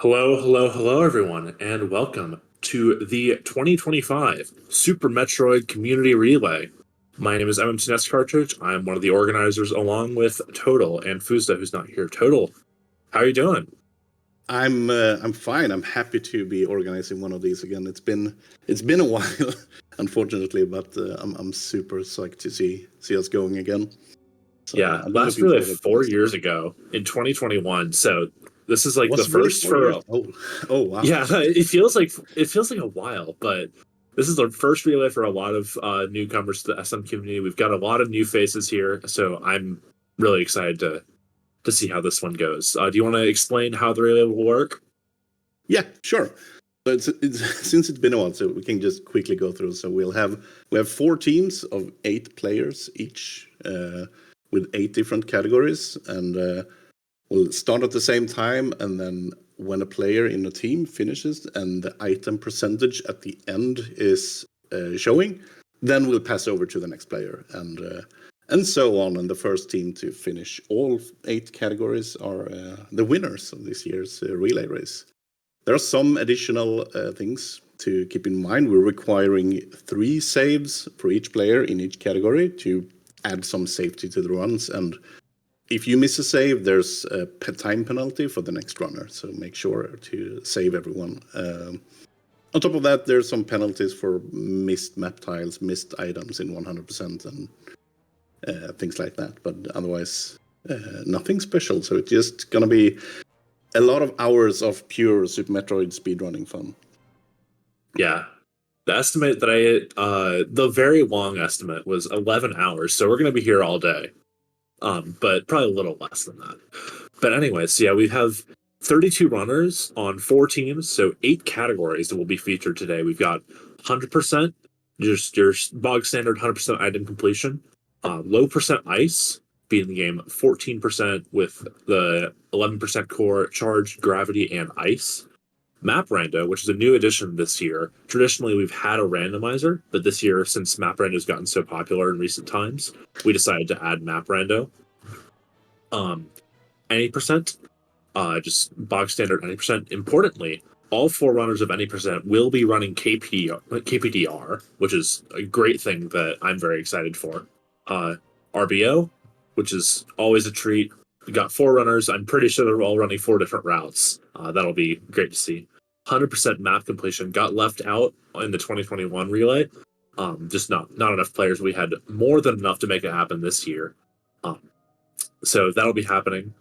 Hello, hello, hello, everyone, and welcome to the 2025 Super Metroid Community Relay. My name is MMT Nest Cartridge. I'm one of the organizers, along with Total and Fuzda, who's not here. Total, how are you doing? I'm fine. I'm happy to be organizing one of these again. It's been a while, unfortunately, but I'm super psyched to see us going again. So Yeah, I've been last looking relay forward to four this. years ago in 2021. So this is like the Was really first 4 years? for Oh, oh wow. yeah. It feels like a while, but this is the first relay for a lot of newcomers to the SM community. We've got a lot of new faces here, so I'm really excited to see how this one goes. Do you want to explain how the relay will work? Yeah, sure. So since it's been a while, so we can just quickly go through. So we have 4 teams of 8 players each, with 8 different categories, and we'll start at the same time, and then when a player in a team finishes and the item percentage at the end is showing, then we'll pass over to the next player, and so on. And the first team to finish all 8 categories are the winners of this year's relay race. There are some additional things to keep in mind. We're requiring 3 saves for each player in each category to add some safety to the runs, and if you miss a save, there's a time penalty for the next runner, so make sure to save everyone. On top of that, there's some penalties for missed map tiles, missed items in 100%, and things like that. But otherwise, nothing special. So it's just gonna be a lot of hours of pure Super Metroid speedrunning fun. Yeah. The estimate that the very long estimate was 11 hours, so we're going to be here all day. But probably a little less than that. But anyways, yeah, we have 32 runners on 4 teams, so 8 categories that will be featured today. We've got 100%, just your bog standard 100% item completion, low percent ice, beating the game 14% with the 11% core, charge, gravity, and ice. Map Rando, which is a new addition this year. Traditionally, we've had a randomizer, but this year, since Map Rando has gotten so popular in recent times, we decided to add Map Rando. Any percent, just bog standard any percent. Importantly, all 4 runners of any percent will be running KPDR, which is a great thing that I'm very excited for. RBO, which is always a treat. We got 4 runners. I'm pretty sure they're all running 4 different routes. That'll be great to see. 100% map completion got left out in the 2021 relay. Just not enough players. We had more than enough to make it happen this year. So that'll be happening.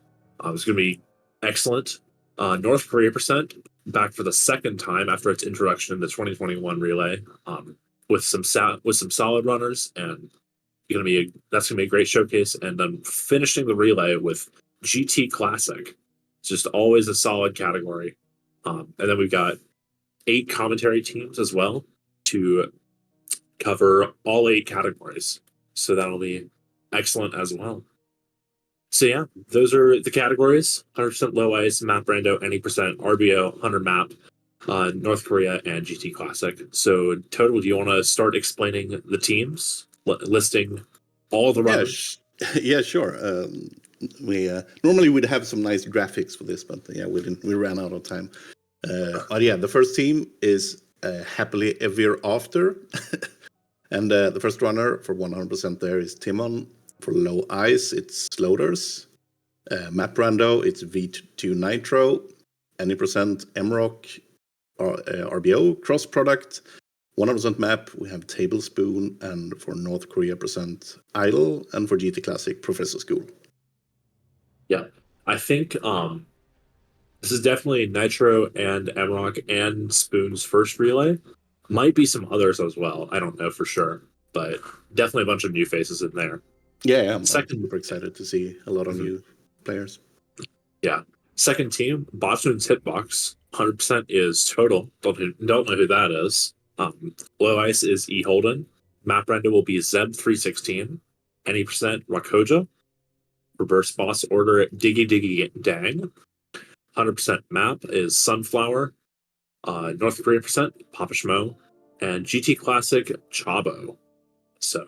It's going to be excellent. North Korea percent back for the second time after its introduction in the 2021 relay, with some solid runners, and that's gonna be a great showcase. And then finishing the relay with GT Classic. It's just always a solid category. And then we've got 8 commentary teams as well to cover all 8 categories. So that'll be excellent as well. So yeah, those are the categories: 100% low ice, map rando, any percent, RBO, 100 map, North Korea, and GT Classic. So Total, do you want to start explaining the teams, listing all the Yeah, runners? yeah, sure. We normally we'd have some nice graphics for this, but yeah, we didn't. We ran out of time. But yeah, the first team is Happily Ever After, and the first runner for 100% there is Timon. For low ice, it's Sloders. Map Rando, it's V2 Nitro. Any percent MROC, RBO, cross product. 100% map, we have Tablespoon, and for North Korea percent Idle, and for GT Classic, Professor School. Yeah, I think this is definitely Nitro and Mrock and Spoon's first relay. Might be some others as well. I don't know for sure, but definitely a bunch of new faces in there. Yeah, I'm Second, super excited to see a lot of mhm, new players. yeah. Second team, Bottoon's Hitbox, 100% is Total. Don't know who that is. Low Ice is E Holden. Map Render will be Zeb316. Any percent Rakoja. Reverse Boss Order Diggy Diggy Dang. 100% map is Sunflower. North Korea percent Papa Schmo. And GT Classic Chabo. So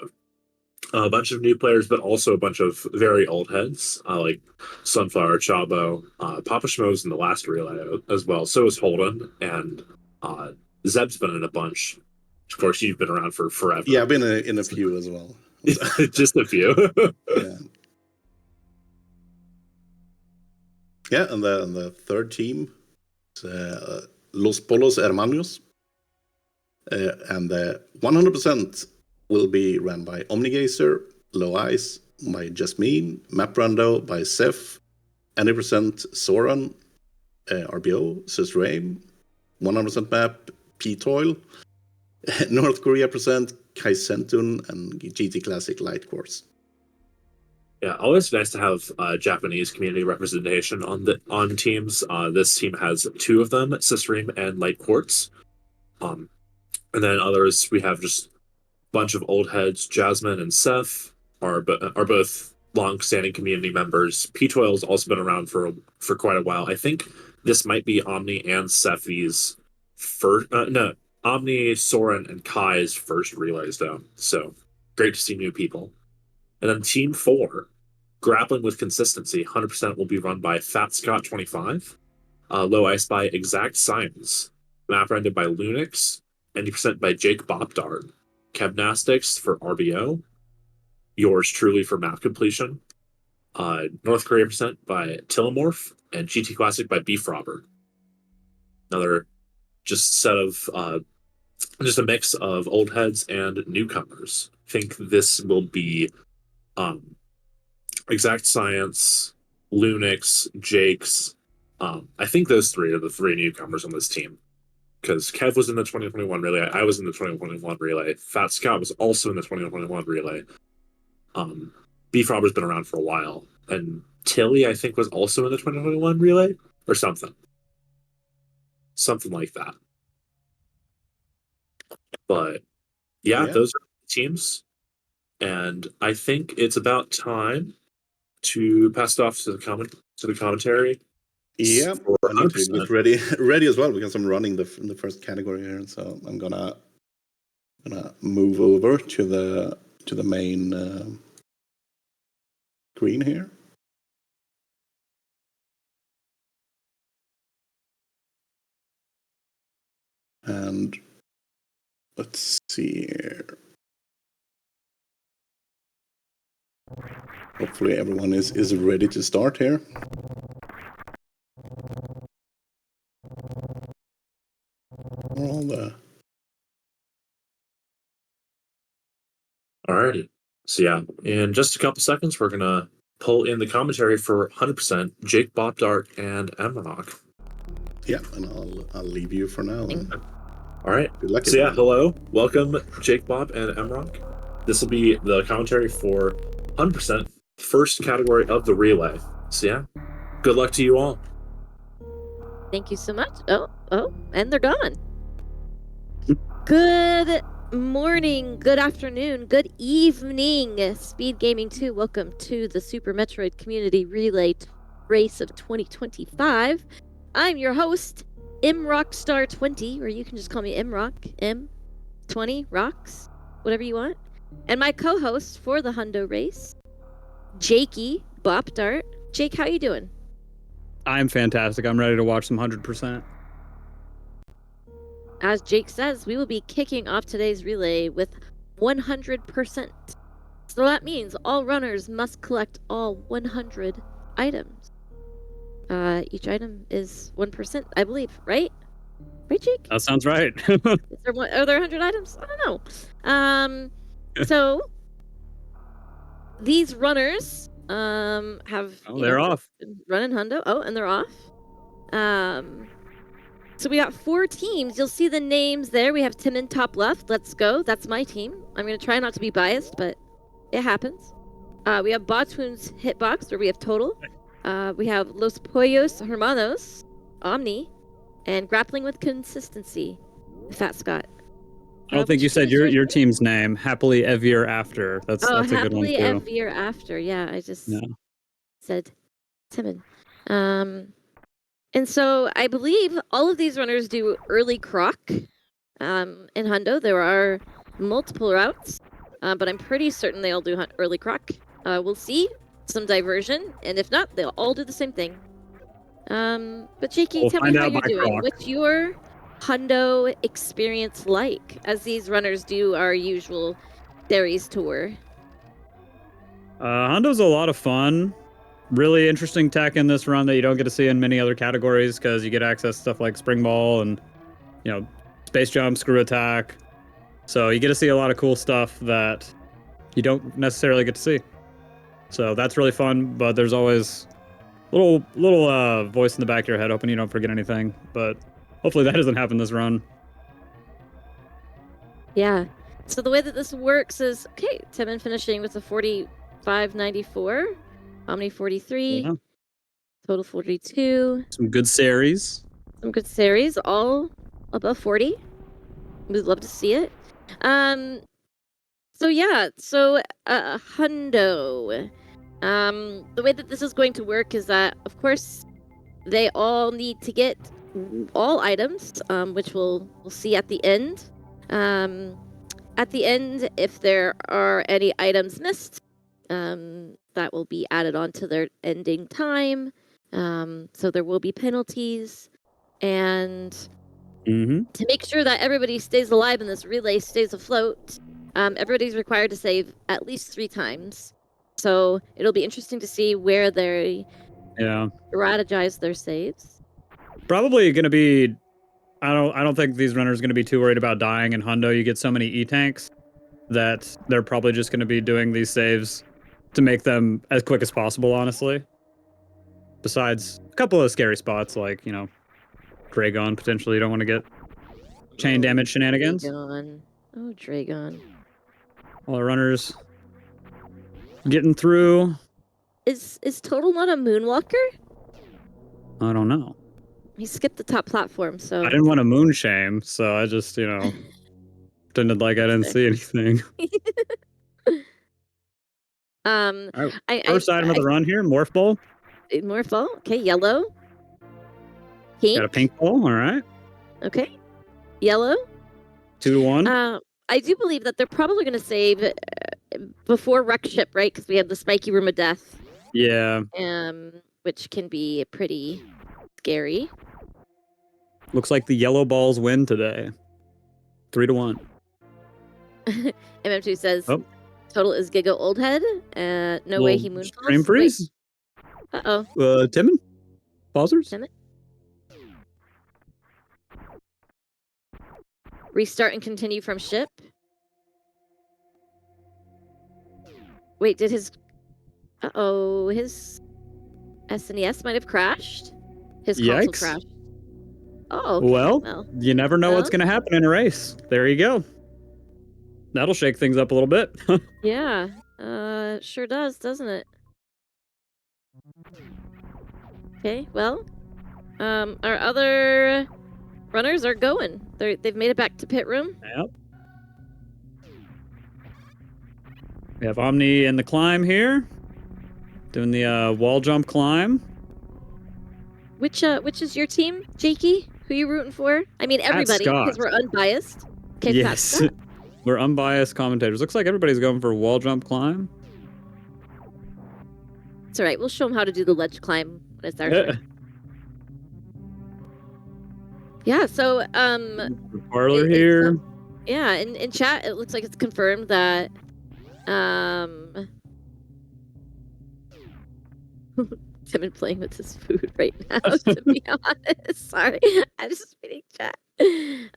a bunch of new players, but also a bunch of very old heads, like Sunflower, Chabo, Papa Schmo's in the last relay as well. So is Holden, and Zeb's been in a bunch. Of course, you've been around for forever. Yeah, I've been in a few as well. Just a few. Yeah. Yeah, and the third team is Los Polos Hermanos. And 100% will be run by Omnigazer, Low Ice by Jasmine, Map Rando by Seth, any percent Soran, RBO, Sysraim, 100% map, P-Toil, North Korea percent, Kai Sentun, and GT Classic Light Course. Yeah, always nice to have Japanese community representation on teams. This team has two of them, Sysream and Light Quartz. And then others, we have just a bunch of old heads. Jasmine and Seth are both long-standing community members. P-Toil's also been around for quite a while. I think this might be Omni and Sephi's first. No, Omni, Soren, and Kai's first relays though. So great to see new people. And then Team 4, Grappling with Consistency, 100% will be run by Fat Scott 25, Low Ice by Exact Science, Map Rendered by Lunix, 90% by Jake Bopdart, Kebnastics for RBO, yours truly for map completion, North Korea percent by Tillamorph, and GT Classic by Beef Robert. Another just set of just a mix of old heads and newcomers. I think this will be Exact Science, Lunix, Jake's. I think those three are the three newcomers on this team. Because Kev was in the 2021 relay, I was in the 2021 relay, Fat Scott was also in the 2021 relay. Beef Robber's been around for a while, and Tilly, I think, was also in the 2021 relay, or something. Something like that. But yeah, those are the teams. And I think it's about time to pass it off to the commentary. Yeah, I need to get ready as well because I'm running the first category here. So I'm gonna move over to the main screen here. And let's see here. Hopefully everyone is ready to start here. Alrighty. So yeah, in just a couple seconds, we're gonna pull in the commentary for 100% Jake Bopdart and Emrock. Yeah, and I'll leave you for now. All right. Good luck. So yeah, hello, welcome Jake Bob and Emrock. This will be the commentary for 100% first category of the relay. So yeah, good luck to you all. Thank you so much. Oh, and they're gone. Good morning, good afternoon, good evening, Speed Gaming 2. Welcome to the Super Metroid Community Relay Race of 2025. I'm your host, MRockstar20, or you can just call me MRock, M20 Rocks, whatever you want. And my co-host for the Hundo race, Jakey Bopdart. Jake, how you doing? I'm fantastic. I'm ready to watch some 100%. As Jake says, we will be kicking off today's relay with 100%. So that means all runners must collect all 100 items. Each item is 1%, I believe, right? Right, Jake? That sounds right. Are there 100 items? I don't know. So these runners have they're off. Running Hundo. Oh, and they're off. So we got 4 teams. You'll see the names there. We have Timon top left. Let's go. That's my team. I'm going to try not to be biased, but it happens. We have Phatoon's Hitbox, where we have Total. We have Los Pollos Hermanos, Omni, and Grappling with Consistency, Fat Scott. I don't think you said your team's name. Happily Ever After. That's a good one too. Happily Ever After. Yeah, I just said Timon. And so I believe all of these runners do early croc. In Hundo, there are multiple routes. but I'm pretty certain they all do early croc. We'll see. Some diversion, and if not, they'll all do the same thing. But Jakey, We'll tell me find how out you're by doing. croc. What's your hundo experience like as these runners do our usual series tour? Hondo's a lot of fun. Really interesting tech in this run that you don't get to see in many other categories because you get access to stuff like spring ball and, space jump, screw attack. So you get to see a lot of cool stuff that you don't necessarily get to see. So that's really fun, but there's always little voice in the back of your head hoping you don't forget anything. But hopefully that doesn't happen this run. Yeah. So the way that this works is, okay, Timon finishing with a 45.94, Omni 43, Yeah. total 42. Some good series. Some good series, all above 40. We'd love to see it. So hundo. The way that this is going to work is that, of course, they all need to get all items, which we'll see at the end. At the end, if there are any items missed, that will be added on to their ending time. So there will be penalties, and to make sure that everybody stays alive and this relay stays afloat, everybody's required to save at least 3 times. So it'll be interesting to see where they strategize their saves. Probably going to be. I don't think these runners are going to be too worried about dying in hundo. You get so many e-tanks that they're probably just going to be doing these saves to make them as quick as possible, honestly. Besides a couple of scary spots like, Dragon, potentially you don't want to get chain damage shenanigans. Dragon. Oh, Dragon. All the runners getting through. Is Total not a moonwalker? I don't know. He skipped the top platform, so... I didn't want to moon shame, so I just, pretended like I didn't see anything. First item of the run here, Morph Ball. Morph Ball, okay, yellow. Pink. Got a pink ball, all right. Okay, yellow. 2 to 1. I do believe that they're probably going to save before Wreck Ship, right? Because we have the Spiky Room of Death. Yeah. Which can be pretty scary. Looks like the yellow balls win today. 3 to 1. MM2 says Total is Giga Oldhead. No way he moonfalls. Frame freeze. Uh-oh. Timon? Pausers? Timon? Restart and continue from ship. Wait, did his... Uh-oh, his SNES might have crashed? His console crashed. Oh, okay. Well, you never know what's going to happen in a race. There you go. That'll shake things up a little bit. Yeah, sure does, doesn't it? Okay, well, our other runners are going. They've made it back to pit room. Yep. We have Omni in the climb here, doing the wall jump climb. Which is your team, Jakey? Who you rooting for? I mean, everybody, because we're unbiased. Okay, yes, we're unbiased commentators. Looks like everybody's going for wall jump climb. It's all right. We'll show them how to do the ledge climb when it's our turn. Yeah. So, the parlor here. Yeah, in chat, it looks like it's confirmed that Timon playing with his food right now, to be honest. Sorry, I'm just reading chat. It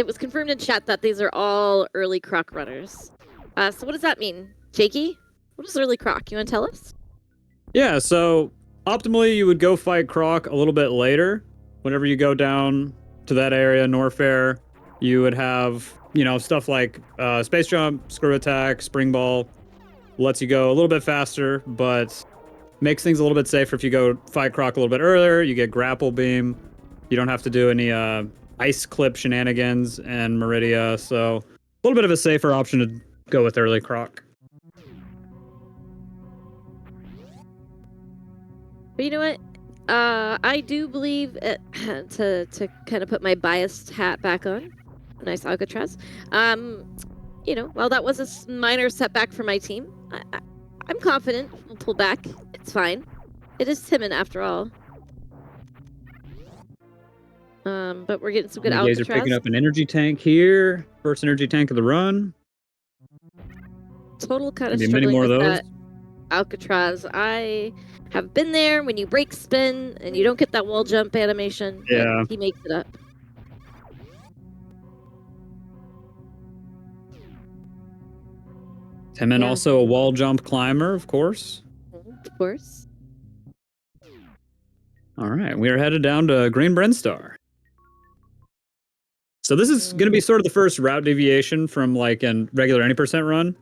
was confirmed in chat that these are all early croc runners. So what does that mean, Jakey? What is early croc? You want to tell us? Yeah, so optimally you would go fight croc a little bit later. Whenever you go down to that area, Norfair, you would have, stuff like space jump, screw attack, spring ball. Lets you go a little bit faster, but makes things a little bit safer if you go fight croc a little bit earlier. You get grapple beam. You don't have to do any ice clip shenanigans and Meridia, so a little bit of a safer option to go with early croc. But you know what? I do believe to kind of put my biased hat back on. Nice Alcatraz. While that was a minor setback for my team, I'm confident we'll pull back. It's fine. It is Timon after all. But we're getting some good You guys are Alcatraz. picking up an energy tank here. First energy tank of the run. Total kind of Maybe many struggling more of with those. that Alcatraz. I have been there when you break spin and you don't get that wall jump animation. But Yeah. he makes it up. Timon Yeah. also a wall jump climber, of course. Of course. All right, we are headed down to Green Brinstar. So this is going to be sort of the first route deviation from like a regular any percent run.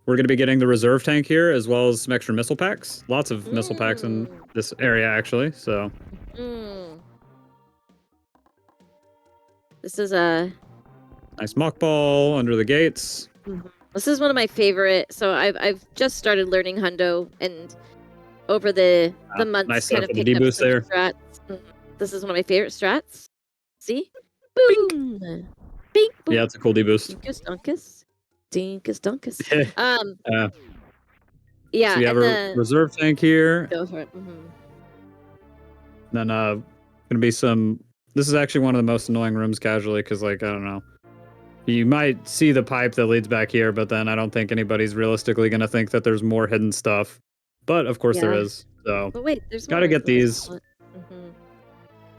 We're going to be getting the reserve tank here as well as some extra missile packs. Lots of missile packs in this area actually. So this is a nice mock ball under the gates. This is one of my favorite. So I've just started learning Hundo, and over the months nice kind setup of for the picked up D-boost some there. strats. This is one of my favorite strats. See? Boom! Bink! Boom. Yeah, it's a cool D-boost. Dinkus Dunkus. Dinkus Dunkus. Yeah, so we have and a reserve tank here. Go for it. Then gonna be some. This is actually one of the most annoying rooms casually because like I don't know. You might see the pipe that leads back here, but then I don't think anybody's realistically gonna think that there's more hidden stuff. But of course there is. So but wait, there's gotta more. get these.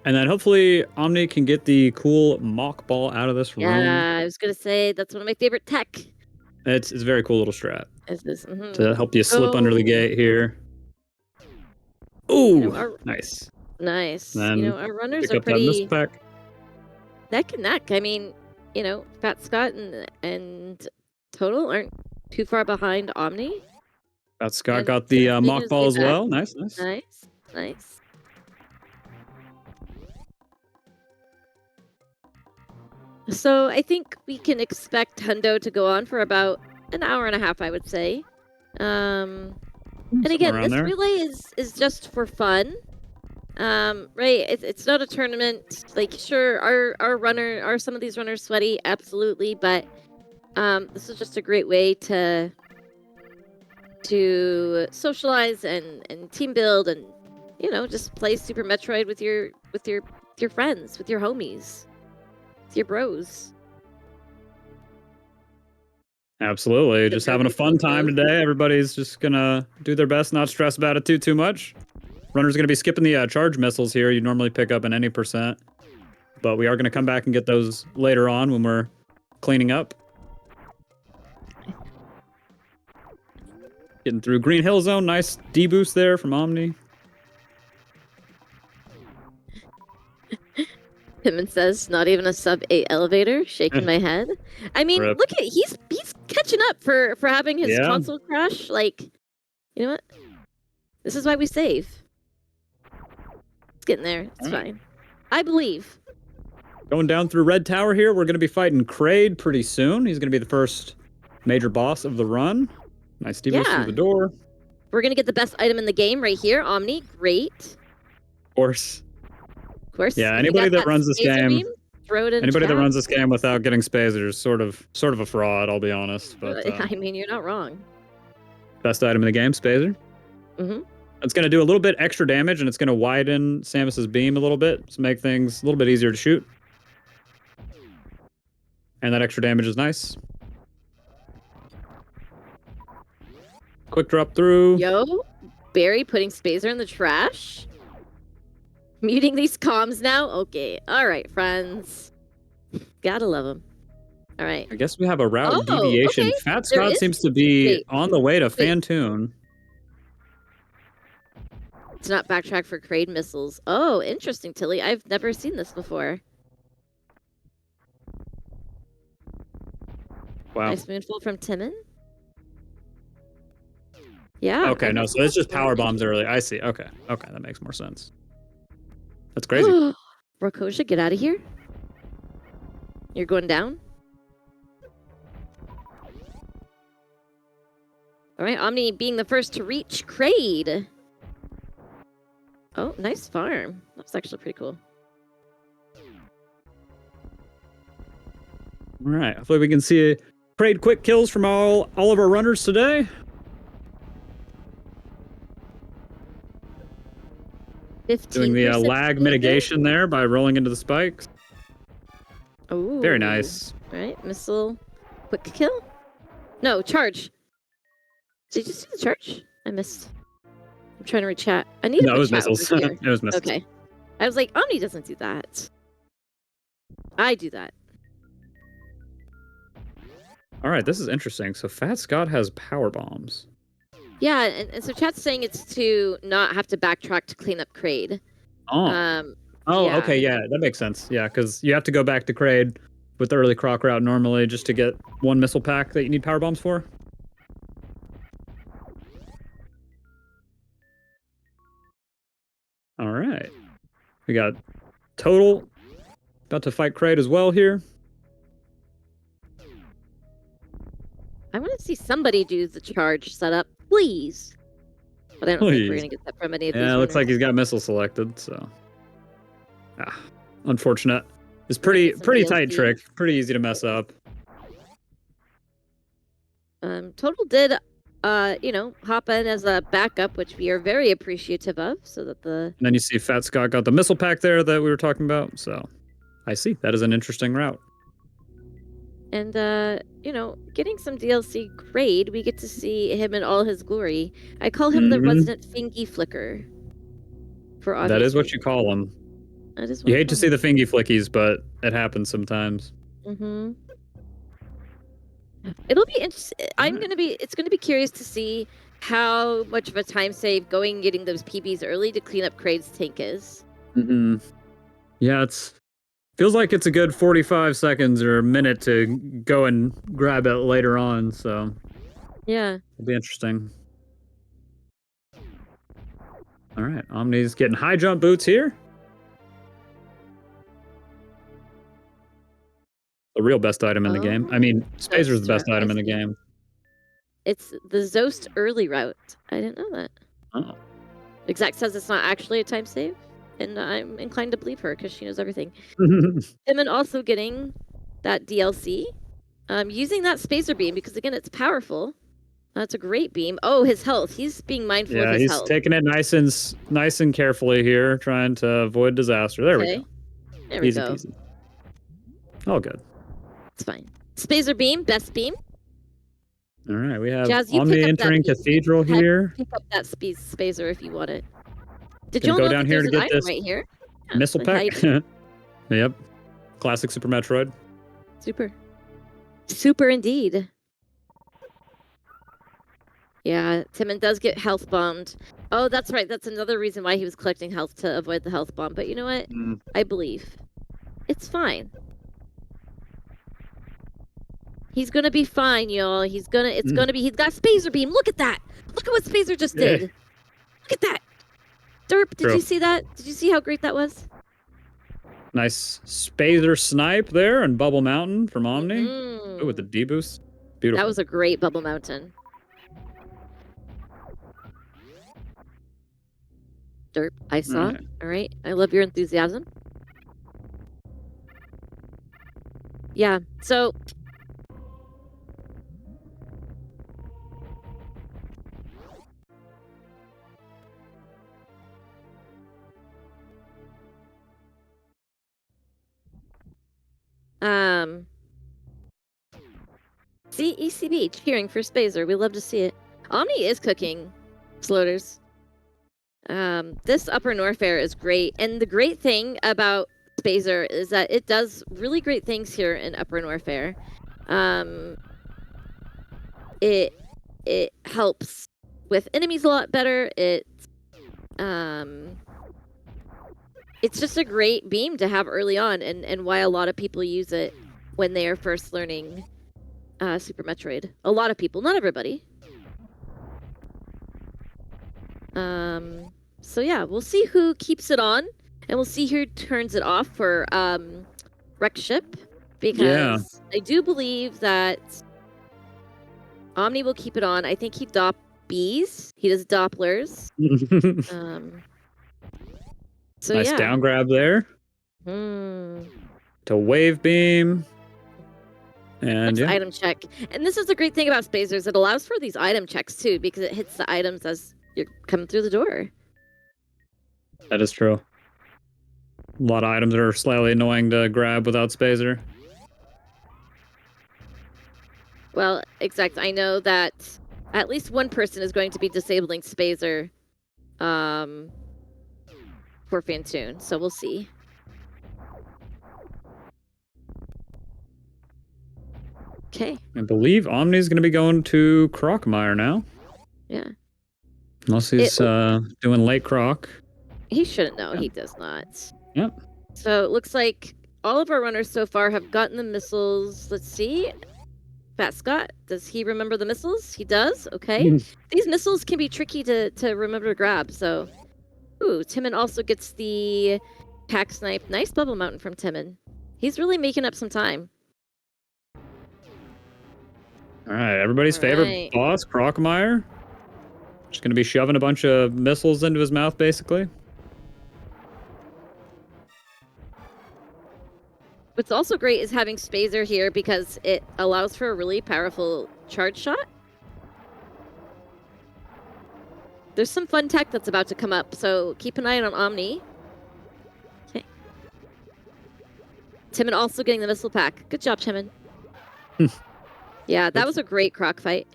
And then hopefully Omni can get the cool mock ball out of this room. Yeah, I was gonna say that's one of my favorite tech. It's a very cool little strat. Is this To help you slip under the gate here. Ooh, nice. Nice. Then our runners pick are up that missile pretty pack. neck and neck. I mean, Fat Scott and Total aren't too far behind Omni. Scott And got the mock continues ball as back. well. Nice. Nice. So I think we can expect Hundo to go on for about an hour and a half, I would say. And again, this relay is just for fun. Right? It's not a tournament. Like, sure, are some of these runners sweaty? Absolutely, but this is just a great way to socialize and team build and just play Super Metroid with your friends, with your homies, with your bros. Absolutely. Just having a fun time today. Everybody's just gonna do their best, not stress about it too much. Runner's gonna be skipping the charge missiles here. You normally pick up in any percent, but we are gonna come back and get those later on when we're cleaning up. Getting through Green Hill Zone. Nice D-boost there from Omni. Pittman says, not even a sub-8 elevator, shaking my head. I mean, Rip. look at he's catching up for having his console crash. Like, you know what? This is why we save. It's getting there. It's fine. I believe. Going down through Red Tower here, we're going to be fighting Kraid pretty soon. He's going to be the first major boss of the run. Nice D-boost through the door. We're going to get the best item in the game right here. Omni, great. Of course. Yeah, anybody that runs this game, throw it in anybody chat. that runs this game without getting Spazer is sort of a fraud, I'll be honest. But I mean, you're not wrong. Best item in the game, Spazer. It's going to do a little bit extra damage, and it's going to widen Samus's beam a little bit to make things a little bit easier to shoot. And that extra damage is nice. Quick drop through. Yo, Barry putting Spazer in the trash. Muting these comms now? Okay. All right, friends. Gotta love them. All right. I guess we have a route deviation. Okay. Fat Scott seems to be on the way to Phatoon. It's not backtrack for Kraid missiles. Oh, interesting, Tilly. I've never seen this before. Wow. Nice moonfall from Timon. Yeah. Okay, no, so it's just power bombs early. I see. Okay, that makes more sense. That's crazy. Rokosha, get out of here. You're going down. All right, Omni being the first to reach Kraid. Oh, nice farm. That's actually pretty cool. All right. Hopefully we can see trade quick kills from all of our runners today. Doing the 15% lag speed mitigation there by rolling into the spikes. Oh, Very nice. All right, missile, quick kill. No, charge. Did you see the charge? I missed. I'm trying to read chat. I need to No, it put was chat over missiles. here. It was missiles. Okay. I was like, Omni doesn't do that. I do that. All right, this is interesting. So Fat Scott has power bombs. Yeah, and so chat's saying it's to not have to backtrack to clean up Kraid. Oh. Yeah. Okay, yeah, that makes sense. Yeah, because you have to go back to Kraid with the early Croc route normally just to get one missile pack that you need power bombs for. All right. We got Total about to fight Kraid as well here. I want to see somebody do the charge setup, please. But I don't think we're going to get that from any of these. Yeah, it looks like runners. he's got missile selected, so. Unfortunate. It's pretty tight DLC. trick. Pretty easy to mess up. Total did, hop in as a backup, which we are very appreciative of, so that the... And then you see Fat Scott got the missile pack there that we were talking about, so. I see. That is an interesting route. And, getting some DLC Kraid, we get to see him in all his glory. I call him the resident Fingy Flicker. For obvious That is what reasons. you call him. That is what You I hate to call see the fingy flickies, but it happens sometimes. him. It'll be interesting. It's gonna be curious to see how much of a time save going and getting those PBs early to clean up Kraid's tank is. Yeah, feels like it's a good 45 seconds or a minute to go and grab it later on, so Yeah. it'll be interesting. All right, Omni's getting high jump boots here. The real best item in the game. I mean, Spazer's the best item in the game. It's the Zost early route. I didn't know that. Oh. Exact says it's not actually a time save, and I'm inclined to believe her because she knows everything. And also getting that DLC, using that spacer beam because again it's powerful. That's a great beam. Oh, his health. He's being mindful of his health. He's taking it nice and carefully here, trying to avoid disaster. There we go. There we Easy go. peasy. All good. It's fine. Spacer beam, best beam. All right, we have Jazz, you Omni pick up that entering beam. Cathedral here. Pick up that spacer if you want it. Did Gonna you go know down that here there's to an get item this right here? Yeah, missile like pack. Yep. Classic Super Metroid. Super indeed. Yeah, Timon does get health bombed. Oh, that's right. That's another reason why he was collecting health to avoid the health bomb. But you know what? I believe. It's fine. He's gonna be fine, y'all. He's got Spacer Beam. Look at that! Look at what Spacer just did! Look at that! Derp, did you see that? Did you see how great that was? Nice Spazer snipe there and Bubble Mountain from Omni. Oh, with the D-boost. Beautiful. That was a great Bubble Mountain. Derp, I saw. All right. I love your enthusiasm. Yeah, so... See, ECB cheering for Spazer. We love to see it. Omni is cooking floaters. This Upper Norfair is great, and the great thing about Spazer is that it does really great things here in Upper Norfair. It helps with enemies a lot better. It's just a great beam to have early on, and why a lot of people use it when they are first learning Super Metroid. A lot of people, not everybody. So yeah, we'll see who keeps it on, and we'll see who turns it off for Wreck Ship, because I do believe that Omni will keep it on. I think he bees. He does Dopplers. So Nice yeah. down grab there Hmm. to wave beam. And Next item check. And this is the great thing about Spazers. It allows for these item checks too, because it hits the items as you're coming through the door. that is true. A lot of items are slightly annoying to grab without Spazer. Well, exactly. I know that at least one person is going to be disabling Spazer for Phatoon, so we'll see. Okay. I believe Omni's going to be going to Crocmire now. Yeah. Unless he's doing late Croc. He shouldn't know. Yeah. He does not. Yep. So it looks like all of our runners so far have gotten the missiles. Let's see. Fat Scott, does he remember the missiles? He does? Okay. These missiles can be tricky to remember to grab, so... Ooh, Timon also gets the pack snipe. Nice bubble mountain from Timon. He's really making up some time. All right, everybody's All favorite right. boss, Crocmire. Just going to be shoving a bunch of missiles into his mouth, basically. What's also great is having Spazer here because it allows for a really powerful charge shot. There's some fun tech that's about to come up, so keep an eye on Omni. Okay. Timon also getting the missile pack. Good job, Timon. Yeah, that was a great Croc fight.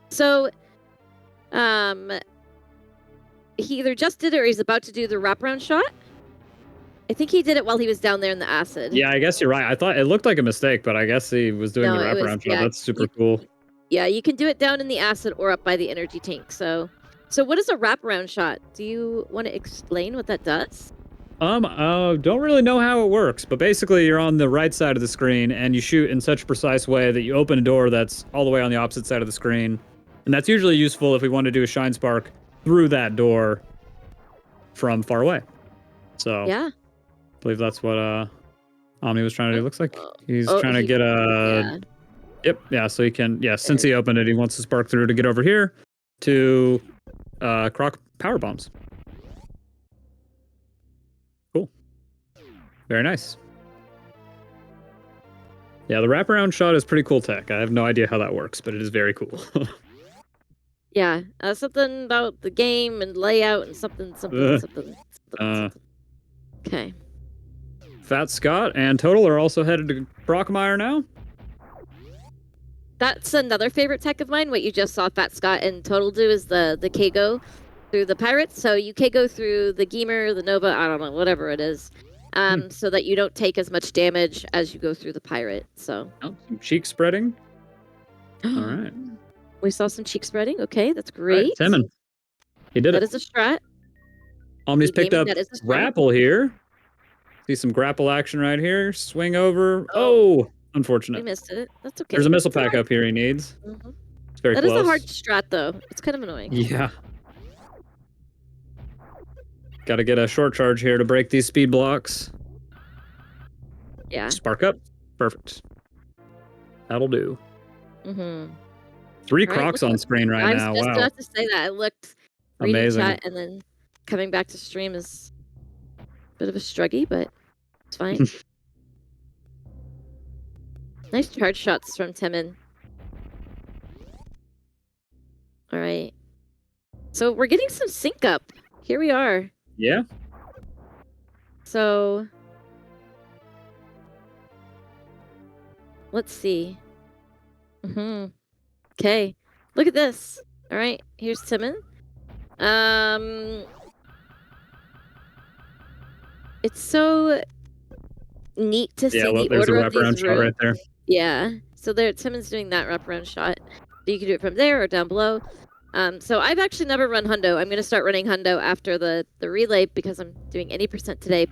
So, he either just did it or he's about to do the wraparound shot. I think he did it while he was down there in the acid. Yeah, I guess you're right. I thought it looked like a mistake, but I guess he was doing No, the it was- wraparound shot. yeah, That's super cool. Yeah, you can do it down in the acid or up by the energy tank. So what is a wraparound shot? Do you want to explain what that does? Don't really know how it works, but basically you're on the right side of the screen and you shoot in such a precise way that you open a door that's all the way on the opposite side of the screen. And that's usually useful if we want to do a shine spark through that door from far away. So Yeah. I believe that's what Omni was trying to do. Looks like he's Oh, trying to get a Yeah. Yep, yeah, so he can since he opened it, he wants to spark through to get over here to Croc power bombs. Cool. Very nice. Yeah, the wraparound shot is pretty cool tech. I have no idea how that works, but it is very cool. Yeah. Something about the game and layout and something. Okay. Fat Scott and Total are also headed to Crocmire now. That's another favorite tech of mine. What you just saw Fat Scott and Total do is the K-Go through the pirates. So you K-Go through the Geemer, the Nova, I don't know, whatever it is. So that you don't take as much damage as you go through the pirate. So Oh, some cheek spreading. All right. We saw some cheek spreading. Okay, that's great. Right, Timon. He did That it. is a strat. Omni's picked Gaming, up that is a strat. grapple here. See some grapple action right here. Swing over. Oh, We unfortunate. missed it. That's okay. There's a missile It's alright. pack up here he needs. Mhm. It's very That close. is a hard strat, though. It's kind of annoying. Yeah. Got to get a short charge here to break these speed blocks. Yeah. Spark up. Perfect. That'll do. Mm-hmm. 3 All right, Crocs look- on screen right I was now. just Wow. about to say that. I looked reading Amazing. chat and then coming back to stream is a bit of a struggy, but it's fine. Nice charge shots from Timon. All right. So we're getting some sync up. Here we are. Yeah. So let's see. Okay. Look at this. All right. Here's Timon. It's so neat to see Yeah, look, the there's a order of wraparound these shot rooms. right there. Yeah. So there, Timon's doing that wraparound shot. So you can do it from there or down below. So I've actually never run Hundo. I'm going to start running Hundo after the relay because I'm doing any percent today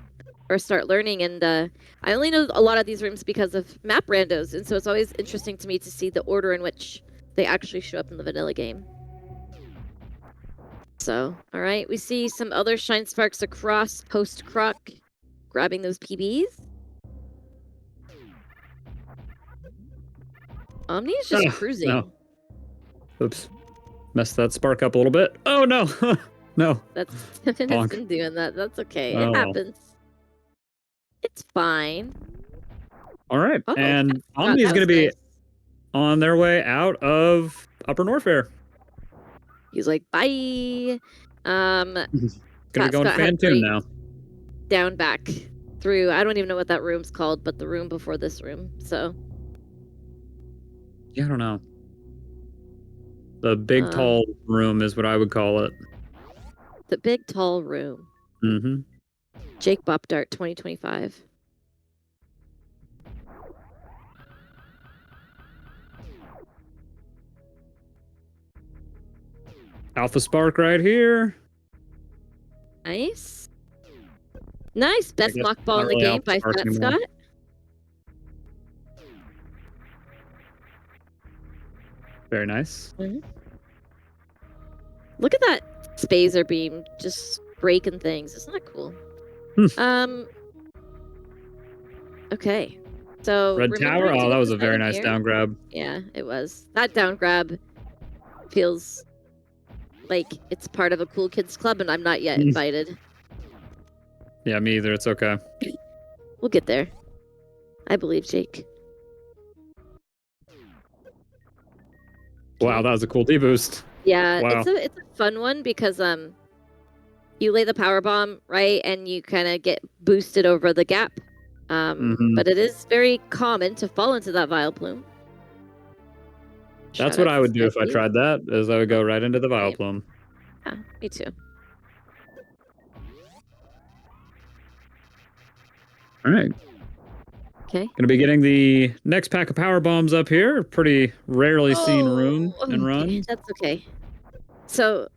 or start learning. And I only know a lot of these rooms because of map randos. And so it's always interesting to me to see the order in which they actually show up in the vanilla game. So, all right. We see some other Shine Sparks across post-Croc grabbing those PBs. Omni is just cruising. No. Oops. Messed that spark up a little bit. Oh, no. No. That's Timon has Bonk. been doing that. That's okay. Oh. It happens. It's fine. All right. Oh, And God, Omni's that going to was be nice. on their way out of Upper Norfair. He's like, bye. Going to be Fat going Scott had a Phatoon great now. down back through. I don't even know what that room's called, but the room before this room. So Yeah, I don't know. The big tall room is what I would call it. the big tall room. Mm-hmm. Jake Bop Dart 2025. Alpha Spark right here. Nice. Nice. Best guess mock ball not in the really game Alpha by Spark Fat anymore. Scott. Very nice. Look at that spacer beam just breaking things. Isn't that cool? Okay. So Red Tower. remembering to Oh, get that was this a very item nice here. down grab. Yeah, it was. That down grab feels like it's part of a cool kids club and I'm not yet invited. Yeah, me either. It's okay. We'll get there. I believe Jake. Wow, that was a cool deboost. Yeah, Wow. it's a fun one because you lay the power bomb, right, and you kind of get boosted over the gap. But it is very common to fall into that Vile Plume. That's Shout what out I to would do if I Steffi. tried that, is I would go right into the Vile Plume. Yeah, me too. All right. Okay. Gonna be getting the next pack of power bombs up here. Pretty rarely seen room and okay, run. that's okay. So,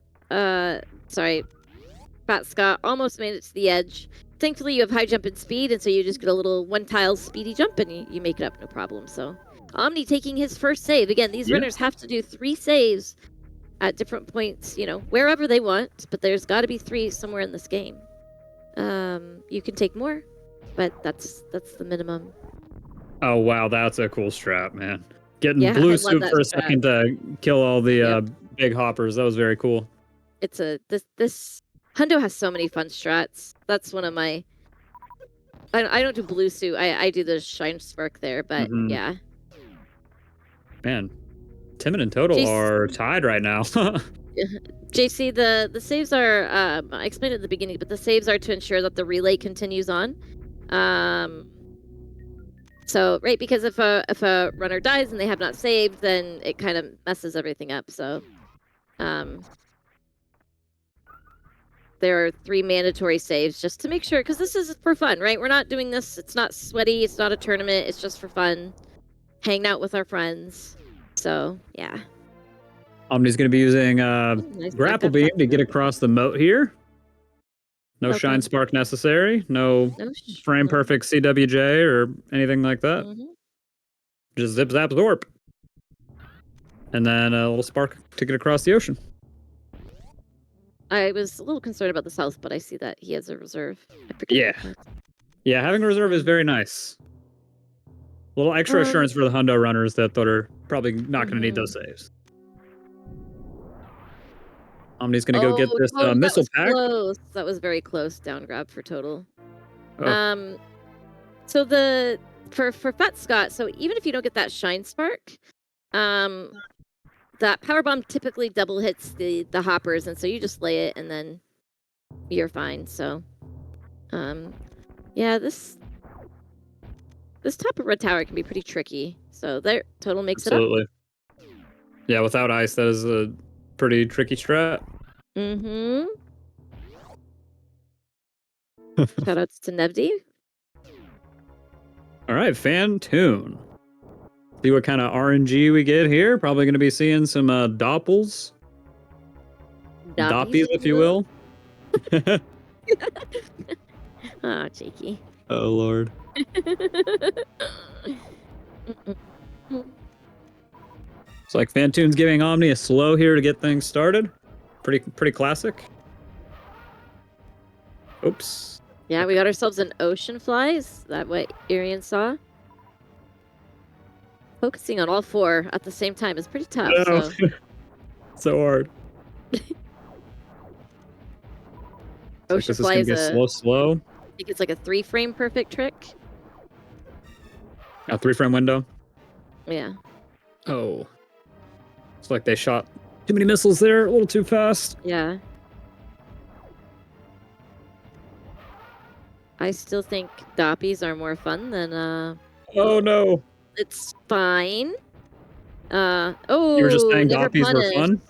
sorry, Fat Scott almost made it to the edge. Thankfully, you have high jump and speed, and so you just get a little one-tile speedy jump, and you make it up no problem. So, Omni taking his first save. Again, these runners have to do 3 saves at different points, wherever they want, but there's got to be 3 somewhere in this game. You can take more, but that's the minimum. Oh wow, that's a cool strat, man. Getting Yeah, I blue love soup that for a strat. second to kill all the big hoppers. That was very cool. It's this Hundo has so many fun strats. That's one of my. I don't do blue suit. I do the shine spark there, but yeah. Man, Timon and Total are tied right now. JC, the saves are. I explained it at the beginning, but the saves are to ensure that the relay continues on. So right, because if a runner dies and they have not saved, then it kind of messes everything up. So, there are 3 mandatory saves just to make sure, because this is for fun, right? We're not doing this. It's not sweaty. It's not a tournament. It's just for fun, hanging out with our friends. So yeah. Omni's going to be using Nice grapple beam to get across the moat here. No shine spark necessary. No frame perfect CWJ or anything like that. Just zip zap zorp. And then a little spark to get across the ocean. I was a little concerned about the south, but I see that he has a reserve. Yeah. Yeah, having a reserve is very nice. A little extra assurance for the Hundo runners that are probably not going to need those saves. Omni's going to go get this missile pack. Close. That was very close. Down grab for Total. Oh. So for Fat Scott, so even if you don't get that shine spark, that power bomb typically double hits the hoppers, and so you just lay it and then you're fine. So yeah, this top of Red Tower can be pretty tricky. So there, Total makes it up. Absolutely. Yeah, without ice, that is a pretty tricky strat. Shoutouts to Nevdi. All right, Phatoon. See what kind of RNG we get here. Probably going to be seeing some doppels. Doppies, if you will. Oh, cheeky. Oh, Lord. It's like Phatoon's giving Omni a slow here to get things started. Pretty classic. Oops. Yeah, we got ourselves an ocean fly. Is that what Irian saw? Focusing on all 4 at the same time is pretty tough. So. So hard. Looks Ocean like this is Fly gonna is get slow. I think it's like a 3-frame perfect trick. A 3-frame window. Yeah. Oh. It's like they shot too many missiles there, a little too fast. Yeah. I still think Doppies are more fun than Oh no. it's fine. You were just saying never Doppies were punished. fun?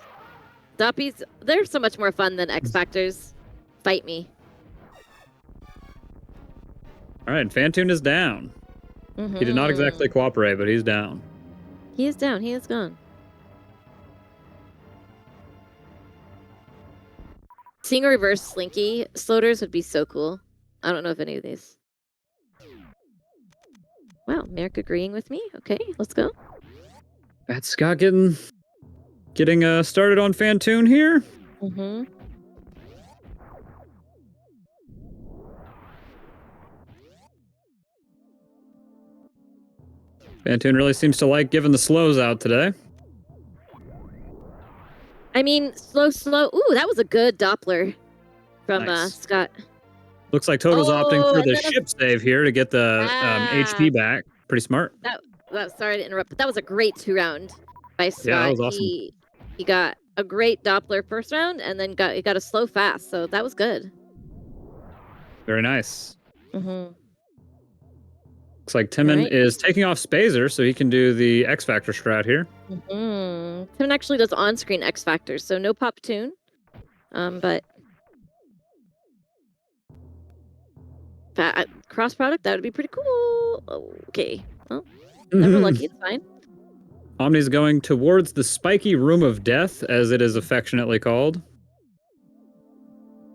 Doppies, they're so much more fun than X Factors. Fight me. Alright, Phatoon is down. He did not exactly cooperate, but he's down. He is down. He is gone. Seeing a reverse Slinky floaters would be so cool. I don't know if any of these. Wow, Merrick agreeing with me. Okay, let's go. That's Scott getting started on Phatoon here. Mm-hmm. Phatoon really seems to like giving the slows out today. I mean, slow. Ooh, that was a good Doppler from Nice. Scott. Looks like Total's opting for and the then a- ship save here to get the HP back. Pretty smart. Sorry to interrupt, but that was a great 2-round by Scott. Yeah, that was awesome. He got a great Doppler first round, and then he got a slow fast. So that was good. Very nice. Mm-hmm. Looks like Timon Alright. is taking off Spazer so he can do the X Factor strat here. Mm-hmm. Timon actually does on-screen X Factors, so no Phatoon. But cross product, that would be pretty cool. Okay. Well, never lucky. It's fine. Omni's going towards the spiky room of death, as it is affectionately called.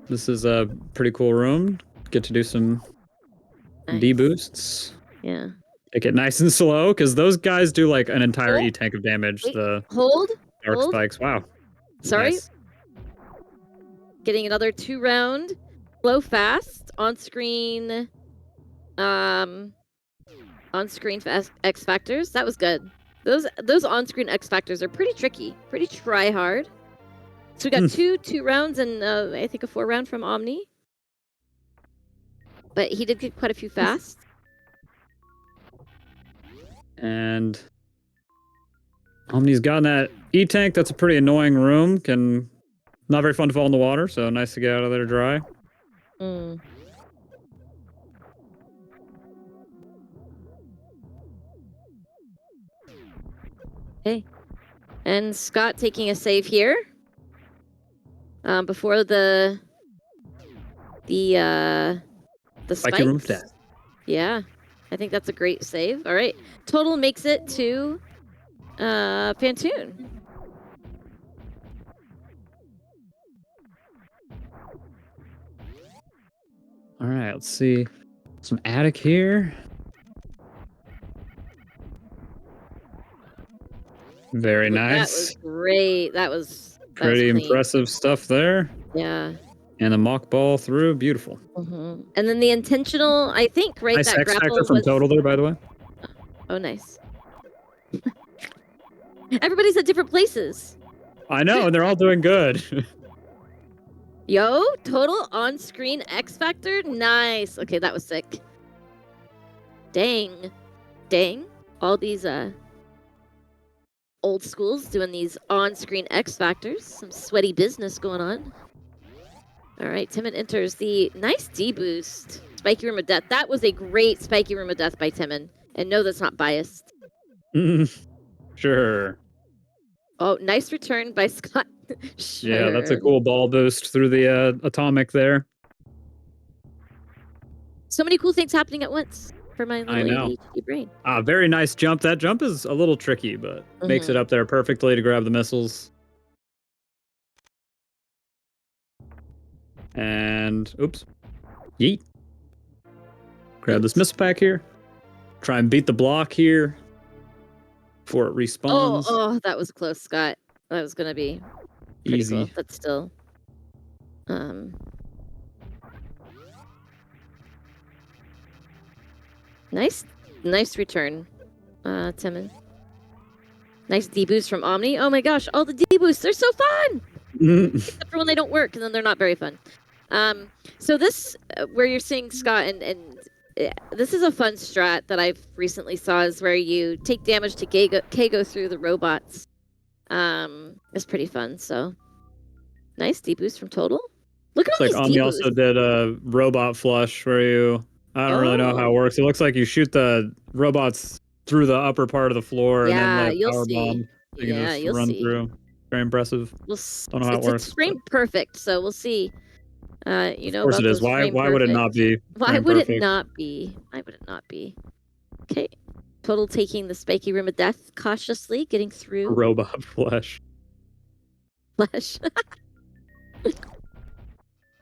This is a pretty cool room. Get to do some Nice. D-boosts. Yeah. Take it nice and slow, because those guys do like an entire Oh. E-tank of damage. Wait, The Hold. dark hold. spikes. Wow. Sorry. Nice. Getting another 2-round. Slow fast. On-screen. On-screen X Factors. That was good. Those on-screen X Factors are pretty tricky. Pretty try-hard. So we got two rounds and I think a 4-round from Omni. But he did get quite a few fast. And Omni's gotten that E-tank. That's a pretty annoying room. Not very fun to fall in the water, so nice to get out of there dry. Mm. Okay. And Scott taking a save here. Before the Spiky room of spikes. death. Yeah. I think that's a great save. All right. Total makes it to Phatoon. All right, let's see. Some attic here. Very nice. That was great. That was Pretty clean. impressive stuff there. Yeah. And the mock ball through. Beautiful. Mm-hmm. And then the intentional, I think, right? Nice that X grapple Factor from was... Total there, by the way. Oh, nice. Everybody's at different places. I know, and they're all doing good. Yo, Total on-screen X Factor? Nice. Okay, that was sick. Dang. All these old schools doing these on-screen X Factors. Some sweaty business going on. All right, Timon enters the nice D-boost. Spiky Room of Death. That was a great Spiky Room of Death by Timon. And no, that's not biased. Sure. Oh, nice return by Scott. Sure. Yeah, that's a cool ball boost through the atomic there. So many cool things happening at once for my little ADHD brain. Very nice jump. That jump is a little tricky, but makes it up there perfectly to grab the missiles. And, oops. Yeet. Grab this missile pack here. Try and beat the block here before it respawns. Oh, that was close, Scott. That was going to be pretty Easy. cool, but still. Nice return, Timon. Nice D-boost from Omni. Oh my gosh, all the D-boosts, they're so fun! Except for when they don't work, and then they're not very fun. So this, where you're seeing Scott, and this is a fun strat that I've recently saw, is where you take damage to Kago through the robots. It's pretty fun. So nice deboost from Total. Look at It's all like these Omni deboosts. also did a robot flush where you. I don't really know how it works. It looks like you shoot the robots through the upper part of the floor and then Yeah, lay a you'll power see. bomb. So you can just You'll run see. through. Very impressive. Don't know how it It's works. frame perfect, so we'll see. You know Of course about it is. those frame Why would it not be? Why frame would it perfect? not be? Why would it not be? Okay. Total taking the spiky room of death cautiously, getting through. Robot flesh. Flesh.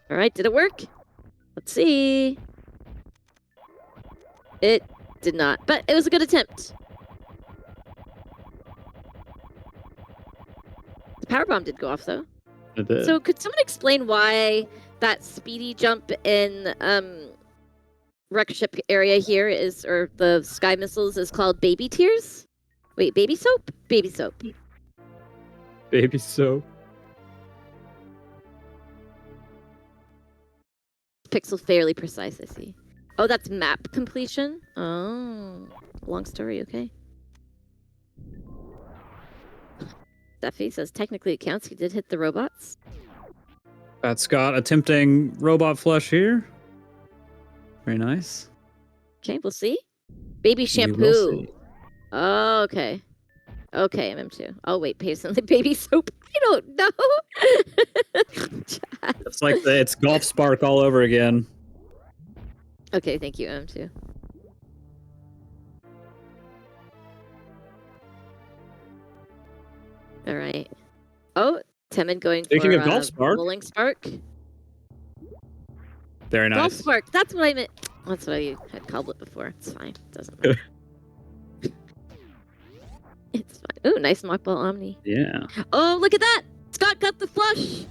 All right, did it work? Let's see. It did not, but it was a good attempt. The power bomb did go off though. It did. So could someone explain why that speedy jump in wreck ship area here is, or the sky missiles, is called baby tears? Wait, baby soap? Baby soap. Baby soap. Pixel fairly precise, I see. Oh, that's map completion? Oh, long story, okay. Steffi says technically it counts. He did hit the robots. That's Scott attempting robot flush here. Very nice. Okay, we'll see. Baby We will shampoo. see. Oh, okay. Okay, MM2. I'll wait patiently. Baby soap. I don't know. It's like it's Golf Spark all over again. Okay, thank you, MM2. All right. Oh, Timid going Speaking for of Golf Spark. Rolling Spark. Very nice. Golf Spark. That's what I meant. That's what I had called it before. It's fine. It doesn't matter. It's fine. Ooh, nice mock ball Omni. Yeah. Oh, look at that! Scott got the flush.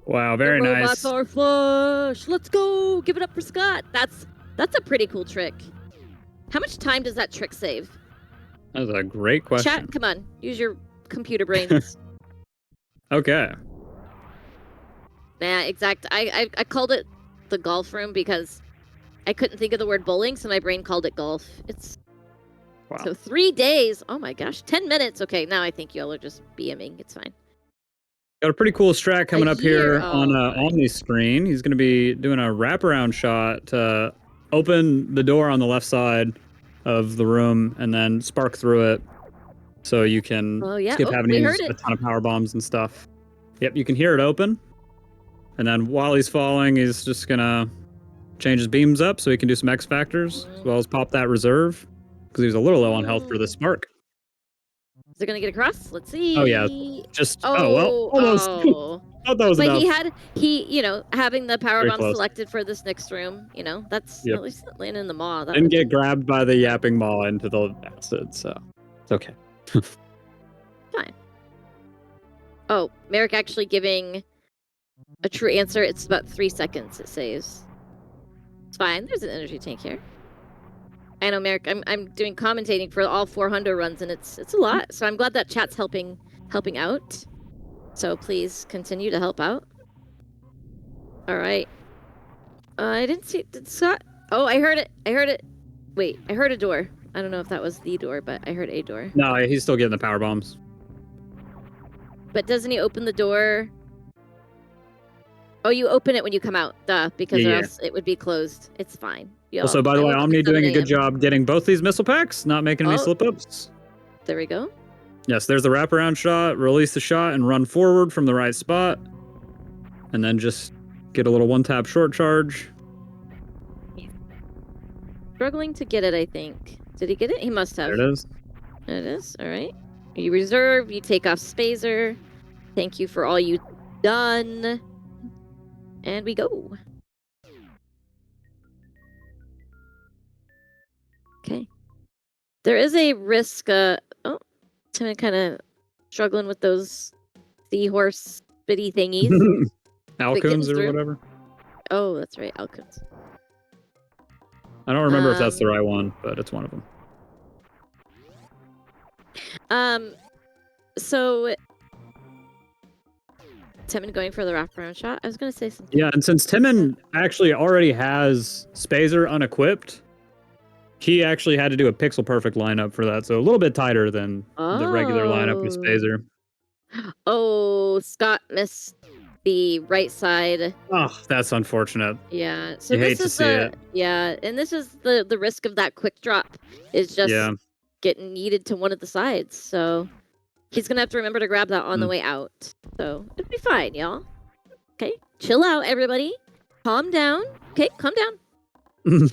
Wow, very the nice. robots are flush. Let's go. Give it up for Scott. That's a pretty cool trick. How much time does that trick save? That was a great question. Chat, come on. Use your computer brains. Okay. Nah, exact. I called it the golf room because I couldn't think of the word bowling, so my brain called it golf. It's Wow. so 3 days. Oh my gosh, 10 minutes. Okay, now I think y'all are just BMing. It's fine. Got a pretty cool strat coming up here on Oh, Omni's screen. He's going to be doing a wraparound shot to open the door on the left side of the room and then spark through it so you can Oh yeah. skip Oh, having we to heard use a it. ton of power bombs and stuff. Yep, you can hear it open. And then while he's falling, he's just going to change his beams up so he can do some X factors as well as pop that reserve because he was a little low on health for the spark. Is it gonna get across? Let's see. Oh, yeah. Just, oh well, almost. Oh. Thought that was But enough. he having the power Very bomb close. selected for this next room, that's Yep. at least not landing in the maw. That Didn't would get grabbed by the yapping maw into the acid, so it's okay. fine. Oh, Merrick actually giving a true answer. It's about 3 seconds. It saves. It's fine. There's an energy tank here. I know, Merrick. I'm doing commentating for all 400 runs, and it's a lot. So I'm glad that chat's helping out. So please continue to help out. All right. I didn't see. Did Scott? Oh, I heard it. Wait, I heard a door. I don't know if that was the door, but I heard a door. No, he's still getting the power bombs. But doesn't he open the door? Oh, you open it when you come out, duh, because or else it would be closed. It's fine. Y'all. Also, by the I way, woke up Omni at doing 7 a good a.m. job getting both these missile packs, not making any Oh. slip-ups. There we go. Yes, there's the wraparound shot, release the shot, and run forward from the right spot. And then just get a little one-tap short charge. Struggling to get it, I think. Did he get it? He must have. There it is. There it is. All right. You reserve. You take off Spazer. Thank you for all you done. And we go. Okay. There is a risk. Oh, I'm kind of struggling with those seahorse bitty thingies. Alcoons or through. whatever. Oh, that's right. Alcoons. I don't remember if that's the right one, but it's one of them. So Timon going for the wraparound shot. I was gonna say something. Yeah, and since Timon actually already has Spazer unequipped, he actually had to do a pixel perfect lineup for that, so a little bit tighter than the regular lineup with Spazer. Oh, Scott missed the right side. Oh, that's unfortunate. Yeah. So You this hate to is see it. Yeah, and this is the risk of that quick drop is just getting yeeted to one of the sides. So he's gonna have to remember to grab that on the way out. So it'll be fine, y'all. Okay, chill out, everybody. Calm down. Okay, calm down.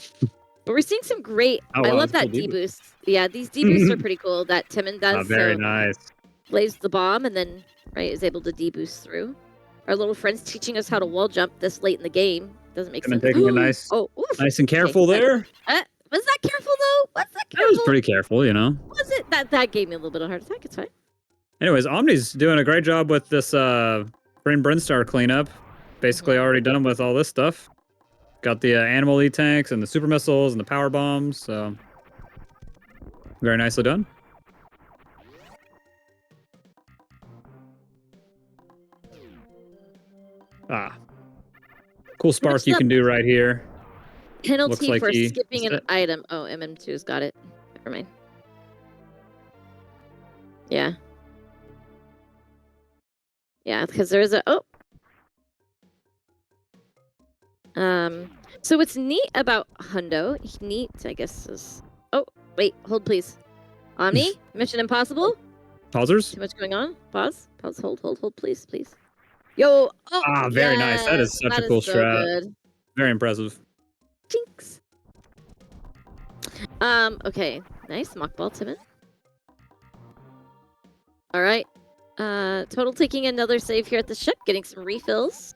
But we're seeing some great. I love that deboost. Yeah, these deboosts are pretty cool. That Timon does. Very nice. Lays the bomb and then is able to deboost through. Our little friend's teaching us how to wall jump this late in the game. Doesn't make sense. Taking a nice, nice and careful there. Was that careful though? Was that careful? That was pretty careful, you know. Was it? That gave me a little bit of a heart attack. It's fine. Anyways, Omni's doing a great job with this Brain Brinstar cleanup. Basically already done with all this stuff. Got the animal E-tanks and the super missiles and the power bombs, so very nicely done. Cool spark you can do right here. Penalty like for skipping an item. Oh, MM2's got it. Never mind. Yeah. Yeah, because there's a so what's neat about Hundo, I guess is wait, hold please. Omni, Mission Impossible? Pausers? Too much going on? Pause, hold, please. Yo, very nice. That is such a cool strat. Good. Very impressive. Jinx. Okay. Nice mock ball, Timon. Alright. Total taking another save here at the ship, getting some refills.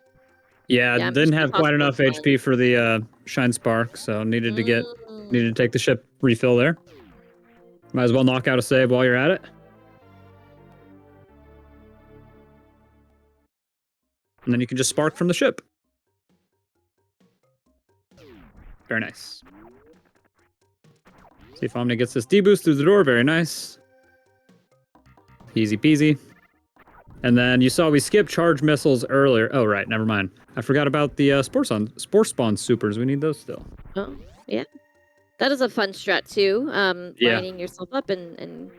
Yeah, didn't have quite enough HP for the Shine Spark, so needed to take the ship refill there. Might as well knock out a save while you're at it. And then you can just spark from the ship. Very nice. See if Omni gets this deboost through the door. Very nice. Easy peasy. And then you saw we skipped charge missiles earlier. Oh, right. Never mind. I forgot about the Spore Spawn supers. We need those still. Oh, yeah. That is a fun strat, too. Lining yourself up and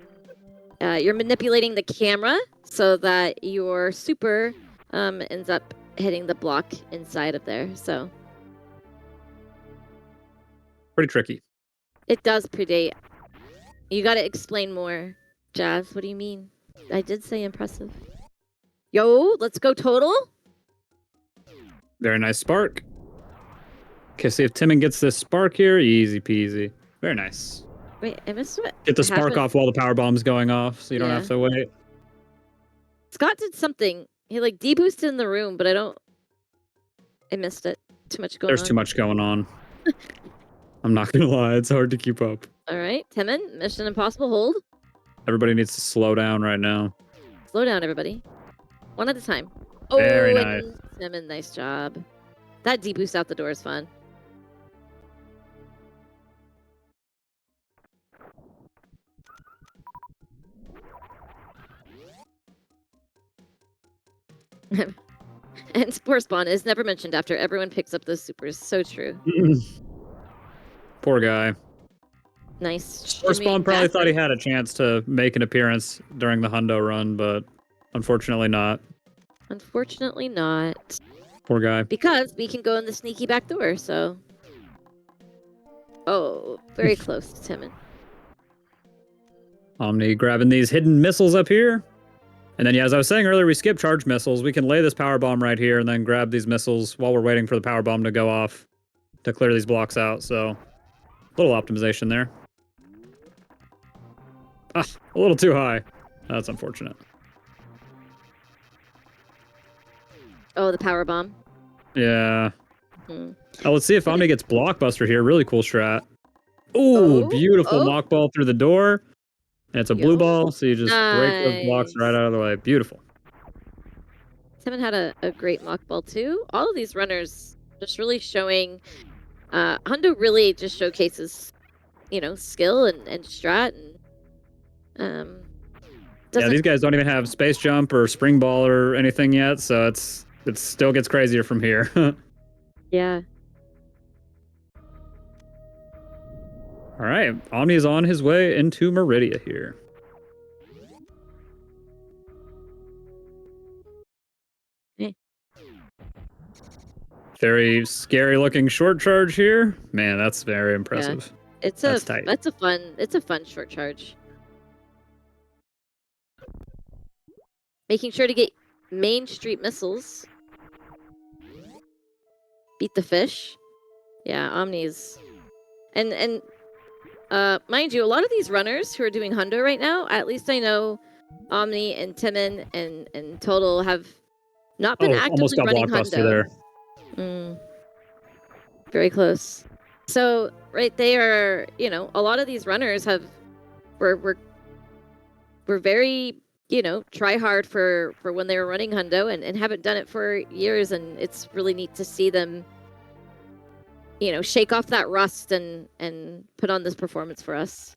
you're manipulating the camera so that your super ends up hitting the block inside of there. So pretty tricky. It does predate. You got to explain more, Jazz. What do you mean? I did say impressive. Yo, let's go total. Very nice spark. Okay, see if Timon gets this spark here. Easy peasy. Very nice. Wait, I missed it. Get the spark off while the power bomb's going off, so you don't have to wait. Scott did something. He deboosted in the room, but I missed it. Too much going on. There's too much going on. I'm not gonna lie, it's hard to keep up. All right, Timon, Mission Impossible, hold. Everybody needs to slow down right now. Slow down, everybody. One at a time. Very nice. Timon, nice job. That deboost out the door is fun. And Spore Spawn is never mentioned after everyone picks up those supers. So true. Poor guy. Nice. Spore Spawn probably thought he had a chance to make an appearance during the Hundo run, but unfortunately not. Unfortunately not. Poor guy. Because we can go in the sneaky back door, so... Oh, very close, Timon. Omni grabbing these hidden missiles up here. And then, as I was saying earlier, we skip charge missiles. We can lay this power bomb right here and then grab these missiles while we're waiting for the power bomb to go off to clear these blocks out. So, a little optimization there. A little too high. That's unfortunate. Oh, the power bomb. Yeah. Let's see if Omni gets Blockbuster here. Really cool strat. Ooh, beautiful mock ball through the door. And it's a blue ball, so you just break those blocks right out of the way. Beautiful. Timon had a great mock ball too. All of these runners just really showing... Hundo really just showcases, skill and strat. And doesn't. these guys don't even have space jump or spring ball or anything yet, so it still gets crazier from here. Yeah. All right, Omni is on his way into Meridia here. Hey. Very scary looking short charge here. Man, that's very impressive. It's That's tight. It's a fun short charge. Making sure to get Main Street missiles. Beat the fish. Yeah, Omni's. And mind you, a lot of these runners who are doing Hundo right now, at least I know Omni and Timon and Total have not been Almost actively got running Blockbuster Hundo. there. Very close. So right there, a lot of these runners were very, try hard for when they were running Hundo and haven't done it for years, and it's really neat to see them shake off that rust and put on this performance for us.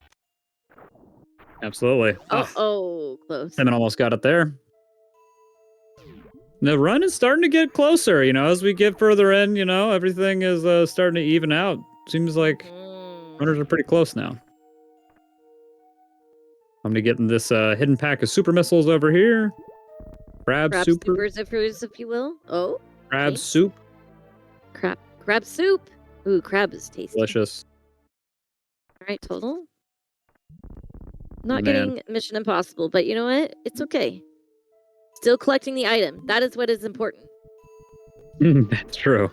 Absolutely. Close. Timon almost got it there. The run is starting to get closer, as we get further in, everything is starting to even out. Seems like runners are pretty close now. I'm gonna get in this hidden pack of super missiles over here. Crab super. Supers, if you will. Oh. Crab okay. soup. Crab soup. Ooh, crab is tasty. Delicious. All right, Total. Not getting Mission Impossible, but you know what? It's okay. Still collecting the item. That is what is important. That's true.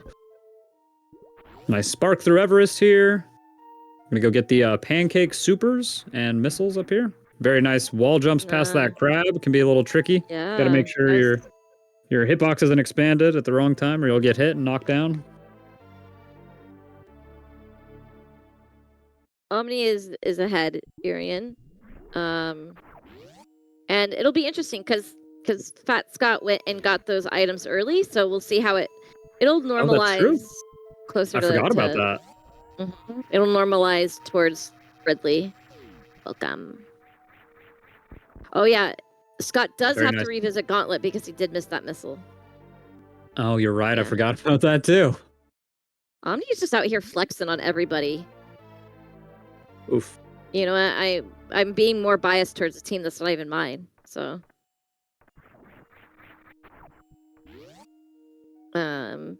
Nice spark through Everest here. I'm gonna go get the pancake supers and missiles up here. Very nice wall jumps past that crab. Can be a little tricky. Yeah. Got to make sure your hitbox isn't expanded at the wrong time, or you'll get hit and knocked down. Omni is ahead, Irian. And it'll be interesting because Fat Scott went and got those items early, so we'll see how it'll normalize closer to. I forgot about that. Mm-hmm. It'll normalize towards Ridley. Welcome. Oh yeah, Scott does have to revisit Gauntlet because he did miss that missile. Oh, you're right. Yeah. I forgot about that too. Omni's just out here flexing on everybody. Oof. You know what? I'm being more biased towards a team that's not even mine. So.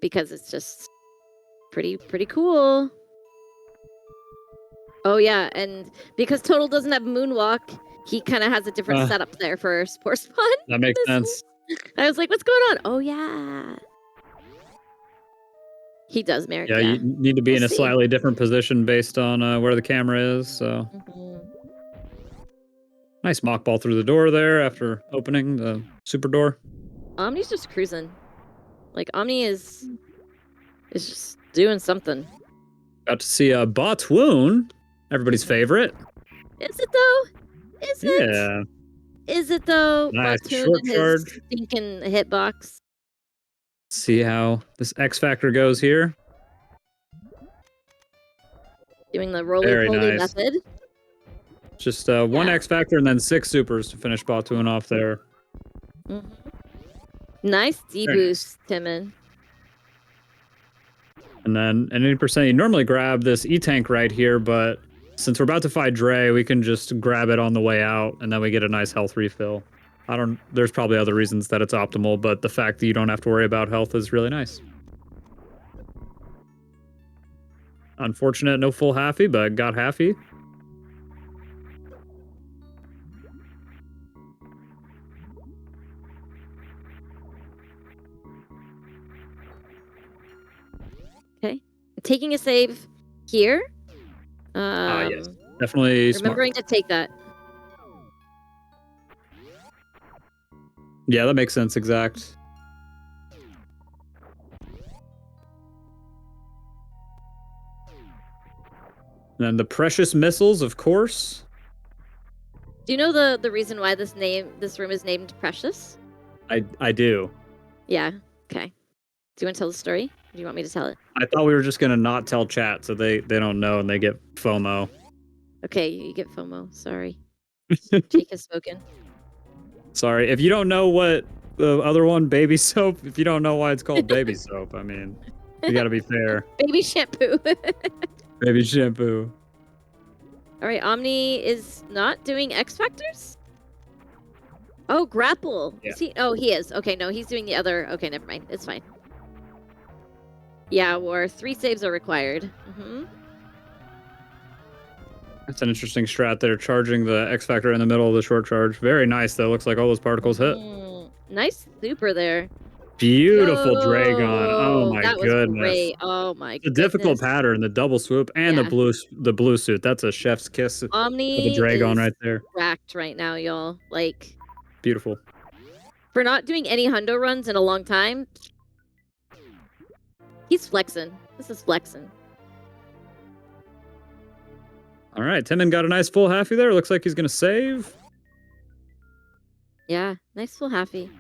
Because it's just pretty cool. Oh yeah, and because Total doesn't have Moonwalk, he kind of has a different setup there for Spore Spawn. That makes sense. I was like, what's going on? Oh yeah. He does merit. Yeah, you need to be in a slightly different position based on where the camera is. So nice mock ball through the door there after opening the super door. Omni's just cruising. Like Omni is just doing something. Got to see Phatoon, everybody's favorite. Is it though? Is it? Yeah. Is it though? Nice Phatoon short and charge. his stinking hitbox. See how this X Factor goes here. Doing the roly-poly method. Just one X Factor and then 6 supers to finish Phatoon off there. Mm-hmm. Nice D-boost, Timon. And then at 80%, you normally grab this E-Tank right here, but since we're about to fight Dre, we can just grab it on the way out, and then we get a nice health refill. There's probably other reasons that it's optimal, but the fact that you don't have to worry about health is really nice. Unfortunate, no full halfy, but got halfy. Okay. Taking a save here. Yes. Definitely remembering smart. to take that. Yeah, that makes sense, exact. And then the precious missiles, of course. Do you know the reason why this room is named Precious? I do. Yeah. Okay. Do you want to tell the story? Or do you want me to tell it? I thought we were just gonna not tell chat, so they don't know and they get FOMO. Okay, you get FOMO. Sorry. Jake has spoken. Sorry, if you don't know what the other one, baby soap, if you don't know why it's called baby soap, I mean, you gotta be fair. Baby shampoo. Baby shampoo. All right, Omni is not doing X Factors? Oh, grapple. Yeah. Is he? Oh, he is. Okay, no, he's doing the other. Okay, never mind. It's fine. Yeah, War. 3 saves are required. Mm-hmm. That's an interesting strat. They're charging the X Factor in the middle of the short charge. Very nice, though. Looks like all those particles hit. Nice super there. Beautiful Dragon. Oh my that was goodness. Great. Oh my The goodness. difficult pattern, the double swoop, and Yeah. the blue suit. That's a chef's kiss of Omni the Dragon is right there. racked right now, y'all. Like, Beautiful. for not doing any hundo runs in a long time, he's flexing. This is flexing. All right, Timon got a nice full halfie there. Looks like he's gonna save. Yeah, nice full halfie.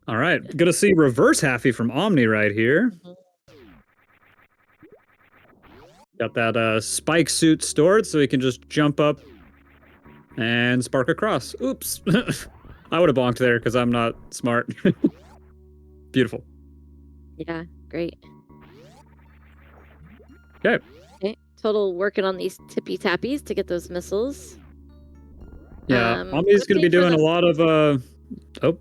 All right, gonna see reverse halfie from Omni right here. Got that spike suit stored, so he can just jump up and spark across. Oops. I would have bonked there because I'm not smart. Beautiful. Yeah, great. Okay. Okay, Total working on these tippy tappies to get those missiles. Yeah, Omni's going to be doing a lot of... Oh,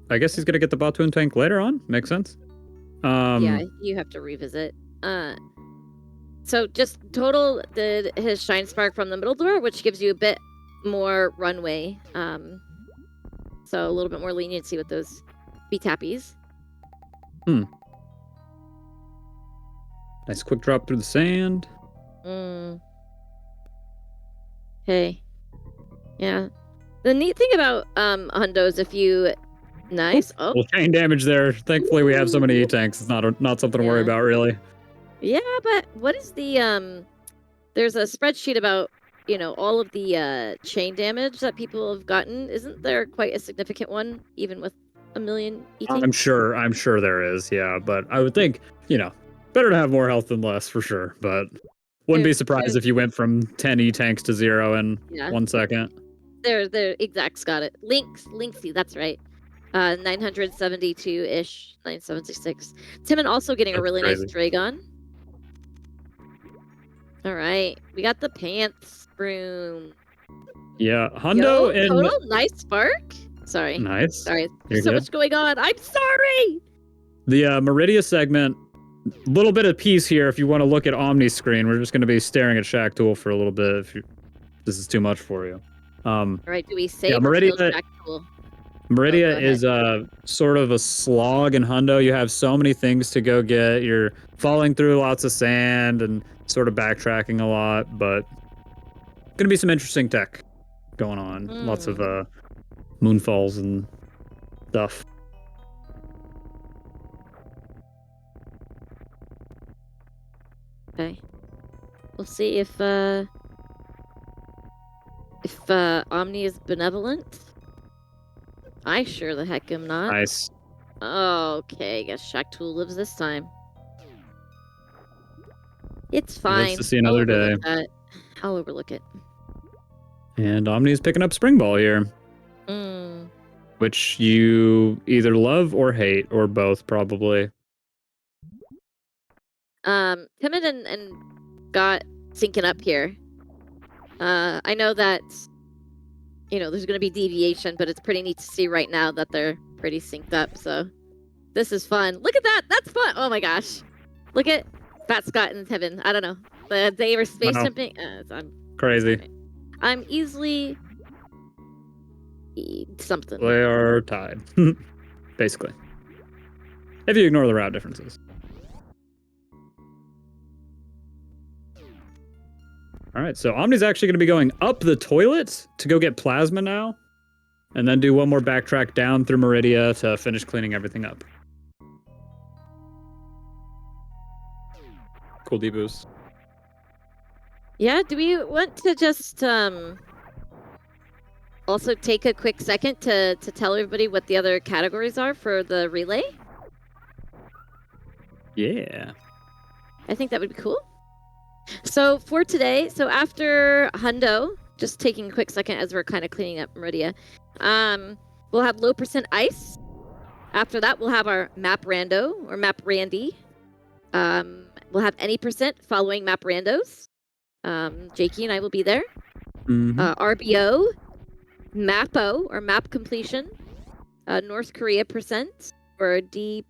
I guess he's going to get the Phatoon tank later on. Makes sense. Yeah, you have to revisit. So just Total did his Shine Spark from the middle door, which gives you a bit more runway. So a little bit more leniency with those B-tappies. Nice quick drop through the sand. Okay. Yeah. The neat thing about hundo is if you... Nice. Oh. Well, chain damage there. Thankfully, we have so many E-tanks. It's not something to worry about, really. Yeah, but what is the... There's a spreadsheet about, all of the chain damage that people have gotten. Isn't there quite a significant one, even with a million E-tanks? I'm sure there is, yeah. But I would think, better to have more health than less, for sure. But wouldn't be surprised if you went from 10 E-tanks to 0 in 1 second. There, Exact's got it. Linksy, that's right. 972-ish, 976. Timon also getting a really nice Dragon. All right, we got the pants room. Yeah, hundo and Total nice spark. Sorry. Nice. Sorry. You're so good. much going on. I'm sorry. The Meridia segment, little bit of peace here. If you want to look at Omni's screen, we're just going to be staring at Shack Tool for a little bit. If this is too much for you. All right. Do we save Meridia? Shack Tool? Meridia is sort of a slog in hundo. You have so many things to go get. You're falling through lots of sand and sort of backtracking a lot, but gonna be some interesting tech going on. Lots of moonfalls and stuff. Okay. We'll see if Omni is benevolent. I sure the heck am not. Nice. Okay, guess Shack Tool lives this time. It's fine. Nice to see another day. I'll overlook it. And Omni is picking up Spring Ball here. Which you either love or hate, or both, probably. Timon and Got syncing up here. I know that, there's going to be deviation, but it's pretty neat to see right now that they're pretty synced up, so this is fun. Look at that! That's fun! Oh my gosh. Look at Fat Scott and Timon. I don't know. They were space jumping. I'm crazy. I'm easily... something. They are tied, basically. If you ignore the route differences. All right, so Omni's actually going to be going up the toilet to go get Plasma now, and then do one more backtrack down through Meridia to finish cleaning everything up. Cool deboost. Yeah, do we want to just also take a quick second to tell everybody what the other categories are for the relay? Yeah. I think that would be cool. So for today, after hundo, just taking a quick second as we're kind of cleaning up Meridia. We'll have low percent ice. After that, we'll have our map Rando or map Randy. We'll have any percent following map Randos. Jakey and I will be there. RBO, MAPO or map completion. North Korea percent or DPRK,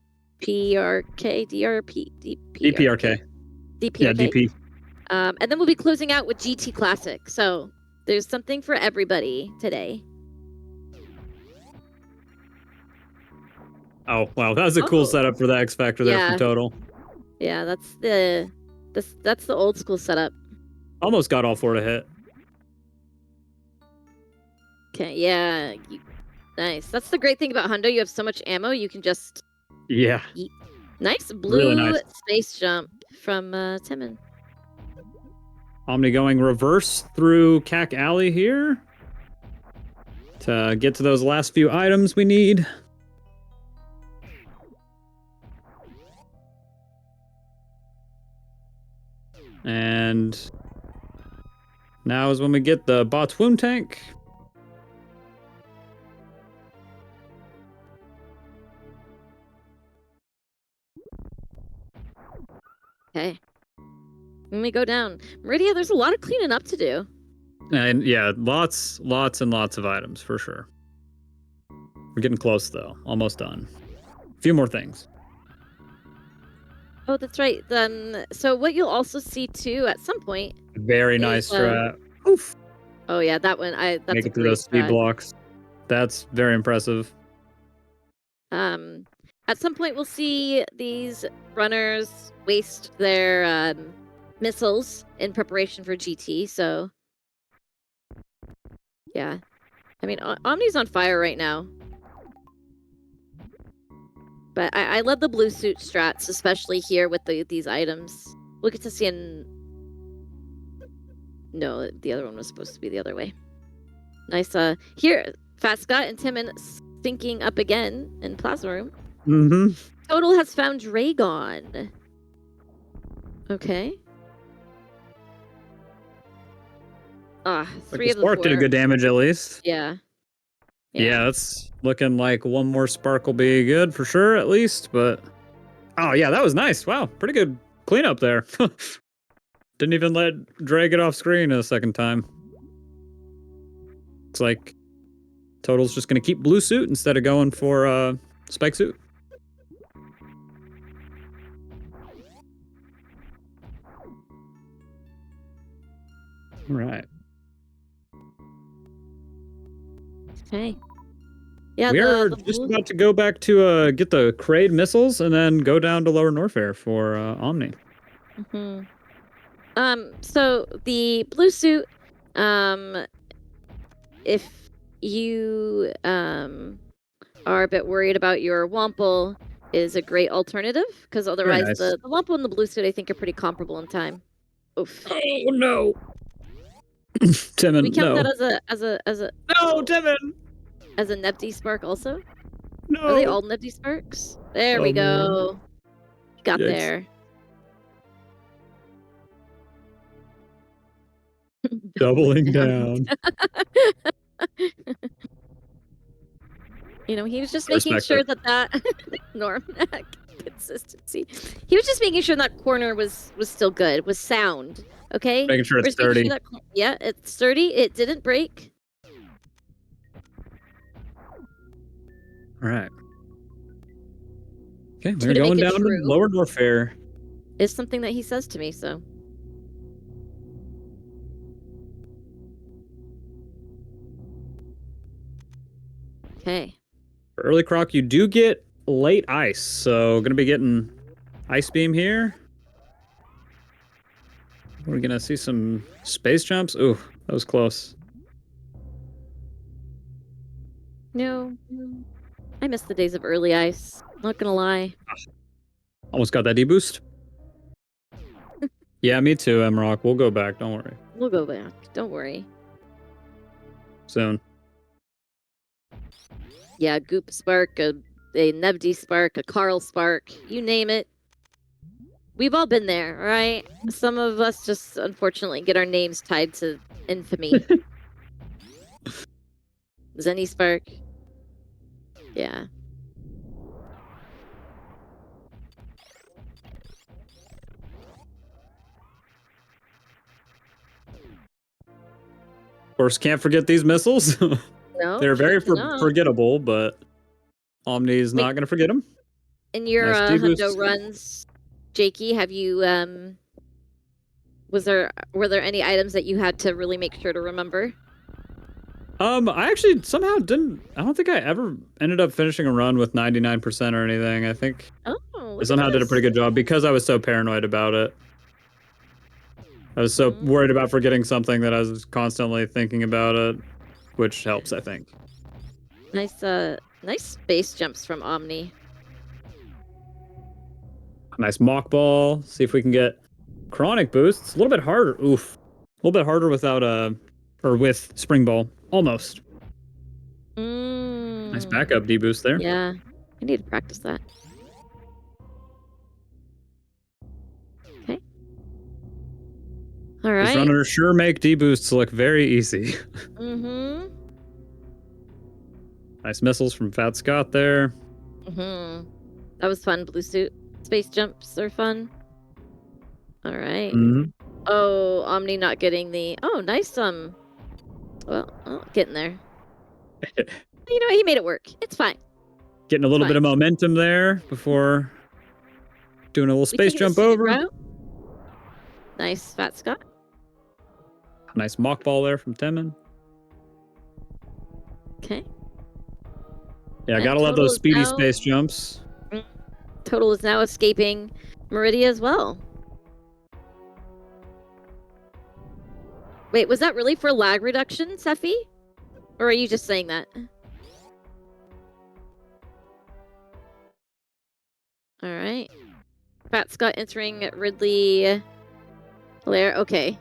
DPRK. Yeah, DP. And then we'll be closing out with GT Classic. So there's something for everybody today. Oh wow, that was a cool setup for the X Factor there from Total. Yeah, that's the old school setup. Almost got all 4 to hit. Okay, yeah, nice. That's the great thing about Hundo. You have so much ammo, you can just nice blue Really nice. space jump from Timon. Omni going reverse through Cack Alley here to get to those last few items we need. And now is when we get the Phatoon tank. Okay. When we go down, Meridia, there's a lot of cleaning up to do. And yeah, lots and lots of items for sure. We're getting close though, almost done. A few more things. Oh, that's right. So what you'll also see too at some point. Very nice strat. Oof. Oh yeah, that one. That's Make a it through great those speed strat. blocks. That's very impressive. At some point we'll see these runners waste their missiles in preparation for GT. So yeah, I mean Omni's on fire right now. But I love the blue suit strats, especially here with these items. We'll get to see No, the other one was supposed to be the other way. Nice. Here, Fat Scott and Timon syncing up again in Plaza Room. Mm-hmm. Total has found Dragon. Okay. Three of the Spark 4. did a good damage at least. Yeah. Yeah, that's looking like one more spark will be good for sure, at least. But oh yeah, that was nice. Wow, pretty good cleanup there. Didn't even let Dre get off screen a second time. Looks like Total's just gonna keep blue suit instead of going for spike suit. All right. Okay. Yeah, we are just about to go back to get the Kraid missiles and then go down to Lower Norfair for Omni. So the blue suit, if you are a bit worried about your Wample, is a great alternative because otherwise nice. the Wample and the blue suit I think are pretty comparable in time. Oof. Oh no. Timon, we count no. that as a No, Timon. As a Nebdi Spark also? No. Are they all Nebdi Sparks? There we go. Got Yikes. there. Doubling down. You know, he was just making sure that Norm consistency. He was just making sure that corner was still good, was sound. Okay? Making sure it's sturdy. Yeah, it's sturdy. It didn't break. All right. Okay, we're going down to Lower Norfair. It's something that he says to me, so. Okay. For early Croc, you do get late ice, so gonna be getting ice beam here. We're gonna see some space jumps. Ooh, that was close. No. I miss the days of early ice. Not gonna lie. Almost got that D-boost. Yeah, me too, M-Rock. We'll go back, don't worry. We'll go back. Don't worry. Soon. Yeah, Goop Spark, a Nebdi Spark, a Carl Spark, you name it. We've all been there, right? Some of us just unfortunately get our names tied to infamy. Zenny Spark. Yeah. Of course, can't forget these missiles. No, They're very certainly not. forgettable, but Omni's Wait. not going to forget them. In your Nice Hundo deboost. runs, Jakey, have you were there any items that you had to really make sure to remember? I actually somehow didn't. I don't think I ever ended up finishing a run with 99% or anything. I think Oh, I look somehow at did a this. pretty good job because I was so paranoid about it. I was so worried about forgetting something that I was constantly thinking about it, which helps, I think. Nice nice space jumps from Omni. Nice mock ball. See if we can get chronic boosts. A little bit harder. Oof. A little bit harder without or with spring ball. Almost. Nice backup deboost there. Yeah. I need to practice that. Okay. All These right. runners sure make deboosts look very easy. Mm-hmm. Nice missiles from Fat Scott there. Mm-hmm. That was fun, Blue Suit. Space jumps are fun. All right. Mm-hmm. Oh, Omni not getting the... Oh, nice, getting there. You know, he made it work. It's fine. Getting a little bit of momentum there before doing a little space jump over. Route. Nice, Fat Scott. Nice mock ball there from Temin. Okay. Yeah, And gotta love those speedy now... space jumps. Total is now escaping Meridia as well. Wait, was that really for lag reduction, Sephi? Or are you just saying that? All right. Fat Scott entering Ridley Lair. Okay.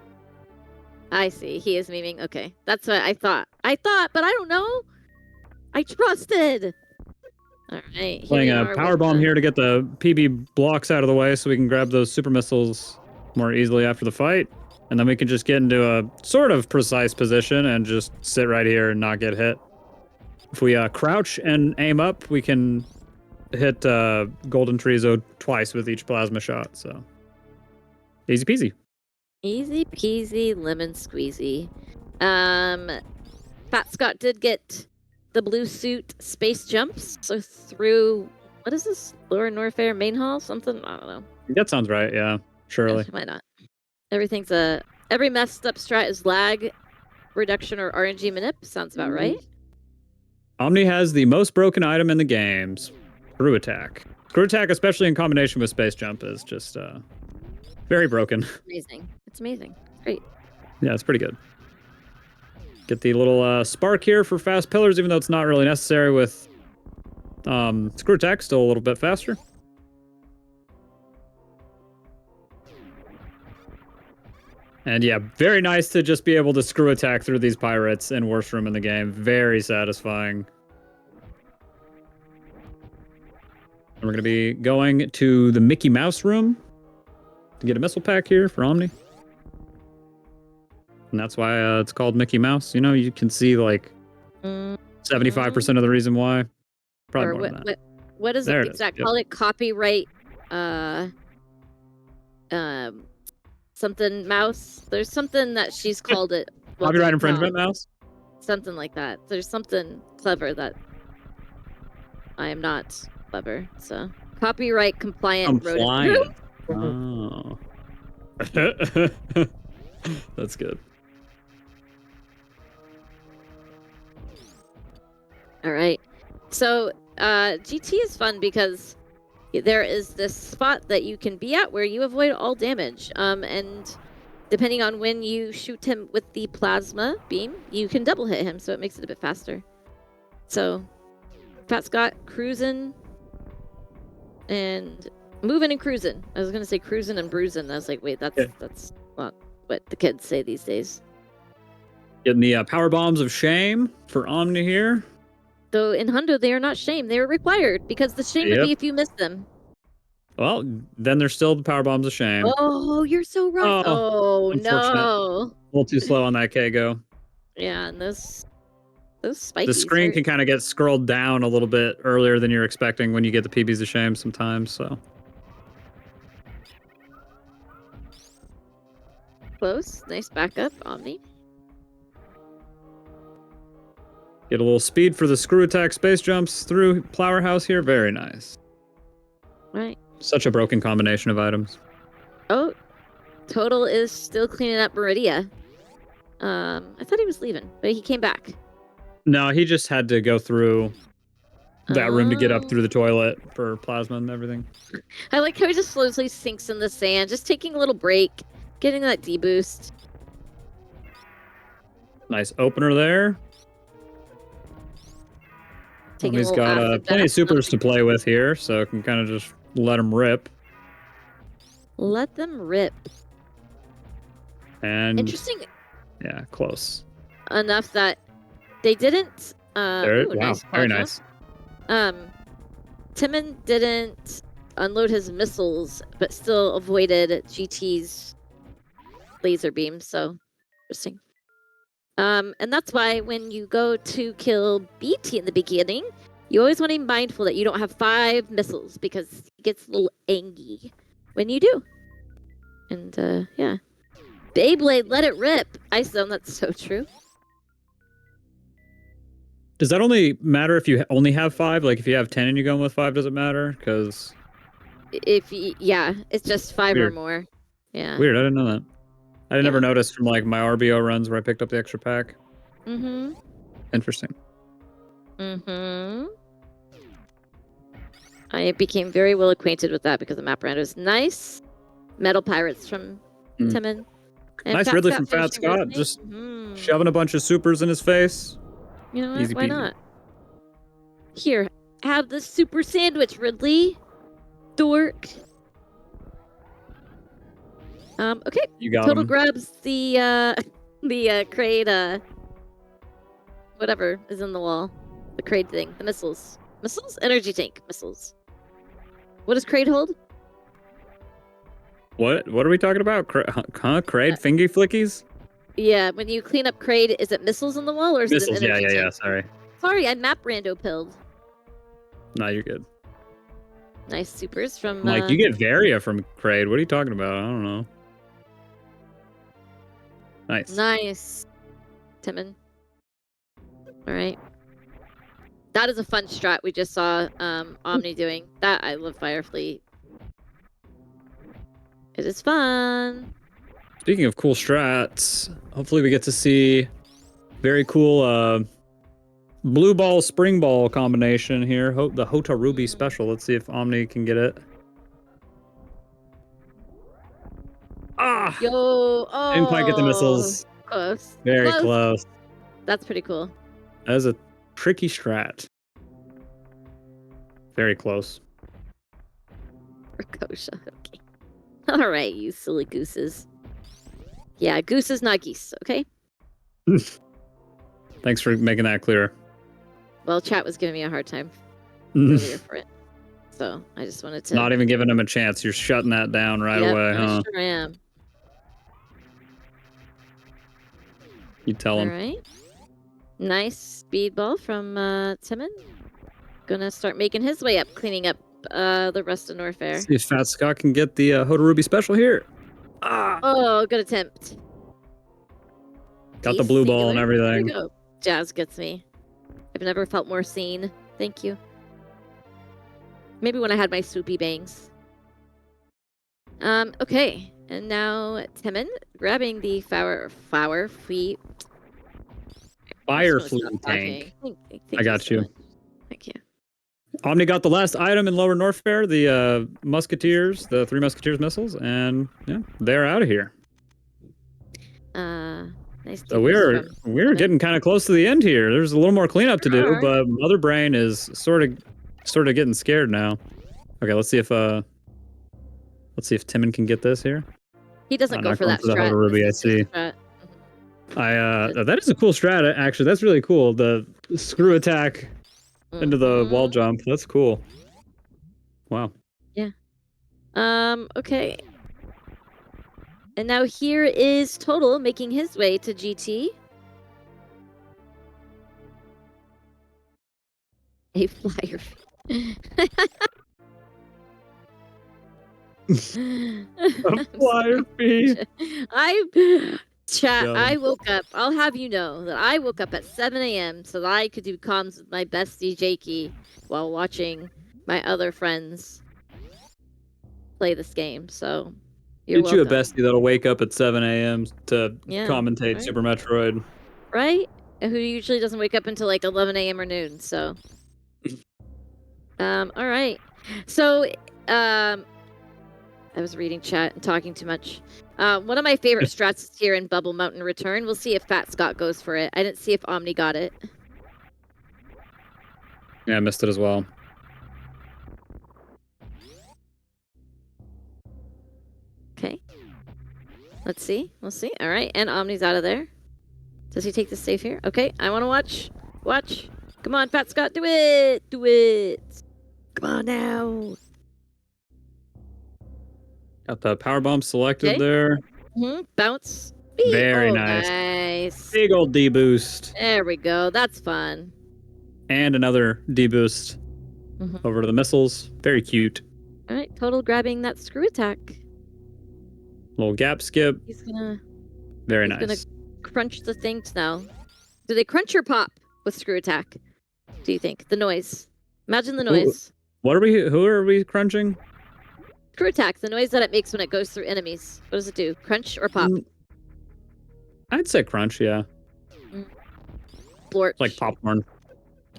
I see. He is memeing. Okay. That's what I thought. But I don't know. I trusted. All right. Playing a power bomb here to get the PB blocks out of the way so we can grab those super missiles more easily after the fight. And then we can just get into a sort of precise position and just sit right here and not get hit. If we crouch and aim up, we can hit Golden Trizo twice with each plasma shot. So easy peasy. Easy peasy lemon squeezy. Fat Scott did get the blue suit space jumps. So through, what is this? Lower Norfair main hall? Something? I don't know. That sounds right. Yeah, surely. Yeah, why not? Everything's every messed up strat is lag reduction or RNG manip. Sounds about right. Omni has the most broken item in the games. Screw attack. Screw attack, especially in combination with space jump, is just very broken. Amazing. It's amazing. Great. Yeah, it's pretty good. Get the little spark here for fast pillars, even though it's not really necessary with screw attack, still a little bit faster. And yeah, very nice to just be able to screw attack through these pirates in worst room in the game. Very satisfying. And we're going to be going to the Mickey Mouse room to get a missile pack here for Omni. And that's why it's called Mickey Mouse. You know, you can see like 75% of the reason why. Probably more than that. What is there it exact? Call it copyright something mouse. There's something that she's called it. Copyright infringement mouse? Something like that. There's something clever that I am not clever. So copyright compliant. Oh. That's good. All right. So GT is fun because there is this spot that you can be at where you avoid all damage. And depending on when you shoot him with the plasma beam, you can double hit him, so it makes it a bit faster. So Fat Scott cruising and moving and cruising. I was gonna say cruising and bruising. I was like, wait, that's not what the kids say these days. Getting the power bombs of shame for Omni here. Though in Hundo, they are not shame. They are required because the shame would be if you missed them. Well, then there's still the power bombs of shame. Oh, you're so right. Oh no. A little too slow on that K-Go. Yeah, and Those spikies. The screen can kind of get scrolled down a little bit earlier than you're expecting when you get the PBs of shame sometimes. So close. Nice backup, Omni. get a little speed for the screw attack space jumps through Flower House here. Very nice. Right. Such a broken combination of items. Oh, Total is still cleaning up Meridia. I thought he was leaving, but he came back. No, he just had to go through that room to get up Oh. through the toilet for plasma and everything. I like how he just slowly sinks in the sand, just taking a little break, getting that D-boost. Nice opener there. Taking a He's little got acid plenty of bath. supers to play with here, so can kind of just let him rip. Let them rip. And Interesting yeah, close. enough that they didn't. There, Ooh, wow, nice very quad nice. jump. Timon didn't unload his missiles, but still avoided GT's laser beam. So interesting. And that's why when you go to kill BT in the beginning, you always want to be mindful that you don't have 5 missiles because he gets a little angry when you do. And yeah. Beyblade, let it rip. Ice-Zone, that's so true. Does that only matter if you only have 5? Like if you have 10 and you're going with 5, does it matter? Because Yeah, it's just 5 or Weird. more. Yeah. Weird, I didn't know that. I Yeah. never noticed from like my RBO runs where I picked up the extra pack. Mm-hmm. Interesting. Mm-hmm. I became very well acquainted with that because the map Rando is nice. Metal Pirates from Timon. And Nice Fat Ridley Scott from Fat finishing with Scott, me. just Mhm. shoving a bunch of supers in his face. You know what? Easy Why peasy. not? Here, have the super sandwich, Ridley. Dork. Okay. You got Total him. grabs the crate, whatever is in the wall. The crate thing. The missiles. Missiles? Energy tank. Missiles. What does crate hold? What are we talking about? Kraid fingy flickies? Yeah, when you clean up crate, is it missiles in the wall or is Missiles, it an energy yeah, tank? sorry. Sorry, I map rando pilled. No, you're good. Nice supers from I'm like, you get Varia from Kraid. What are you talking about? I don't know. Nice. Nice. Timon. Alright. That is a fun strat we just saw Omni doing. That I love Firefleet. It is fun. Speaking of cool strats, hopefully we get to see very cool blue ball spring ball combination here. The Hota Ruby special. Let's see if Omni can get it. Ah! Yo, oh, Didn't quite get the missiles. Close. Very close. That's pretty cool. That is a tricky strat. Very close. Rakosha, okay. Alright, you silly gooses. Yeah, gooses, not geese, okay? Thanks for making that clear. Well, chat was giving me a hard time earlier for it. So I just wanted to... Not even giving him a chance. You're shutting that down right away, huh? I sure am. You tell him. Alright. Nice speedball from Timon. Gonna start making his way up, cleaning up the rest of Norfair. See if Fat Scott can get the Hota Ruby special here. Ah! Oh, good attempt. Got the blue ball and everything. There you go. Jazz gets me. I've never felt more seen. Thank you. Maybe when I had my swoopy bangs. Okay. And now Timon grabbing the Fire Fleet tank. I got you. Thank you. Omni got the last item in Lower Norfair, the Musketeers, the 3 Musketeers missiles, and yeah, they're out of here. Nice. So we're getting kind of close to the end here. There's a little more cleanup to do, but Mother Brain is sort of getting scared now. Okay, let's see if Timon can get this here. He doesn't go for that strat. Hota Ruby, I see. That is a cool strat, actually. That's really cool. The screw attack into the wall jump. That's cool. Wow. Yeah. Okay. And now here is Total making his way to GT. A flyer fee. A flyer fee. Chat, Got I him. woke up. I'll have you know that I woke up at 7 a.m. so that I could do comms with my bestie Jakey while watching my other friends play this game. So you're Get you a welcome. bestie that'll wake up at 7 a.m. to Yeah, commentate right? Super Metroid. Right? And who usually doesn't wake up until like 11 a.m. or noon. So, all right. So, I was reading chat and talking too much. One of my favorite strats is here in Bubble Mountain Return. We'll see if Fat Scott goes for it. I didn't see if Omni got it. Yeah, I missed it as well. Okay. Let's see. We'll see. All right. And Omni's out of there. Does he take the safe here? Okay. I want to watch. Watch. Come on, Fat Scott. Do it. Do it. Come on now. Got the power bomb selected Okay. there. Bounce. Very Oh, nice. nice. Big old D boost. There we go. That's fun. And another D boost over to the missiles. Very cute. All right. Total grabbing that screw attack. Little gap skip. He's gonna. Very He's nice. gonna crunch the things now. Do they crunch or pop with screw attack? Do you think the noise? Imagine the noise. What are we? Who are we crunching? Screw attack. The noise that it makes when it goes through enemies. What does it do? Crunch or pop? I'd say crunch. Yeah, Blort. like popcorn.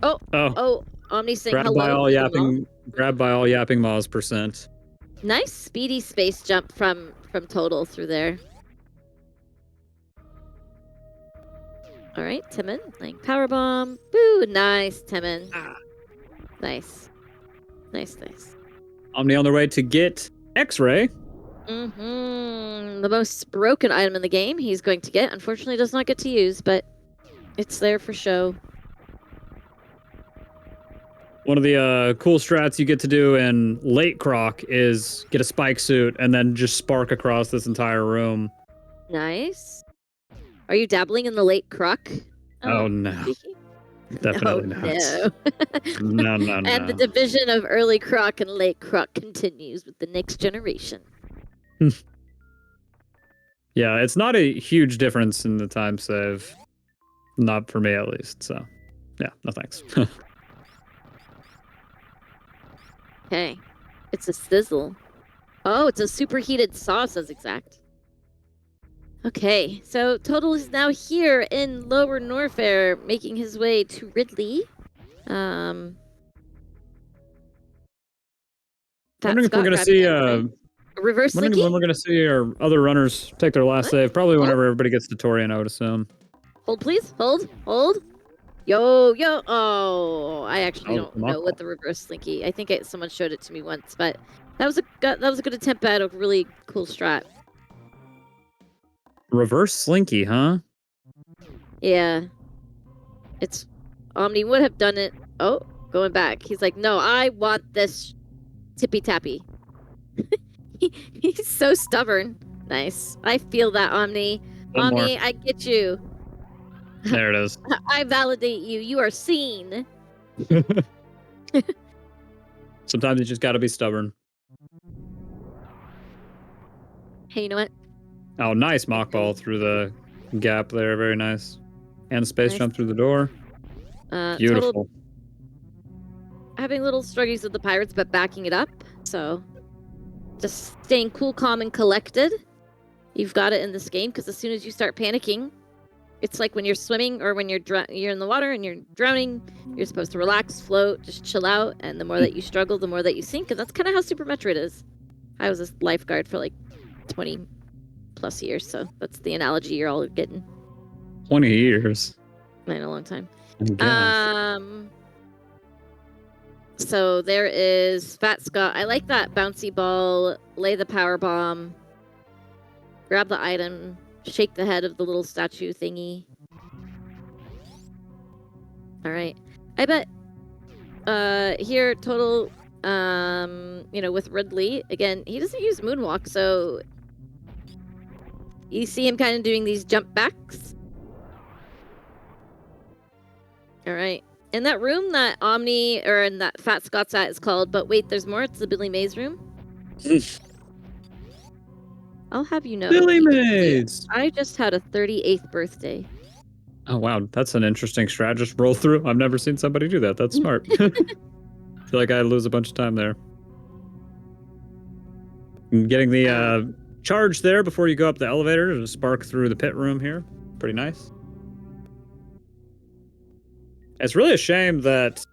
Oh. Oh. Oh. Omni saying Grabbed hello. by all to the yapping. mall. Grabbed by all yapping maws %. Nice speedy space jump from Total through there. All right, Timon playing power bomb. Boo! Nice, Timon. Nice. Nice. Omni on their way to get X-ray. The most broken item in the game he's going to get. Unfortunately, does not get to use, but it's there for show. One of the cool strats you get to do in late Croc is get a spike suit and then just spark across this entire room. Nice. Are you dabbling in the late Croc? Oh no. Definitely not. No. No. And the division of early Croc and late Croc continues with the next generation. Yeah, it's not a huge difference in the time save. Not for me, at least. So, yeah, no thanks. Okay. It's a sizzle. Oh, it's a superheated sauce, as exact. Okay, so Total is now here in Lower Norfair, making his way to Ridley. Wondering if we're going to see reverse wondering linky? when we're going to see our other runners take their last save. Probably whenever everybody gets to Torian, I would assume. Hold, please. Hold. Yo. Oh, I actually don't know what the reverse slinky. I think someone showed it to me once, but that was a good attempt at a really cool strat. Reverse slinky, huh? Yeah. It's Omni would have done it. Oh, going back. He's like, no, I want this tippy tappy. He's so stubborn. Nice. I feel that, Omni. One Omni, more. I get you. There it is. I validate you. You are seen. Sometimes you just got to be stubborn. Hey, you know what? Oh, nice mock ball through the gap there. Very nice. And space jump through the door. Beautiful. Total having little struggles with the pirates, but backing it up. So just staying cool, calm, and collected. You've got it in this game, because as soon as you start panicking, it's like when you're swimming or when you're in the water and you're drowning, you're supposed to relax, float, just chill out. And the more that you struggle, the more that you sink. And that's kind of how Super Metroid is. I was a lifeguard for like 20 plus years, so that's the analogy you're all getting. 20 years. In a long time. I guess. So there is Fat Scott. I like that bouncy ball, lay the power bomb, grab the item, shake the head of the little statue thingy. All right. I bet here Total with Ridley, again, he doesn't use moonwalk, so you see him kind of doing these jump backs. All right. In that room that Omni or in that Fat Scott's at is called, but wait, there's more. It's the Billy Mays room. I'll have you know. Billy Mays! I just had a 38th birthday. Oh, wow. That's an interesting strat. Just roll through. I've never seen somebody do that. That's smart. I feel like I lose a bunch of time there. I'm getting the charge there before you go up the elevator to spark through the pit room here. Pretty nice. It's really a shame that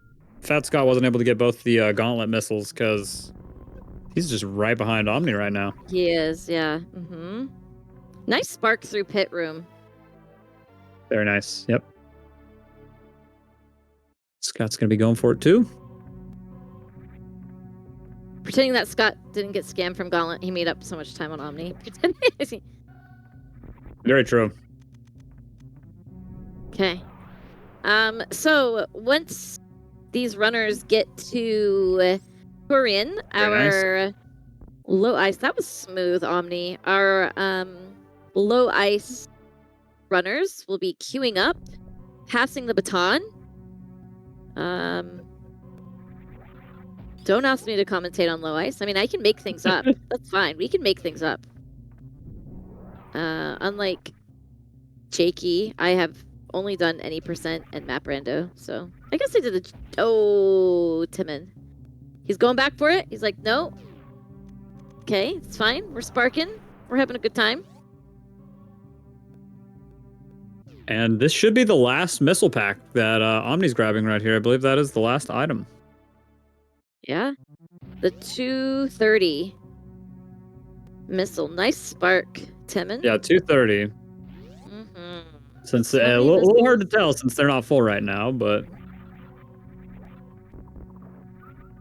Fat Scott wasn't able to get both the gauntlet missiles because he's just right behind Omni right now. He is, yeah. Nice spark through pit room. Very nice. Yep. Scott's going to be going for it too. Pretending that Scott didn't get scammed from Gauntlet. He made up so much time on Omni. Very true. Okay. So once these runners get to Turian, our low ice, that was smooth, Omni. Our low ice runners will be queuing up, passing the baton. Don't ask me to commentate on low ice. I mean, I can make things up. That's fine. We can make things up. Unlike Jakey, I have only done any percent and map rando. So I guess I did the... Oh, Timon. He's going back for it. He's like, no. Okay, it's fine. We're sparking. We're having a good time. And this should be the last missile pack that Omni's grabbing right here. I believe that is the last item. Yeah. The 230 missile. Nice spark, Timon. Yeah, 230. Since a little hard to tell since they're not full right now, but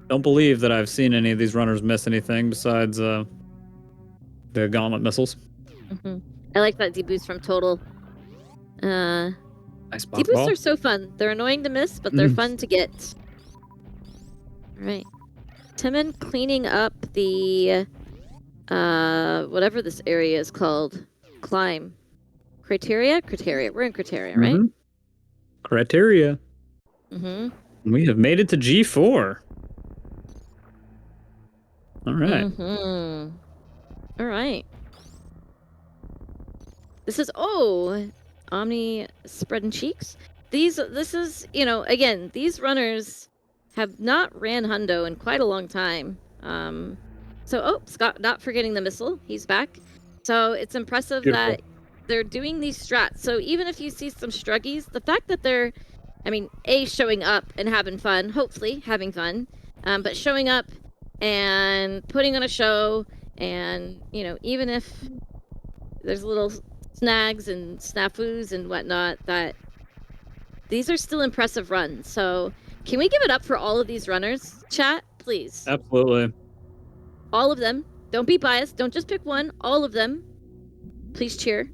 don't believe that I've seen any of these runners miss anything besides the gauntlet missiles. I like that deboost from Total. Nice Deboosts are so fun. They're annoying to miss, but they're fun to get. All right. Timon cleaning up the whatever this area is called. Climb. Criteria? Criteria. We're in Criteria, right? Criteria. We have made it to G4. All right. All right. This is Omni spreading cheeks. This is, again, these runners have not ran Hundo in quite a long time. Scott, not forgetting the missile, he's back. So it's impressive that they're doing these strats. So even if you see some struggies, the fact that they're, showing up and having fun, hopefully having fun, but showing up and putting on a show, and even if there's little snags and snafus and whatnot, that these are still impressive runs. So can we give it up for all of these runners, chat, please? Absolutely. All of them. Don't be biased. Don't just pick one. All of them. Please cheer.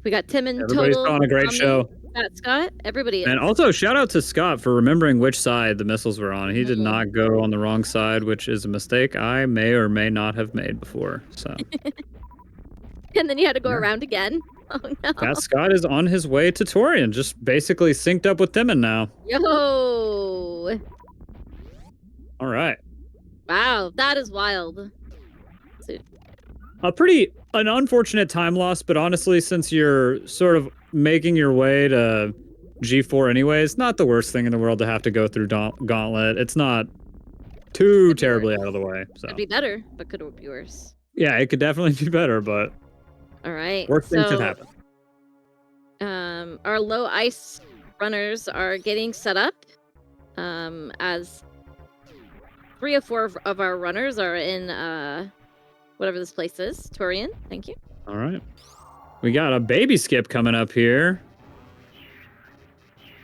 We got Tim and Everybody's Total. on a great show. Scott. Everybody is. And also shout out to Scott for remembering which side the missiles were on. He did not go on the wrong side, which is a mistake I may or may not have made before. So. And then you had to go around again. Oh no. Fat Scott is on his way to Torian, just basically synced up with Timon now. Yo. All right. Wow, that is wild. An unfortunate time loss, but honestly, since you're sort of making your way to G4 anyways, not the worst thing in the world to have to go through Gauntlet. It's not too terribly out of the way. So. Could be better, but could be worse. Yeah, it could definitely be better, but all right. Worst things could happen. Our low ice runners are getting set up. As 3 or 4 of our runners are in whatever this place is. Torian, thank you. All right. We got a baby skip coming up here.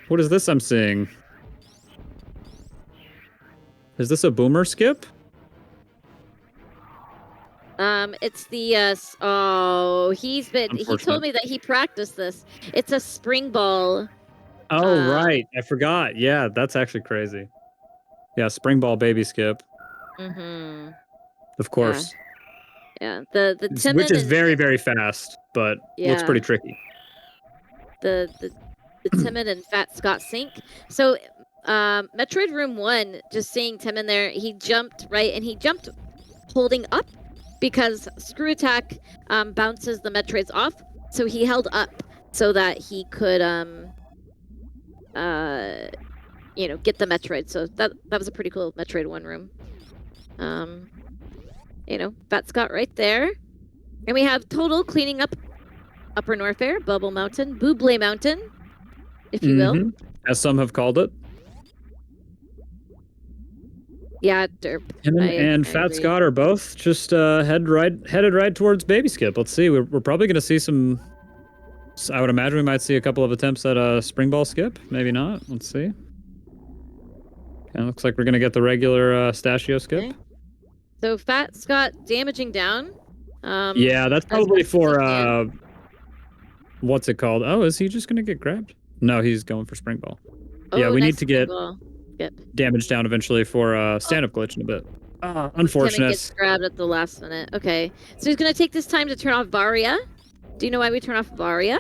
What is this I'm seeing? Is this a boomer skip? It's the he told me that he practiced this. It's a spring ball. Oh right, I forgot. Yeah, that's actually crazy. Yeah, spring ball baby skip. Of course. Yeah. The Timon which is very, very fast, but looks pretty tricky. The the Timon and Fat Scott sync. So Metroid Room 1, just seeing Timon there, he jumped, right? And he jumped holding up because Screw Attack bounces the Metroids off. So he held up so that he could, get the Metroid. So that was a pretty cool Metroid 1 room. Fat Scott right there. And we have Total cleaning up Upper Norfair, Bubble Mountain, Buble Mountain, if you will. As some have called it. Yeah, derp. And Fat agree. Scott are both just headed right towards Baby Skip. Let's see. We're probably going to see some. I would imagine we might see a couple of attempts at a Spring Ball Skip. Maybe not. Let's see. Okay, looks like we're going to get the regular Stachio Skip. Okay. So Fat Scott damaging down. Yeah, that's probably for what's it called? Oh, is he just going to get grabbed? No, he's going for Spring Ball. Yeah, we need to get damage down eventually for stand-up glitch in a bit. Unfortunate. Timon gets grabbed at the last minute. Okay. So he's going to take this time to turn off Varia. Do you know why we turn off Varia?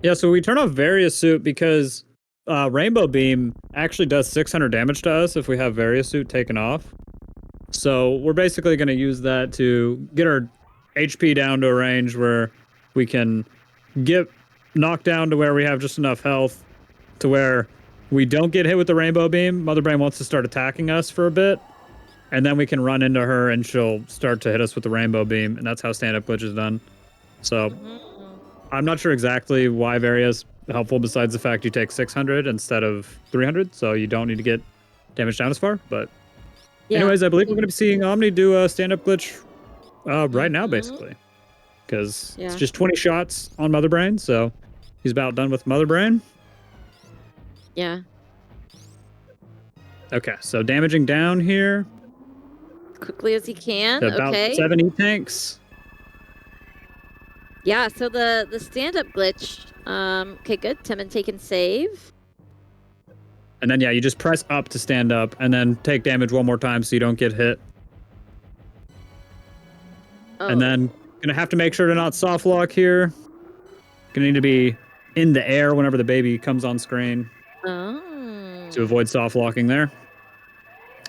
Yeah, so we turn off Various Suit because Rainbow Beam actually does 600 damage to us if we have Various Suit taken off. So we're basically going to use that to get our HP down to a range where we can get knocked down to where we have just enough health to where we don't get hit with the Rainbow Beam. Mother Brain wants to start attacking us for a bit, and then we can run into her and she'll start to hit us with the Rainbow Beam, and that's how stand-up glitch is done. So I'm not sure exactly why Varia is helpful besides the fact you take 600 instead of 300, so you don't need to get damage down as far, but anyways, I believe we're going to be seeing Omni do a stand-up glitch right now, basically. Because it's just 20 shots on Mother Brain, so he's about done with Mother Brain. Yeah. Okay, so damaging down here. Quickly as he can. About okay. 70 tanks. Yeah, so the stand-up glitch. Okay, good. Timon taken save. And then, you just press up to stand up and then take damage one more time so you don't get hit. Oh. And then, gonna have to make sure to not soft lock here. Gonna need to be in the air whenever the baby comes on screen. Oh. To avoid soft locking there.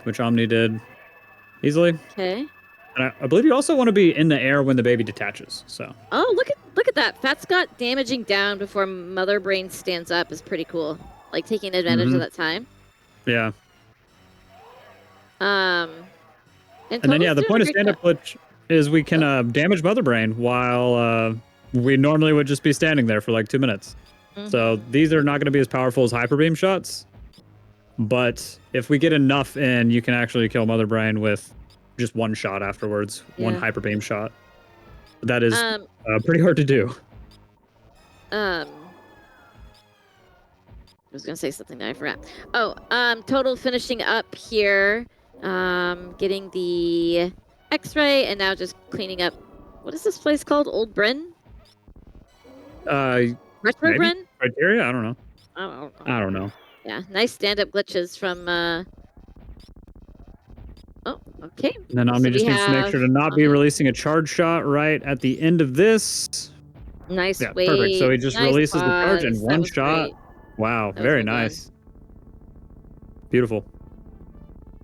Which Omni did easily. Okay. And I believe you also want to be in the air when the baby detaches, so. Oh, look at that. Fat Scott damaging down before Mother Brain stands up is pretty cool. Like, taking advantage of that time. Yeah. And then, the point of stand-up glitch is we can damage Mother Brain while we normally would just be standing there for like 2 minutes. So these are not going to be as powerful as Hyper Beam shots. But if we get enough in, you can actually kill Mother Brain with just one shot afterwards. One Hyper Beam shot. That is pretty hard to do. I was gonna say something that I forgot. Oh, Total finishing up here, getting the X-ray, and now just cleaning up. What is this place called? Old Bryn? Retro Bryn? Criteria? I don't know. I don't know. Yeah, nice stand-up glitches from. Oh, okay. And then Omni just needs to make sure to not be releasing a charge shot right at the end of this. Nice. Yeah, perfect. So he just releases the charge in one shot. Great. Wow, very nice. Beautiful.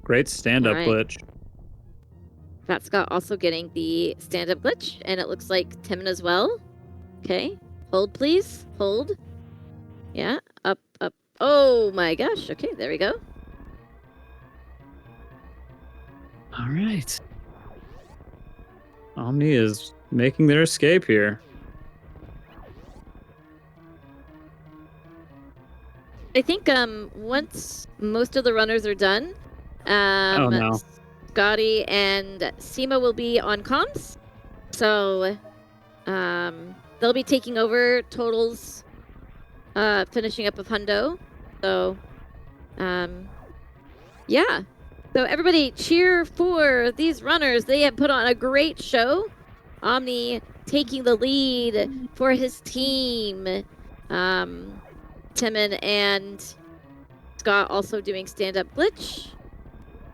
Great stand-up glitch. Fat Scott also getting the stand-up glitch, and it looks like Timon as well. Okay, hold please, hold. Yeah, up. Oh my gosh, okay, there we go. All right. Omni is making their escape here. I think once most of the runners are done, Scotty and Seema will be on comms. So they'll be taking over Total's finishing up of Hundo. So yeah. So everybody cheer for these runners. They have put on a great show. Omni taking the lead for his team. Timon and Scott also doing stand-up glitch.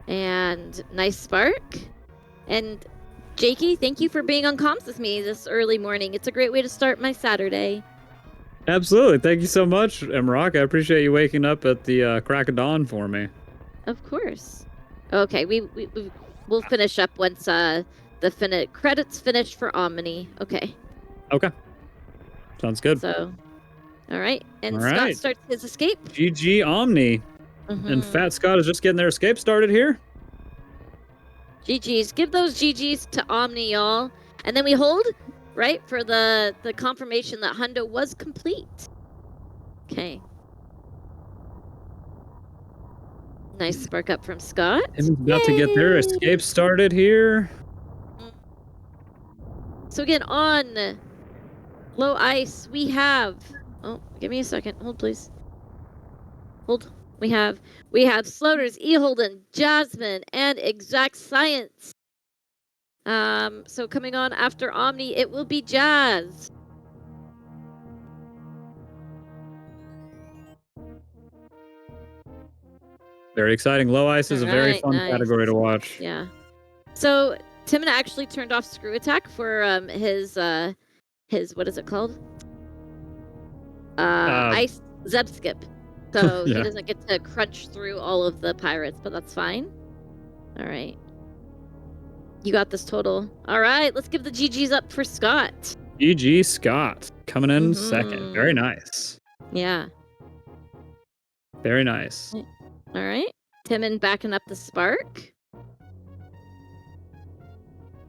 And nice spark. And Jakey, thank you for being on comms with me this early morning. It's a great way to start my Saturday. Absolutely. Thank you so much, Emrock. I appreciate you waking up at the crack of dawn for me. Of course. Okay, we'll finish up once the credits finish for Omni. Okay. Okay. Sounds good. So, all right, and All Scott right. starts his escape. GG Omni. And Fat Scott is just getting their escape started here. GGs. Give those GGs to Omni, y'all. And then we hold, right, for the confirmation that Hundo was complete. Okay. Nice spark up from Scott. Tim's about to get their escape started here. So again, on low ice, we have... Oh, give me a second. Hold, please. Hold. We have Sloters, E. Holden, Jasmine, and Exact Science. So coming on after Omni, it will be Jazz. Very exciting. Low ice is a very Alright, fun nice. category to watch. Yeah. So Timon actually turned off Screw Attack for his what is it called? Ice Zeb Skip. So Yeah. he doesn't get to crunch through all of the pirates, but that's fine. All right. You got this total. All right, let's give the GGs up for Scott. GG Scott coming in second. Very nice. Yeah. Very nice. All right. Timon backing up the spark.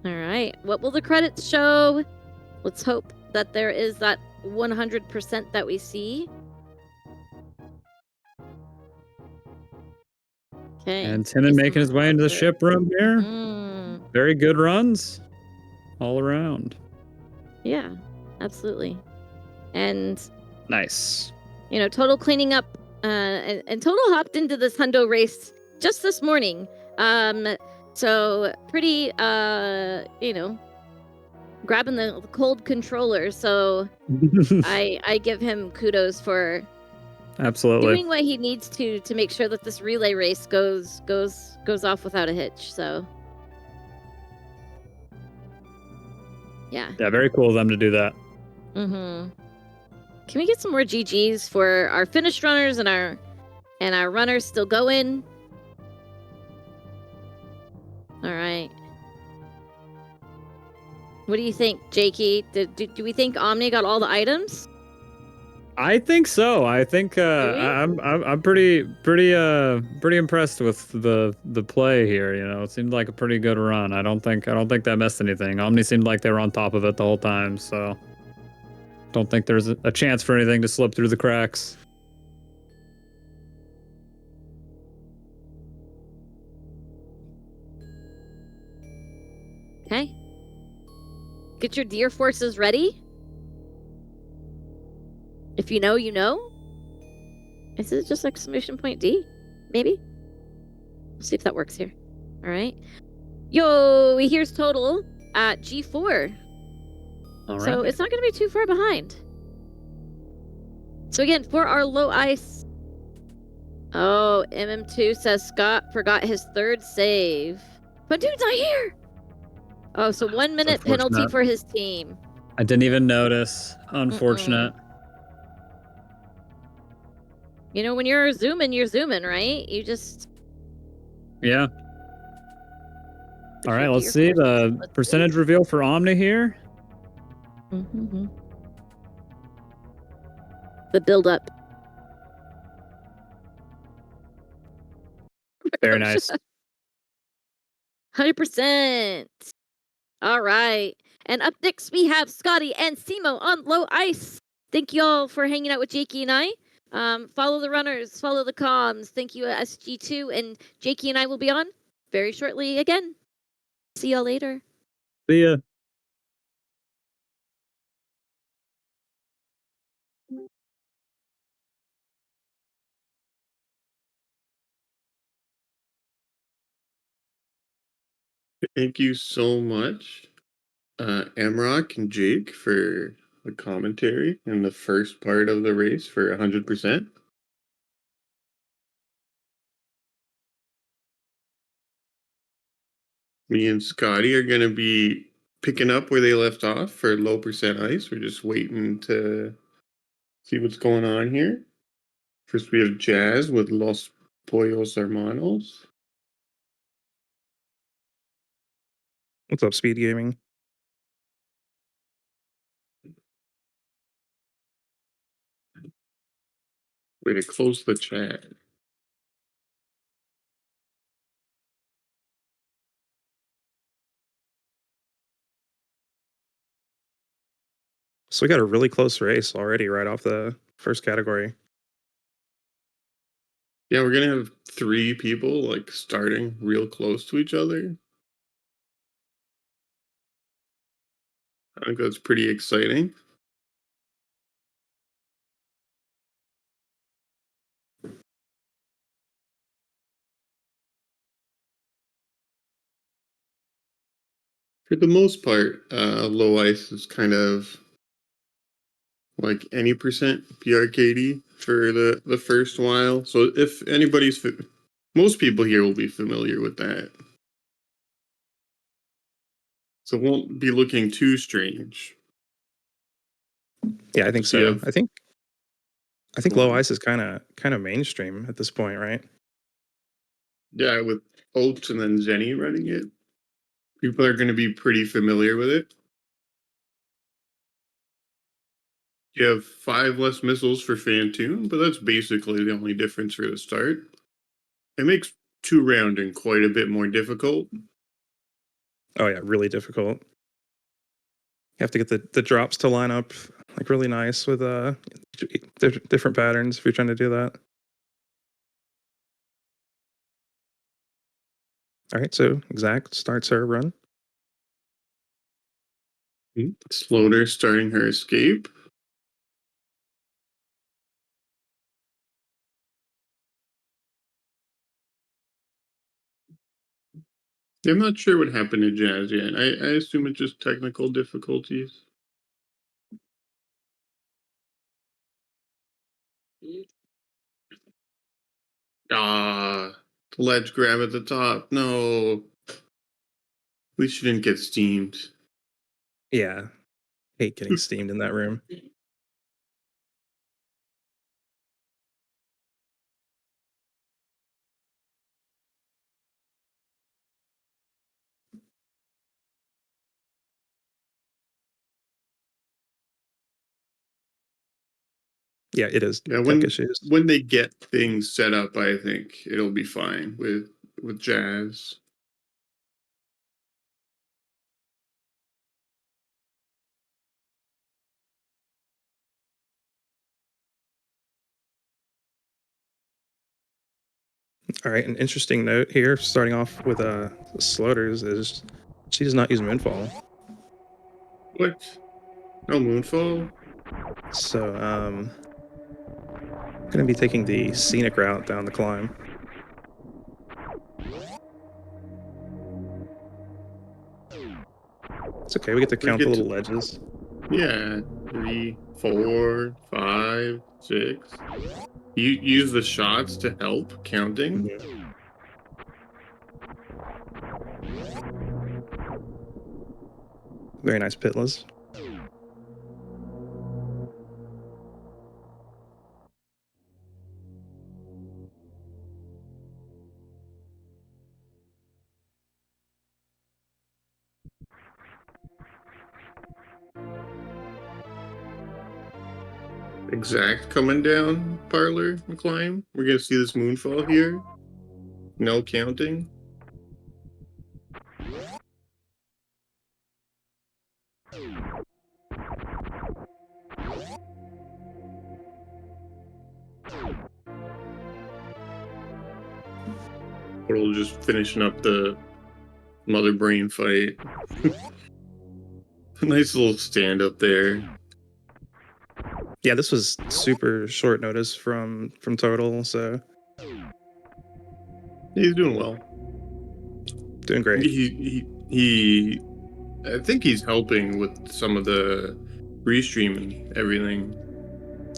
All right. What will the credits show? Let's hope that there is that 100% that we see. Okay. And Timon making his way into the ship room here. Very good runs all around. Yeah, absolutely. And nice. You know, Total cleaning up and Total hopped into this Hundo race just this morning. So pretty you know, grabbing the cold controller. So I give him kudos for absolutely doing what he needs to make sure that this relay race goes off without a hitch. So yeah, very cool of them to do that. Can we get some more GGs for our finished runners and our runners still going? All right. What do you think, Jakey? Do we think Omni got all the items? I think so. I think I'm pretty impressed with the play here. You know, it seemed like a pretty good run. I don't think that missed anything. Omni seemed like they were on top of it the whole time. So don't think there's a chance for anything to slip through the cracks. Okay. Get your deer forces ready. If you know, you know. Is it just exclamation point D? Maybe? We'll see if that works here. All right. Yo, here's Total at G4. All right. So it's not going to be too far behind. So again, for our low ice. Oh, MM2 says Scott forgot his third save. But dude's not here. Oh, so 1 minute penalty for his team. I didn't even notice. Unfortunate. You know, when you're zooming, right? You just... Yeah. All right, let's see the percentage reveal for Omni here. The build up. Very nice. 100%. All right. And up next, we have Scotty and Simo on low ice. Thank you all for hanging out with Jakey and I. Follow the runners, follow the comms. Thank you, SG2. And Jakey and I will be on very shortly again. See y'all later. See ya. Thank you so much, Amrock and Jake, for the commentary in the first part of the race for 100%. Me and Scotty are going to be picking up where they left off for low percent ice. We're just waiting to see what's going on here. First, we have Jazz with Los Pollos Hermanos. What's up, Speed Gaming? Way to close the chat. So we got a really close race already right off the first category. Yeah, we're gonna have 3 people like starting real close to each other. I think that's pretty exciting. For the most part, low ice is kind of like any percent PRKD for the first while. So if anybody's most people here will be familiar with that. So it won't be looking too strange. Yeah, I think So you so. have- I think low ice is kind of mainstream at this point, right? Yeah, with Oats and then Zenny running it, people are going to be pretty familiar with it. You have 5 less missiles for Phatoon, but that's basically the only difference for the start. It makes 2 rounding quite a bit more difficult. Oh yeah, really difficult. You have to get the drops to line up like really nice with different patterns if you're trying to do that. All right, so Exact starts her run. Sloater starting her escape. I'm not sure what happened to Jazz yet. I assume it's just technical difficulties. Ah, ledge grab at the top. No. At least she didn't get steamed. Yeah, hate getting steamed in that room. Yeah, it is Yeah, tech issues. when they get things set up, I think it'll be fine with Jazz. All right, an interesting note here, starting off with Sloters, is she does not use Moonfall. What? No Moonfall? So gonna be taking the scenic route down the climb. It's okay, we get to count the little ledges. Yeah, 3, 4, 5, 6. You use the shots to help counting. Mhm. Very nice pitless. Exact coming down parlor climb. We're gonna see this Moonfall here. No counting. We're just finishing up the mother brain fight. Nice little stand up there. Yeah, this was super short notice from Total, so He's doing well. doing great. He I think he's helping with some of the restream and everything.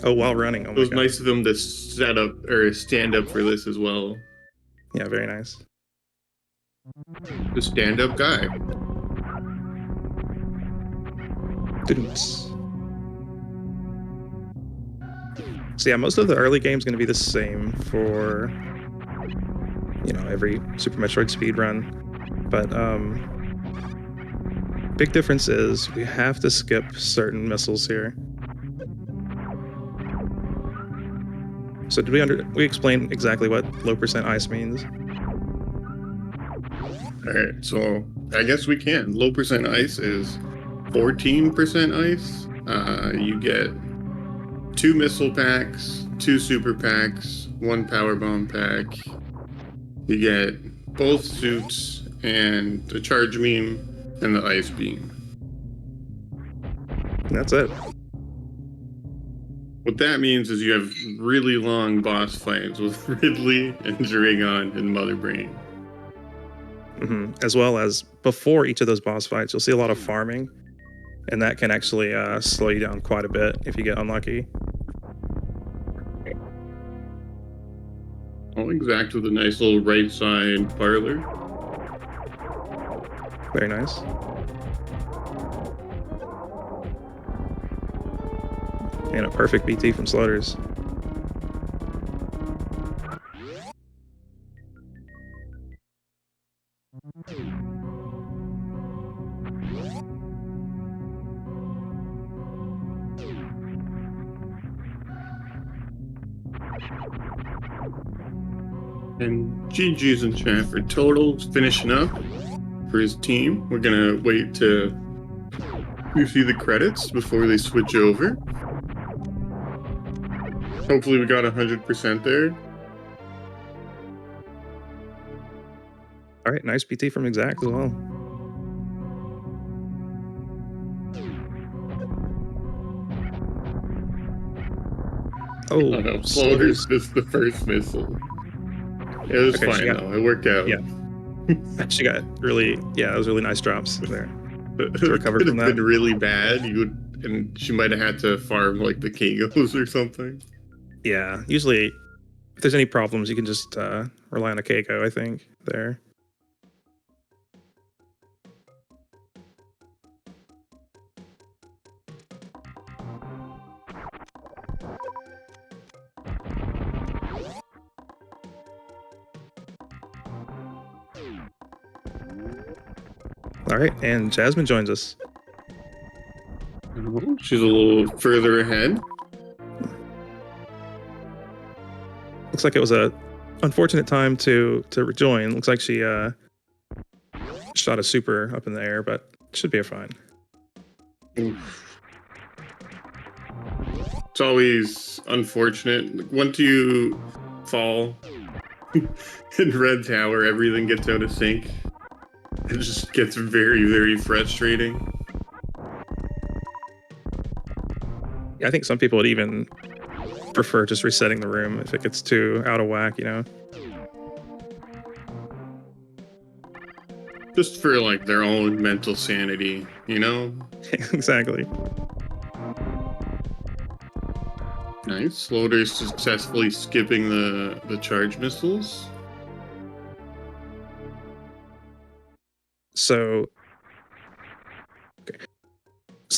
Oh, while running. Oh It my was god. nice of him to set up or stand up for this as well. Yeah, very nice. The stand up guy. Didn't. So yeah, most of the early game is going to be the same for, every Super Metroid speed run. But big difference is we have to skip certain missiles here. So did we explain exactly what low percent ice means? All right, so I guess we can. Low percent ice is 14% ice. You get 2 missile packs, 2 super packs, 1 power bomb pack. You get both suits and the charge beam and the ice beam. And that's it. What that means is you have really long boss fights with Ridley and Dragon and Mother Brain. As well as before each of those boss fights, you'll see a lot of farming, and that can actually slow you down quite a bit if you get unlucky. All exact with a nice little right side parlor. Very nice. And a perfect BT from Slutters. And GG's in chat for Total's finishing up for his team. We're gonna wait to see the credits before they switch over. Hopefully we got 100% there. All right, nice BT from Exact as well. Oh, Floaters missed the first missile. It was fine though. It worked out. Yeah. She got that was really nice drops there. To recover Could from have that. been really bad. And she might have had to farm like the Kingos or something. Yeah, usually if there's any problems, you can just rely on a Keiko, I think, there. All right, and Jasmine joins us. She's a little further ahead. Looks like it was a unfortunate time to rejoin. Looks like she shot a super up in the air, but should be fine. It's always unfortunate. Once you fall in Red Tower, everything gets out of sync. It just gets very, very frustrating. I think some people would even prefer just resetting the room if it gets too out of whack, Just for like their own mental sanity, Exactly. Nice. Loader's successfully skipping the charge missiles. So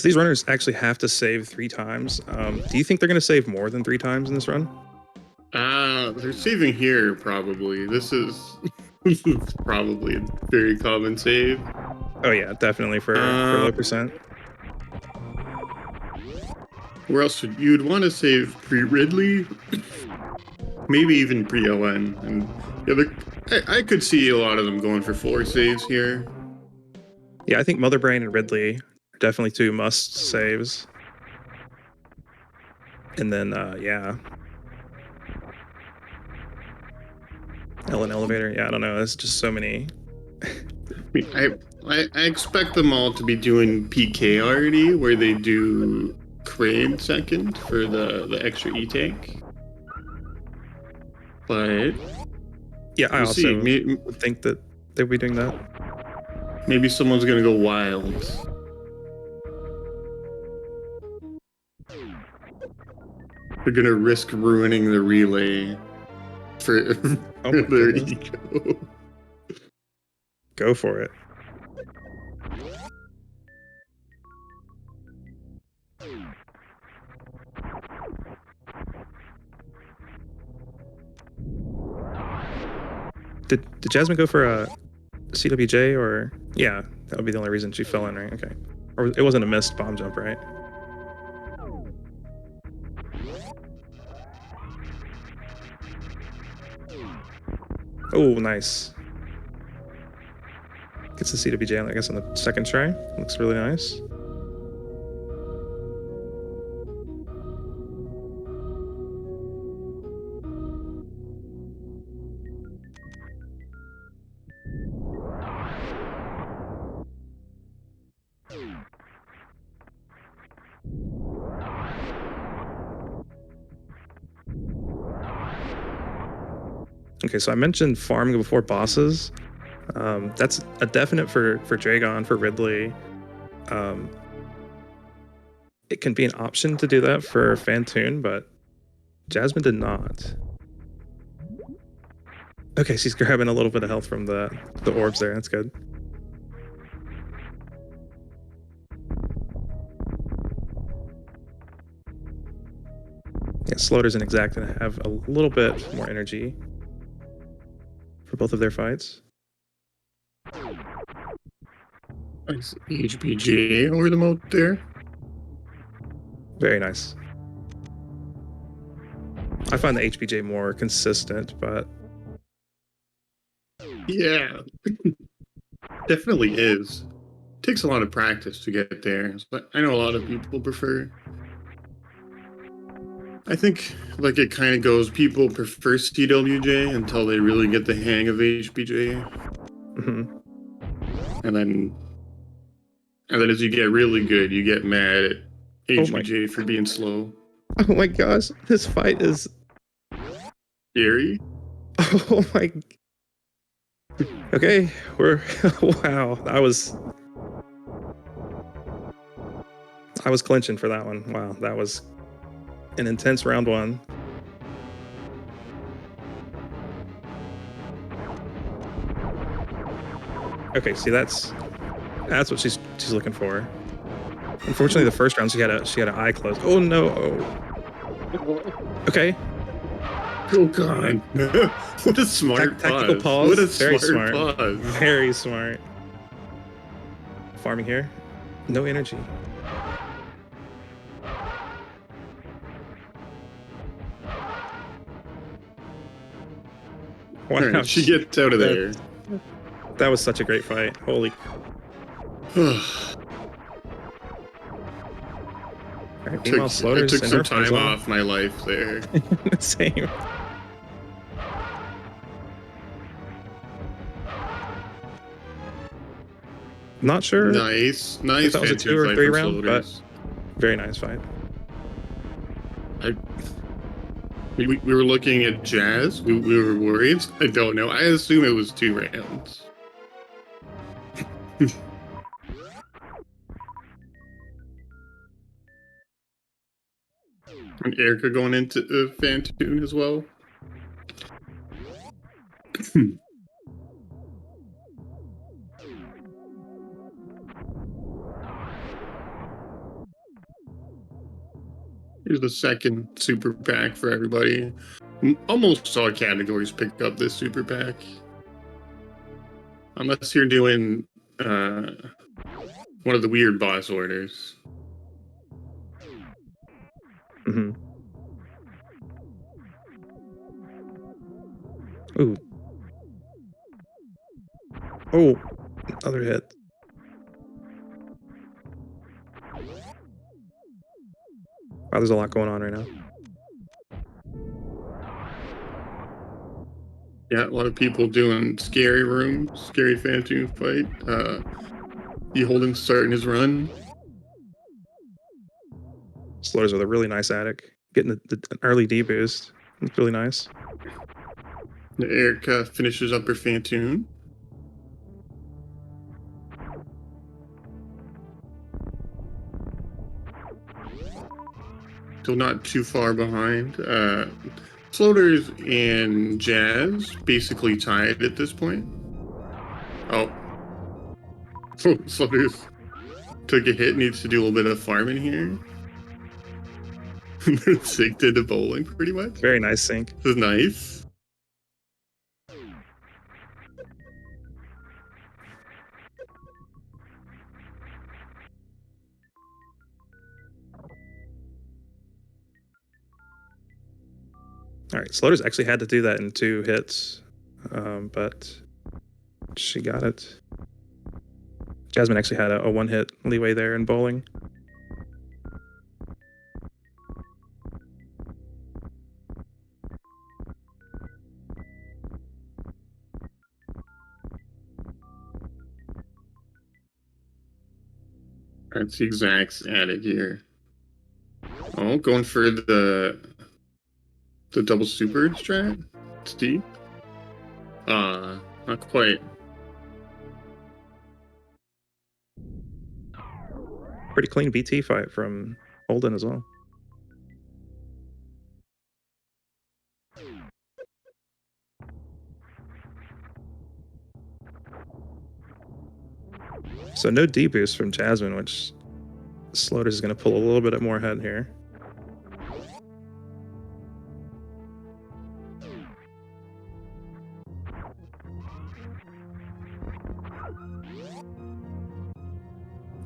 these runners actually have to save 3 times. Do you think they're going to save more than 3 times in this run? They're saving here, probably. This is probably a very common save. Oh yeah, definitely for low percent. Where else you'd want to save pre-Ridley? Maybe even pre-LN. And I could see a lot of them going for 4 saves here. Yeah, I think Mother Brain and Ridley are definitely 2 must saves. And then, Ellen Elevator. Yeah, I don't know. There's just so many. I expect them all to be doing PK already, where they do Crane second for the extra E-tank. But yeah, I also would think that they'll be doing that. Maybe someone's gonna go wild. They're gonna risk ruining the relay for their ego. Go for it. Did Jasmine go for a CWJ or yeah? That would be the only reason she fell in, right? Okay. Or it wasn't a missed bomb jump, right? Oh, nice. Gets the CWJ, I guess, on the second try. Looks really nice. Okay, so I mentioned farming before bosses. That's a definite for Dragon, for Ridley. It can be an option to do that for Phatoon, but Jasmine did not. Okay, she's grabbing a little bit of health from the orbs there. That's good. Yeah, Slaughter's and Exact gonna have a little bit more energy for both of their fights. Nice HPG over the moat there. Very nice. I find the HPJ more consistent, but Yeah, definitely is. Takes a lot of practice to get there, but I know a lot of people prefer. I think like it kind of goes. People prefer CWJ until they really get the hang of HPJ, mhm. and then as you get really good, you get mad at Oh my- HPJ for being slow. Oh my gosh, this fight is Scary. oh my. Okay, we're wow. I was clinching for that one. Wow, that was an intense round one. Okay, see that's what she's looking for. Unfortunately, the first round she had an eye closed. Oh no. Okay. Oh god. What a smart Tactical pause. What a Very smart smart. pause. Very smart. Farming here. No energy. Wow, Alright, she gets out of there. That was such a great fight. Holy. Right, I took some time off my life there. Same. Not sure. Nice If that was a 2 or 3 round, but Floaters. very nice fight. We were looking at Jazz. We were worried. I don't know. I assume it was 2 rounds. And Erica going into Phatoon as well. Here's the second super pack for everybody. Almost all categories pick up this super pack. Unless you're doing one of the weird boss orders. Mm-hmm. Ooh. Oh, another hit. Wow, there's a lot going on right now. Yeah, a lot of people doing scary room, scary Phatoon fight. Holden starting his run. Slurs with a really nice attic. Getting an early D boost. It's really nice. Erica finishes up her Phatoon. Still not too far behind. Floaters and Jazz basically tied at this point. Oh. Floaters took a hit, needs to do a little bit of farming here. Synced into bowling pretty much. Very nice sync. This is nice. All right, Slaughter's actually had to do that in 2 hits, but she got it. Jasmine actually had a 1-hit leeway there in bowling. That's the exact added here. Oh, going for the double super strat? It's deep. Not quite. Pretty clean BT fight from Holden as well. So no D boost from Jasmine, which Slaughter's is going to pull a little bit more ahead here.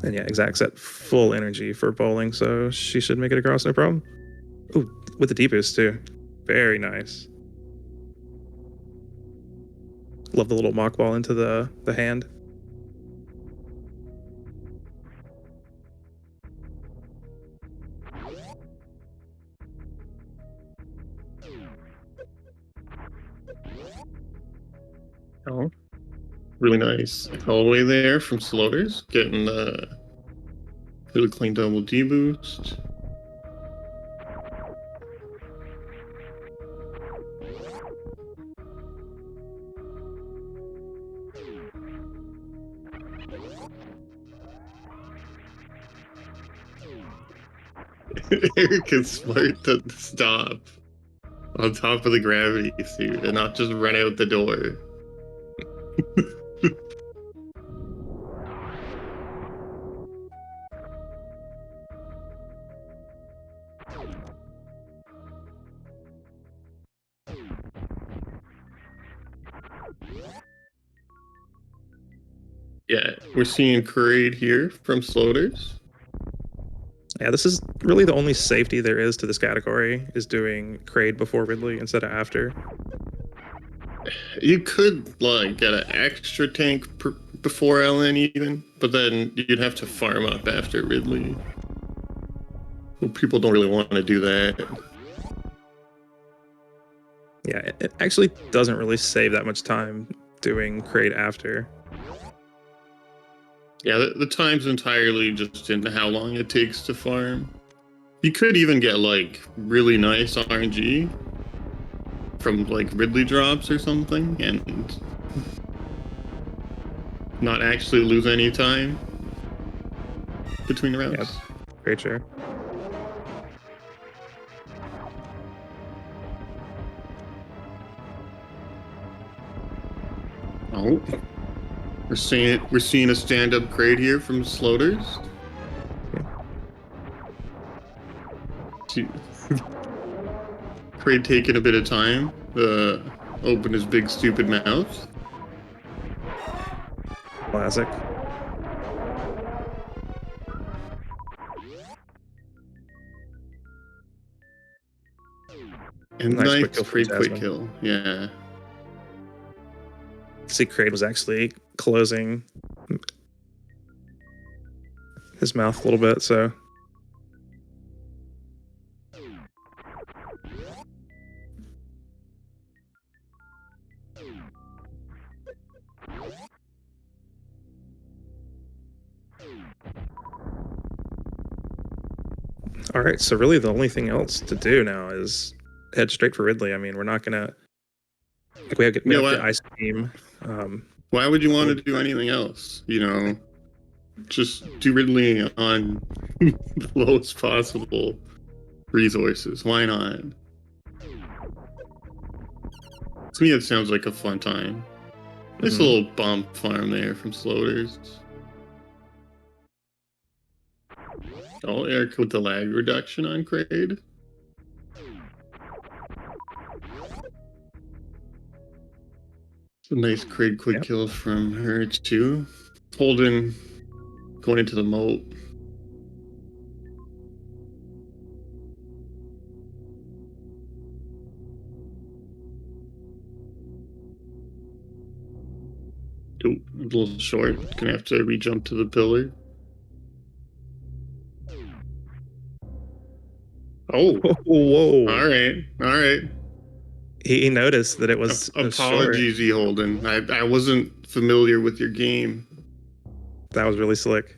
And yeah, Exact's at full energy for bowling, so she should make it across no problem. Ooh, with the D boost too. Very nice. Love the little mock ball into the hand. Oh, really nice hallway there from Slaughters, getting the really clean double D boost. Eric is smart to stop on top of the gravity suit and not just run out the door. Yeah, we're seeing Parade here from Slaughters. Yeah, this is really the only safety there is to this category, is doing Kraid before Ridley instead of after. You could like get an extra tank before Ellen even, but then you'd have to farm up after Ridley. Well, people don't really want to do that. Yeah, it actually doesn't really save that much time doing Kraid after. Yeah, the time's entirely just in how long it takes to farm. You could even get like really nice RNG from like Ridley drops or something and not actually lose any time between rounds. Yep. Great share. Oh, we're seeing a stand-up grade here from Slaughters. Kraid taking a bit of time to open his big stupid mouth. Classic. And Nice nice quick kill from quick Jasmine. kill. Yeah. See, Kraid was actually closing his mouth a little bit, so. All right, so really the only thing else to do now is head straight for Ridley. I mean, we're not gonna. Like we have the ice team. Why would you want to do anything else? You know, just do Ridley on the lowest possible resources. Why not? To me, it sounds like a fun time. Nice little bump farm there from Slaughters. Oh, Eric with the lag reduction on Kraid. A nice Kraid quick kill from her too. Holden going into the moat. Oh, a little short. Gonna have to re-jump to the pillar. Oh, Whoa! all right. He noticed that it was Apologies, E. Holden. I wasn't familiar with your game. short. That was really slick.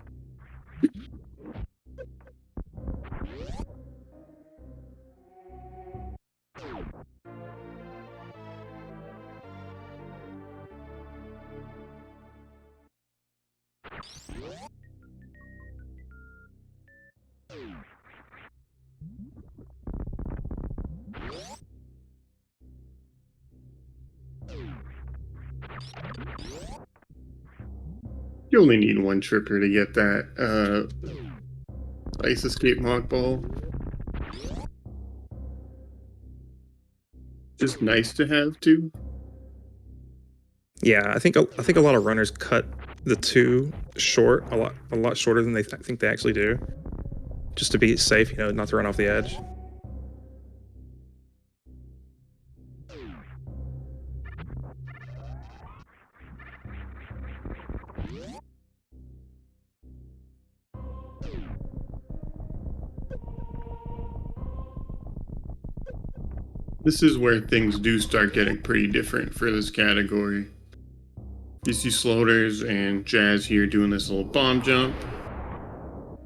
You only need one tripper to get that ice escape mock ball. Just nice to have too. Yeah, I think a lot of runners cut the 2 short, a lot shorter than they think they actually do, just to be safe, you know, not to run off the edge. This is where things do start getting pretty different for this category. You see Sloters and Jazz here doing this little bomb jump.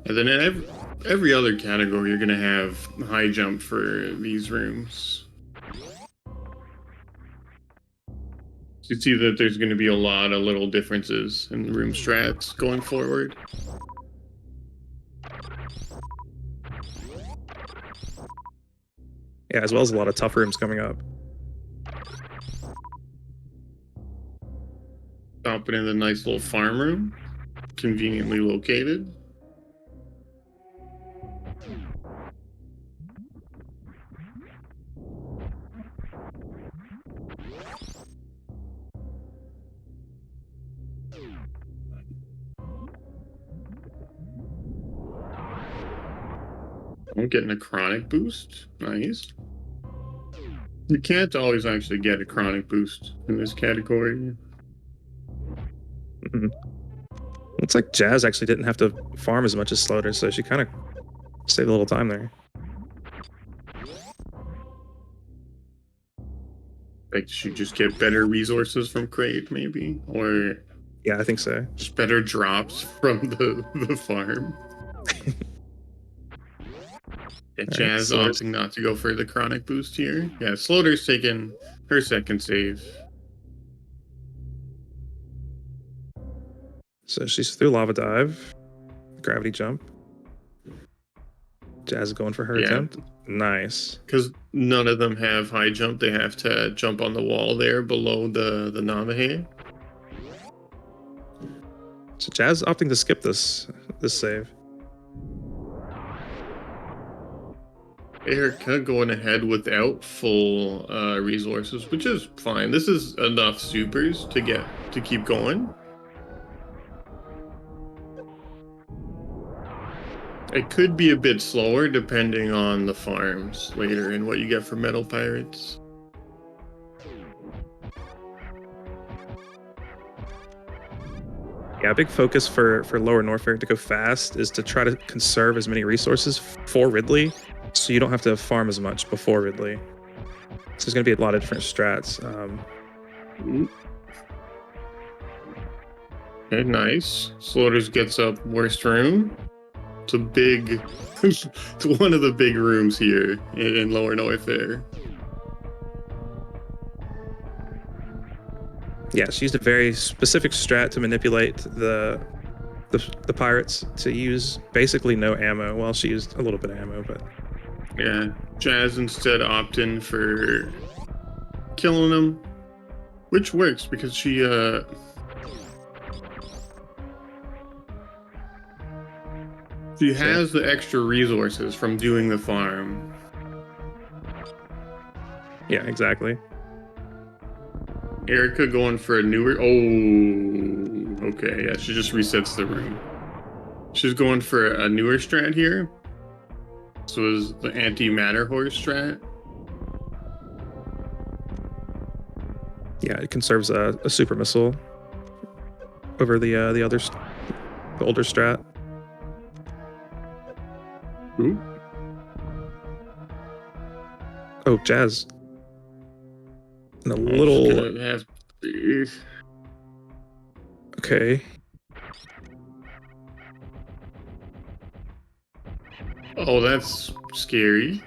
And then in every other category, you're going to have high jump for these rooms. You see that there's going to be a lot of little differences in the room strats going forward. Yeah, as well as a lot of tough rooms coming up. Stopping in the nice little farm room, conveniently located. I'm getting a chronic boost. Nice. You can't always actually get a chronic boost in this category. Mm-hmm. Looks like Jazz actually didn't have to farm as much as Slaughter, so she kind of saved a little time there. Like, she just get better resources from Crate, maybe? Or Yeah, I think so. just better drops from the farm. Yeah, Jazz Slaughter's- opting not to go for the chronic boost here. Yeah, Slaughter's taking her second save. So she's through Lava Dive, Gravity Jump. Jazz is going for her attempt. Nice. Because none of them have high jump, they have to jump on the wall there below the Namahe. So Jazz opting to skip this save. Erica going ahead without full resources, which is fine. This is enough supers to keep going. It could be a bit slower depending on the farms later and what you get for Metal Pirates. Yeah, a big focus for Lower Norfair to go fast is to try to conserve as many resources for Ridley, so you don't have to farm as much before Ridley. So there's going to be a lot of different strats. Okay, nice. Slaughters gets up worst room. It's a big, it's one of the big rooms here in Lower Norfair. Yeah, she used a very specific strat to manipulate the pirates to use basically no ammo. Well, she used a little bit of ammo, but Yeah, Jazz instead opting for killing them, which works because she has the extra resources from doing the farm. yeah, exactly. Erica going for a newer. Oh, okay. Yeah, she just resets the room. She's going for a newer strat here. So is the anti-matter horse strat. Yeah, it conserves a super missile over the the older strat. Ooh. Oh, Jazz. And a I'm little. just gonna have to- Okay. Oh, that's scary.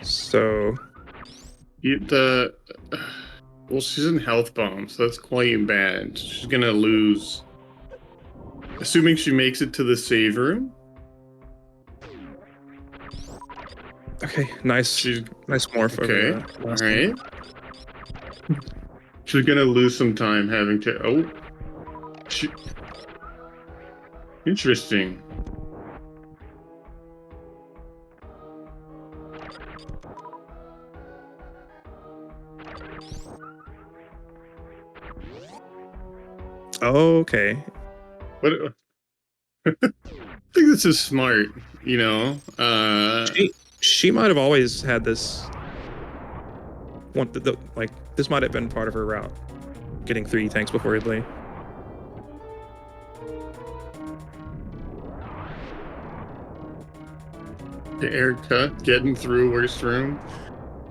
So The well, she's in health bomb, so that's quite bad. She's gonna lose. Assuming she makes it to the save room. okay, nice She's morph okay. over that All last right. one. She's gonna lose some time having to. Oh, she. Interesting. Okay. What? I think this is smart. You know. She might have always had this one. Like this might have been part of her route, getting 3 tanks before Ridley. The air cut, getting through worst room.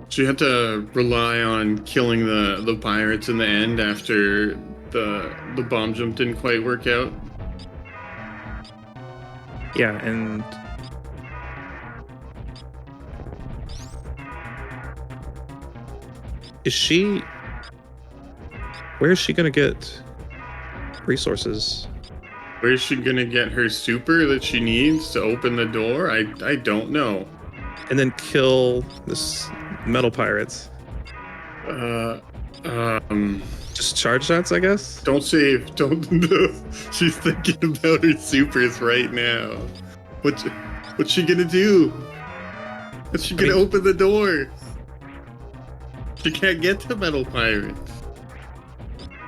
She had to rely on killing the pirates in the end after the bomb jump didn't quite work out. Yeah, and where is she gonna get resources? Where's she gonna get her super that she needs to open the door? I don't know. And then kill this metal pirates. Uh, Just charge shots, I guess. don't save. Don't. She's thinking about her supers right now. What's she gonna do? What's she gonna open the door? She can't get to metal pirates.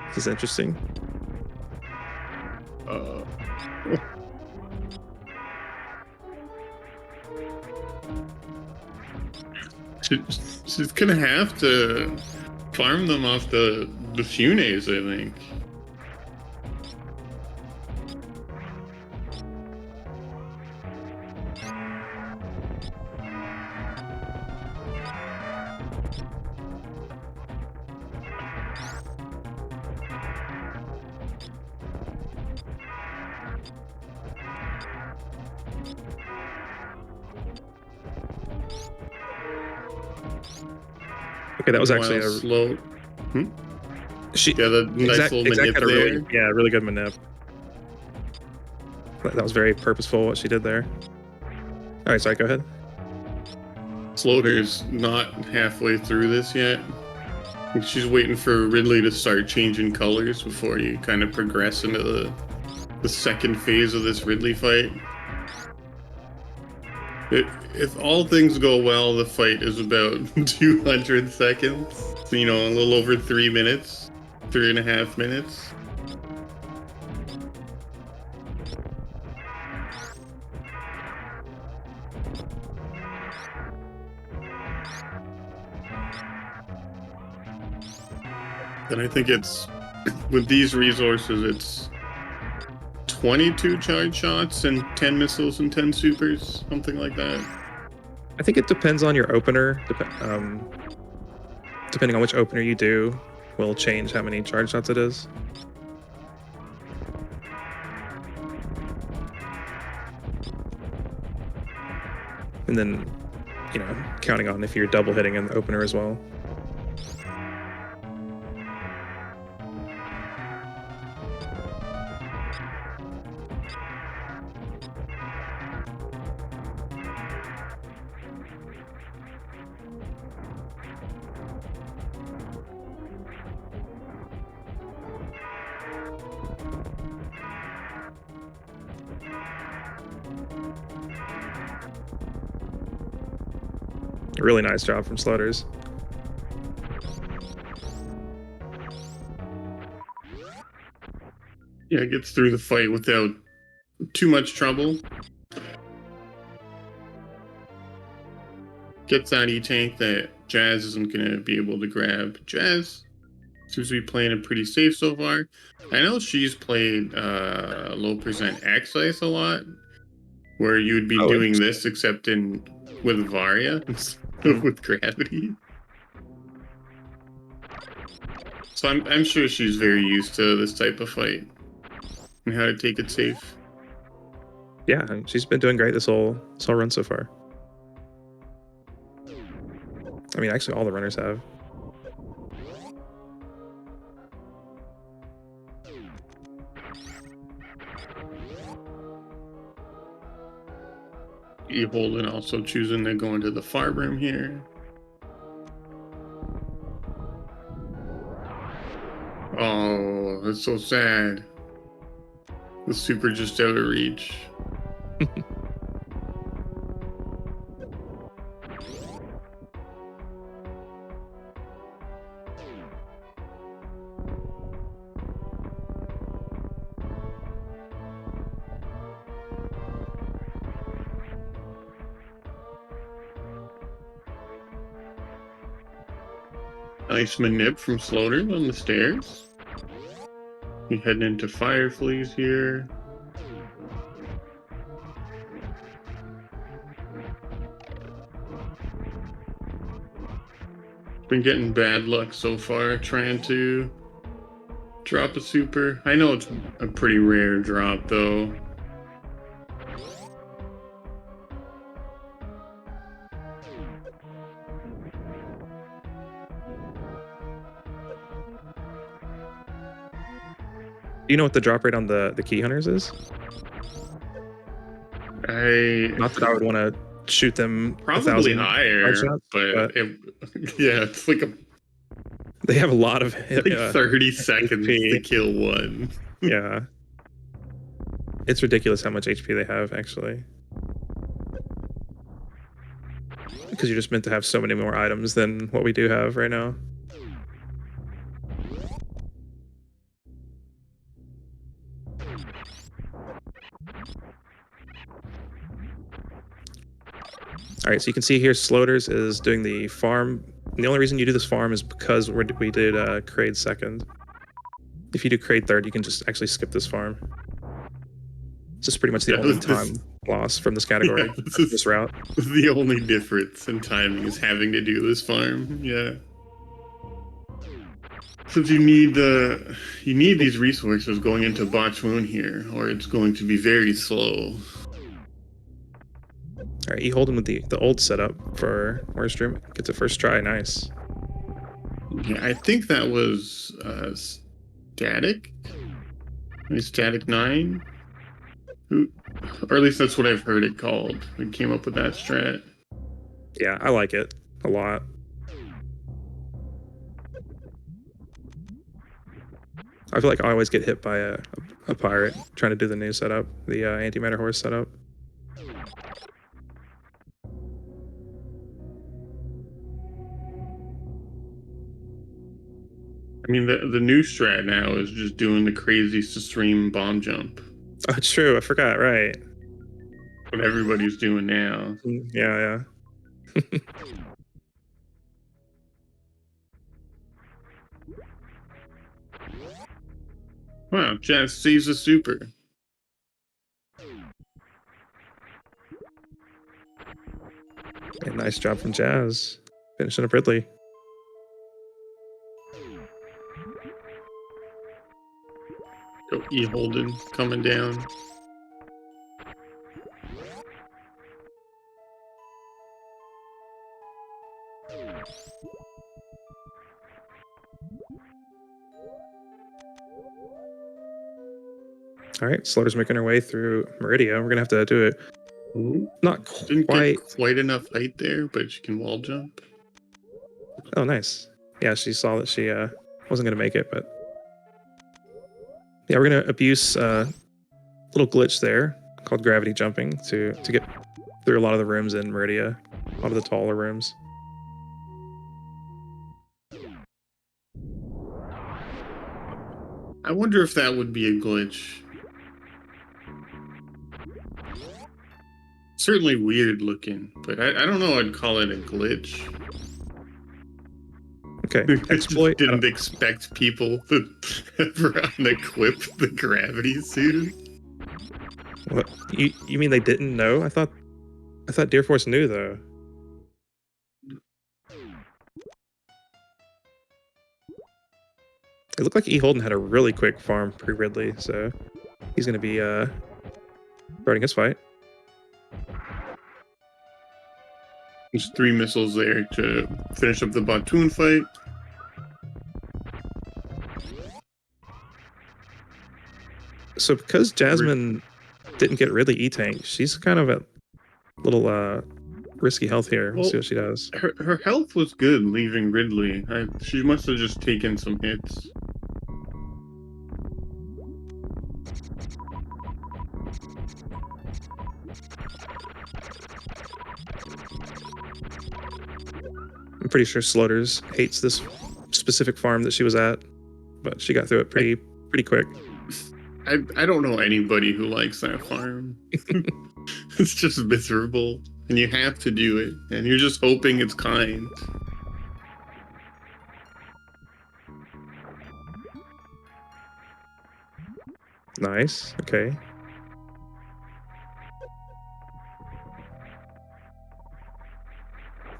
This is interesting. She's gonna have to farm them off the funes, I think. Okay, that was actually While a slow. she. Yeah, the nice little manip had a there. really good manip. That was very purposeful what she did there. All right, sorry, go ahead. Slaughter's not halfway through this yet. She's waiting for Ridley to start changing colors before you kind of progress into the second phase of this Ridley fight. If all things go well, the fight is about 200 seconds. So, you know, a little over 3 minutes, 3.5 minutes. And I think it's, with these resources, it's 22 charge shots and 10 missiles and 10 supers, something like that. I think it depends on your opener. Depending on which opener you do, will change how many charge shots it is. And then, you know, counting on if you're double hitting in the opener as well. Really nice job from Slutters. Yeah, gets through the fight without too much trouble. Gets that E-tank that Jazz isn't going to be able to grab. Jazz Seems to be playing it pretty safe so far. I know she's played low percent X Ice a lot, where you would be doing this except with Varia instead of with Gravity. So I'm sure she's very used to this type of fight and how to take it safe. Yeah, she's been doing great this whole run so far. I mean, actually, all the runners have. Holden also choosing to go into the farm room here. Oh, that's so sad. The super just out of reach. Nice manip from Slaughter on the stairs. We heading into Fireflies here. Been getting bad luck so far trying to drop a super. I know it's a pretty rare drop though. Do you know what the drop rate on the key hunters is? Not that I would want to shoot them probably 1,000 higher, shots, but yeah, it's like they have a lot of 30 seconds HP. to kill one. Yeah, it's ridiculous how much HP they have actually, because you're just meant to have so many more items than what we do have right now. All right, so you can see here Sloters is doing the farm. And the only reason you do this farm is because we did Kraid second. If you do Kraid third, you can just actually skip this farm. This is pretty much the only time loss from this category, Yeah, this route. The only difference in timing is having to do this farm. Yeah. Since you need these resources going into Botch Moon here, or it's going to be very slow. All right, you hold him with the old setup for Morstrom. Gets a first try, nice. Yeah, I think that was Static. Maybe Static 9? Or at least that's what I've heard it called. We came up with that strat. Yeah, I like it a lot. I feel like I always get hit by a pirate trying to do the new setup, the antimatter horse setup. I mean, the new strat now is just doing the crazy stream bomb jump. Oh, it's true. I forgot. Right. What everybody's doing now. Yeah. Wow, Jazz sees a super. And nice job from Jazz. Finishing up Ridley. Go E Holden coming down. All right, Slaughter's making her way through Meridia. We're gonna have to do it. Not Didn't quite. get quite enough height there, but she can wall jump. Oh, nice. Yeah, she saw that she wasn't gonna make it, but yeah, we're gonna abuse a little glitch there called gravity jumping to get through a lot of the rooms in Meridia, a lot of the taller rooms. I wonder if that would be a glitch. Certainly weird looking, but I don't know I'd call it a glitch. Okay. I just Exploit. I didn't don't- expect people to ever unequip the gravity suit. What? You mean they didn't know? I thought Deer Force knew though. It looked like E. Holden had a really quick farm pre-Ridley, so he's going to be starting his fight. There's 3 missiles there to finish up the Phatoon fight. So because Jasmine didn't get Ridley E-Tank, she's kind of at little risky health here. We'll see what she does. Her health was good leaving Ridley. She must have just taken some hits. I'm pretty sure Slaughter's hates this specific farm that she was at, but she got through it pretty quick. I don't know anybody who likes that farm. It's just miserable, and you have to do it, and you're just hoping it's kind. Nice. Okay.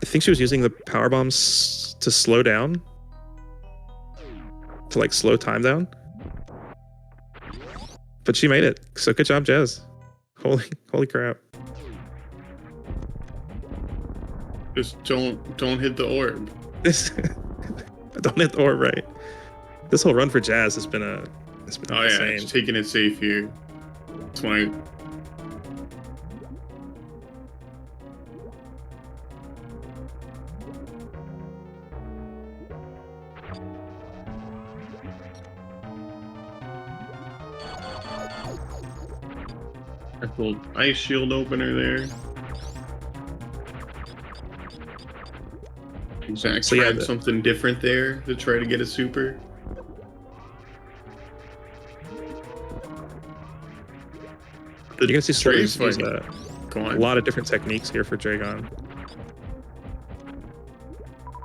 I think she was using the power bombs to slow down, to like slow time down. But she made it. So good job, Jazz. Holy crap. Just don't hit the orb. This don't hit the orb right. This whole run for Jazz has been Oh yeah, insane. just taking it safe here. Smart. That little ice shield opener there. Zach So, yeah, tried something different there to try to get a super. You're gonna see Slaughters Strafe use fight. Come a on. lot of different techniques here for Dragon.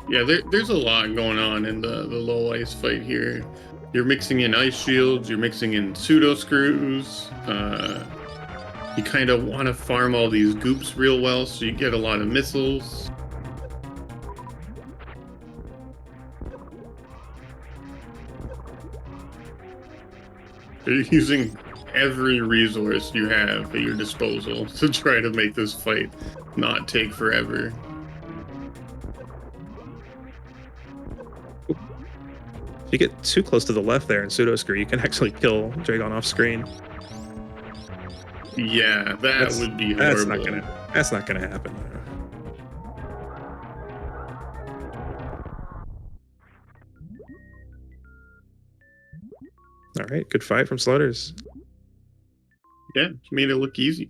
Yeah, there's a lot going on in the low ice fight here. You're mixing in ice shields, you're mixing in pseudo screws. You kind of want to farm all these goops real well, so you get a lot of missiles. You're using every resource you have at your disposal to try to make this fight not take forever. If you get too close to the left there in pseudo screw, you can actually kill Dragon off screen. Yeah, that would be horrible. That's not gonna happen. All right, good fight from Slaughters. Yeah, made it look easy.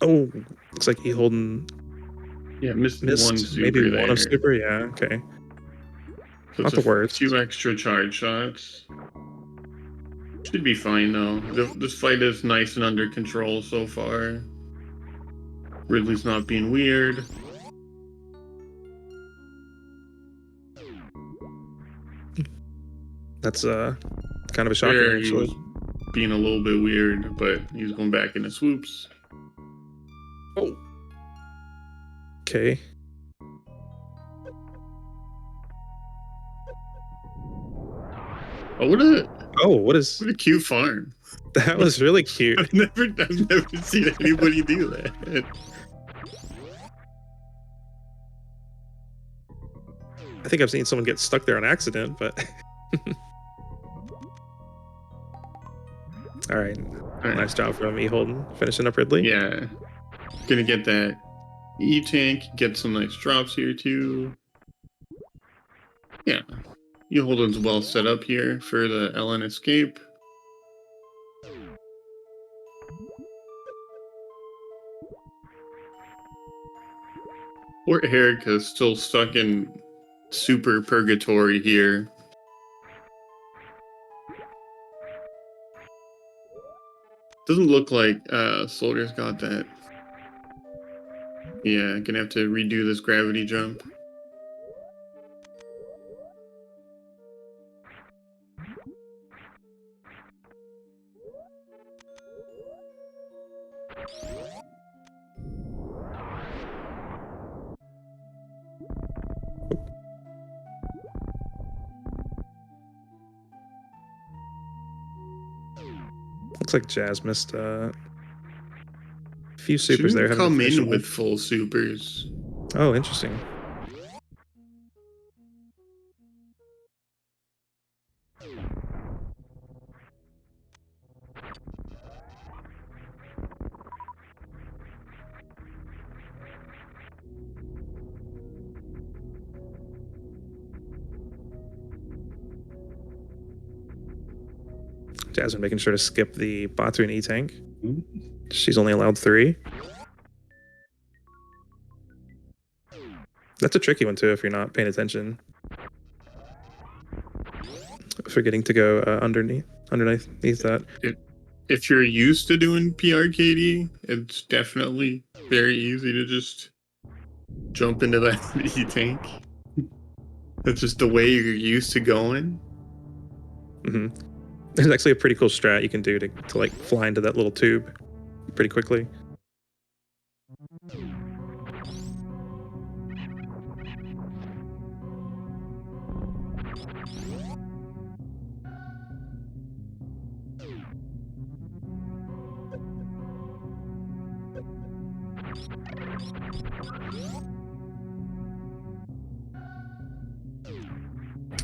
Oh, looks like he holding Yeah, missed missed one super maybe there. one of super. Yeah, okay. So Not it's the worst. A few extra charge shots. Should be fine though. This fight is nice and under control so far. Ridley's not being weird. That's kind of a shocker There, he actually. was being a little bit weird, but he's going back into swoops. Oh. Okay. Oh, what a cute farm. That was really cute. I've never seen anybody do that. I think I've seen someone get stuck there on accident, but all right. Nice job from E. Holden finishing up Ridley. Yeah. Gonna get that E-tank, get some nice drops here too. Yeah, Holden's well set up here for the LN escape. Poor Erica's still stuck in super purgatory here. Doesn't look like Soldier's got that. Yeah, gonna have to redo this gravity jump. Looks like Jazz missed a few She supers there. didn't haven't come finished in them with all. full supers. Oh, interesting. Jasmine making sure to skip the Phatoon E-tank. She's only allowed 3. That's a tricky one too if you're not paying attention. Forgetting to go underneath that. If you're used to doing PRKD, it's definitely very easy to just jump into that E-tank. That's just the way you're used to going. Mm-hmm. There's actually a pretty cool strat you can do to like fly into that little tube pretty quickly.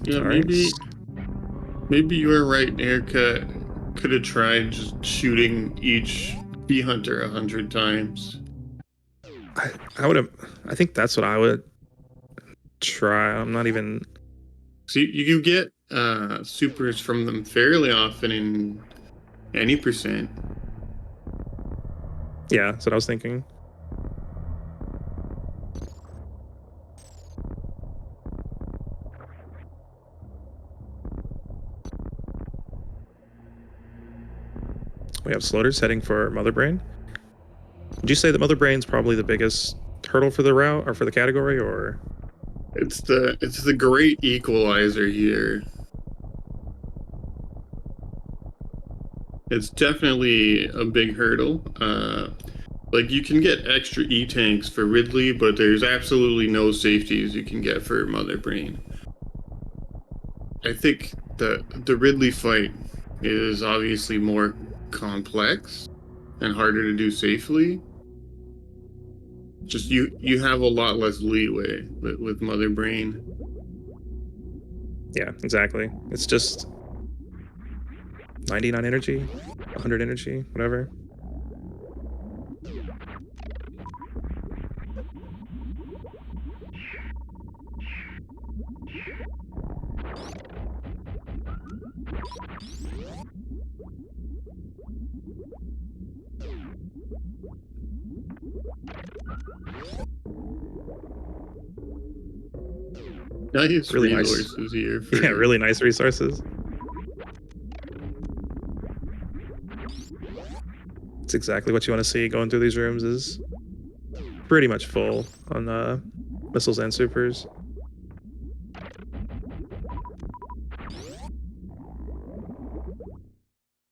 Yeah, All right. maybe you were right, Erica. Could have tried just shooting each bee hunter 100 times. I would have. I think that's what I would try. I'm not even. So you get supers from them fairly often in any percent. Yeah, that's what I was thinking. We have Sloters heading for Mother Brain. Would you say that Mother Brain's probably the biggest hurdle for the route or for the category, or? It's the great equalizer here. It's definitely a big hurdle. Like you can get extra E-tanks for Ridley, but there's absolutely no safeties you can get for Mother Brain. I think the Ridley fight is obviously more complex and harder to do safely. Just you have a lot less leeway with Mother Brain. Yeah, exactly. It's just 99 energy, 100 energy, whatever. Nice Really nice. resources here. For Yeah, really nice resources. It's exactly what you want to see going through these rooms. Is pretty much full on missiles and supers.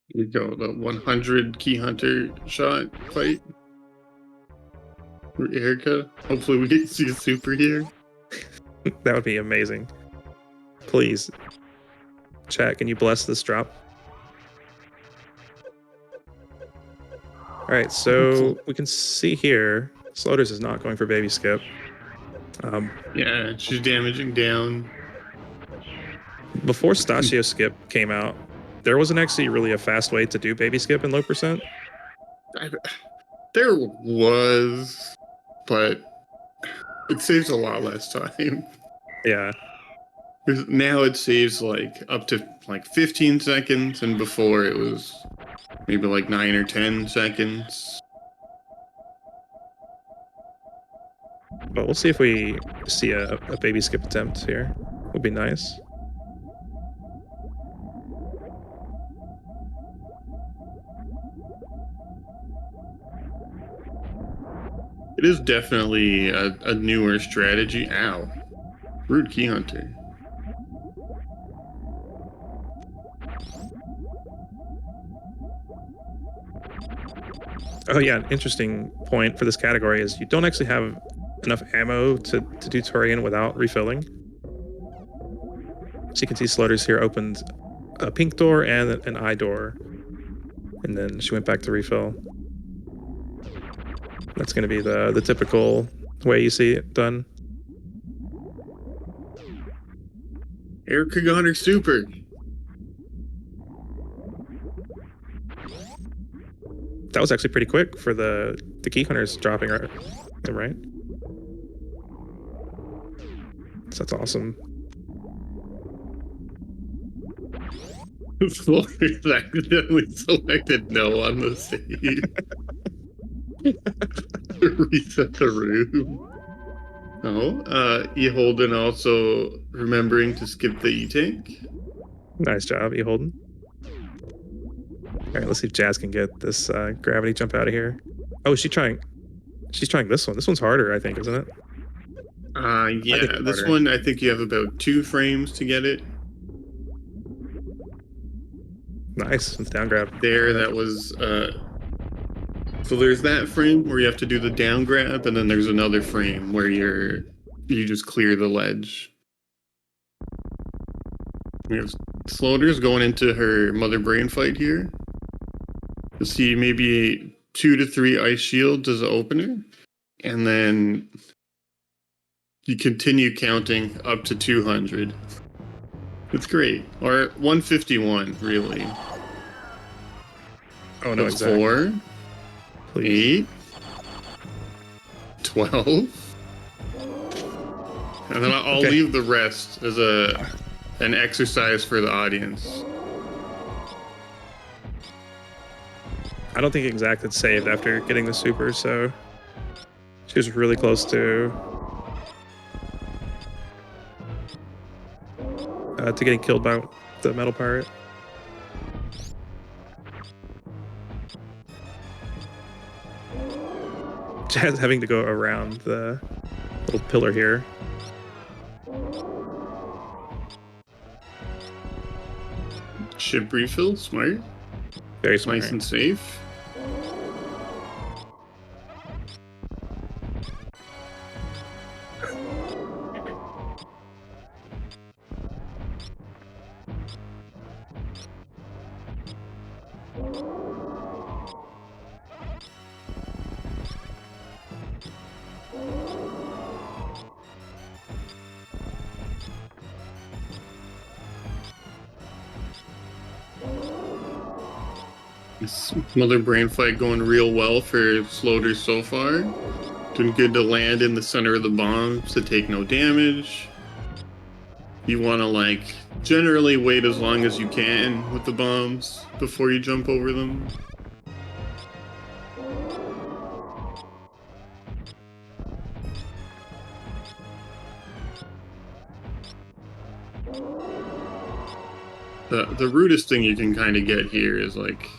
You go the 100 key hunter shot fight. For Erica. Hopefully we get to see a super here. That would be amazing. Please, chat, can you bless this drop? All right, so we can see here, Sloters is not going for baby skip. Yeah, she's damaging down. Before Stachio skip came out, there wasn't actually really a fast way to do baby skip in low percent. There was, but it saves a lot less time. Yeah. 'Cause now it saves like up to like 15 seconds, and before it was maybe like 9 or 10 seconds. But we'll see if we see a baby skip attempt here. Would be nice. It is definitely a newer strategy. Ow. Rude Key Hunter. Oh yeah, an interesting point for this category is you don't actually have enough ammo to do Torian without refilling. So you can see Slutters here opened a pink door and an eye door. And then she went back to refill. That's going to be the typical way you see it done. Erica Gunner Super. That was actually pretty quick for the key hunters dropping, right? So that's awesome. Flores accidentally selected no on the save. Reset the room. Oh, E. Holden also remembering to skip the E-Tank. Nice job, E. Holden. All right, let's see if Jazz can get this gravity jump out of here. Oh, she's trying this one. This one's harder, I think, isn't it? Yeah, this one, I think you have about 2 frames to get it. Nice, with down grab. There, that was, so there's that frame where you have to do the down grab, and then there's another frame where you just clear the ledge. We have Slaughter's going into her Mother Brain fight here. You'll see maybe 2 to 3 ice shields as an opener, and then you continue counting up to 200. It's great. Or 151, really. Oh no, That's exactly. 4, Please. 8, 12. And then I'll Okay. leave the rest as an exercise for the audience. I don't think Exact had saved after getting the super, so she was really close to getting killed by the metal pirate. Jazz having to go around the little pillar here. Ship refill, smart. Very smart. Nice and safe. This Mother Brain fight going real well for Slaughter so far. Doing good to land in the center of the bombs to take no damage. You want to, like, generally wait as long as you can with the bombs before you jump over them. The rudest thing you can kind of get here is, like,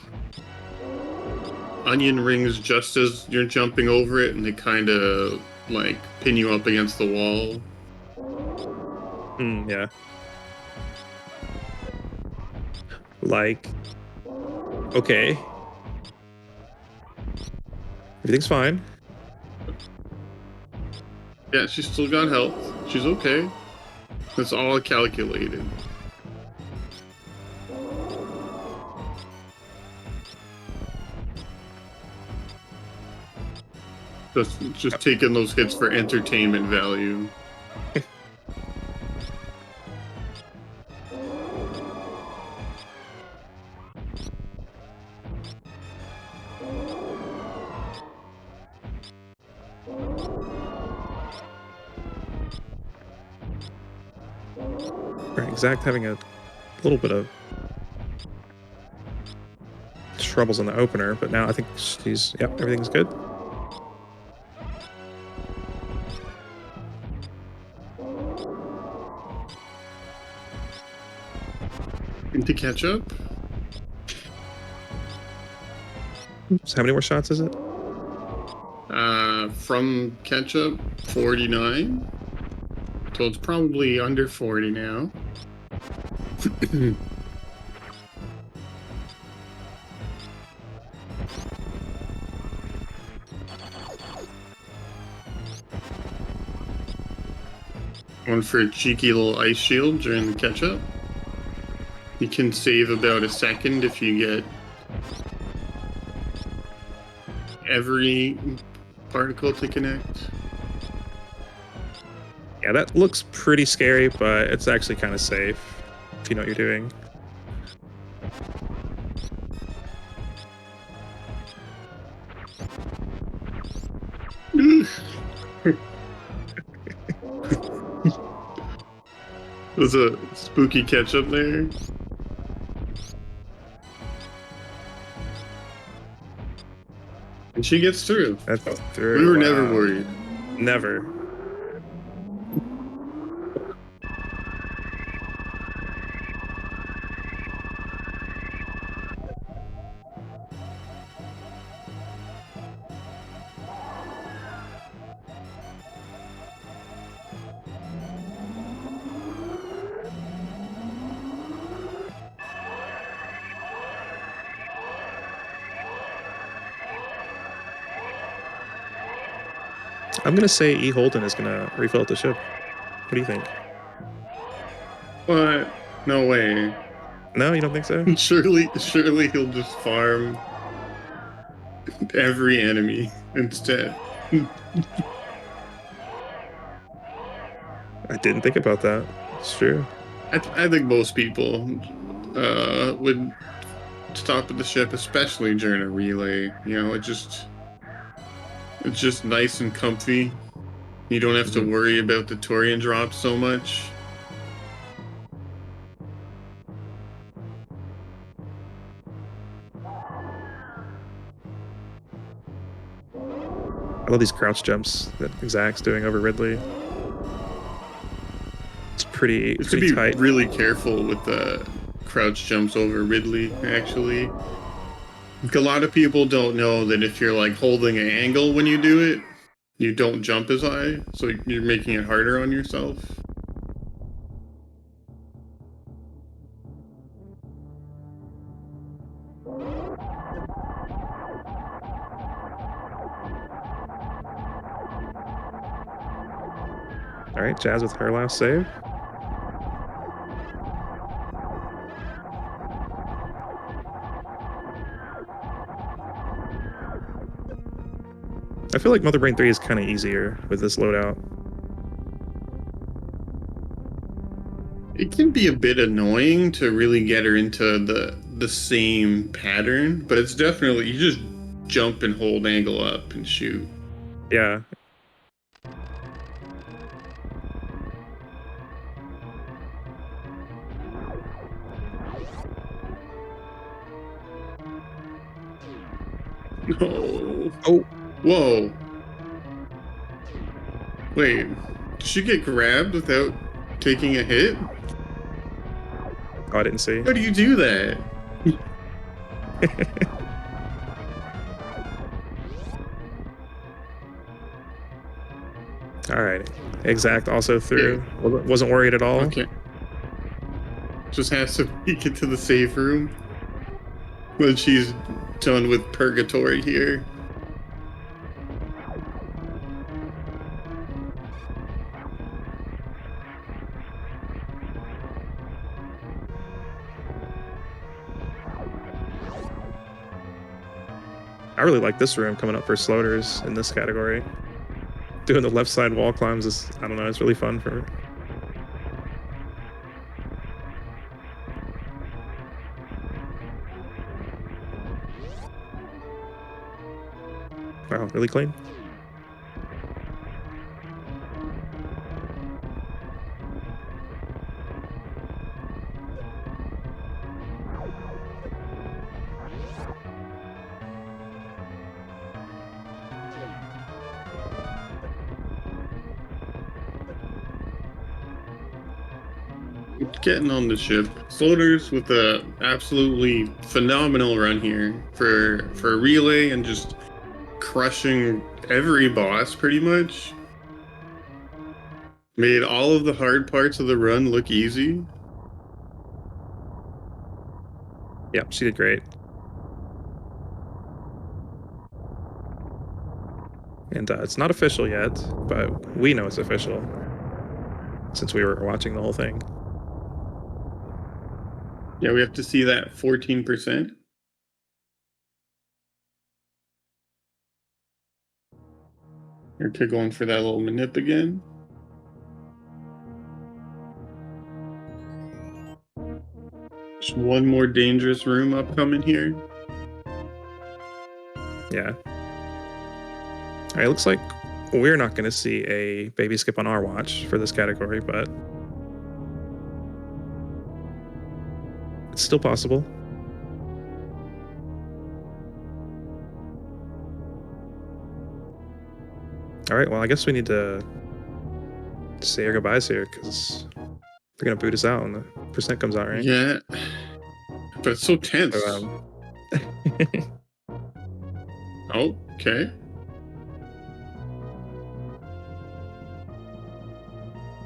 onion rings just as you're jumping over it, and they kind of, like, pin you up against the wall. Yeah. Like, okay. Everything's fine. Yeah, she's still got health. She's okay. It's all calculated. Just taking those hits for entertainment value. Exact having a little bit of troubles on the opener, but now I think she's, yep, everything's good. Into ketchup. So how many more shots is it? From ketchup, 49. So it's probably under 40 now. One for a cheeky little ice shield during the ketchup. You can save about a second if you get every particle to connect. Yeah, that looks pretty scary, but it's actually kind of safe if you know what you're doing. There's a spooky ketchup there. And she gets through. That's through. We were Wow. never worried. Never. I'm gonna say E. Holden is gonna refill the ship. What do you think? But no way. No, you don't think so? Surely he'll just farm every enemy instead. I didn't think about that. It's true. I think most people would stop at the ship, especially during a relay. You know, it's just nice and comfy. You don't have to worry about the Torian drops so much. I love these crouch jumps that Zach's doing over Ridley. It's pretty You should be tight. really careful with the crouch jumps over Ridley, actually. Like, a lot of people don't know that if you're like holding an angle when you do it, you don't jump as high, so you're making it harder on yourself. All right, Jazz with her last save. I feel like Mother Brain 3 is kind of easier with this loadout. It can be a bit annoying to really get her into the same pattern, but it's definitely, you just jump and hold angle up and shoot. Yeah. Oh. Oh. Whoa. Wait, did she get grabbed without taking a hit? Oh, I didn't see. How do you do that? All right. Exact also through. Wasn't worried at all. Okay. Just has to make it to the safe room when she's done with purgatory here. I really like this room coming up for Sloters in this category. Doing the left side wall climbs is, I don't know, it's really fun for me. Wow, really clean. getting on the ship. Floaters with a absolutely phenomenal run here for a relay and just crushing every boss pretty much. Made all of the hard parts of the run look easy. Yeah, she did great. And it's not official yet, but we know it's official since we were watching the whole thing. Yeah, we have to see that 14%. Okay, going for that little manip again. Just one more dangerous room upcoming here. Yeah. All right, looks like we're not going to see a baby skip on our watch for this category, but it's still possible. All right, well, I guess we need to say our goodbyes here because they're going to boot us out when the percent comes out, right? Yeah, but it's so tense. So, Oh, okay.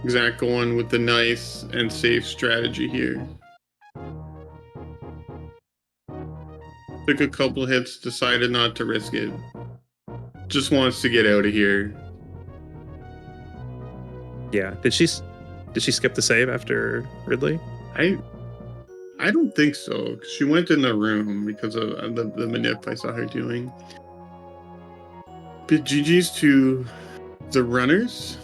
Zach going with the nice and safe strategy here. Took a couple hits, decided not to risk it. Just wants to get out of here. yeah. Did she skip the save after Ridley? I don't think so. She went in the room because of the manip I saw her doing. But GG's to the runners.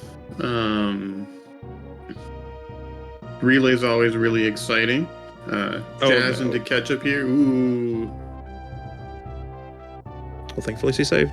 Relay's always really exciting. Jazz into catch up here. Ooh. Well, thankfully she saved.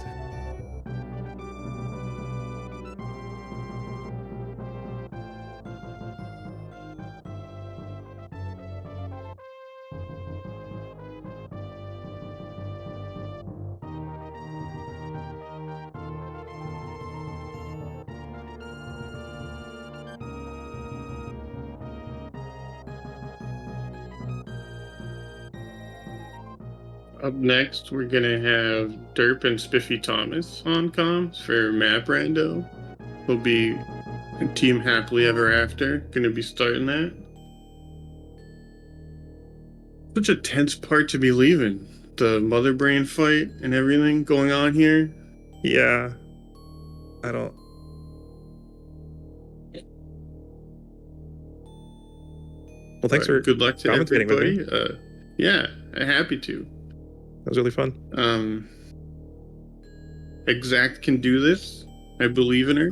Up next, we're gonna have Derp and Spiffy Thomas on comms for Map Rando. Will be Team Happily Ever After. Gonna be starting that. Such a tense part to be leaving. The mother brain fight and everything going on here. Yeah. I don't. Well, thanks for good luck to commentating with me. everybody. Yeah, happy to. That was really fun. Exact can do this. I believe in her.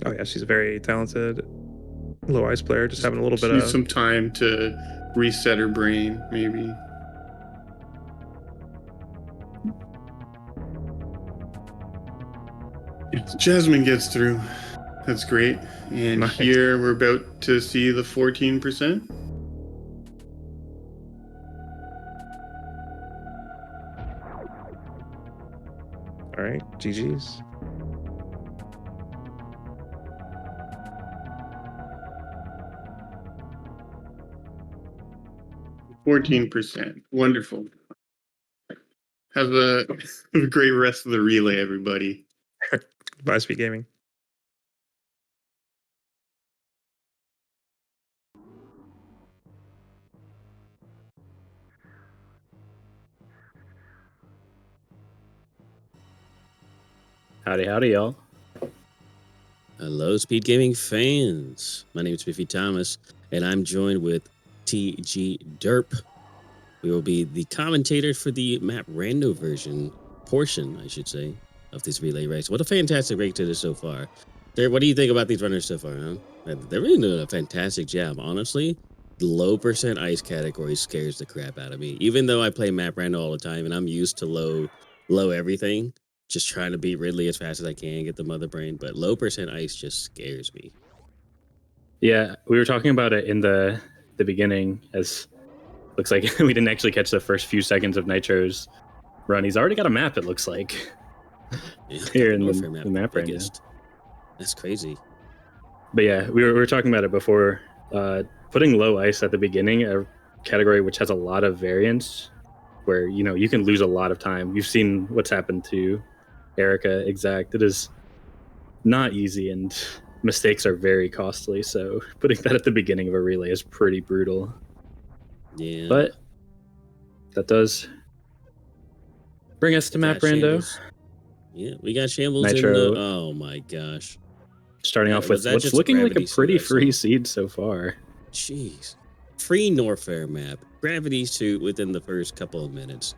Oh yeah, she's a very talented low ice player. Just having a little She bit needs of some time to reset her brain, maybe. If Jasmine gets through, that's great. And Nice. here we're about to see the 14%. All right, GG's. %. Wonderful. Have a great rest of the relay, everybody. Bye, Speed Gaming. Howdy, howdy, y'all. Hello, Speed Gaming fans. My name is Biffy Thomas, and I'm joined with TG Derp. We will be the commentators for the Map Rando portion, I should say, of this relay race. What a fantastic race it is so far. Derp, what do you think about these runners so far, huh? They're really doing a fantastic job. Honestly, the low percent ice category scares the crap out of me. Even though I play Map Rando all the time, and I'm used to low everything, just trying to beat Ridley as fast as I can, get the mother brain, but low percent ice just scares me. Yeah, we were talking about it in the beginning, as looks like we didn't actually catch the first few seconds of Nitro's run. He's already got a map, it looks like. Yeah, Here in Norfair the map right now. That's crazy. But yeah, we were talking about it before. Putting low ice at the beginning, a category which has a lot of variance, where you can lose a lot of time. You've seen what's happened to Erica Exact. It is not easy, and mistakes are very costly. So putting that at the beginning of a relay is pretty brutal. Yeah. But that does bring us to Map Rando. Yeah, we got Shambles Nitro. in the... Oh my gosh. Starting off with was that what's just a looking like a gravity suit pretty I free saw? seed so far. Jeez. Free Norfair map. Gravity suit within the first couple of minutes.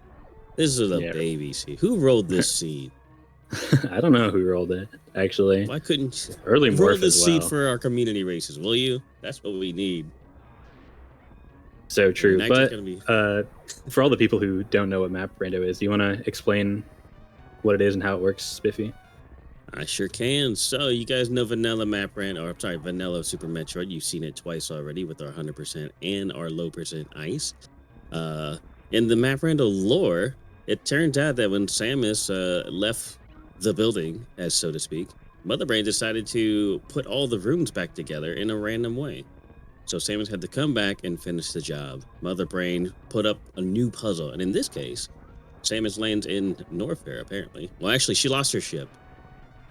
This is a Yeah. baby seed. Who rolled this seed? I don't know who rolled it, actually. Why couldn't you Early roll morph this as seed well. for our community races, will you? That's what we need. So true. Nitro's But gonna be... for all the people who don't know what Map Rando is, do you want to explain what it is and how it works, Spiffy? I sure can. So you guys know Vanilla Map Rando, or I'm sorry, Vanilla Super Metroid. You've seen it twice already with our 100% and our low percent ice. In the Map Rando lore, it turns out that when Samus left the building, as so to speak, Mother Brain decided to put all the rooms back together in a random way. So Samus had to come back and finish the job. Mother Brain put up a new puzzle, and in this case, Samus lands in Norfair, apparently. Well, actually, she lost her ship.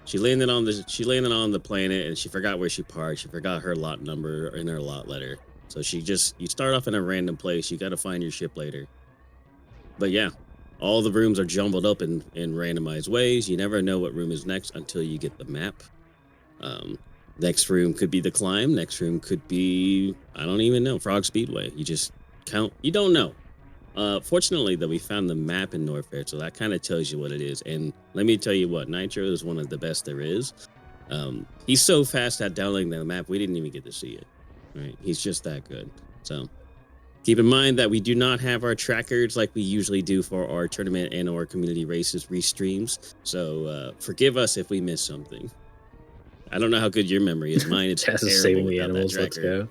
She landed on the planet, and she forgot where she parked. She forgot her lot number in her lot letter. So you start off in a random place. You got to find your ship later. But yeah, all the rooms are jumbled up in randomized ways. You never know what room is next until you get the map. Next room could be the climb. Next room could be, I don't even know, Frog Speedway. You just count. You don't know. Fortunately, though, we found the map in Norfair, so that kind of tells you what it is. And let me tell you what, Nitro is one of the best there is. He's so fast at downloading the map, we didn't even get to see it. Right? He's just that good. So keep in mind that we do not have our trackers like we usually do for our tournament and our community races restreams. So forgive us if we miss something. I don't know how good your memory is. Mine, it's Tess terrible is saving the without that animals. Let's tracker.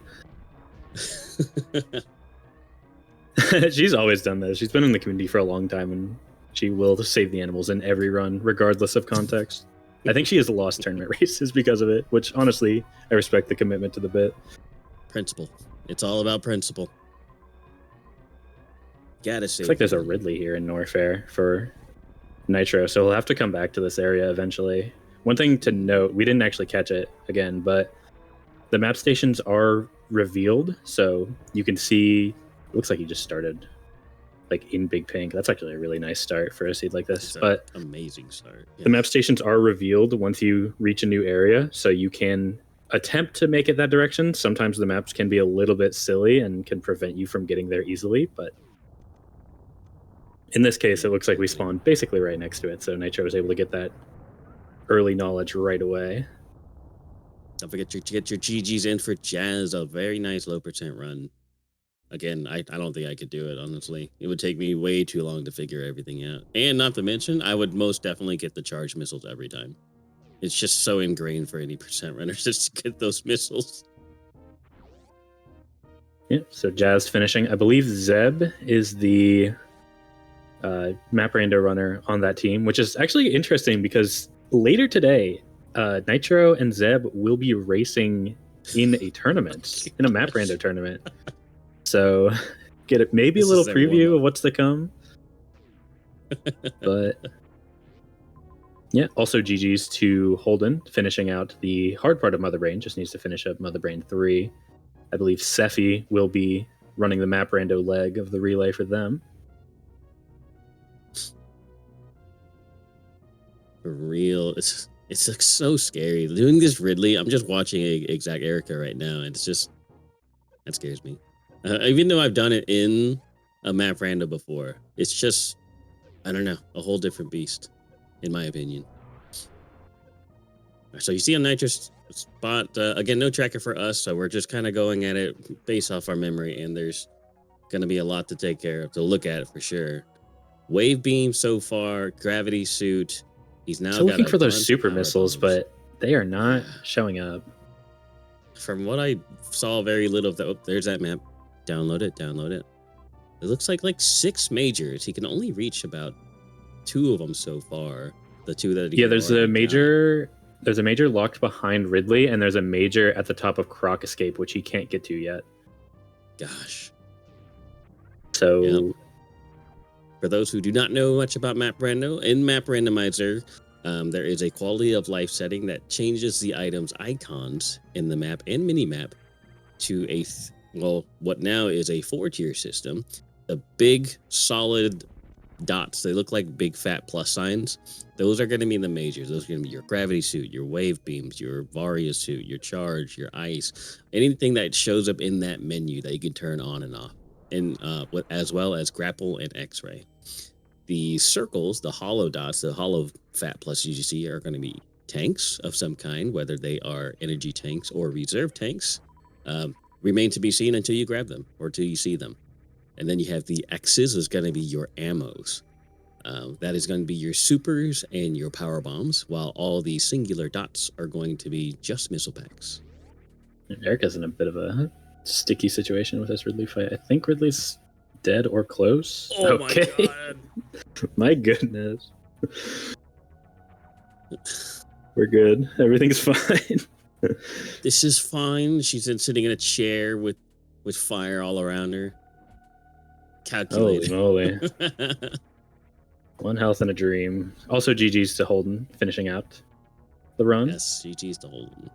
go. She's always done this. She's been in the community for a long time, and she will save the animals in every run, regardless of context. I think she has lost tournament races because of it, which honestly, I respect the commitment to the bit. Principle. It's all about principle. Gotta save. It's like there's a Ridley here in Norfair for Nitro, so we'll have to come back to this area eventually. One thing to note, we didn't actually catch it again, but the map stations are revealed, so you can see. Looks like he just started like in Big Pink. That's actually a really nice start for a seed like this. But amazing start. Yeah. The map stations are revealed once you reach a new area, so you can attempt to make it that direction. Sometimes the maps can be a little bit silly and can prevent you from getting there easily, but in this case, it looks like we spawned basically right next to it, so Nitro was able to get that early knowledge right away. Don't forget to get your GGs in for Jazz. A very nice low percent run. Again, I don't think I could do it, honestly. It would take me way too long to figure everything out. And not to mention, I would most definitely get the charged missiles every time. It's just so ingrained for any percent runners just to get those missiles. Yeah, so Jazz finishing. I believe Zeb is the Map Rando runner on that team, which is actually interesting because later today, Nitro and Zeb will be racing in a tournament, in a Map Rando tournament. So get it, maybe a little preview of what's to come. But yeah, also GG's to Holden, finishing out the hard part of Mother Brain. Just needs to finish up Mother Brain 3. I believe Sephi will be running the Map Rando leg of the relay for them. For real, it's like so scary doing this Ridley. I'm just watching Exact Erica right now, and it's just that scares me. Even though I've done it in a Map Rando before, it's just, I don't know, a whole different beast, in my opinion. So you see a nitrous spot, again, no tracker for us, so we're just kind of going at it based off our memory, and there's going to be a lot to take care of, to look at it for sure. Wave beam so far, gravity suit. He's now still looking for those super missiles, but they are not showing up. From what I saw, very little of the. Oh, there's that map. Download it. It looks like 6 majors. He can only reach about 2 of them so far. The 2 that he there's a major There's a major locked behind Ridley, and there's a major at the top of Croc Escape, which he can't get to yet. Gosh. So, Yep. For those who do not know much about Map Rando, in Map Randomizer, there is a quality of life setting that changes the items icons in the map and mini-map to what now is a 4-tier system. The big, solid dots, they look like big fat plus signs. Those are going to be the majors. Those are going to be your gravity suit, your wave beams, your Varia suit, your charge, your ice, anything that shows up in that menu that you can turn on and off, and as well as grapple and X-ray. The circles, the hollow dots, the hollow fat pluses you see are going to be tanks of some kind, whether they are energy tanks or reserve tanks. Remain to be seen until you grab them or until you see them. And then you have the X's is going to be your ammos. That is going to be your supers and your power bombs, while all the singular dots are going to be just missile packs. Erica's in a bit of a sticky situation with this Ridley fight. I think Ridley's dead or close. Oh okay. my god. My goodness. We're good. Everything's fine. This is fine. She's sitting in a chair with fire all around her. Calculated. Holy moly. One health and a dream. Also, GG's to Holden finishing out the run. Yes, GG's to Holden.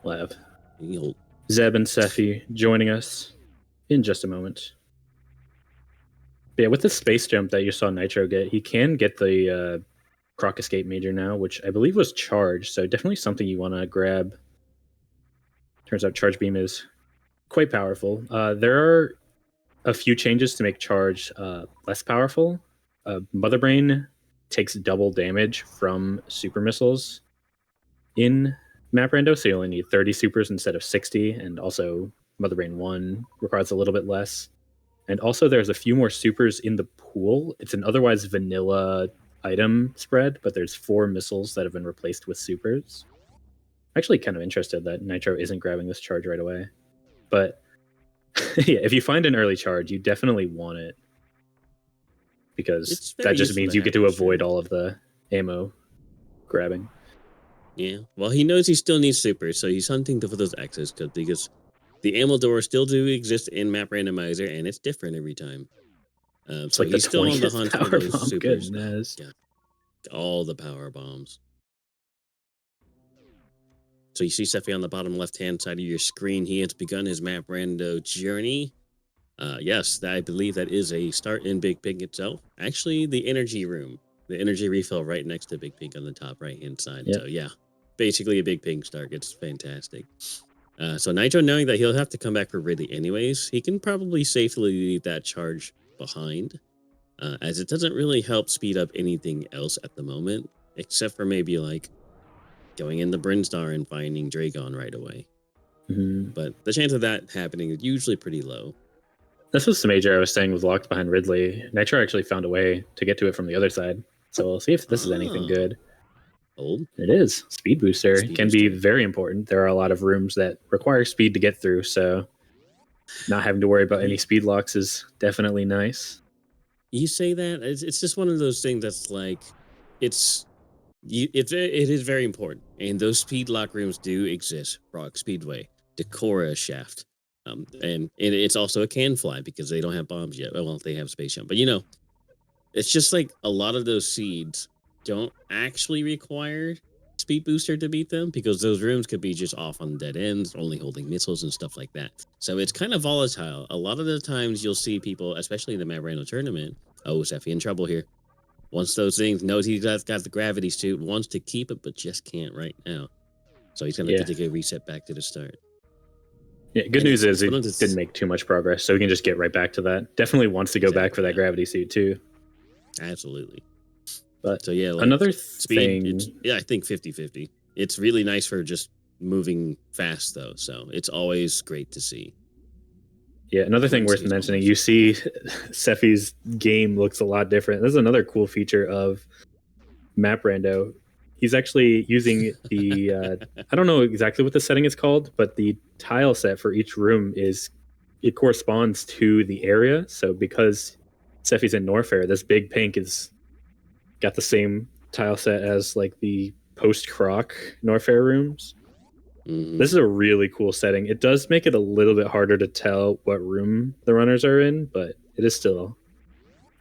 We'll have Hold. Zeb and Sephi joining us in just a moment. But yeah, with the space jump that you saw Nitro get, he can get the Croc Escape Major now, which I believe was charged, so definitely something you want to grab. Turns out Charge Beam is quite powerful. There are a few changes to make Charge less powerful. Mother Brain takes double damage from super missiles in Map Rando, so you only need 30 supers instead of 60, and also Mother Brain 1 requires a little bit less. And also there's a few more supers in the pool. It's an otherwise vanilla item spread, but there's 4 missiles that have been replaced with supers. I'm actually kind of interested that Nitro isn't grabbing this charge right away. But yeah, if you find an early charge, you definitely want it. Because that just means you get to avoid all of the ammo grabbing. Yeah. Well, he knows he still needs supers, so he's hunting for those X's because the ammo doors still do exist in Map Randomizer, and it's different every time. So like he's still on the 20th hunt for power those bomb. supers. Goodness. Yeah. All the power bombs. So you see Sephi on the bottom left-hand side of your screen. He has begun his Map Rando journey. Yes, I believe that is a start in Big Pink itself. Actually, the energy room. The energy refill right next to Big Pink on the top right-hand side. Yep. So yeah, basically a Big Pink start. It's fantastic. So Nitro, knowing that he'll have to come back for Ridley anyways, he can probably safely leave that charge behind, as it doesn't really help speed up anything else at the moment, except for maybe like going in the Brinstar and finding Dragon right away. Mm-hmm. But the chance of that happening is usually pretty low. This was the major I was saying was locked behind Ridley. Nitro actually found a way to get to it from the other side. So we'll see if this is anything good. Old? It is. Speed booster Speed can booster. be very important. There are a lot of rooms that require speed to get through, so not having to worry about any speed locks is definitely nice. You say that, it's just one of those things that's like, it is very important. And those speed lock rooms do exist. Rock Speedway, Decora Shaft. And it's also a can fly because they don't have bombs yet. Well, they have space jump, but you know, it's just like a lot of those seeds don't actually require speed booster to beat them because those rooms could be just off on dead ends, only holding missiles and stuff like that. So it's kind of volatile. A lot of the times you'll see people, especially in the Map Rando tournament, oh, Sephi in trouble here. Once those things knows he's got the gravity suit, wants to keep it, but just can't right now. So he's gonna have to take a reset back to the start. Yeah, good news is he didn't make too much progress, so he can just get right back to that. Definitely wants to go back for that gravity suit too. Absolutely. But so yeah, like another speed, thing, I think 50-50. It's really nice for just moving fast though, so it's always great to see. Yeah, another thing worth mentioning, you see Sephi's game looks a lot different. This is another cool feature of Map Rando. He's actually using the, I don't know exactly what the setting is called, but the tile set for each room it corresponds to the area. So because Sephi's in Norfair, this big pink is got the same tile set as like the post-Croc Norfair rooms. Mhm. This is a really cool setting. It does make it a little bit harder to tell what room the runners are in, but it is still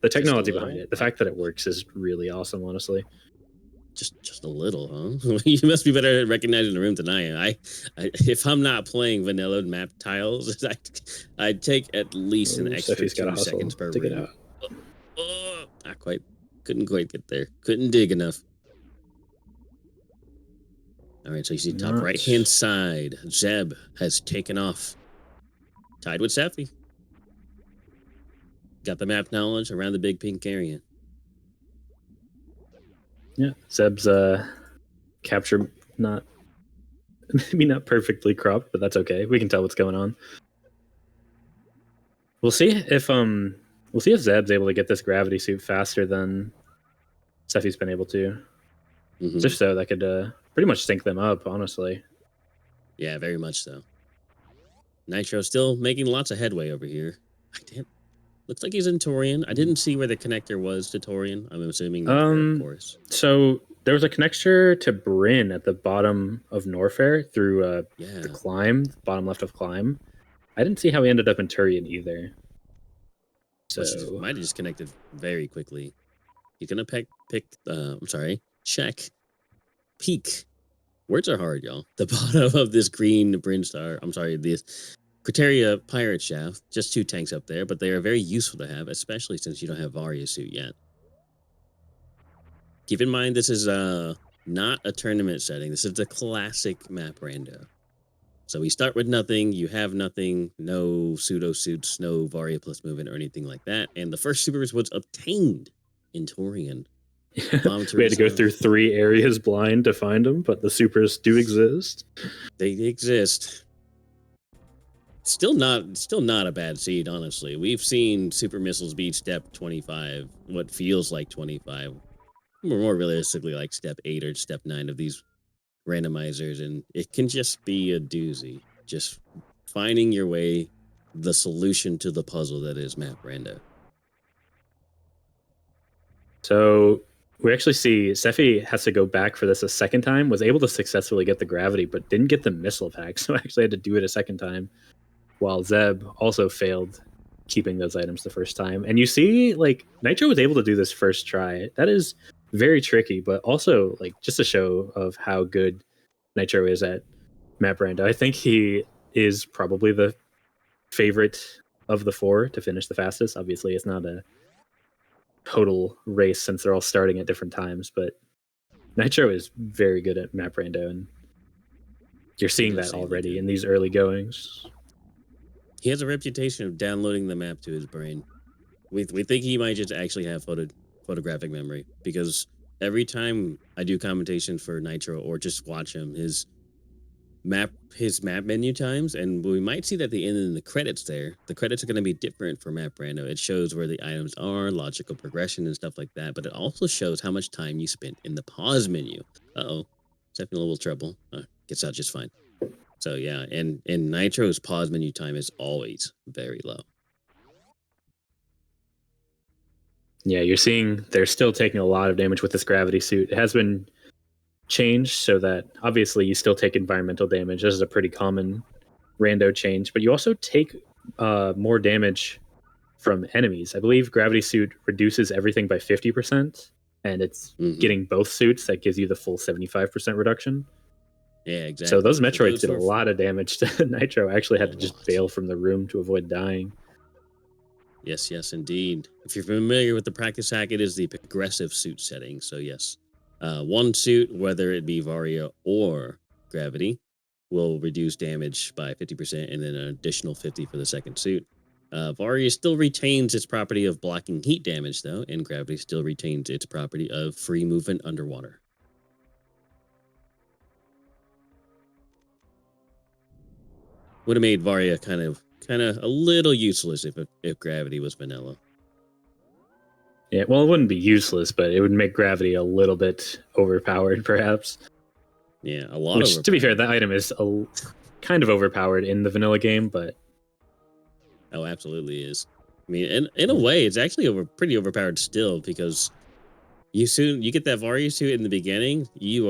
the technology behind little? it. The fact that it works is really awesome, honestly. Just a little, huh? You must be better at recognizing the room than I am. I if I'm not playing vanilla map tiles, I take at least an Ooh, extra Steffi's gotta 2 hustle seconds per to get room. out. Not quite. Couldn't quite get there. Couldn't dig enough. All right, so you see top Not- right-hand side, Zeb has taken off. Tied with Steffi. Got the map knowledge around the big pink area. Yeah, Zeb's capture not maybe not perfectly cropped, but that's okay. We can tell what's going on. We'll see if Zeb's able to get this gravity suit faster than Steffi's been able to. Mhm. If so, that could pretty much sync them up, honestly. Yeah, very much so. Nitro still making lots of headway over here. Looks like he's in Torian. I didn't see where the connector was to Torian. I'm assuming Norfair, of course. So there was a connector to Bryn at the bottom of Norfair through Yeah. the climb, bottom left of climb. I didn't see how he ended up in Turian either. So Which might have just connected very quickly. He's gonna check. Peak. Words are hard, y'all. The bottom of this green Brinstar, this Criteria Pirate Shaft. Just 2 tanks up there, but they are very useful to have, especially since you don't have Varia suit yet. Keep in mind, this is not a tournament setting. This is the classic map rando. So we start with nothing, you have nothing, no pseudo suits, no Varia plus movement or anything like that. And the first supers was obtained in Torian. we had to go through 3 areas blind to find them, but the supers do exist. They exist. Still not a bad seed, honestly. We've seen super missiles beat step 25, what feels like 25. More realistically like step 8 or step 9 of these randomizers, and it can just be a doozy. Just finding your way, the solution to the puzzle that is map rando. So we actually see Steffi has to go back for this a second time, was able to successfully get the gravity, but didn't get the missile pack, so actually had to do it a second time, while Zeb also failed keeping those items the first time. And you see, like, Nitro was able to do this first try. That is very tricky, but also, like, just a show of how good Nitro is at map rando. I think he is probably the favorite of the 4 to finish the fastest. Obviously, it's not a total race since they're all starting at different times, but Nitro is very good at map rando, and you're seeing that already in these early goings. He has a reputation of downloading the map to his brain. We think he might just actually have photographic memory, because every time I do commentation for Nitro or just watch him, his map menu times, and we might see that at the end in the credits there. The credits are going to be different for map rando. It shows where the items are, logical progression and stuff like that, but it also shows how much time you spent in the pause menu. Uh-oh. Stepping in a little trouble. Gets out just fine. So yeah, and Nitro's pause menu time is always very low. Yeah, you're seeing they're still taking a lot of damage with this gravity suit. It has been changed so that obviously you still take environmental damage. This is a pretty common rando change, but you also take more damage from enemies. I believe gravity suit reduces everything by 50%, and it's getting both suits that gives you the full 75% reduction. Yeah, exactly. So those Metroids did a lot of damage to Nitro. I actually had to just bail from the room to avoid dying. Yes, indeed. If you're familiar with the practice hack, it is the progressive suit setting. So yes, one suit, whether it be Varia or Gravity, will reduce damage by 50% and then an additional 50 for the second suit. Varia still retains its property of blocking heat damage, though, and Gravity still retains its property of free movement underwater. Would have made Varia kind of a little useless if Gravity was vanilla. Yeah, well, it wouldn't be useless, but it would make Gravity a little bit overpowered, perhaps. Yeah, a lot. Which, to be fair, that item is kind of overpowered in the vanilla game, but oh, absolutely is. I mean, in a way, it's actually pretty overpowered still, because You get that Varia suit in the beginning, you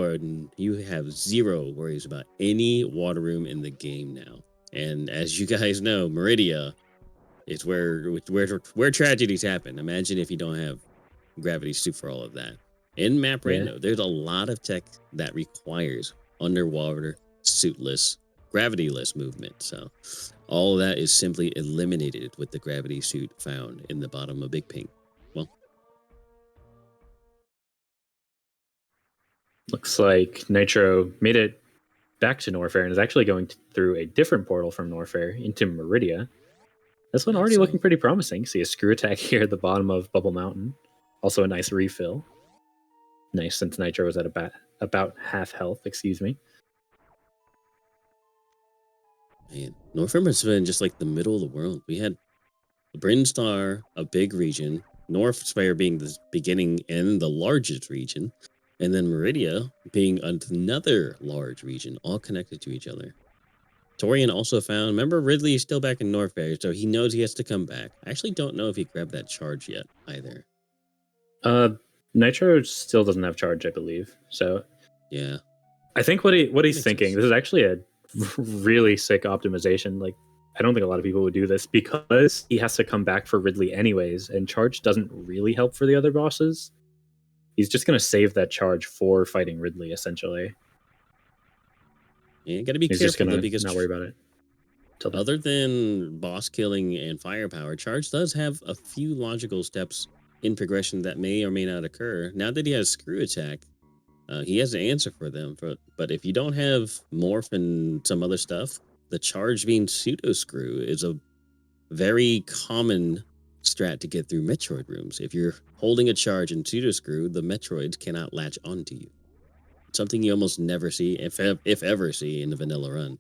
have zero worries about any water room in the game now. And as you guys know, Meridia is where tragedies happen. Imagine if you don't have gravity suit for all of that. In Map Rando, there's a lot of tech that requires underwater suitless, gravityless movement. So all of that is simply eliminated with the gravity suit found in the bottom of Big Pink. Well, Looks like Nitro made it back to Norfair and is actually going through a different portal from Norfair into Meridia. This one already looking pretty promising. See a screw attack here at the bottom of Bubble Mountain. Also a nice refill. Nice, since Nitro was at about half health, excuse me. Man, Norfair has been just like the middle of the world. We had Brinstar, a big region, North Spire being the beginning and the largest region, and then Meridia being another large region, all connected to each other. Torian also found, remember, Ridley is still back in Norfair, so he knows he has to come back. I actually don't know if he grabbed that charge yet either. Nitro still doesn't have charge, I believe. So yeah, I think what he's thinking, this is actually a really sick optimization. Like, I don't think a lot of people would do this because he has to come back for Ridley anyways, and charge doesn't really help for the other bosses. He's just going to save that charge for fighting Ridley, essentially. Yeah, you got to be He's careful just gonna though, because not worry about it. Other than boss killing and firepower, charge does have a few logical steps in progression that may or may not occur. Now that he has screw attack, he has an answer for them. But if you don't have morph and some other stuff, the charge being pseudo screw is a very common strat to get through Metroid rooms. If you're holding a charge in pseudo screw, the Metroids cannot latch onto you. It's something you almost never see, if ever see, in the vanilla run.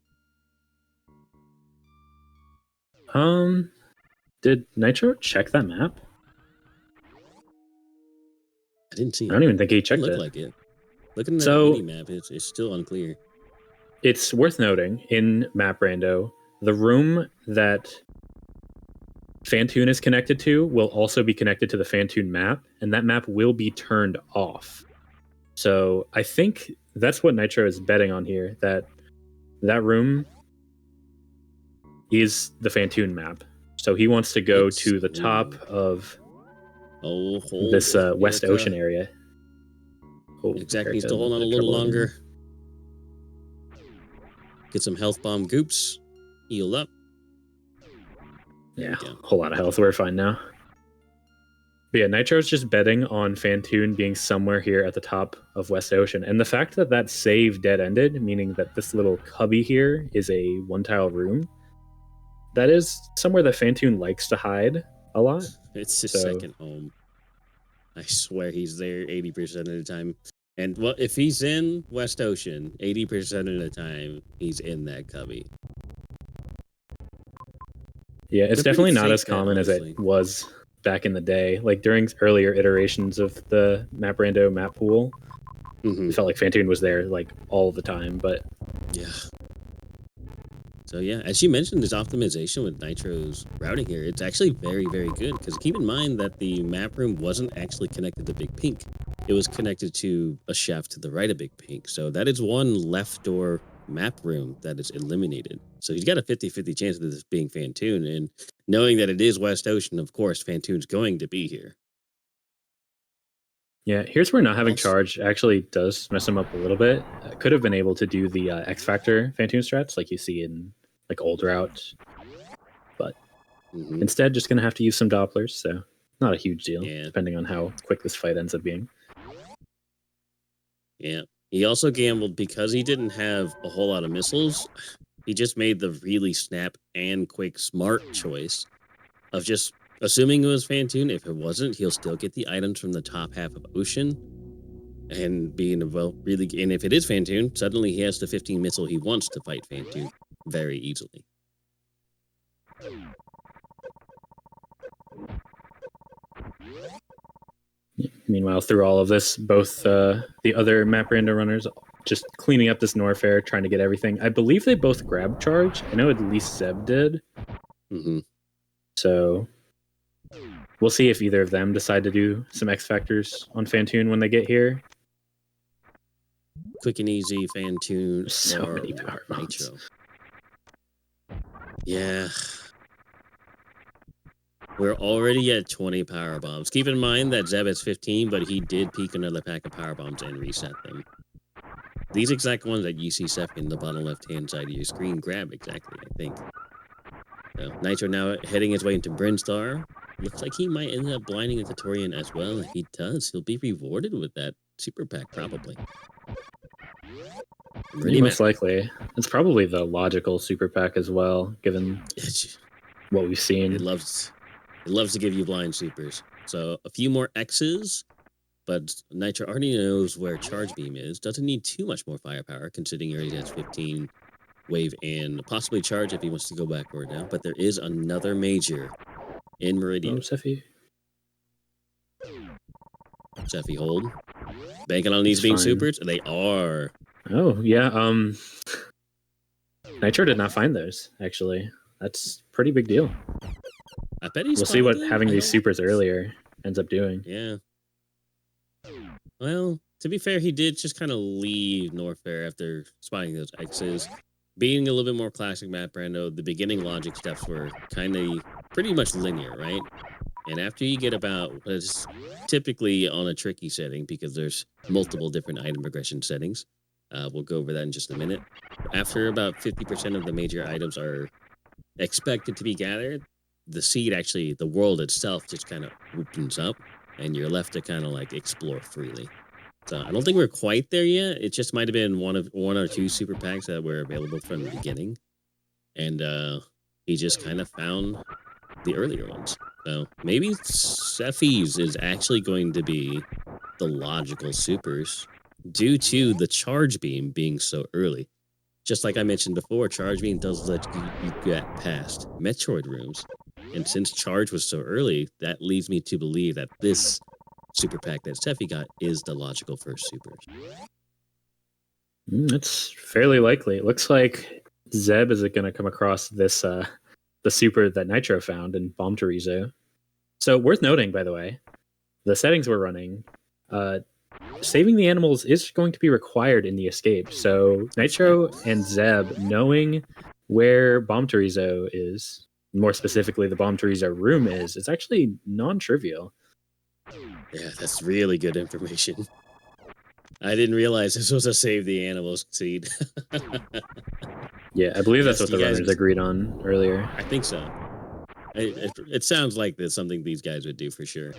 Did Nitro check that map? I didn't see it. I don't even think he checked Look it. like it. Looking at the mini map, it's still unclear. It's worth noting in Map Rando, the room that Phatoon is connected to will also be connected to the Phatoon map, and that map will be turned off. So I think that's what Nitro is betting on here, that room is the Phatoon map. So he wants to go to the top of this West Ocean area. Oh, exactly, needs to hold on a little longer. Get some health bomb goops. Heal up. Yeah, a whole lot of health. We're fine now. But yeah, Nitro's just betting on Phatoon being somewhere here at the top of West Ocean. And the fact that that save dead-ended, meaning that this little cubby here is a one-tile room, that is somewhere that Phatoon likes to hide a lot. It's his second home. I swear he's there 80% of the time. And well, if he's in West Ocean, 80% of the time, he's in that cubby. Yeah, it's definitely not as common as it was back in the day. Like during earlier iterations of the Map Rando map pool, it felt like Phatoon was there like all the time, but yeah. So yeah, as you mentioned, this optimization with Nitro's routing here, it's actually very, very good, because keep in mind that the map room wasn't actually connected to Big Pink. It was connected to a shaft to the right of Big Pink. So that is one left door map room that is eliminated. So he's got a 50-50 chance of this being Phatoon, and knowing that it is West Ocean, of course, Phatoon's going to be here. Yeah, here's where not having charge actually does mess him up a little bit. Could have been able to do the X Factor Phatoon strats like you see in like old route, but instead just gonna have to use some Dopplers, so not a huge deal, depending on how quick this fight ends up being. Yeah, he also gambled because he didn't have a whole lot of missiles. He just made the really snap and quick smart choice of just assuming it was Phatoon. If it wasn't, he'll still get the items from the top half of Ocean and being really. And if it is Phatoon, suddenly he has the 15 missile he wants to fight Phatoon very easily. Meanwhile, through all of this, both the other Map Rando runners just cleaning up this Norfair, trying to get everything. I believe they both grabbed charge. I know at least Zeb did. So we'll see if either of them decide to do some X Factors on Phatoon when they get here. Quick and easy Phatoon So or many power bombs. Nitro. Yeah. We're already at 20 power bombs. Keep in mind that Zeb has 15, but he did peak another pack of power bombs and reset them. These exact ones that you see Seth in the bottom left-hand side of your screen grab exactly, I think. So Nitro now heading his way into Brinstar. Looks like he might end up blinding a Tatorian as well. If he does, he'll be rewarded with that super pack, probably. Most likely. It's probably the logical super pack as well, given what we've seen. It loves to give you blind supers. So a few more X's, but Nitro already knows where Charge Beam is. Doesn't need too much more firepower, considering he already has 15 wave and possibly charge if he wants to go backward now. But there is another major in Meridian. Oh, Sephi. Sephi hold. Banking on these being supers? They are. Oh, yeah. Nitro did not find those, actually. That's a pretty big deal. I bet he's. We'll see what having these supers earlier ends up doing. Yeah. Well, to be fair, he did just kind of leave Norfair after spotting those X's. Being a little bit more classic map, Rando, the beginning logic steps were kind of pretty much linear, right? And after you get about, it's typically on a tricky setting because there's multiple different item progression settings. We'll go over that in just a minute. After about 50% of the major items are expected to be gathered, the seed actually, the world itself just kind of opens up and you're left to kind of like explore freely. So I don't think we're quite there yet. It just might have been one or two super packs that were available from the beginning. And he just kind of found the earlier ones. So maybe Sephi's is actually going to be the logical supers due to the charge beam being so early. Just like I mentioned before, charge beam does let you get past Metroid rooms. And since charge was so early, that leads me to believe that this super pack that Sephi got is the logical first super. It's fairly likely. It looks like Zeb is going to come across this the super that Nitro found in Bomb Chorizo. So worth noting, by the way, the settings we're running, saving the animals is going to be required in the escape. So Nitro and Zeb knowing where Bomb Chorizo is, more specifically the Bomb Chorizo room is, it's actually non-trivial. Yeah, that's really good information. I didn't realize this was a save the animals seed. Yeah, I believe that's what the runners agreed on earlier. I think so. It sounds like that's something these guys would do for sure.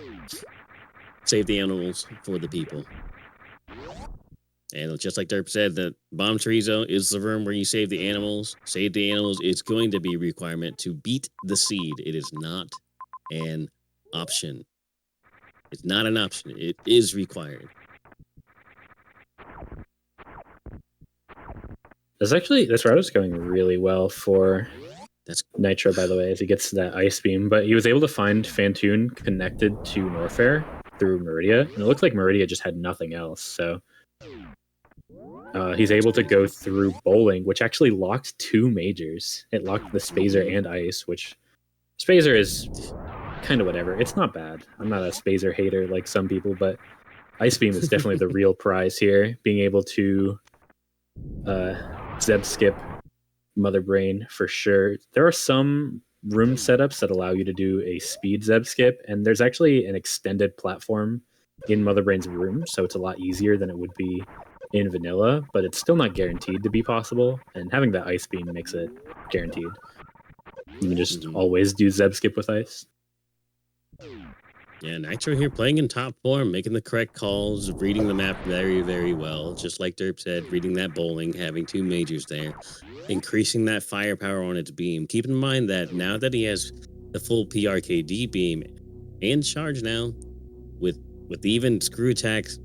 Save the animals for the people. And just like Derp said, the Bomb Chorizo is the room where you save the animals. Save the animals is going to be a requirement to beat the seed. It is not an option. It's not an option. It is required. This route is going really well for Nitro, by the way, as he gets that ice beam. But he was able to find Phatoon connected to Norfair through Meridia, and it looked like Meridia just had nothing else. So he's able to go through bowling, which actually locked two majors. It locked the Spazer and ice, which Spazer is kind of whatever. It's not bad. I'm not a Spazer hater like some people, but Ice Beam is definitely the real prize here. Being able to Zeb skip Mother Brain for sure. There are some room setups that allow you to do a speed Zeb skip, and there's actually an extended platform in Mother Brain's room, so it's a lot easier than it would be in vanilla, but it's still not guaranteed to be possible, and having that Ice Beam makes it guaranteed. You can just always do Zeb skip with ice. Yeah, Nitro here playing in top form, making the correct calls, reading the map very, very well. Just like Derp said, reading that bowling, having two majors there, increasing that firepower on its beam. Keep in mind that now that he has the full PRKD beam and charge now, with even screw attacks,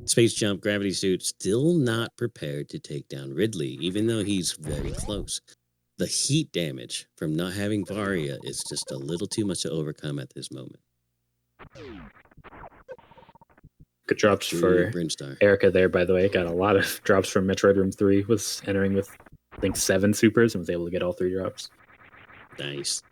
space jump, gravity suit, still not prepared to take down Ridley, even though he's very close. The heat damage from not having Varia is just a little too much to overcome at this moment. Good drops for Erica there, by the way. Got a lot of drops from Metroid Room 3. Was entering with, I think, 7 supers and was able to get all 3 drops. Nice.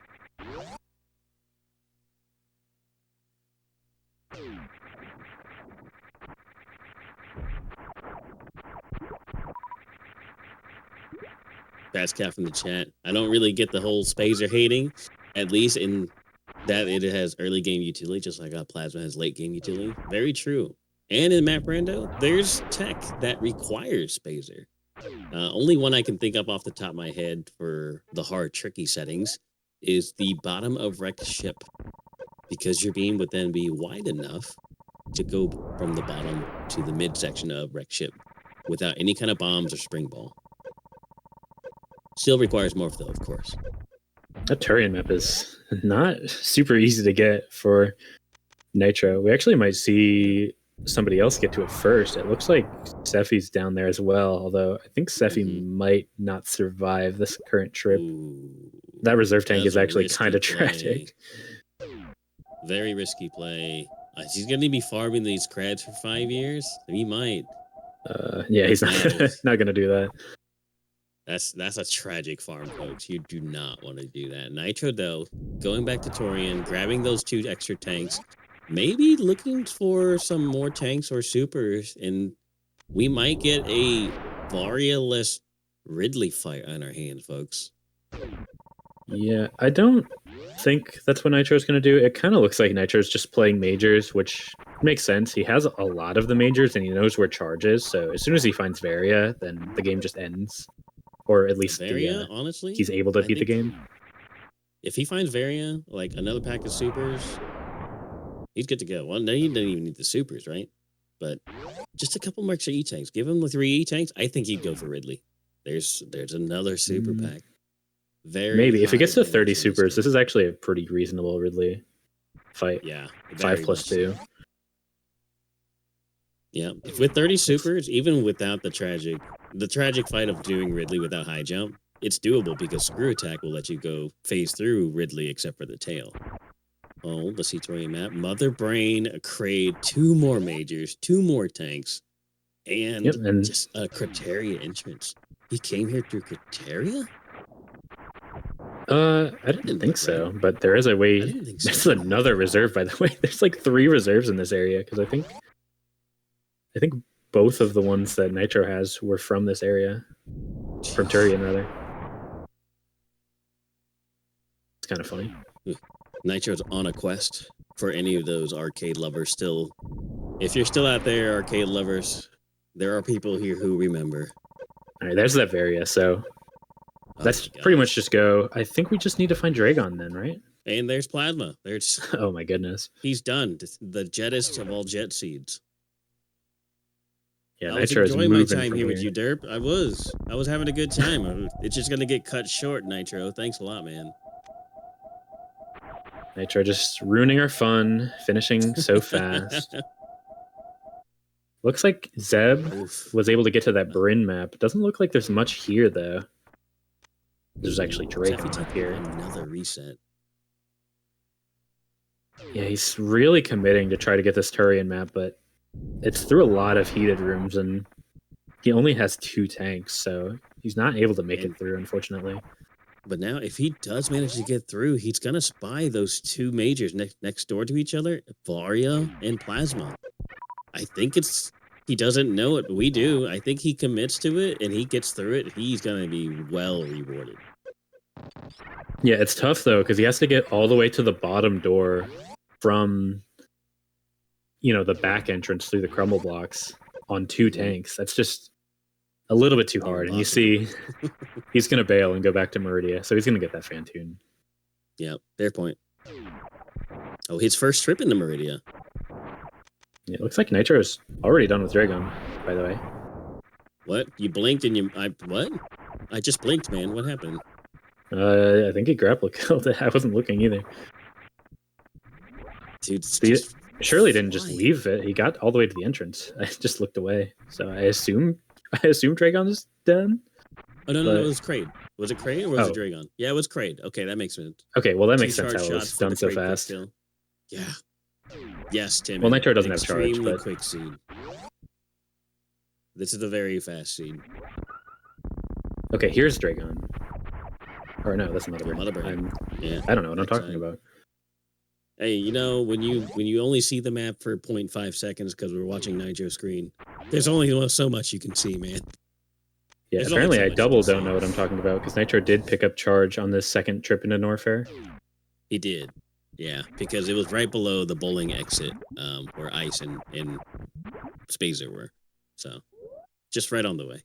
Cat in the chat. I don't really get the whole Spazer hating, at least in that it has early game utility, just like Plasma has late game utility. Very true. And in Map Rando, there's tech that requires Spazer. Only one I can think of off the top of my head for the hard, tricky settings is the bottom of wrecked ship, because your beam would then be wide enough to go from the bottom to the midsection of wrecked ship without any kind of bombs or spring ball. Still requires morph, though, of course. That Turian map is not super easy to get for Nitro. We actually might see somebody else get to it first. It looks like Sephi's down there as well, although I think Sephi might not survive this current trip. Ooh, that reserve tank that's is a actually risky kind of play. tragic. Very risky play. He's going to be farming these creds for 5 years. He might. Yeah, he's That is- not gonna do that. That's a tragic farm, folks. You do not want to do that. Nitro, though, going back to Torian, grabbing those 2 extra tanks, maybe looking for some more tanks or supers, and we might get a Varia-less Ridley fight on our hands, folks. Yeah, I don't think that's what Nitro's going to do. It kind of looks like Nitro's just playing majors, which makes sense. He has a lot of the majors, and he knows where charge is, so as soon as he finds Varia, then the game just ends. Or at least Varia, honestly, he's able to I beat the think game. If he finds Varia, like another pack of supers, he's good to go. Well, no, he doesn't even need the supers, right? But just a couple more extra E-tanks. Give him the 3 E-tanks. I think he'd go for Ridley. There's another super pack. Very Maybe. If it gets to high 30 advantage in supers, this is actually a pretty reasonable Ridley fight. Yeah. 5 very plus much so. 2. Yeah. If with 30 supers, even without the tragic fight of doing Ridley without high jump, it's doable because Screw Attack will let you go phase through Ridley except for the tail. Oh, the C20 map. Mother Brain, a Kraid, 2 more majors, 2 more tanks, and, just a Cryptaria entrance. He came here through Cryptaria? I didn't think so, but there is a way. I didn't think so. There's another reserve, by the way. There's like 3 reserves in this area because I think both of the ones that Nitro has were from this area, from Turian rather. It's kind of funny. Nitro's on a quest for any of those arcade lovers still. If you're still out there, arcade lovers, there are people here who remember. All right, there's that Varia, so that's pretty much just go. I think we just need to find Dragon then, right? And there's Plasma. There's Oh my goodness. He's done. The jettest of all jet seeds. Yeah, I was Nitro is enjoying my moving time from here with you, Derp. I was having a good time. It's just gonna get cut short, Nitro. Thanks a lot, man. Nitro just ruining our fun, finishing so fast. Looks like Zeb was able to get to that Bryn map. Doesn't look like there's much here, though. There's actually Dragon up here. Another reset. Yeah, he's really committing to try to get this Turian map, but it's through a lot of heated rooms, and he only has 2 tanks, so he's not able to make it through, unfortunately. But now, if he does manage to get through, he's gonna spy those 2 majors next door to each other, Varia and Plasma. I think he doesn't know it, but we do. I think he commits to it and he gets through it. He's gonna be well rewarded. Yeah, it's tough though, because he has to get all the way to the bottom door from, the back entrance through the crumble blocks on 2 tanks. That's just a little bit too hard. And you see, he's going to bail and go back to Meridia, so he's going to get that Phatoon. Yeah, fair point. Oh, his first trip into Meridia. Yeah, it looks like Nitro's already done with Dragon, by the way. What? You blinked and what? I just blinked, man. What happened? I think he grapple killed it. I wasn't looking either. Dude, Surely didn't just leave it. He got all the way to the entrance. I just looked away. So I assume Dragon's done. Oh no, it was Kraid. Was it Kraid or was it Dragon? Yeah, it was Kraid. Okay, that makes sense. Okay, well that makes sense how it was done so fast. Yeah. Yes, Tim. Well, Nitro doesn't have charge, Extremely but quick seed. This is a very fast seed. Okay, here's Dragon. Or no, that's Mother Brain. Mother Brain. I don't know what I'm talking about. Hey, you know, when you only see the map for 0.5 seconds because we're watching Nitro screen, there's only so much you can see, man. Yeah, There's only apparently so I much you double can don't see. know what I'm talking about because Nitro did pick up charge on this second trip into Norfair. He did. Yeah, because it was right below the bowling exit, where Ice and Spazer were. So, just right on the way.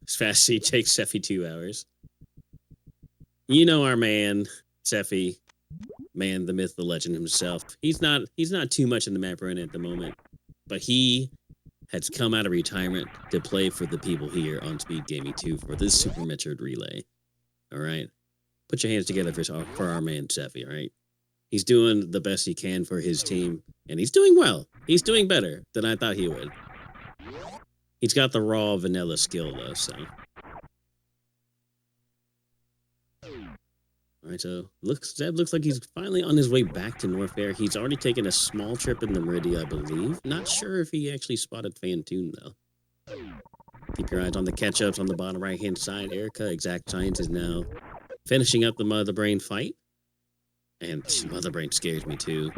As fast as he takes Seffi 2 hours. You know our man, Seffi, man, the myth, the legend himself. He's not too much in the map run at the moment, but he has come out of retirement to play for the people here on Speed Gaming 2 for this Super Metroid Relay. All right? Put your hands together for our man, Seffi, all right? He's doing the best he can for his team, and he's doing well. He's doing better than I thought he would. He's got the raw vanilla skill, though, so. All right, so Zeb looks like he's finally on his way back to Norfair. He's already taken a small trip in the Meridia, I believe. Not sure if he actually spotted Phatoon, though. Keep your eyes on the catch-ups on the bottom right-hand side. Erica, Exact Science, is now finishing up the Mother Brain fight. And Mother Brain scares me, too.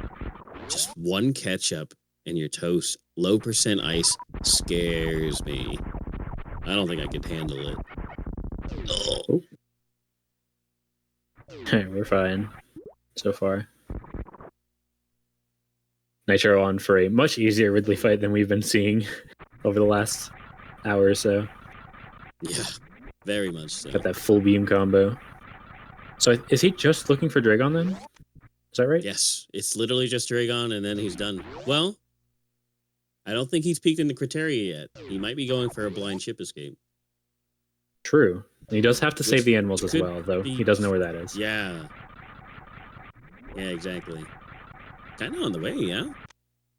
Just one catch-up and you're toast. Low percent ice scares me. I don't think I could handle it. Oh. We're fine so far. Nitro on for a much easier Ridley fight than we've been seeing over the last hour or so. Yeah, very much so. Got that full beam combo. So is he just looking for Dragon then? Is that right? Yes, it's literally just Dragon and then he's done. Well, I don't think he's peaked in the criteria yet. He might be going for a blind ship escape. True. And he does have to save the animals as well, though he doesn't know where that is. Yeah. Yeah, exactly. Kind of on the way, yeah?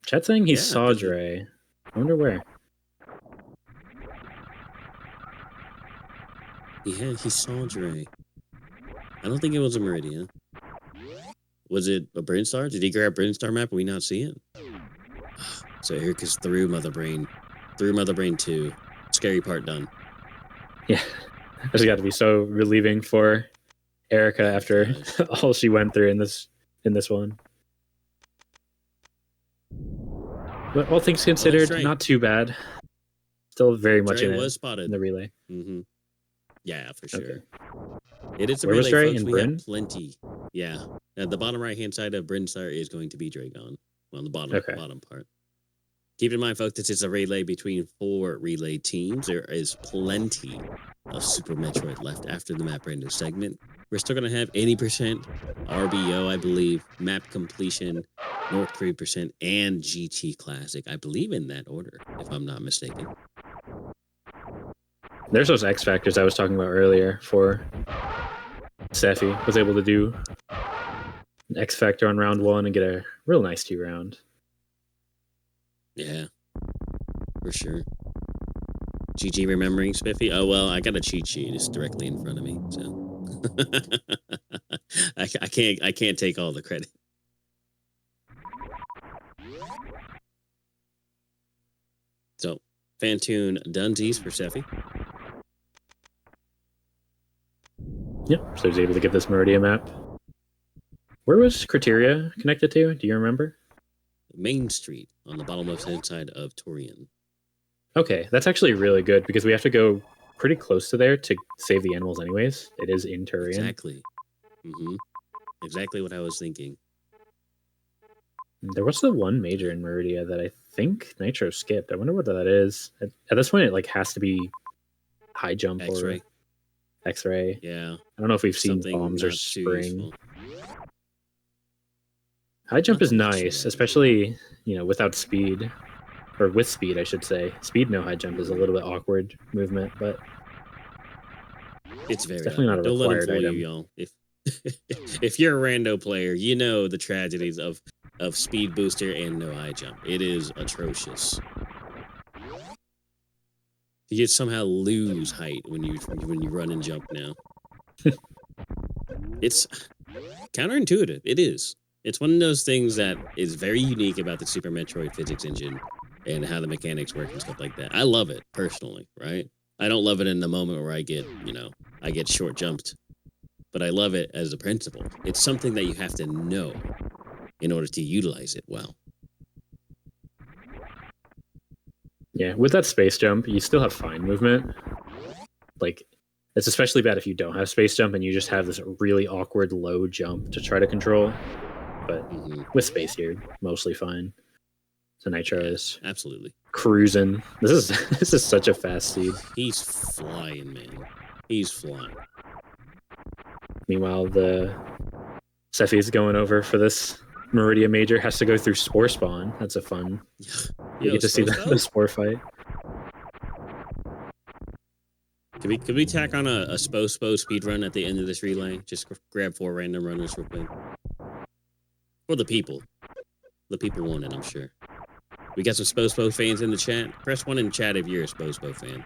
Chat's saying he saw Dre. I wonder where. Yeah, he saw Dre. I don't think it was a Meridian. Was it a Brinstar? Did he grab Brinstar map and we not see it? So Erica's through Mother Brain. Through Mother Brain 2. Scary part done. Yeah. This has got to be so relieving for Erica after all she went through in this one. But all things considered, not too bad. Still very much Dre in was spotted in the relay. Mm-hmm. Yeah, for sure. Okay. It is a Where relay, was Dre? folks. In We Bryn? have plenty. Yeah. At the bottom right-hand side of Brinstar is going to be Dragon. On the bottom part. Keep in mind, folks, this is a relay between 4 relay teams. There is plenty of Super Metroid left after the map random segment. We're still going to have 80% RBO, I believe, map completion, North 3%, and GT Classic. I believe in that order, if I'm not mistaken. There's those X factors I was talking about earlier for Seffi. Was able to do an X factor on round 1 and get a real nice 2 round. Yeah, for sure. GG remembering Spiffy? Oh, well, I got a cheat sheet. It's directly in front of me, so I can't take all the credit. So, Phatoon Dunsies for Seffi. Yep, so he's able to get this Meridia map. Where was Criteria connected to? Do you remember? Main Street on the bottom left-hand side of Torian. Okay, that's actually really good because we have to go pretty close to there to save the animals anyways. It is in Turian. Exactly. Mm-hmm. Exactly what I was thinking. There was the one major in Meridia that I think Nitro skipped. I wonder what that is. At this point, it like has to be high jump X-ray. or X-ray. Yeah. I don't know if we've seen Something bombs or not too spring. useful. High jump Not is that much nice, for that. especially without speed, or with speed, I should say. Speed no high jump is a little bit awkward movement, but It's very definitely not a Don't let him required fool item. you, y'all. If you're a rando player, you know the tragedies of speed booster and no high jump. It is atrocious. You somehow lose height when you run and jump now. It's counterintuitive. It is. It's one of those things that is very unique about the Super Metroid physics engine and how the mechanics work and stuff like that. I love it personally, right? I don't love it in the moment where I get short jumped but I love it as a principle. It's something that you have to know in order to utilize it well. Yeah, with that space jump, you still have fine movement. Like, it's especially bad if you don't have space jump and you just have this really awkward low jump to try to control. But with space, you're mostly fine. So Nitro is absolutely cruising. This is such a fast seed. He's flying, man. He's flying. Meanwhile, the Sephi is going over for this Meridia Major, has to go through Spore Spawn. That's a fun. You get to see the Spore fight. Could we tack on a Spo speed run at the end of this relay? Just grab 4 random runners real quick. For the people. The people want it, I'm sure. We got some Spo fans in the chat. Press 1 in chat if you're a Spo fan.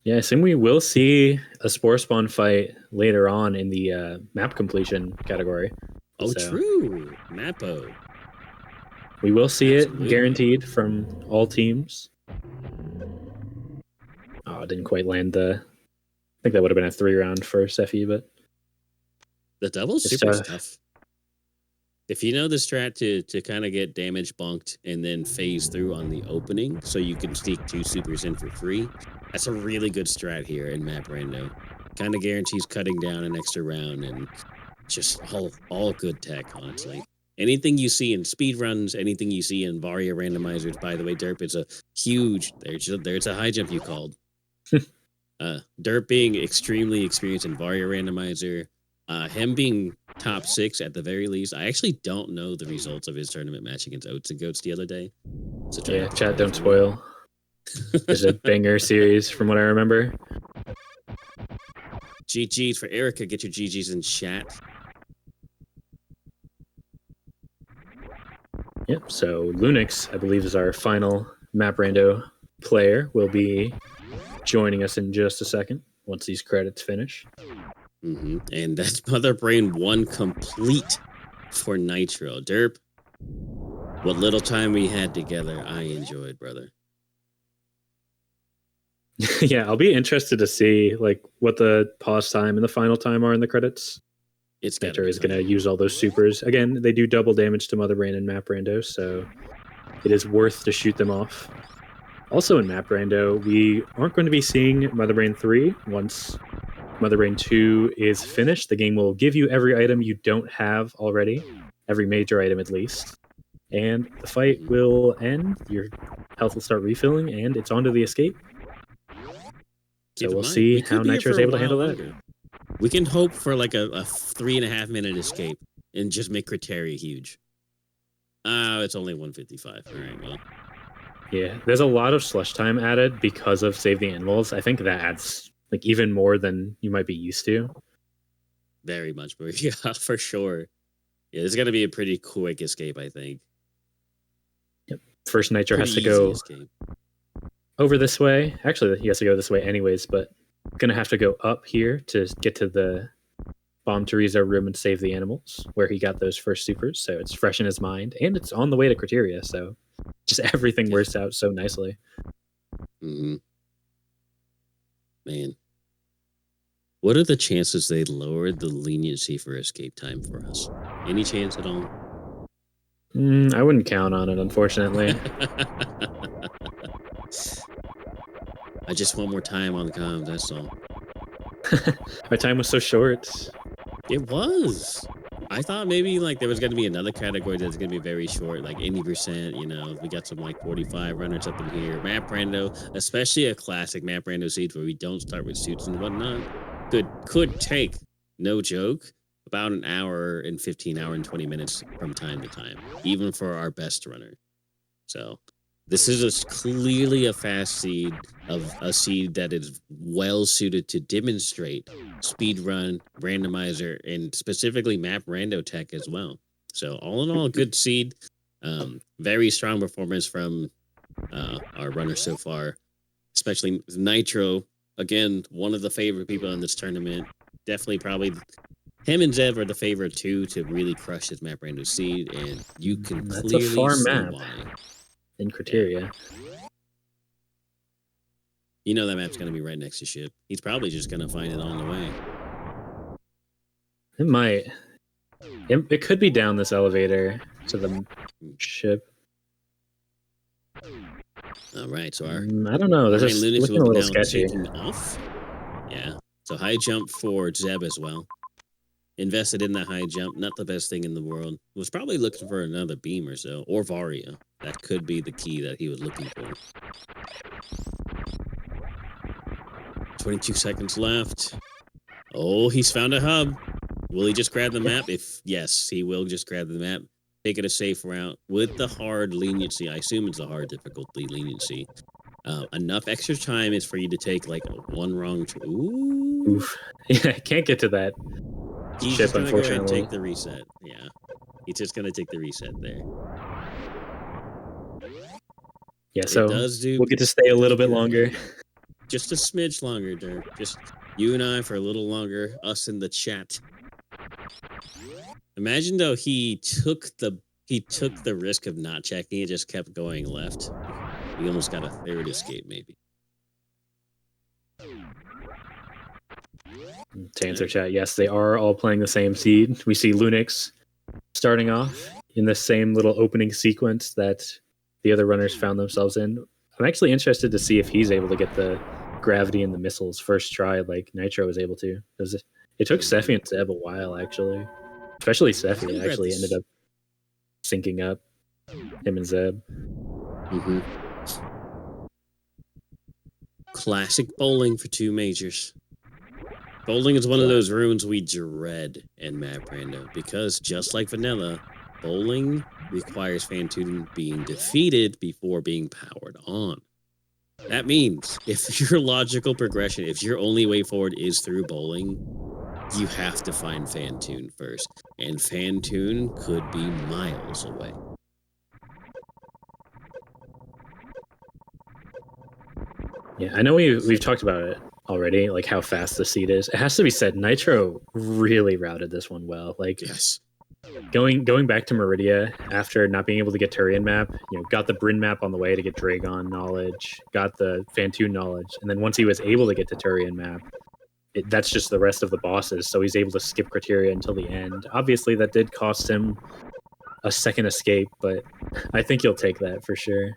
Yeah, I assume we will see a Spore Spawn fight later on in the map completion category. Oh, so, true. Mappo. We will see it guaranteed from all teams. Oh, I didn't quite land the... I think that would have been a 3-round for Sephi, but... The double's super tough. If you know the strat to kind of get damage bunked and then phase through on the opening so you can sneak 2 supers in for free, that's a really good strat here in Map Rando. Kind of guarantees cutting down an extra round and just all good tech, honestly. Anything you see in speedruns, anything you see in Varia randomizers, by the way, Derp, it's a huge... There's a high jump you called. Derp being extremely experienced in Varia randomizer, him being top 6 at the very least. I actually don't know the results of his tournament match against Oats and Goats the other day. So yeah, chat don't spoil. There's a banger series from what I remember. GG's for Erica. Get your GG's in chat. Yep, so Lunix, I believe, is our final Map Rando player. Will be joining us in just a second once these credits finish. And that's Mother Brain 1 complete for Nitro. Derp, what little time we had together, I enjoyed, brother. Yeah, I'll be interested to see like what the pause time and the final time are in the credits. Nitro is going to use all those supers. Again, they do double damage to Mother Brain and Map Rando, so it is worth to shoot them off. Also in Map Rando, we aren't going to be seeing Mother Brain 3 once Mother Brain 2 is finished. The game will give you every item you don't have already, every major item at least, and the fight will end, your health will start refilling, and it's on to the escape. So we'll see how Nitro is able to handle that. We can hope for like a 3.5-minute escape and just make Criteria huge. It's only 155. All right, well. Yeah, there's a lot of slush time added because of Save the Animals. I think that adds like even more than you might be used to. Very much, but yeah, for sure. Yeah, it's gonna be a pretty quick escape, I think. Yep. First Nitro has to go over this way. Actually, he has to go this way anyways, but gonna have to go up here to get to the Bomb Teresa room and save the animals, where he got those first supers. So it's fresh in his mind, and it's on the way to Criteria. So just everything works out so nicely. Man, what are the chances they lowered the leniency for escape time for us? Any chance at all? I wouldn't count on it, unfortunately. I just want more time on the comms, that's all. Our time was so short. It was. I thought maybe like there was going to be another category that's going to be very short, like 80%, you know, we got some like 45 runners up in here. Map Rando, especially a classic Map Rando seed where we don't start with suits and whatnot, could take, no joke, about an hour and 15 hour and 20 minutes from time to time, even for our best runner. So this is clearly a fast seed, of a seed that is well suited to demonstrate speed run, randomizer, and specifically map rando tech as well. So all in all, a good seed. Very strong performance from our runner so far, especially Nitro. Again, one of the favorite people in this tournament. Definitely probably him and Zev are the favorite two to really crush this map rando seed, and you can clearly a far see map why. In Criteria. You know that map's going to be right next to ship. He's probably just going to find it on the way. It might. It could be down this elevator to the ship. All right, so our I don't know. This Ryan is Lunix looking a will be little now sketchy. taking off. Yeah, so high jump for Zeb as well. Invested in that high jump, not the best thing in the world. Was probably looking for another beam or so, or Varia. That could be the key that he was looking for. 22 seconds left. Oh, he's found a hub. Will he just grab the map? If yes, he will just grab the map. Take it a safe route with the hard leniency. I assume it's a hard difficulty leniency. Enough extra time is for you to take like one wrong. Ooh. Oof. Yeah, I can't get to that He's ship, just gonna go ahead and unfortunately. take the reset. Yeah, he's just gonna take the reset there. Yeah, so does do we'll get to stay a little bit good. longer. Just a smidge longer, Dirk. Just you and I for a little longer. Us in the chat. Imagine though he took the risk of not checking it, just kept going left. We almost got a third escape, maybe. To answer chat, yes, they are all playing the same seed. We see Lunix starting off in the same little opening sequence that the other runners found themselves in. I'm actually interested to see if he's able to get the gravity and the missiles first try like Nitro was able to. Because it took Sephi and Zeb a while, actually. Especially Sephi actually ended up syncing up him and Zeb. Mm-hmm. Classic bowling for 2 majors. Bowling is one of those runes we dread in Map Rando because just like vanilla, bowling requires Phatoon being defeated before being powered on. That means if your logical progression, if your only way forward is through bowling, you have to find Phatoon first. And Phatoon could be miles away. Yeah, I know we've talked about it already, like how fast the seed is. It has to be said, Nitro really routed this one well. Like, yes, going back to Meridia after not being able to get Turian map, got the Bryn map on the way to get Dragon knowledge, got the Phatoon knowledge, and then once he was able to get to Turian map, that's just the rest of the bosses. So he's able to skip criteria until the end. Obviously, that did cost him a second escape, but I think he'll take that for sure.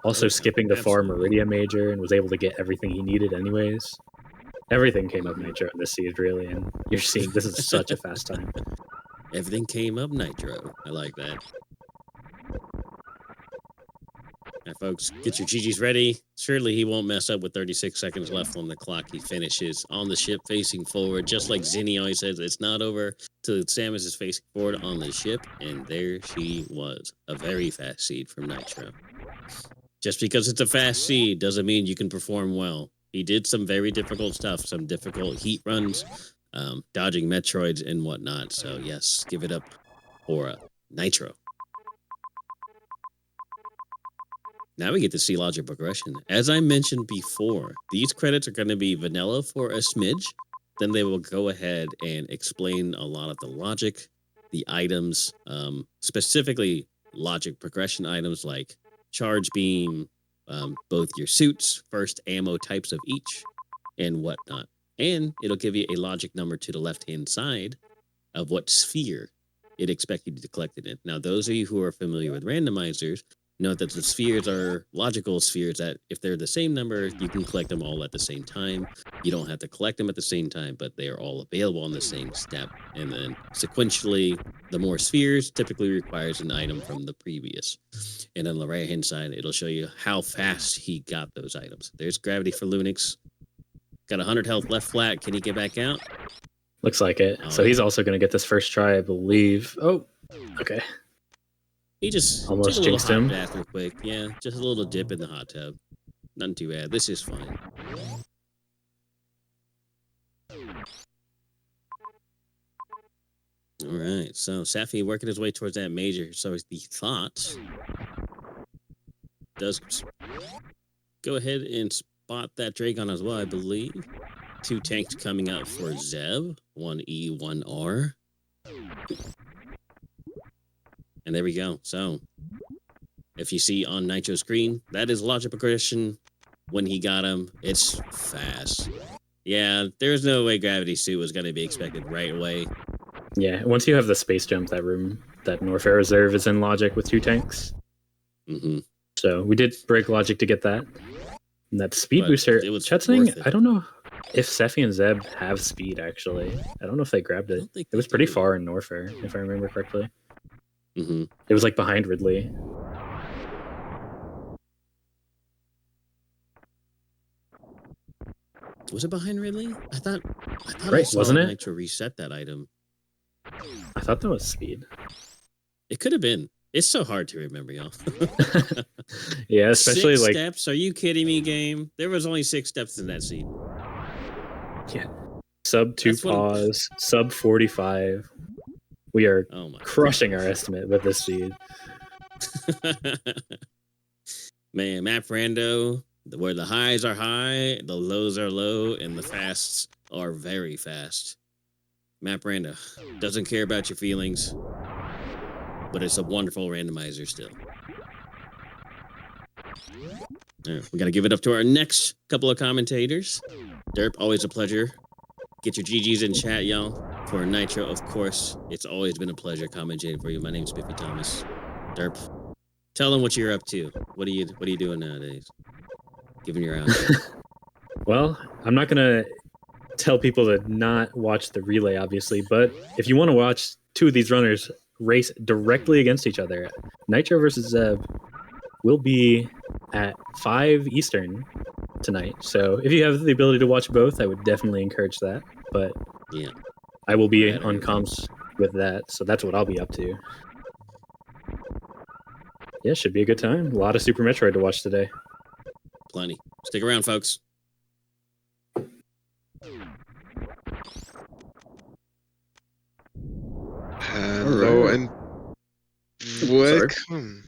Also skipping the far Meridia major and was able to get everything he needed anyways. Everything came up Nitro in this seed, really, and you're seeing this is such a fast time. Everything came up Nitro. I like that. Now, folks, get your GGs ready. Surely he won't mess up with 36 seconds left on the clock. He finishes on the ship facing forward, just like Zinni always says, it's not over till Samus is facing forward on the ship, and there she was. A very fast seed from Nitro. Just because it's a fast seed doesn't mean you can perform well. He did some very difficult stuff, some difficult heat runs, dodging Metroids and whatnot. So yes, give it up for Nitro. Now we get to see logic progression. As I mentioned before, these credits are going to be vanilla for a smidge. Then they will go ahead and explain a lot of the logic, the items, specifically logic progression items like charge beam, both your suits, first ammo types of each, and whatnot. And it'll give you a logic number to the left-hand side of what sphere it expects you to collect it in. Now, those of you who are familiar with randomizers, note that the spheres are logical spheres that if they're the same number, you can collect them all at the same time. You don't have to collect them at the same time, but they are all available on the same step. And then sequentially, the more spheres typically requires an item from the previous. And on the right-hand side, it'll show you how fast he got those items. There's gravity for Lunix. Got 100 health left flat. Can he get back out? Looks like it. So he's also going to get this first try, I believe. Oh, okay. He just almost took a jinxed little hot him. bath real quick. Yeah, just a little dip in the hot tub. Nothing too bad. This is fine. All right, so Safi working his way towards that major. So the thought does go ahead and spot that Dragon as well, I believe. 2 tanks coming out for Zeb, 1E, 1R. And there we go. So if you see on Nitro's screen, that is logic progression when he got him. It's fast. Yeah, there's no way Gravity Suit was going to be expected right away. Yeah, once you have the space jump, that Norfair Reserve is in logic with 2 tanks. Mm-hmm. So we did break logic to get that. And that speed But booster, it was Chet's worth saying, it. I don't know if Sephi and Zeb have speed, actually. I don't know if they grabbed I it. don't think It was they pretty do. far in Norfair, if I remember correctly. Mm-hmm. It was like behind Ridley. Was it behind Ridley? I thought I Right, saw wasn't it? Nitro reset that item. I thought that was speed. It could have been. It's so hard to remember, y'all. Yeah, especially 6 like steps? Are you kidding me, game? There was only 6 steps in that seed. sub 2 That's what I'm- pause, sub 45. We are Oh my crushing our gosh. estimate with this speed. Man, Map Rando, where the highs are high, the lows are low, and the fasts are very fast. Map Rando doesn't care about your feelings, but it's a wonderful randomizer still. All right, we got to give it up to our next couple of commentators. Derp, always a pleasure. Get your GGs in chat, y'all. For Nitro, of course, it's always been a pleasure commentating for you. My name's Biffy Thomas. Derp, tell them what you're up to. What are you doing nowadays? Giving your outro. Well, I'm not gonna tell people to not watch the relay, obviously, but if you want to watch 2 of these runners race directly against each other, Nitro versus Zeb will be at 5 Eastern tonight. So if you have the ability to watch both, I would definitely encourage that. But Yeah. I will be Right, on comms with that, so that's what I'll be up to. Yeah, should be a good time. A lot of Super Metroid to watch today. Plenty. Stick around, folks. Hello Alright. and welcome.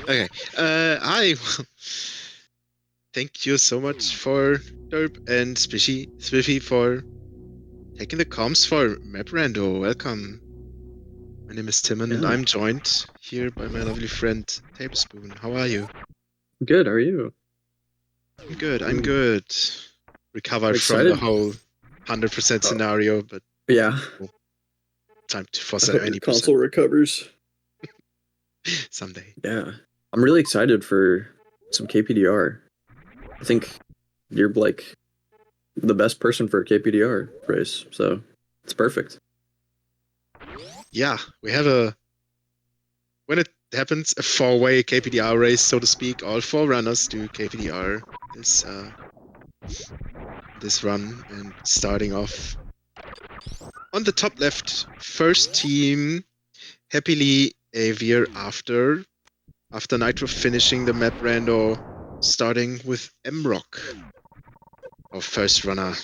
Okay. I thank you so much for Derp and Spiffy for taking the comms for Map Rando. Welcome. My name is Tim and Yeah. I'm joined here by my lovely friend Tablespoon. How are you? Good, how are you? I'm good. I'm good. Recovered from Excited? the whole 100% scenario, but Yeah. time for I hope your 70% console recovers. someday. Yeah. I'm really excited for some KPDR. I think you're like the best person for a KPDR race, so it's perfect. Yeah, we have when it happens, a 4-way KPDR race, so to speak. All 4 runners do KPDR this run, and starting off on the top left, first team, happily Avier after Nitro finishing the map rando, starting with Mrock, our first runner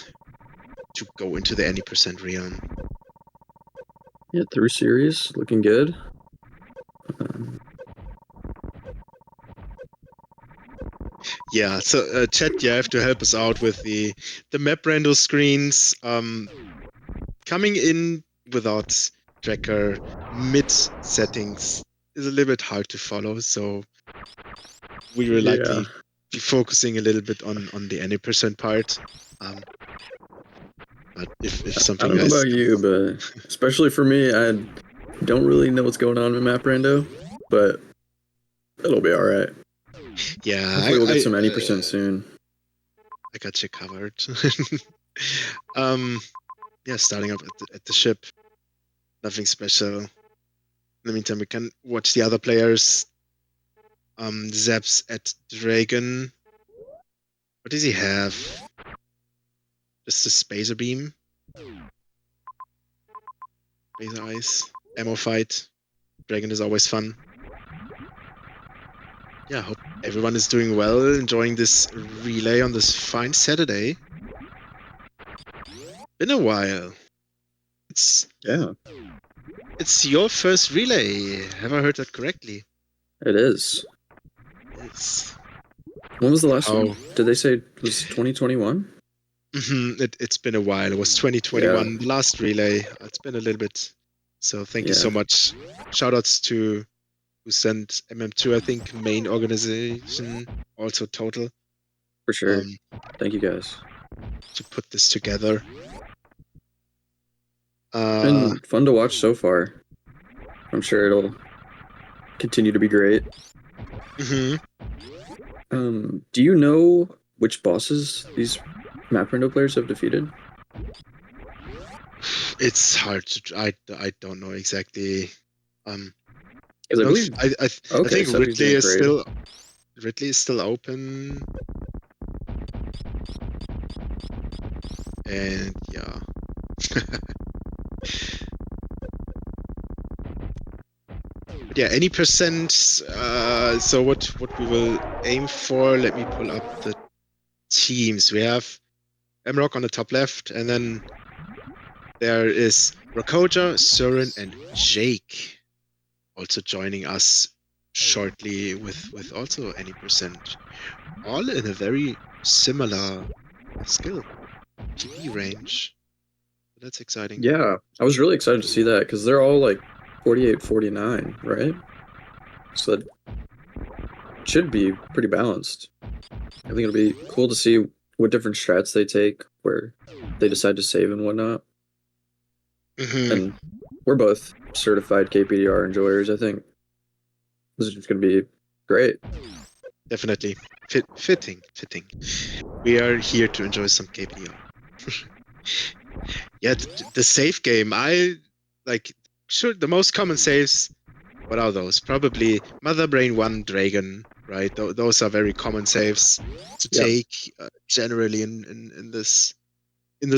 to go into the any percent realm. Yeah, through series, looking good. Yeah, so chat, you have to help us out with the map rando screens. Coming in without tracker mid settings is a little bit hard to follow, so we will likely be focusing a little bit on the any percent part. But if something I don't know else, about you, but especially for me, I don't really know what's going on in Map Rando, but it'll be alright. yeah, Hopefully we'll get some any percent soon. I got you covered. Yeah, starting up at the ship. Nothing special. In the meantime, we can watch the other players. Zeb's at Dragon. What does he have? Just a Spacer Beam. Spacer Ice. Ammo Fight. Dragon is always fun. Yeah, hope everyone is doing well, enjoying this relay on this fine Saturday. Been a while. It's your first relay. Have I heard that correctly? It is. It's When was the last one? Did they say it was 2021? It's been a while. It was 2021, the last relay. It's been a little bit. So thank you so much. Shoutouts to who sent MM2, I think, main organization, also total. For sure. Thank you guys. to put this together. Been fun to watch so far. I'm sure it'll continue to be great. Mhm. Do you know which bosses these Map Rando players have defeated? It's hard to. I don't know exactly. Because I believe. I Okay, think so he's doing great. Ridley is still open. And yeah. But yeah, any percent. So what we will aim for? Let me pull up the teams. We have Emrock on the top left, and then there is Rakoja, Søren, and Jake also joining us shortly with also any percent. All in a very similar skill TP range. That's exciting. Yeah, I was really excited to see that because they're all like 48, 49, right? So that should be pretty balanced. I think it'll be cool to see what different strats they take, where they decide to save and whatnot. Mhm. And we're both certified KPDR enjoyers. I think this is just going to be great. Definitely. Fitting. We are here to enjoy some KPDR. Yeah, the save game. I like. Sure, the most common saves. What are those? Probably Mother Brain 1 Dragon, right? Those are very common saves to Yep. take generally in this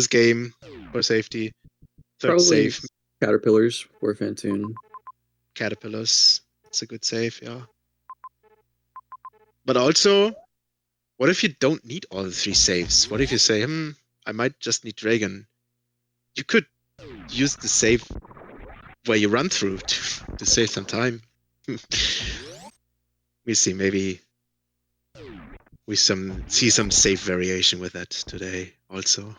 game for safety. Third Probably save, Caterpillars or Phatoon. Caterpillars. It's a good save, yeah. But also, what if you don't need all the 3 saves? What if you say, I might just need Dragon? You could use the save where you run through to save some time. We see, maybe we see some save variation with that today also.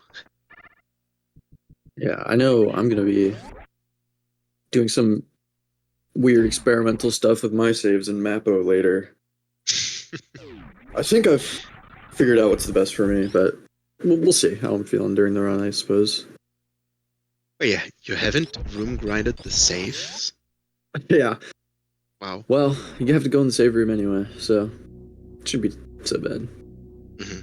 Yeah, I know I'm going to be doing some weird experimental stuff with my saves in Mappo later. I think I've figured out what's the best for me, but we'll see how I'm feeling during the run, I suppose. Oh yeah, you haven't room grinded the saves? Yeah. Wow. Well, you have to go in the save room anyway, so it shouldn't be so bad. Mm-hmm.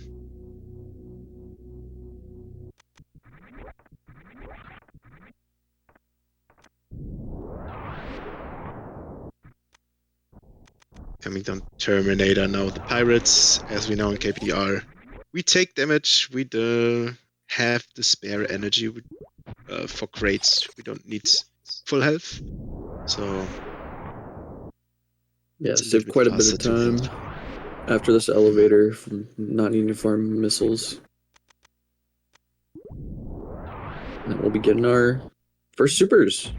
Coming down Terminator now. The pirates, as we know in KPDR, we take damage. We have the spare energy for crates. We don't need full health. So Yeah, it's a save little bit quite a bit faster of to time hold. after this elevator from not needing to farm missiles. And then we'll be getting our first supers.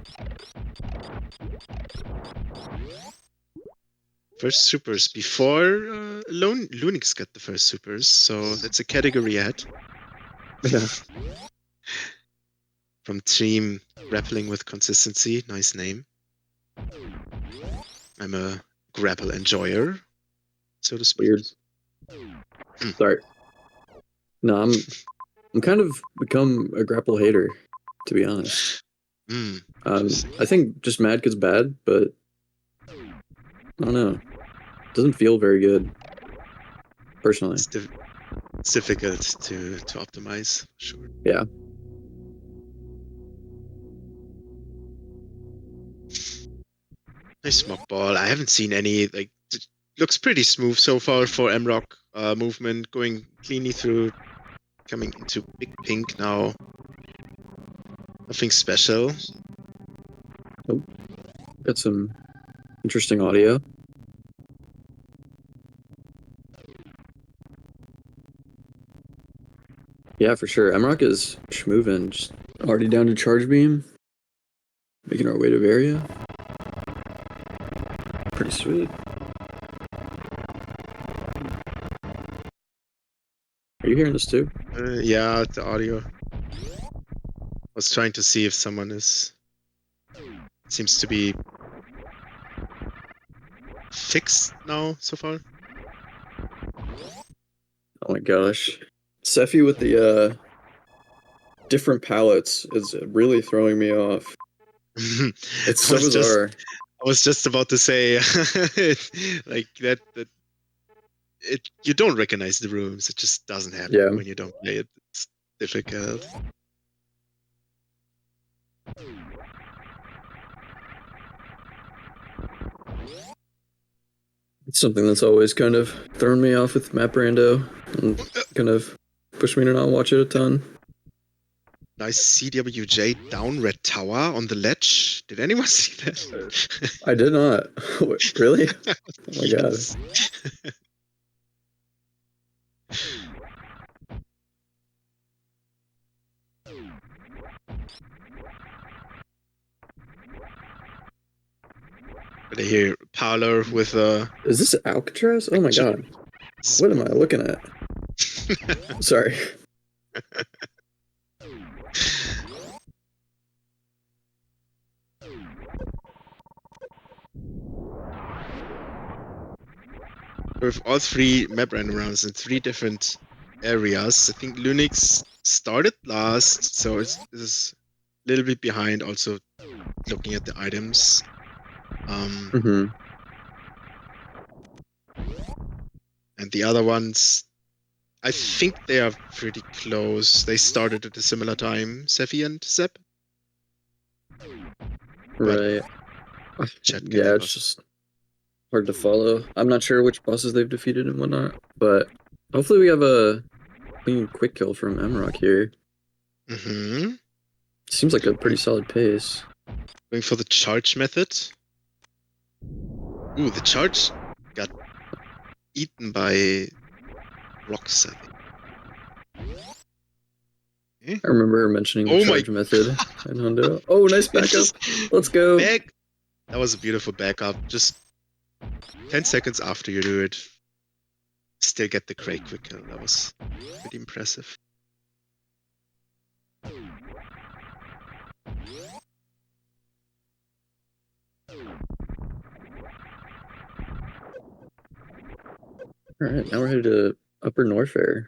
First supers before Lunix got the first supers, so that's a category ahead. Yeah. From Team Grappling with Consistency, nice name. I'm a grapple enjoyer, so to speak. Weird. Sorry. No, I'm kind of become a grapple hater, to be honest. I think just Mad Kid's bad, but I don't know. It doesn't feel very good, personally. It's difficult to optimize, sure. Yeah. Nice smoke ball. I haven't seen any, like, it looks pretty smooth so far for MRock movement, going cleanly through, coming into big pink now. Nothing special. Oh, got some interesting audio. Yeah, for sure. MRock is schmovin', just already down to charge beam. Making our way to Varia. Pretty sweet. Are you hearing this too? Yeah, the audio. I was trying to see if someone is... Seems to be fixed now so far. Oh my gosh. Sephi with the different palettes is really throwing me off. It's so bizarre. I was just about to say, like that you don't recognize the rooms. It just doesn't happen when you don't play it. It's difficult. It's something that's always kind of thrown me off with Map Rando and kind of pushed me to not watch it a ton. Nice CWJ down Red Tower on the ledge. Did anyone see that? I did not. Really? Oh my Yes. god. But I hear Parlor with Is this Alcatraz? Oh my god. What am I looking at? Sorry. With all 3 map random rounds in 3 different areas. I think Lunix started last, so it's a little bit behind. Also, looking at the items. And the other ones, I think they are pretty close. They started at a similar time, Sephi and Zeb. Right. Yeah, it's just hard to follow. I'm not sure which bosses they've defeated and whatnot, but hopefully we have a clean quick kill from Emrock here. Seems like a pretty solid pace. Going for the charge method. Ooh, the charge got eaten by rocks, I think. I remember her mentioning the charge method in Rando. Oh, nice backup. Let's go. That was a beautiful backup. Just 10 seconds after you do it, still get the great quick kill. That was pretty impressive. Alright, now we're headed to Upper Norfair.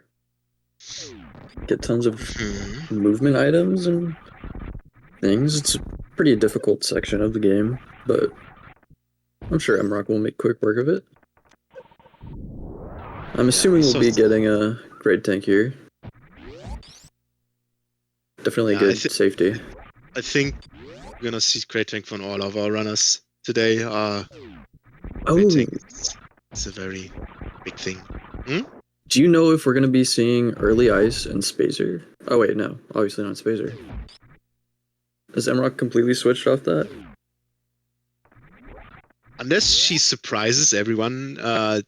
Get tons of movement items and things. It's a pretty difficult section of the game, but I'm sure Emrock will make quick work of it. I'm assuming we'll be getting a great tank here. Definitely good safety. I think we're gonna see great tank from all of our runners today. It's a very big thing. Do you know if we're going to be seeing early ice and Spazer? Oh wait, no. Obviously not Spazer. Has Emrock completely switched off that? Unless she surprises everyone, I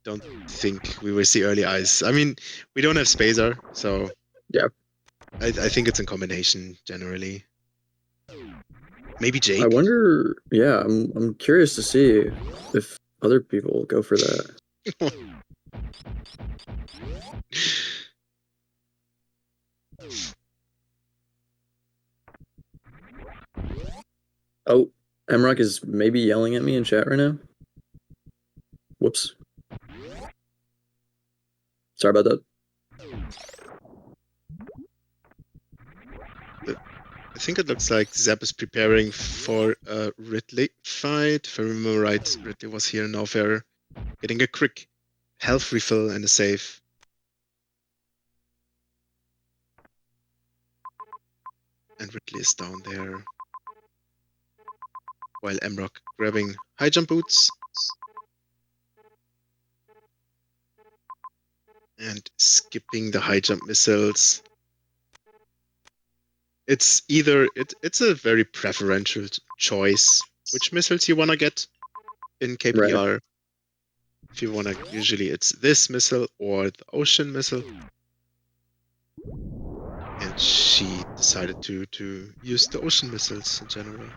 don't think we will see early ice. I mean, we don't have Spazer, so yeah. I think it's in combination generally. Maybe Jake. I wonder. Yeah, I'm curious to see if other people go for that. Oh, Emrock is maybe yelling at me in chat right now. Whoops. Sorry about that. I think it looks like Zeb is preparing for a Ridley fight. If I remember right, Ridley was here in Norfair, getting a quick health refill and a save. And Ridley is down there. While Emrock grabbing high jump boots. And skipping the high jump missiles. It's either it's a very preferential choice which missiles you want to get in KPR. Right. If you want to, usually it's this missile or the ocean missile. And she decided to use the ocean missiles in general.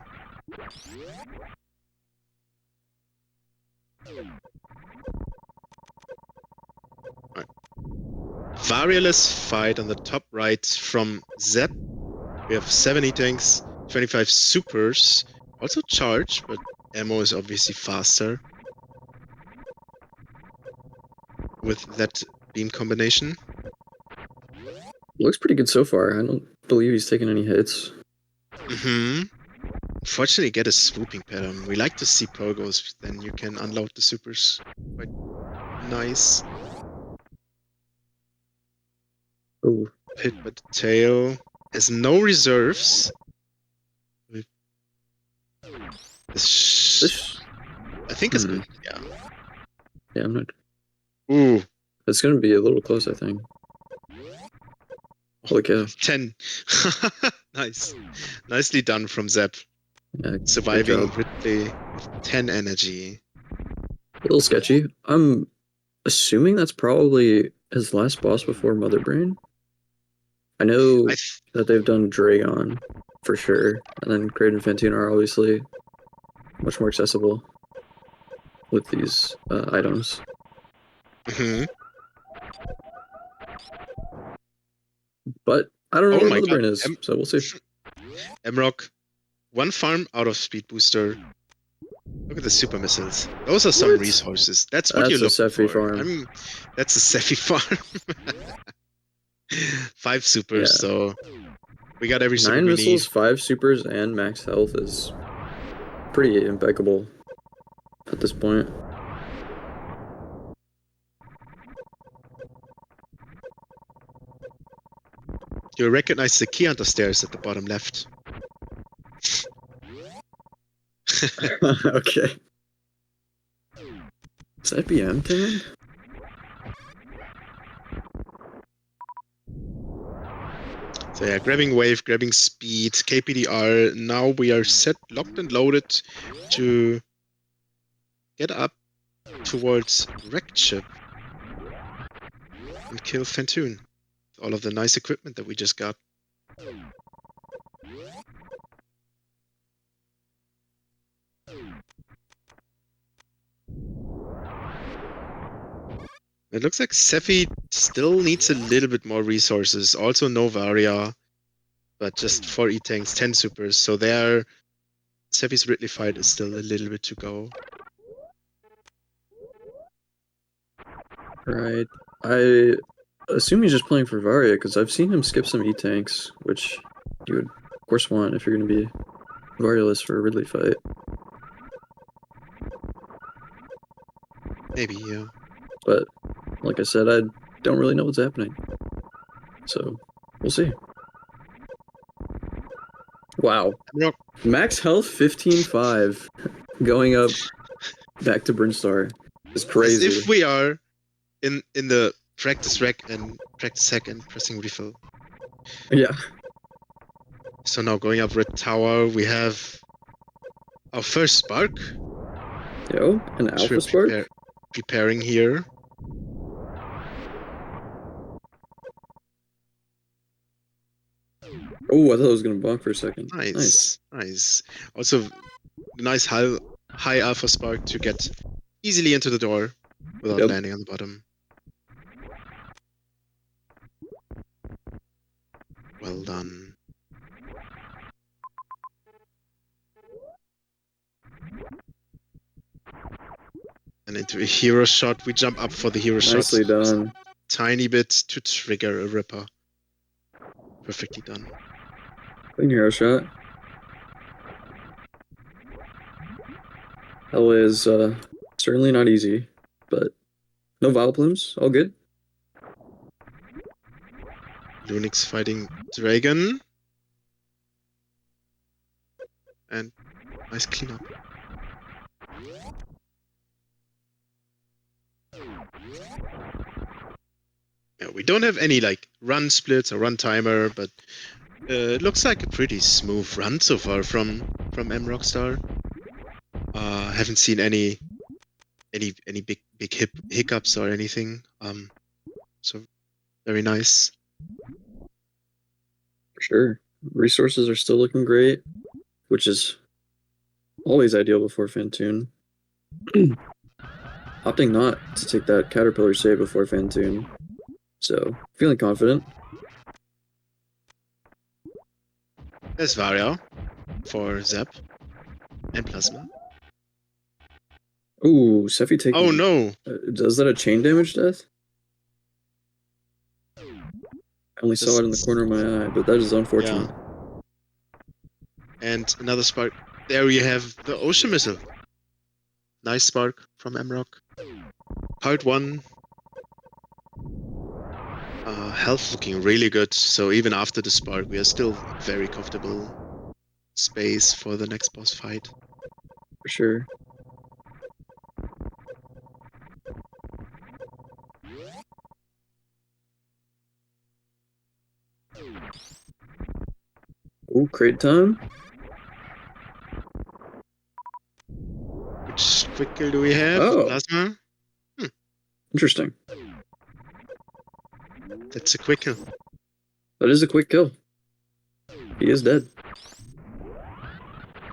Right. Varialist fight on the top right from Zeb. We have 70 tanks, 25 supers, also charged, but ammo is obviously faster. With that beam combination. Looks pretty good so far. I don't believe he's taken any hits. Mm-hmm. Unfortunately, get a swooping pattern. We like to see pogos, then you can unload the supers. Quite nice. Oh, Hit by the tail. Has no reserves. this. I think it's Hmm. good. Yeah. Yeah, I'm not. Ooh. It's gonna be a little close, I think. Holy cow! 10. Nice. Nicely done from Zep. Yeah, good Surviving job. Ridley with 10 energy. A little sketchy. I'm assuming that's probably his last boss before Mother Brain. I know that they've done Dragon for sure, and then Kraid and Phatoon are obviously much more accessible with these items. Mm-hmm. But I don't know Oh where my Mother god. Brain is, so we'll see. Emrock, one farm out of speed booster. Look at the super missiles. Those are some What? resources. That's what you're That's a looking Sephi for. farm. That's a Sephi farm. 5 supers, Yeah. so we got every super 9 we missiles, need. 5 supers, and max health is pretty impeccable at this point. You recognize the key hunter stairs at the bottom left. Okay. Is that BM coming? So yeah, grabbing wave, grabbing speed, KPDR. Now we are set, locked and loaded to get up towards Wrecked Ship and kill Phatoon. All of the nice equipment that we just got. It looks like Sephi still needs a little bit more resources. Also no Varia, but just 4 E-tanks, 10 supers. So there, Sephi's Ridley fight is still a little bit to go. Right. I assume he's just playing for Varia, because I've seen him skip some E-tanks, which you would, of course, want if you're going to be Varialist for a Ridley fight. Maybe, yeah. But, like I said, I don't really know what's happening. So, we'll see. Wow. Yep. Max health 15.5 going up back to Brinstar is crazy. As if we are in the practice rec and practice hack and pressing refill. Yeah. So now going up Red Tower, we have our first spark. Yo, an Alpha Spark? Preparing here. Oh, I thought I was going to bonk for a second. Nice. Also, nice high Alpha Spark to get easily into the door without landing on the bottom. Well done. And into a hero shot. We jump up for the hero shot. Nicely done. Tiny bit to trigger a Ripper. Perfectly done. Clean hero shot. Hell is certainly not easy, but no Vile Plumes, all good. Lunix fighting Dragon. And nice cleanup. Yeah, we don't have any like run splits or run timer, but it looks like a pretty smooth run so far from M Rockstar. Haven't seen any big hiccups or anything. So very nice. For sure. Resources are still looking great, which is always ideal before Phatoon. Opting not to take that Caterpillar save before Phatoon. So, feeling confident. There's Varia for Zep and Plasma. Ooh, Sephi taking... Oh no! Is that a chain damage death? I only saw it in the corner of my eye, but that is unfortunate. And another spark. There you have the ocean missile. Nice spark from Mrock. Part 1. Health looking really good. So even after the spark, we are still very comfortable space for the next boss fight. For sure. Oh, crate time. Which quick kill do we have? Oh. Plasma? Interesting. That's a quick kill. That is a quick kill. He is dead.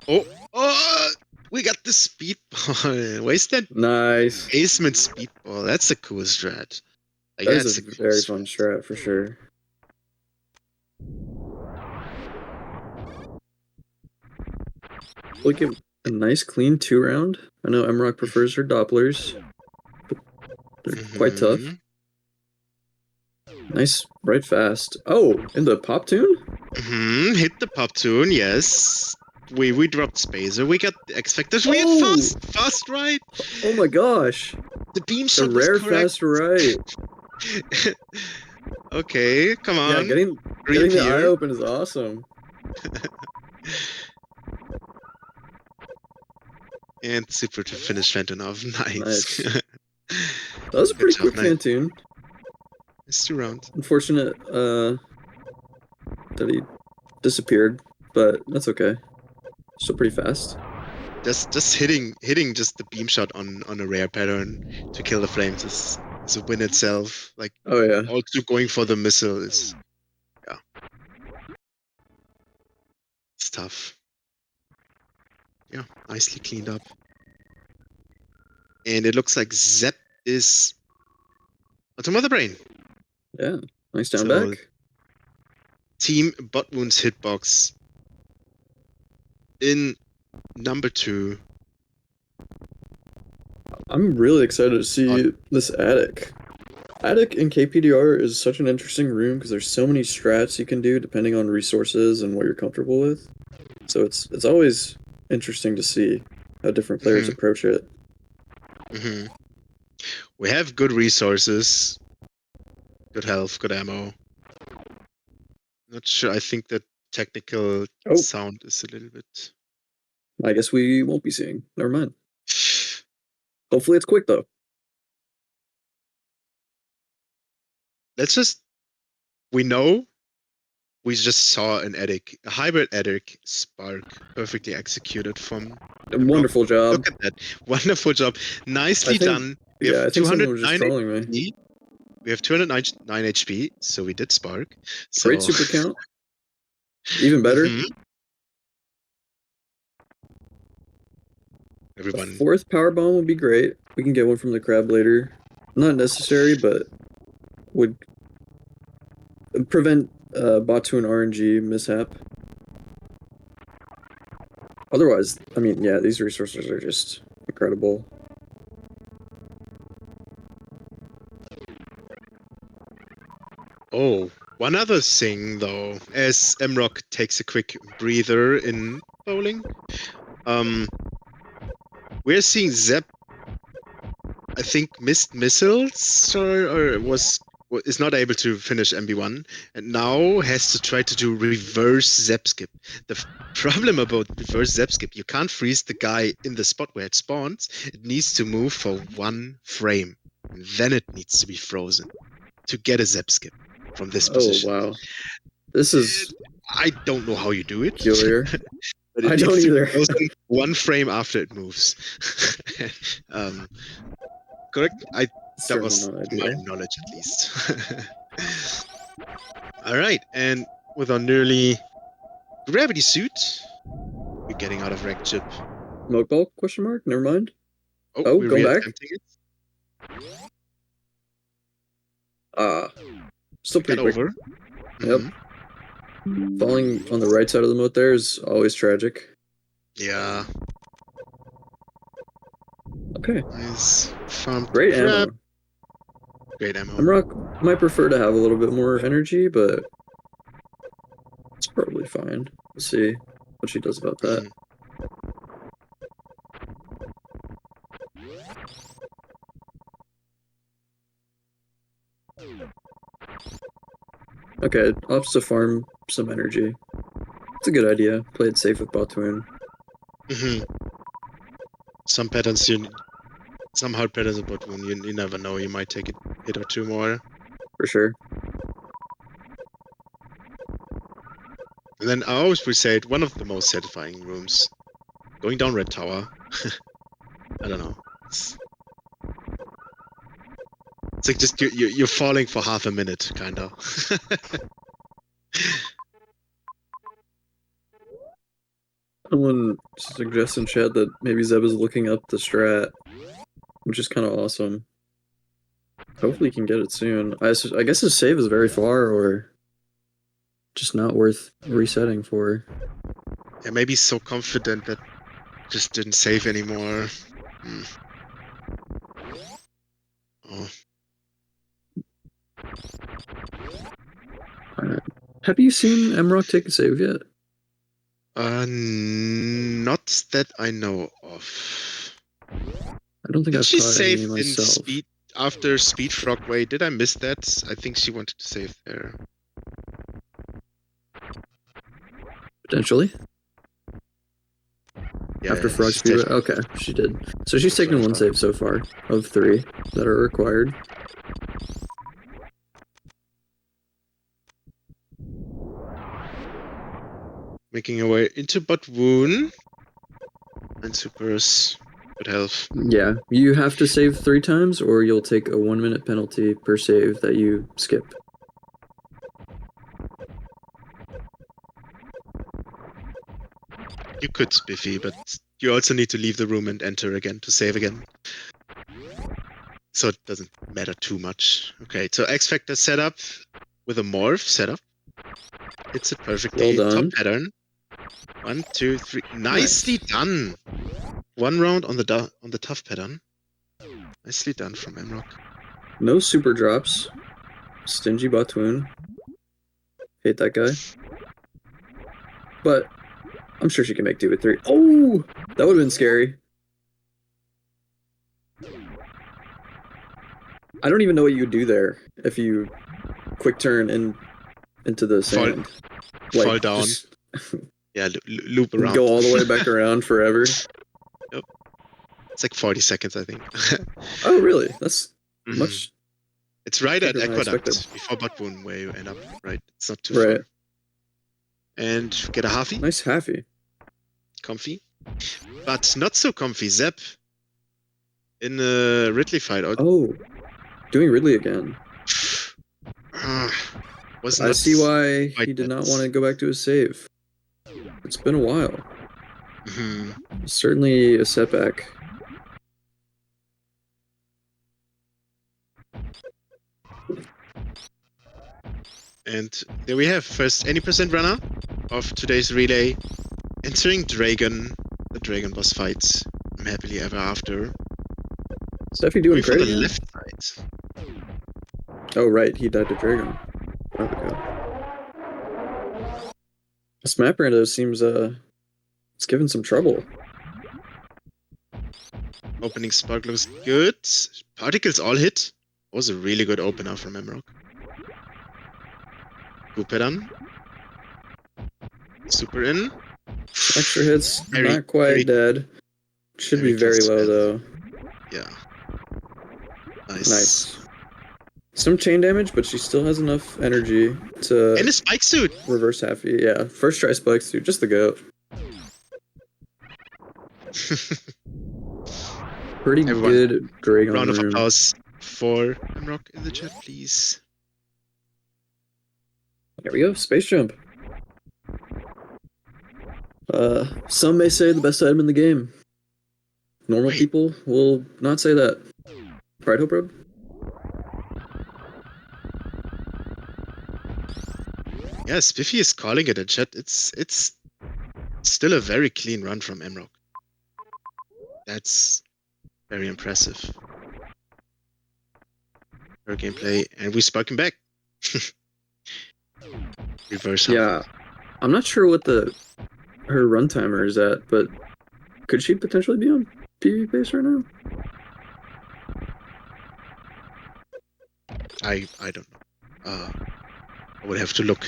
Oh, we got the speedball. Wasted Nice. basement speedball. That's a cool strat. Like, That that's is a cool very fun strat for sure. Look at a nice clean 2-round. I know Mrock prefers her Dopplers, but they're quite tough. Nice, right fast. Oh, in the Phatoon? Hit the Phatoon, yes. We dropped Spacer. We got the X Factors. We had fast right. Oh my gosh. The beam The shot was rare correct. fast right. Okay, come on. Yeah, getting the eye open is awesome. And super to finish Phatoon off. Nice. That was a pretty quick Phatoon. It's 2 rounds. Unfortunate that he disappeared, but that's okay. Still pretty fast. Just hitting just the beam shot on a rare pattern to kill the flames is a win itself. Like, oh yeah. Also going for the missile is it's tough. Yeah, nicely cleaned up. And it looks like Zep is onto Mother Brain. Yeah, nice down back. Team Butt Wounds hitbox in number 2. I'm really excited to see this attic. Attic in KPDR is such an interesting room because there's so many strats you can do depending on resources and what you're comfortable with. So it's always interesting to see how different players approach it. We have good resources, good health, good ammo. Not sure. I think that technical sound is a little bit. I guess we won't be seeing. Never mind. Hopefully it's quick though. We know we just saw an Edic, a hybrid Edic spark perfectly executed from. Wonderful job. Look at that. Wonderful job. Nicely done. We have I think someone was just 209 trolling me. We have 209 HP, so we did spark. So Great super count. Even better. Everyone. A 4th power bomb would be great. We can get one from the crab later. Not necessary, but would prevent Phatoon RNG mishap. Otherwise, I mean, yeah, these resources are just incredible. Oh, one other thing though, as Mrock takes a quick breather in bowling, we're seeing Zep, I think, missed missiles or is not able to finish MB1 and now has to try to do reverse Zep skip. The problem about reverse Zep skip, you can't freeze the guy in the spot where it spawns. It needs to move for 1 frame and then it needs to be frozen to get a Zep skip from this position. Oh wow. This is I don't know how you do it. Peculiar. But I don't either. 1 frame after it moves. Correct? That was my knowledge at least. All right, and with our nearly gravity suit, we're getting out of wreck chip. Smoke ball? Question mark? Never mind. Oh, we're go back. it. Still pretty quick. Over. Yep. Falling on the right side of the moat there is always tragic. Yeah. Okay. Nice. Farm Great ammo. great ammo. Emrock might prefer to have a little bit more energy, but it's probably fine. We'll see what she does about that. Okay, opts to farm some energy. It's a good idea. Play it safe with Phatoon. Some patterns some hard patterns about when you never know, you might take a hit or two more. For sure. And then I always would say one of the most satisfying rooms. Going down Red Tower. I don't know. It's like just you're falling for half a minute, kinda. Someone suggests in chat that maybe Zeb is looking up the strat, which is kind of awesome. Hopefully he can get it soon. I guess his save is very far, or just not worth resetting for. Yeah, maybe he's so confident that just didn't save anymore. Oh. Have you seen Emrock take a save yet? Not that I know of. I don't think Did I've she caught save any in myself. speed after Speed Frog Way? Did I miss that? I think she wanted to save there. Potentially. Yeah, After Frog she Speed. saved. Okay, she did. So she's taken one save so far of 3 that are required. Making her way into Phatoon. And Super's good health. Yeah, you have to save 3 times, or you'll take a 1-minute penalty per save that you skip. You could Spiffy, but you also need to leave the room and enter again to save again. So it doesn't matter too much. Okay, so X Factor setup with a morph setup. Hits it perfectly. Well done. Top pattern. 1, 2, 3. Nicely done. 1 round on the tough pattern. Nicely done from Emrock. No super drops. Stingy Phatoon. Hate that guy. But I'm sure she can make 2 with 3. Oh! That would have been scary. I don't even know what you would do there if you quick turn into the sand. Fall down. Just Yeah, loop around. go all the way back around forever. Yep. It's like 40 seconds, I think. Oh, really? That's much. It's right at quicker than I Aqueduct, expected. before Phatoon, where you end up. Right, it's not too Right. far. And get a halfie. Nice halfie. Comfy. But not so comfy. Zep in the Ridley fight. Oh, doing Ridley again. Was I see why quite he did not bad. want to go back to his save. It's been a while. Mhm. Certainly a setback. And there we have first any percent runner of today's relay entering Dragon, the Dragon boss fight. I'm happily ever after. Steffi doing Going for great the again? left side. Oh, right. He died to Dragon. There we go. This map rando seems, it's giving some trouble. Opening spark looks good. Particles all hit. Was a really good opener from Emrock. Couperan. Super in. Extra hits, Very, not quite very- dead. Should very be very close to low, death. though. Yeah. Nice. Nice. Some chain damage, but she still has enough energy to And a spike suit. reverse halfie. Yeah, first try spike suit, just the goat. Pretty Everyone, good Dragon round of room. applause for Emrock in the chat, please. There we go, space jump. Some may say the best item in the game. Normal Right. people will not say that. Right, Hope Road? Yeah, Spiffy is calling it in chat. It's still a very clean run from Emrock. That's very impressive. her gameplay, and we spark him back. Reverse Yeah, I'm not sure what her run timer is at, but could she potentially be on PvP pace right now? I don't know. I would have to look.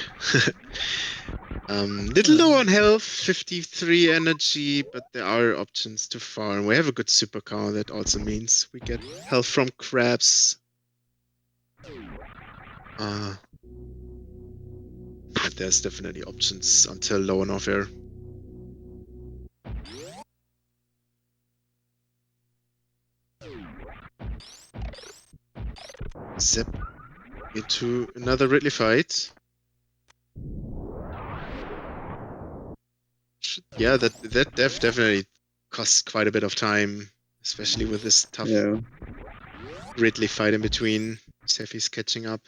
Little low on health, 53 energy, but there are options to farm. We have a good super car. That also means we get health from crabs. But there's definitely options until low on off-air. Zip into another Ridley fight. Yeah, that definitely costs quite a bit of time, especially with this tough Ridley fight in between. Seffi's catching up.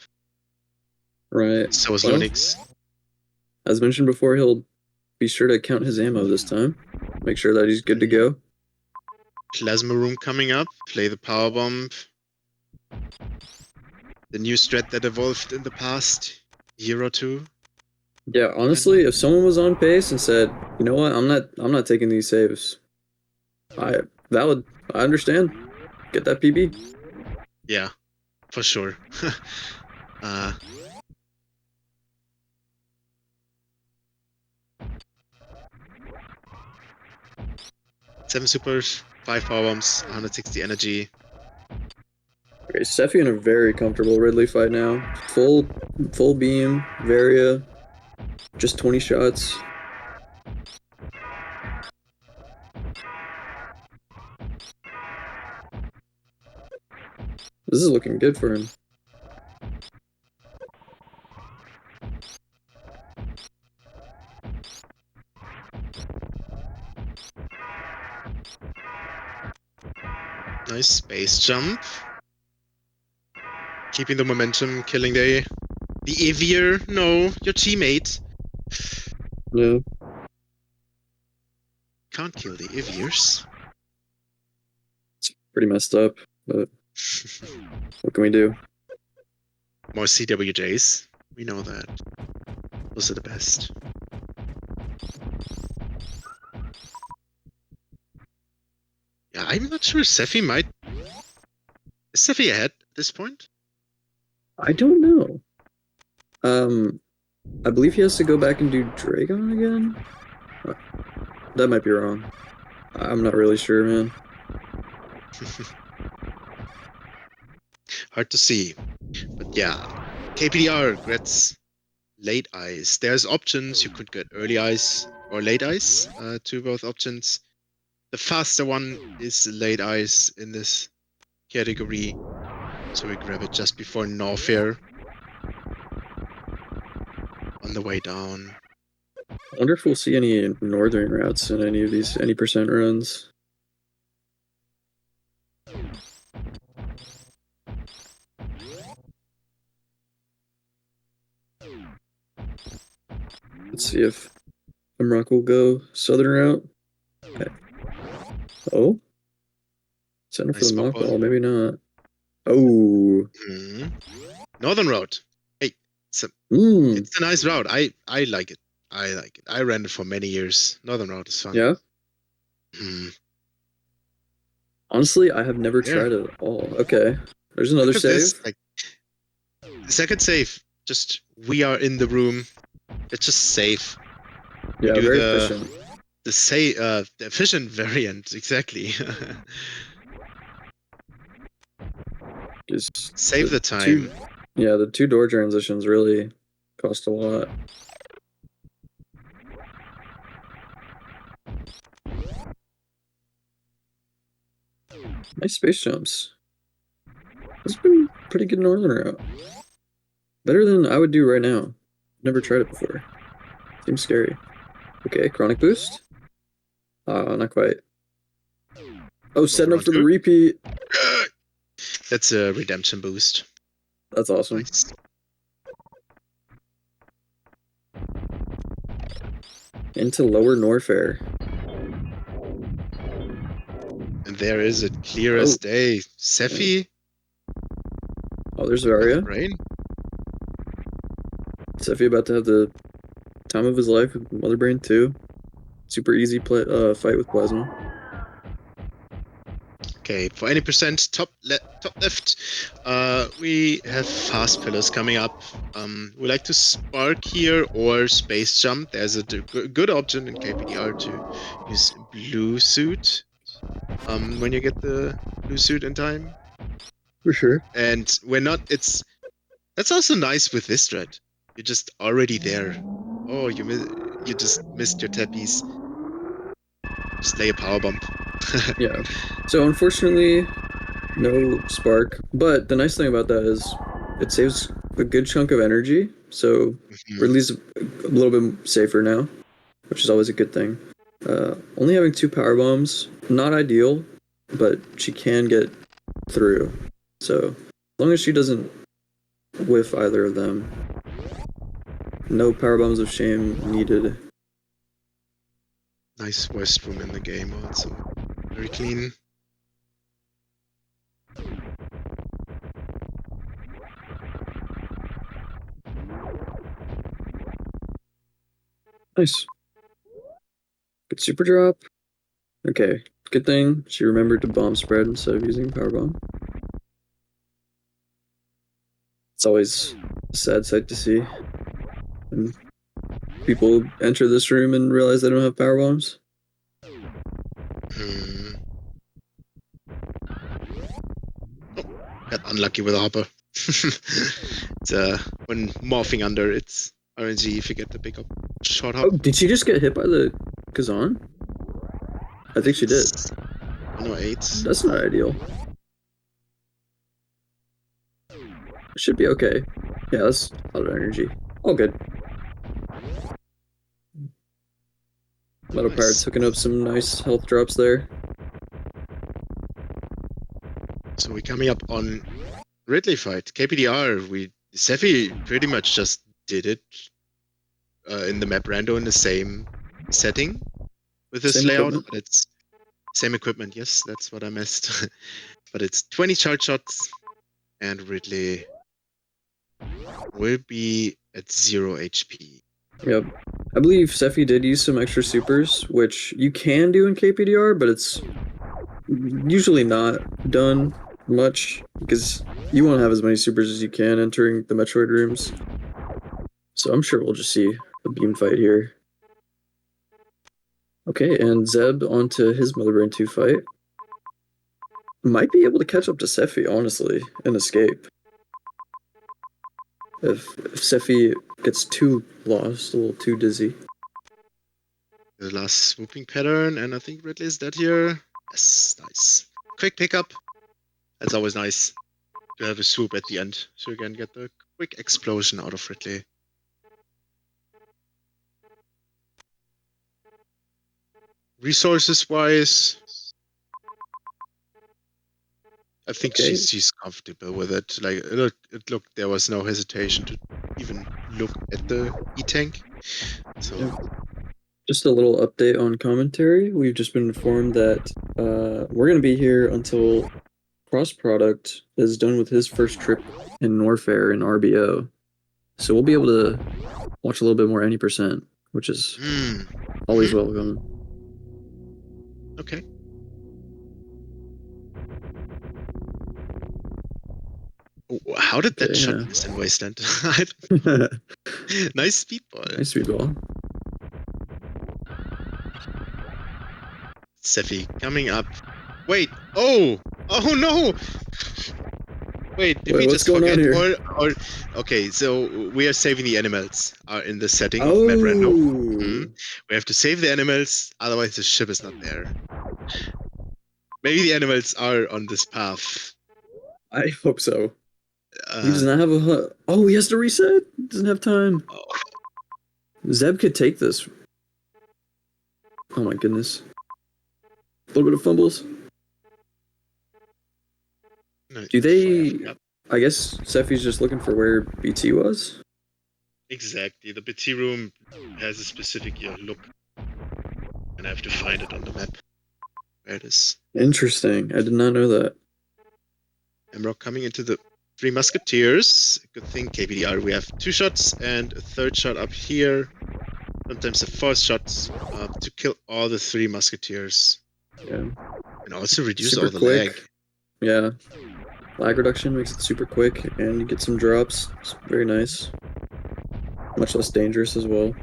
Right. So is Lunix. As mentioned before, he'll be sure to count his ammo this time. Make sure that he's good to go. Plasma room coming up. Play the power bomb. The new strat that evolved in the past year or two. Yeah, honestly, if someone was on pace and said, "You know what? I'm not taking these saves," I understand. Get that PB. Yeah, for sure. 7 supers, 5 power bombs, 160 energy. Okay, Seffi in a very comfortable Ridley fight now. Full beam, Varia, just 20 shots. This is looking good for him. Nice space jump. Keeping the momentum, killing the Avier. No, your teammate. Yeah. Can't kill the Aviers. It's pretty messed up, but what can we do? More CWJs. We know that. Those are the best. Yeah, I'm not sure. Seffi might. Is Seffi ahead at this point? I don't know. I believe he has to go back and do Dragon again. That might be wrong. I'm not really sure, man. Hard to see. But yeah, KPDR gets late ice. There's options. You could get early ice or late ice, two both options. The faster one is late ice in this category. So we grab it just before Norfair. On the way down. I wonder if we'll see any northern routes in any of these any percent runs. Let's see if Imrock will go southern route. Okay. Oh, center for the mock ball. Maybe not. Oh, Northern route. Hey, it's a nice route. I like it. I like it. I ran it for many years. Northern route is fun. Yeah. Honestly, I have never tried it at all. Okay, there's another save. This, like, second save. Just we are in the room. It's just safe. Yeah, very efficient. The efficient variant, exactly. Just save the time. The two door transitions really cost a lot. Nice space jumps. This has been pretty good northern route. Better than I would do right now. Never tried it before. Seems scary. Okay, chronic boost. Not quite. Oh, setting up for the repeat. That's a redemption boost. That's awesome. Nice. Into lower Norfair. And there is it, clear as day. Seffi. Oh, there's Varia. Brain. Sephi about to have the time of his life with Mother Brain 2. Super easy fight with Plasma. Okay, for any percent top left, we have fast pillars coming up. We like to spark here or space jump. There's a good option in KPDR to use blue suit. When you get the blue suit in time, For sure. and that's also nice with this thread. You're just already there. Oh, you just missed your tappies. Just lay a power bump. Yeah. So unfortunately, no spark. But the nice thing about that is it saves a good chunk of energy. So we're at least a little bit safer now, which is always a good thing. Only having 2 power bombs, not ideal, but she can get through. So as long as she doesn't whiff either of them, no power bombs of shame needed. Nice West room in the game also. Very clean. Nice. Good super drop. Okay. Good thing she remembered to bomb spread instead of using power bomb. It's always a sad sight to see when people enter this room and realize they don't have power bombs. Oh, got unlucky with a hopper. It's, when morphing under, it's RNG if you get the big up short hop. Oh, did she just get hit by the Kazan? I think she did. 108. That's not ideal. Should be okay. Yeah, that's a lot of energy. All good. Metal Nice. Pirate's hooking up some nice health drops there. So we're coming up on Ridley fight. KPDR, Sephi pretty much just did it in the map Rando in the same setting with this Same layout, equipment. but it's same equipment. Yes, that's what I missed. But it's 20 charge shots, and Ridley will be at 0 HP. Yep. I believe Sephi did use some extra supers, which you can do in KPDR, but it's usually not done much because you want to have as many supers as you can entering the Metroid rooms. So I'm sure we'll just see a beam fight here. Okay, and Zeb onto his Mother Brain 2 fight. Might be able to catch up to Sephi, honestly, and escape. If Sephi gets too lost, a little too dizzy. The last swooping pattern, and I think Ridley is dead here. Yes, nice. Quick pickup. That's always nice to have a swoop at the end, so you can get the quick explosion out of Ridley. Resources-wise, I think Okay. she's comfortable with it. Like it looked, there was no hesitation to even look at the E-tank. So Yep. Just a little update on commentary. We've just been informed that we're going to be here until Cross Product is done with his first trip in Norfair in RBO. So we'll be able to watch a little bit more any percent, which is always welcome. Okay. Oh, how did that shot miss in Wasteland? Nice speedball. Nice speedball. Sephi coming up. Wait. Oh no. Wait, did we what's just going on forget? here? Or okay, so we are saving the animals in the setting of Oh. Map Rando. We have to save the animals, otherwise the ship is not there. Maybe the animals are on this path. I hope so. He does not have a... Oh, he has to reset? He doesn't have time. Oh. Zeb could take this. Oh my goodness. A little bit of fumbles. No, Do they... yep. I guess Sephi's just looking for where BT was? Exactly. The BT room has a specific look. And I have to find it on the map. Where it is. Interesting. I did not know that. Emrock coming into the 3 musketeers. Good thing KPDR. We have 2 shots and a 3rd shot up here. Sometimes a 4th shot to kill all the 3 musketeers. Yeah. And also reduce Super all the quick. lag. Yeah. Lag reduction makes it super quick, and you get some drops. It's very nice. Much less dangerous as well.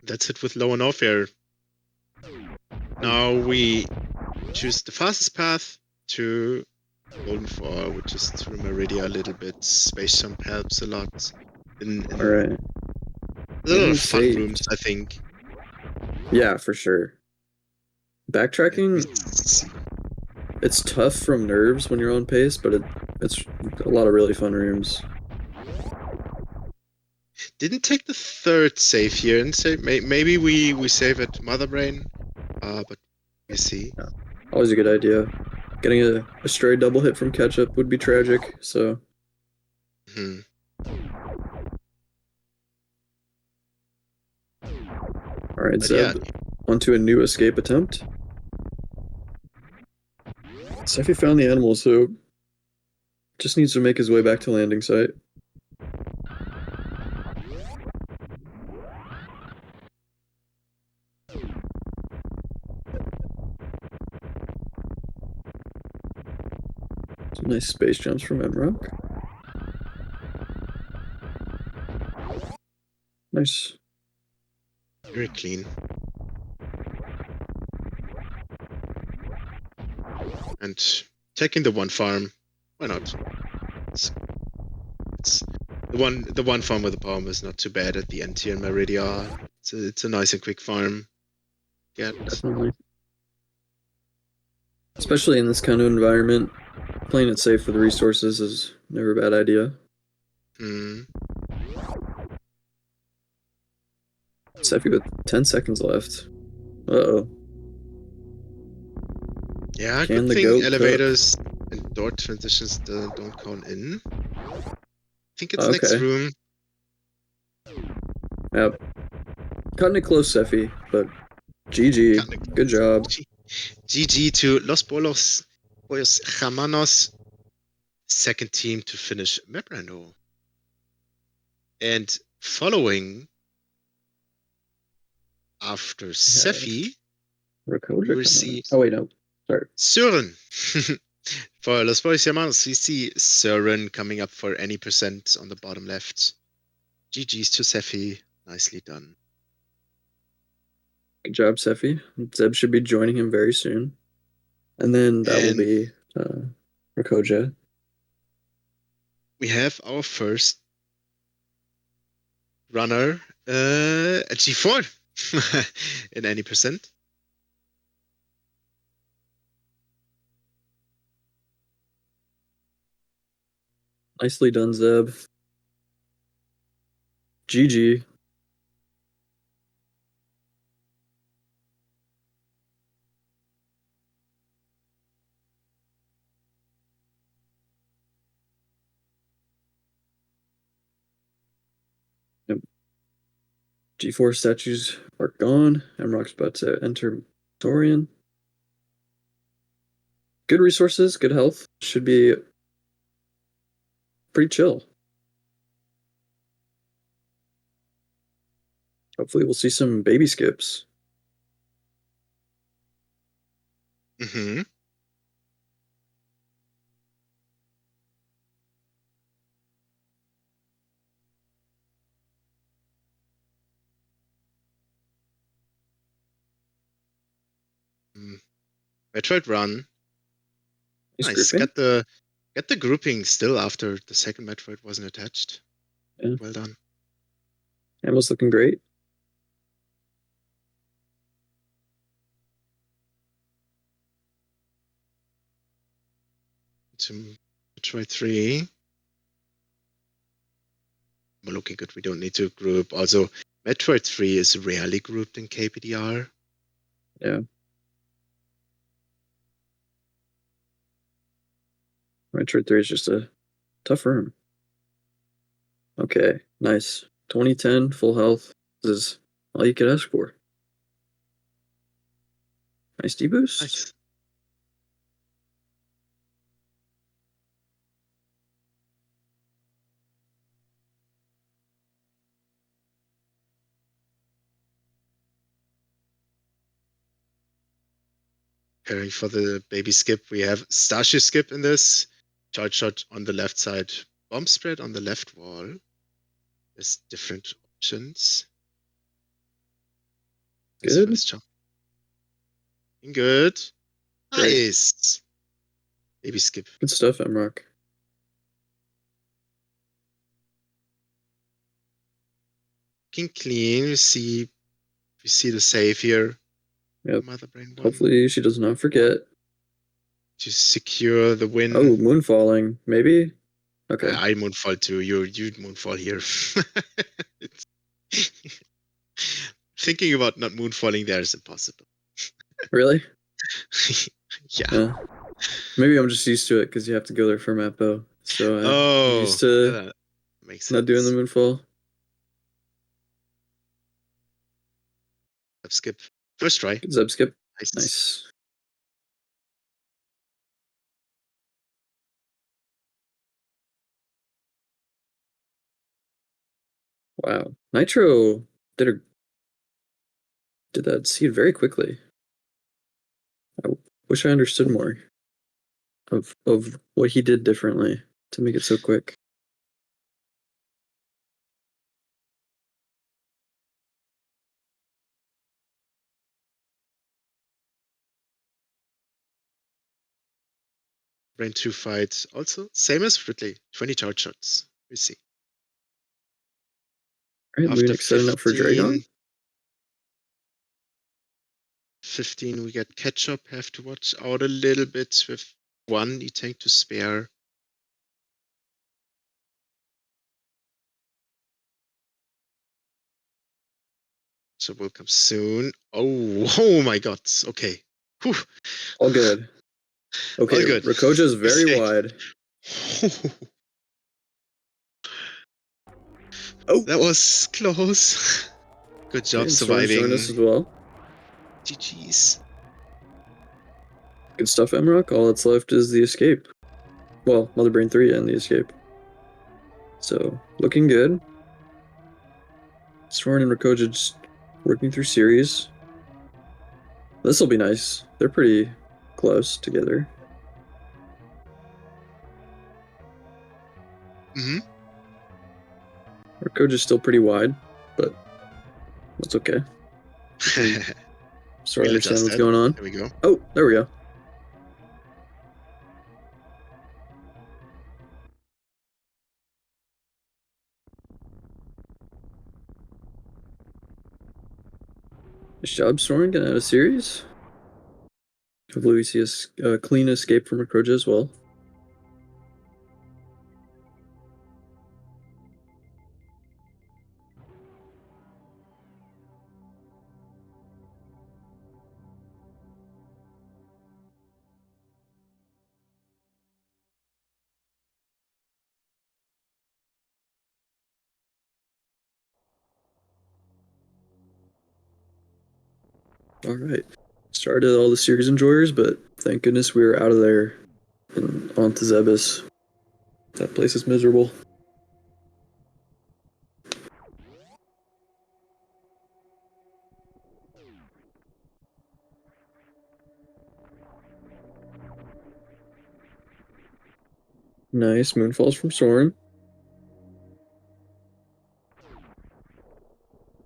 That's it with low and off air. Now we choose the fastest path to Golden 4, which is through Meridia a little bit. Space jump helps a lot. All right. There's a lot Getting of fun saved. rooms, I think. Yeah, for sure. Backtracking, it's tough from nerves when you're on pace, but it's a lot of really fun rooms. Didn't take the 3rd save here, and say maybe we save at Mother Brain, but we see. Yeah. Always a good idea. Getting a stray double hit from Ketchup would be tragic, so. Hmm. All right, But Zeb, onto a new escape attempt. Seffi found the animal, so just needs to make his way back to landing site. Some nice space jumps from Emrock. Nice. Very clean. And taking the 1 farm, why not? It's the one farm with the bomb is not too bad at the end here in Meridia. It's a nice and quick farm. Get. Definitely. Especially in this kind of environment, playing it safe with resources is never a bad idea. Seffi with 10 seconds left. Uh-oh. Yeah, Can good the thing goat elevators and door transitions don't count in. I think it's next Okay. room. Yep. Cutting it close, Seffi, but GG. Good job. GG to Los Pollos Jamanos, 2nd team to finish Map Rando. And following after Seffi, Rakoja we see Oh, wait, no. Sorry. Sören. For Los Pollos Jamanos, we see Sören coming up for any percent on the bottom left. GG's to Seffi. Nicely done. Good job, Seffi. Zeb should be joining him very soon. And then that will be Rakoja. We have our first runner at G4 in any percent. Nicely done, Zeb. GG. Yep. G4 statues are gone. Emrock's about to enter Torian. Good resources, good health. Should be pretty chill. Hopefully we'll see some baby skips. Mm-hmm. Metroid run. Nice. Get the grouping still after the 2nd Metroid wasn't attached. Yeah. Well done. Ammo's looking great. To Metroid 3. We're looking good. We don't need to group. Also, Metroid 3 is rarely grouped in KPDR. Yeah. Metroid 3 is just a tough room. Okay, nice. 2010, full health. This is all you could ask for. Nice deboost. Nice. Preparing for the baby skip, we have Starship skip in this. Charge shot on the left side, bomb spread on the left wall. There's different options. This Good. first jump. Good. Great. Nice. Baby skip. Good stuff, Mrock. Looking clean. We see the save here. Yep. Mother Brain 1 Hopefully she does not forget. to secure the win. Oh, moon falling. Maybe? Okay. I moonfall too. You moonfall here. Thinking about not moonfalling there is impossible. Really? Yeah. Maybe I'm just used to it because you have to go there for Mappo. So I'm Oh, used to that makes sense. not doing the moonfall. Skip. First try. Good Zeb skip. Nice. Nice. Wow. Nitro did that seed very quickly. I wish I understood more of what he did differently to make it so quick. Brain 2 fight also. Same as Ridley. 20 charge shots. We see. All right, After Lunik setting up for Dragon. 15, we get Ketchup. Have to watch out a little bit with one E-Tank to spare. So will come soon. Oh my god. Okay. Whew. All good. Okay, All good. Rakoja is very Mistake. wide. Oh, that was close. Good job okay, and Storm's surviving. joined us as well. GG's. Good stuff, Mrock. All that's left is the escape. Well, Mother Brain 3 and the escape. So, looking good. Soren and Rakoja just working through series. This will be nice. They're pretty close together. Mm-hmm. Rakoja's still pretty wide, but that's okay. So I understand what's going on. There we go. Oh, there we go. Nice job, Soren, getting out of series. Hopefully we see a clean escape from Rakoja as well. All right. Started all the series enjoyers, but thank goodness we were out of there and onto Zebus. That place is miserable. Nice moonfalls from Soren.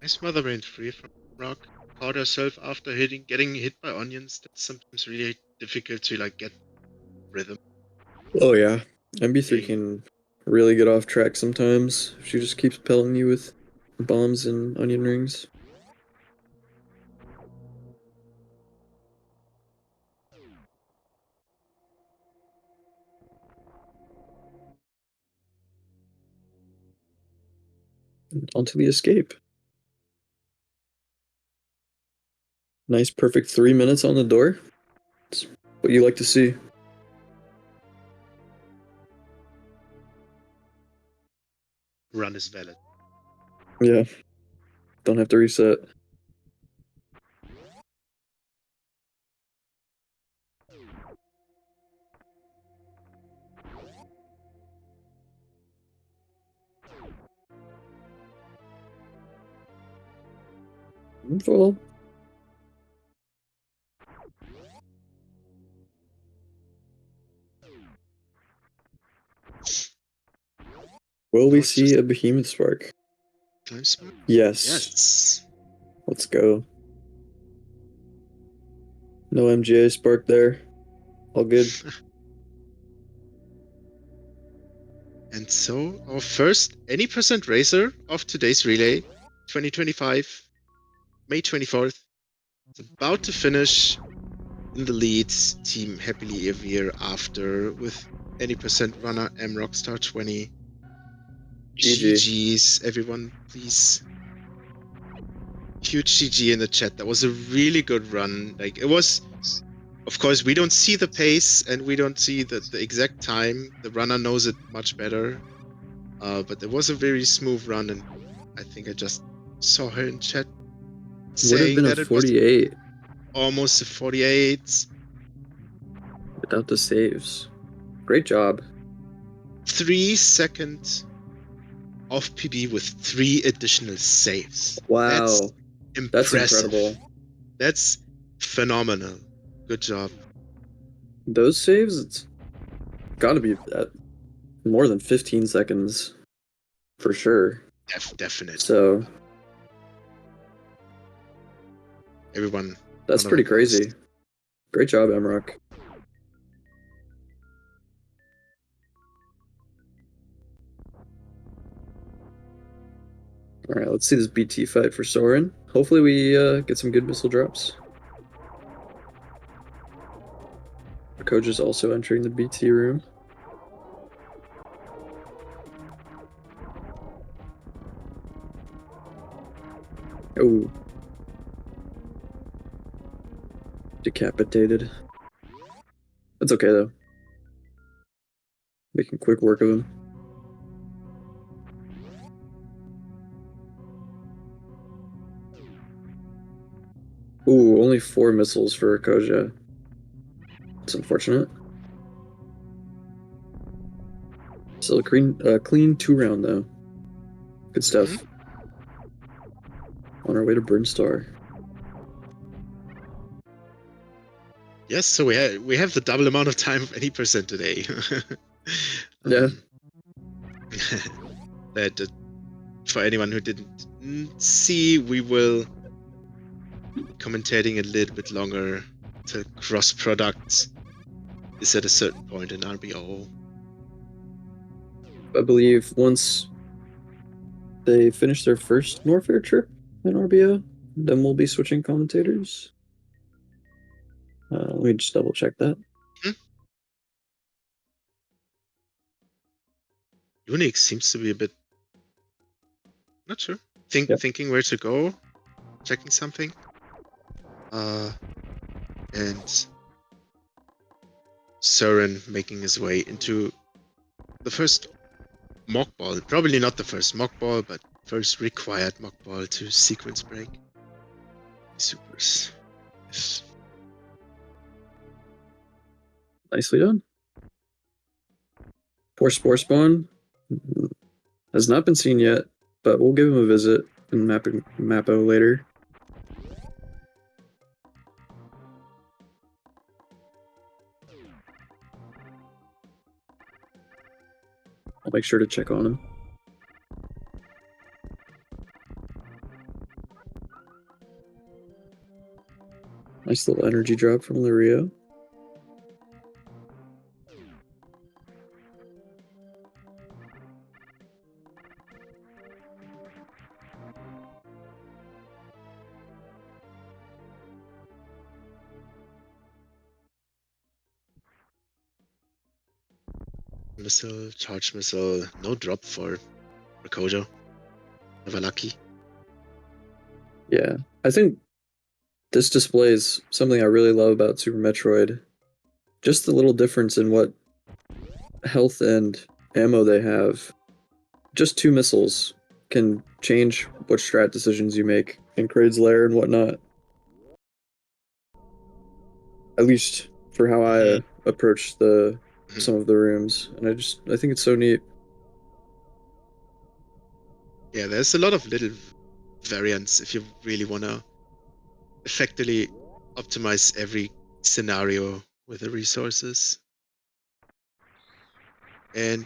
Nice Mother Brain 3 from Rock. Caught herself after getting hit by onions. That's sometimes really difficult to get rhythm. Oh yeah, MB3 can really get off track sometimes. She just keeps pelting you with bombs and onion rings. And onto the escape. Nice, perfect 3 minutes on the door. It's what you like to see. run is valid. Yeah. Don't have to reset. Full. Will we No, it's see just a behemoth spark? Climb spark? Yes. Yes. Let's go. No MGA spark there. All good. And so our first any percent racer of today's relay, 2025, May 24th, is about to finish in the lead. Team happily every year after with any percent runner M Rockstar 20. GG. GG's, everyone, please. Huge GG in the chat. That was a really good run. Like it was, of course, we don't see the pace and we don't see the exact time. The runner knows it much better. But it was a very smooth run, and I think I just saw her in chat Would have saying been a that it was 48 almost a 48. without the saves. Great job. 3 seconds off PB with 3 additional saves. Wow. That's That's impressive. incredible. That's phenomenal. Good job. Those saves, it's got to be at more than 15 seconds for sure. Definitely. So Everyone. that's round of pretty applause. crazy. Great job, Emrock. All right, let's see this BT fight for Soren. Hopefully we get some good missile drops. Coach is also entering the BT room. Oh. Decapitated. That's okay, though. Making quick work of him. Ooh, only 4 missiles for Koja. It's unfortunate. Still a clean 2-round, though. Good stuff. On our way to Brinstar. Yes, so we have the double amount of time of any percent today. Yeah. That for anyone who didn't see, we will be commentating a little bit longer. The cross product is at a certain point in RBO. I believe once they finish their first Norfair trip in RBO, then we'll be switching commentators. Let me just double check that. Unix seems to be a bit not sure. Thinking where to go, checking something. And Soren making his way into the first mock ball. Probably not the first mock ball, but first required mock ball to sequence break. Supers. Yes. Nicely done. Poor Spore Spawn has not been seen yet, but we'll give him a visit in Mappo later. I'll make sure to check on him. Nice little energy drop from Lurio. Missile, charge missile, no drop for Kojo. Never lucky. Yeah, I think this displays something I really love about Super Metroid. Just the little difference in what health and ammo they have just 2 missiles can change what strat decisions you make in Kraid's Lair and whatnot. At least for how I approach some of the rooms, and I think it's so neat. Yeah, there's a lot of little variants if you really want to effectively optimize every scenario with the resources. And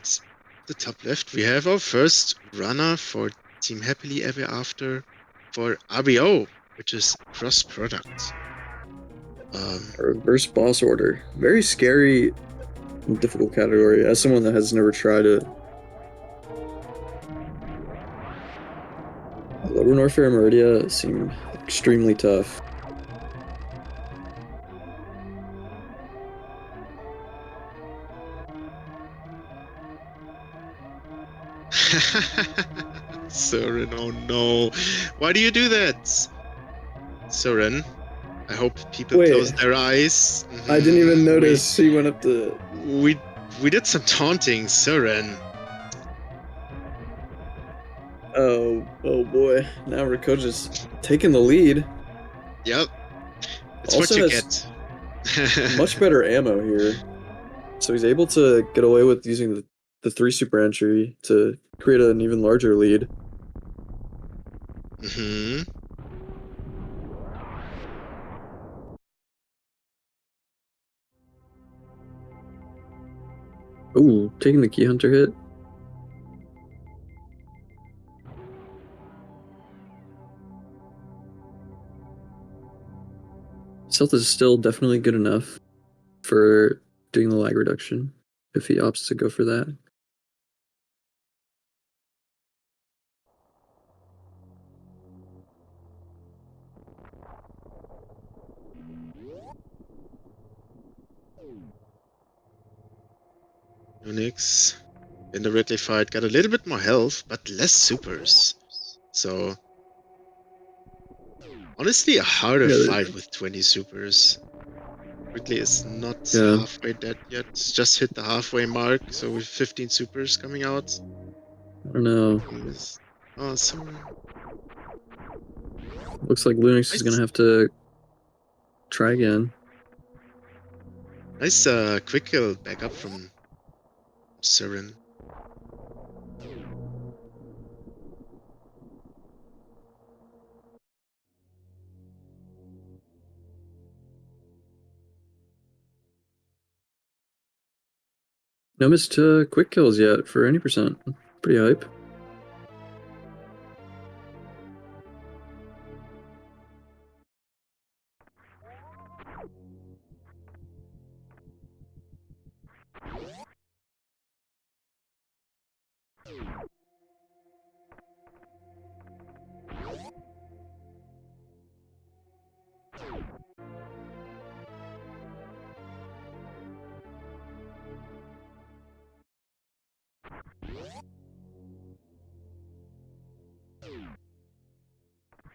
the top left, we have our first runner for Team Happily Ever After for RBO, which is cross product. Reverse boss order. Very scary and difficult category. As someone that has never tried it. Lower Norfair and Meridia seem extremely tough. Soren, oh no. Why do you do that? Soren, I hope people close their eyes. I didn't even notice he went up to... We did some taunting, Soren. Oh boy. Now Rakoja's taking the lead. Yep. It's also what you has get. much better ammo here. So he's able to get away with using the 3 super entry to create an even larger lead. Ooh, taking the Key Hunter hit. Stealth is still definitely good enough for doing the lag reduction if he opts to go for that. Unix in the Ridley fight got a little bit more health, but less supers. So honestly, a harder fight with 20 supers. Ridley is not halfway dead yet. Just hit the halfway mark, so with 15 supers coming out. I don't know. Oh, sorry. Looks like Lunix is gonna have to try again. Nice quick kill back up from Siren. No missed quick kills yet for any percent. Pretty hype.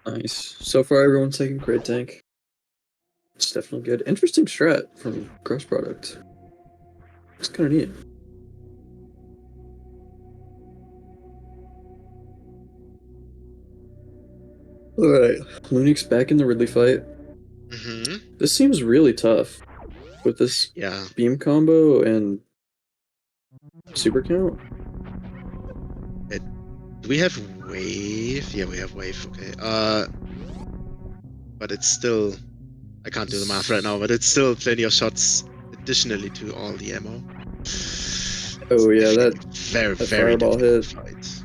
Nice. So far, everyone's taking Kraid Tank. It's definitely good. Interesting strat from Cross Product. It's kind of neat. Alright, Lunix back in the Ridley fight. This seems really tough with this beam combo and super count. Do we have wave? Yeah, we have wave. Okay. But it's still, I can't do the math right now, but it's still plenty of shots additionally to all the ammo. Oh yeah, that very fireball hit. Fight.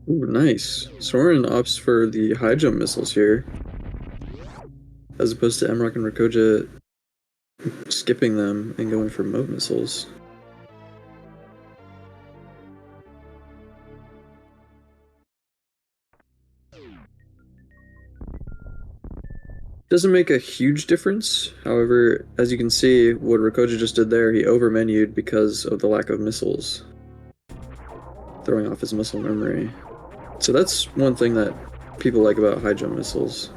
Ooh, nice. Soren opts for the high jump missiles here, as opposed to Emrock and Rakoja skipping them and going for moat missiles. Doesn't make a huge difference. However, as you can see, what Rakoja just did there, he over-menued because of the lack of missiles, throwing off his missile memory. So that's one thing that people like about high jump missiles.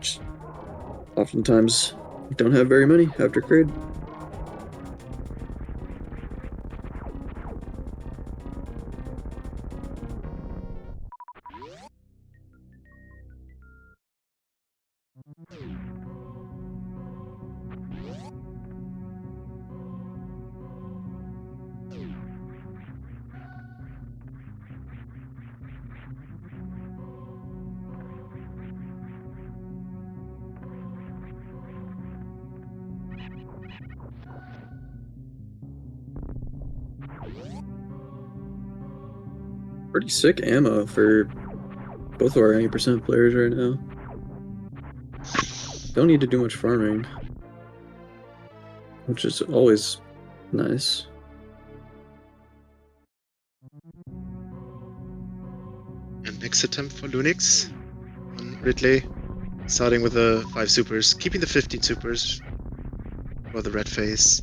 Just oftentimes, you don't have very many after Kraid. Pretty sick ammo for both of our 90% players right now. Don't need to do much farming, which is always nice. And next attempt for Lunix on Ridley, starting with the 5 supers, keeping the 15 supers for the red phase.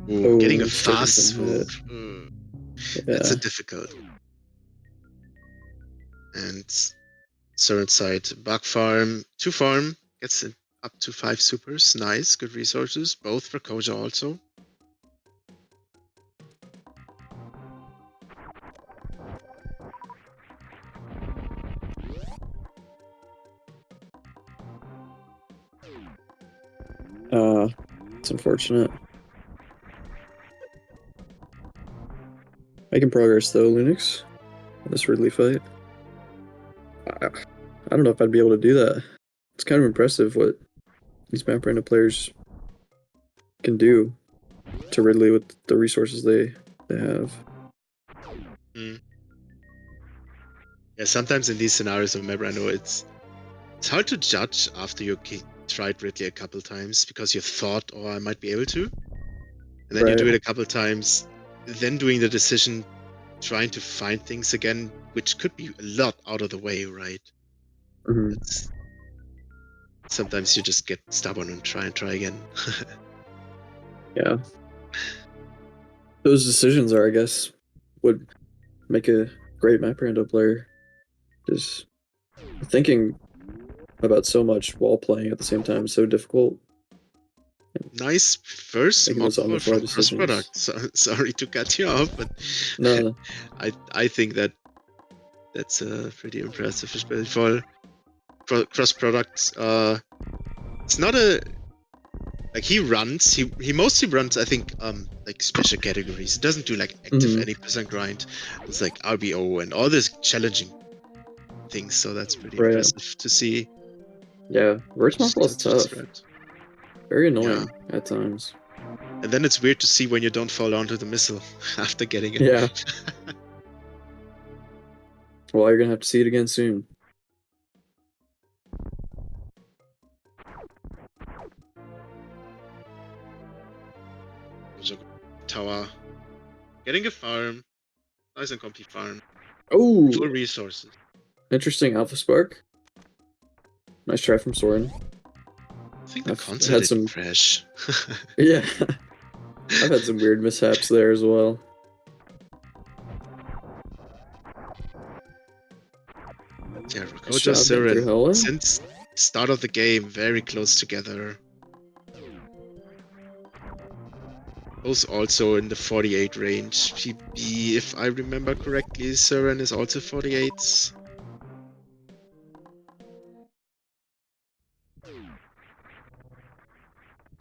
Ooh, getting a fast swoop. That's a difficult. And Søren's side, Bug Farm, 2 farm, gets it up to 5 supers. Nice, good resources. Both for Koja also. It's unfortunate. Making progress though, Lunix. This Ridley fight. I don't know if I'd be able to do that. It's kind of impressive what these map random players can do to Ridley with the resources they have. Yeah, sometimes in these scenarios of map random, it's hard to judge after you tried Ridley a couple times because you thought, oh, I might be able to. And then you do it a couple times, then doing the decision, trying to find things again, which could be a lot out of the way, right? Sometimes you just get stubborn and try again. Yeah. Those decisions are, I guess, would make a great map rando player. Just thinking about so much while playing at the same time is so difficult. Nice first mock call from Cross Product. Sorry to cut you off, but no. I think that's pretty impressive, especially for Cross Product. It's not a like he runs. He mostly runs, I think, like special categories. He doesn't do like active any percent grind. It's like RBO and all this challenging things. So that's pretty impressive to see. Yeah, reverse mock call is tough. Very annoying at times. And then it's weird to see when you don't fall onto the missile after getting it. Yeah. Well, you're gonna have to see it again soon. Tower. Getting a farm. Nice and complete farm. Oh! Full resources. Interesting Alpha Spark. Nice try from Soren. I think the console didn't crash. Yeah. I've had some weird mishaps there as well. Yeah, Rakoja, Søren, since start of the game, very close together. Both also in the 48 range. PB, if I remember correctly, Søren is also 48.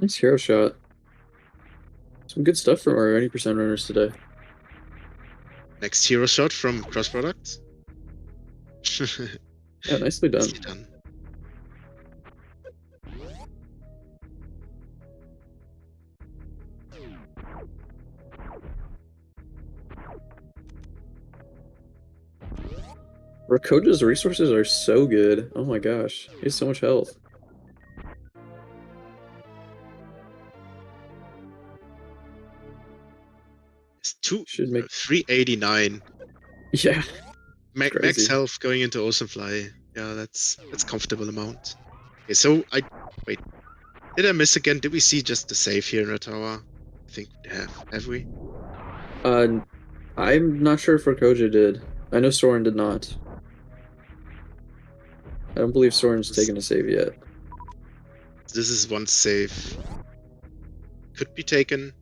Nice hero shot. Some good stuff from our 90% runners today. Next hero shot from Cross Product. Yeah, nicely done. Nicely done. Rakoja's resources are so good. Oh my gosh. He has so much health. It's Should make 389. yeah. Max Crazy. health going into Ocean Fly. Yeah, that's comfortable amount. Okay, so wait. Did I miss again? Did we see just the save here in the tower? I think we have. Have we? I'm not sure if Rakoja did. I know Soren did not. I don't believe Soren's taken a save yet. This is one save. Could be taken.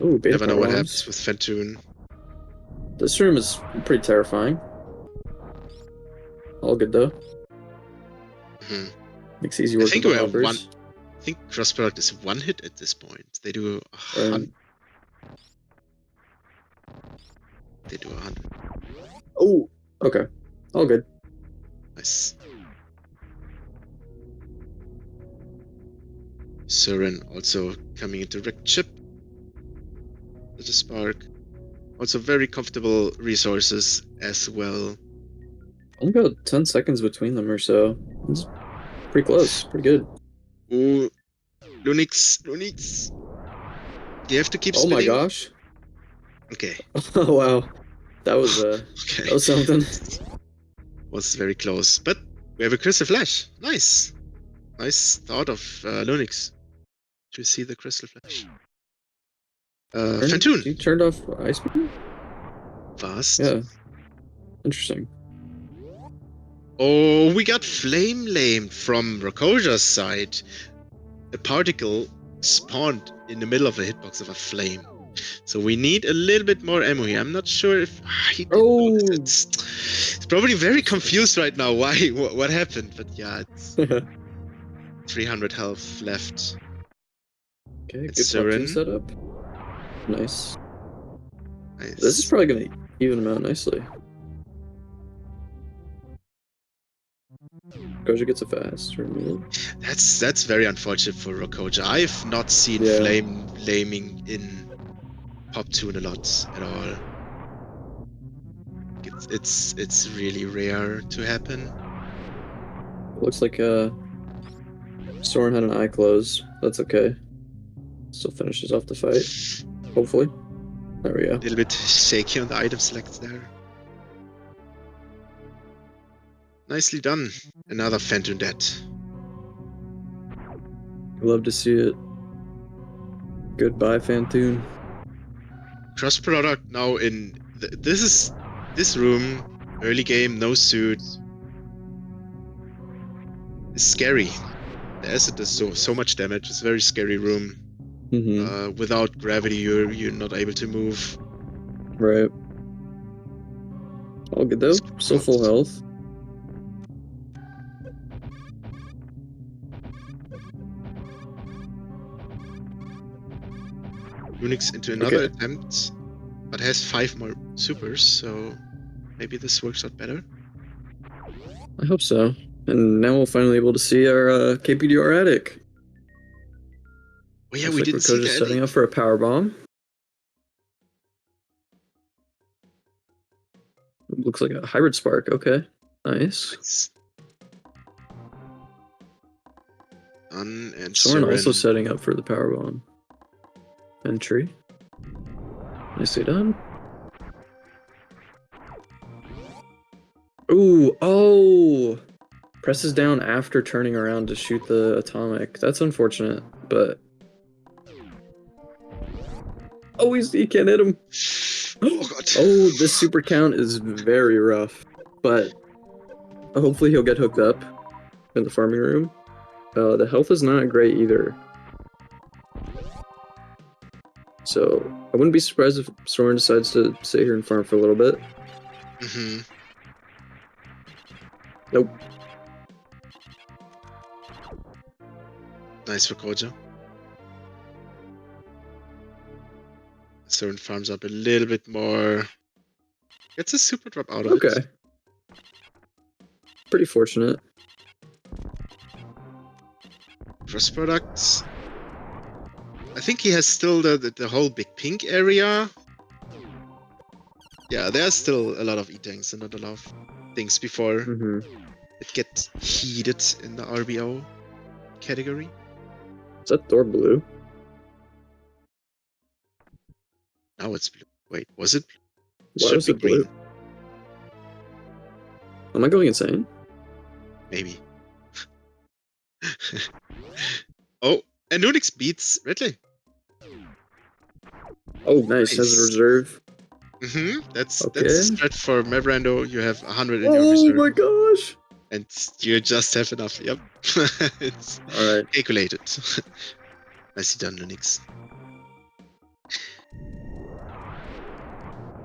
Oh, beta Never know what bombs. happens with Phatoon. This room is pretty terrifying. All good though. Mhm. Makes easy I work think with the we have one. hoppers. I think cross product is one hit at this point. They do a Right. hundred. They do 100. Oh, okay. All good. Nice. Surin also coming into wrecked chip. With a spark. Also very comfortable resources as well. Only about 10 seconds between them or so. It's pretty close. Pretty good. Ooh, Lunix. You have to keep Oh spinning. my gosh. Okay. Oh wow. That was Okay. that was something. Was very close, but we have a crystal flash. Nice. Nice thought of Lunix to see the crystal flash. Phatoon. You turned off ice beam? Fast. Yeah. Interesting. Oh, we got flame lamed from Rakoja's side. A particle spawned in the middle of the hitbox of a flame. So we need a little bit more ammo here. I'm not sure if he did notice it. It's probably very confused right now. Why? What happened? But yeah, it's 300 health left. Okay, It's good Phatoon Surin. setup. Nice. Nice. This is probably gonna even him out nicely. Rakoja gets a fast remove. That's very unfortunate for Rakoja. I've not seen Yeah. flame laming in Phatoon a lot at all. It's really rare to happen. Looks like Soren had an eye close. That's okay. Still finishes off the fight. Hopefully. There we go. A little bit shaky on the item select there. Nicely done. Another Phatoon dead. Love to see it. Goodbye, Phatoon. Cross product now in this room, early game, no suit. It's scary. The acid does so much damage. It's a very scary room. Mm-hmm. Without gravity, you're not able to move. Right. All good though. Still full health. Unix into another attempt, but has 5 more supers, so maybe this works out better. I hope so. And now we'll finally be able to see our KPDR attic. Oh yeah, Looks we like didn't see Rakoja's the setting attic. up for a power bomb. Looks like a hybrid spark. Okay. Nice. And Soren also Surin. setting up for the power bomb. Entry. Nicely done. Ooh, oh! Presses down after turning around to shoot the atomic. That's unfortunate, but... Oh, he can't hit him! Oh god. Oh, this super count is very rough, but hopefully he'll get hooked up in the farming room. The health is not great either. So, I wouldn't be surprised if Soren decides to sit here and farm for a little bit. Mm-hmm. Nope. Nice for Koja. Surin farms up a little bit more. Gets a super drop out of it. Okay. Pretty fortunate. Cross products. I think he has still the whole big pink area. Yeah, there's still a lot of E-tanks and not a lot of things before it gets heated in the RBO category. Is that door blue? Now it's blue. Wait, was it blue? Why Should was be it blue? green. Am I going insane? Maybe. Oh, and Unix beats Ridley. Oh, nice. Has a Nice. reserve. That's the Okay. strat for Rando. You have 100 in your Oh reserve, my gosh. and you just have enough. Yep. It's All right. calculated. Nicely done, Unix.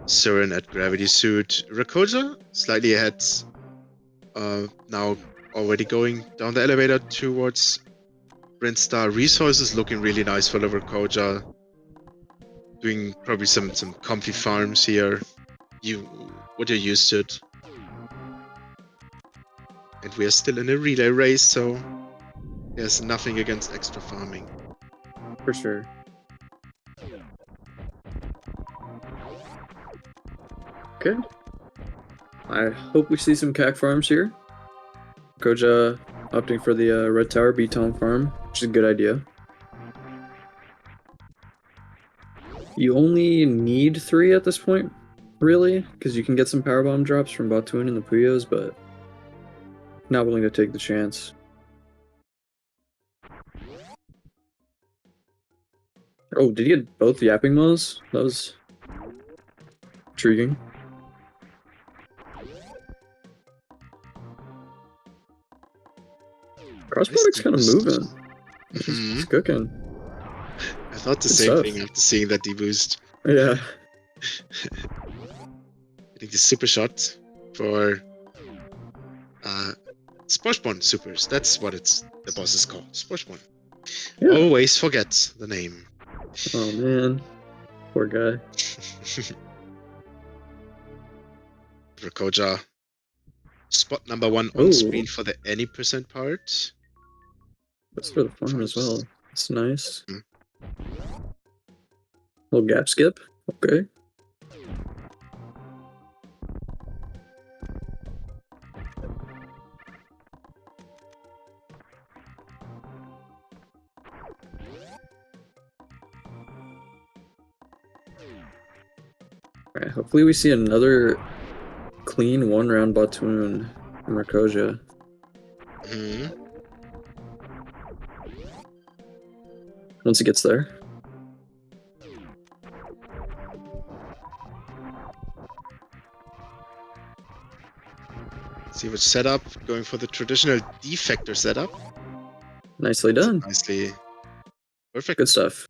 Surin at Gravity Suit. Rakoja slightly ahead. Now already going down the elevator towards Brindstar. Resources looking really nice for Rakoja. Doing probably some comfy farms here. What you're used to it. And we are still in a relay race, so there's nothing against extra farming. For sure. Okay. I hope we see some CAC farms here. Koja opting for the Red Tower B-Town farm, which is a good idea. You only need 3 at this point, really, because you can get some power bomb drops from Phatoon and the Puyos, but not willing to take the chance. Oh, did you get both yapping mows? That was intriguing. Cross product's kind of moving. It's cooking. I thought the Good same stuff. thing after seeing that deboost. Yeah. I think the super shot for Sportsbond Supers. That's what the boss is called. Sportsbond. Yeah. Always forget the name. Oh man. Poor guy. Rakoja. Spot number 1 on screen for the any percent part. That's for the farm as well. That's nice. Mm. Little gap skip. Okay. Alright, hopefully we see another clean 1-round Phatoon from Rakoja. Once he gets there. See which setup. Going for the traditional defector setup. Nicely done. Nicely. Perfect. Good stuff.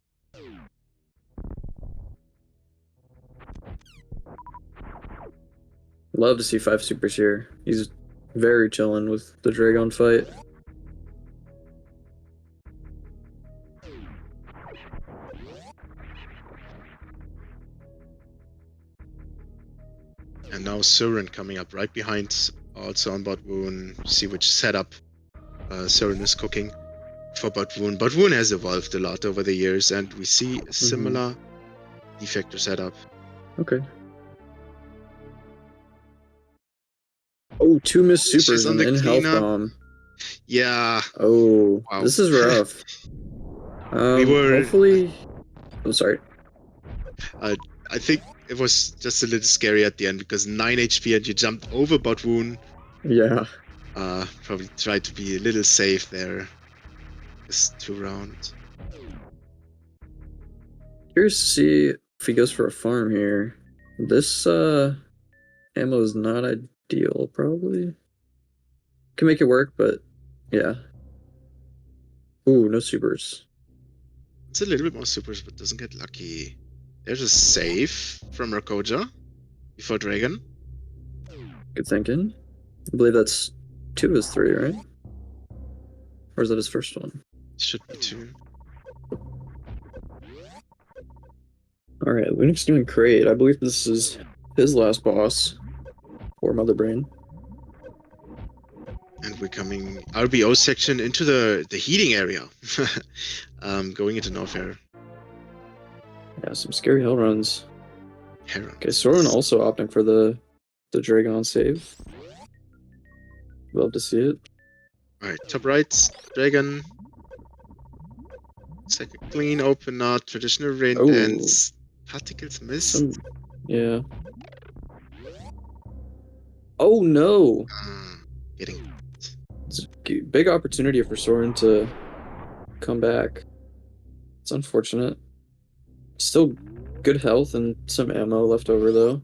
Love to see 5 supers here. He's very chilling with the Dragon fight. And now Surin coming up right behind, also on Botwoon. See which setup Surin is cooking for Botwoon. Botwoon has evolved a lot over the years, and we see a similar defector setup. Okay. Oh, 2 missed supers She's on and the then health cleanup. bomb. Yeah. Oh, Wow. this is rough. Hopefully... I'm sorry. I think it was just a little scary at the end because 9 HP and you jumped over Botwoon. Yeah. Probably tried to be a little safe there. This 2 round. Curious to see if he goes for a farm here. This ammo is not ideal, probably. Can make it work, but yeah. Ooh, no supers. It's a little bit more supers, but doesn't get lucky. There's a save from Rakoja before Dragon. Good thinking. I believe that's 2 of his 3, right? Or is that his first one? Should be 2. Alright, Linux doing great. I believe this is his last boss. Or Mother Brain. And we're coming RBO section into the heating area. Going into Norfair. Yeah, some scary hell runs. Heron. Okay, Soren also opting for the Dragon save. Love to see it. Alright, top right, Dragon. Second clean opener, traditional Rind, and Particles miss. Yeah. Oh no! Getting It's a big opportunity for Soren to come back. It's unfortunate. Still good health and some ammo left over though.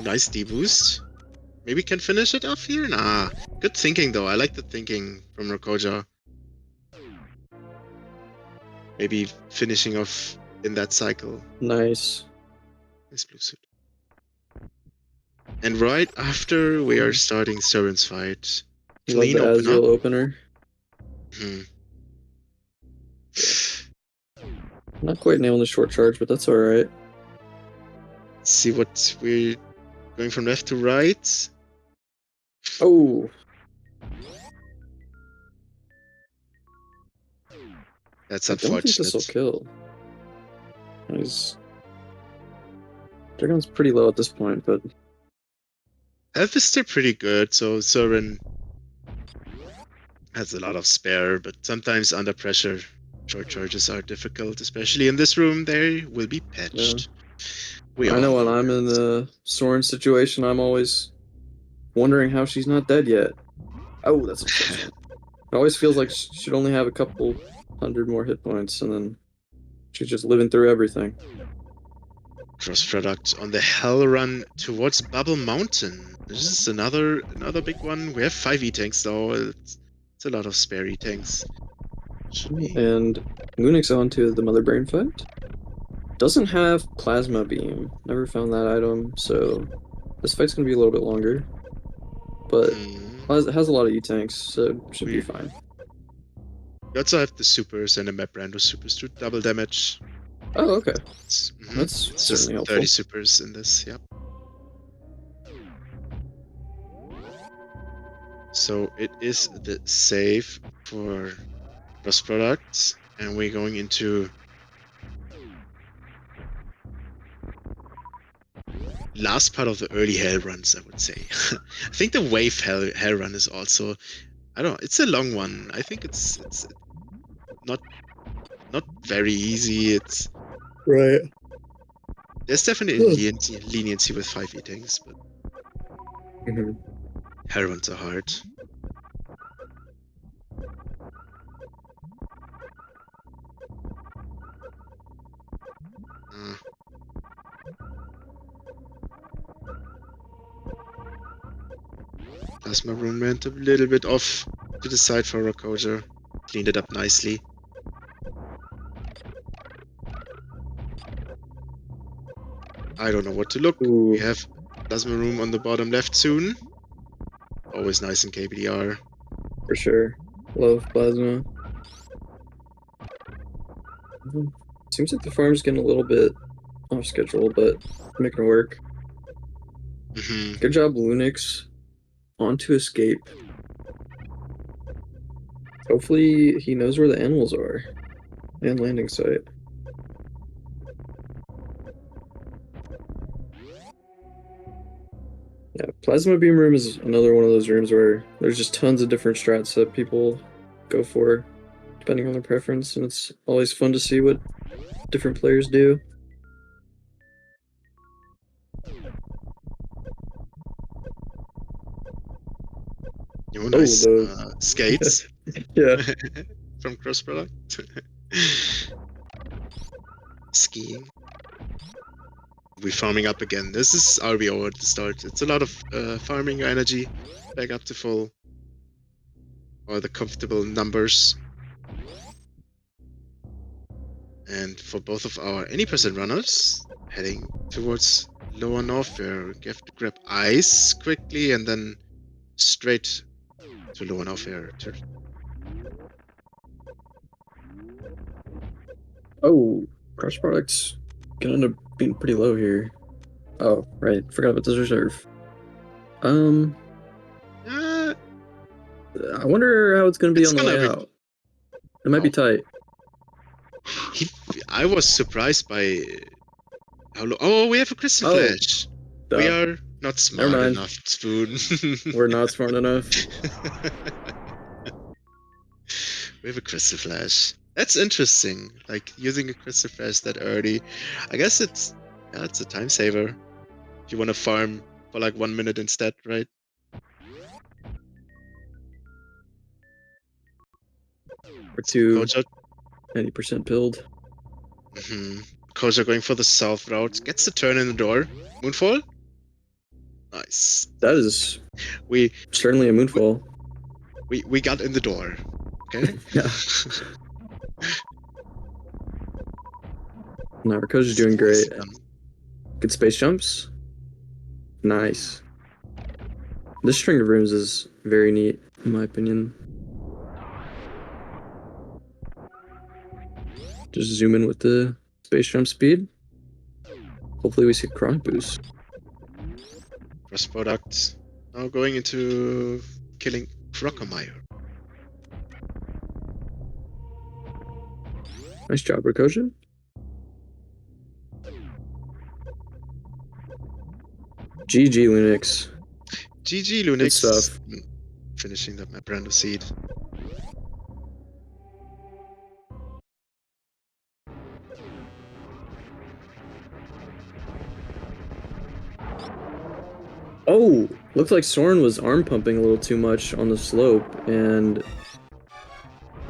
nice deboost. Maybe can finish it off here? Nah. Good thinking though. I like the thinking from Rokoja. Maybe finishing off in that cycle. Nice. Nice blue suit. And right after we are starting Soren's fight. Love Clean the open Azrael up. opener. Not quite nailing the short charge, but that's alright. See what we're going from left to right. Oh! That's I don't think this will unfortunate. kill. Dragon's pretty low at this point, but Health is still pretty good, so Soren has a lot of spare, but sometimes under pressure, short charges are difficult, especially in this room. They will be patched. I know when I'm in the Soren situation, I'm always wondering how she's not dead yet. Oh, that's unfortunate. It always feels like she'd only have a couple hundred more hit points, and then she's just living through everything. Cross product on the hell run towards Bubble Mountain. This is another big one. We have 5 E-tanks though. It's a lot of spare E-tanks. And Lunix onto the Mother Brain fight. Doesn't have Plasma Beam. Never found that item, so this fight's gonna be a little bit longer. But it has a lot of E-tanks, so it should be fine. We also have the supers and the map Rando supers do double damage. Oh, okay. It's That's just certainly helpful. 30 supers in this, yep. So it is the save for cross products, and we're going into last part of the early hell runs, I would say. I think the wave hell run is also, I don't know, it's a long one. I think it's not very easy. It's right. There's definitely leniency with 5 E-tanks, but hell runs are hard. Plasma Rune went a little bit off to the side for Rokoja. Cleaned it up nicely. I don't know what to look. Ooh. We have Plasma Room on the bottom left soon. Always nice in KBDR. For sure. Love Plasma. Seems like the farm's getting a little bit off schedule, but making it work. Good job, Lunix. On to escape. Hopefully he knows where the animals are. And landing site. Yeah, Plasma Beam Room is another one of those rooms where there's just tons of different strats that people go for, depending on their preference, and it's always fun to see what different players do. Oh, nice. Skates. Yeah. From Cross Product. Skiing. We're farming up again. This is RBO at the start. It's a lot of farming energy. Back up to full. Or the comfortable numbers. And for both of our any percent runners, heading towards lower north, where we have to grab ice quickly and then straight to lower north air. Oh, Cross Product's gonna end up being pretty low here. Oh, right. Forgot about this reserve. I wonder how it's gonna be on the way out. It might be tight. I was surprised by how low. Oh, we have a crystal flash. Duh. We are not smart enough, Spoon. We're not smart enough. We have a crystal flash. That's interesting. Like using a crystal flash that early. I guess it's a time saver. If you want to farm for like 1 minute instead, right? Or two Koja, 90% build. Koja going for the south route. Gets the turn in the door. Moonfall? Nice. That is We certainly a moonfall. we got in the door. Okay? Yeah. No, Rakoja's doing great. Good space jumps. Nice. This string of rooms is very neat, in my opinion. Just zoom in with the space jump speed. Hopefully we see chronic boost. Cross product. Now going into killing Crocomire. Nice job, Rakoja. GG, Lunix. GG Good Lunix. stuff. Finishing the map Rando seed. Oh, looks like Soren was arm pumping a little too much on the slope and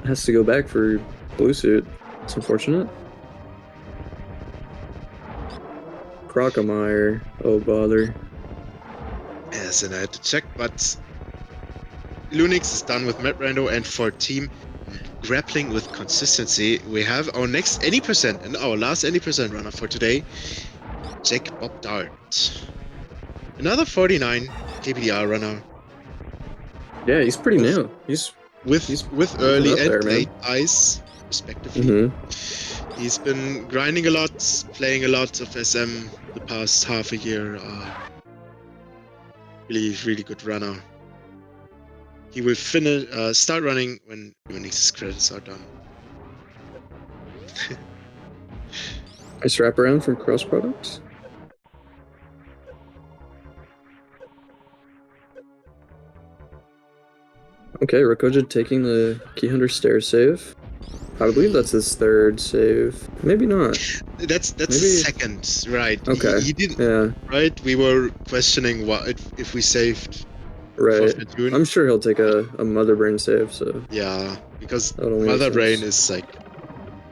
has to go back for blue suit. It's unfortunate. Crocomire. Oh, bother. Yes, and I had to check, but Lunix is done with map Rando, and for team grappling with consistency, we have our next any percent and our last any percent runner for today, Jack Bob Dart. Another 49 KPDR runner. Yeah, he's pretty new. He's with moving early up and there, man. late eyes, respectively. He's been grinding a lot, playing a lot of SM the past half a year. Really good runner. He will start running when his credits are done. Nice wraparound from Cross Products. Okay, Rakoja taking the Key Hunter stair save. I believe that's his third save. Maybe not. That's Maybe... second, right? Okay. He didn't. Yeah. Right. We were questioning what if we saved. Right. For Phatoon. I'm sure he'll take a Mother Brain save. So. Yeah, because That'll Mother Brain is like,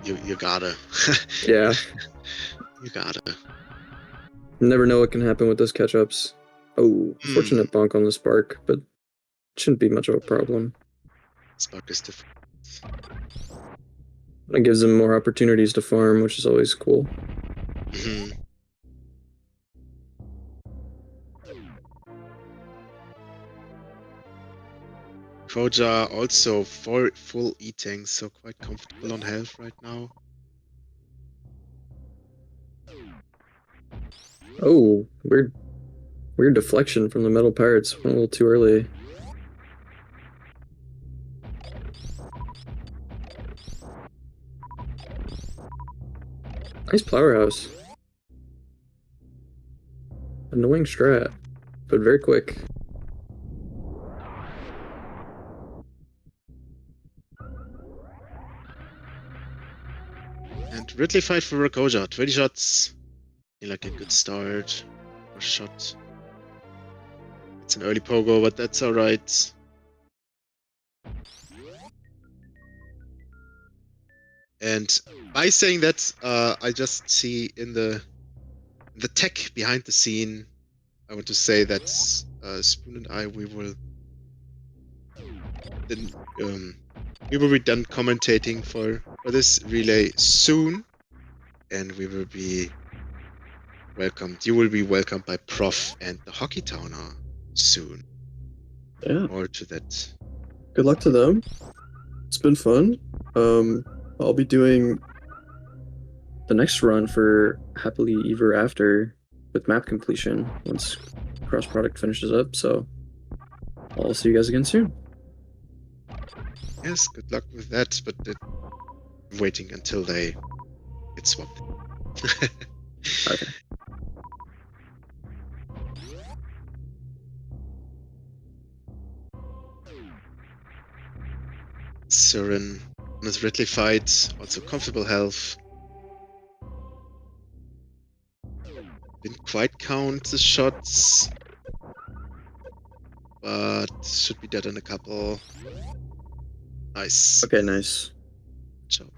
you gotta. Yeah. You gotta. You never know what can happen with those catch-ups. Oh, unfortunate bonk on the spark, but shouldn't be much of a problem. Spark is different. It gives him more opportunities to farm, which is always cool. Koja also full eating, so quite comfortable on health right now. Oh, weird deflection from the Metal Pirates. Went a little too early. Nice Powerhouse. Annoying strat, but very quick. And Ridley fight for Rakoja. 20 shots. Like a good start. Or shot. It's an early pogo, but that's alright. And by saying that, I just see in the tech behind the scene, I want to say that Spoon and I, we will be done commentating for this relay soon, and we will be welcomed. You will be welcomed by Prof and the Hockey Towner soon. Yeah. More to that. Good luck to them. It's been fun. I'll be doing the next run for Happily Ever After with map completion once Cross Product finishes up, so I'll see you guys again soon. Yes, good luck with that, but I'm waiting until they get swapped. Okay. Siren This Ridley fight, also comfortable health. Didn't quite count the shots, but should be dead in a couple. Nice. Okay, nice. Job.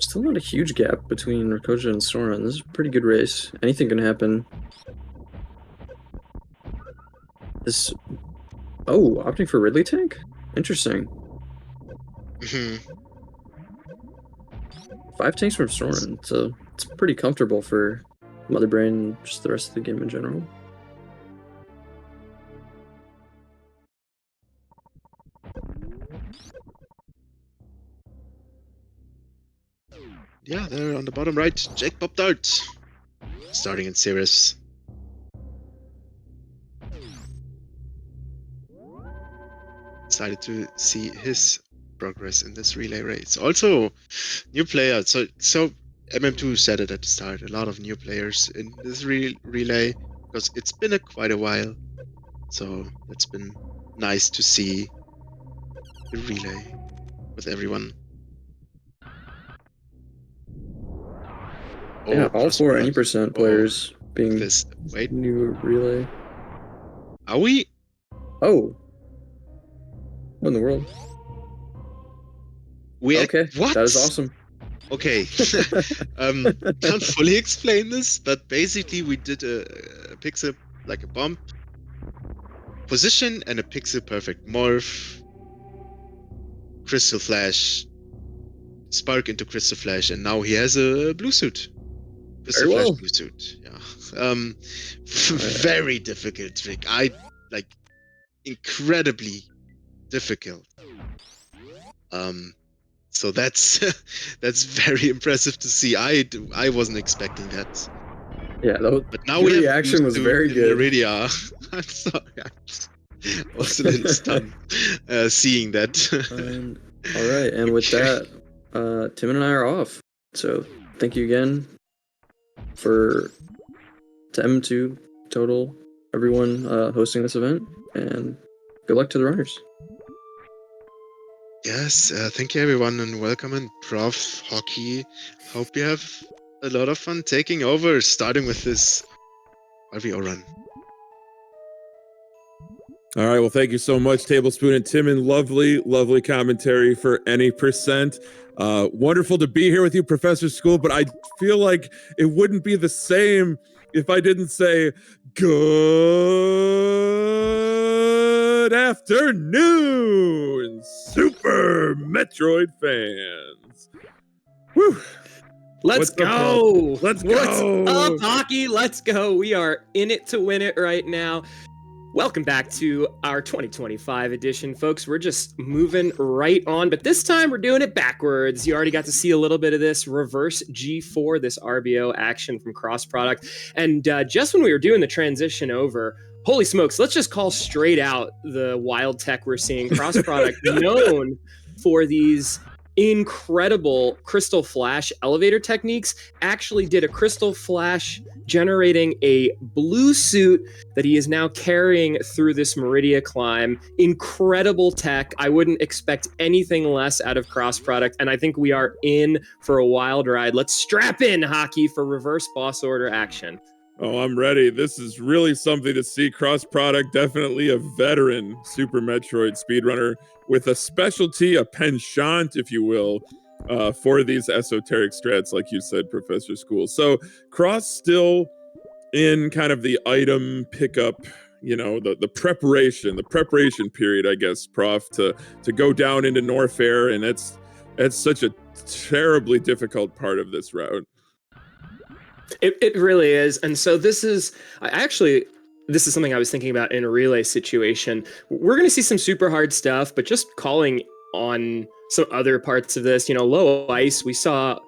Still not a huge gap between Rikoja and Soren. This is a pretty good race. Anything can happen. This... Oh, opting for Ridley tank? Interesting. Mm-hmm. 5 tanks from Soren, so it's pretty comfortable for Mother Brain and just the rest of the game in general. Yeah, there on the bottom right, Jake popped out. Starting in series. Excited to see his progress in this relay race. Also, new player. So MM2 said it at the start. A lot of new players in this relay because it's been quite a while. So it's been nice to see the relay with everyone. Yeah, all 4 80% players being this. Wait, new relay. are we? Oh. What in the world? Okay, What? that is awesome. Okay. Can't fully explain this, but basically we did a pixel, like a bump position and a pixel perfect morph, crystal flash, spark into crystal flash, and now he has a blue suit. Crystal Very well. Flash blue suit. Yeah. Very difficult trick. Incredibly difficult. So that's that's very impressive to see. I wasn't expecting that. Yeah, but now your we have reaction was very good. Meridia. I'm sorry. I was a little stunned seeing that. All right, and with that, Tim and I are off. So thank you again to M2 Total, everyone hosting this event, and good luck to the runners. Yes, thank you everyone, and welcome in Prof Hockey. Hope you have a lot of fun taking over, starting with this RVO run. All right, well, thank you so much, Tablespoon and Timon. Lovely commentary for any percent. Wonderful to be here with you, Professor School, but I feel like it wouldn't be the same if I didn't say good afternoon, Super Metroid fans. Whew. Let's go. Let's go. What's up, hockey? Let's go. We are in it to win it right now. Welcome back to our 2025 edition, folks. We're just moving right on, but this time we're doing it backwards. You already got to see a little bit of this reverse G4, this RBO action from Cross Product. And just when we were doing the transition over, holy smokes, let's just call straight out the wild tech we're seeing. Cross Product known for these incredible crystal flash elevator techniques, actually did a crystal flash generating a blue suit that he is now carrying through this Meridia climb. Incredible tech. I wouldn't expect anything less out of Cross Product, and I think we are in for a wild ride. Let's strap in, hockey, for reverse boss order action. Oh, I'm ready. This is really something to see. Cross Product, definitely a veteran Super Metroid speedrunner with a specialty, a penchant, if you will, for these esoteric strats, like you said, Professor School. So Cross still in kind of the item pickup, the preparation period, I guess, Prof, to go down into Norfair, and it's such a terribly difficult part of this route. It really is. And so this is something I was thinking about in a relay situation. We're going to see some super hard stuff, but just calling on some other parts of this, low ice, we saw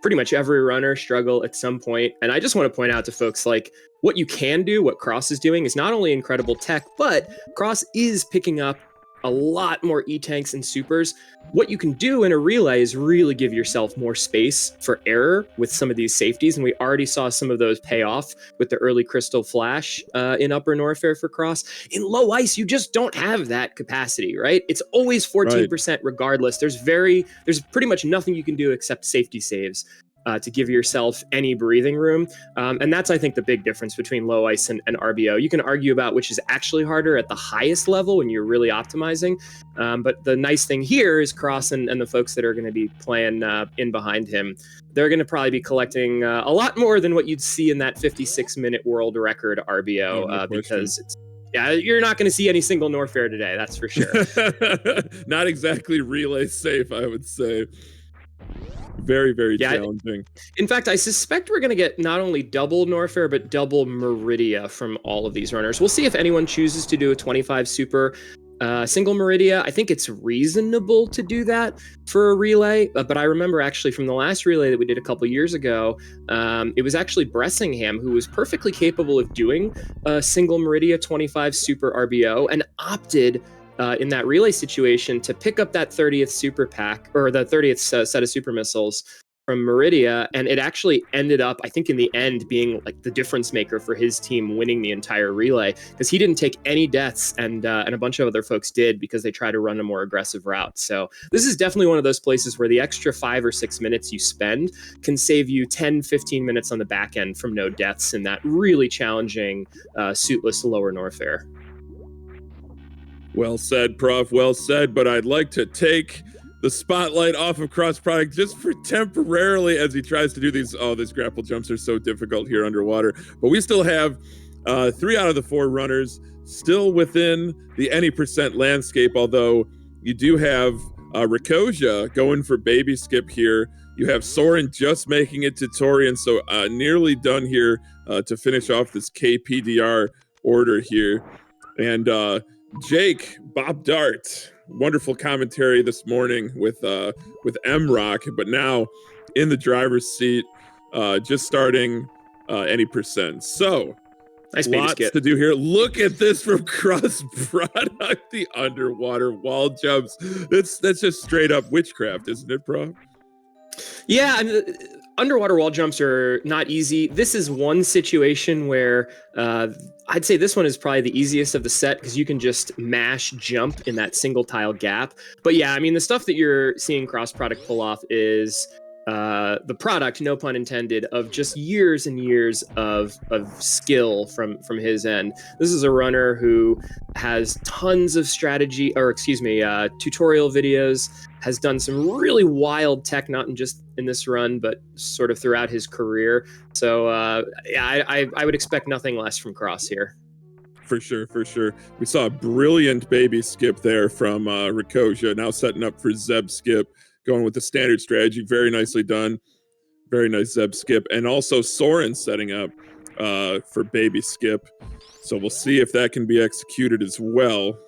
pretty much every runner struggle at some point. And I just want to point out to folks, like, what you can do, what Cross is doing is not only incredible tech, but Cross is picking up a lot more E-tanks and supers. What you can do in a relay is really give yourself more space for error with some of these safeties, and we already saw some of those pay off with the early Crystal Flash in Upper Norfair for Cross. In low ice, you just don't have that capacity, right? It's always 14% regardless. There's pretty much nothing you can do except safety saves to give yourself any breathing room. And that's, I think, the big difference between low ice and RBO. You can argue about which is actually harder at the highest level when you're really optimizing. But the nice thing here is Cross and the folks that are going to be playing in behind him, they're going to probably be collecting a lot more than what you'd see in that 56-minute world record RBO because you're not going to see any single Norfair today, that's for sure. Not exactly relay safe, I would say. Very, very challenging. In fact, I suspect we're going to get not only double Norfair, but double Meridia from all of these runners. We'll see if anyone chooses to do a 25 super single Meridia. I think it's reasonable to do that for a relay, but I remember actually from the last relay that we did a couple years ago, it was actually Bressingham who was perfectly capable of doing a single Meridia 25 super RBO and opted in that relay situation to pick up that 30th super pack or the 30th set of super missiles from Meridia, and it actually ended up, I think in the end, being like the difference maker for his team winning the entire relay because he didn't take any deaths and a bunch of other folks did because they tried to run a more aggressive route. So this is definitely one of those places where the extra 5 or 6 minutes you spend can save you 10, 15 minutes on the back end from no deaths in that really challenging suitless lower Norfair. Well said, Prof. Well said, but I'd like to take the spotlight off of Cross Product just for temporarily as he tries to do these. Oh, these grapple jumps are so difficult here underwater. But we still have 3 out of the 4 runners still within the any percent landscape, although you do have Rikoja going for baby skip here. You have Soren just making it to Torian, so nearly done here to finish off this KPDR order here. And Jake, Bob Dart, wonderful commentary this morning with M-Rock, but now in the driver's seat, just starting any percent. So, nice lots to do here. Look at this from Cross Product, the underwater wall jumps. That's just straight up witchcraft, isn't it, bro? Yeah, underwater wall jumps are not easy. This is one situation where I'd say this one is probably the easiest of the set because you can just mash jump in that single tile gap. But yeah, I mean, the stuff that you're seeing Cross Product pull off is the product, no pun intended, of just years and years of skill from his end. This is a runner who has tons of tutorial videos, has done some really wild tech, not just in this run, but sort of throughout his career. So I would expect nothing less from Cross here. For sure, for sure. We saw a brilliant baby skip there from Rikoja, now setting up for Zeb skip, going with the standard strategy. Very nicely done. Very nice Zeb skip. And also Soren setting up for baby skip. So we'll see if that can be executed as well.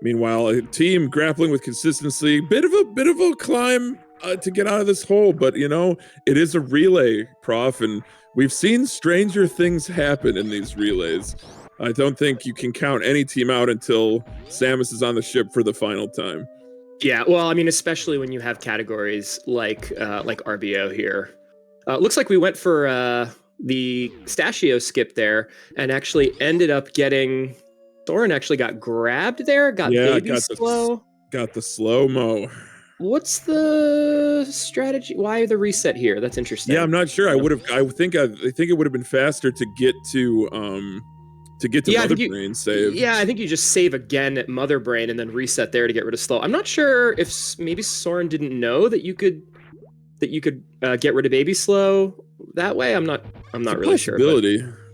Meanwhile, a team grappling with consistency. Bit of a climb to get out of this hole, but you know, it is a relay, Prof, and we've seen stranger things happen in these relays. I don't think you can count any team out until Samus is on the ship for the final time. Yeah, well, I mean, especially when you have categories like RBO here. Looks like we went for the Stachio skip there and actually ended up getting... Soren actually got grabbed there, got slow. Got the slow-mo. What's the strategy? Why the reset here? That's interesting. Yeah, I'm not sure. I think it would have been faster to get to Mother Brain save. Yeah, I think you just save again at Mother Brain and then reset there to get rid of slow. I'm not sure if maybe Soren didn't know that you could get rid of baby slow that way. I'm not really sure.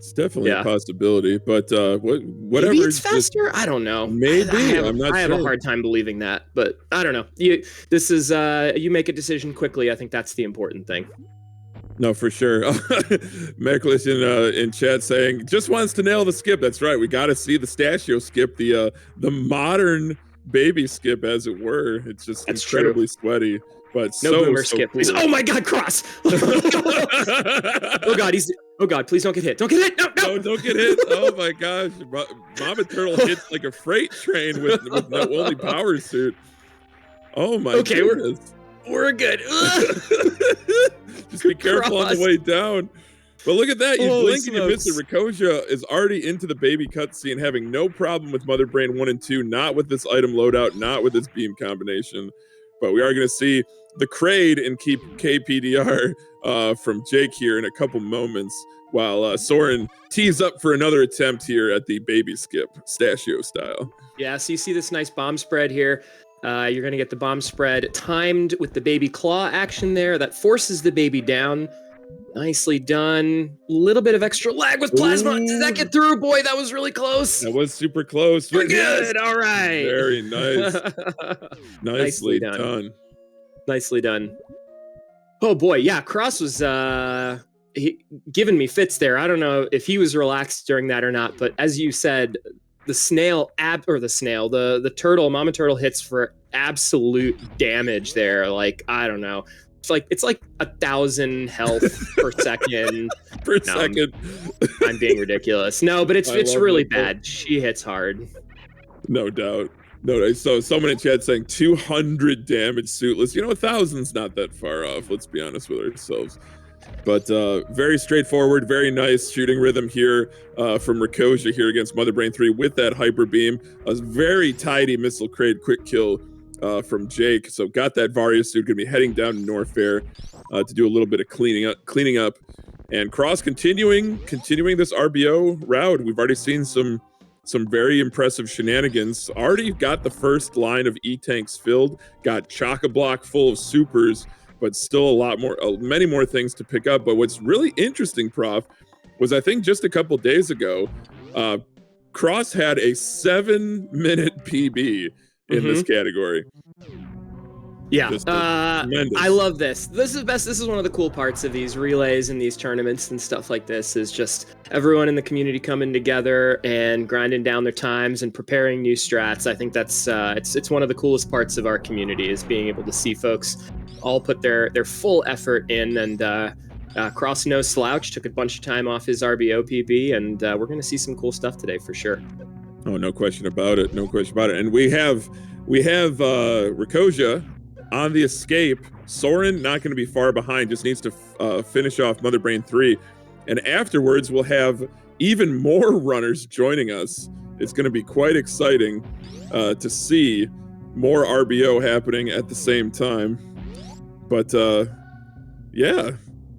It's definitely a possibility, but whatever. Maybe it's faster. I don't know. Maybe I'm not sure. I have a hard time believing that, but I don't know. You make a decision quickly. I think that's the important thing. No, for sure. Meklish in chat saying just wants to nail the skip. That's right. We got to see the Stachio skip, the modern baby skip, as it were. It's just incredibly sweaty. But no boomer skip, please. Oh my God, Cross! Oh God, please don't get hit. Don't get hit. No. no, don't get hit. Oh my gosh. Mama Turtle hits like a freight train with no only power suit. Oh my goodness. We're good. Just be careful on the way down. But look at that. You Holy blink and you miss it. smokes. Rikoja is already into the baby cutscene, having no problem with Mother Brain 1 and 2, not with this item loadout, not with this beam combination. But we are going to see the Kraid and keep KPDR from Jake here in a couple moments, while Soren tees up for another attempt here at the baby skip, Stashio style. Yeah, so you see this nice bomb spread here. You're going to get the bomb spread timed with the baby claw action there. That forces the baby down. Nicely done. Little bit of extra lag with plasma. Did that get through? Boy, that was really close. That was super close. We're good. All right. Very nice. Nicely done. Nicely done. Oh boy, yeah. Cross was giving me fits there. I don't know if he was relaxed during that or not, but as you said, the turtle, Mama Turtle hits for absolute damage there. Like, I don't know. It's like 1,000 health per second. Second. I'm being ridiculous. No, but it's really bad. She hits hard. No doubt. No, so someone in chat saying 200 damage suitless. 1,000's not that far off. Let's be honest with ourselves. But very straightforward, very nice shooting rhythm here from Rikoja here against Mother Brain 3 with that hyper beam. A very tidy missile crate quick kill from Jake. So got that Varia suit, gonna be heading down to Norfair to do a little bit of cleaning up. And Cross continuing this RBO route. We've already seen some very impressive shenanigans. Already got the first line of E-tanks filled, got chock-a-block full of supers, but still many more things to pick up. But what's really interesting, Prof, was I think just a couple days ago, Cross had a 7-minute PB in this category. Yeah, I love this. This is the best. This is one of the cool parts of these relays and these tournaments and stuff like this, is just everyone in the community coming together and grinding down their times and preparing new strats. I think that's it's one of the coolest parts of our community, is being able to see folks all put their full effort in. And Cross no slouch, took a bunch of time off his RBO PB, and we're going to see some cool stuff today for sure. Oh, no question about it. No question about it. And we have Rikoja on the escape. Soren not going to be far behind, just needs to finish off Mother Brain 3. And afterwards, we'll have even more runners joining us. It's going to be quite exciting to see more RBO happening at the same time. But yeah,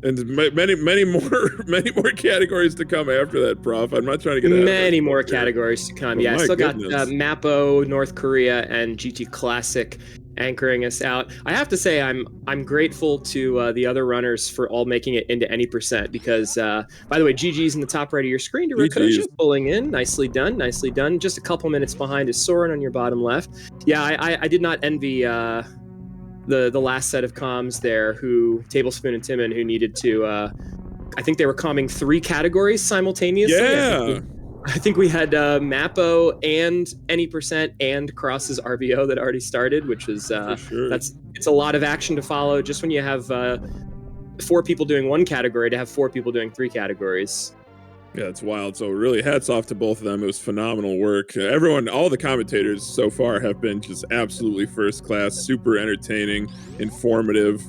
and many more categories to come after that, Prof. I'm not trying to get many more categories to come. Yeah, I still got Mappo, North Korea, and GT Classic anchoring us out. I have to say, I'm grateful to the other runners for all making it into any percent, because by the way, GG's in the top right of your screen to Rikoja pulling in. Nicely done. Just a couple minutes behind is Soren on your bottom left. Yeah, I did not envy the last set of comms there, Tablespoon and Timon, who needed to I think they were comming 3 categories simultaneously. Yeah. I think we had Mappo and any percent and Cross's RBO that already started, which is it's a lot of action to follow just when you have 4 people doing 1 category to have 4 people doing 3 categories. Yeah, it's wild. So really hats off to both of them. It was phenomenal work. Everyone, all the commentators so far have been just absolutely first class, super entertaining, informative,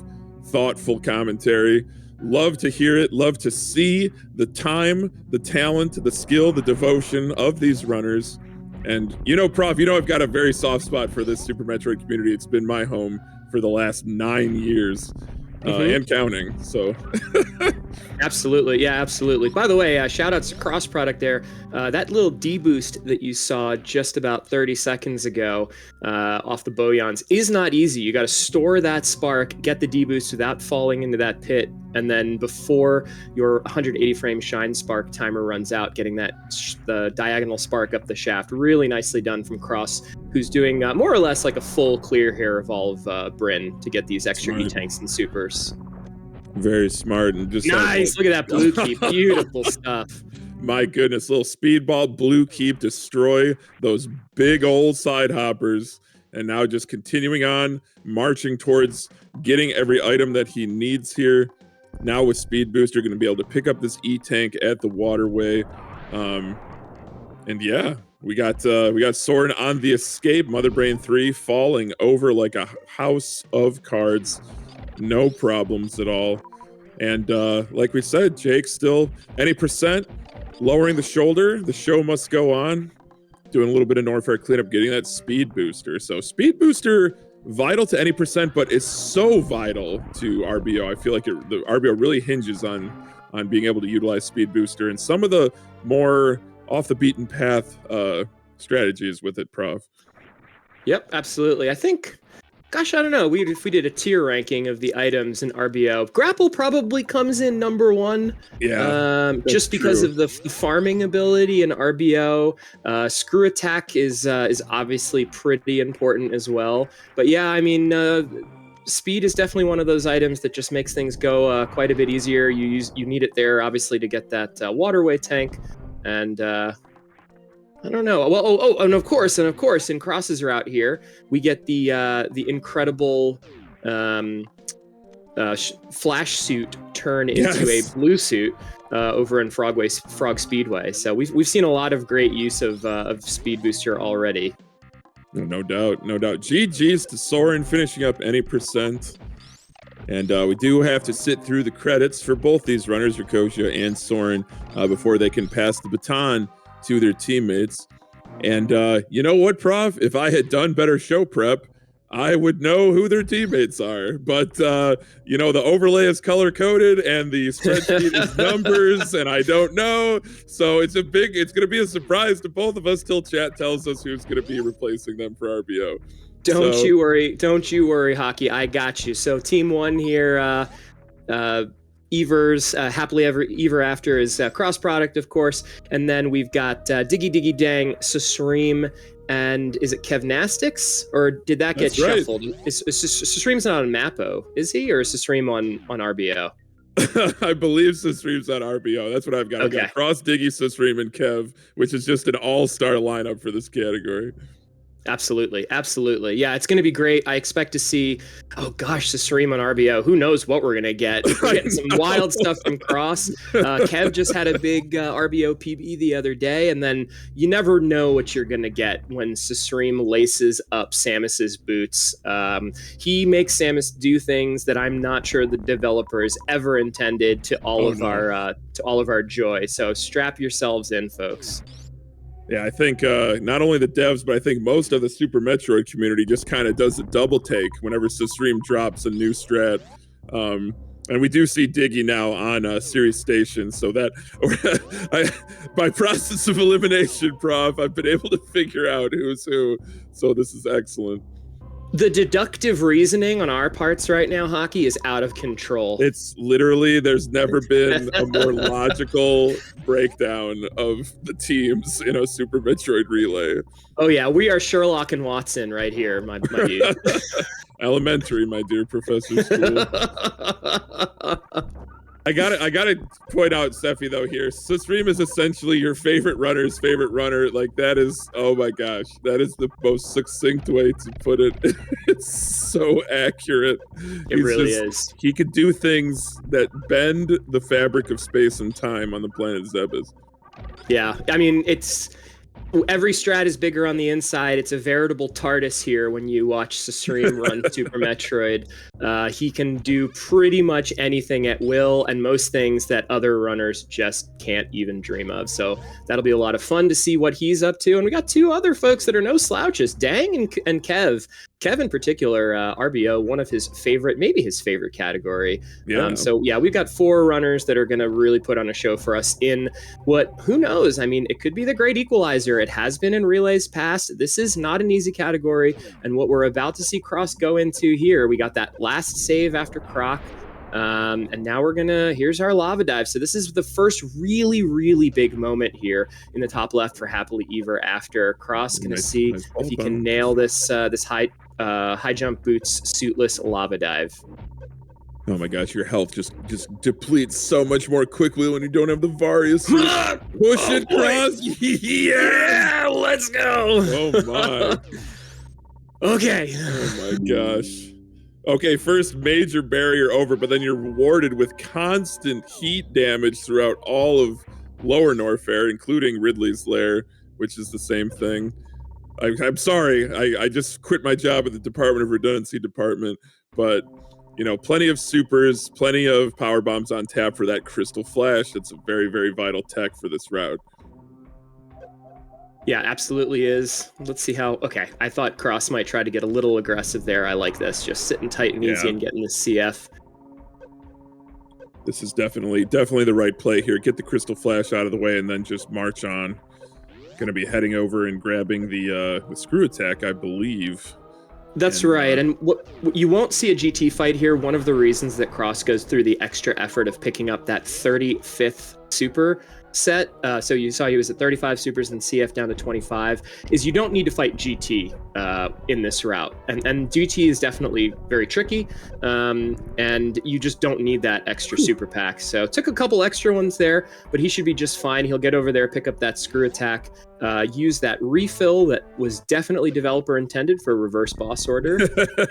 thoughtful commentary. Love to hear it. Love to see the time, the talent, the skill, the devotion of these runners. And Prof, I've got a very soft spot for this Super Metroid community. It's been my home for the last 9 years. And counting. So absolutely. Yeah, absolutely. By the way, shout outs to Cross Product there. That little D-boost that you saw just about 30 seconds ago off the Boyans is not easy. You got to store that spark, get the D-boost without falling into that pit, and then before your 180 frame shine spark timer runs out, getting the diagonal spark up the shaft. Really nicely done from Cross, who's doing more or less like a full clear hair evolve Bryn to get these extra E-tanks and supers. Very smart. And just nice. Look at that blue keep. Beautiful stuff. My goodness, little speedball blue keep, destroy those big old side hoppers. And now just continuing on, marching towards getting every item that he needs here. now with Speed Boost, you're going to be able to pick up this E-Tank at the waterway. And yeah, we got Soren on the escape. Mother Brain 3 falling over like a house of cards. No problems at all. And like we said, Jake still any percent lowering the shoulder. The show must go on. Doing a little bit of Norfair cleanup, getting that speed booster. So speed booster vital to any percent, but is so vital to RBO. I feel like the RBO really hinges on being able to utilize speed booster and some of the more off the beaten path strategies with it, Prof. Yep, absolutely. I think, gosh, I don't know. If we did a tier ranking of the items in RBO, grapple probably comes in number 1. Yeah, just because of the farming ability in RBO. Screw attack is obviously pretty important as well. But yeah, I mean, speed is definitely one of those items that just makes things go quite a bit easier. You need it there, obviously, to get that waterway tank, and I don't know. Well, and of course, in Cross's route here, we get the incredible flash suit turn into a blue suit over in Frog Speedway. So we've seen a lot of great use of speed booster already. No doubt. GG's to Soren finishing up any percent. And we do have to sit through the credits for both these runners, Rikosia and Soren, before they can pass the baton to their teammates. And you know what, Prof? If I had done better show prep, I would know who their teammates are. But, the overlay is color-coded and the spreadsheet is numbers, and I don't know. So it's going to be a surprise to both of us till chat tells us who's going to be replacing them for RBO. Don't you worry, Hockey. I got you. So team 1 here, Evers, Happily Ever After is cross product, of course. And then we've got Diggy Diggy Dang, Sasreem, and is it Kevnastics? Or did that get shuffled? Sasreem's not on Mappo, is he? Or is Sasreem on RBO? I believe Sasreem's on RBO. That's what I've got. Okay. I've got Cross, Diggy, Sasreem, and Kev, which is just an all-star lineup for this category. Absolutely. Yeah, it's going to be great. I expect to see, Sasreem on RBO. Who knows what we're going to get? We're getting some wild stuff from Cross. Kev just had a big RBO PB the other day, and then you never know what you're going to get when Sasreem laces up Samus's boots. He makes Samus do things that I'm not sure the developers ever intended to all of our joy. So strap yourselves in, folks. Yeah, I think not only the devs, but I think most of the Super Metroid community just kind of does a double take whenever Sasreem drops a new strat. And we do see Diggy now on Series Station, so that by process of elimination, Prof, I've been able to figure out who's who. So this is excellent. The deductive reasoning on our parts right now, Hockey, is out of control. It's literally, there's never been a more logical breakdown of the teams in a Super Metroid Relay. Oh yeah, we are Sherlock and Watson right here, my dude. Elementary, my dear Professor School. I gotta point out, Steffi, though, here. Sasreem is essentially your favorite runner's favorite runner. Like, that is, oh my gosh, that is the most succinct way to put it. It's so accurate. It really is. He could do things that bend the fabric of space and time on the planet Zebes. Yeah, I mean, every strat is bigger on the inside. It's a veritable TARDIS here when you watch Sasreem run Super Metroid. He can do pretty much anything at will, and most things that other runners just can't even dream of. So that'll be a lot of fun to see what he's up to. And we got 2 other folks that are no slouches, Dang and Kev. Kev in particular, RBO, one of his favorite, maybe his favorite category. Yeah. So yeah, we've got 4 runners that are going to really put on a show for us in who knows? I mean, it could be the great equalizer. It has been in relays past. This is not an easy category. And what we're about to see Cross go into here, we got that last save after Croc. And now here's our lava dive. So this is the first really, really big moment here in the top left for Happily Ever After. Cross gonna see if he can nail this high jump boots suitless lava dive. Oh my gosh, your health just depletes so much more quickly when you don't have the Varius. Push it, Cross. Yeah, let's go. Oh my. Okay. Oh my gosh. Okay, first major barrier over, but then you're rewarded with constant heat damage throughout all of Lower Norfair, including Ridley's Lair, which is the same thing. I'm sorry, I just quit my job at the Department of Redundancy Department, but plenty of supers, plenty of power bombs on tap for that Crystal Flash. That's a very, very vital tech for this route. Yeah, absolutely is. Let's see how... Okay, I thought Cross might try to get a little aggressive there. I like this. Just sitting tight and easy and getting the CF. This is definitely the right play here. Get the Crystal Flash out of the way and then just march on. Going to be heading over and grabbing the screw attack, I believe. That's right, and you won't see a GT fight here. One of the reasons that Cross goes through the extra effort of picking up that 35th super set, so you saw he was at 35 supers and CF down to 25, is you don't need to fight GT in this route. And GT is definitely very tricky, and you just don't need that extra super pack. So took a couple extra ones there, but he should be just fine. He'll get over there, pick up that screw attack, use that refill that was definitely developer intended for reverse boss order,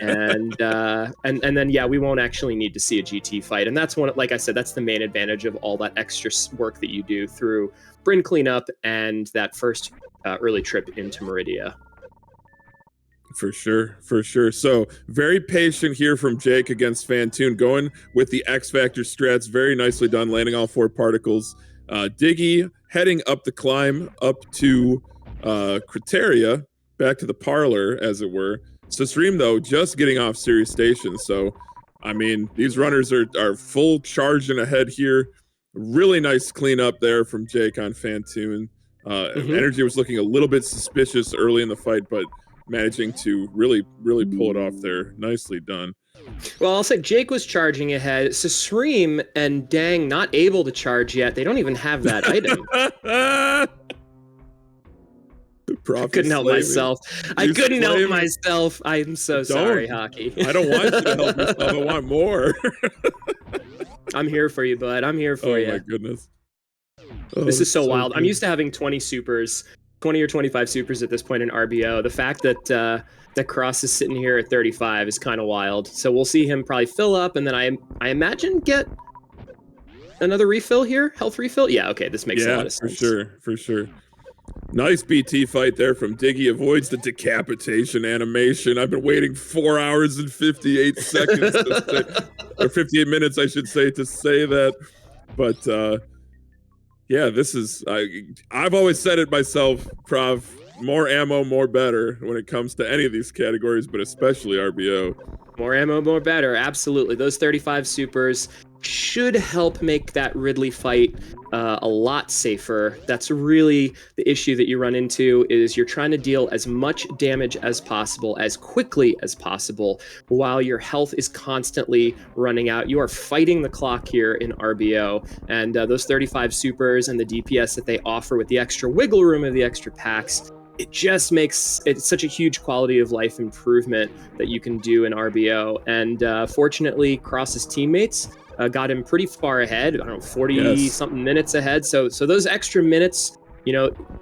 and then we won't actually need to see a GT fight. And that's like I said, that's the main advantage of all that extra work that you do through Bryn cleanup and that first early trip into Meridia. For sure. So very patient here from Jake against Phatoon, going with the X Factor strats. Very nicely done, landing all 4 particles. Diggy heading up the climb up to Criteria, back to the parlor, as it were. Stream, though, just getting off Sirius Station. So, I mean, these runners are full charging ahead here. Really nice cleanup there from Jake on Phatoon. Energy was looking a little bit suspicious early in the fight, but managing to really pull it off there. Nicely done. Well, I'll say Jake was charging ahead. Sasreem and Dang not able to charge yet. They don't even have that item. I couldn't help myself. I am so sorry, Hockey. I don't want you to help yourself. I want more. I'm here for you, bud. I'm here for you. Oh my goodness. This is so wild. Good. I'm used to having 20 or 25 supers at this point in RBO. The fact that that Cross is sitting here at 35 is kind of wild. So we'll see him probably fill up, and then I imagine get another refill here, health refill. Yeah, okay, this makes a lot of sense. For sure. Nice BT fight there from Diggy. Avoids the decapitation animation. I've been waiting 4 hours and 58 seconds or 58 minutes, I should say, to say that. But this is I've always said it myself, Prov. More ammo, more better when it comes to any of these categories, but especially RBO. More ammo, more better. Absolutely. Those 35 supers should help make that Ridley fight a lot safer. That's really the issue that you run into, is you're trying to deal as much damage as possible, as quickly as possible, while your health is constantly running out. You are fighting the clock here in RBO, and those 35 supers and the DPS that they offer with the extra wiggle room of the extra packs, it just makes it such a huge quality of life improvement that you can do in RBO. And fortunately, Cross's teammates got him pretty far ahead. I don't know, 40 something minutes ahead. So those extra minutes,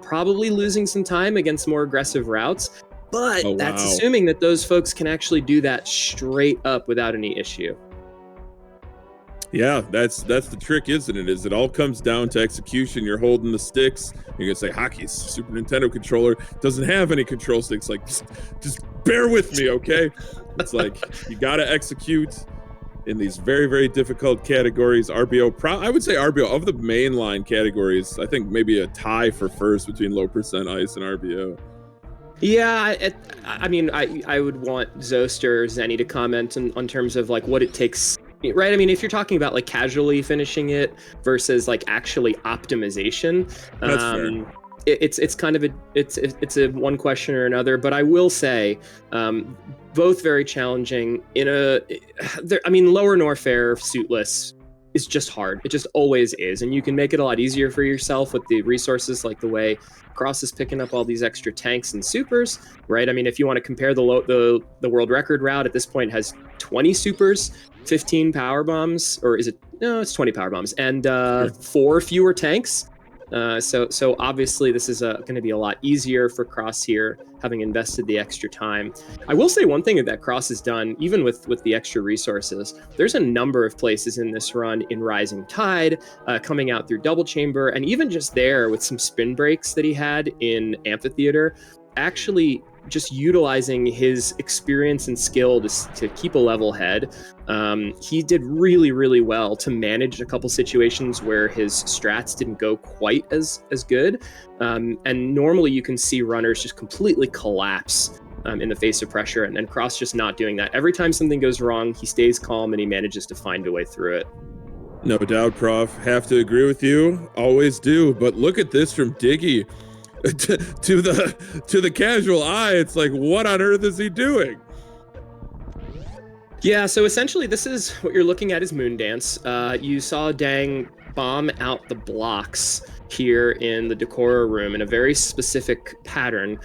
probably losing some time against more aggressive routes. But that's assuming that those folks can actually do that straight up without any issue. Yeah, that's the trick, isn't it? Is it all comes down to execution. You're holding the sticks. You're gonna say Hockey's Super Nintendo controller doesn't have any control sticks. Like, just bear with me, okay? It's like you gotta execute in these very, very difficult categories. RBO, I would say RBO of the mainline categories, I think maybe a tie for first between low percent ice and RBO. Yeah, I would want Zost or Zenny to comment on terms of like what it takes. Right, I mean, if you're talking about like casually finishing it versus like actually optimization, that's fair. It's kind of it's a one question or another. But I will say, both very challenging. Lower Norfair suitless is just hard. It just always is, and you can make it a lot easier for yourself with the resources, like the way Cross is picking up all these extra tanks and supers. Right, I mean, if you want to compare the world record route at this point has 20 supers, 15 power bombs, or is it? No, it's 20 power bombs and 4 fewer tanks. So obviously this is going to be a lot easier for Cross here, having invested the extra time. I will say one thing that Cross has done, even with the extra resources, there's a number of places in this run in Rising Tide, coming out through Double Chamber, and even just there with some spin breaks that he had in Amphitheater, actually just utilizing his experience and skill to keep a level head. He did really, really well to manage a couple situations where his strats didn't go quite as good. And normally you can see runners just completely collapse in the face of pressure, and Cross just not doing that. Every time something goes wrong, he stays calm and he manages to find a way through it. No doubt, Prof. Have to agree with you. Always do. But look at this from Diggy. to the casual eye, it's like, what on earth is he doing? Yeah, so essentially this is what you're looking at is Moondance. You saw Dang bomb out the blocks here in the Decora room in a very specific pattern,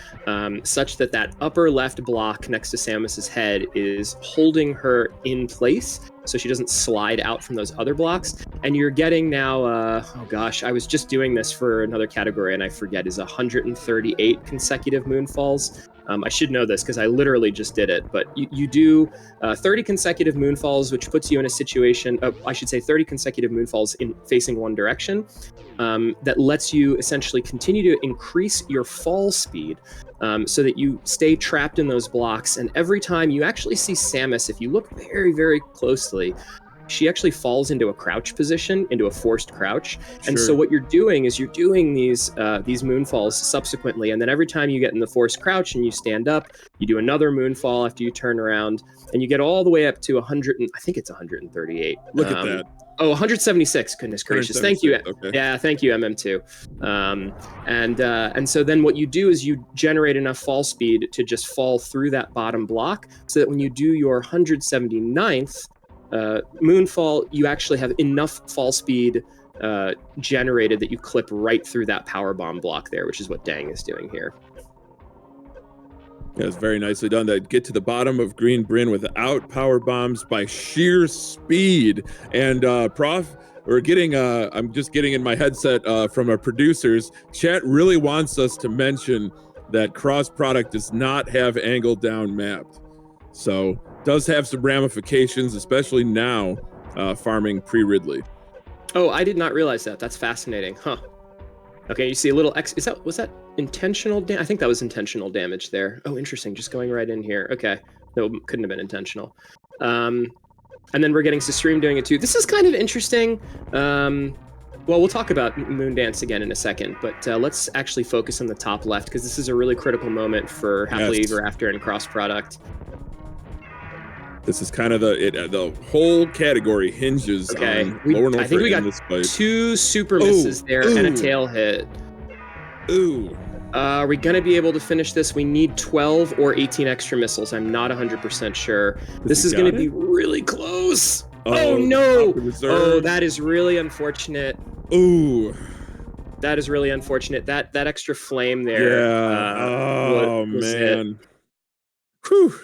such that upper left block next to Samus's head is holding her in place so she doesn't slide out from those other blocks. And you're getting now, oh gosh, I was just doing this for another category and I forget, is 138 consecutive moonfalls. I should know this because I literally just did it, but you do 30 consecutive moonfalls, which puts you in a situation, I should say 30 consecutive moonfalls in facing one direction, that lets you essentially continue to increase your fall speed so that you stay trapped in those blocks. And every time you actually see Samus, if you look very, very closely, she actually falls into a crouch position, into a forced crouch. And so what you're doing is you're doing these moonfalls subsequently, and then every time you get in the forced crouch and you stand up, you do another moonfall after you turn around, and you get all the way up to 100, I think it's 138. Look at that. Oh, 176. Goodness gracious. Thank you. Okay. Yeah, thank you, MM2. And so then what you do is you generate enough fall speed to just fall through that bottom block so that when you do your 179th moonfall, you actually have enough fall speed generated that you clip right through that power bomb block there, which is what Dang is doing here. Yeah, it's very nicely done. That get to the bottom of Green Bryn without power bombs by sheer speed. And Prof, we're getting I'm just getting in my headset from our producers. Chat really wants us to mention that Cross Product does not have angle down mapped, so does have some ramifications, especially now farming pre-Ridley. Oh, I did not realize that. That's fascinating, huh? Okay, you see a little X. Was that intentional? I think that was intentional damage there. Oh, interesting. Just going right in here. Okay, no, couldn't have been intentional. And then we're getting Stream doing it too. This is kind of interesting. Well, we'll talk about Moondance again in a second, but let's actually focus on the top left because this is a really critical moment for Happily Ever After and Cross Product. This is kind of the whole category hinges on Lower North. I think we got two super misses there and a tail hit. Ooh. Are we going to be able to finish this? We need 12 or 18 extra missiles. I'm not 100% sure. This is going to be really close. Oh no! Oh, that is really unfortunate. Ooh. That is really unfortunate. That extra flame there. Yeah. Was man. Whew.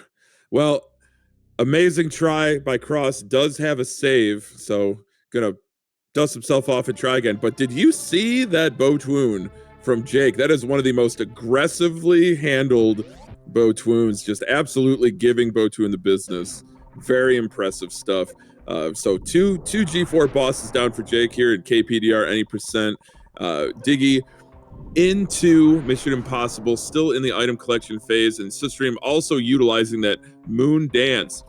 Well, amazing try by Cross. Does have a save, so gonna dust himself off and try again. But did you see that Phatoon from Jake? That is one of the most aggressively handled Phatoons, just absolutely giving Phatoon the business. Very impressive stuff. So two G4 bosses down for Jake here in KPDR any percent. Diggy into Mission Impossible, still in the item collection phase, and Sistream also utilizing that Moon Dance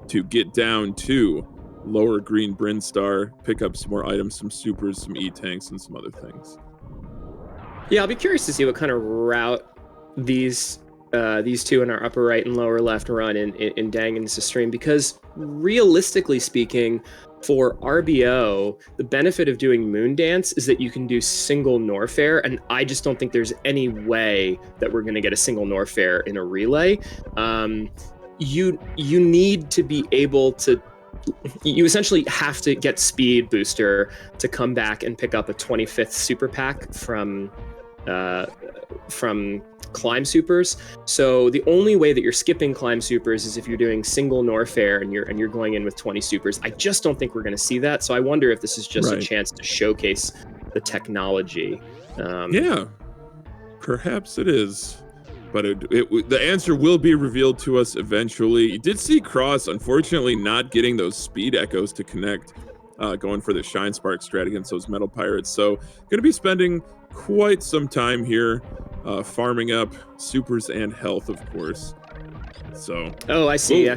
to get down to Lower Green Bryn Star, pick up some more items, some supers, some E-tanks, and some other things. Yeah, I'll be curious to see what kind of route these two in our upper right and lower left run in Dang and Sistream, because realistically speaking, for RBO, the benefit of doing Moondance is that you can do single Norfair, and I just don't think there's any way that we're going to get a single Norfair in a relay. You need to be able to. You essentially have to get speed booster to come back and pick up a 25th super pack from climb supers. So the only way that you're skipping climb supers is if you're doing single Norfair and you're going in with 20 supers. I just don't think we're going to see that. So I wonder if this is just a chance to showcase the technology. Yeah, perhaps it is. But the answer will be revealed to us eventually. You did see Cross, unfortunately, not getting those speed echoes to connect, going for the Shine Spark strat against those Metal Pirates. So, going to be spending quite some time here, farming up supers and health, of course. So. Oh, I see.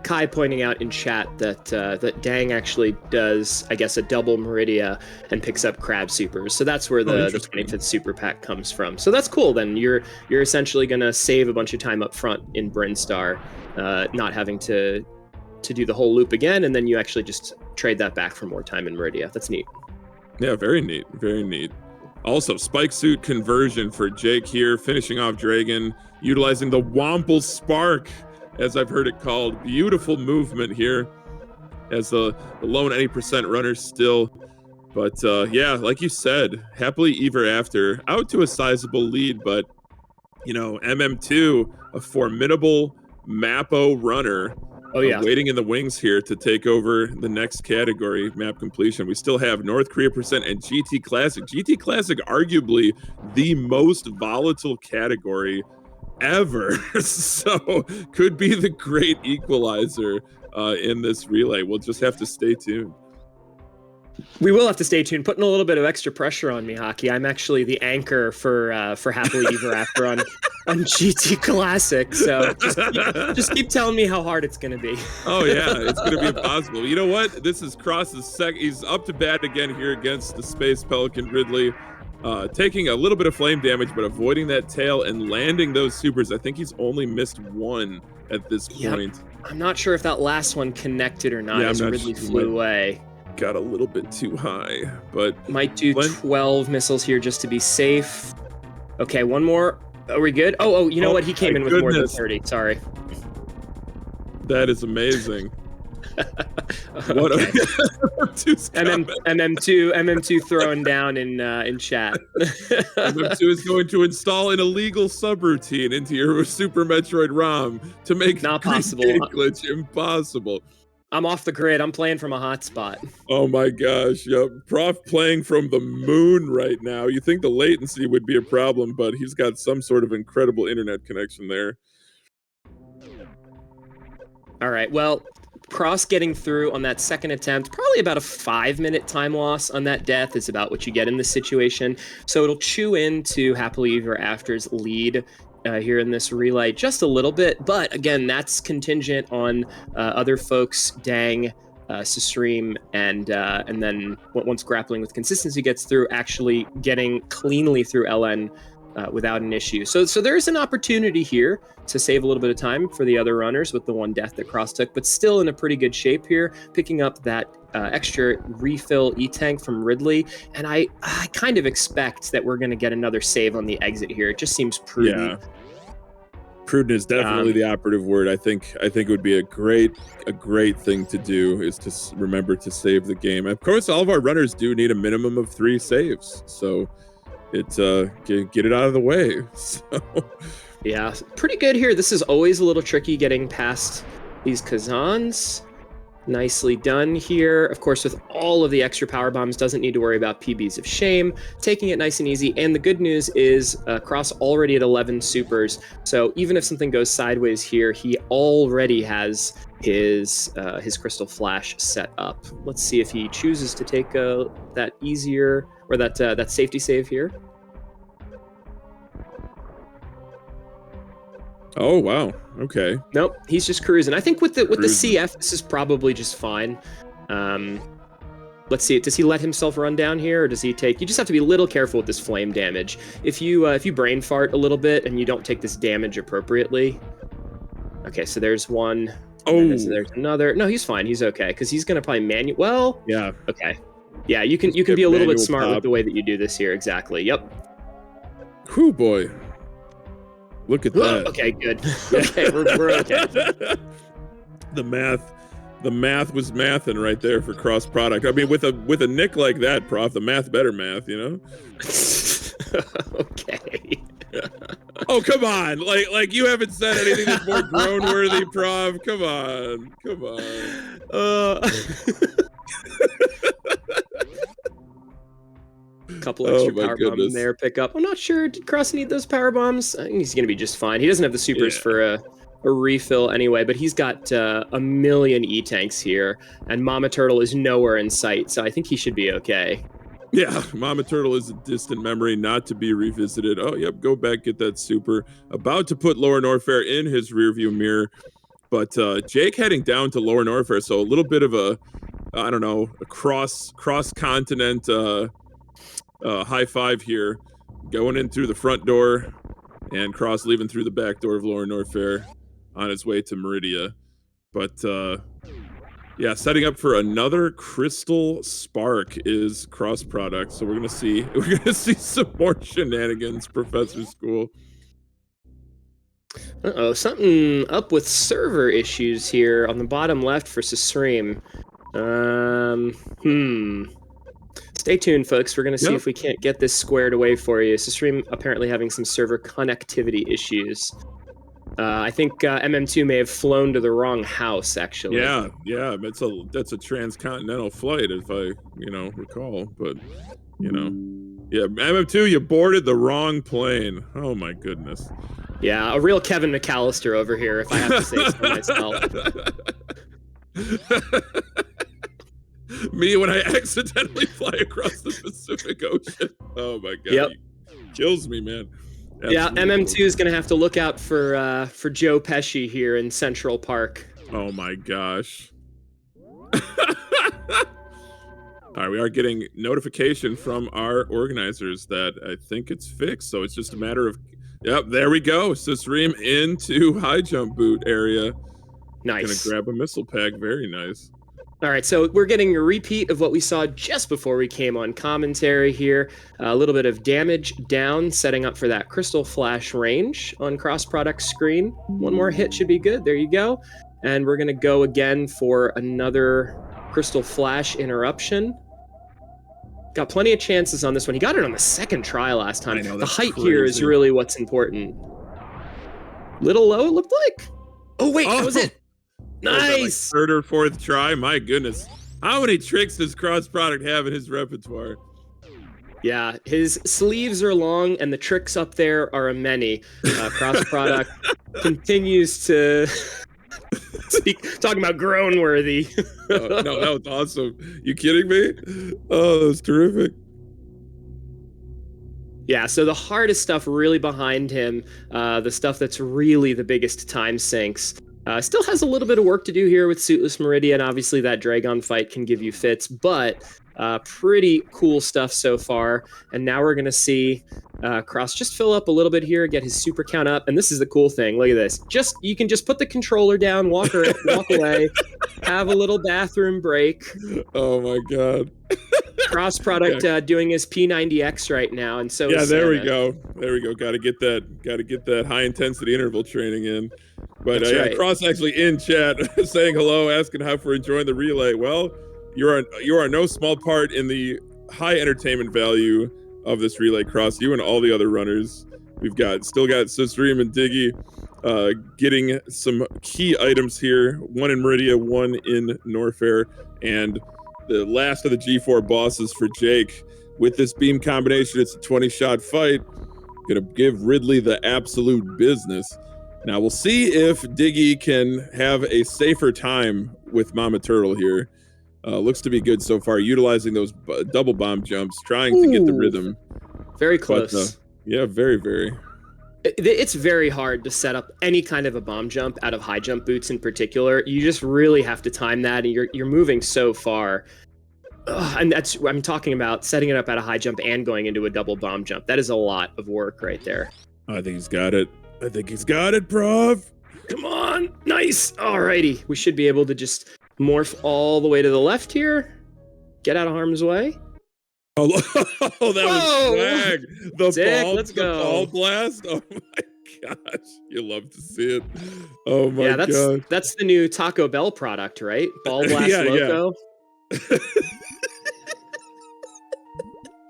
Kai pointing out in chat that Dang actually does, I guess, a double Meridia and picks up Crab Supers. So that's where the 25th Super Pack comes from. So that's cool. Then you're essentially gonna save a bunch of time up front in Brinstar, not having to do the whole loop again, and then you actually just trade that back for more time in Meridia. That's neat. Yeah, very neat. Very neat. Also, Spike Suit conversion for Jake here, finishing off Dragon, utilizing the Womple Spark, as I've heard it called. Beautiful movement here as the lone 80% runner still. But yeah, like you said, happily ever after, out to a sizable lead, but, you know, MM2, a formidable Mappo runner, waiting in the wings here to take over the next category, map completion. We still have North Korea percent and GT Classic. GT Classic, arguably the most volatile category ever. So could be the great equalizer in this relay. We'll just have to stay tuned. We will have to stay tuned. Putting a little bit of extra pressure on me, Hockey. I'm actually the anchor for Happily Ever After on GT Classic. So just keep telling me how hard it's going to be. Oh yeah, it's going to be impossible. You know what? This is Cross's second. He's up to bat again here against the Space Pelican Ridley, taking a little bit of flame damage, but avoiding that tail and landing those supers. I think he's only missed one at this point. I'm not sure if that last one connected or not. As Ridley flew away. Got a little bit too high, but might do 12 missiles here just to be safe. Okay, one more. Are we good? Oh, you know what? He came in with more than 30. Sorry. That is amazing. What MM2 throwing down in chat. MM2 is going to install an illegal subroutine into your Super Metroid ROM to make not possible glitch impossible. I'm off the grid. I'm playing from a hotspot. Oh my gosh. Yep. Prof playing from the moon right now. You think the latency would be a problem, but he's got some sort of incredible internet connection there. All right. Well, Cross getting through on that second attempt, probably about a 5-minute time loss on that death is about what you get in this situation. So it'll chew into Happily Ever After's lead here in this relay just a little bit, but again, that's contingent on other folks, Dang, Sestream, and then once grappling with consistency gets through, actually getting cleanly through LN without an issue. So there's an opportunity here to save a little bit of time for the other runners with the one death that Cross took, but still in a pretty good shape here, picking up that extra refill E-Tank from Ridley. And I kind of expect that we're going to get another save on the exit here. It just seems prudent. Yeah. Prudent is definitely the operative word. I think it would be a great thing to do is to remember to save the game. Of course, all of our runners do need a minimum of 3 saves, so it's get it out of the way. So yeah, pretty good here. This is always a little tricky getting past these Kazans. Nicely done here. Of course, with all of the extra power bombs, doesn't need to worry about PBs of shame. Taking it nice and easy. And the good news is Cross already at 11 supers. So even if something goes sideways here, he already has his Crystal Flash set up. Let's see if he chooses to take that easier or that safety save here. Oh wow. Okay. Nope, he's just cruising. I think with the CF, this is probably just fine. Let's see. Does he let himself run down here, or does he take? You just have to be a little careful with this flame damage. If you brain fart a little bit and you don't take this damage appropriately. Okay, so there's one. Oh, there's another. No, he's fine. He's okay because he's gonna probably Well, yeah. Okay. Yeah, you can be a little bit smart with the way that you do this here. Exactly. Yep. Whew, boy. Look at that. Okay, good. Okay, we're okay. The math was mathin' right there for cross product. I mean, with a nick like that, Prof, the math better math, you know? Okay. Oh, come on. Like you haven't said anything that's more groan worthy, Prof. Come on. couple extra my power bomb goodness. there. Pick up. I'm not sure. Did Cross need those power bombs? I think he's gonna be just fine. He doesn't have the supers for a refill anyway, but he's got a million E-tanks here, and Mama Turtle is nowhere in sight, so I think he should be okay. Yeah, Mama Turtle is a distant memory, not to be revisited. Oh, yep, go back, get that super. About to put Lower Norfair in his rearview mirror, but Jake heading down to Lower Norfair, so a little bit of a, I don't know, a cross-continent high five here. Going in through the front door, and Cross leaving through the back door of Lower Norfair on his way to Meridia. But yeah, setting up for another Crystal Spark is Cross Product. So we're gonna see some more shenanigans, Professor School. Uh-oh, something up with server issues here on the bottom left for Sisreem. Stay tuned, folks. We're gonna see if we can't get this squared away for you. Sisreem apparently having some server connectivity issues. I think MM2 may have flown to the wrong house, actually. Yeah, that's a transcontinental flight, if I recall. But yeah, MM2, you boarded the wrong plane. Oh my goodness. Yeah, a real Kevin McAllister over here, if I have to say so myself. Me when I accidentally fly across the Pacific Ocean. Oh my god, yep. Kills me, man. Absolutely. Yeah, MM2 is going to have to look out for Joe Pesci here in Central Park. Oh my gosh. All right, we are getting notification from our organizers that I think it's fixed, so it's just a matter of... Yep, there we go. Sisreem into high jump boot area. Nice. Gonna grab a missile pack. Very nice. All right, so we're getting a repeat of what we saw just before we came on commentary here. A little bit of damage down, setting up for that Crystal Flash range on cross-product screen. One more hit should be good. There you go. And we're going to go again for another Crystal Flash interruption. Got plenty of chances on this one. He got it on the second try last time. The height here is really what's important. Little low, it looked like. Oh, wait, that was it. Nice! Like third or fourth try? My goodness. How many tricks does Cross Product have in his repertoire? Yeah, his sleeves are long and the tricks up there are a many. Cross Product continues to talking about groan worthy. No, that was awesome. You kidding me? Oh, that was terrific. Yeah, so the hardest stuff really behind him, the stuff that's really the biggest time sinks. Still has a little bit of work to do here with Suitless Meridian. Obviously, that Dragon fight can give you fits, but pretty cool stuff so far. And now we're going to see Cross just fill up a little bit here, get his super count up. And this is the cool thing. Look at this. You can just put the controller down, walk away, have a little bathroom break. Oh my god. Cross Product doing his P90X right now, and so is there we Santa. go. Got to get that high intensity interval training in. But right. Cross actually in chat saying hello, asking how we're enjoying the relay. Well, you are no small part in the high entertainment value of this relay, Cross. You and all the other runners. We've still got Sisreem and Diggy getting some key items here. One in Meridia, one in Norfair, and the last of the G4 bosses for Jake. With this beam combination, it's a 20-shot fight. Gonna give Ridley the absolute business. Now we'll see if Diggy can have a safer time with Mama Turtle here. Looks to be good so far, utilizing those double bomb jumps, trying to get the rhythm. Very close. But, yeah, very, very. It's very hard to set up any kind of a bomb jump out of high jump boots in particular. You just really have to time that, and you're moving so far. And I'm talking about setting it up at a high jump and going into a double bomb jump. That is a lot of work right there. I think he's got it. Prof. Come on. Nice. Alrighty. We should be able to just morph all the way to the left here. Get out of harm's way. Oh, that was swag. Let's go. The ball blast. Oh my gosh. You love to see it. Oh my gosh. That's the new Taco Bell product, right? Ball blast logo. Yeah.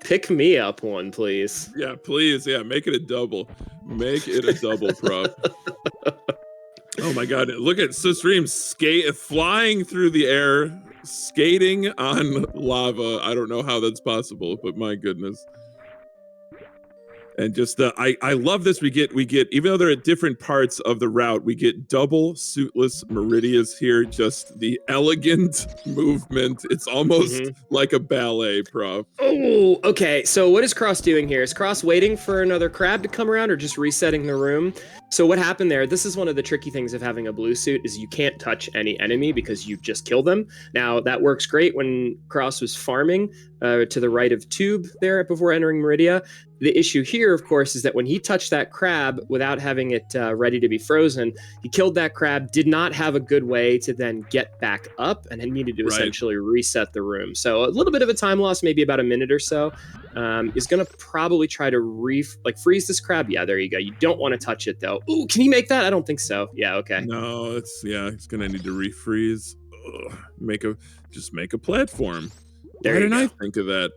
Pick me up one, please. Yeah, please. Yeah, make it a double. Make it a double, Prof. Oh my god. Look at Sisreem flying through the air, skating on lava. I don't know how that's possible, but my goodness. And just I love this. We get even though they're at different parts of the route, we get double suitless Meridias here. Just the elegant movement. It's almost like a ballet, Prof. Oh, okay. So what is Cross doing here? Is Cross waiting for another crab to come around or just resetting the room? So what happened there, this is one of the tricky things of having a blue suit, is you can't touch any enemy because you just kill them. Now, that works great when Cross was farming to the right of Tube there before entering Meridia. The issue here, of course, is that when he touched that crab without having it ready to be frozen, he killed that crab, did not have a good way to then get back up, and then needed to essentially reset the room. So a little bit of a time loss, maybe about a minute or so. Is going to probably try to freeze this crab. Yeah, there you go. You don't want to touch it, though. Ooh, can he make that? I don't think so. Yeah, okay. No, he's going to need to refreeze. Ugh, make a platform. There Why you didn't go. I think of that?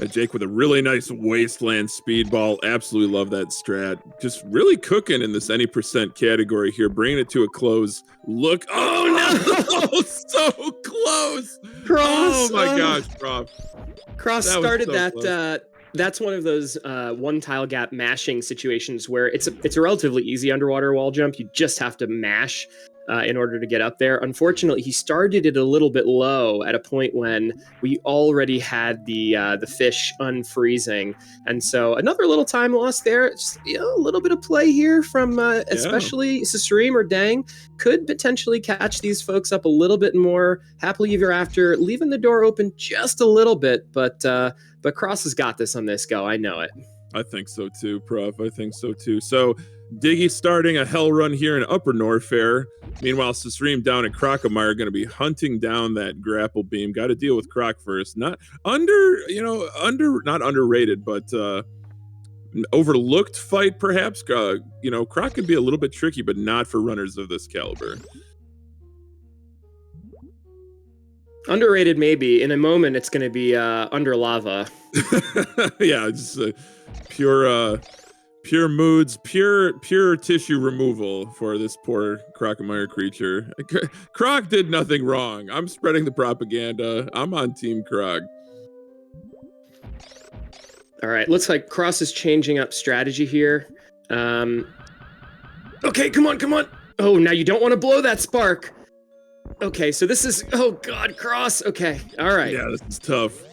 Jake with a really nice wasteland speedball. Absolutely love that strat. Just really cooking in this any percent category here, bringing it to a close. Look, oh no, so close. Cross. Oh my gosh, Prof. Cross That was started so that. close. That's one of those one tile gap mashing situations where it's a relatively easy underwater wall jump. You just have to mash in order to get up there. Unfortunately, he started it a little bit low at a point when we already had the fish unfreezing, and so another little time loss there. Just, a little bit of play here from especially Sasreem or Dang could potentially catch these folks up a little bit more happily ever after, leaving the door open just a little bit, but Cross has got this on this go. I know it. I think so too, Prof. I think so too. So Diggy starting a hell run here in Upper Norfair. Meanwhile, Sasreem down at Crocomire are going to be hunting down that grapple beam. Got to deal with Croc first. Not underrated, but overlooked fight perhaps. Croc could be a little bit tricky, but not for runners of this caliber. Underrated, maybe. In a moment, it's going to be under lava. Yeah, just pure moods, pure tissue removal for this poor Crocomire creature. Croc did nothing wrong. I'm spreading the propaganda. I'm on Team Croc. All right, looks like Cross is changing up strategy here. Okay, come on. Oh, now you don't want to blow that spark. Okay, so this is... Oh, God, Cross. Okay, all right. Yeah, this is tough.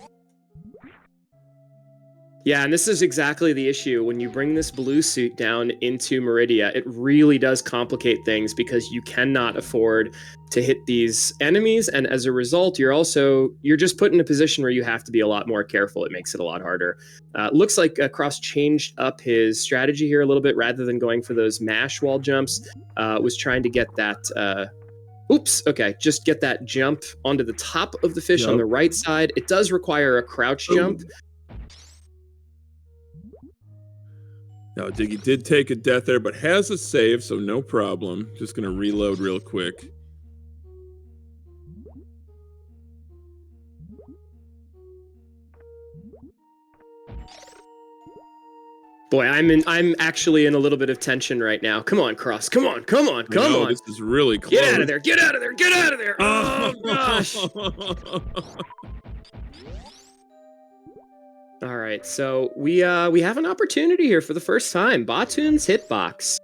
Yeah, and this is exactly the issue. When you bring this blue suit down into Meridia, it really does complicate things because you cannot afford to hit these enemies, and as a result, you're just put in a position where you have to be a lot more careful. It makes it a lot harder. Looks like Cross changed up his strategy here a little bit. Rather than going for those mash wall jumps, was trying to get that... Oops, okay, just get that jump onto the top of the fish on the right side. It does require a crouch jump. Now, Diggy did take a death there, but has a save, so no problem. Just going to reload real quick. Boy, I'm actually in a little bit of tension right now. Come on, Cross. Come on. This is really close. Get out of there. Oh, gosh. All right, so we have an opportunity here for the first time. Phatoon's Hitbox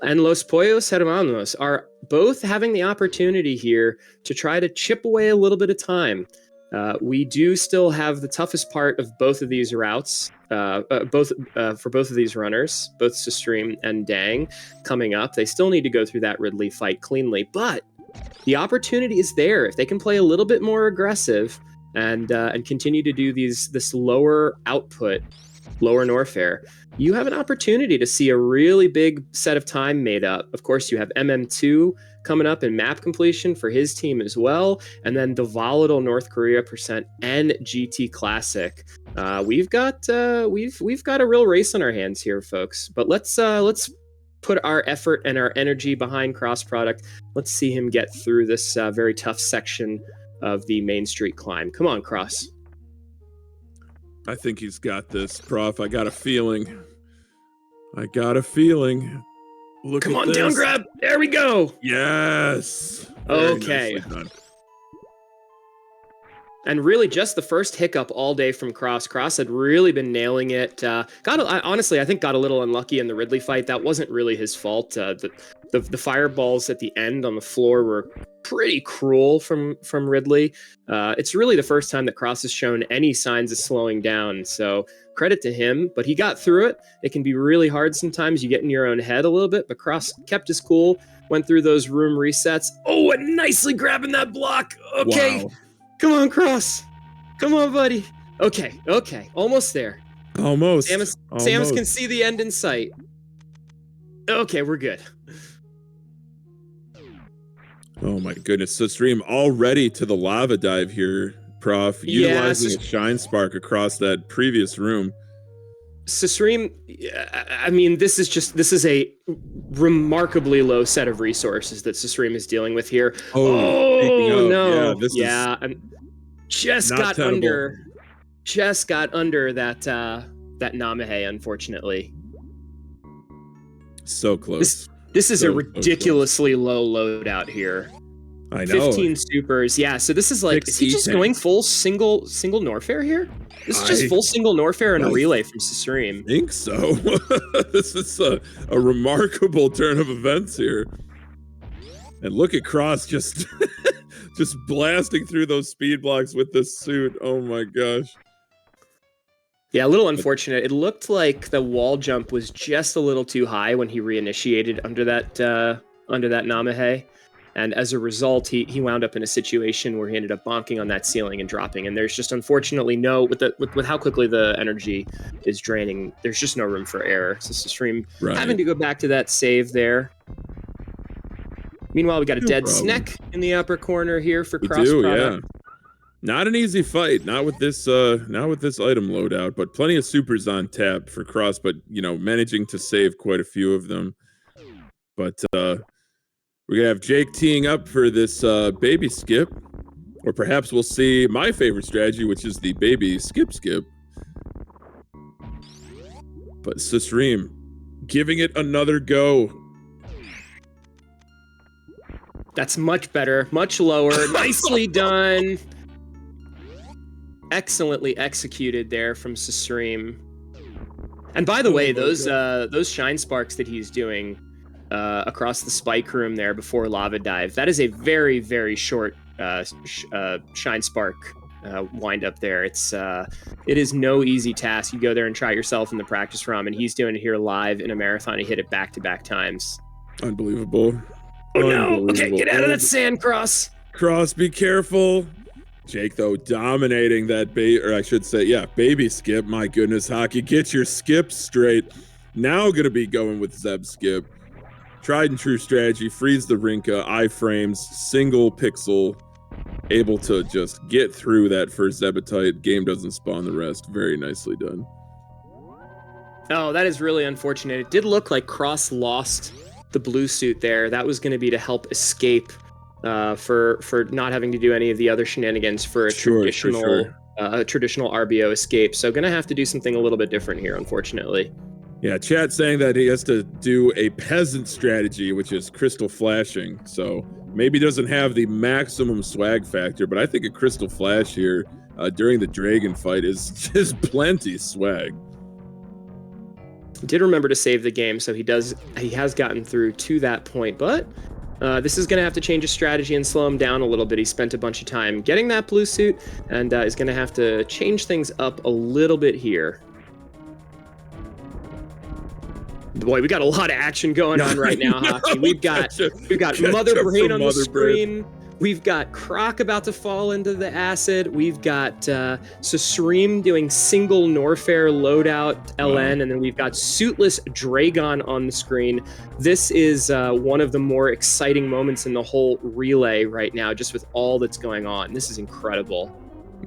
and Los Pollos Hermanos are both having the opportunity here to try to chip away a little bit of time. We do still have the toughest part of both of these routes, for both of these runners, both Sasreem and Dang, coming up. They still need to go through that Ridley fight cleanly, but the opportunity is there. If they can play a little bit more aggressive and continue to do this lower output, lower Norfair, you have an opportunity to see a really big set of time made up. Of course, you have MM2 coming up in map completion for his team as well, and then the volatile North Korea percent and GT Classic. We've got a real race on our hands here, folks. But let's put our effort and our energy behind Cross Product. Let's see him get through this very tough section of the Main Street climb. Come on, Cross. I think he's got this, Prof. I got a feeling. Look Come at on, this. down grab. There we go. Yes. Very Okay. nicely done. And really just the first hiccup all day from Cross. Cross had really been nailing it. Honestly, I think got a little unlucky in the Ridley fight. That wasn't really his fault. The fireballs at the end on the floor were pretty cruel from Ridley. It's really the first time that Cross has shown any signs of slowing down. So credit to him, but he got through it. It can be really hard sometimes. You get in your own head a little bit, but Cross kept his cool, went through those room resets. Oh, and nicely grabbing that block. Okay. Wow. Come on, Cross. Come on, buddy. Okay. Almost there. Almost. Samus can see the end in sight. Okay, we're good. Oh my goodness. So Stream already to the lava dive here, Prof. Utilizing a shine spark across that previous room. Sasreem, I mean, this is a remarkably low set of resources that Sasreem is dealing with here. Oh no! Yeah, just got under that Namahe, unfortunately. So close. This is a ridiculously low loadout here. I know. 15 supers. Yeah, so this is like, is he just going full single Norfair here? This is just full single Norfair and a relay from Sasreem. I think so. This is a remarkable turn of events here. And look at Cross just just blasting through those speed blocks with this suit. Oh my gosh. Yeah, a little unfortunate. It looked like the wall jump was just a little too high when he reinitiated under that Namahe. And as a result, he wound up in a situation where he ended up bonking on that ceiling and dropping. And there's just unfortunately with how quickly the energy is draining, there's just no room for error. So Sasreem having to go back to that save there. Meanwhile, we got a dead Sneck in the upper corner here for Cross Product. Yeah. Not an easy fight, not with this item loadout, but plenty of supers on tap for Cross, but managing to save quite a few of them. But we're gonna have Jake teeing up for this baby skip, or perhaps we'll see my favorite strategy, which is the baby skip. But Sasreem giving it another go. That's much better, much lower. Nicely done. Excellently executed there from Sasreem. And by the way, those shine sparks that he's doing across the spike room there before lava dive, that is a very, very short shine spark wind up there. It is no easy task. You go there and try it yourself in the practice ROM, and he's doing it here live in a marathon. He hit it back-to-back times. Unbelievable. Oh no! Okay, get out of that sand, Cross. Cross, be careful. Jake, though, dominating that baby skip. My goodness, Hockey, get your skips straight. Now gonna be going with Zeb skip. Tried and true strategy, freeze the Rinka, iframes, single pixel, able to just get through that first Zebetite. Game doesn't spawn the rest. Very nicely done. Oh, that is really unfortunate. It did look like Cross lost the blue suit there. That was going to be to help escape for not having to do any of the other shenanigans for a traditional RBO escape. So going to have to do something a little bit different here, unfortunately. Yeah, chat saying that he has to do a peasant strategy, which is crystal flashing. So maybe doesn't have the maximum swag factor, but I think a crystal flash here during the dragon fight is plenty swag. Did remember to save the game, so he has gotten through to that point, but this is going to have to change his strategy and slow him down a little bit. He spent a bunch of time getting that blue suit, and is going to have to change things up a little bit here. Boy, we got a lot of action going on right now, Hockey. We've got Mother Brain on the screen. We've got Croc about to fall into the acid. We've got Sasreem doing single Norfair loadout LN, and then we've got suitless Dragon on the screen. This is one of the more exciting moments in the whole relay right now, just with all that's going on. This is incredible.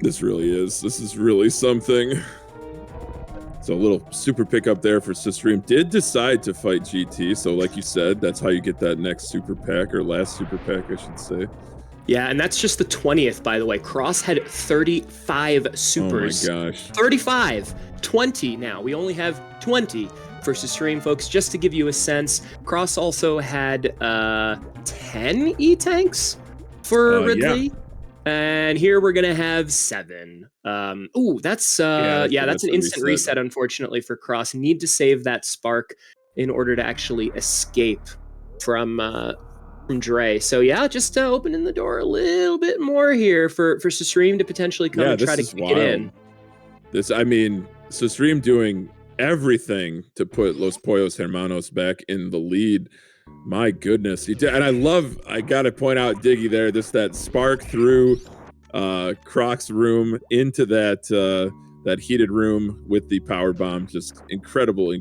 This really is. This is really something. So a little super pickup there for Sasreem. Did decide to fight GT, so like you said, that's how you get that next super pack, or last super pack, I should say. Yeah, and that's just the 20th, by the way. Cross had 35 supers. Oh my gosh. 35. 20 now. We only have 20 for Sasreem, folks. Just to give you a sense, Cross also had 10 E-tanks for Ridley. And here we're gonna have 7. That's an instant reset, unfortunately, for Cross. Need to save that spark in order to actually escape from Dre. So yeah, just opening the door a little bit more here for Sasreem to potentially come and try to kick it in. Sasreem doing everything to put Los Pollos Hermanos back in the lead. My goodness, he did, and I gotta point out Diggy there. That spark through Croc's room into that heated room with the power bomb. Just incredible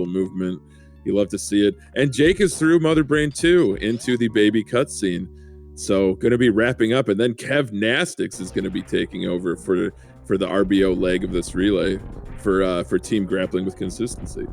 movement. You love to see it. And Jake is through Mother Brain 2 into the baby cutscene. So going to be wrapping up, and then Kev Nastix is going to be taking over for the RBO leg of this relay for Team Grappling with Consistency.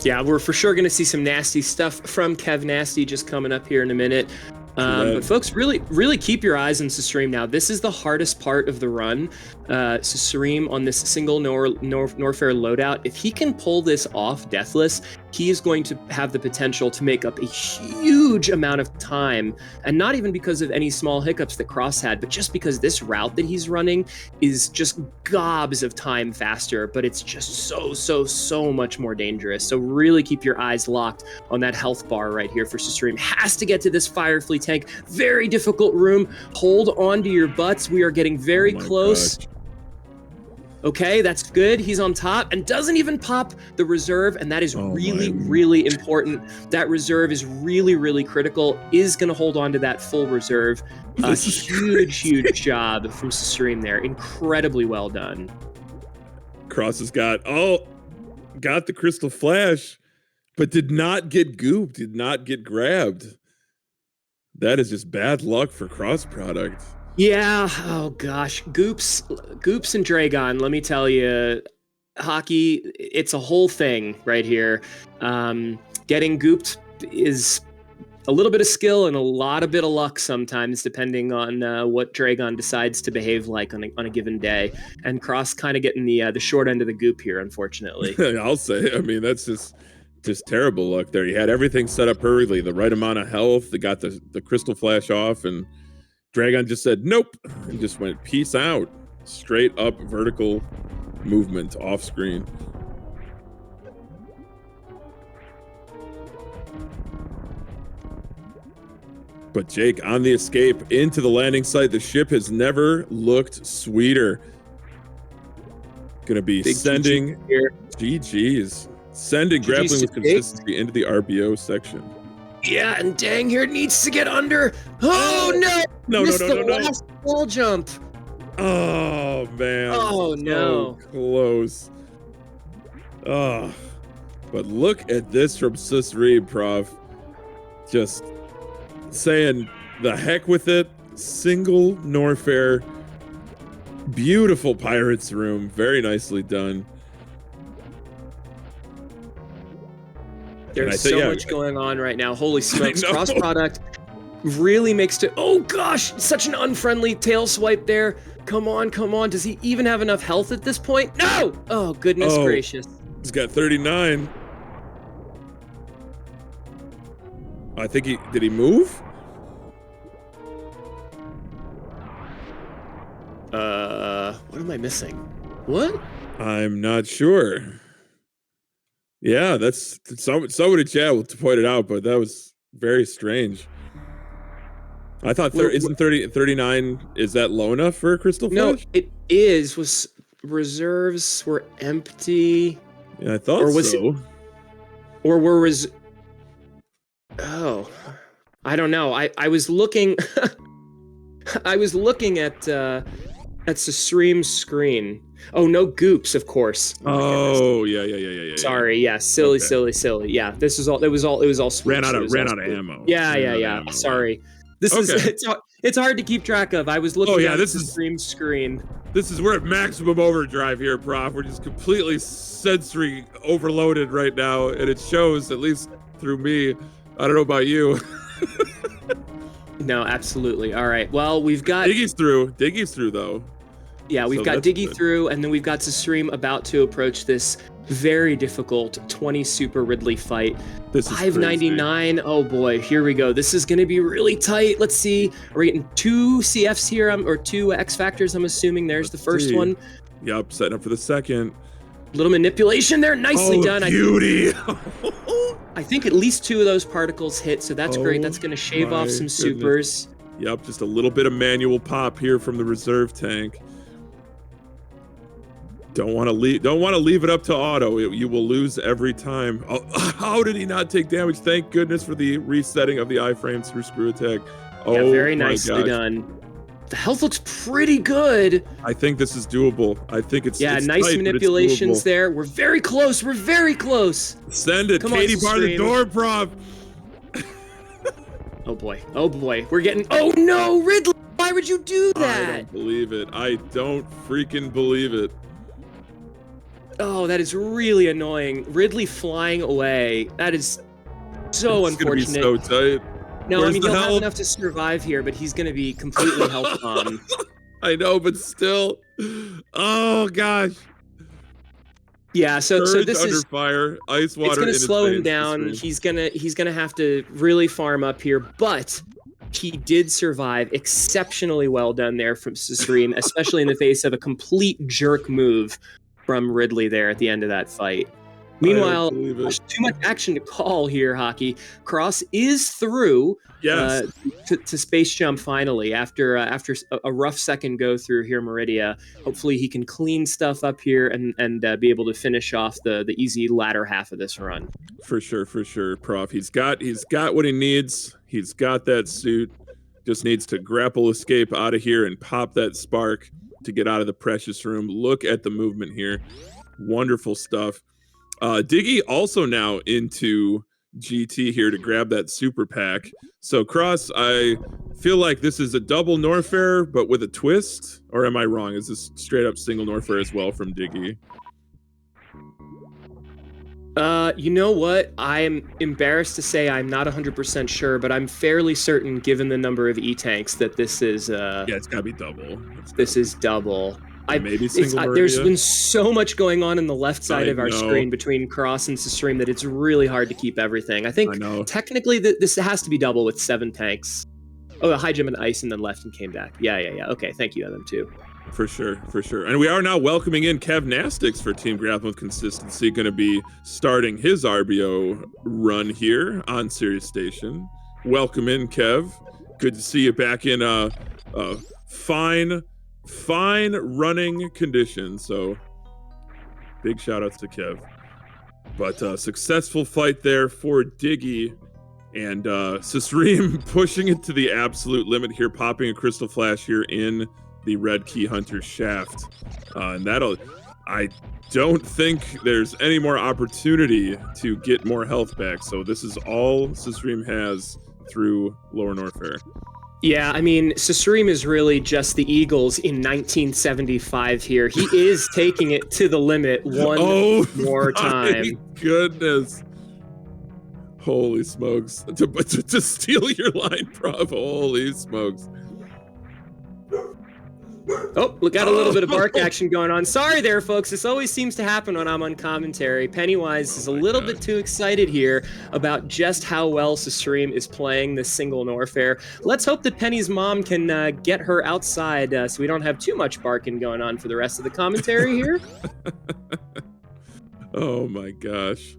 Yeah, we're for sure going to see some nasty stuff from Kev Nasty just coming up here in a minute. But folks, really keep your eyes on Sasreem now. This is the hardest part of the run. Sasreem on this single Norfair loadout. If he can pull this off deathless, he is going to have the potential to make up a huge amount of time. And not even because of any small hiccups that Cross had, but just because this route that he's running is just gobs of time faster, but it's just so much more dangerous. So really keep your eyes locked on that health bar right here for Sasreem. Has to get to this Firefly tank. Very difficult room. Hold on to your butts. We are getting very close. Gosh. Okay, that's good. He's on top and doesn't even pop the reserve, and that is really important. That reserve is really critical. Is going to hold on to that full reserve. A huge job from Sasreem there. Incredibly well done. Cross has got the crystal flash, but did not get gooped, did not get grabbed. That is just bad luck for Cross Product. Yeah, oh gosh. Goops and Dragon, let me tell you, hockey, it's a whole thing right here. Getting gooped is a little bit of skill and a bit of luck sometimes, depending on what Dragon decides to behave like on a given day. And Cross kind of getting the short end of the goop here, unfortunately. I'll say, that's just terrible luck there. He had everything set up perfectly, the right amount of health. They got the crystal flash off, and Dragon just said nope and just went peace out. Straight up vertical movement off screen. But Jake on the escape into the landing site. The ship has never looked sweeter. Gonna be sending GG's. Sending Grappling with Consistency into the RBO section. Yeah, and dang here needs to get under. Oh no! No. Last wall jump. Oh man. Oh no. So close. Oh. But look at this from Sasreem, Prof. Just saying the heck with it. Single Norfair. Beautiful Pirates room. Very nicely done. There's so much going on right now. Holy smokes. Cross Product really makes it. Oh gosh, such an unfriendly tail swipe there. Come on. Does he even have enough health at this point? No! Oh, goodness gracious. He's got 39. I think did he move? What am I missing? What? I'm not sure. Yeah, that's somebody chat to point it out, but that was very strange. I thought isn't 39, is that low enough for a crystal flash? No, it is. Reserves were empty. Yeah, I thought so. Oh, I don't know. I was looking I was looking at Sasreem's screen. Oh, no goops, of course. Oh, yeah. Sorry, yeah, silly. Yeah, this is all. It was all. Ran out of ammo. Yeah. Sorry. This is it's hard to keep track of. I was looking at Sasreem's screen. We're at maximum overdrive here, Prof. We're just completely sensory overloaded right now, and it shows, at least through me. I don't know about you. No, absolutely. All right. Well, we've got Diggy's through though. Yeah, we've So got that's Diggy good. through, and then we've got Sasreem about to approach this very difficult 20 Super Ridley fight. This is 599. Oh boy, here we go. This is going to be really tight. Let's see. We're getting 2 CFs here, or 2 X Factors, I'm assuming. There's the first see. one. Yep, setting up for the second. Little manipulation there. Nicely done. Beauty. I think at least 2 of those particles hit, so that's great. That's going to shave off my some goodness. supers. Yep, just a little bit of manual pop here from the reserve tank. Don't want to leave it up to auto. You will lose every time. Oh, how did he not take damage? Thank goodness for the resetting of the iframe through screw attack. Oh, Yeah, very my nicely gosh. done. The health looks pretty good. I think this is doable. I think it's Yeah, it's nice tight, but it's manipulations doable. there. We're very close. We're very close. Send it, Come on, Katie. Bar the Sasreem. door, prop. Oh boy. Oh boy. We're getting. Oh no, Ridley! Why would you do I that? don't believe it. I don't freaking believe it. Oh, that is really annoying. Ridley flying away. That is so It's gonna be unfortunate. so tight. No, Where's I mean the he'll have help? enough to survive here, but he's gonna be completely health bombed. I know, but still. Oh gosh. Yeah, so Courage this under is fire. Ice water it's gonna in his slow him veins, down. Sasreem. He's gonna have to really farm up here, but he did survive. Exceptionally well done there from Sasreem, especially in the face of a complete jerk move from Ridley there at the end of that fight. Meanwhile, believe it. gosh, too much action to call here, Hockey. Cross is through Yes. to Space Jump finally after a rough second go through here, Meridia. Hopefully he can clean stuff up here and be able to finish off the easy latter half of this run. For sure, Prof. He's got what he needs. He's got that suit. Just needs to grapple escape out of here and pop that spark to get out of the precious room. Look at the movement here. Wonderful stuff. Diggy also now into GT here to grab that super pack. So Cross, I feel like this is a double Norfair, but with a twist. Or am I wrong? Is this straight up single Norfair as well from Diggy? You know what? I am embarrassed to say I'm not 100% sure, but I'm fairly certain, given the number of E-tanks, that this is Yeah, it's gotta be double. this is double. Maybe single There's Meridia? been so much going on in the left side I of our know. screen between Cross and Sasreem that it's really hard to keep everything. I think I know. technically this has to be double with 7 tanks. Oh, a high jump and ice and then left and came back. Yeah. Okay, thank you, MM2. For sure. And we are now welcoming in Kev Nastix for Team Grappling with Consistency, going to be starting his RBO run here on Sirius Station. Welcome in, Kev. Good to see you back in fine running condition. So big shout outs to Kev. But successful fight there for Diggy. And Sasreem pushing it to the absolute limit here, popping a Crystal Flash here in the Red Key Hunter shaft. And I don't think there's any more opportunity to get more health back. So this is all Sasreem has through Lower Norfair. Yeah, I mean, Sasreem is really just the Eagles in 1975 here. He is taking it to the limit one more time. Goodness. Holy smokes. To steal your line, Prof. Holy smokes. Oh, look, got a little bit of bark action going on. Sorry there, folks. This always seems to happen when I'm on commentary. Pennywise is a little bit too excited here about just how well Sasreem is playing this single Norfair. Let's hope that Penny's mom can get her outside so we don't have too much barking going on for the rest of the commentary here. Oh my gosh.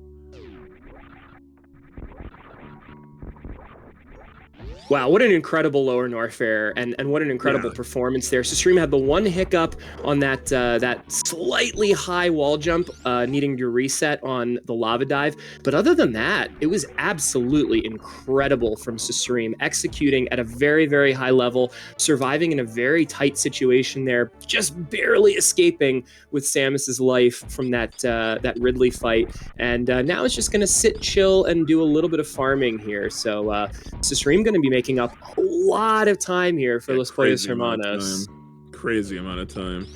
Wow, what an incredible Lower Norfair, and what an incredible performance there. Sasreem had the one hiccup on that slightly high wall jump, needing to reset on the lava dive. But other than that, it was absolutely incredible from Sasreem, executing at a very, very high level, surviving in a very tight situation there, just barely escaping with Samus's life from that Ridley fight. And now it's just going to sit, chill, and do a little bit of farming here. So Sasreem going to be making up a lot of time here for Los Pollos Hermanos. Crazy amount of time.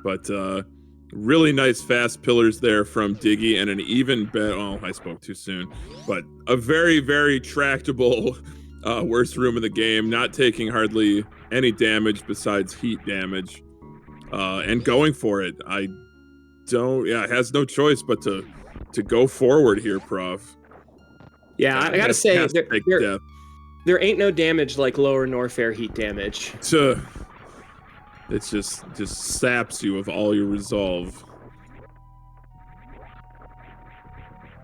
But really nice fast pillars there from Diggy, and an even better, oh, I spoke too soon, but a very, very tractable worst room in the game, not taking hardly any damage besides heat damage. and going for it. I don't. Yeah, it has no choice but to go forward here, Prof. Yeah, I gotta say, death. There ain't no damage like lower Norfair heat damage. It just saps you of all your resolve.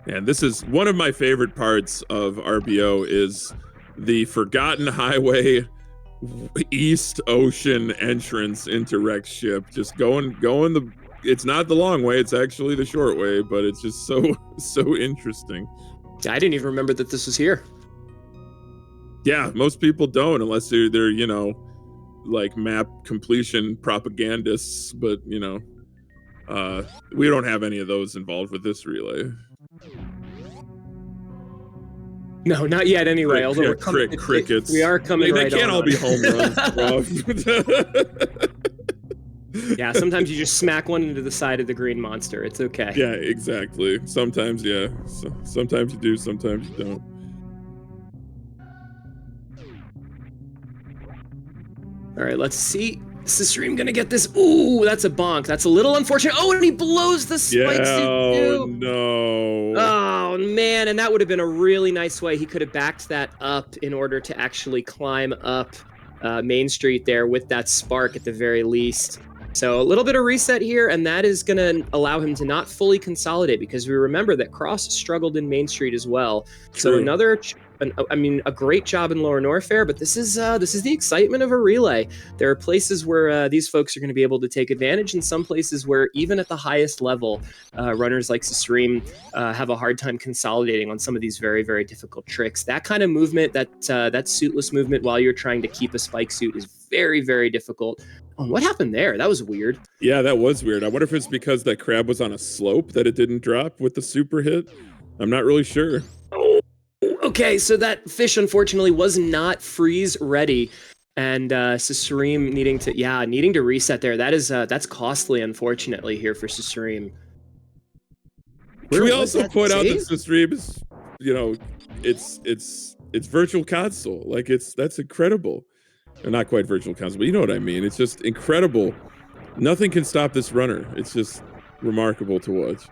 And this is one of my favorite parts of RBO is the Forgotten Highway East Ocean entrance into Rex ship. Just going the. It's not the long way. It's actually the short way, but it's just so interesting. I didn't even remember that this was here. Yeah, most people don't unless they're like map completion propagandists. But we don't have any of those involved with this relay. No, not yet. Anyway, although we're coming, crickets. We are coming. They can't all be home runs, bro. Yeah, sometimes you just smack one into the side of the green monster. It's okay. Yeah, exactly. Sometimes, yeah. Sometimes you do, sometimes you don't. All right, let's see. Is the stream gonna get this? Ooh, that's a bonk. That's a little unfortunate. Oh, and he blows the spike suit too. Oh no. Oh man, and that would have been a really nice way. He could have backed that up in order to actually climb up Main Street there with that spark at the very least. So a little bit of reset here, and that is going to allow him to not fully consolidate because we remember that Cross struggled in Main Street as well. True. So a great job in Lower Norfair, but this is the excitement of a relay. There are places where these folks are going to be able to take advantage, and some places where even at the highest level, runners like Sisrim have a hard time consolidating on some of these very, very difficult tricks. That kind of movement, that suitless movement while you're trying to keep a spike suit is very, very difficult. Oh, what happened there? That was weird. Yeah, that was weird. I wonder if it's because that crab was on a slope that it didn't drop with the super hit. I'm not really sure. Oh, okay, so that fish unfortunately was not freeze ready, and Sisrim needing to reset there. That's costly, unfortunately, here for Sisrim. Can we also point out that Sisrim is, it's virtual console. Like that's incredible. Or not quite virtual console, but you know what I mean. It's just incredible. Nothing can stop this runner. It's just remarkable to watch.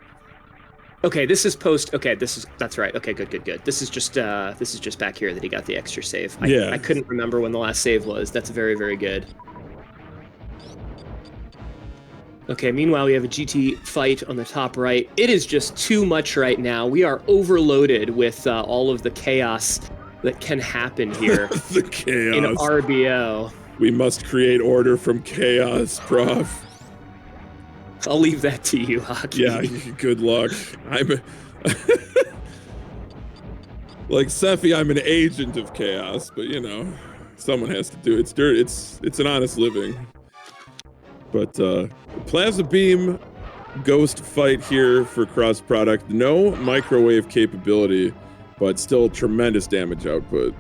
Okay, this is post. Okay, that's right. Okay, good. This is just back here that he got the extra save. I couldn't remember when the last save was. That's very, very good. Okay, meanwhile, we have a GT fight on the top right. It is just too much right now. We are overloaded with all of the chaos that can happen here. The chaos. In RBO. We must create order from chaos, Prof. I'll leave that to you, Hockey. Yeah, good luck. I'm like Sephi, I'm an agent of chaos, but someone has to do it. It's an honest living. But Plasma Beam Ghost fight here for cross product. No microwave capability, but still tremendous damage output.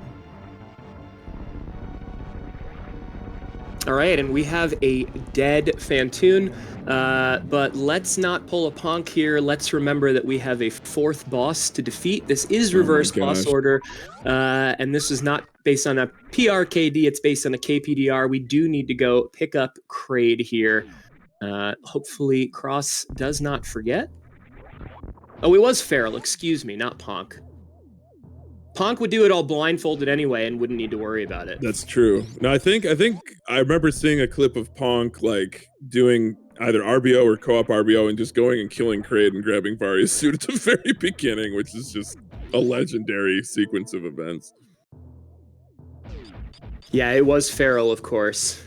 All right, and we have a dead Phatoon, but let's not pull a Ponk here. Let's remember that we have a fourth boss to defeat. This is reverse boss order, and this is not based on a PRKD. It's based on a KPDR. We do need to go pick up Kraid here. Hopefully Cross does not forget. Oh, it was Feral, excuse me, not Ponk. Ponk would do it all blindfolded anyway and wouldn't need to worry about it. That's true. No, I think I remember seeing a clip of Ponk like doing either RBO or co-op RBO and just going and killing Kraid and grabbing Varia's suit at the very beginning, which is just a legendary sequence of events. Yeah, it was Feral, of course.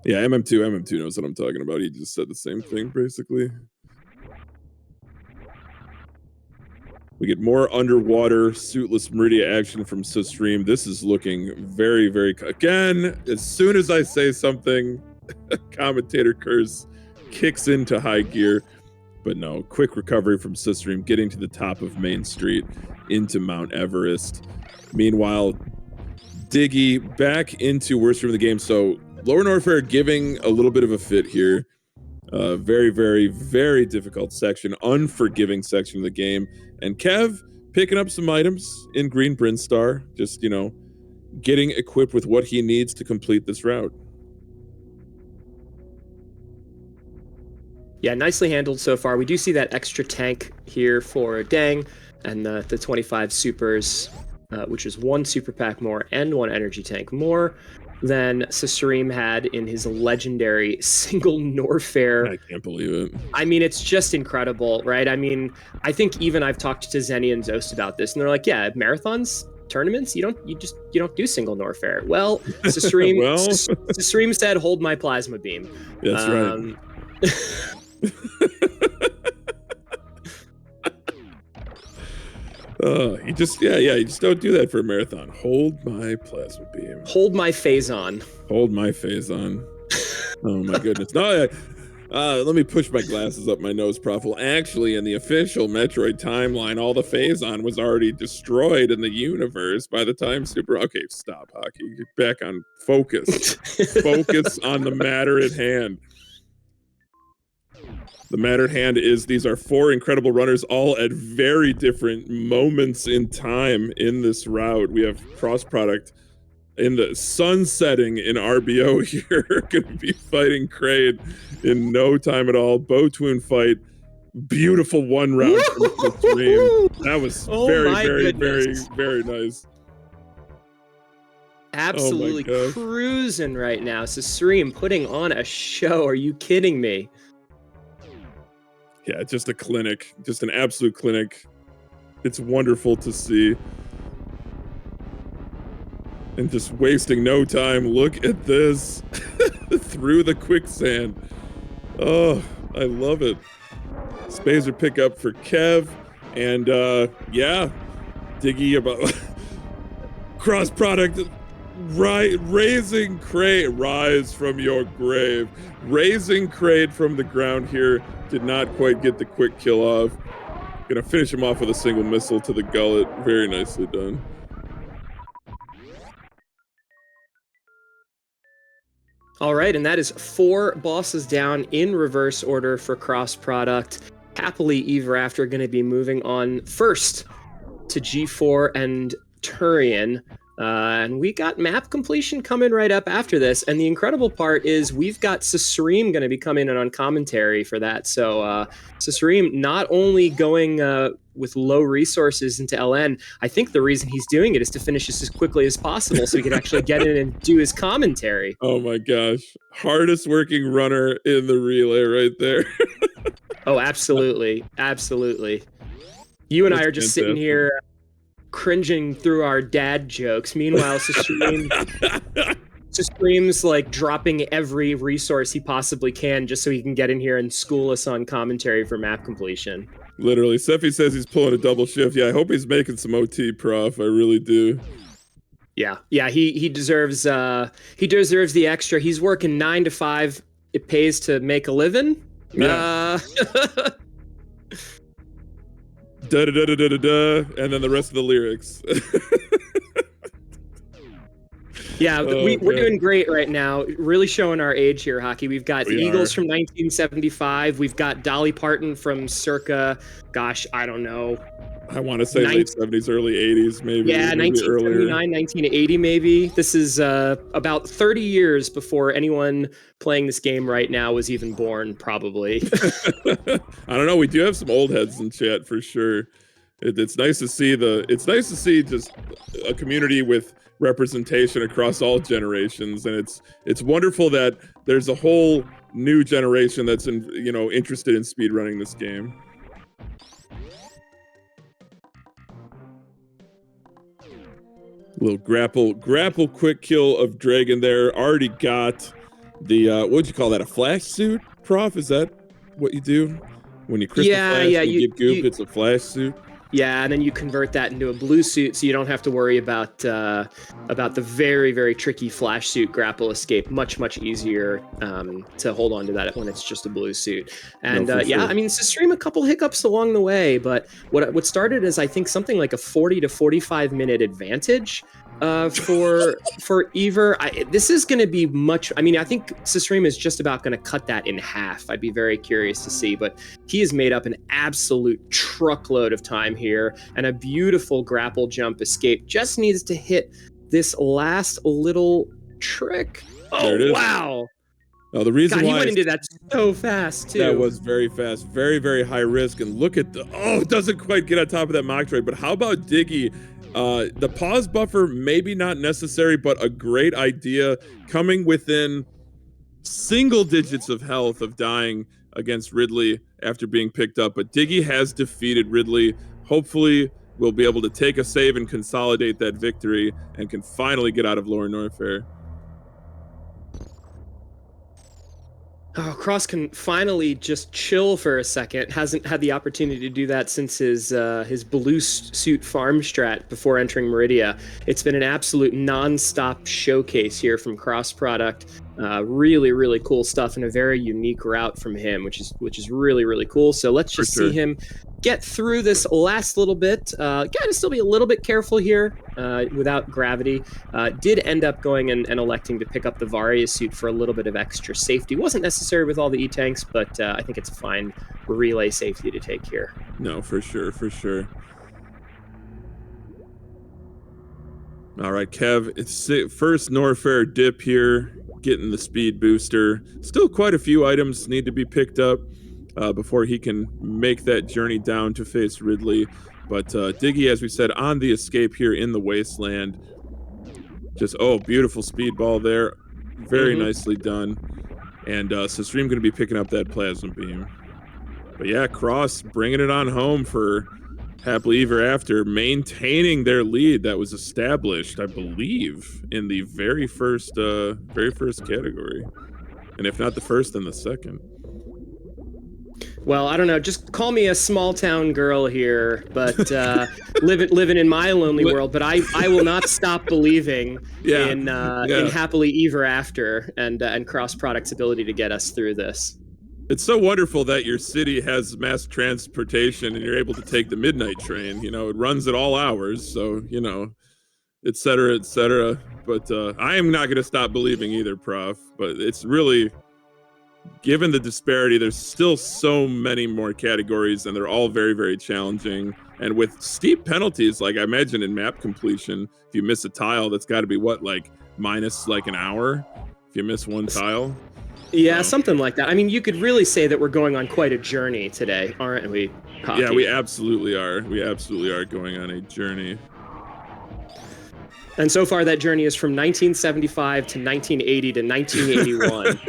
Yeah, MM2 knows what I'm talking about. He just said the same thing, basically. We get more underwater suitless Meridia action from Sisrim. This is looking very, very... Again, as soon as I say something, commentator curse kicks into high gear. But no, quick recovery from Sisrim, getting to the top of Main Street into Mount Everest. Meanwhile, Diggy back into worst room of the game. So Lower Norfair giving a little bit of a fit here. Very, very, very difficult section, unforgiving section of the game. And Kev picking up some items in Green Brinstar, just, getting equipped with what he needs to complete this route. Yeah, nicely handled so far. We do see that extra tank here for Dang and the 25 supers, which is 1 super pack more and 1 energy tank more than Sasreem had in his legendary single Norfair. I can't believe it. I mean, it's just incredible, right? I mean, I think even I've talked to Zenny and Zost about this, and they're like, yeah, marathons, tournaments, you don't do single Norfair. Well, Sasreem, Sasreem said, hold my plasma beam. That's right. You just don't do that for a marathon. Hold my plasma beam. Hold my Phazon. Hold my Phazon. Oh my goodness. No, let me push my glasses up my nose, Prof. Well, actually, in the official Metroid timeline, all the Phazon was already destroyed in the universe by the time Super... Okay, stop, Hockey. Get back on focus. Focus on the matter at hand. The matter at hand is these are 4 incredible runners, all at very different moments in time in this route. We have Cross Product in the sun setting in RBO here, going to be fighting Kraid in no time at all. Phatoon fight, beautiful 1 round from the stream. That was very nice. Absolutely cruising right now. Sasreem putting on a show. Are you kidding me? Yeah, just a clinic, just an absolute clinic. It's wonderful to see. And just wasting no time. Look at this. Through the quicksand. Oh, I love it. Spazer pickup for Kev. And yeah, Diggy about Cross Product. Raising Kraid, rise from your grave. Raising Kraid from the ground here. Did not quite get the quick kill off. Gonna finish him off with a single missile to the gullet. Very nicely done. All right, and that is 4 bosses down in reverse order for Cross Product. Happily, Ever After going to be moving on first to G4 and Turian. And we got map completion coming right up after this. And the incredible part is we've got Sasreem going to be coming in on commentary for that. So Sasreem not only going with low resources into LN, I think the reason he's doing it is to finish this as quickly as possible so he can actually get in and do his commentary. Oh my gosh. Hardest working runner in the relay right there. Oh, absolutely. Absolutely. You and I are just sitting here cringing through our dad jokes. Meanwhile, Sasreem's like dropping every resource he possibly can just so he can get in here and school us on commentary for map completion. Literally. Sephi says he's pulling a double shift. Yeah, I hope he's making some OT, Prof. I really do. Yeah, he deserves the extra. He's working 9 to 5. It pays to make a living. Yeah. Da da da da da da, and then the rest of the lyrics. Yeah, we're doing great right now. Really showing our age here, Hockey. We've got Eagles from 1975. We've got Dolly Parton from circa, gosh, I don't know. I want to say late 70s, early 80s, maybe. Yeah, maybe 1979, earlier. 1980, maybe. This is about 30 years before anyone playing this game right now was even born, probably. I don't know. We do have some old heads in chat for sure. It's nice to see just a community with representation across all generations, and it's wonderful that there's a whole new generation that's interested in speedrunning this game. Little grapple quick kill of Dragon there. Already got the what'd you call that? A flash suit, Prof? Is that what you do when you crystal flash? Yeah. You get goop. It's a flash suit. Yeah, and then you convert that into a blue suit, so you don't have to worry about the very, very tricky flash suit grapple escape. Much easier to hold on to that when it's just a blue suit. And sure. I mean, Sasreem a couple hiccups along the way, but what started as I think something like a 40 to 45 minute advantage for Ever. This is going to be much. I mean, I think Sasreem is just about going to cut that in half. I'd be very curious to see, but he has made up an absolute truckload of time here, and a beautiful grapple jump escape. Just needs to hit this last little trick. Oh, wow. Now, the reason God, he why went into that so fast too. that was very fast, very, very high risk. And look at it doesn't quite get on top of that mock trade. But how about Diggy? The pause buffer, maybe not necessary, but a great idea. Coming within single digits of health of dying against Ridley after being picked up. But Diggy has defeated Ridley. Hopefully, we'll be able to take a save and consolidate that victory and can finally get out of Lower Norfair. Oh, Cross can finally just chill for a second. Hasn't had the opportunity to do that since his blue suit farm strat before entering Meridia. It's been an absolute non-stop showcase here from Cross Product. Really, really cool stuff and a very unique route from him, which is really, really cool. So let's just see him get through this last little bit. Gotta still be a little bit careful here without gravity. Did end up going and electing to pick up the Varia suit for a little bit of extra safety. Wasn't necessary with all the E-tanks, but I think it's a fine relay safety to take here. No, for sure, for sure. All right, Kev, it's first Norfair dip here, getting the speed booster. Still quite a few items need to be picked up before he can make that journey down to face Ridley. But Diggy, as we said, on the escape here in the Wasteland. Just, beautiful speedball there. Very nicely done. And Sisrim going to be picking up that plasma beam. But yeah, Cross bringing it on home for Happily Ever After, maintaining their lead that was established, I believe, in the very first category. And if not the first, then the second. Well, I don't know. Just call me a small town girl here, but living in my lonely world. But I will not stop believing in Happily Ever After and Cross Product's ability to get us through this. It's so wonderful that your city has mass transportation and you're able to take the midnight train. You know, it runs at all hours, so et cetera, et cetera. But I am not going to stop believing either, Prof. But it's really, given the disparity, there's still so many more categories, and they're all very, very challenging. And with steep penalties, like I imagine in map completion, if you miss a tile, that's got to be minus an hour if you miss one tile. Yeah, something like that. I mean, you could really say that we're going on quite a journey today, aren't we, Poppy? Yeah, we absolutely are. We absolutely are going on a journey. And so far, that journey is from 1975 to 1980 to 1981.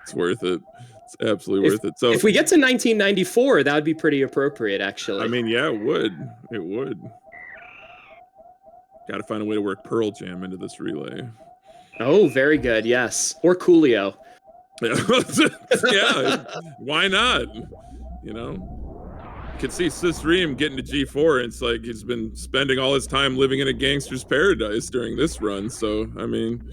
It's worth it. It's absolutely worth it. So if we get to 1994, that would be pretty appropriate, actually. I mean, yeah, it would. It would. Got to find a way to work Pearl Jam into this relay. Oh, very good. Yes. Or Coolio. Yeah. Why not? You can see Sisrim getting to G4, and it's like he's been spending all his time living in a gangster's paradise during this run. So, I mean.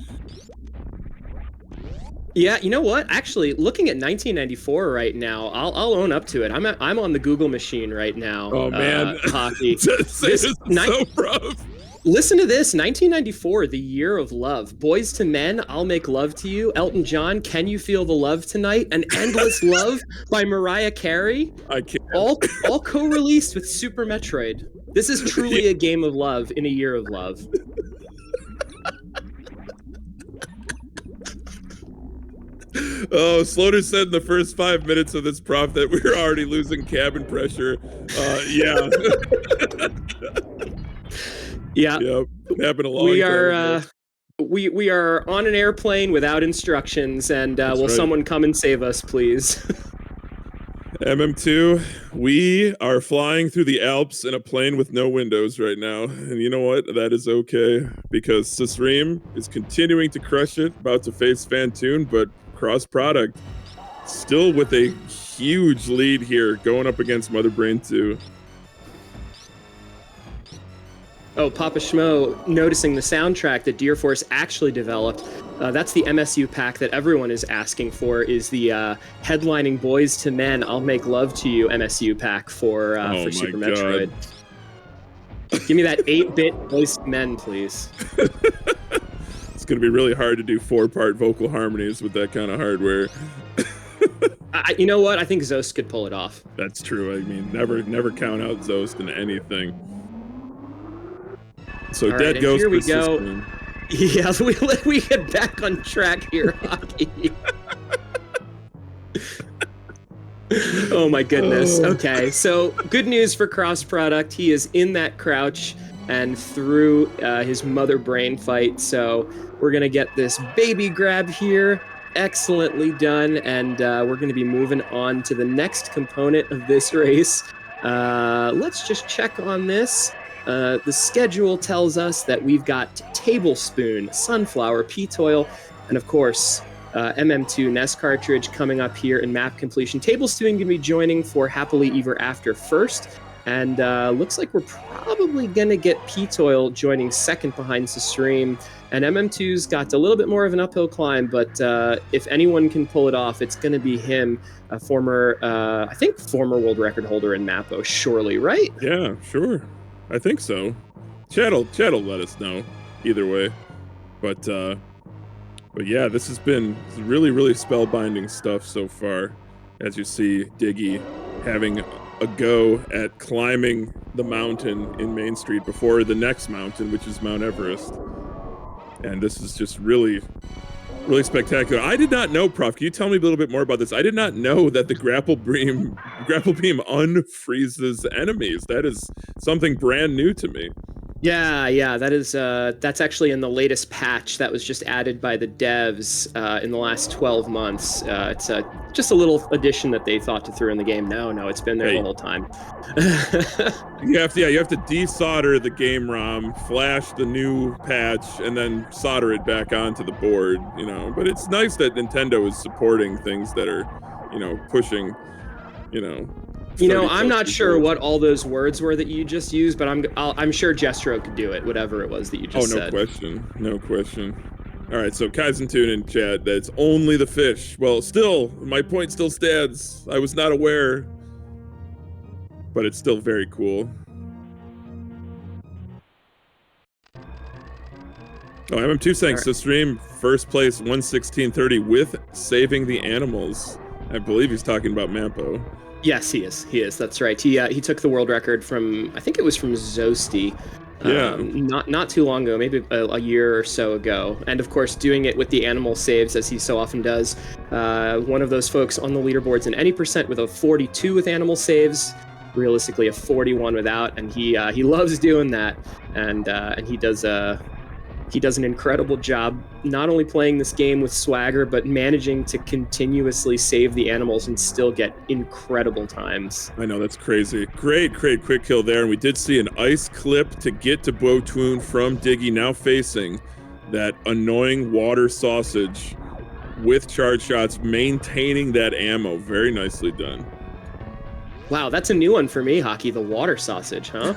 Yeah, you know what? Actually, looking at 1994 right now, I'll own up to it. I'm on the Google machine right now. Oh, man. Hockey. This is so rough. Listen to this, 1994, the year of love. Boys to Men, I'll Make Love to You. Elton John, Can You Feel the Love Tonight? An Endless Love by Mariah Carey. I can't. All co-released with Super Metroid. This is truly a game of love in a year of love. Oh, Sloater said in the first 5 minutes of this Prof that we were already losing cabin pressure. Yeah. Yeah. Yep. Happened a long we time are ago. we are on an airplane without instructions, and will someone come and save us, please? MM2, we are flying through the Alps in a plane with no windows right now. And you know what? That is okay, because Sisrim is continuing to crush it, about to face Phatoon, but Cross Product still with a huge lead here, going up against Mother Brain 2. Oh, Papa Schmo noticing the soundtrack that Deer Force actually developed. That's the MSU pack that everyone is asking for, is the headlining Boys to Men, I'll Make Love to You MSU pack for Super Metroid. Give me that 8-bit Boys to Men, please. It's going to be really hard to do 4-part vocal harmonies with that kind of hardware. You know what? I think Zost could pull it off. That's true. I mean, never count out Zost in anything. So all Dead right, Ghost. Here we go. Yeah, we get back on track here, Hockey. Oh my goodness. Okay, so good news for Cross Product. He is in that crouch and through his mother brain fight. So we're going to get this baby grab here. Excellently done. And we're going to be moving on to the next component of this race. Let's just check on this. The schedule tells us that we've got Tablespoon, Sunflower, P-Toil, and of course, MM2 NES cartridge coming up here in map completion. Tablespoon going to be joining for Happily Ever After first. And looks like we're probably going to get P-Toil joining second behind Stream. And MM2's got a little bit more of an uphill climb, but if anyone can pull it off, it's going to be him, a former world record holder in Mappo, surely, right? Yeah, sure. I think so. Chat'll let us know either way. But yeah, this has been really, really spellbinding stuff so far. As you see, Diggy having a go at climbing the mountain in Main Street before the next mountain, which is Mount Everest. And this is just really, really spectacular. I did not know, Prof. Can you tell me a little bit more about this? I did not know that the grapple beam unfreezes enemies. That is something brand new to me. Yeah, that is that's actually in the latest patch that was just added by the devs in the last 12 months. It's just a little addition that they thought to throw in the game. No, it's been there the whole time. You have to desolder the game ROM, flash the new patch, and then solder it back onto the board. But it's nice that Nintendo is supporting things that are, pushing, I'm not sure what all those words were that you just used, but I'm sure Jestro could do it, whatever it was that you just said. No question. All right, so Kaizentune in chat, that's only the fish. Well, still, my point still stands. I was not aware, but it's still very cool. Oh, MM2 saying, so stream first place 116.30 with saving the animals. I believe he's talking about Mampo. Yes, he is. That's right. He took the world record from, I think it was from Zosti. Yeah. Not too long ago, maybe a year or so ago. And of course, doing it with the animal saves, as he so often does. One of those folks on the leaderboards in any percent with a 42 with animal saves, realistically a 41 without. And he loves doing that. And he does an incredible job, not only playing this game with swagger, but managing to continuously save the animals and still get incredible times. I know, that's crazy. Great quick kill there. And we did see an ice clip to get to Phatoon from Diggy, now facing that annoying water sausage with charge shots, maintaining that ammo. Very nicely done. Wow, that's a new one for me, Hockey, the water sausage, huh?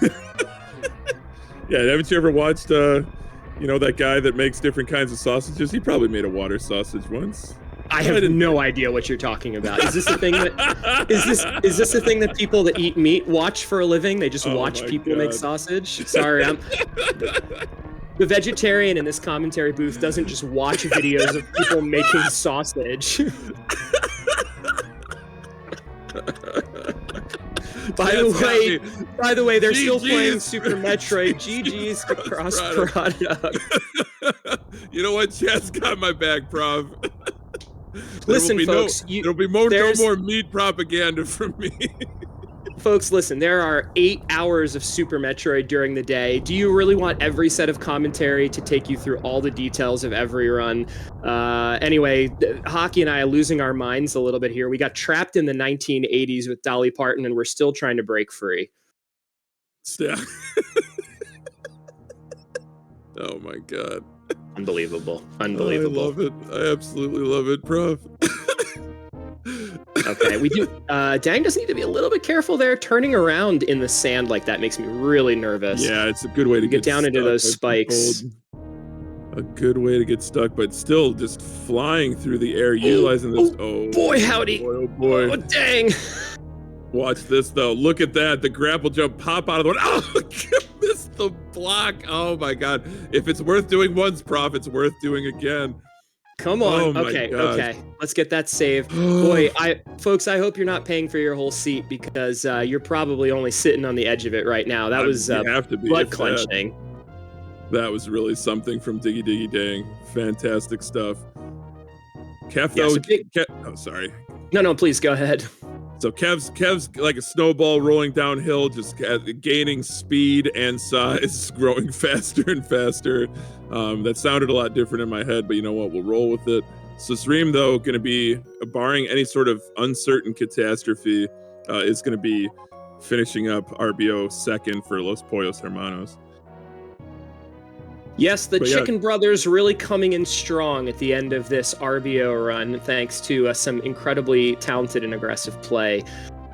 Yeah, haven't you ever watched that guy that makes different kinds of sausages? He probably made a water sausage once. I have no idea what you're talking about. Is this a thing that is this a thing that people that eat meat watch for a living? They just watch people make sausage? Sorry, the vegetarian in this commentary booth doesn't just watch videos of people making sausage. By the way, they're still playing Super Metroid. GG's to Cross Product. You know what? Chat's got my back, Prof. Listen, folks. There'll be no more meat propaganda from me. Folks, listen, there are 8 hours of Super Metroid during the day. Do you really want every set of commentary to take you through all the details of every run? Anyway, Hockey and I are losing our minds a little bit here. We got trapped in the 1980s with Dolly Parton, and we're still trying to break free. Yeah. Oh my God. Unbelievable. I love it. I absolutely love it, Prof. Okay, we do. Dang does need to be a little bit careful there. Turning around in the sand like that makes me really nervous. Yeah, it's a good way to get down into those spikes. A good way to get stuck, but still just flying through the air, utilizing this. Oh boy, howdy! Oh boy! Oh dang! Watch this though. Look at that. The grapple jump pop out of the one. Oh, missed the block. Oh my God! If it's worth doing once, Prof, it's worth doing again. Come on. Okay. Let's get that saved. Boy, folks, I hope you're not paying for your whole seat because you're probably only sitting on the edge of it right now. That was have to be blood clenching. That was really something from Diggy Diggy Dang. Fantastic stuff. Kev, Yeah, though, so oh, sorry. No, please go ahead. So Kev's like a snowball rolling downhill, just gaining speed and size, growing faster and faster. That sounded a lot different in my head, but you know what? We'll roll with it. Sasreem, though, going to be, barring any sort of uncertain catastrophe, is going to be finishing up RBO second for Los Pollos Hermanos. Yes, the Chicken Brothers really coming in strong at the end of this RBO run, thanks to some incredibly talented and aggressive play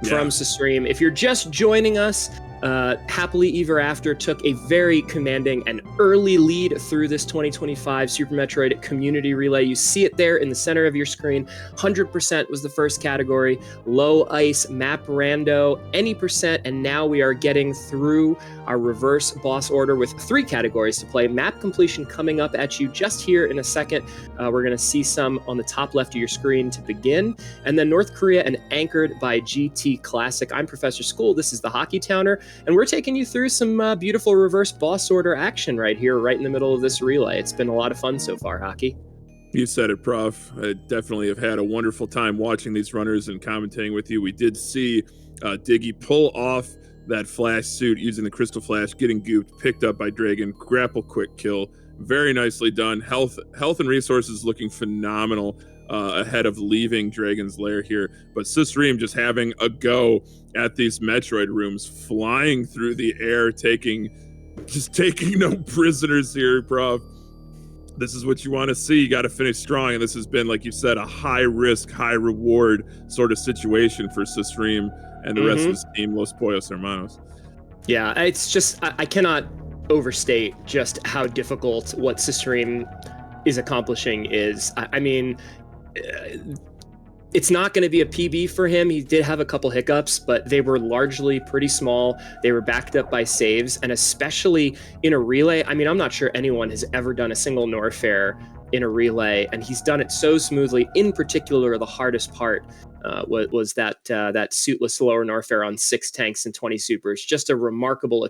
from Sasreem. If you're just joining us, Happily Ever After took a very commanding and early lead through this 2025 Super Metroid Community Relay. You see it there in the center of your screen. 100% was the first category. Low Ice, Map Rando, any percent, and now we are getting through our reverse boss order with 3 categories to play. Map completion coming up at you just here in a second. We're going to see some on the top left of your screen to begin. And then North Korea and Anchored by GT Classic. I'm Professor School. This is the Hockey Towner. And we're taking you through some beautiful reverse boss order action right here, right in the middle of this relay. It's been a lot of fun so far, Hockey. You said it, Prof. I definitely have had a wonderful time watching these runners and commentating with you. We did see Diggy pull off that flash suit using the crystal flash, getting gooped, picked up by Dragon, grapple quick kill. Very nicely done. Health and resources looking phenomenal ahead of leaving Dragon's Lair here. But Sasreem just having a go at these Metroid rooms, flying through the air, taking no prisoners here, Prof. This is what you want to see. You got to finish strong, and this has been, like you said, a high risk, high reward sort of situation for Sasreem and the rest of his team, Los Pollos Hermanos. Yeah, it's just I cannot overstate just how difficult what Sasreem is accomplishing is. I mean, it's not going to be a PB for him. He did have a couple hiccups, but they were largely pretty small. They were backed up by saves, and especially in a relay. I mean, I'm not sure anyone has ever done a single Norfair in a relay, and he's done it so smoothly. In particular, the hardest part was that suitless lower Norfair on 6 tanks and 20 supers. Just a remarkable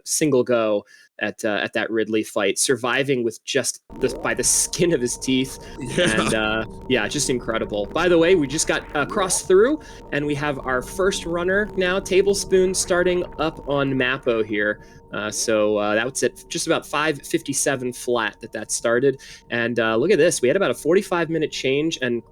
single go at that Ridley fight, surviving with just by the skin of his teeth. And just incredible. By the way, we just got crossed through, and we have our first runner now, Tablespoon, starting up on Mappo here. So that was at just about 5:57 flat that started. And look at this, we had about a 45-minute change, and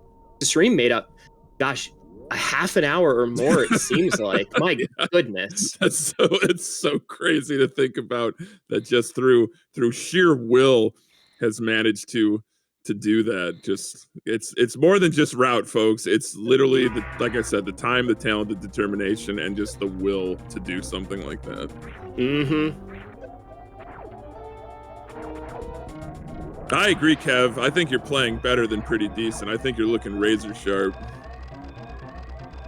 Sasreem made up, gosh, a half an hour or more, it seems like. My goodness. It's so crazy to think about that just through sheer will has managed to do that. Just it's more than just route, folks. It's literally like I said, the time, the talent, the determination, and just the will to do something like that. I agree, Kev. I think you're playing better than pretty decent. I think you're looking razor sharp.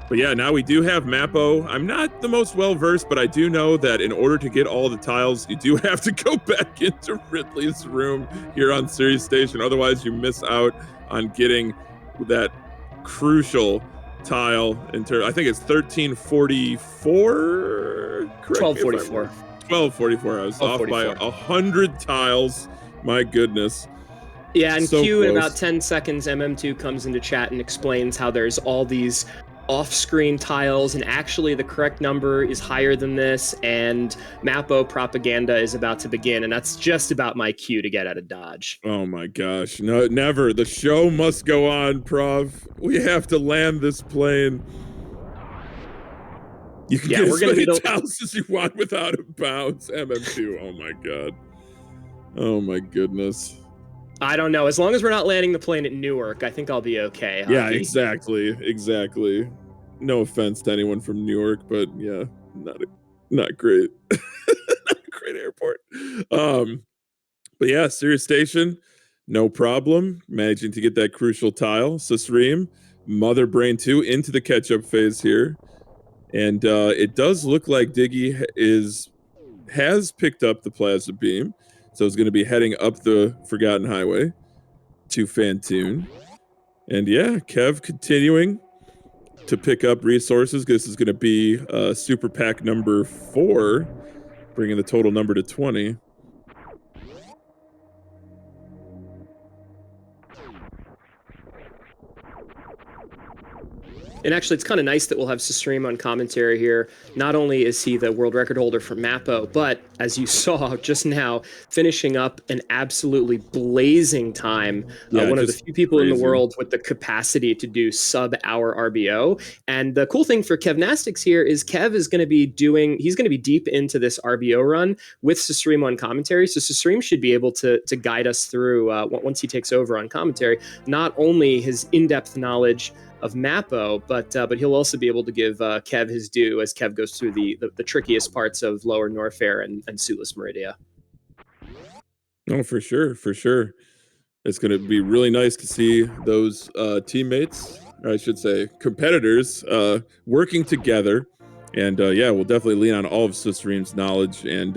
But yeah, now we do have Mappo. I'm not the most well-versed, but I do know that in order to get all the tiles, you do have to go back into Ridley's room here on Series Station. Otherwise, you miss out on getting that crucial tile. I think it's 1344? 1244. 1244. I was off by 100 tiles. My goodness. Yeah, and so Q in close. about 10 seconds, MM2 comes into chat and explains how there's all these off-screen tiles, and actually the correct number is higher than this, and Mappo propaganda is about to begin, and that's just about my cue to get out of Dodge. Oh my gosh. No, never. The show must go on, Prof. We have to land this plane. You can get as many tiles as you want without a bounce. MM2. Oh my god. Oh my goodness. I don't know. As long as we're not landing the plane at Newark, I think I'll be okay. Hockey. Yeah, exactly. No offense to anyone from Newark, but yeah, not great. Not a great airport. But yeah, Sirius Station, no problem. Managing to get that crucial tile. Sasreem, Mother Brain 2 into the catch-up phase here. And it does look like Diggy has picked up the plasma beam. So it's going to be heading up the Forgotten Highway to Phatoon. And yeah, Kev continuing to pick up resources. This is going to be Super Pack number 4, bringing the total number to 20. And actually, it's kind of nice that we'll have Sustream on commentary here. Not only is he the world record holder for Mappo, but as you saw just now, finishing up an absolutely blazing time. One of the few people in the world with the capacity to do sub-hour RBO. And the cool thing for Kevnastics here is Kev is going to be he's going to be deep into this RBO run with Sustream on commentary. So Sustream should be able to guide us through, once he takes over on commentary, not only his in-depth knowledge of Mappo, but he'll also be able to give Kev his due as Kev goes through the trickiest parts of Lower Norfair and Sulis Meridia. Oh, for sure. It's going to be really nice to see those teammates, or I should say competitors, working together. And we'll definitely lean on all of Sustream's knowledge and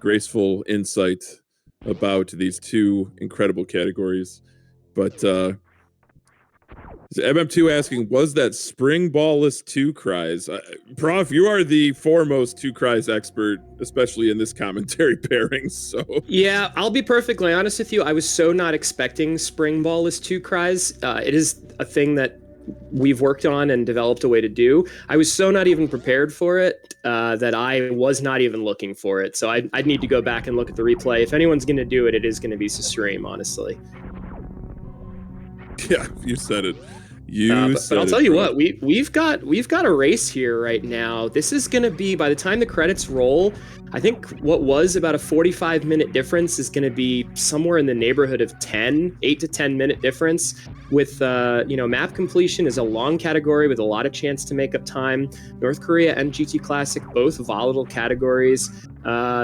graceful insight about these two incredible categories. But MM2 asking, was that spring ballless 2 cries? Prof, you are the foremost 2 cries expert, especially in this commentary pairing, so... Yeah, I'll be perfectly honest with you. I was so not expecting spring ballless 2 cries. It is a thing that we've worked on and developed a way to do. I was so not even prepared for it that I was not even looking for it. So I'd need to go back and look at the replay. If anyone's going to do it, it is going to be Sustream, honestly. Yeah, you said it. But I'll tell you what, we've got a race here right now. This is going to be, by the time the credits roll, I think what was about a 45-minute difference is going to be somewhere in the neighborhood of 8 to 10 minute difference. With map completion is a long category with a lot of chance to make up time. North Korea and GT Classic, both volatile categories.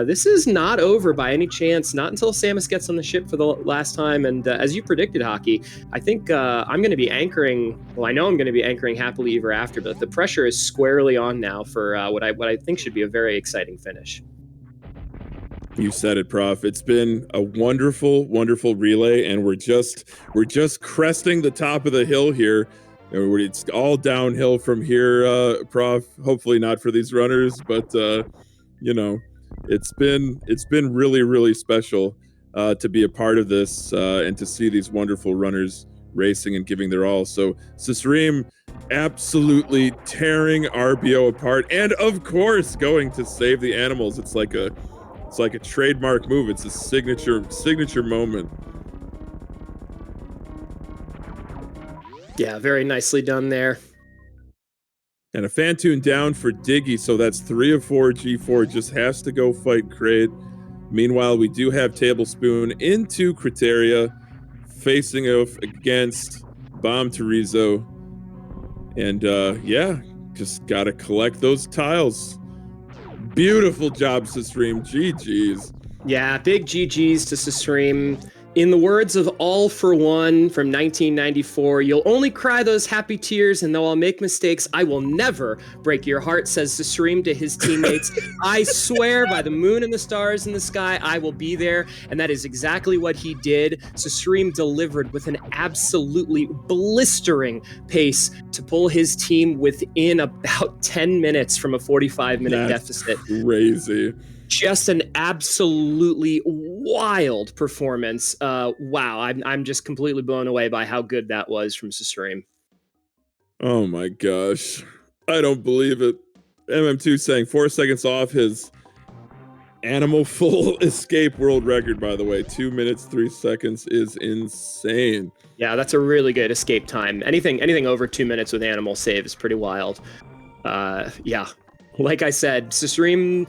This is not over by any chance, not until Samus gets on the ship for the last time. And as you predicted, Hockey, I think I'm going to be anchoring, I know I'm going to be anchoring Happily Ever After, but the pressure is squarely on now for what I think should be a very exciting finish. You said it, Prof. It's been a wonderful, wonderful relay, and we're just cresting the top of the hill here. It's all downhill from here, Prof. Hopefully not for these runners, but it's been really, really special to be a part of this and to see these wonderful runners racing and giving their all. So Sustream absolutely tearing RBO apart, and of course going to save the animals. It's like a trademark move. It's a signature moment. Yeah, very nicely done there. And a Phatoon down for Diggy, so that's 3 of 4. G4 just has to go fight Kraid. Meanwhile, we do have Tablespoon into Criteria, facing off against Bomb Terizo. And just gotta collect those tiles. Beautiful job, Sustream. GG's. Yeah, big GG's to Sustream. In the words of All for One from 1994, you'll only cry those happy tears, and though I'll make mistakes, I will never break your heart, says Sustream to his teammates. I swear by the moon and the stars in the sky, I will be there. And that is exactly what he did. Sustream delivered with an absolutely blistering pace to pull his team within about 10 minutes from a 45-minute deficit. Crazy. Just an absolutely wild performance. Wow, I'm just completely blown away by how good that was from Sustream. Oh my gosh. I don't believe it. MM2 saying 4 seconds off his animal full escape world record, by the way. 2 minutes, 3 seconds is insane. Yeah, that's a really good escape time. Anything over 2 minutes with animal save is pretty wild. Yeah, like I said, Sustream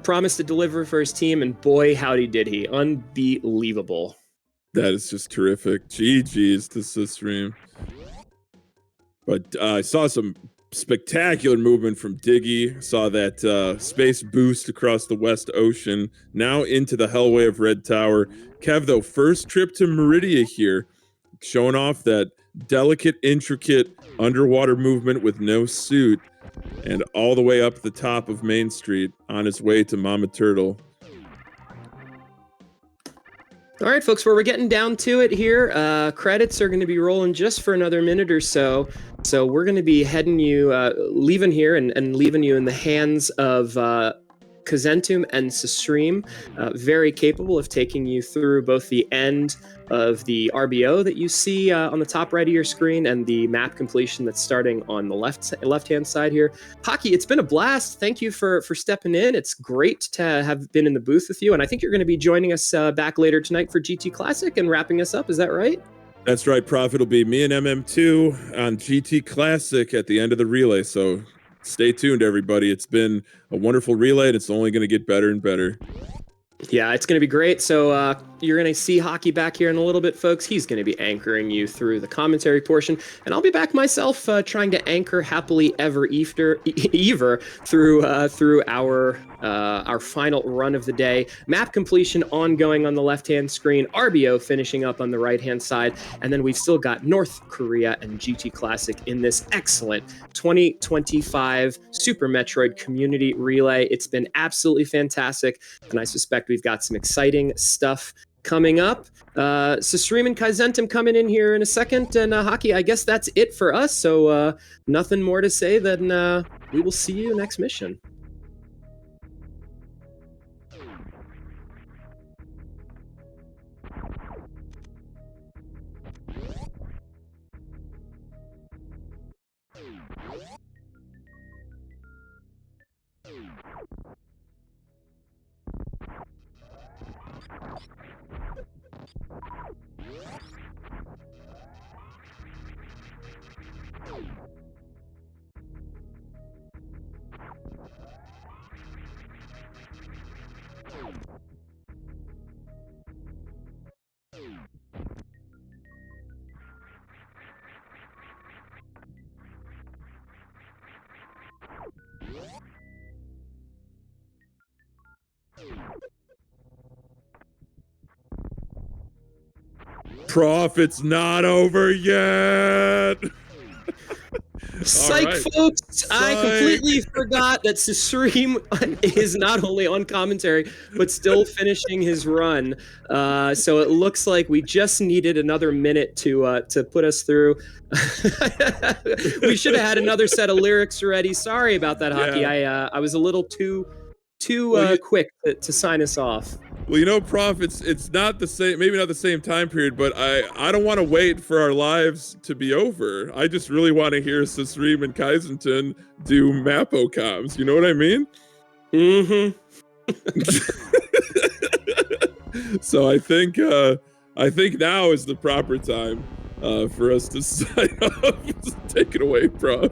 promised to deliver for his team, and boy, howdy did he. Unbelievable. That is just terrific. GG's to Sustream. But I saw some spectacular movement from Diggy. Saw that space boost across the West Ocean. Now into the Hellway of Red Tower. Kev, though, first trip to Meridia here. Showing off that delicate, intricate underwater movement with no suit. And all the way up the top of Main Street on his way to Mama Turtle. All right, folks, we're getting down to it here. Credits are going to be rolling just for another minute or so. So we're going to be leaving here and leaving you in the hands of Kazentum and Sasreem, very capable of taking you through both the end of the RBO that you see on the top right of your screen and the map completion that's starting on the left-hand side here. Hockey, it's been a blast. Thank you for stepping in. It's great to have been in the booth with you, and I think you're going to be joining us back later tonight for GT Classic and wrapping us up. Is that right? That's right, Prof. It'll be me and MM2 on GT Classic at the end of the relay, so stay tuned, everybody. It's been a wonderful relay, and it's only going to get better and better. Yeah, it's going to be great. So you're going to see Hockey back here in a little bit, folks. He's going to be anchoring you through the commentary portion, and I'll be back myself trying to anchor happily ever through our final run of the day. Map completion ongoing on the left-hand screen, RBO finishing up on the right-hand side, and then we've still got North Korea and GT Classic in this excellent 2025 Super Metroid Community Relay. It's been absolutely fantastic, and I suspect we've got some exciting stuff coming up. Sasreem and Kaizentum coming in here in a second, and Hockey, I guess that's it for us, so nothing more to say than we will see you next mission. Prof, it's not over yet. Psych, right. folks! Psych. I completely forgot that Sasreem is not only on commentary, but still finishing his run. So it looks like we just needed another minute to put us through. We should have had another set of lyrics ready. Sorry about that, Hockey. Yeah. I was a little too quick to sign us off. Well, Prof, it's not the same, maybe not the same time period, but I don't want to wait for our lives to be over. I just really want to hear Sasreem and Kaizenton do Mapo comms. You know what I mean? Mm-hmm. So I think now is the proper time for us to sign off. Take it away, Prof.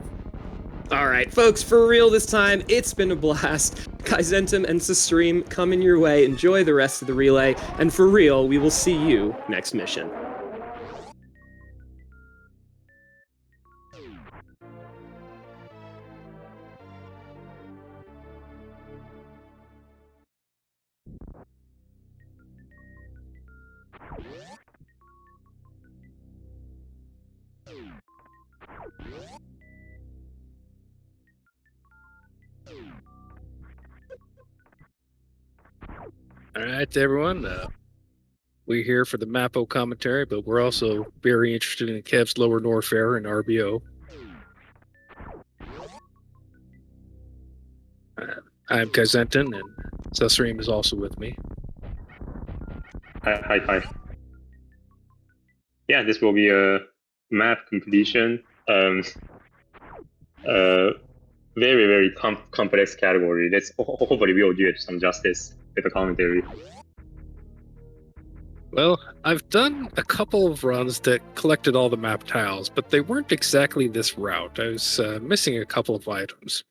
All right, folks, for real this time, it's been a blast. Kaizentum and Sasreem coming your way. Enjoy the rest of the relay. And for real, we will see you next mission. All right, everyone. We're here for the Mapo commentary, but we're also very interested in Kev's Lower Norfair and RBO. I'm Kaizenton, and Sasreem is also with me. Hi. Yeah, this will be a map completion. Very, very complex category. Hopefully we'll do it some justice with the commentary. Well, I've done a couple of runs that collected all the map tiles, but they weren't exactly this route. I was missing a couple of items.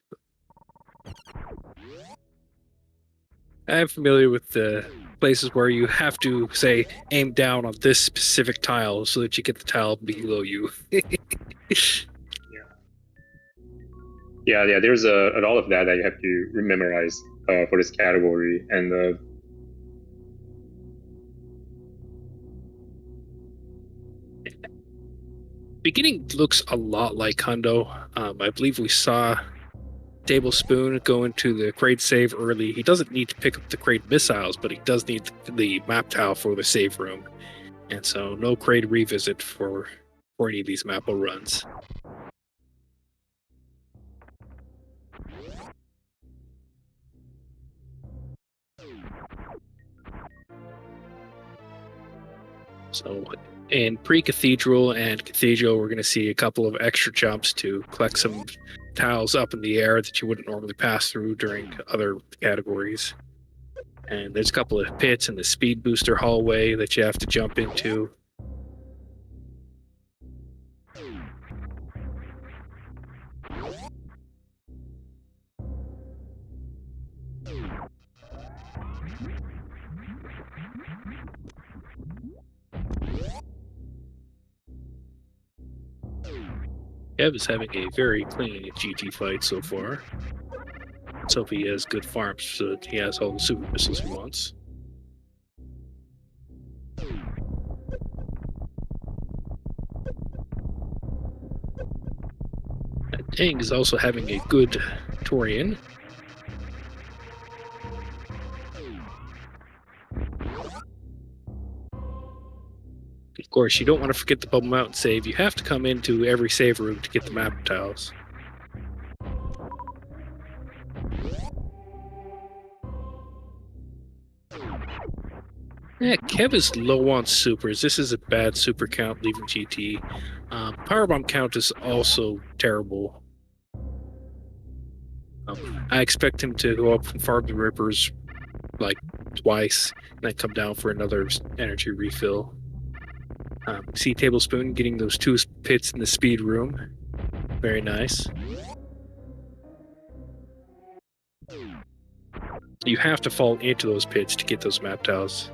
I'm familiar with the places where you have to, say, aim down on this specific tile so that you get the tile below you. Yeah, there's a lot of that you have to memorize for this category, and beginning looks a lot like Hundo. I believe we saw Tablespoon go into the crate save early. He doesn't need to pick up the crate missiles, but he does need the map tile for the save room. And so no crate revisit for any of these Mapo runs. So in pre-cathedral and cathedral, we're going to see a couple of extra jumps to collect some tiles up in the air that you wouldn't normally pass through during other categories. And there's a couple of pits in the speed booster hallway that you have to jump into. Kev is having a very clean GT fight so far. Let's hope he has good farms so that he has all the super missiles he wants. Dang is also having a good Torian. Of course, you don't want to forget the Bubble Mountain save. You have to come into every save room to get the map tiles. Yeah, Kev is low on supers. This is a bad super count leaving GT. Powerbomb count is also terrible. I expect him to go up from Farm the Rippers like twice and then come down for another energy refill. See Tablespoon getting those 2 pits in the speed room. Very nice. You have to fall into those pits to get those map tiles.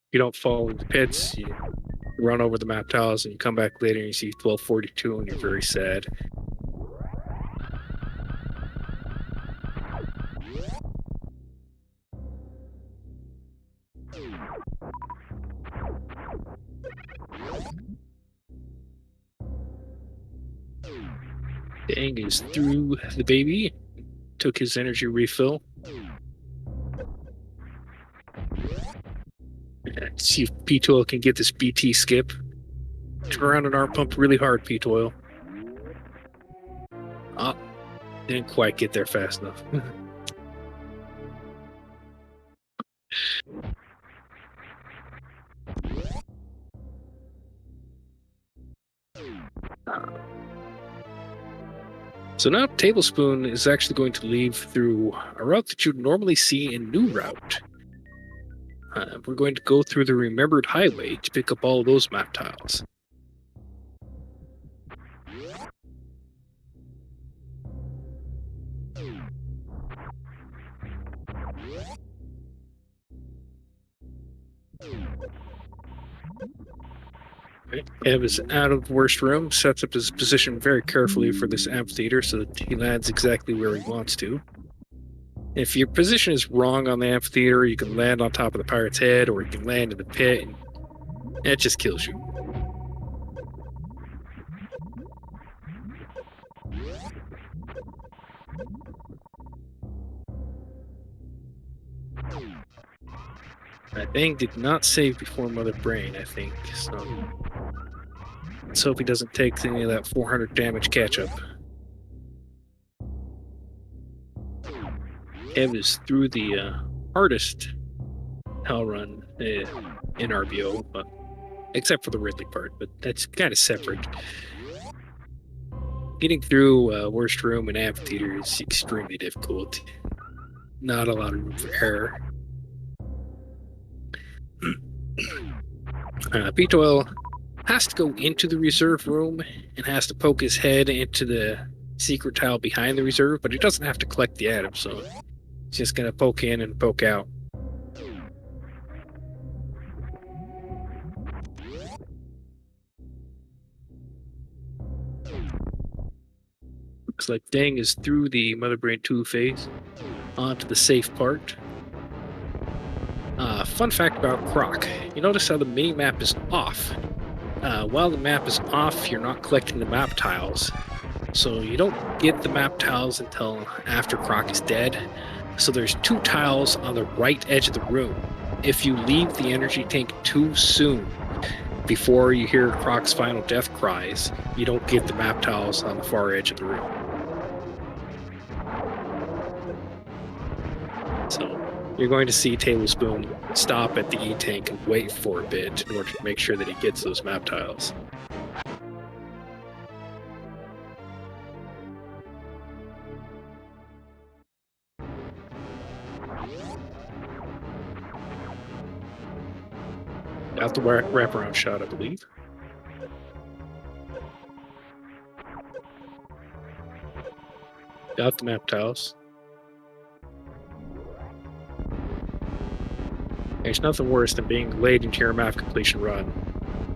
If you don't fall into pits, you run over the map tiles and you come back later and you see 1242 and you're very sad. Dang is through the baby. Took his energy refill. Let's see if P-Toil can get this BT skip. Turn around and arm pump really hard, P-Toil. Oh, didn't quite get there fast enough. So now Tablespoon is actually going to leave through a route that you'd normally see in New Route. We're going to go through the Remembered Highway to pick up all of those map tiles. Kev is out of worst room, sets up his position very carefully for this amphitheater so that he lands exactly where he wants to. If your position is wrong on the amphitheater, you can land on top of the pirate's head, or you can land in the pit, and it just kills you. Bang did not save before Mother Brain, I think, so let's hope he doesn't take any of that 400 damage catch-up. Kev is through the hardest hell run in RBO, but except for the Ridley part, but that's kind of separate. Getting through worst room and amphitheater is extremely difficult. Not a lot of room for error. P-Toil has to go into the reserve room and has to poke his head into the secret tile behind the reserve, but he doesn't have to collect the item, so he's just gonna poke in and poke out. Looks like Dang is through the Mother Brain 2 phase onto the safe part. Fun fact about Croc. You notice how the mini-map is off. While the map is off, you're not collecting the map tiles. So you don't get the map tiles until after Croc is dead. So there's 2 tiles on the right edge of the room. If you leave the energy tank too soon, before you hear Croc's final death cries, you don't get the map tiles on the far edge of the room. So you're going to see Tablespoon stop at the E-tank and wait for a bit in order to make sure that he gets those map tiles. Got the wraparound shot, I believe. Got the map tiles. There's nothing worse than being late into your map completion run,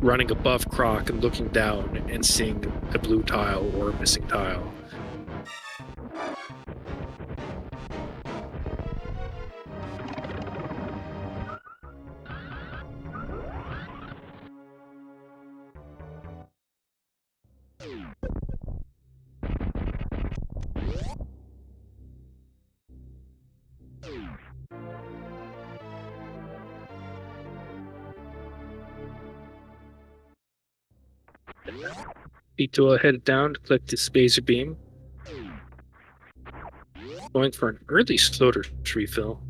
running above Croc and looking down and seeing a blue tile or a missing tile. Vito headed down to collect his Spazer Beam. Going for an early Sloater's refill.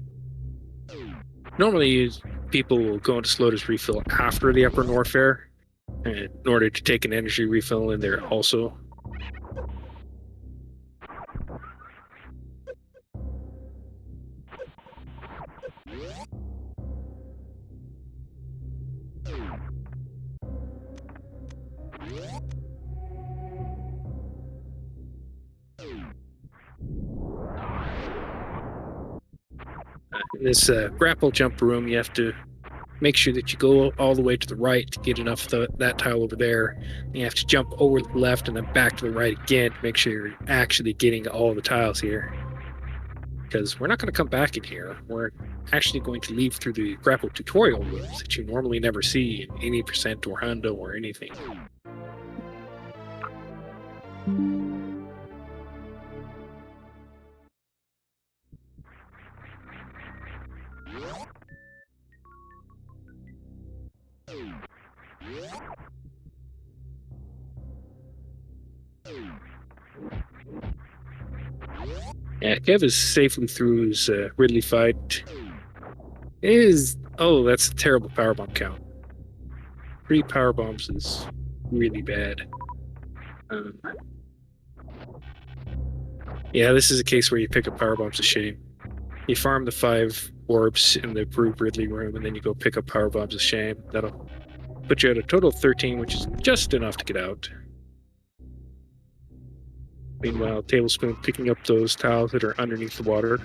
Normally, people will go into Sloater's refill after the Upper Norfair in order to take an energy refill in there also. In this grapple jump room, you have to make sure that you go all the way to the right to get enough of that tile over there. And you have to jump over to the left and then back to the right again to make sure you're actually getting all the tiles here. Because we're not going to come back in here. We're actually going to leave through the grapple tutorial rooms that you normally never see in any percent or Rando or anything. Yeah, Kev is safely through his Ridley fight. Oh, that's a terrible powerbomb count. 3 powerbombs is really bad. Yeah, this is a case where you pick up powerbombs a shame. You farm the 5 orbs in the Brew Ridley room, and then you go pick up powerbombs a shame. That'll put you at a total of 13, which is just enough to get out. Meanwhile, Tablespoon picking up those tiles that are underneath the water.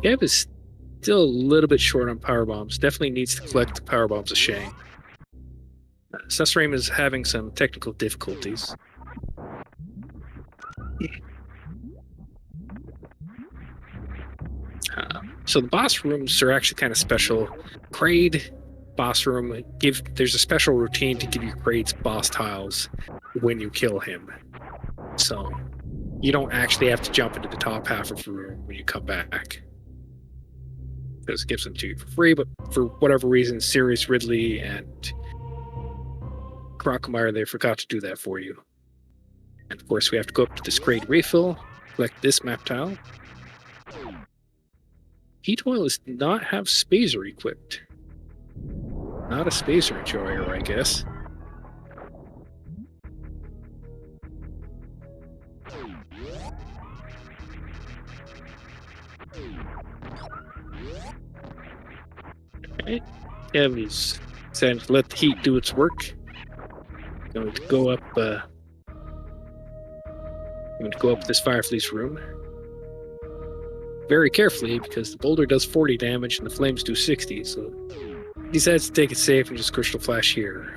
Kev is still a little bit short on powerbombs. Definitely needs to collect the powerbombs a shame. Susrame is having some technical difficulties. So the boss rooms are actually kind of special. Kraid boss room, there's a special routine to give you Kraid's boss tiles when you kill him. So you don't actually have to jump into the top half of the room when you come back. Because it gives them to you for free, but for whatever reason, Sirius Ridley and Crocomire, they forgot to do that for you. And of course, we have to go up to this Kraid refill, collect this map tile. Heat Oil does not have Spazer equipped. Not a Spazer enjoyer, I guess. Okay. Kevin's decided to let the heat do its work. Going to go up. Going to go up this Firefly's room very carefully because the boulder does 40 damage and the flames do 60. So he decides to take it safe and just Crystal Flash here.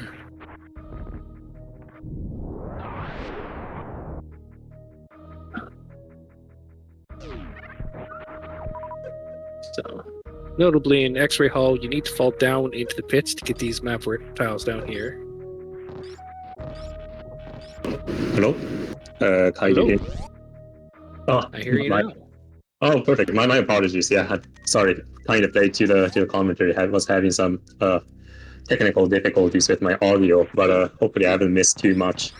So Notably, in X-Ray Hall, you need to fall down into the pits to get these map tiles down here. Hello? Can you hear me? Oh, I hear you my, now. Oh, perfect. My apologies. Yeah, sorry. Kind of late to the commentary. I was having some technical difficulties with my audio, but hopefully I haven't missed too much.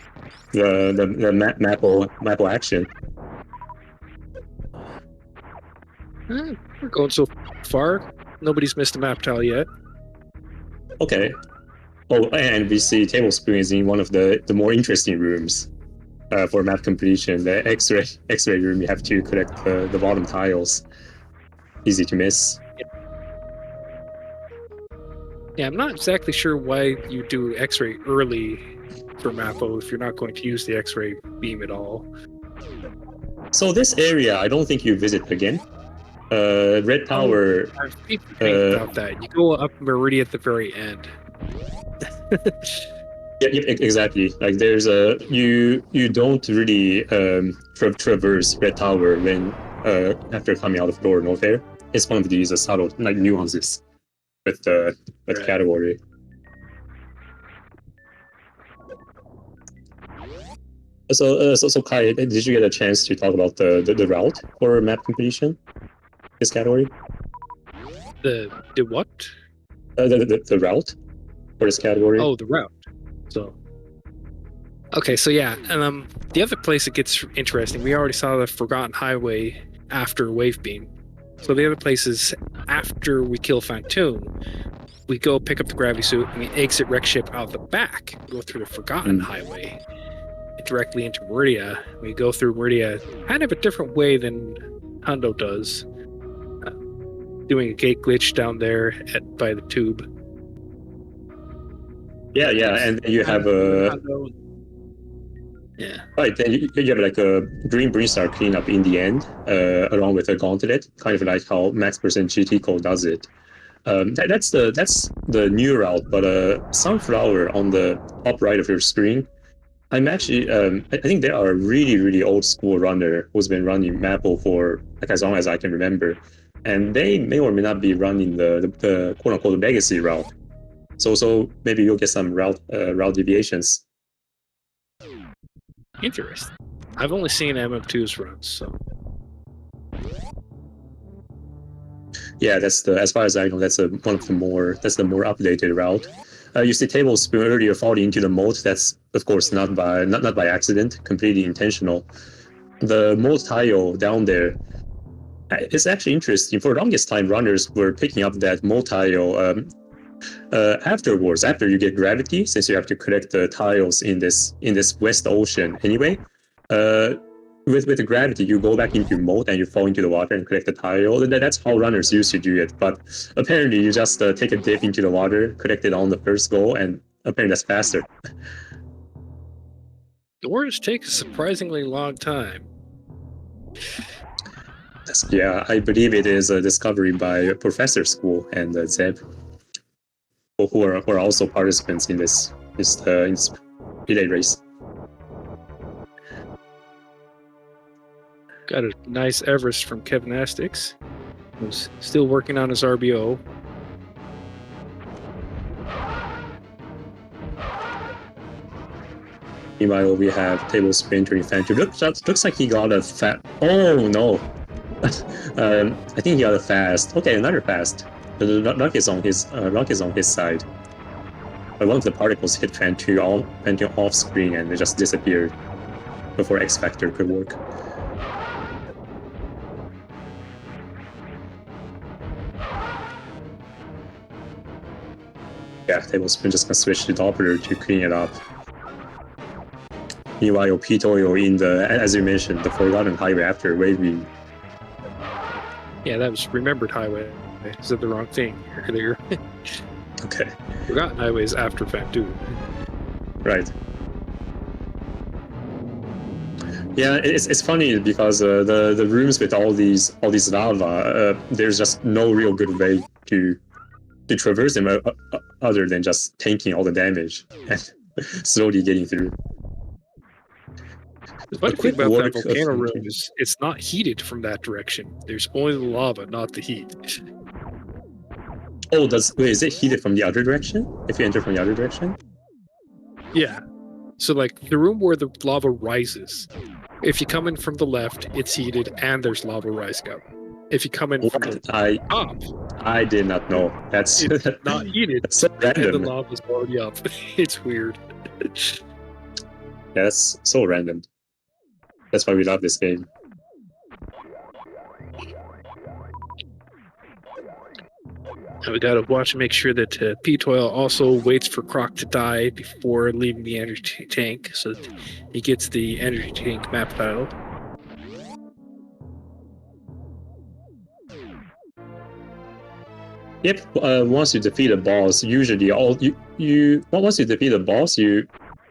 The Maple action. We're going so far. Nobody's missed a map tile yet. Okay. Oh, and we see Tablespoon is in one of the more interesting rooms for map completion. The X-ray room. You have to collect the bottom tiles. Easy to miss. Yeah, I'm not exactly sure why you do X-ray early for Mappo if you're not going to use the X-ray beam at all. So this area, I don't think you visit again. Red Tower. About that, you go up Meridian at the very end. Yeah, exactly. Like there's you don't really traverse Red Tower when after coming out of Lower Norfair. It's one of these subtle like nuances with right. Category. So Kai, did you get a chance to talk about the route for map completion? This category. The what? The route for this category. Oh, the route. So. Okay, so yeah, and the other place it gets interesting. We already saw the Forgotten Highway after Wave Beam. So the other place is after we kill Phatoon, we go pick up the gravity suit and we exit Wreck Ship out the back, go through the Forgotten Highway, directly into Meridia. We go through Meridia kind of a different way than Hondo does, doing a gate glitch down there by the tube. Yeah, and you have a. Yeah. Right, then you have like a Green Brinstar cleanup in the end, along with a gauntlet, kind of like how Max Percent GT Code does it. That's the new route, but Sunflower on the top right of your screen. I'm actually I think they are a really old school runner who's been running Maple for like as long as I can remember, and they may or may not be running the quote unquote legacy route. So maybe you'll get some route deviations. Interesting. I've only seen MM2's runs, so. Yeah, that's as far as I know, that's the more updated route. You see Tablespoon earlier falling into the moat. That's of course not by accident, completely intentional. The moat tile down there, it's actually interesting. For the longest time, runners were picking up that moat tile afterwards, after you get gravity, since you have to collect the tiles in this West Ocean anyway. With the gravity, you go back into moat and you fall into the water and collect the tile. That's how runners used to do it. But apparently, you just take a dip into the water, collect it on the first go, and apparently that's faster. Doors take a surprisingly long time. Yeah, I believe it is a discovery by Professor School and Zeb, who are also participants in this relay race. Got a nice Everest from Kevin Astix, who's still working on his RBO. Meanwhile, we have Tablespoon entering Phantom. Looks like he got a fast. Oh no! I think he got a fast. Okay, another fast. The luck is on his side. But one of the particles hit Phantom off screen and it just disappeared before X Factor could work. Yeah, Tablespoon just gonna switch to Doppler to clean it up. Meanwhile, Pitoyo in as you mentioned, the Forgotten Highway after Wavy. Yeah, that was Remembered Highway. I said the wrong thing earlier. Okay. Forgotten Highway is after Phatoon. Right. Yeah, it's funny because the rooms with all these lava, there's just no real good way to traverse them other than just tanking all the damage and slowly getting through. The funny thing about that volcano room is it's not heated from that direction. There's only the lava, not the heat. Oh, is it heated from the other direction? If you enter from the other direction? Yeah. So like the room where the lava rises, if you come in from the left, it's heated and there's lava rising up. If you come in from the top, I did not know. That's it's not heated, that's so and the random. lava's already up. It's weird. Yeah, that's so random. That's why we love this game. And we gotta watch and make sure that P-Toil also waits for Croc to die before leaving the energy tank, so that he gets the energy tank map title. Yep. Once you defeat a boss, usually once you defeat a boss, you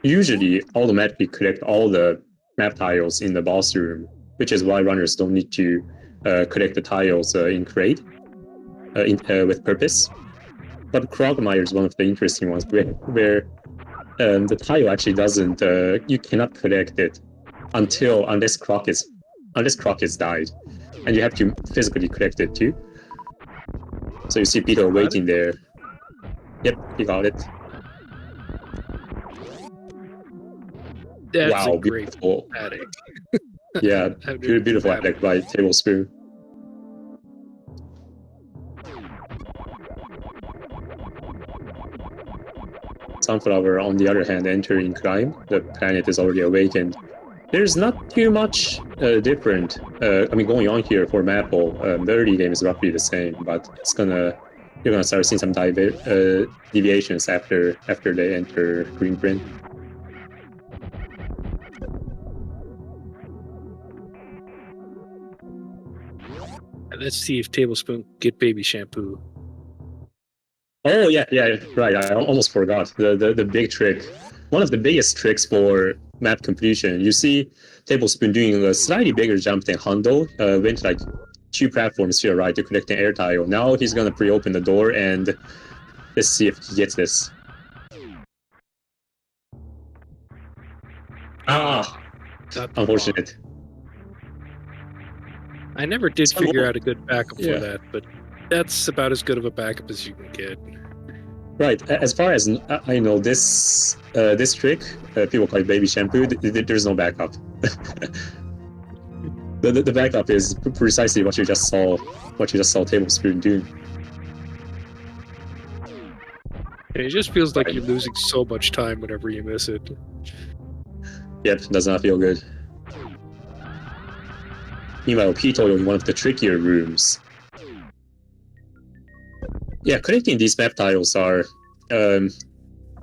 usually automatically collect all the map tiles in the boss room, which is why runners don't need to collect the tiles in crate with purpose. But Crogmire is one of the interesting ones where the tile actually doesn't. You cannot collect it unless Croc is died, and you have to physically collect it too. So you see Peter waiting there. Yep, he got it. That's wow, a great beautiful attic. Yeah, beautiful attic by Tablespoon. Sunflower, on the other hand, entering Climb. The planet is already awakened. There's not too much different. Going on here for Maple. The early game is roughly the same, but you're gonna start seeing some deviations after they enter Greenprint. Let's see if Tablespoon get baby shampoo. Oh yeah, right. I almost forgot the big trick. One of the biggest tricks for map completion. You see Tablespoon doing a slightly bigger jump than Hondo. Went like 2 platforms to your right to collect an air tile. Now he's gonna pre-open the door and let's see if he gets this. Unfortunate. I never did figure out a good backup for that, but that's about as good of a backup as you can get. Right. As far as I know, this trick, people call it baby shampoo. There's no backup. the backup is precisely what you just saw. Tablespoon do. It just feels like you're losing so much time whenever you miss it. Yep, does not feel good. Meanwhile, P-Toil in one of the trickier rooms. Yeah, collecting these map tiles are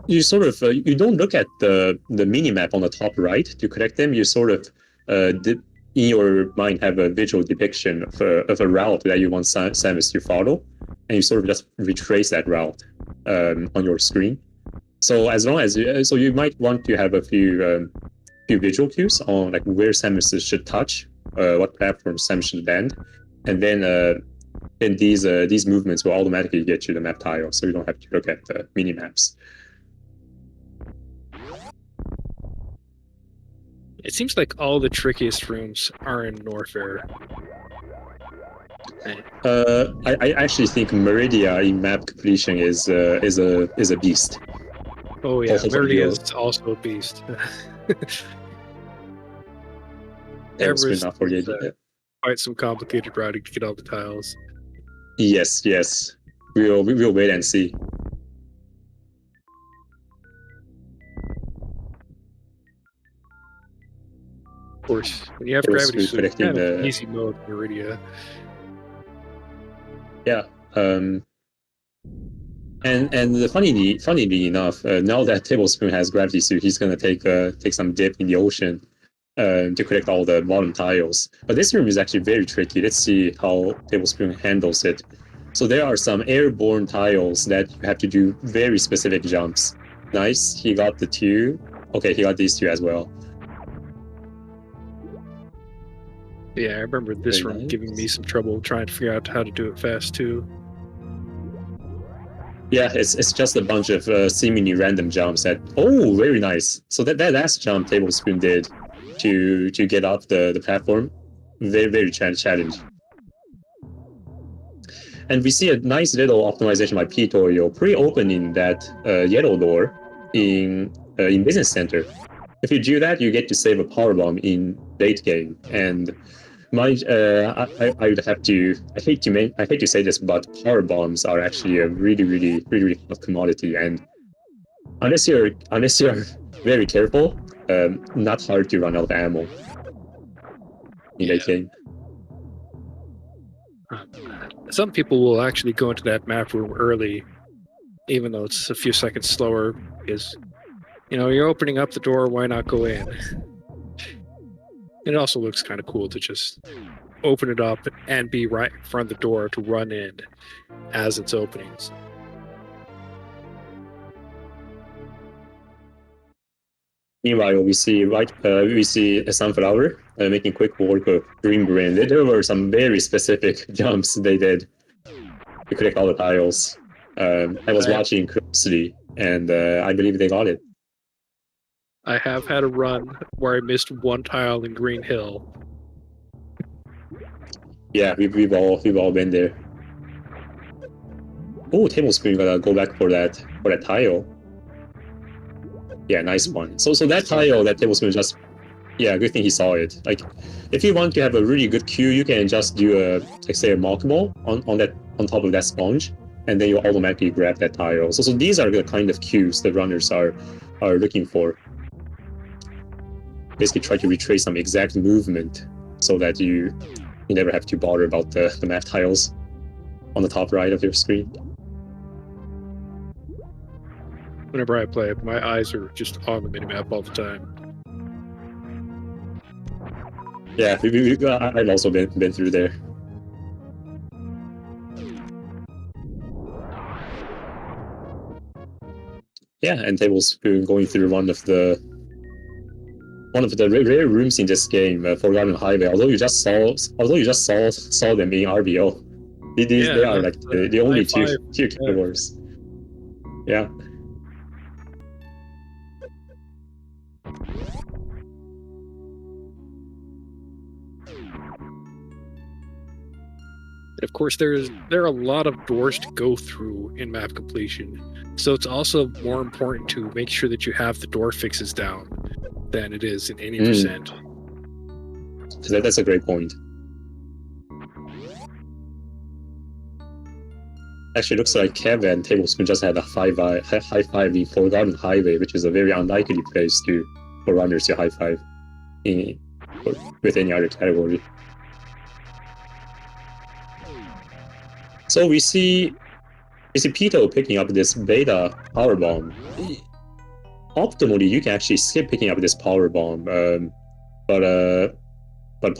you sort of you don't look at the mini map on the top right to collect them. You sort of in your mind have a visual depiction of a route that you want Samus to follow, and you sort of just retrace that route on your screen. So as long as you might want to have a few visual cues on like where Samus should touch, what platform Samus should land, and then these movements will automatically get you the map tile, so you don't have to look at the mini maps. It seems like all the trickiest rooms are in Norfair. I actually think Meridia in map completion is a beast. Oh yeah, Meridia is also a beast. Everest not forget quite some complicated routing to get all the tiles. Yes. We will wait and see. Of course, when you have gravity suit, it's kind of easy mode Meridia. Yeah. And funnily enough, now that Tablespoon has gravity suit, he's gonna take some dip in the ocean to collect all the bottom tiles. But this room is actually very tricky. Let's see how Tablespoon handles it. So there are some airborne tiles that you have to do very specific jumps. Nice, he got the 2. Okay, he got these 2 as well. Yeah, I remember this room giving me some trouble trying to figure out how to do it fast too. Yeah, it's just a bunch of seemingly random jumps that. Oh, very nice. So that last jump Tablespoon did to get up the platform, very challenging. And we see a nice little optimization by Pitoyo pre-opening that yellow door in Business Center. If you do that, you get to save a power bomb in late game. And I would have to. I hate to say this, but power bombs are actually a really hot commodity. And unless you're very careful, not hard to run out of ammo in late game. Some people will actually go into that map room early, even though it's a few seconds slower, because you're opening up the door. Why not go in? It also looks kind of cool to just open it up and be right in front of the door to run in as it's opening. Meanwhile, we see a Sunflower making quick work of Green Brain. There were some very specific jumps they did to collect all the tiles. I was watching closely, and I believe they got it. I have had a run where I missed one tile in Green Hill. Yeah, we've all been there. Oh, Tablespoon gotta go back for that tile. Yeah, nice one. So that tile that Tablespoon just, yeah, good thing he saw it. Like, if you want to have a really good queue, you can just do a mock ball on top of that sponge, and then you automatically grab that tile. So these are the kind of queues the runners are looking for. Basically, try to retrace some exact movement so that you never have to bother about the map tiles on the top right of your screen. Whenever I play it, my eyes are just on the minimap all the time. Yeah, I've also been through there. Yeah, and Tablespoon going through one of the rare rooms in this game, Forgotten Highway. Although you just saw them in RBO. They are like the only two categories. Yeah. And of course, there are a lot of doors to go through in map completion, so it's also more important to make sure that you have the door fixes down than it is in any percent. So that's a great point. Actually, looks like Kevin and Tablespoon just had a high five in Forgotten Highway, which is a very unlikely place for runners to high five with any other category. So we see Pito picking up this beta power bomb. Optimally, you can actually skip picking up this power bomb, but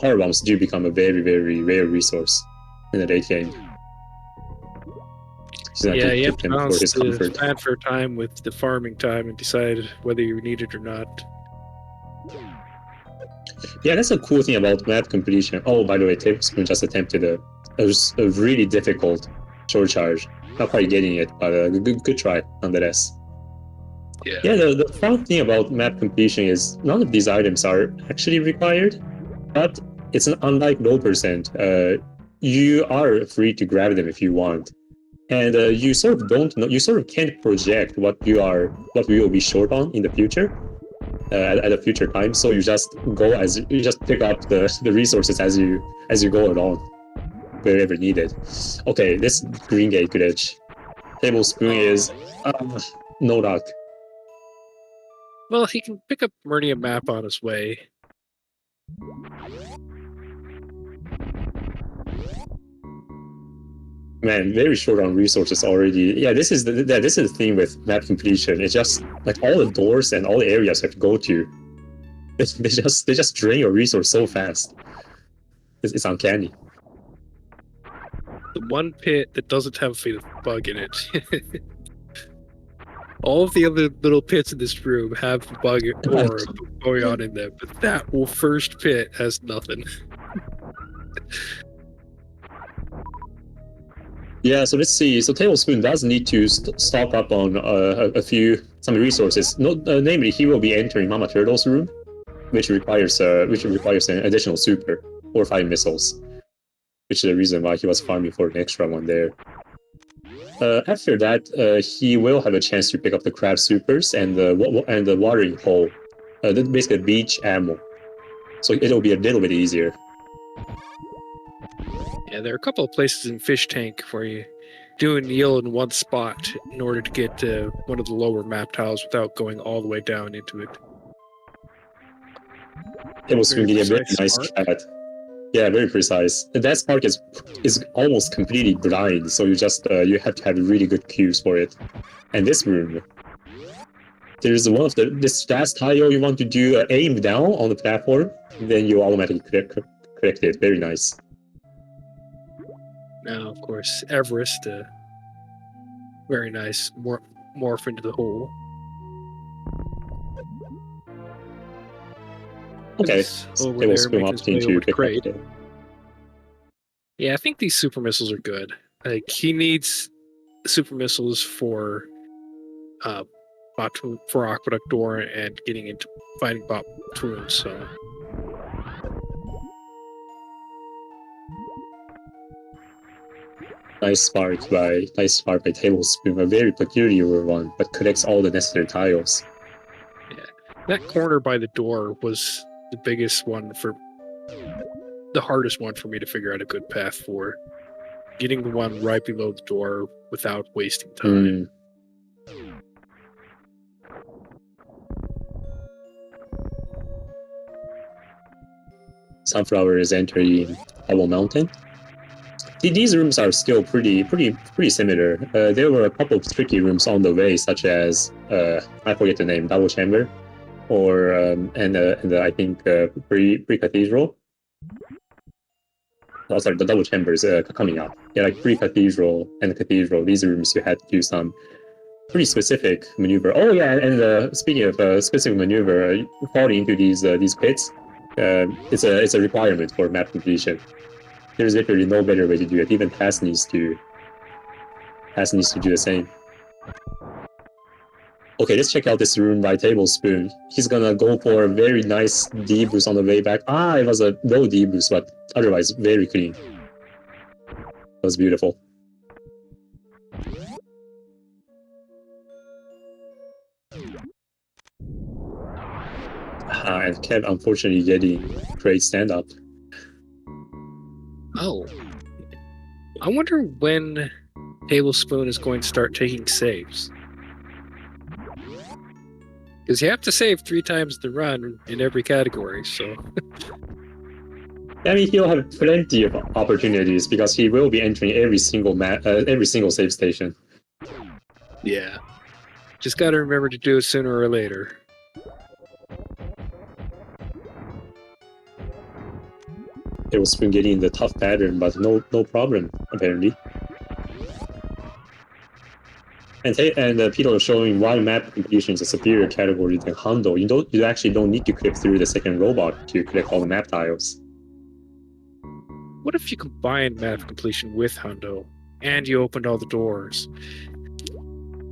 power bombs do become a very rare resource in the late game. So yeah, you have to balance the transfer time with the farming time and decide whether you need it or not. Yeah, that's a cool thing about map completion. Oh, by the way, Tablespoon just attempted a really difficult short charge. Not quite getting it, but a good try nonetheless. Yeah, the fun thing about map completion is none of these items are actually required, but it's unlike low percent. You are free to grab them if you want, and you sort of can't project what we will be short on in the future. At a future time, so you just pick up the resources as you go along, wherever needed. Okay, this green gate glitch. Tablespoon is no luck. Well, he can pick up Murnia map on his way. Man, very short on resources already. Yeah, this is the thing with map completion. It's just like all the doors and all the areas you have to go to. They just drain your resource so fast. It's uncanny. The one pit that doesn't have a bug in it. All of the other little pits in this room have a bug or going on in them, but that first pit has nothing. Yeah, so let's see. So Tablespoon does need to stock up on some resources. Namely, he will be entering Mama Turtle's room, which requires an additional super or 5 missiles. which is the reason why he was farming for an extra one there. After that, he will have a chance to pick up the crab supers and the watering hole, basically beach ammo. So it'll be a little bit easier. Yeah, there are a couple of places in Fish Tank where you do a kneel in one spot in order to get one of the lower map tiles without going all the way down into it. It was really a very nice spark. chat. Yeah, very precise. That spark is almost completely blind, so you have to have really good cues for it. And this room, there's this last tile you want to do aim down on the platform, then you automatically correct it. Very nice. Now, of course, Everest, very nice, morph into the hole. Okay, over they will there swim making up his way into over to pick up Crate. the- Yeah, I think these super missiles are good. Like, he needs super missiles for Aqueduct Door and getting into fighting Phatoon, so... Nice spark by Tablespoon, a very peculiar one, but collects all the necessary tiles. Yeah, that corner by the door was the biggest one the hardest one for me to figure out a good path for. Getting the one right below the door without wasting time. Sunflower is entering Hubble Mountain. These rooms are still pretty similar. There were a couple of tricky rooms on the way, such as I forget the name, Double Chamber, or and I think pre-cathedral. Oh, sorry, the Double Chamber is coming up. Yeah, like pre-cathedral and cathedral. These rooms you had to do some pretty specific maneuver. Oh yeah, and speaking of specific maneuver, falling into these pits, it's a requirement for map completion. There's literally no better way to do it. Even Pass needs to do the same. Okay, let's check out this room by Tablespoon. He's gonna go for a very nice deboost on the way back. It was a low deboost, but otherwise very clean. That was beautiful. And Kev unfortunately getting great stand-up. Oh. I wonder when Tablespoon is going to start taking saves. Because you have to save 3 times the run in every category, so... I mean, he'll have plenty of opportunities because he will be entering every single save station. Yeah. Just gotta remember to do it sooner or later. It was been getting the tough pattern, but no problem, apparently. And Peter was showing why map completion is a superior category than Hundo. You actually don't need to click through the second robot to collect all the map tiles. What if you combine map completion with Hundo, and you opened all the doors?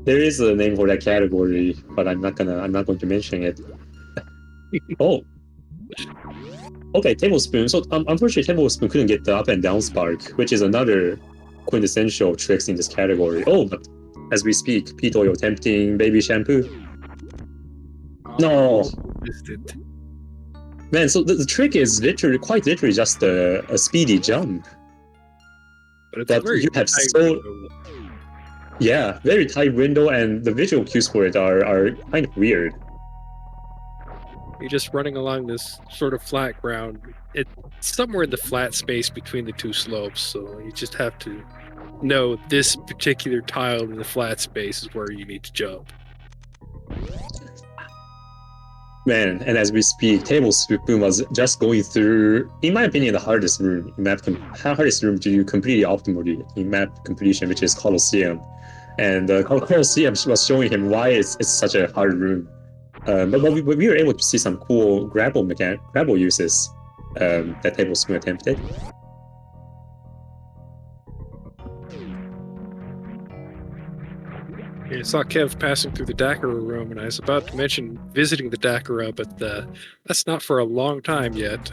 There is a name for that category, but I'm not going to mention it. Oh. Okay, Tablespoon. So unfortunately, Tablespoon couldn't get the up and down spark, which is another quintessential tricks in this category. Oh, but as we speak, peat oil tempting baby shampoo. No. Man, so the trick is quite literally just a speedy jump. But you have so... Yeah, very tight window, and the visual cues for it are kind of weird. You're just running along this sort of flat ground. It's somewhere in the flat space between the 2 slopes, so you just have to know this particular tile in the flat space is where you need to jump. Man, and as we speak, Tablespoon was just going through, in my opinion, the hardest room to do completely optimally in map completion, which is Colosseum. And Colosseum was showing him why it's such a hard room. But we were able to see some cool grapple uses that Tablespoon attempted. I saw Kev passing through the Dakara room, and I was about to mention visiting the Dakara, but that's not for a long time yet.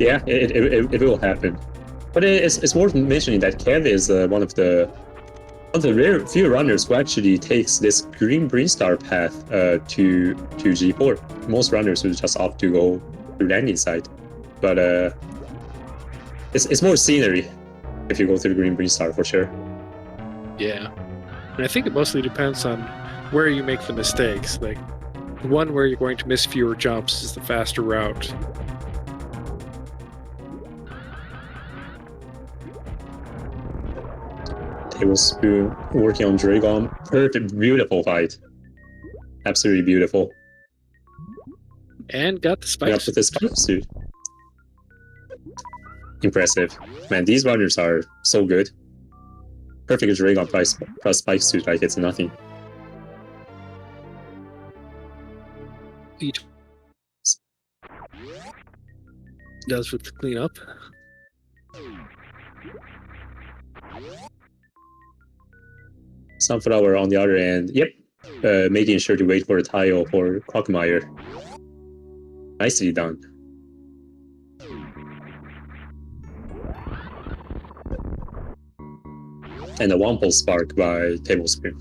Yeah, it will happen. But it's worth mentioning that Kev is one of the rare few runners who actually takes this green Brinstar path to G4. Most runners will just opt to go to landing site, but it's more scenery if you go to the green Brinstar for sure. Yeah, and I think it mostly depends on where you make the mistakes. Like the one where you're going to miss fewer jumps is the faster route. Tablespoon working on Dragon. Perfect, beautiful fight. Absolutely beautiful. And got the spike Up with the spike suit. Impressive. Man, these runners are so good. Perfect Dragon plus spike suit like it's nothing. Each does with the cleanup. Sunflower on the other end. Yep. Making sure to wait for a tile for Quagmire. Nicely done. And a Wample Spark by Tablespoon.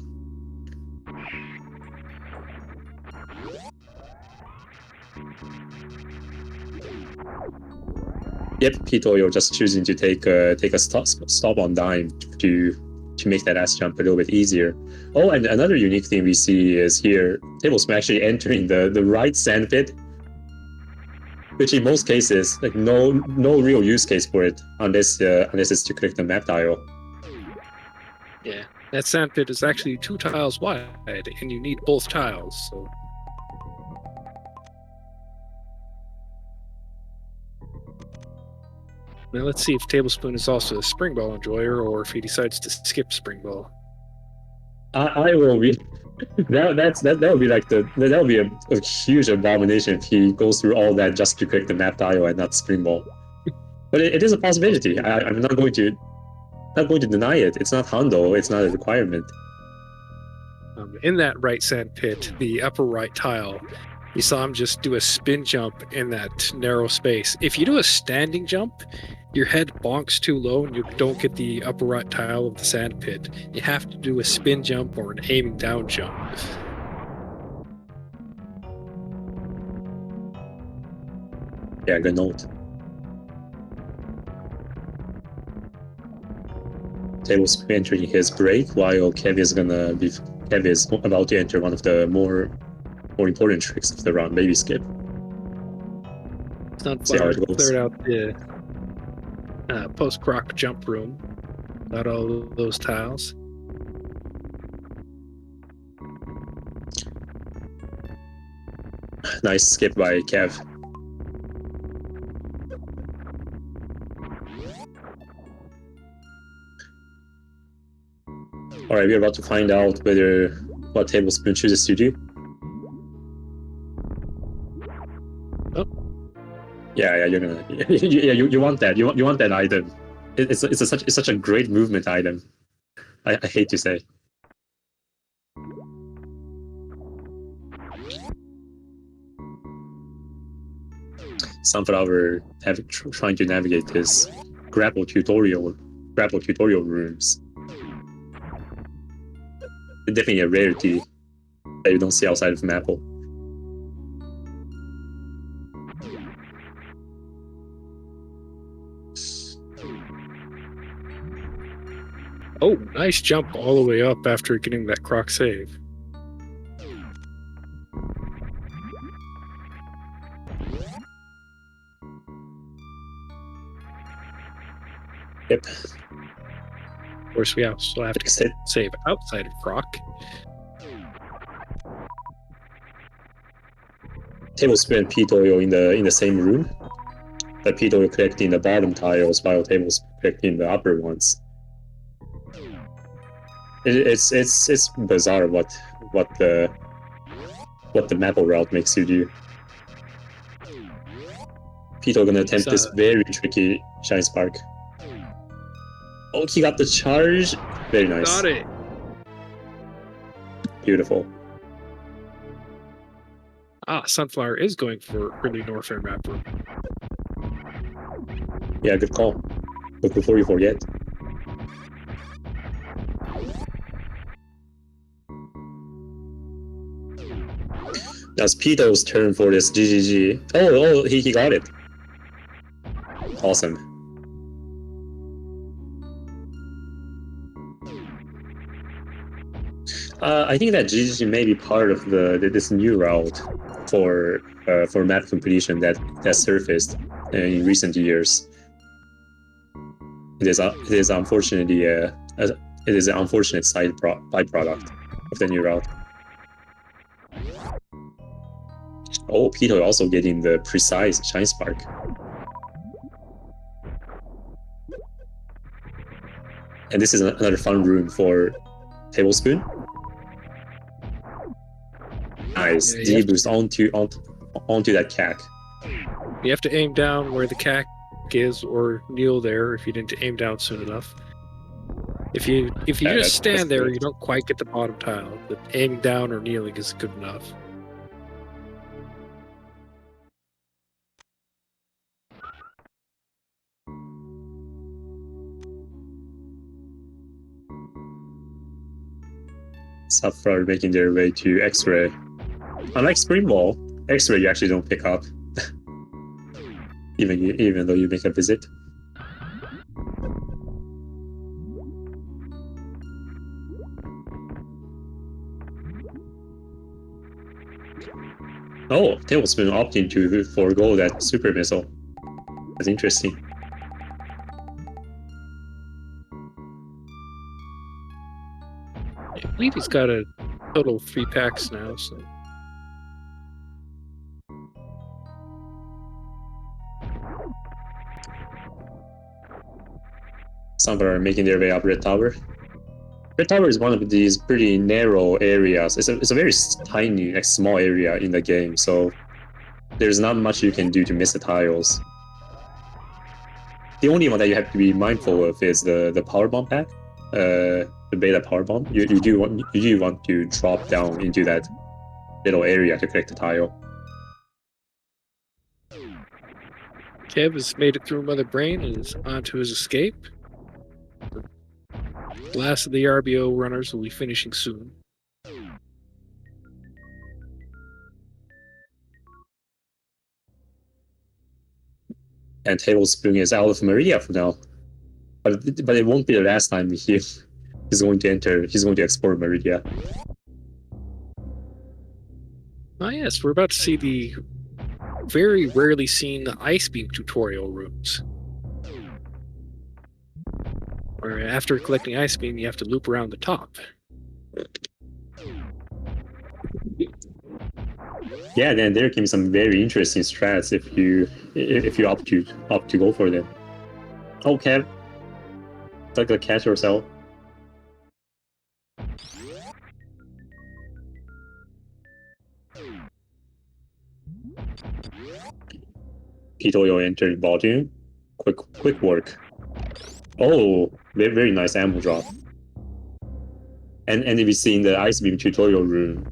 Yep, Pitoyo just choosing to take a stop on dime to make that ass jump a little bit easier. Oh, and another unique thing we see is here Tablespoon actually entering the right sand pit, which in most cases, like no real use case for it unless it's to click the map tile. Yeah, that sand pit is actually 2 tiles wide, and you need both tiles. So. Now let's see if Tablespoon is also a spring ball enjoyer, or if he decides to skip spring ball. I will be. That would be like that would be a huge abomination if he goes through all that just to click the map tile and not spring ball. But it is a possibility. I'm not going to deny it. It's not Hondo. It's not a requirement. In that right sand pit, the upper right tile, you saw him just do a spin jump in that narrow space. If you do a standing jump, your head bonks too low and you don't get the upper right tile of the sand pit. You have to do a spin jump or an aiming down jump. Yeah, good note. Tablespoon entering his break while Kev is about to enter one of the more important tricks of the round, baby skip. Sunflower cleared out the post-croc jump room. Got all those tiles. Nice skip by Kev. Alright, we're about to find out what Tablespoon chooses to do. Oh. Yeah, you're gonna. Yeah, you want that. You want that item. It's such a great movement item. I hate to say. Sunflower trying to navigate this grapple tutorial rooms. It's definitely a rarity that you don't see outside of Maple. Oh, nice jump all the way up after getting that croc save. Yep. Of course, we also have to save outside of croc. Tablespoon and Pitoyo in the same room, but Pitoyo collecting the bottom tiles while Tablespoon collecting the upper ones. It's bizarre what the Maple route makes you do. Pito gonna attempt this very tricky Shine Spark. Oh, he got the charge. Very nice. Got it. Beautiful. Sunflower is going for early Norfair map room. Yeah, good call. But before you forget, now it's Pito's turn for this GGG. Oh, he got it. Awesome. I think that GGG may be part of this new route for map completion that surfaced in recent years. It is unfortunately it is an unfortunate byproduct of the new route. Oh, Pito also getting the precise Shine Spark. And this is another fun room for Tablespoon. Nice. Yeah, D boost onto that cack. You have to aim down where the cack is, or kneel there if you didn't aim down soon enough. If you just stand there, you don't quite get the bottom tile. But aiming down or kneeling is good enough. Suffer making their way to X-Ray. Unlike Spring Ball, X-Ray you actually don't pick up. even though you make a visit. Oh, Tablespoon opting to forego that super missile. That's interesting. I believe he's got a total of 3 packs now, so. Some are making their way up Red Tower. Red Tower is one of these pretty narrow areas. It's a very tiny, like, small area in the game, so there's not much you can do to miss the tiles. The only one that you have to be mindful of is the power bomb pack, the beta power bomb. You do want to drop down into that little area to collect the tile. Kev has made it through Mother Brain and is on to his escape. The last of the RBO runners will be finishing soon. And Tablespoon is out of Maria for now. But it won't be the last time he's going to enter. He's going to explore Meridia. Ah, yes, we're about to see the very rarely seen Ice Beam tutorial rooms. Where after collecting Ice Beam, you have to loop around the top. Yeah, then there can be some very interesting strats if you opt to go for them. Oh, Kev, it's like a catch yourself. Pito entering volume. Quick work. Oh, very nice ammo drop. And if you see in the Ice Beam tutorial room,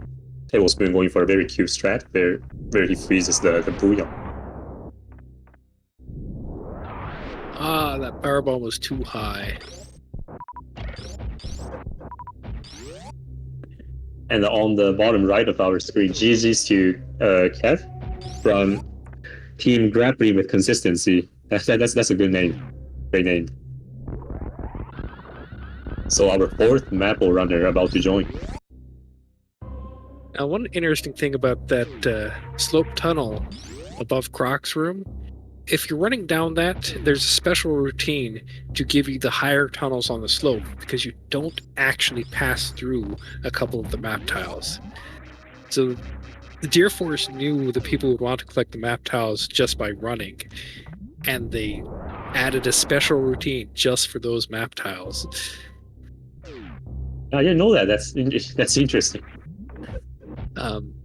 Tablespoon going for a very cute strat where he freezes the booyah. Ah, that powerbomb was too high. And on the bottom right of our screen, GG's to Kev from Team Grappling with Consistency. That's a good name. Great name. So our fourth Maple runner about to join. Now, one interesting thing about that slope tunnel above Croc's room, if you're running down that, there's a special routine to give you the higher tunnels on the slope because you don't actually pass through a couple of the map tiles. So the Deer Force knew the people would want to collect the map tiles just by running, and they added a special routine just for those map tiles. I didn't know that. That's interesting.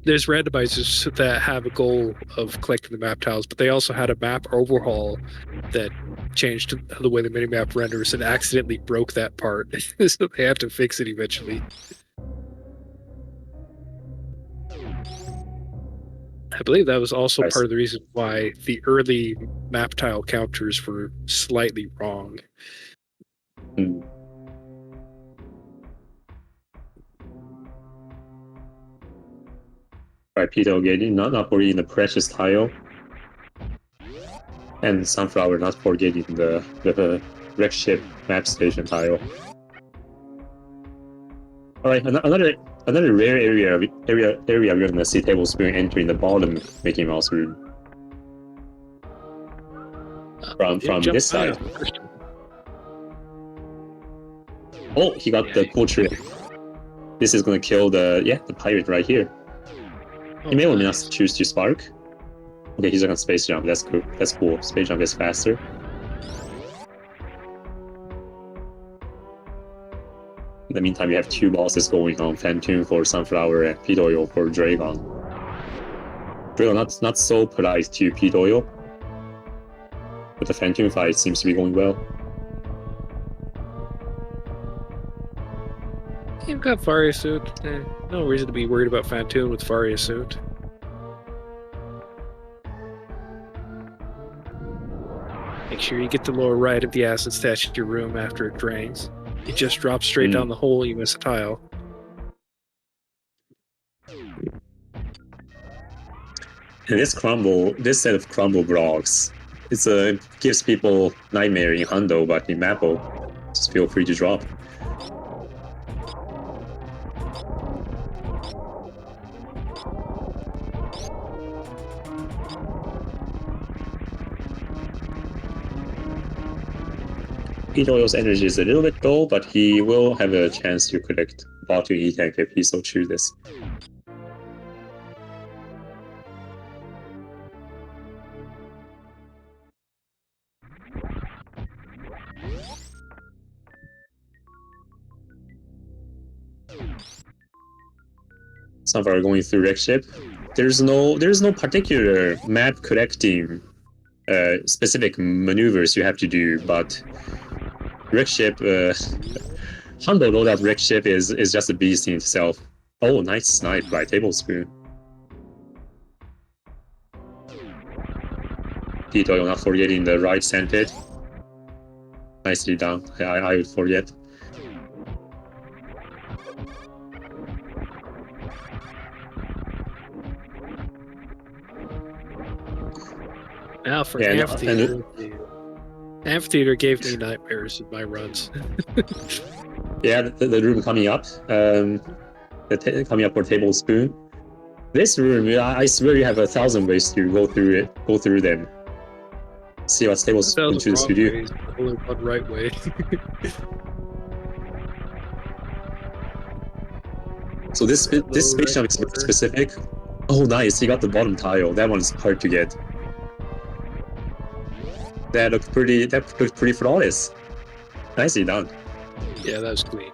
There's randomizers that have a goal of collecting the map tiles, but they also had a map overhaul that changed the way the minimap renders and accidentally broke that part. So they have to fix it eventually. I believe that was also Nice. part of the reason why the early map tile counters were slightly wrong. Hmm. Right, Peter getting not forgetting the precious tile. And Sunflower not forgetting the wreck ship map station tile. Alright, another rare area we're gonna see Tablespoon entering the bottom Mickey Mouse room. From this side. Oh, he got the cool trick. This is gonna kill the pirate right here. He may or may not choose to spark. Okay, he's gonna space jump. That's cool. That's cool. Space jump is faster. In the meantime, we have two bosses going on: Phatoon for Sunflower and Pit Oil for Dragon. Dragon not so polite to Pit Oil, but the Phatoon fight seems to be going well. You've got Faria suit. No reason to be worried about Phatoon with Faria suit. Make sure you get the lower right of the acid stash at your room after it drains. You just drop straight down the hole, you miss a tile. And this set of crumble blocks, it gives people nightmare in Rando, but in Maple, just feel free to drop. Pit Oil's energy is a little bit low, but he will have a chance to collect Phatoon E-Tank if he so chooses. Sunflower going through wreck ship. There's no particular map collecting specific maneuvers you have to do, but wreck ship, Rando loadout wreck ship is just a beast in itself. Oh, nice snipe by Tablespoon. Pit Oil not forgetting the right scented. Nicely done. I would forget. Now for Amphitheater. Amphitheater gave me nightmares in my runs. Yeah, the room coming up. Coming up for Tablespoon. This room, I swear you have 1,000 ways to go through them. See what Tablespoon chooses to do. Only one right way. So this space jump is very specific. Oh, nice! He got the bottom tile. That one's hard to get. That looked pretty flawless. Nicely done. Yeah, that was clean.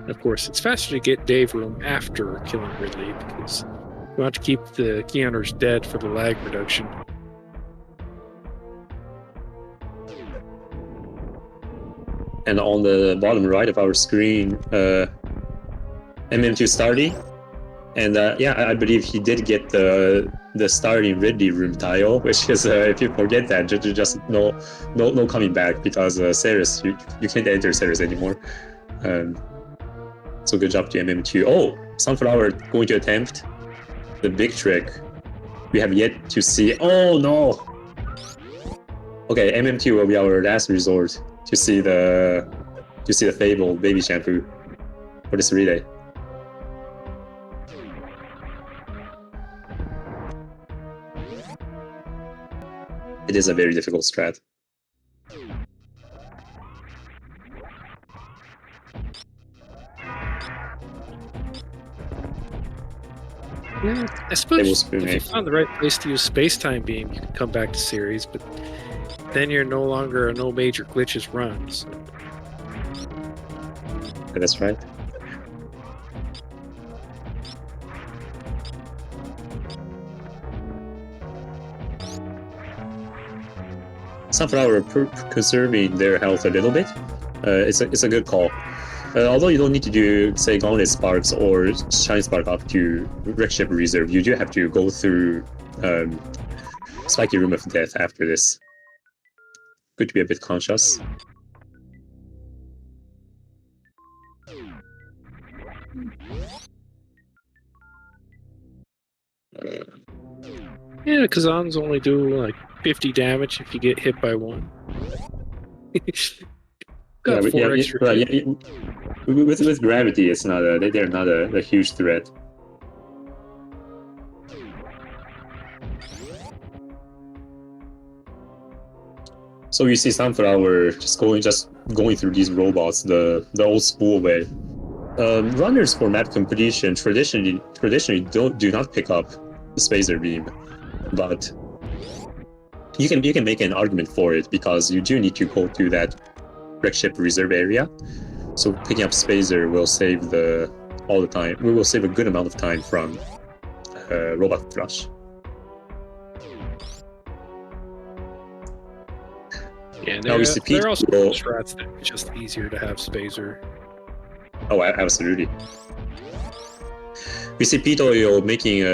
Of course, it's faster to get Dave room after killing Ridley because you want to keep the key hunters dead for the lag reduction. And on the bottom right of our screen, MM2 starting. And yeah, I believe he did get the starting Ridley room tile, which is if you forget that, just no coming back because Ceres, you can't enter Ceres anymore. So good job to MM2. Oh, Sunflower going to attempt the big trick. We have yet to see. Oh no. Okay, MM2 will be our last resort to see the fabled baby shampoo for this relay. It is a very difficult strat. Yeah, I suppose if you found the right place to use space-time beam, you can come back to series, but then you're no longer a no major glitches run. So. Yeah, that's right. Sunflower conserving their health a little bit. It's a good call. Although you don't need to do, say, Gauntlet Sparks or Shine Spark up to Wreckship Reserve, you do have to go through Spiky Room of Death after this. Good to be a bit conscious. Yeah, Kazans only do like 50 damage if you get hit by one. Got four extra hits. With gravity, it's not they're not a huge threat. So you see Sunflower just going through these robots the old school way. Runners for map completion traditionally do not pick up the Spacer Beam, but you can make an argument for it because you do need to go to that Wreckship Reserve area. So picking up Spacer will save all the time. We will save a good amount of time from Robot Flush. Yeah, now we see there are also strats that it's just easier to have Spacer. Oh, absolutely. We see Pito making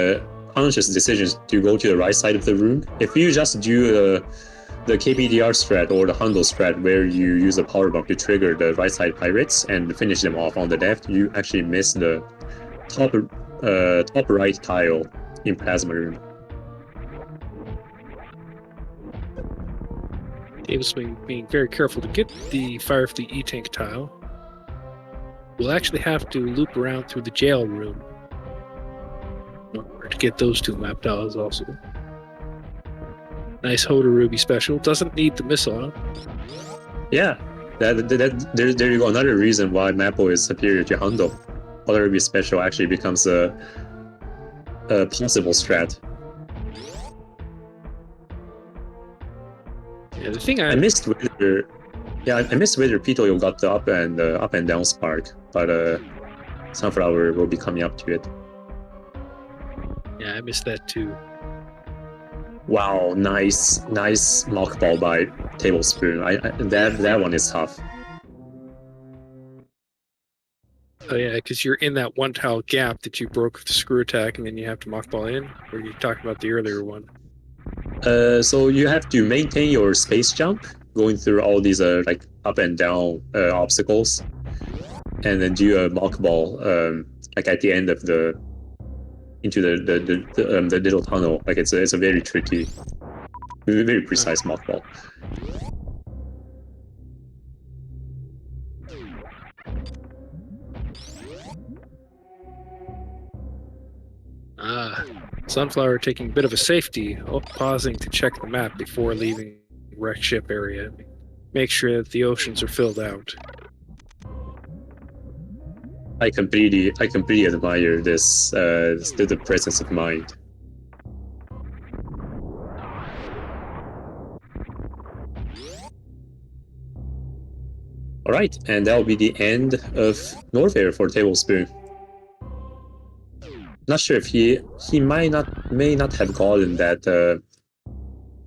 conscious decisions to go to the right side of the room. If you just do the KPDR strat or the Hundo strat where you use a power bomb to trigger the right side pirates and finish them off on the left, you actually miss the top right tile in Plasma Room. Davis being very careful to get the Fire of the E-Tank tile. We'll actually have to loop around through the jail room in order to get those two map tiles also. Nice Hoda Ruby special. Doesn't need the missile. Yeah, there you go. Another reason why Mappo is superior to Hundo. Hoda Ruby special actually becomes a possible strat. Yeah, the thing I missed whether Pito got the up and down spark, but Sunflower will be coming up to it. Yeah, I missed that too. Wow, nice mock ball by Tablespoon. That one is tough. Oh yeah, because you're in that one tile gap that you broke with the screw attack, and then you have to mock ball in. Or you talking about the earlier one? So you have to maintain your space jump, going through all these like up and down obstacles, and then do a mock ball like at the end of into the little tunnel. Like it's a very tricky, very precise mock ball. Sunflower taking a bit of a safety, pausing to check the map before leaving wreck ship area. Make sure that the oceans are filled out. I completely admire this the presence of mind. All right, and that will be the end of Norfair for Tablespoon. Not sure if he may not have gotten that. I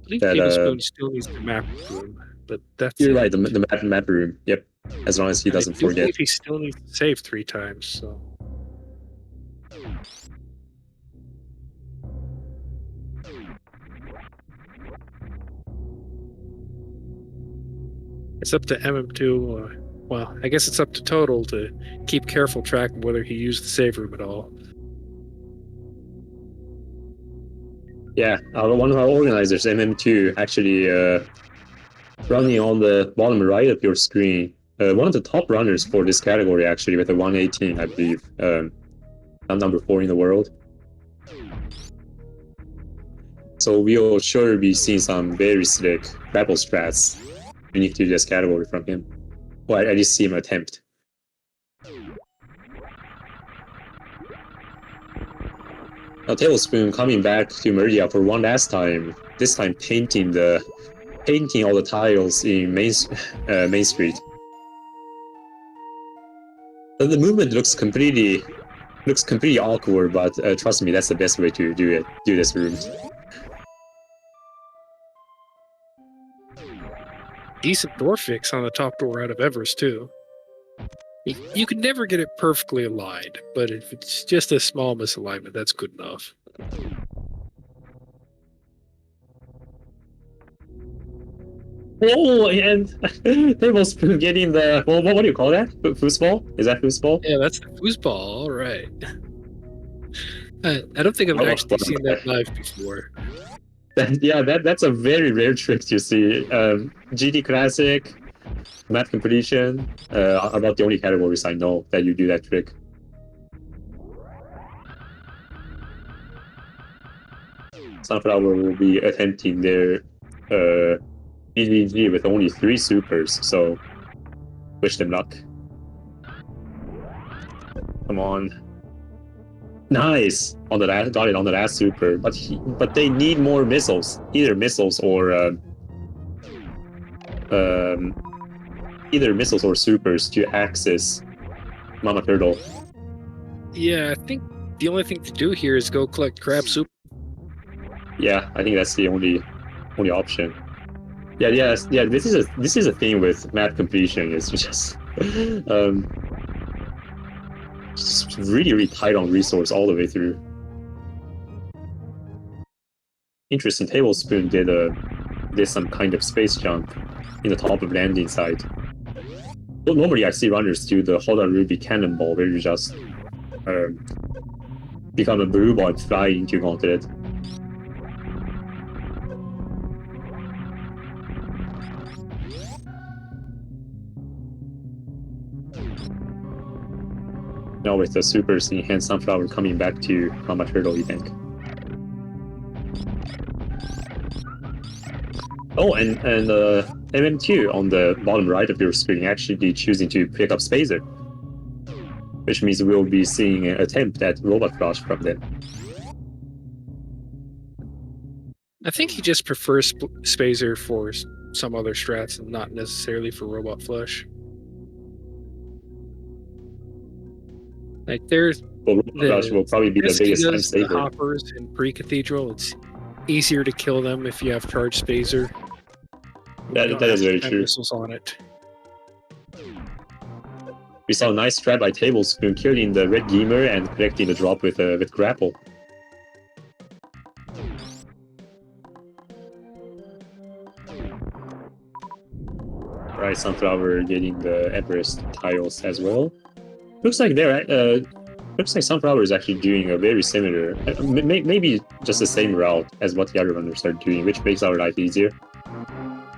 believe Tablespoon still needs the map room, but that's you're right. The map room. Yep. As long as he doesn't forget. I believe he still needs to save 3 times. So. It's up to MM2. Well, I guess it's up to Total to keep careful track of whether he used the save room at all. Yeah, one of our organizers, MM2, actually running on the bottom right of your screen. One of the top runners for this category, actually, with a 118, I believe. Number 4 in the world. So we'll sure be seeing some very slick battle strats unique to this category from him. Well, at least see him attempt. Now Tablespoon coming back to Meridia for one last time. This time painting all the tiles in Main Street. But the movement looks completely awkward, but trust me, that's the best way to do this room. Decent door fix on the top door out of Everest too. You can never get it perfectly aligned, but if it's just a small misalignment, that's good enough. Oh, and Tablespoon getting the what do you call that? Foosball? Is that foosball? Yeah, that's the foosball. All right. I don't think I've actually seen that live before. That's a very rare trick to see. GT Classic, Math Completion, about the only categories I know that you do that trick. Sunflower will be attempting their BGG with only 3 supers, so wish them luck. Come on. Nice! On the last, got it on the last super, but they need more missiles. Either missiles or supers to access Mama Turtle. Yeah, I think the only thing to do here is go collect crab soup. Yeah, I think that's the only option. Yeah. This is a thing with map completion. It's just really tight on resource all the way through. Interesting. Tablespoon did some kind of space jump in the top of landing site. Well, normally I see runners do the Hoda Ruby cannonball where you just become a blue ball and fly into gauntlet. Now with the supers in hand, Sunflower coming back to Mama Turtle, you think? Oh, and MM2 on the bottom right of your screen actually choosing to pick up Spazer, which means we'll be seeing an attempt at Robot Flush from them. I think he just prefers Spazer for some other strats and not necessarily for Robot Flush. Like there's Robot Flush will probably be the biggest time the saver. hoppers in pre-cathedral. It's easier to kill them if you have charged Spazer. That is very true. Missiles on it. We saw a nice strat by Tablespoon killing the red gamer and collecting the drop with grapple. Right, Sunflower getting the Everest tiles as well. Looks like Sunflower is actually doing a very similar, maybe just the same route as what the other runners are doing, which makes our life easier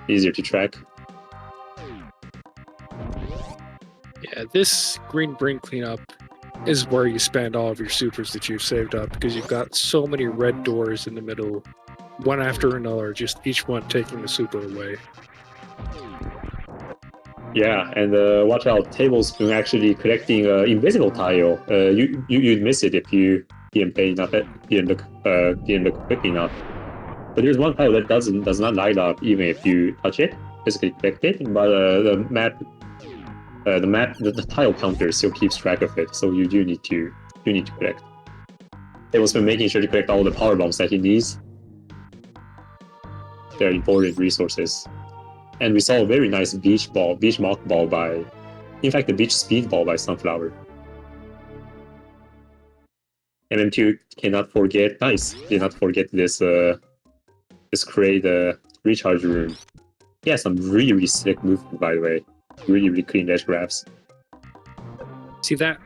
to track. Yeah, this green brain cleanup is where you spend all of your supers that you've saved up, because you've got so many red doors in the middle, one after another, just each one taking the super away. Yeah, and watch out, Tablespoon actually collecting invisible tile. You'd miss it if you didn't pay enough, didn't look quick enough. But there's one tile that does not light up even if you touch it, physically collect it. But the tile counter still keeps track of it, so you do need to collect. Tablespoon making sure to collect all the power bombs that he needs. They're important resources. And we saw a very nice beach mock ball by, in fact, the beach speed ball by Sunflower. MM2 cannot forget, did not forget this crate recharge room. Yeah, some really slick movement, by the way. Really clean edge grabs. See that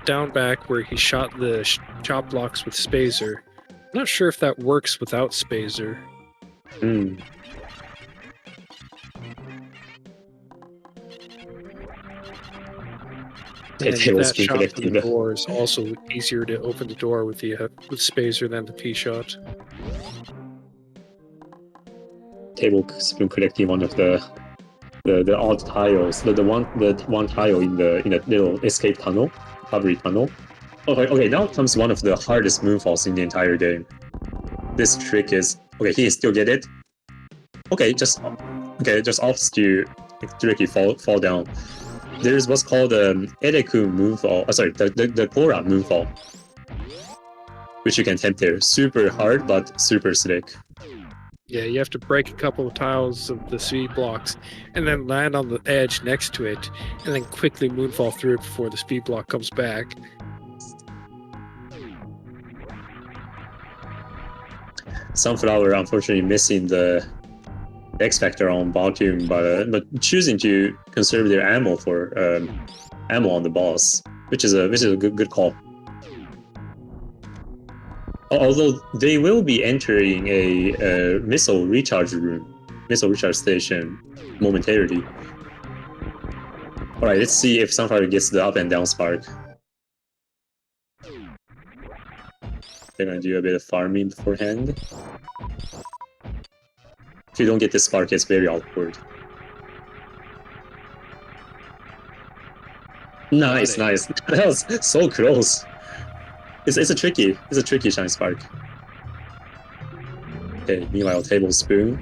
down back where he shot the chop blocks with Spazer. I'm not sure if that works without Spazer. And that shot from the door is also easier to open the door with Spazer than the P shot. Tablespoon collecting one of the odd tiles, the one tile in the little escape tunnel, recovery tunnel. Okay, now comes one of the hardest moonfalls in the entire game. This trick is he can still get it. Just opts to directly fall down. There's what's called Edeku moonfall. The Korra moonfall, which you can attempt there. Super hard, but super slick. Yeah, you have to break a couple of tiles of the speed blocks and then land on the edge next to it and then quickly moonfall through it before the speed block comes back. Sunflower unfortunately missing the X Factor on Phatoon, but choosing to conserve their ammo for ammo on the boss, which is a good call. Although they will be entering a missile recharge station momentarily. All right, let's see if Sunflower gets the up and down spark. They're gonna do a bit of farming beforehand. If you don't get this spark, it's very awkward. Nice. That was so close. It's a tricky shine spark. Okay, meanwhile, Tablespoon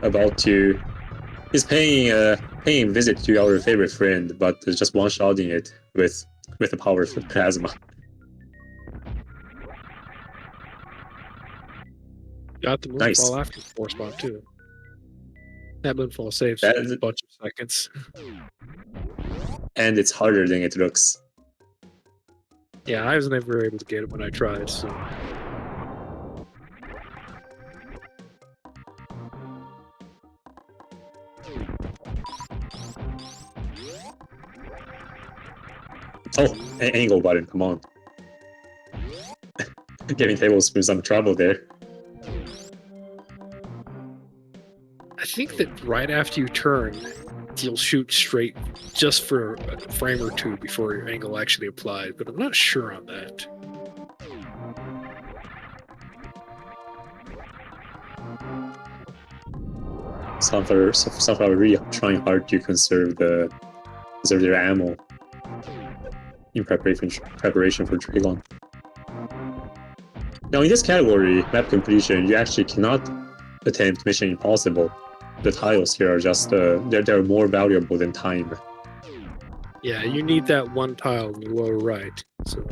he's paying visit to our favorite friend, but just one-shotting it with the power of plasma. Got the moonfall after the force bomb too. That moonfall saves a bunch of seconds. And it's harder than it looks. Yeah, I was never able to get it when I tried, so... Oh, angle button, come on. Giving Tablespoon some trouble there. I think that right after you turn, you'll shoot straight just for a frame or two before your angle actually applied, but I'm not sure on that. Sunflower really trying hard to conserve their ammo in preparation for Dragon. Now in this category, map completion, you actually cannot attempt Mission Impossible. The tiles here are just they're more valuable than time. Yeah, you need that one tile in the lower right. So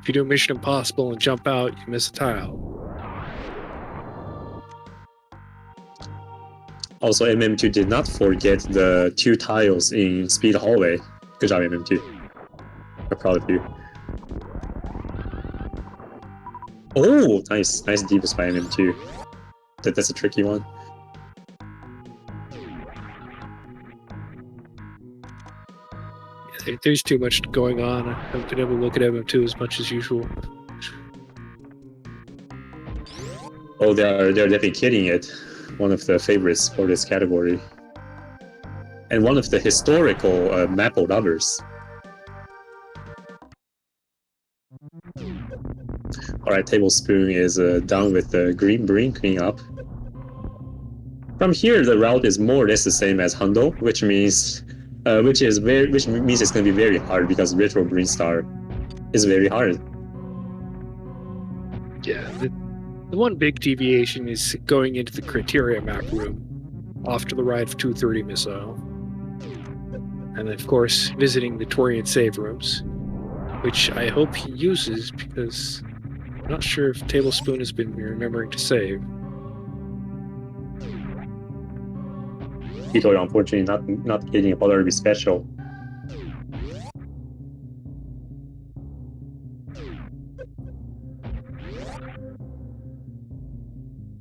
if you do Mission Impossible and jump out, you miss a tile. Also, MM2 did not forget the 2 tiles in Speed Hallway. Good job, MM2. I'm proud of you. Oh, nice deepest by MM2. That's a tricky one. There's too much going on. I haven't been able to look at MM2 as much as usual. Oh, they're definitely killing it. One of the favorites for this category. And one of the historical Maple lovers. Alright, Tablespoon is done with the green cleaning up. From here, the route is more or less the same as Hundo, which means it's going to be very hard because Retro Green Star is very hard. Yeah, the one big deviation is going into the criteria map room, off to the right of 230 Missile. And of course, visiting the Torian save rooms, which I hope he uses because I'm not sure if Tablespoon has been remembering to save. People are unfortunately not getting a Polarity special.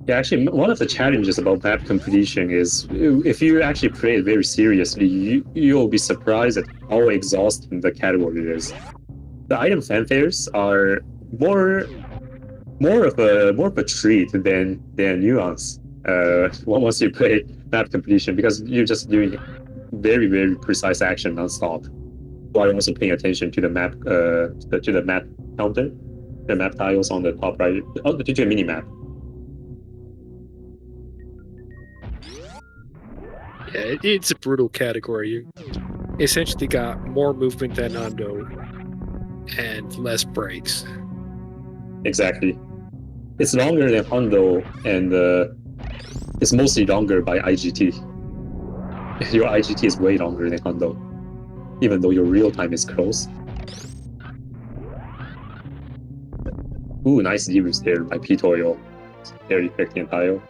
Yeah, actually, one of the challenges about map completion is if you actually play it very seriously, you'll be surprised at how exhausting the category is. The item fanfares are more of a treat than nuance. Once you play map completion, because you're just doing very, very precise action non-stop, while also paying attention to the map counter, the map tiles on the top right, to a mini map. Yeah, it's a brutal category. You essentially got more movement than Rando and less breaks. Exactly. It's longer than Hundo, and it's mostly longer by IGT. Your IGT is way longer than Hundo, even though your real time is close. Ooh, nice debuts there by Pitoyo. Very effective tile.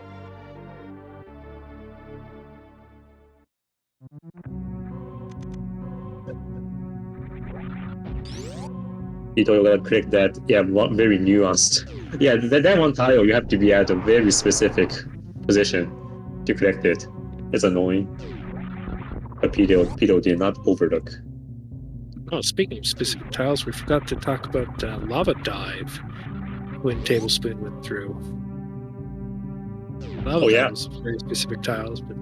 Pito gotta click that. Yeah, one very nuanced. Yeah, that one tile you have to be at a very specific position to collect it. It's annoying. But Pito did not overlook. Oh, speaking of specific tiles, we forgot to talk about Lava Dive when Tablespoon went through. Lava Dive was very specific tiles, but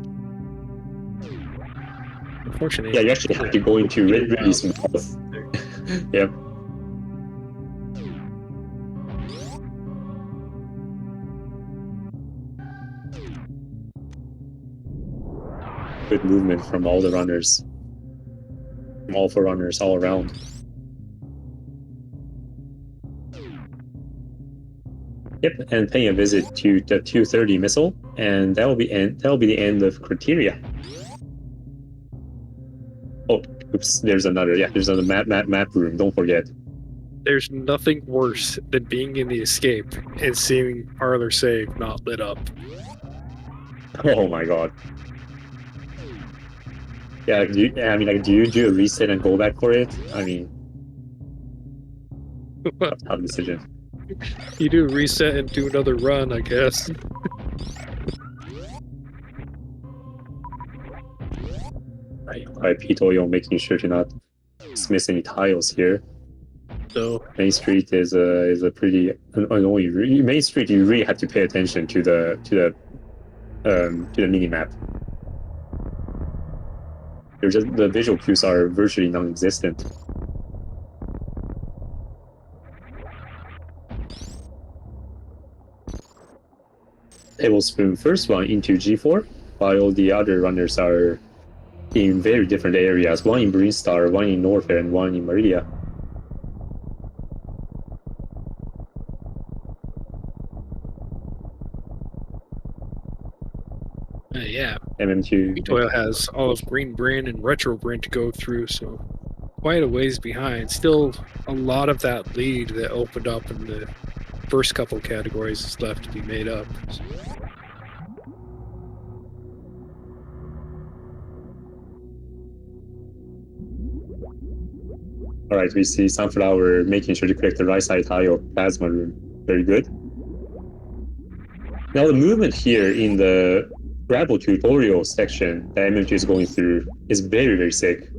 unfortunately, yeah, you actually have to go into really small. Yep. Good movement from all the runners. From all 4 runners all around. Yep, and paying a visit to the 230 missile, and that will be the end of criteria. Oh, oops! There's another. Yeah, there's another map room. Don't forget. There's nothing worse than being in the escape and seeing Parlor Save not lit up. Oh my god. Yeah, do you do a reset and go back for it? I mean, tough decision. You do a reset and do another run, I guess. Alright, Pito, you're making sure to not miss any tiles here. So Main Street is a pretty annoying. Main Street, you really have to pay attention to the mini map. The visual cues are virtually non-existent. Tablespoon first one into G4, while the other runners are in very different areas. One in Brinstar, one in Norfair, and one in Maria. Yeah. MM2. Doyle has all of Green Brand and Retro Brand to go through, so quite a ways behind. Still a lot of that lead that opened up in the first couple categories is left to be made up. So. Alright, we see Sunflower making sure to collect the right side tile Plasma Room. Very good. Now the movement here in the Grapple tutorial section that MMG is going through is very, very sick.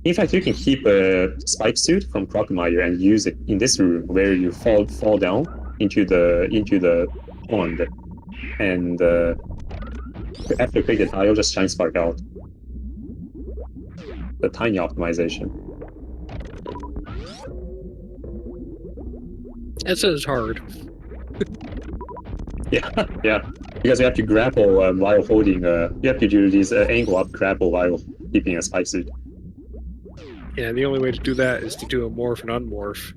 In fact, you can keep a spike suit from Crocomire and use it in this room where you fall down into the pond, and after clicking the tile, just shine spark out. The tiny optimization. That says hard. Yeah. Because you have to grapple while holding. You have to do this angle up grapple while keeping a spike suit. Yeah, the only way to do that is to do a morph and unmorph.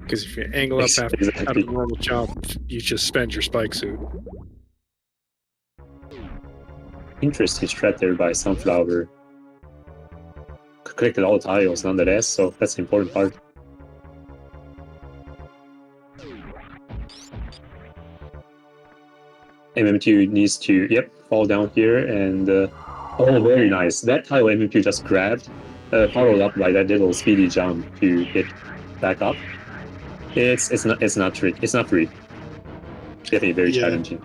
Because if you angle up after out of normal jump, you just spend your spike suit. Interesting strat there by Sunflower. Collected all tiles nonetheless, so that's the important part. MM2 needs to, fall down here, and oh, very nice. That tile MM2 just grabbed, followed up by that little speedy jump to get back up. It's not free. Definitely very challenging.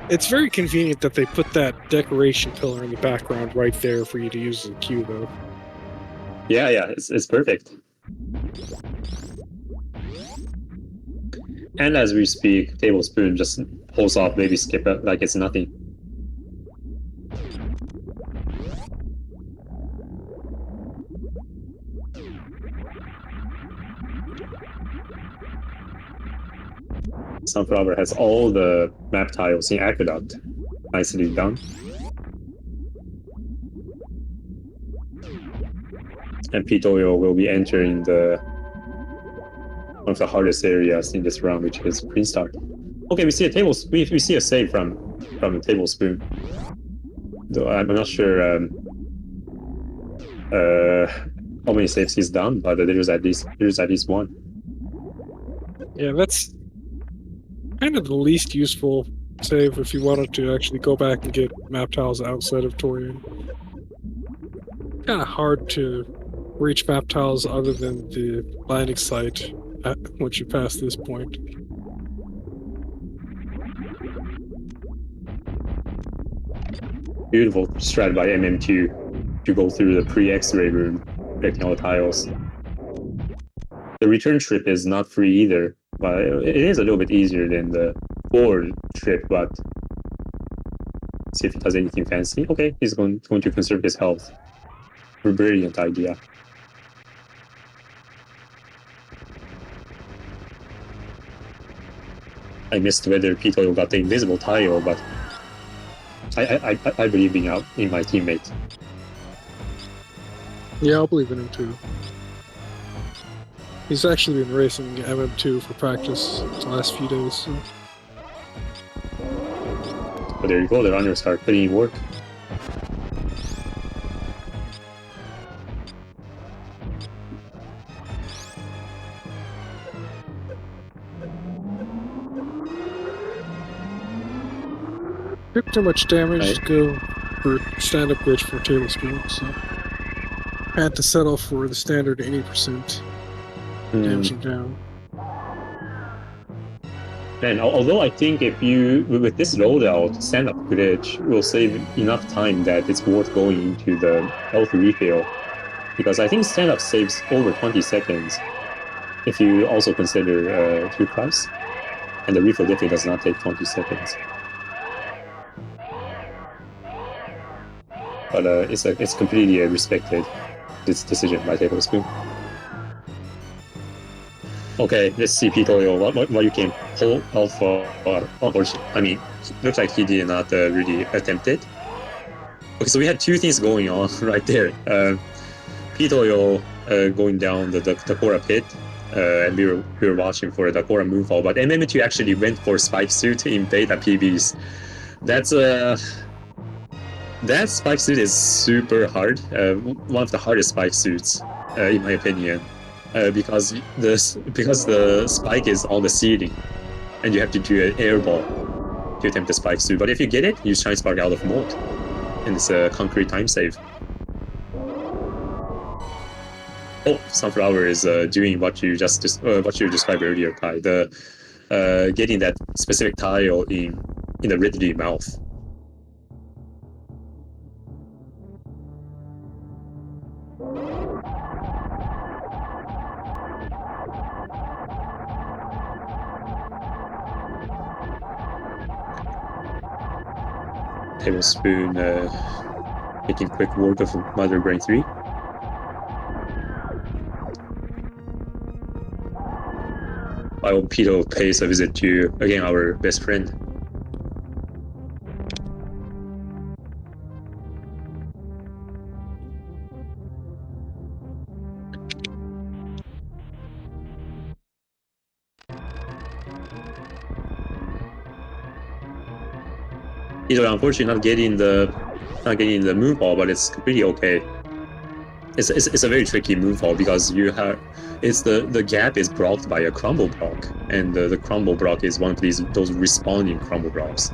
It's very convenient that they put that decoration pillar in the background right there for you to use as a cue, though. Yeah, it's perfect. And as we speak, Tablespoon just pulls off Baby Skip like it's nothing. Sunflower has all the map tiles in Aqueduct. Nicely done. And Pitoyo will be entering one of the hardest areas in this round, which is Green Star. Okay, we see a save from the Tablespoon. Though I'm not sure how many saves he's done, but there's at least one. Yeah, that's kind of the least useful save if you wanted to actually go back and get map tiles outside of Torian. Kind of hard to reach map tiles other than the landing site once you pass this point. Beautiful strat by MM2 to go through the pre-X-ray room, collecting all the tiles. The return trip is not free either, but it is a little bit easier than the forward trip, but see if he does anything fancy. Okay, he's going to conserve his health. A brilliant idea. I missed whether Pito got the invisible tile, but I believe in my teammate. Yeah, I'll believe in him too. He's actually been racing MM2 for practice the last few days. So. But there you go, the runners start putting in work. Took too much damage to go for stand-up glitch for Tablespoon, so had to settle for the standard 80% damage down. And although I think if you, with this loadout, stand-up glitch will save enough time that it's worth going into the health refill. Because I think stand-up saves over 20 seconds if you also consider 2 crafts. And the refill definitely does not take 20 seconds. But it's completely respected, this decision by Tablespoon. Okay, let's see Pito, what you can pull out for, unfortunately. I mean, looks like he did not really attempt it. Okay, so we had 2 things going on right there. Pito going down the Dakora pit, and we were watching for the Dakora moonfall, but MM2 actually went for Spike Suit in beta PBs. That Spike Suit is super hard, one of the hardest Spike Suits, in my opinion. Because the spike is on the ceiling, and you have to do an air ball to attempt the spike suit. But if you get it, use Shine Spark out of mode, and it's a concrete time save. Oh, Sunflower is doing what you described earlier, Kai. The getting that specific tile in the Ridley mouth. Tablespoon making quick work of Mother Brain 3. I hope Pito pays a visit to, again, our best friend. Unfortunately not getting the moonfall, but it's completely okay. It's a very tricky moonfall because the gap is blocked by a crumble block, and the crumble block is one of those respawning crumble blocks.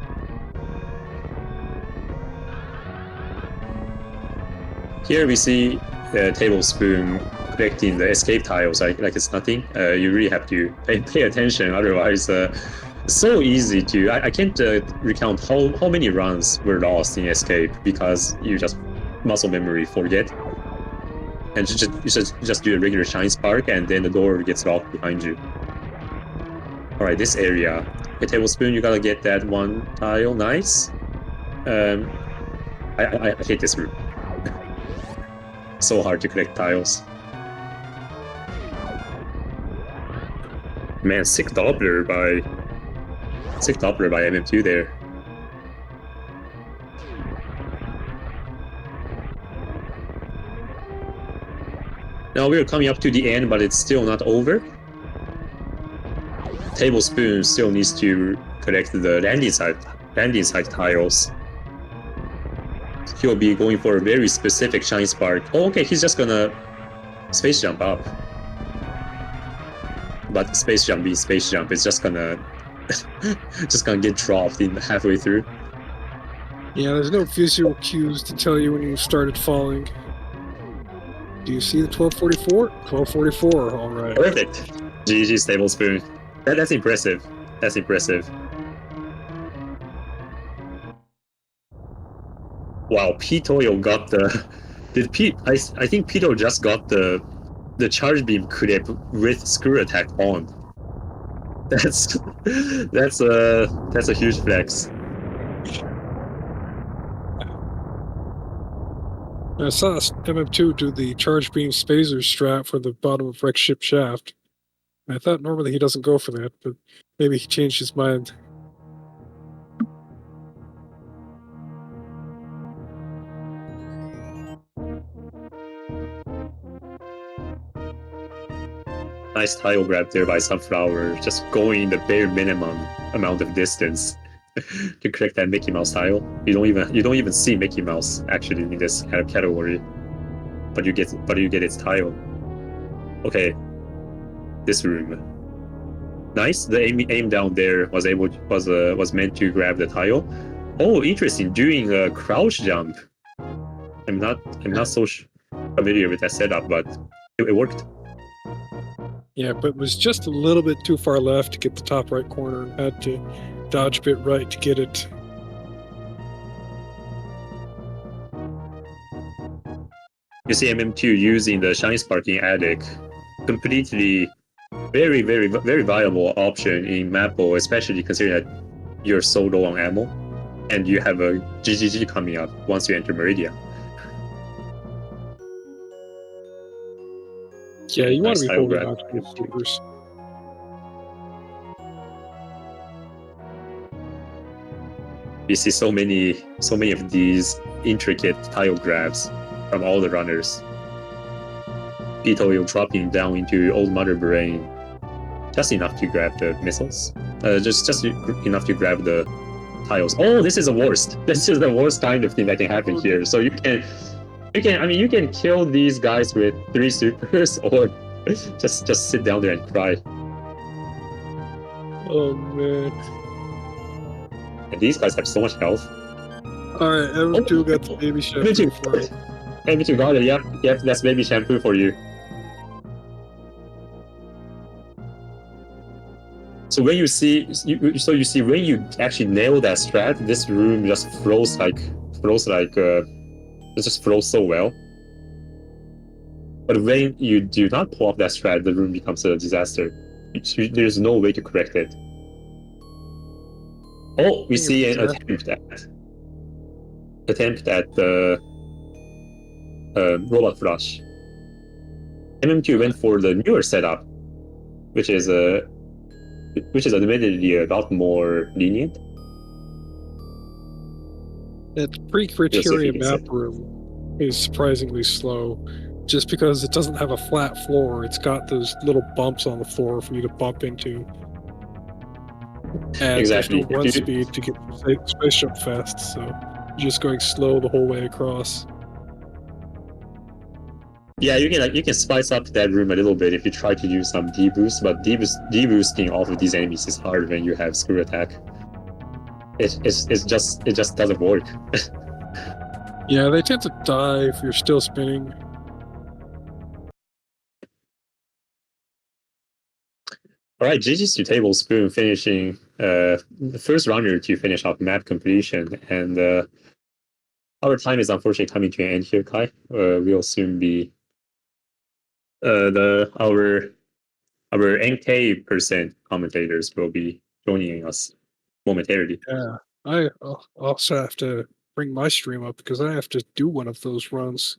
Here we see Tablespoon collecting the escape tiles like it's nothing. You really have to pay attention, otherwise. It's so easy to. I can't recount how many runs were lost in escape because you just muscle memory forget, and you just do a regular Shine Spark, and then the door gets locked behind you. All right, this area. Okay, Tablespoon, you gotta get that one tile. Nice. I hate this room. So hard to collect tiles. Man, sick Doppler by MM2 there. Now we're coming up to the end, but it's still not over. Tablespoon still needs to collect the landing site tiles. He'll be going for a very specific Shine Spark. Oh, okay, he's just gonna space jump up. But space jump being space jump, it's just gonna get dropped in halfway through. Yeah, there's no visual cues to tell you when you started falling. Do you see the 1244? 1244. All right. Perfect. GG's tablespoon. That's impressive. That's impressive. Wow, Pitoyo got the. Did Pete? I think Pito just got the charge beam clip with screw attack on. That's a huge flex. I saw MM2 do the charge beam spacer strat for the bottom of Rex ship shaft. I thought normally he doesn't go for that, but maybe he changed his mind. Nice tile grab there by Sunflower, just going the bare minimum amount of distance to correct that Mickey Mouse tile. You don't even see Mickey Mouse actually in this kind of category, but you get its tile. Okay, this room. Nice. The aim down there was meant to grab the tile. Oh, interesting. Doing a crouch jump. I'm not so familiar with that setup, but it worked. Yeah, but was just a little bit too far left to get the top right corner and had to dodge a bit right to get it. You see MM2 using the Shine Sparking Attic. Completely very, very, very viable option in Maple, especially considering that you're so low on ammo and you have a GGG coming up once you enter Meridia. Yeah, you want Nice to be tile holding grab. on to your sleepers. You see so many of these intricate tile grabs from all the runners. Pitoyo dropping down into Old Mother Brain, just enough to grab the missiles. Just enough to grab the tiles. Oh, this is the worst. This is the worst kind of thing that can happen here. So you can kill these guys with 3 supers, or just sit down there and cry. Oh man. And these guys have so much health. Alright, M2 got the baby shampoo for it. M2 got it, yep, that's baby shampoo for you. So when you see, when you actually nail that strat, this room just flows it just flows so well. But when you do not pull off that strat, the room becomes a disaster. There's no way to correct it. Oh, we see an attempt at the robot flush. MM2 went for the newer setup, which is admittedly a lot more lenient. That pre-criteria map room is surprisingly slow, just because it doesn't have a flat floor. It's got those little bumps on the floor for you to bump into. And exactly. There's no run speed to get space jump fast, so you're just going slow the whole way across. Yeah, you can spice up that room a little bit if you try to use some deboost, but deboosting off of these enemies is hard when you have screw attack. It just doesn't work. Yeah, they tend to die if you're still spinning. All right, GG's to Tablespoon finishing the first runner to finish off map completion, and our time is unfortunately coming to an end here, Kai. We'll soon be our NK percent commentators will be joining us momentarily. Yeah, I also have to bring my stream up because I have to do one of those runs.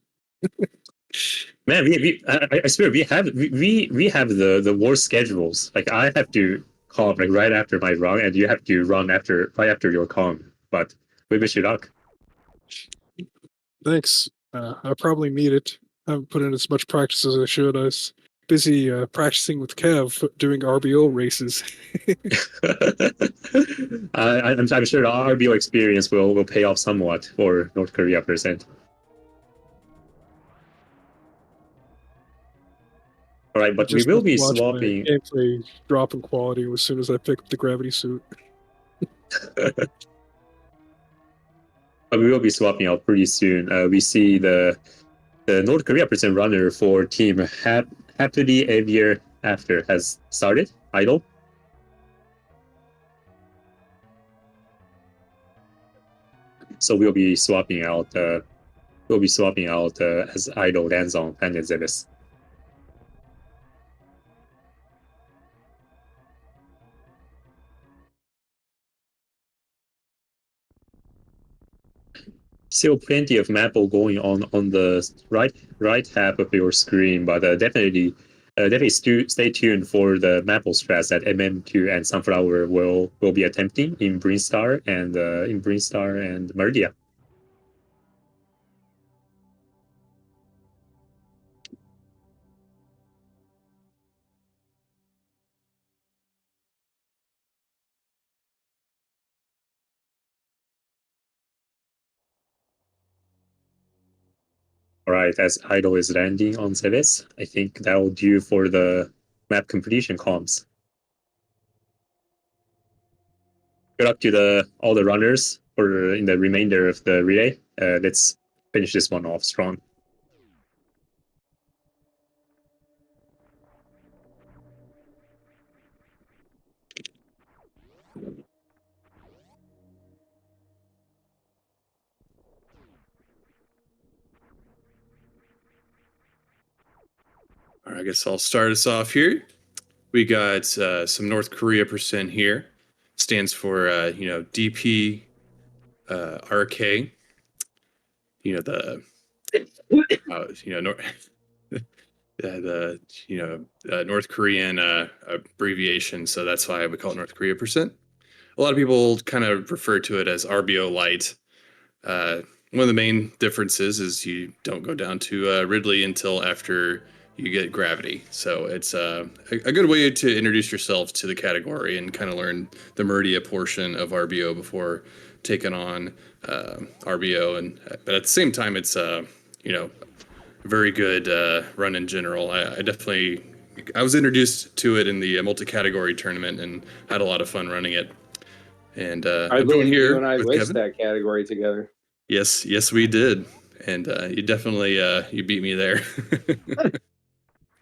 Man, I swear we have the worst schedules. Like I have to come like right after my run, and you have to run right after your con. But we wish you luck. Thanks. I probably need it. I haven't put in as much practice as I should. I was busy practicing with Kev doing RBO races. I'm sure our RBO experience will pay off somewhat for North Korea percent. All right, but we will be swapping. Gameplay drop in quality as soon as I pick up the gravity suit. But we will be swapping out pretty soon. We see the The North Korea percent runner for team Happily Ever After has started. Idol. So we'll be swapping out. As Idol lands on Planet Zebes. Still plenty of Maple going on the right half of your screen, but definitely stay tuned for the Maple strats that MM2 and Sunflower will be attempting in Brinstar and Meridia. All right, as Idol is landing on Zebes, I think that will do for the map completion comms. Good luck to all the runners in the remainder of the relay. Let's finish this one off strong. All right, I guess I'll start us off here. We got some North Korea percent here. Stands for DP RK. North Korean abbreviation. So that's why we call it North Korea percent. A lot of people kind of refer to it as RBO light. One of the main differences is you don't go down to Ridley until after you get gravity. So it's a good way to introduce yourself to the category and kind of learn the Meridia portion of RBO before taking on RBO. But at the same time, it's a very good run in general. I was introduced to it in the multi-category tournament and had a lot of fun running it. And I believe you and I raced that category together. Yes, we did. And you definitely you beat me there.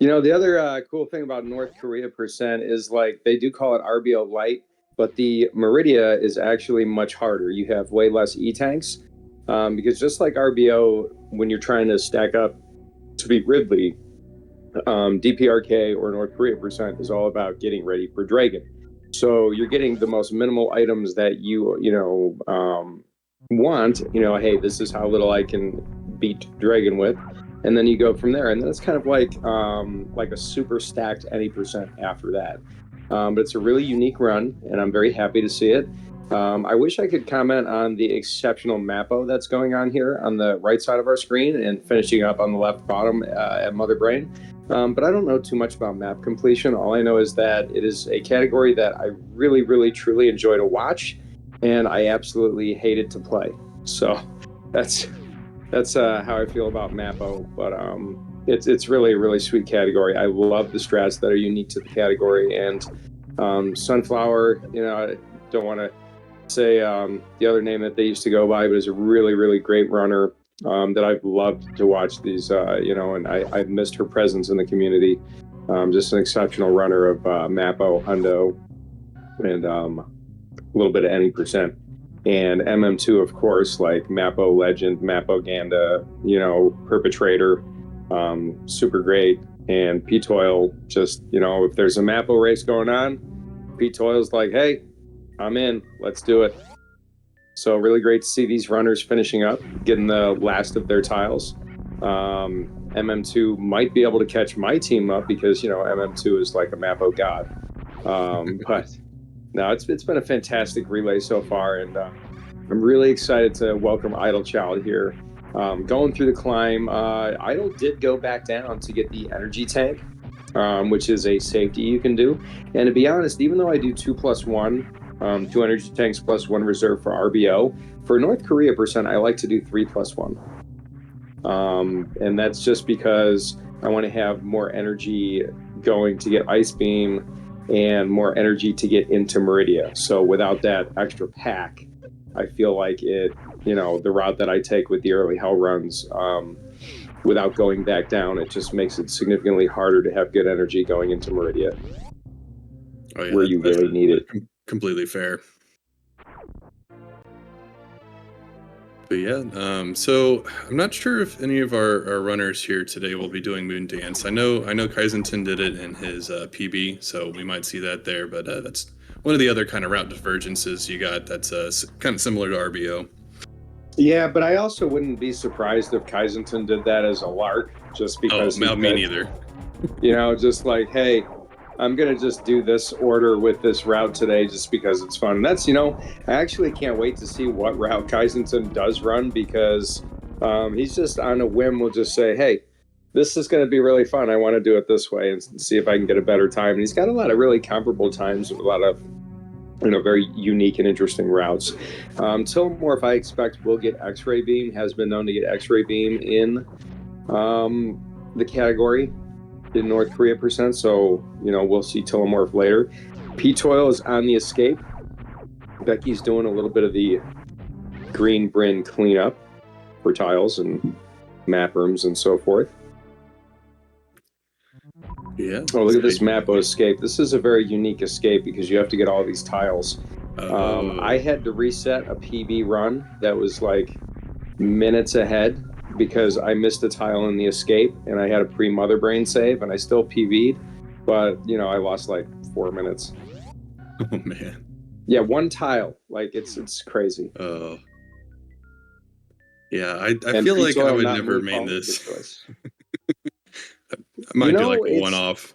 The other cool thing about North Korea percent is like they do call it RBO light, but the Meridia is actually much harder. You have way less E-tanks because just like RBO, when you're trying to stack up to beat Ridley, DPRK or North Korea percent is all about getting ready for Dragon. So you're getting the most minimal items that you want. Hey, this is how little I can beat Dragon with. And then you go from there, and then it's kind of like a super stacked any percent after that. But it's a really unique run, and I'm very happy to see it. I wish I could comment on the exceptional Mappo that's going on here on the right side of our screen and finishing up on the left bottom at Mother Brain. But I don't know too much about map completion. All I know is that it is a category that I really, really, truly enjoy to watch, and I absolutely hated to play. So that's how I feel about Mappo, but it's really a really sweet category. I love the strats that are unique to the category, and Sunflower, I don't want to say the other name that they used to go by, but is a really, really great runner that I've loved to watch these, and I've missed her presence in the community. Just an exceptional runner of Mappo, Hundo, and a little bit of any percent. And MM2, of course, like Mappo Legend, Mappo Ganda, Perpetrator, super great. And P-Toil, just, if there's a Mappo race going on, P-Toil's like, hey, I'm in, let's do it. So really great to see these runners finishing up, getting the last of their tiles. MM2 might be able to catch my team up because, MM2 is like a Mappo god. But no, it's been a fantastic relay so far, and I'm really excited to welcome Idle Child here. Going through the climb, Idle did go back down to get the energy tank, which is a safety you can do. And to be honest, even though I do 2+1, 2 energy tanks plus 1 reserve for RBO, for North Korea percent, I like to do 3+1. And that's just because I want to have more energy going to get Ice Beam and more energy to get into Meridia. So without that extra pack, I feel like the route that I take with the early hell runs without going back down. It just makes it significantly harder to have good energy going into Meridia, where you really need it. Completely fair. But yeah, so I'm not sure if any of our runners here today will be doing Moon Dance. I know Kaizenton did it in his PB, so we might see that there. But that's one of the other kind of route divergences you got. That's kind of similar to RBO. Yeah, but I also wouldn't be surprised if Kaizenton did that as a lark, just because. Me neither. You know, just like, hey, I'm gonna just do this order with this route today, just because it's fun. And that's, I actually can't wait to see what route Kaizenton does run, because he's just on a whim will just say, hey, this is going to be really fun. I want to do it this way and see if I can get a better time. And he's got a lot of really comparable times with a lot of very unique and interesting routes. Tillamorph, I expect, will get X-Ray Beam, has been known to get X-Ray Beam in the category in North Korea %, so, we'll see Tillamorph later. P-Toil is on the escape. Becky's doing a little bit of the green Bryn cleanup for tiles and map rooms and so forth. Yeah. Oh, look at this Mappo escape. This is a very unique escape because you have to get all these tiles. I had to reset a PB run that was like minutes ahead because I missed a tile in the escape, and I had a pre-Mother Brain save, and I still PB'd, but, I lost like 4 minutes. Oh, man. Yeah, one tile. Like, it's crazy. Oh. Yeah, I feel like I would never main this. I might do like a one-off.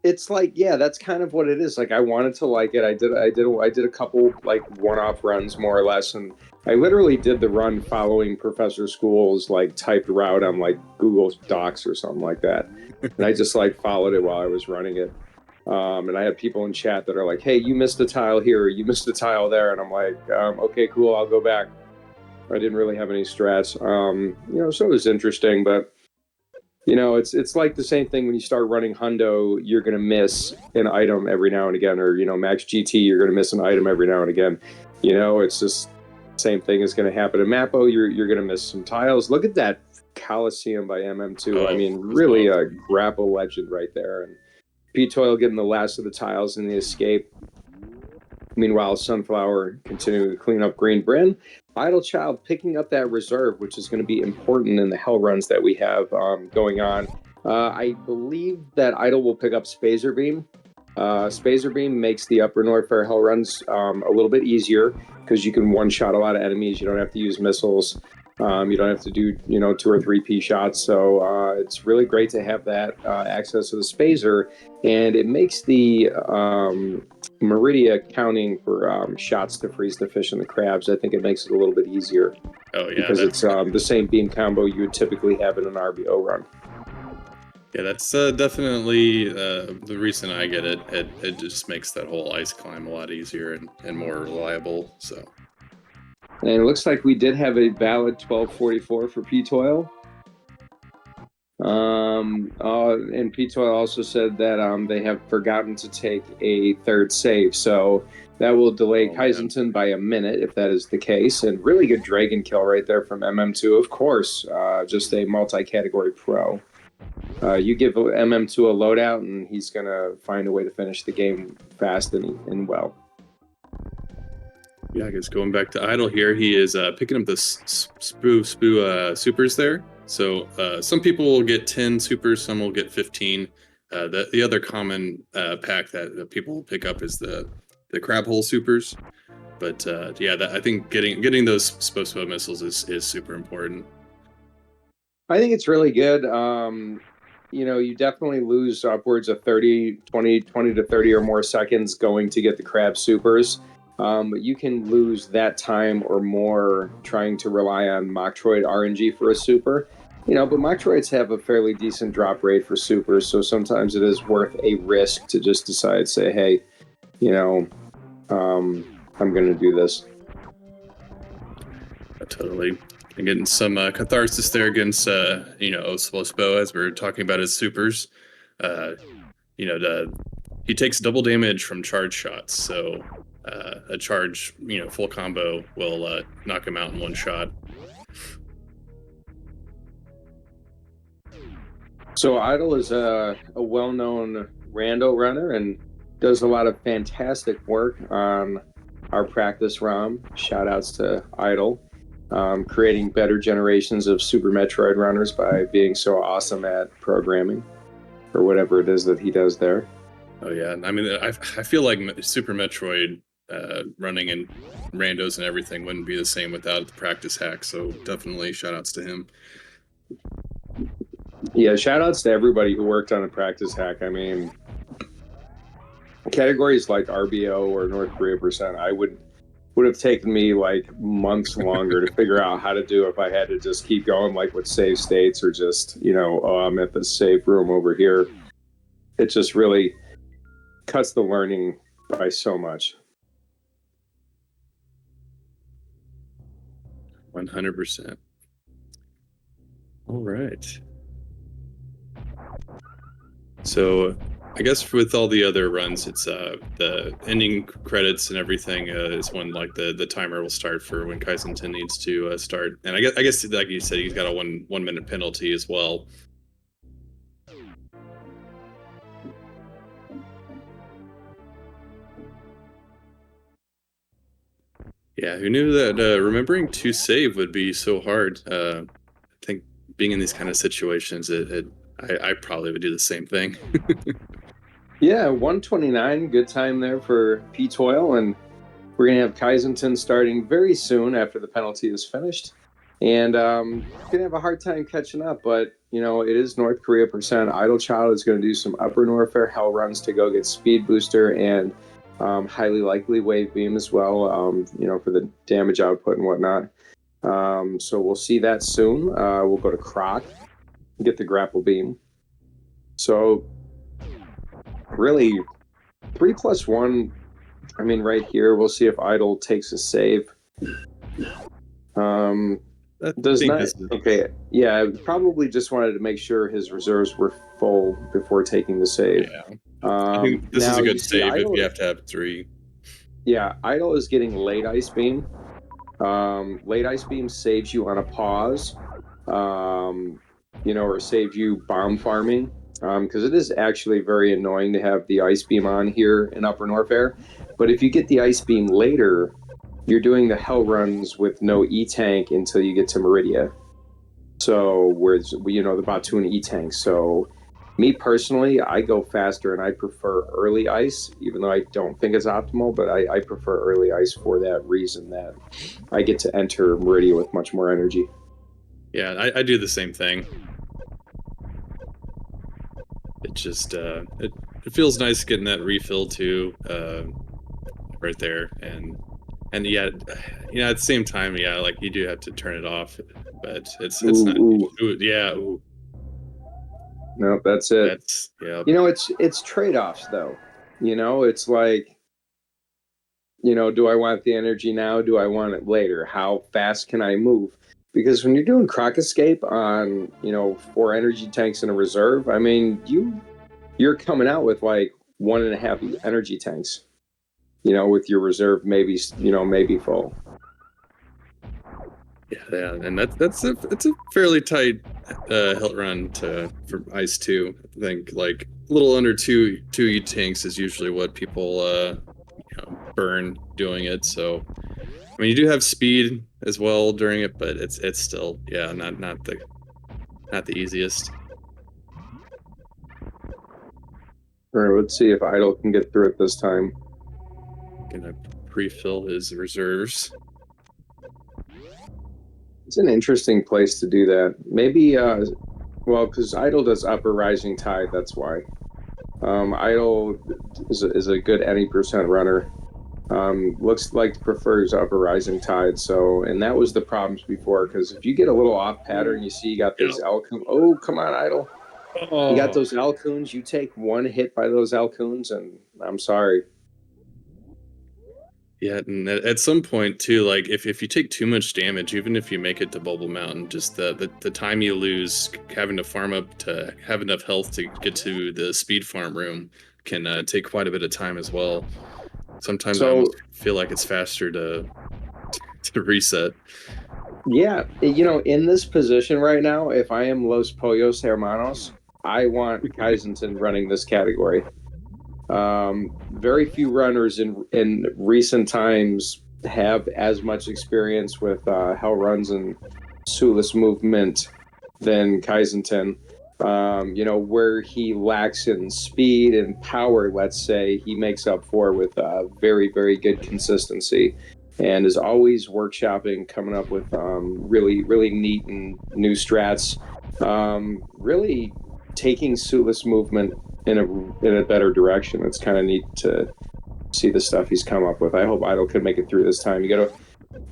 It's like, yeah, that's kind of what it is. Like, I wanted to like it. I did a couple like one-off runs more or less, and I literally did the run following Professor School's like typed route on like Google Docs or something like that, and I just like followed it while I was running it. And I had people in chat that are like, "Hey, you missed a tile here, you missed a tile there," and I'm like, "Okay, cool, I'll go back." I didn't really have any strats, so it was interesting, but. It's like the same thing when you start running Hundo, you're going to miss an item every now and again, or, Max GT, you're going to miss an item every now and again. It's just the same thing is going to happen in Mappo. You're going to miss some tiles. Look at that Coliseum by MM2. I mean, really a grapple legend right there. And P-Toil getting the last of the tiles in the escape. Meanwhile, Sunflower continuing to clean up Green Bryn. Idle Child picking up that reserve, which is going to be important in the hell runs that we have going on. I believe that Idle will pick up Spazer Beam. Spazer Beam makes the Upper North Fair hell runs a little bit easier because you can one-shot a lot of enemies. You don't have to use missiles. You don't have to do 2 or 3 P shots. So it's really great to have that access to the Spazer, and it makes the Meridia counting for shots to freeze the fish and the crabs. I think it makes it a little bit easier. Oh yeah, because it's the same beam combo you would typically have in an RBO run. Yeah, that's definitely the reason I get it. It just makes that whole ice climb a lot easier and more reliable. So. And it looks like we did have a valid 1244 for P-Toil. And P-Toil also said that they have forgotten to take a third save. So that will delay Kaizenton by a minute if that is the case. And really good Dragon kill right there from MM2. Of course, just a multi-category pro. You give MM2 a loadout and he's going to find a way to finish the game fast and well. Yeah, I guess going back to Idle here, he is picking up the supers there. So some people will get 10 supers, some will get 15. The other common pack that people will pick up is the crab hole supers. But I think getting those Spo missiles is super important. I think it's really good. You definitely lose upwards of 20 to 30 or more seconds going to get the crab supers. But you can lose that time or more trying to rely on Metroid RNG for a super. But Metroids have a fairly decent drop rate for supers, so sometimes it is worth a risk to just decide, say, hey, I'm going to do this. Totally. And getting some catharsis there against, Ospo as we're talking about his supers. He takes double damage from charge shots, so a charge, full combo will knock him out in one shot. So Idle is a well-known Rando runner and does a lot of fantastic work on our practice ROM. Shout outs to Idle, creating better generations of Super Metroid runners by being so awesome at programming or whatever it is that he does there. Oh yeah, I mean, I feel like Super Metroid running in randos and everything wouldn't be the same without the practice hack. So definitely shout outs to him. Yeah, shout outs to everybody who worked on a practice hack. I mean, categories like RBO or North Korea percent, I would have taken me like months longer to figure out how to do if I had to just keep going, like with save states or just, I'm at the save room over here. It just really cuts the learning by so much. 100%. All right. So I guess with all the other runs, it's the ending credits and everything is when like the timer will start for when Kaizentin needs to start. And I guess like you said, he's got a one minute penalty as well. Yeah, who knew that remembering to save would be so hard? I think being in these kind of situations, I probably would do the same thing. Yeah, 129, good time there for P Toil, and we're gonna have Kaizentin starting very soon after the penalty is finished, and gonna have a hard time catching up. But it is North Korea percent. Idle Child is gonna do some Upper Norfair hell runs to go get Speed Booster and highly likely Wave Beam as well. For the damage output and whatnot. So we'll see that soon. We'll go to Croc, get the Grapple Beam. So really 3+1. I mean, right here we'll see if Idle takes a save. Does not. Okay, yeah, probably just wanted to make sure his reserves were full before taking the save. Yeah. I think this is a good save if you have to have 3. Yeah, Idle is getting late Ice Beam. Late Ice Beam saves you on a pause, or saves you bomb farming. Because it is actually very annoying to have the Ice Beam on here in Upper Norfair. But if you get the Ice Beam later, you're doing the hell runs with no E-Tank until you get to Meridia. So, where's, the Phatoon E-Tank. So, me personally, I go faster and I prefer early ice, even though I don't think it's optimal, but I prefer early ice for that reason that I get to enter Meridia with much more energy. Yeah, I do the same thing. It just it feels nice getting that refill too, right there, and yeah, at the same time, yeah, like you do have to turn it off, but it's not. Ooh, yeah. Ooh. No, that's it. That's yeah. It's trade-offs though. It's like, do I want the energy now? Do I want it later? How fast can I move? Because when you're doing Croc Escape on, 4 energy tanks in a reserve, I mean, you're coming out with like 1.5 energy tanks, with your reserve maybe full. Yeah, and it's a fairly tight hilt run for Ice 2. I think like a little under 2 tanks is usually what people burn doing it. So I mean, you do have speed as well during it, but it's still not the easiest. All right, let's see if Idle can get through it this time. Gonna pre-fill his reserves. It's an interesting place to do that. Maybe, because Idle does Upper Rising Tide, that's why. Idle is a good any percent runner. Looks like prefers Upper Rising Tide. So, and that was the problems before, because if you get a little off pattern, you see you got those Alcoons. Oh, come on, Idle. You got those Alcoons. You take one hit by those Alcoons, and I'm sorry. Yeah, and at some point too, like if you take too much damage, even if you make it to Bubble Mountain, just the time you lose having to farm up to have enough health to get to the speed farm room can take quite a bit of time as well. Sometimes I almost feel like it's faster to reset. Yeah, in this position right now, if I am Los Pollos Hermanos, I want Kaizenton running this category. Very few runners in recent times have as much experience with Hell Runs and Sueless movement than Kaizenton. Where he lacks in speed and power, let's say, he makes up for with very, very good consistency, and is always workshopping, coming up with really, really neat and new strats. Really taking suitless movement in a better direction. It's kind of neat to see the stuff he's come up with. I hope Idle could make it through this time. You got to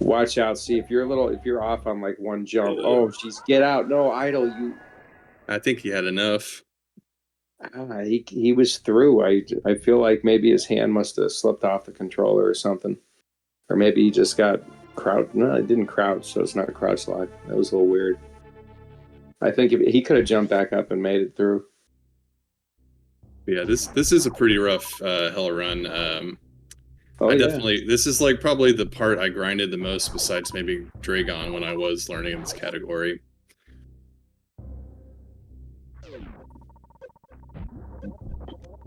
watch out. See if you're off on like one jump. Oh, jeez, get out! No, Idle, you. I think he had enough. He was through. I feel like maybe his hand must have slipped off the controller or something, or maybe he just got crouched. No, it didn't crouch, so it's not a crouch lock. That was a little weird. I think if he could have jumped back up and made it through. Yeah, this is a pretty rough Hell Run. Definitely. This is like probably the part I grinded the most, besides maybe Dragon when I was learning in this category.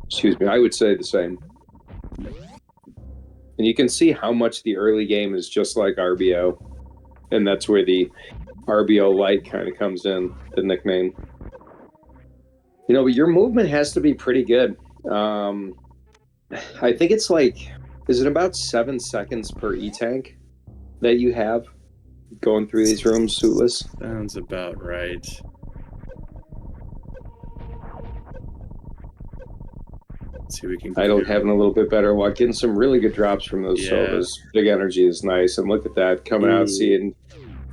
Excuse me, I would say the same. And you can see how much the early game is just like RBO. And that's where the RBO light kind of comes in, the nickname. But your movement has to be pretty good. I think it's like, is it about 7 seconds per E-tank that you have going through these rooms suitless? Sounds about right. Let's see if we can. Idle having a little bit better luck, getting some really good drops from those sodas. Big energy is nice, and look at that coming out, seeing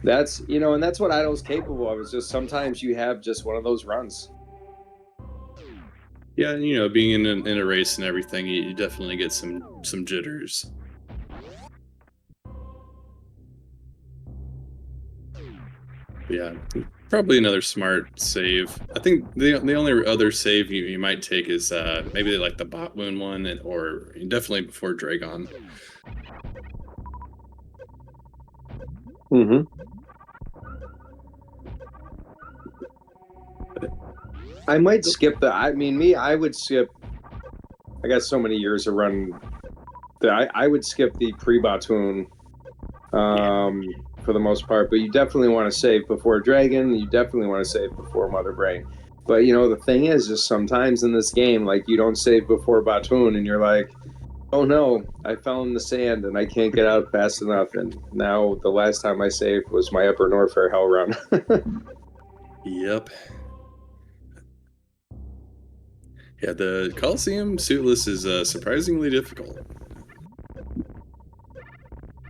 that's and that's what Idle's capable of. Is just sometimes you have just one of those runs. Yeah, being in a race and everything, you definitely get some jitters. Yeah, probably another smart save. I think the only other save you might take is maybe like the bot wound one, or definitely before Dragon. Mm-hmm. I might skip the. I would skip. I got so many years of running that I would skip the pre-Phatoon for the most part. But you definitely want to save before Dragon. You definitely want to save before Mother Brain. But the thing is sometimes in this game, like you don't save before Phatoon, and you're like, oh no, I fell in the sand and I can't get out fast enough. And now the last time I saved was my Upper Norfair Hell Run. Yep. Yeah, the Coliseum suitless is surprisingly difficult.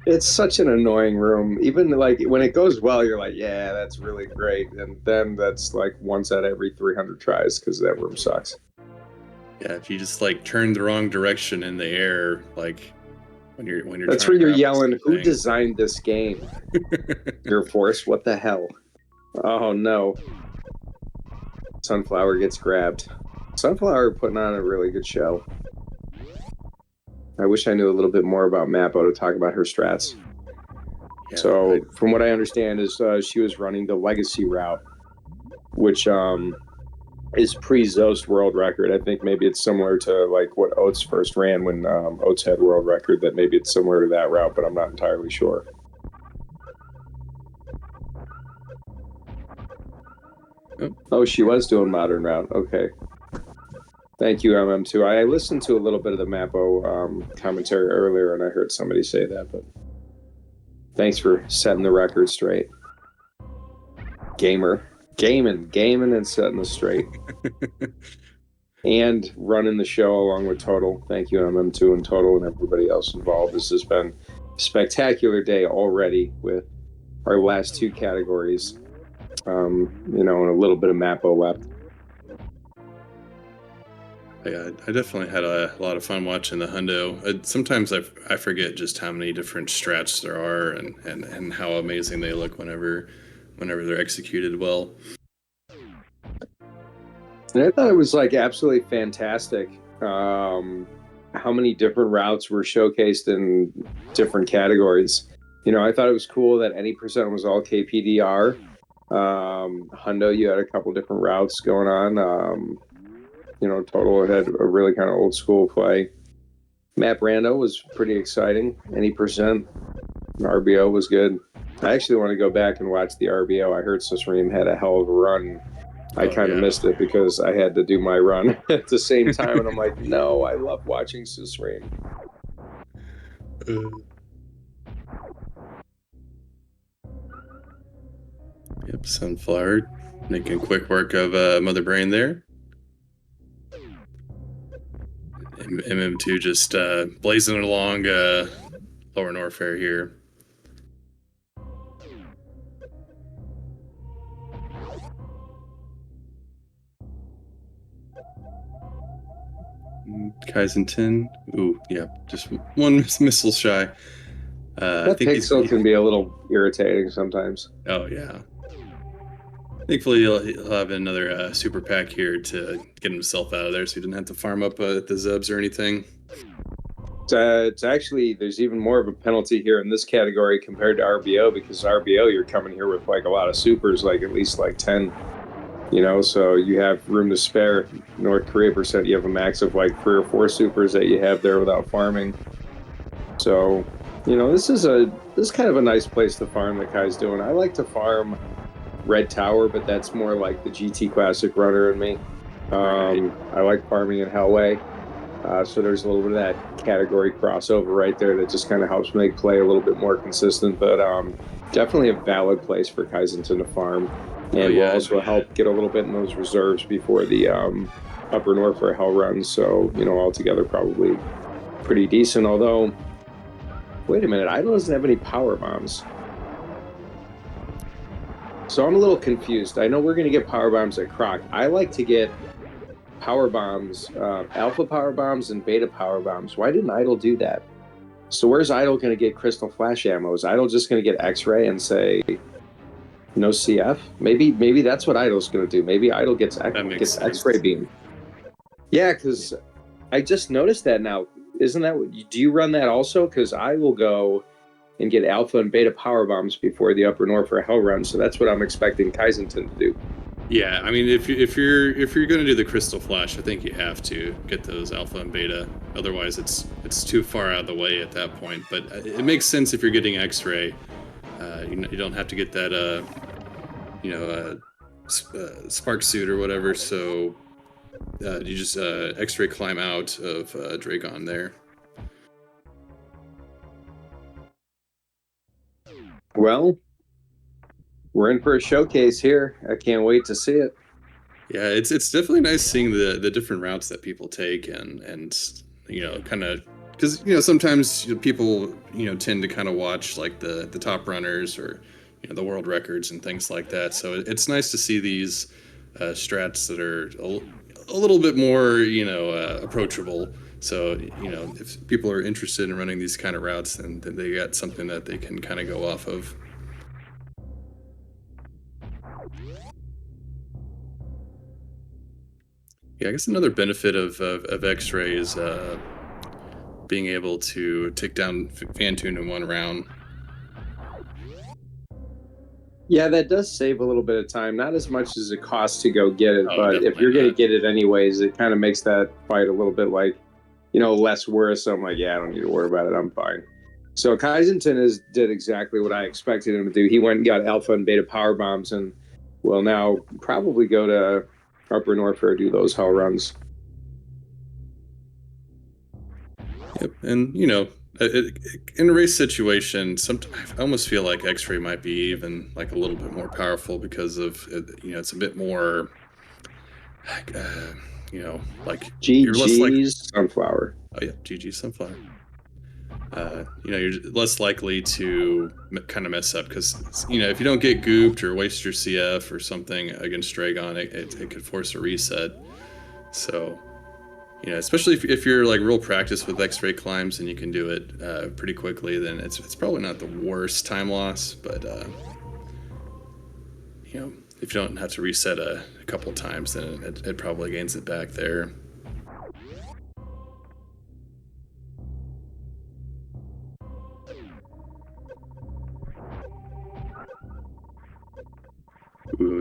It's such an annoying room. Even like when it goes well, you're like, yeah, that's really great. And then that's like once out of every 300 tries because that room sucks. Yeah, if you just like turn the wrong direction in the air, like when you're that's where you're yelling, who designed this game? Air Force, what the hell? Oh no. Sunflower gets grabbed. Sunflower putting on a really good show. I wish I knew a little bit more about Mappo to talk about her strats. Yeah, so, from what I understand, is she was running the Legacy route, which is pre-Zost world record. I think maybe it's similar to like what Oates first ran when Oates had world record. That maybe it's similar to that route, but I'm not entirely sure. Oh, she was doing modern route. Okay. Thank you, MM2. I listened to a little bit of the Mappo commentary earlier, and I heard somebody say that, but thanks for setting the record straight. Gaming and setting it straight. And running the show along with Total. Thank you, MM2 and Total and everybody else involved. This has been a spectacular day already with our last two categories. And a little bit of Mappo left. Yeah, I definitely had a lot of fun watching the Hundo. Sometimes I forget just how many different strats there are and how amazing they look whenever they're executed well. And I thought it was like absolutely fantastic how many different routes were showcased in different categories. I thought it was cool that any percent was all KPDR. Hundo, you had a couple different routes going on. Total had a really kind of old school play. Map Rando was pretty exciting. Any percent. RBO was good. I actually want to go back and watch the RBO. I heard Sisream had a hell of a run. I kind of missed it because I had to do my run at the same time, and I'm like, no, I love watching Sisream. Yep, Sunflower making quick work of Mother Brain there. MM2 just blazing along Lower Norfair here. Kaizentin. Ooh, yeah, just one missile shy. That I think pixel can be a little irritating sometimes. Oh, yeah. Thankfully, he'll have another super pack here to get himself out of there so he didn't have to farm up at the Zebs or anything. It's actually, there's even more of a penalty here in this category compared to RBO, because RBO, you're coming here with like a lot of supers, like at least like 10, so you have room to spare. North Korea percent, you have a max of like 3 or 4 supers that you have there without farming. So, this is kind of a nice place to farm that Kai's doing. I like to farm Red Tower, but that's more like the GT Classic runner in me. I like farming in Hellway. So there's a little bit of that category crossover right there that just kind of helps make play a little bit more consistent. But definitely a valid place for Kaizenton to farm. And will also help get a little bit in those reserves before the Upper Norfair Hell runs. So, altogether probably pretty decent. Although, wait a minute, Idle doesn't have any power bombs. So I'm a little confused. I know we're going to get power bombs at Croc. I like to get power bombs, alpha power bombs and beta power bombs. Why didn't Idle do that? So where's Idle going to get crystal flash ammo? Is Idle just going to get X-ray and say no CF? Maybe that's what Idle's going to do. Maybe Idle gets X-ray beam. Yeah, because I just noticed that now. Isn't that what? Do you run that also? Because I will go and get alpha and beta power bombs before the Upper Norfair Hell run. So that's what I'm expecting Kaizenton to do. Yeah, I mean, if you're going to do the Crystal Flash, I think you have to get those alpha and beta. Otherwise, it's too far out of the way at that point. But it makes sense if you're getting X-ray. You don't have to get that spark suit or whatever. So you just X-ray climb out of Dragon there. Well, we're in for a showcase here. I can't wait to see it. Yeah, it's definitely nice seeing the different routes that people take and kind of, because sometimes people tend to kind of watch like the top runners or the world records and things like that. So it's nice to see these strats that are a little bit more approachable. So if people are interested in running these kind of routes, then they got something that they can kind of go off of. Yeah, I guess another benefit of X-ray is being able to take down Phatoon in one round. Yeah, that does save a little bit of time. Not as much as it costs to go get it, but if you're not. going to get it anyways, it kind of makes that fight a little bit like, less worrisome. Like, yeah, I don't need to worry about it. I'm fine. So Kaizenton did exactly what I expected him to do. He went and got alpha and beta power bombs and will now probably go to Upper Norfair, do those hell runs. Yep, and in a race situation, sometimes I almost feel like X-ray might be even like a little bit more powerful because of it's a bit more like you're less likely. Sunflower. Oh yeah, GG Sunflower. You're less likely to kind of mess up because if you don't get gooped or waste your CF or something against Dragon, it could force a reset. So especially if you're like real practice with X-ray climbs and you can do it pretty quickly, then it's probably not the worst time loss. But if you don't have to reset a couple times, then it probably gains it back there.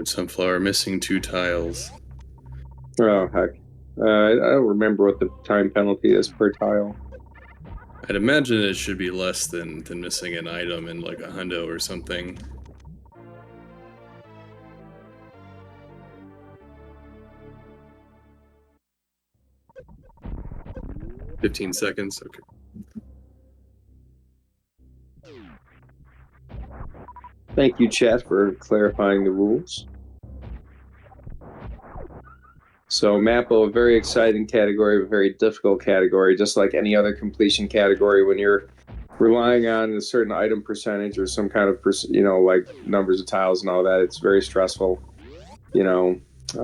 Sunflower missing 2 tiles. Oh, heck. I don't remember what the time penalty is per tile. I'd imagine it should be less than missing an item in like a hundo or something. "15 seconds, okay. Thank you, chat, for clarifying the rules. So Mappo, a very exciting category, a very difficult category, just like any other completion category. When you're relying on a certain item percentage or some kind of, like numbers of tiles and all that, it's very stressful,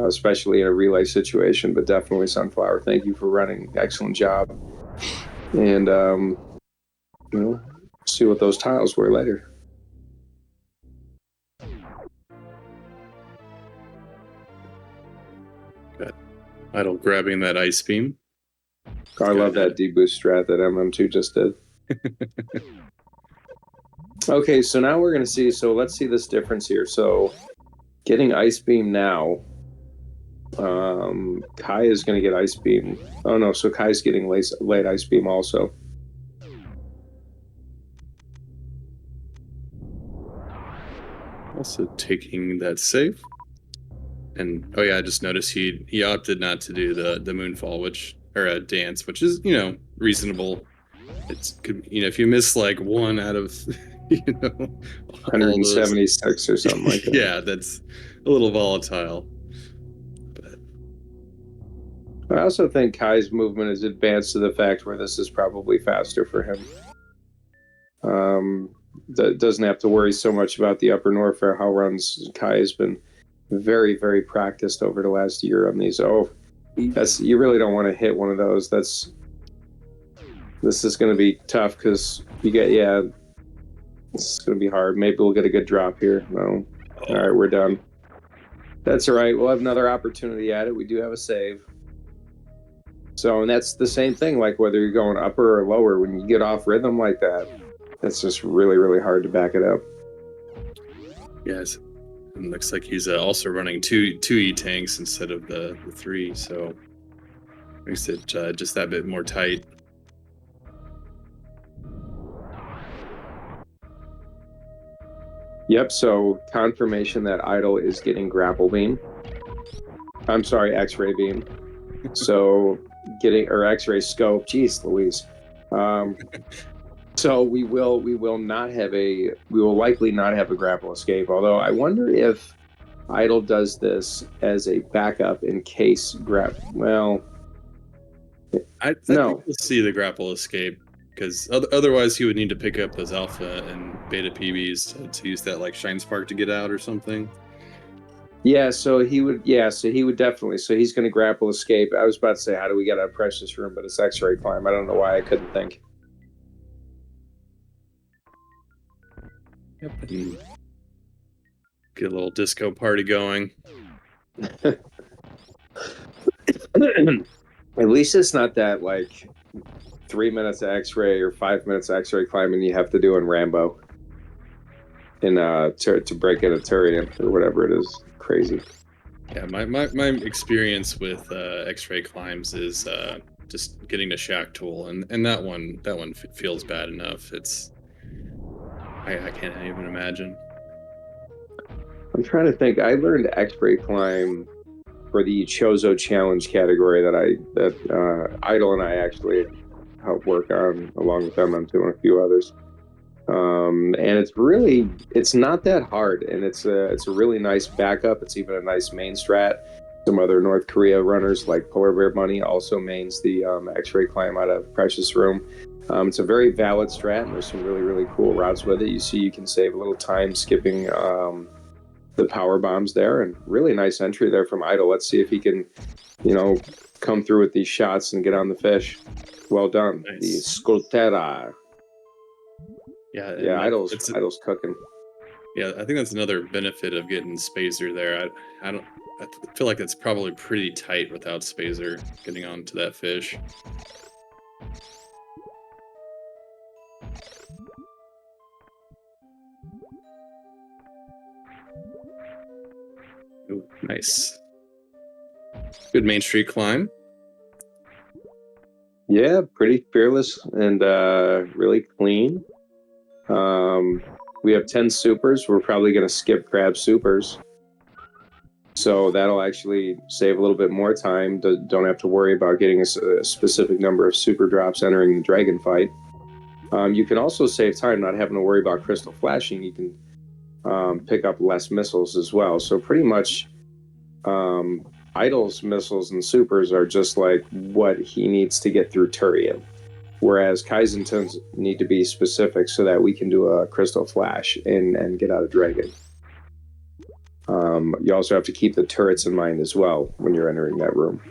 especially in a relay situation. But definitely, Sunflower, thank you for running. Excellent job. And, see what those tiles were later. Got Idle grabbing that ice beam. I love that deboost strat that MM2 just did. Okay, so now we're going to see, so let's see this difference here. So getting Ice Beam now, Kai is going to get Ice Beam. Oh no, so Kai's getting late Ice Beam also. Also taking that save. And oh yeah, I just noticed he opted not to do the moonfall, or a dance, which is reasonable. It's if you miss like 1 out of 176 or something like that. Yeah, that's a little volatile. I also think Kai's movement is advanced to the fact where this is probably faster for him. That doesn't have to worry so much about the upper Norfair how runs. Kai has been very, very practiced over the last year on these. Oh, you really don't want to hit one of those. This is going to be tough because this is going to be hard. Maybe we'll get a good drop here. No. All right, we're done. That's all right. We'll have another opportunity at it. We do have a save. So, and that's the same thing, like whether you're going upper or lower, when you get off rhythm like that, it's just really, really hard to back it up. Yes. And looks like he's also running two E-tanks instead of the 3, so makes it just that bit more tight. Yep, so confirmation that Idle is getting grapple beam. I'm sorry, X-ray beam. So or X-ray scope. Jeez Louise. So we will likely not have a grapple escape, although I wonder if Idle does this as a backup in case I think we'll see the grapple escape, because otherwise he would need to pick up those alpha and beta PBs to use that like shine spark to get out or something. Yeah, so he would definitely. So he's going to grapple escape. I was about to say, how do we get out of Precious Room? But it's X-ray climb. I don't know why I couldn't think. Yep. Get a little disco party going. At least it's not that like 3 minutes of X-ray or 5 minutes of X-ray climbing you have to do in Rambo. To break in a turret or whatever it is. Crazy. Yeah, my experience with X-ray climbs is just getting to Shack Tool, and that one feels bad enough. I can't even imagine. I'm trying to think. I learned X-ray climb for the Chozo challenge category that Idle and I actually helped work on along with MM2 and a few others. And it's not that hard, and it's a really nice backup. It's even a nice main strat. Some other North Korea runners like Polar Bear Bunny also mains the X-ray climb out of Precious Room. It's a very valid strat, and there's some really, really cool routes with it. You can save a little time skipping the power bombs there, and really nice entry there from Idle. Let's see if he can, come through with these shots and get on the fish. Well done. Nice. The Scoltera. Yeah, Idle's cooking. Yeah, I think that's another benefit of getting Spazer there. I feel like it's probably pretty tight without Spazer getting onto that fish. Ooh, nice. Good Main Street climb. Yeah, pretty fearless and really clean. We have 10 supers. We're probably going to skip crab supers. So that'll actually save a little bit more time. Don't have to worry about getting a specific number of super drops entering the dragon fight. You can also save time not having to worry about crystal flashing. You can pick up less missiles as well. So pretty much Idol's missiles and supers are just like what he needs to get through Turian. Whereas Kaizen's need to be specific so that we can do a crystal flash and get out of dragon. You also have to keep the turrets in mind as well when you're entering that room.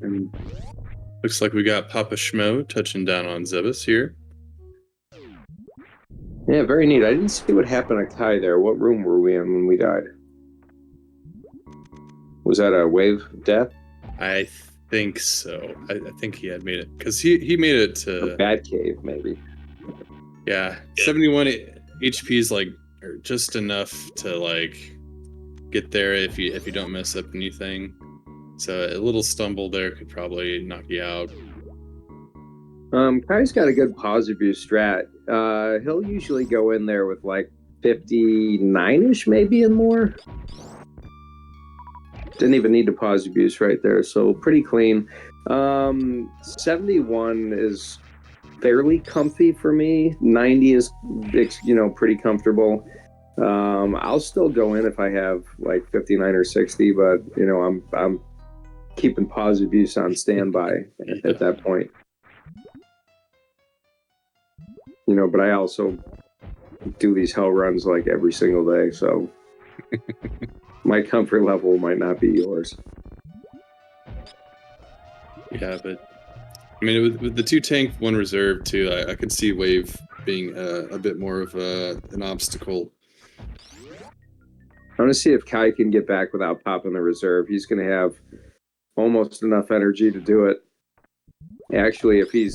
And looks like we got Papa Schmo touching down on Zebus here. Yeah, very neat. I didn't see what happened to Kai there. What room were we in when we died? Was that a wave death? I think so. I think he had made it because he made it to a bad cave, maybe. Yeah, 71 HP is like just enough to like get there if you don't mess up anything. So a little stumble there could probably knock you out. Kai's got a good pause review strat. He'll usually go in there with like 59-ish maybe and more. Didn't even need to pause abuse right there, so pretty clean. 71 is fairly comfy for me. 90 is, pretty comfortable. I'll still go in if I have like 59 or 60, but I'm keeping pause abuse on standby at that point. But I also do these hell runs like every single day, so my comfort level might not be yours. Yeah, but I mean, with the 2 tank, 1 reserve too, I could see wave being a bit more of an obstacle. I want to see if Kai can get back without popping the reserve. He's going to have almost enough energy to do it. Actually, if he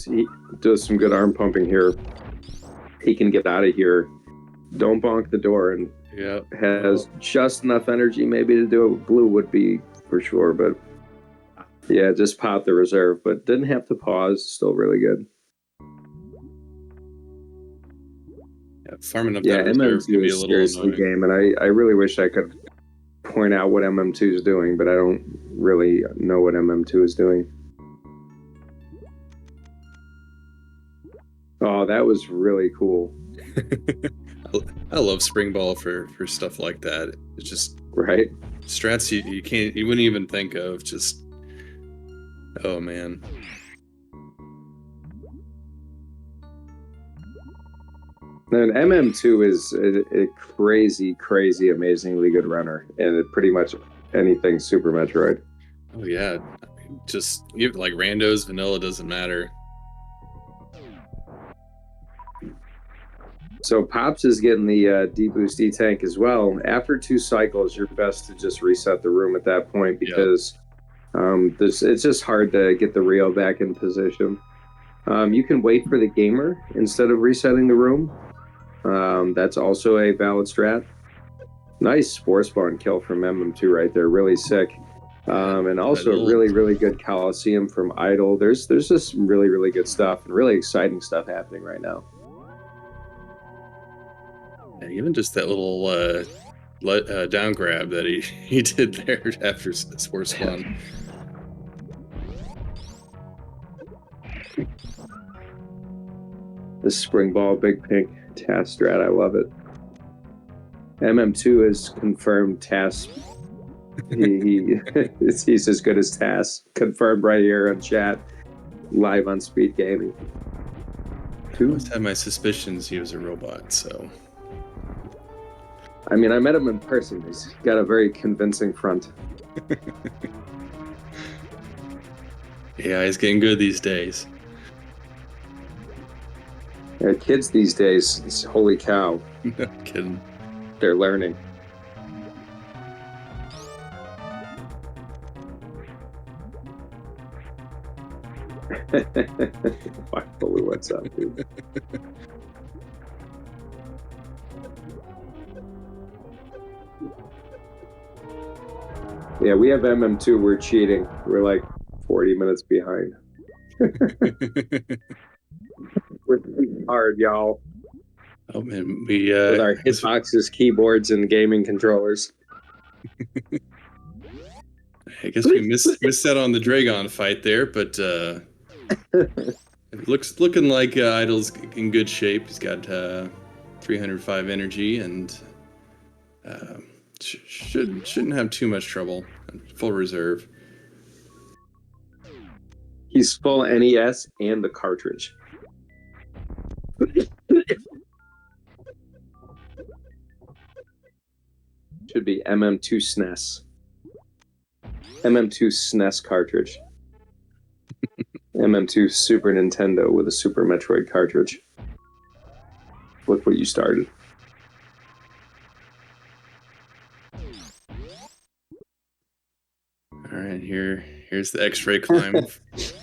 does some good arm pumping here, he can get out of here. Don't bonk the door, and has just enough energy maybe to do it. Blue would be for sure, but yeah, just pop the reserve, but didn't have to pause. Still really good. Yeah, farming up Yeah, that reserve MM2 can be a is little seriously annoying. game, and I really wish I could point out what MM2 is doing, but I don't really know what MM2 is doing. Oh, that was really cool. I love Spring Ball for stuff like that. It's just right strats you wouldn't even think of. Just oh man. And MM2 is a crazy, amazingly good runner, and pretty much anything Super Metroid. Oh yeah, I mean, just even like randos, vanilla doesn't matter. So Pops is getting the D-Boost E-Tank as well. After 2 cycles, you're best to just reset the room at that point because it's just hard to get the Rio back in position. You can wait for the gamer instead of resetting the room. That's also a valid strat. Nice Spore Spawn kill from MM2 right there. Really sick. And also really good Coliseum from Idol. There's just some really good stuff and really exciting stuff happening right now. Yeah, even just that little down grab that he did there after Spore Spawn. The Spring Ball Big Pink TAS strat, I love it. MM2 is confirmed TAS. He's as good as TAS. Confirmed right here on chat, live on Speed Gaming. I always had my suspicions he was a robot, so. I mean, I met him in person. He's got a very convincing front. Yeah, he's getting good these days. Yeah, kids these days, holy cow. No kidding. They're learning. What's up, dude? Yeah, we have MM2. We're cheating. We're like 40 minutes behind. We're hard, y'all. Oh man, we with our hitboxes, keyboards, and gaming controllers. I guess we missed out on the Dragon fight there, but it looking like Idol's in good shape. He's got 305 energy and shouldn't have too much trouble. Full reserve. He's full NES and the cartridge. Should be MM2 SNES. MM2 SNES cartridge. MM2 Super Nintendo with a Super Metroid cartridge. Look what you started. All right, here's the X-ray climb.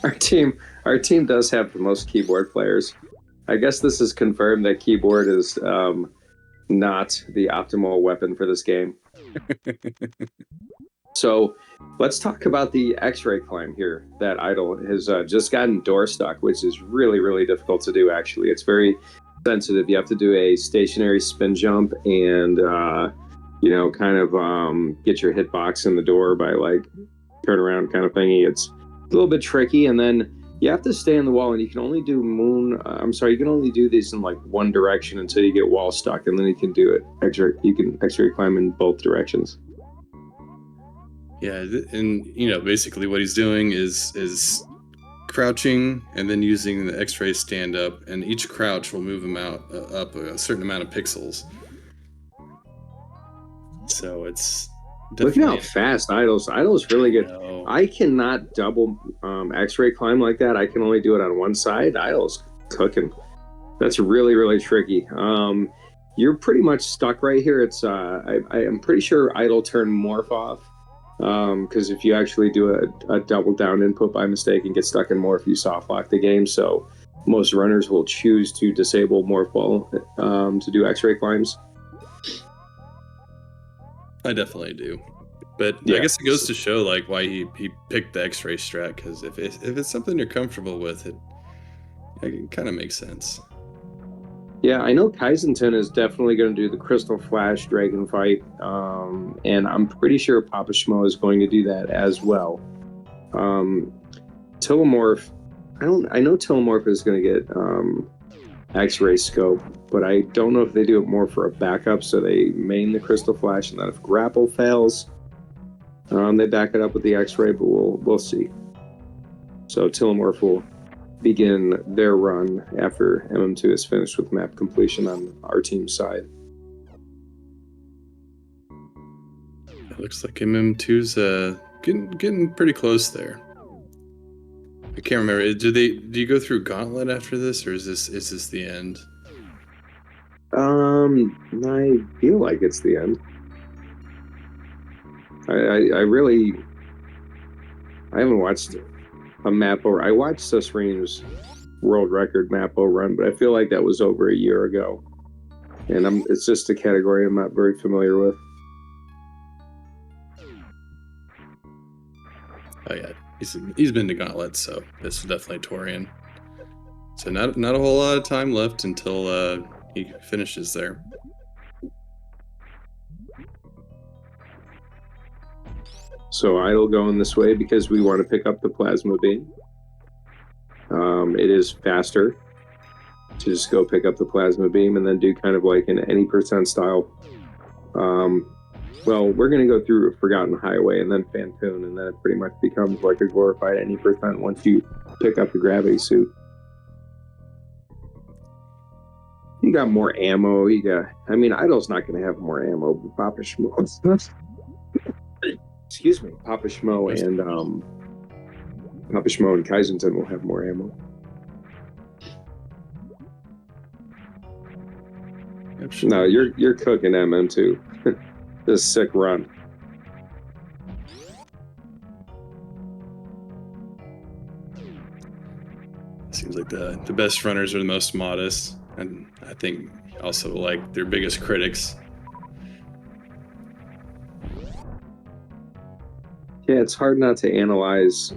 Our team does have the most keyboard players. I guess this is confirmed that keyboard is not the optimal weapon for this game. So let's talk about the X-ray climb here that Idol has just gotten door stuck, which is really, really difficult to do, actually. It's very sensitive. You have to do a stationary spin jump and, kind of get your hitbox in the door by like turn around kind of thingy. It's a little bit tricky. And then you have to stay in the wall, and you can only do you can only do these in like one direction until you get wall stuck, and then you can do it. You can X-ray climb in both directions. Yeah, and basically what he's doing is crouching and then using the X-ray stand up, and each crouch will move him up a certain amount of pixels. So it's look at how fast Idol's really good. I cannot double X-ray climb like that. I can only do it on one side. Idol's cooking. That's really, really tricky. You're pretty much stuck right here. It's I am pretty sure Idol turned morph off. Because if you actually do a double down input by mistake and get stuck in morph, you soft lock the game. So most runners will choose to disable morph ball to do X-ray climbs. I definitely do, but Yeah. I guess it goes to show like why he picked the X-ray strat, because if it's something you're comfortable with, it kind of makes sense. Yeah, I know Kaizenton is definitely going to do the Crystal Flash Dragon fight, and I'm pretty sure Papa Schmo is going to do that as well. Telomorph, I know Telomorph is going to get X-ray scope, but I don't know if they do it more for a backup, so they main the Crystal Flash, and then if grapple fails, they back it up with the X-ray, but we'll see. So Telomorph will begin their run after MM2 is finished with map completion on our team's side. It looks like MM2's getting pretty close there. I can't remember. Do you go through Gauntlet after this, or is this the end? I feel like it's the end. I haven't watched a Mappo. I watched Susream's world record Mappo run, but I feel like that was over a year ago, and it's just a category I'm not very familiar with. Oh yeah, he's been to Gauntlet, so this is definitely Torian. So not a whole lot of time left until he finishes there. So Idle going this way because we want to pick up the plasma beam. It is faster to just go pick up the plasma beam and then do kind of like an any percent style. Well, we're going to go through Forgotten Highway and then Phatoon, and then it pretty much becomes like a glorified any percent once you pick up the gravity suit. You got more ammo. Idle's not going to have more ammo, but Papa Schmo. Excuse me, Papa Schmo and Kaizenton will have more ammo. No, you're cooking MM2. This sick run. Seems like the best runners are the most modest, and I think also like their biggest critics. Yeah, it's hard not to analyze,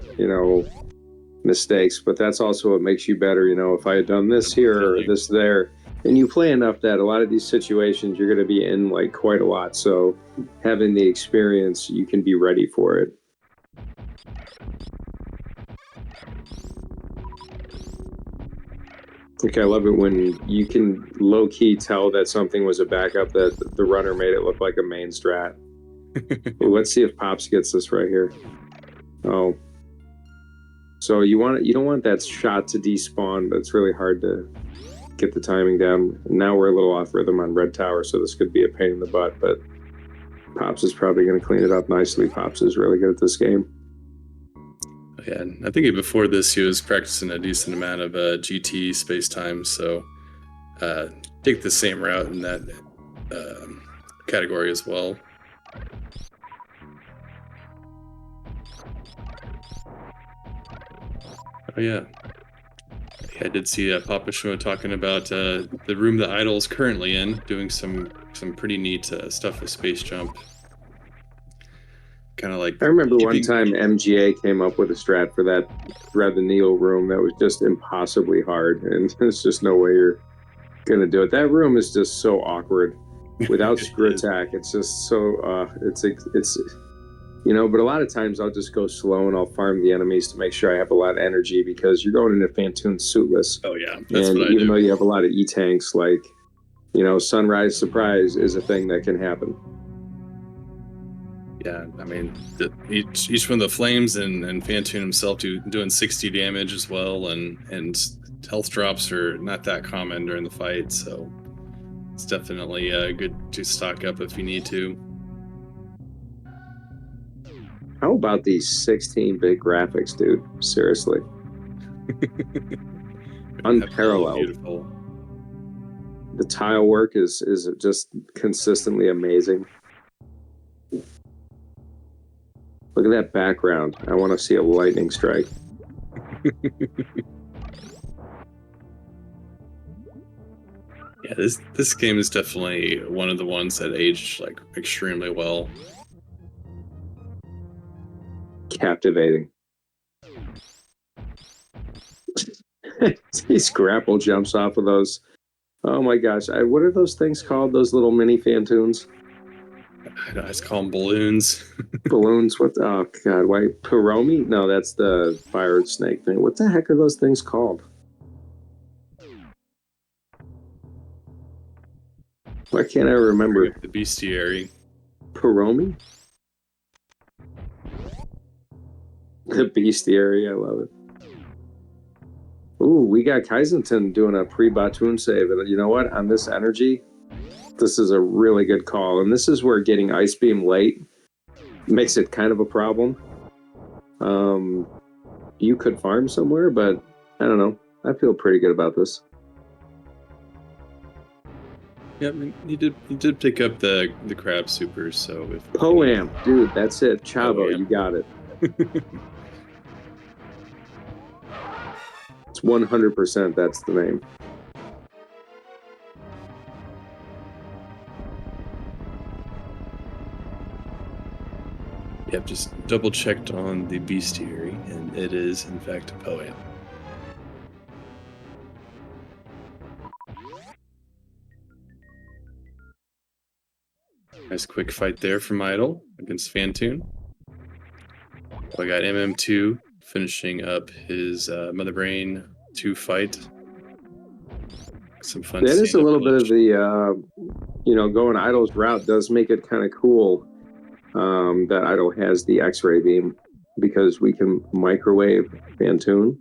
mistakes, but that's also what makes you better. If I had done this here or this there, and you play enough that a lot of these situations you're going to be in like quite a lot. So having the experience, you can be ready for it. Like, I love it when you can low-key tell that something was a backup, that the runner made it look like a main strat. Well, let's see if Pops gets this right here. Oh. So you don't want that shot to despawn, but it's really hard to get the timing down. Now we're a little off rhythm on Red Tower, so this could be a pain in the butt, but Pops is probably going to clean it up nicely. Pops is really good at this game. Yeah, I think before this he was practicing a decent amount of GT space time, so take the same route in that category as well. Oh yeah. I did see Papa Shmo talking about the room that Idol's currently in, doing some pretty neat stuff with Space Jump. Kind of like, I remember one time MGA came up with a strat for that Thread the Needle room that was just impossibly hard, and there's just no way you're gonna do it. That room is just so awkward without screw attack. It's just so it's but a lot of times I'll just go slow and I'll farm the enemies to make sure I have a lot of energy, because you're going into Phatoon suitless. Oh yeah, that's and what I even do. though you have a lot of E-tanks, like Sunrise Surprise is a thing that can happen. Yeah, I mean, each one of the flames and Phatoon himself doing 60 damage as well, and health drops are not that common during the fight, so it's definitely good to stock up if you need to. How about these 16-bit graphics, dude? Seriously. Unparalleled. Beautiful. The tile work is just consistently amazing. Look at that background. I want to see a lightning strike. Yeah, this game is definitely one of the ones that aged like extremely well. Captivating. These grapple jumps off of those. Oh my gosh. What are those things called? Those little mini Phatoons? I know, I just call them balloons. Balloons? What? Oh god, why? Piromi? No, that's the fire snake thing. What the heck are those things called? Why can't I remember? The bestiary. Piromi? The bestiary, I love it. Ooh, we got Kaizenton doing a pre-Phatoon save. And you know what? On this energy, this is a really good call. And this is where getting Ice Beam late makes it kind of a problem. You could farm somewhere, but I don't know. I feel pretty good about this. Yeah, I mean, he did pick up the crab supers, so if Poam, dude, that's it. Chavo, Poam. you got it. It's 100%. That's the name. Yep, just double checked on the bestiary, and it is in fact a Poam. Nice quick fight there from Idol against Phatoon. I got MM2 finishing up his Mother Brain 2 fight. Some fun. That is a little bit of the, going Idol's route does make it kind of cool that Idol has the X-ray beam, because we can microwave Phatoon.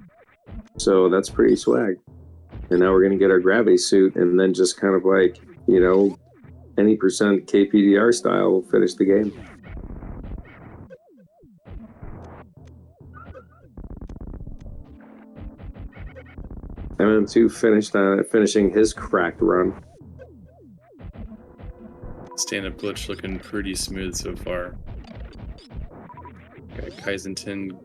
So that's pretty swag. And now we're going to get our gravity suit, and then just kind of like, any percent KPDR style will finish the game. MM2 finishing his cracked run. Stand-up glitch looking pretty smooth so far. Got Kaizenton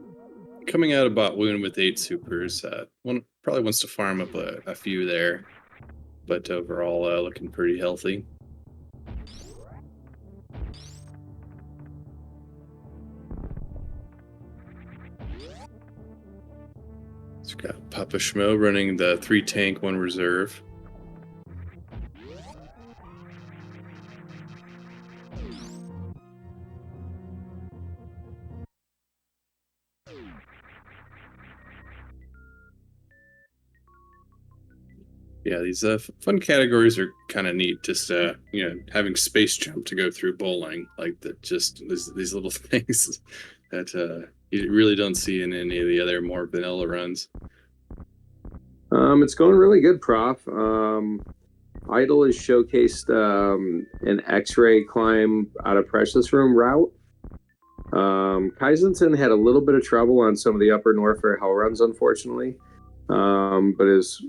coming out of bot wound with 8 supers. One probably wants to farm up a few there, but overall looking pretty healthy. It's got Papa Schmo running the 3 tank, 1 reserve. Yeah, these fun categories are kind of neat. Just having space jump to go through bowling, like that. Just these little things that you really don't see in any of the other more vanilla runs. It's going really good, Prof. Idle has showcased an X-ray climb out of Precious Room route. Kaizenson had a little bit of trouble on some of the upper Norfair hell runs, unfortunately, but is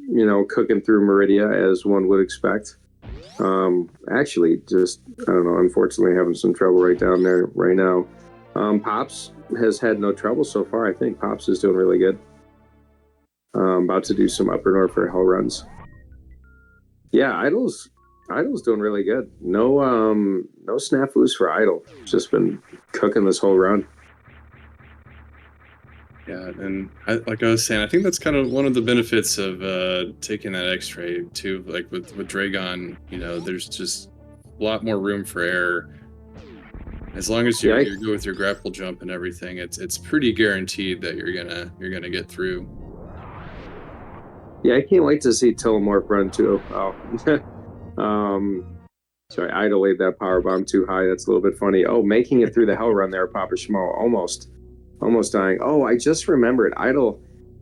cooking through Meridia as one would expect. Actually, just I don't know. Unfortunately, having some trouble right down there right now. Pops has had no trouble so far. I think Pops is doing really good. About to do some upper Norfair hell runs. Yeah, Idle's doing really good. No snafus for Idle. Just been cooking this whole run. Yeah, and like I was saying, I think that's kind of one of the benefits of taking that X-ray too. Like with Dragon, there's just a lot more room for error. As long as you go with your grapple jump and everything, it's pretty guaranteed that you're gonna get through. Yeah, I can't wait to see Telemorph run too. Sorry, I laid that power bomb too high. That's a little bit funny. Oh, making it through the hell run there, Papa Schmo, almost dying. Oh, I just remembered. Idle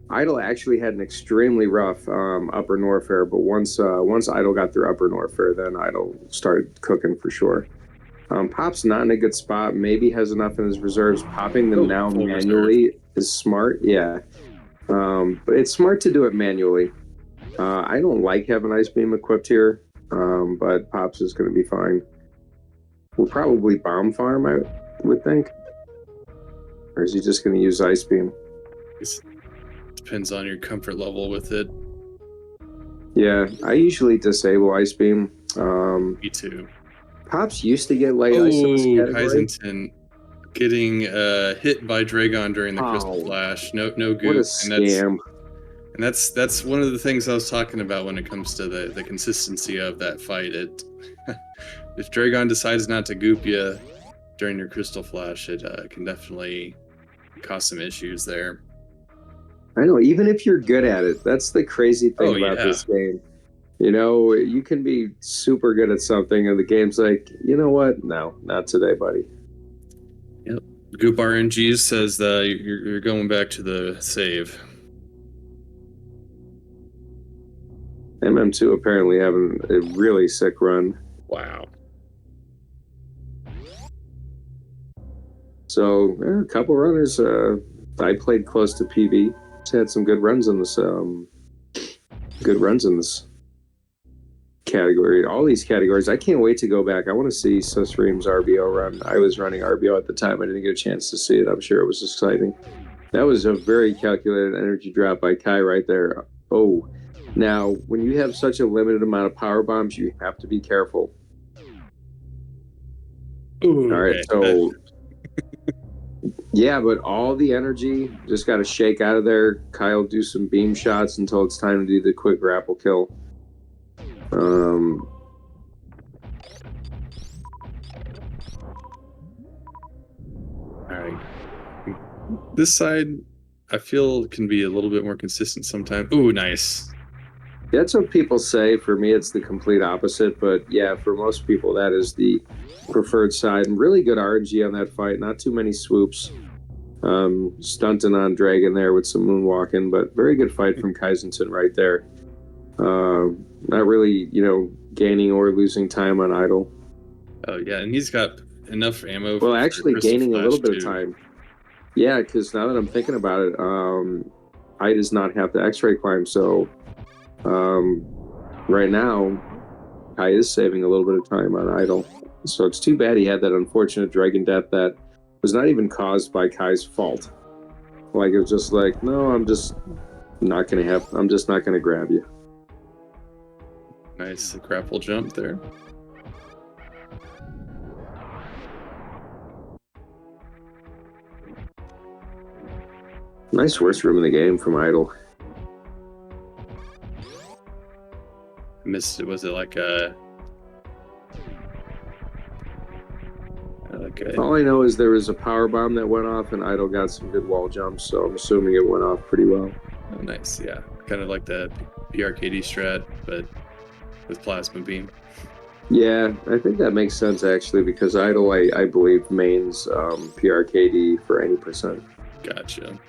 actually had an extremely rough upper Norfair, but once Idle got through upper Norfair, then Idle started cooking for sure. Pop's not in a good spot. Maybe has enough in his reserves. Popping them now manually is smart. Yeah. But it's smart to do it manually. I don't like having Ice Beam equipped here, but Pops is going to be fine. We'll probably Bomb Farm, I would think. Or is he just going to use Ice Beam? It depends on your comfort level with it. Yeah, I usually disable Ice Beam. Me too. Pops used to get light ice in this category. Kaizenson getting hit by Dragon during the Crystal Flash. No goop. What a scam. And that's one of the things I was talking about when it comes to the consistency of that fight. If Dragon decides not to goop you during your Crystal Flash, it can definitely cause some issues there. I know, even if you're good at it, that's the crazy thing about this game. You can be super good at something, and the game's like, you know what? No, not today, buddy. Yep. Goop RNG says that you're going back to the save. MM2 apparently having a really sick run. Wow. So, a couple runners. I played close to PB. It's had some good runs in this. Category. All these categories. I can't wait to go back. I want to see Susream's RBO run. I was running RBO at the time. I didn't get a chance to see it. I'm sure it was exciting. That was a very calculated energy drop by Kai right there. Oh, now when you have such a limited amount of power bombs, you have to be careful. Ooh, all right, so yeah, but all the energy just got to shake out of there. Kai will do some beam shots until it's time to do the quick grapple kill. Alright. This side, I feel, can be a little bit more consistent sometimes. Ooh, nice. That's what people say. For me, it's the complete opposite. But yeah, for most people, that is the preferred side. And really good RNG on that fight. Not too many swoops. Stunting on Dragon there with some moonwalking, but very good fight from Kaizenson right there. Not really, gaining or losing time on Idle. Oh yeah, and he's got enough ammo. Well, actually gaining a little bit of time. Yeah, because now that I'm thinking about it, I does not have the X-ray climb, so right now I is saving a little bit of time on Idle. So it's too bad he had that unfortunate Dragon death that was not even caused by Kai's fault. Like, it was just like, no, I'm just not gonna grab you. Nice grapple jump there. Nice worst room in the game from Idle. missed it. Was it like a All I know is there was a power bomb that went off, and Idle got some good wall jumps, so I'm assuming it went off pretty well. Oh, nice, yeah. Kind of like the PRKD strat, but with plasma beam. Yeah, I think that makes sense actually, because Idle, I believe, mains PRKD for any percent. Gotcha.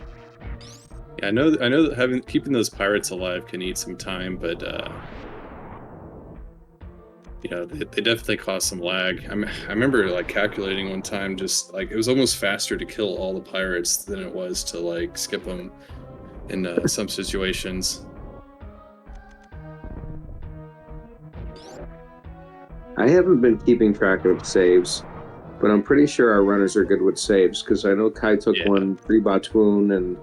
Yeah, I know that keeping those pirates alive can eat some time, but you know, they definitely cause some lag. I remember like calculating one time, just like it was almost faster to kill all the pirates than it was to like skip them in some situations. I haven't been keeping track of saves, but I'm pretty sure our runners are good with saves, because I know Kai took one pre-Phatoon, and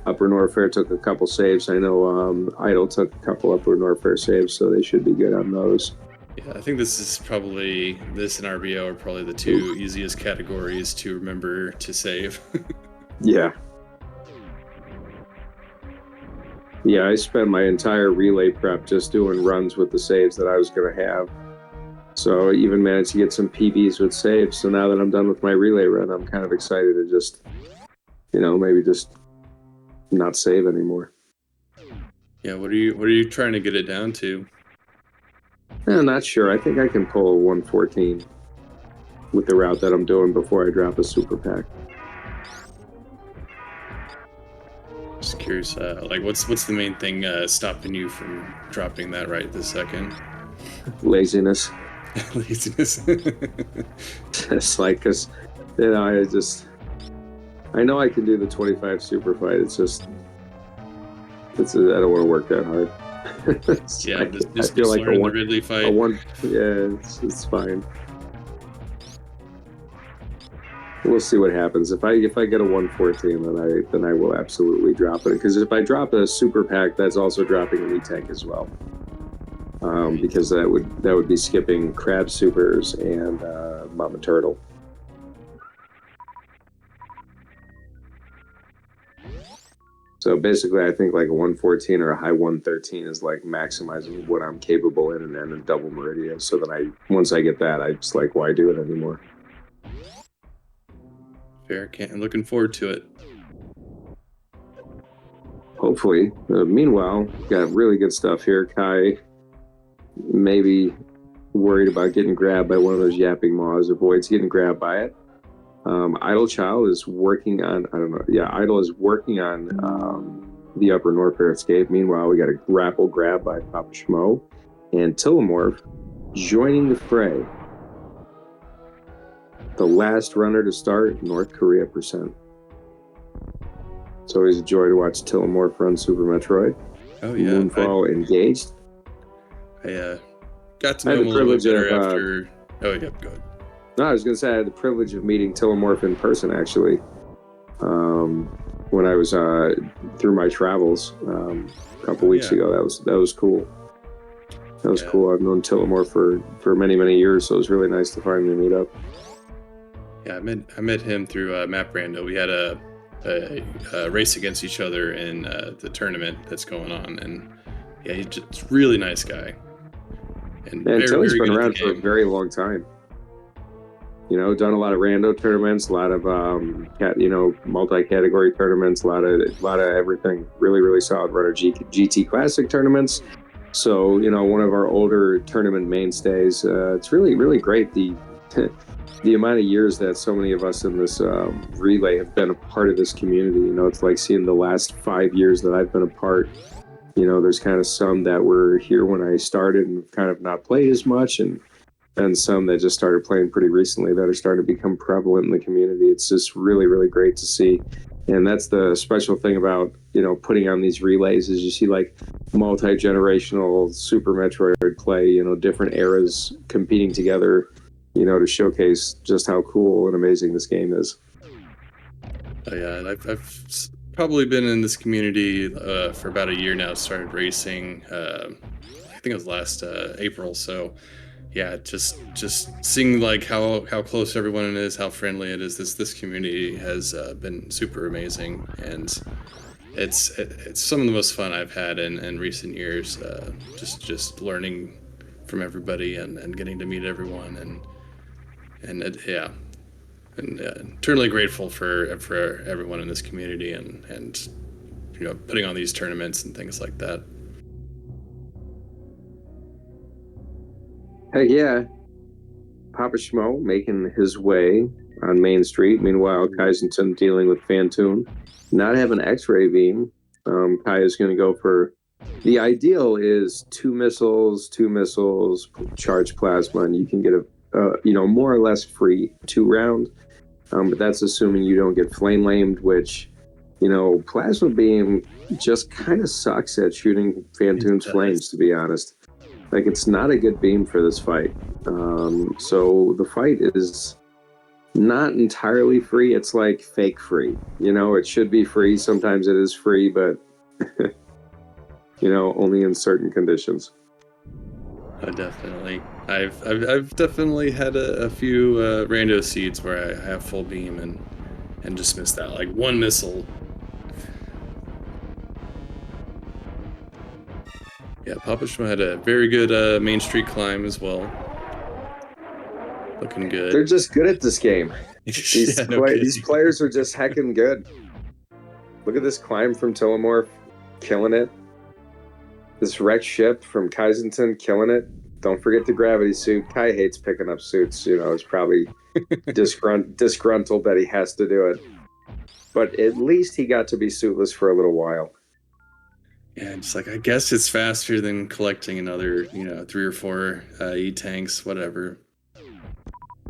Upper Norfair took a couple saves. I know Idle took a couple Upper Norfair saves, so they should be good on those. Yeah, I think this and RBO are probably the two easiest categories to remember to save. Yeah. Yeah, I spent my entire relay prep just doing runs with the saves that I was going to have. So I even managed to get some PBs with saves. So now that I'm done with my relay run, I'm kind of excited to just, maybe just not save anymore. Yeah, what are you trying to get it down to? I'm not sure. I think I can pull a 114 with the route that I'm doing before I drop a super pack. Just curious, like what's the main thing stopping you from dropping that right this second? Laziness. Laziness. It's like, because, I know I can do the 25 super fight. I don't want to work that hard. Yeah, I feel like the Ridley fight. It's fine. We'll see what happens. If I get a 114, then I will absolutely drop it. Because if I drop a super pack, that's also dropping an E-tank as well. Because that would be skipping crab supers and mama turtle. So basically, I think like a 114 or a high 113 is like maximizing what I'm capable in, and then a double meridian. So then once I get that, I just like, why do it anymore? Fair. I'm looking forward to it. Hopefully. Meanwhile, got really good stuff here. Kai maybe worried about getting grabbed by one of those yapping maws, avoids getting grabbed by it. Idle Child is working on, Idle is working on the Upper Norfair escape. Meanwhile, we got a grapple grab by Papa Schmo, and Tillamorph joining the fray. The last runner to start, North Korea %. It's always a joy to watch Tillamorph run Super Metroid. Oh yeah. Moonfall engaged. I got to know him a little bit better after. Oh yeah, go ahead. No, I was going to say I had the privilege of meeting Tillamorph in person, actually, when I was through my travels a couple weeks ago. That was cool. That was cool. I've known Tillamorph for many, many years, so it was really nice to finally meet up. Yeah, I met him through Map Rando. We had a race against each other in the tournament that's going on, and yeah, he's just a really nice guy. And Tilly's been around for a very long time. Done a lot of rando tournaments, a lot of multi-category tournaments, a lot of everything. Really, really solid runner. GT Classic tournaments. So one of our older tournament mainstays. It's really, really great the amount of years that so many of us in this relay have been a part of this community. It's like seeing the last 5 years that I've been a part. There's kind of some that were here when I started and kind of not played as much, and some that just started playing pretty recently that are starting to become prevalent in the community. It's just really, really great to see. And that's the special thing about, putting on these relays is you see like multi-generational Super Metroid play, different eras competing together, to showcase just how cool and amazing this game is. Oh yeah, I've probably been in this community for about a year now. Started racing, I think it was last April. So yeah, just seeing like how close everyone is, how friendly it is. This community has been super amazing, and it's some of the most fun I've had in recent years. Just learning from everybody and getting to meet everyone and eternally grateful for everyone in this community and putting on these tournaments and things like that. Heck yeah. Papa Schmo making his way on Main Street. Meanwhile, Kaisenton dealing with Phatoon. Not having X-ray beam. Kai is going to go for... The ideal is two missiles, charge plasma, and you can get a more or less free 2-round. But that's assuming you don't get flame lamed, which, plasma beam just kind of sucks at shooting Phatoon's flames, to be honest. Like, it's not a good beam for this fight. So the fight is not entirely free. It's like fake free. It should be free. Sometimes it is free, but only in certain conditions. Definitely. I've definitely had a few rando seeds where I have full beam and just missed out like one missile. Yeah, Papa Schmo had a very good Main Street climb as well. Looking good. They're just good at this game. These players are just heckin' good. Look at this climb from Tillamore, killing it. This wrecked ship from Kaisenton, killing it. Don't forget the gravity suit. Kai hates picking up suits. He's probably disgruntled that he has to do it. But at least he got to be suitless for a little while. Yeah, it's like, I guess it's faster than collecting another, 3 or 4 E-tanks, whatever.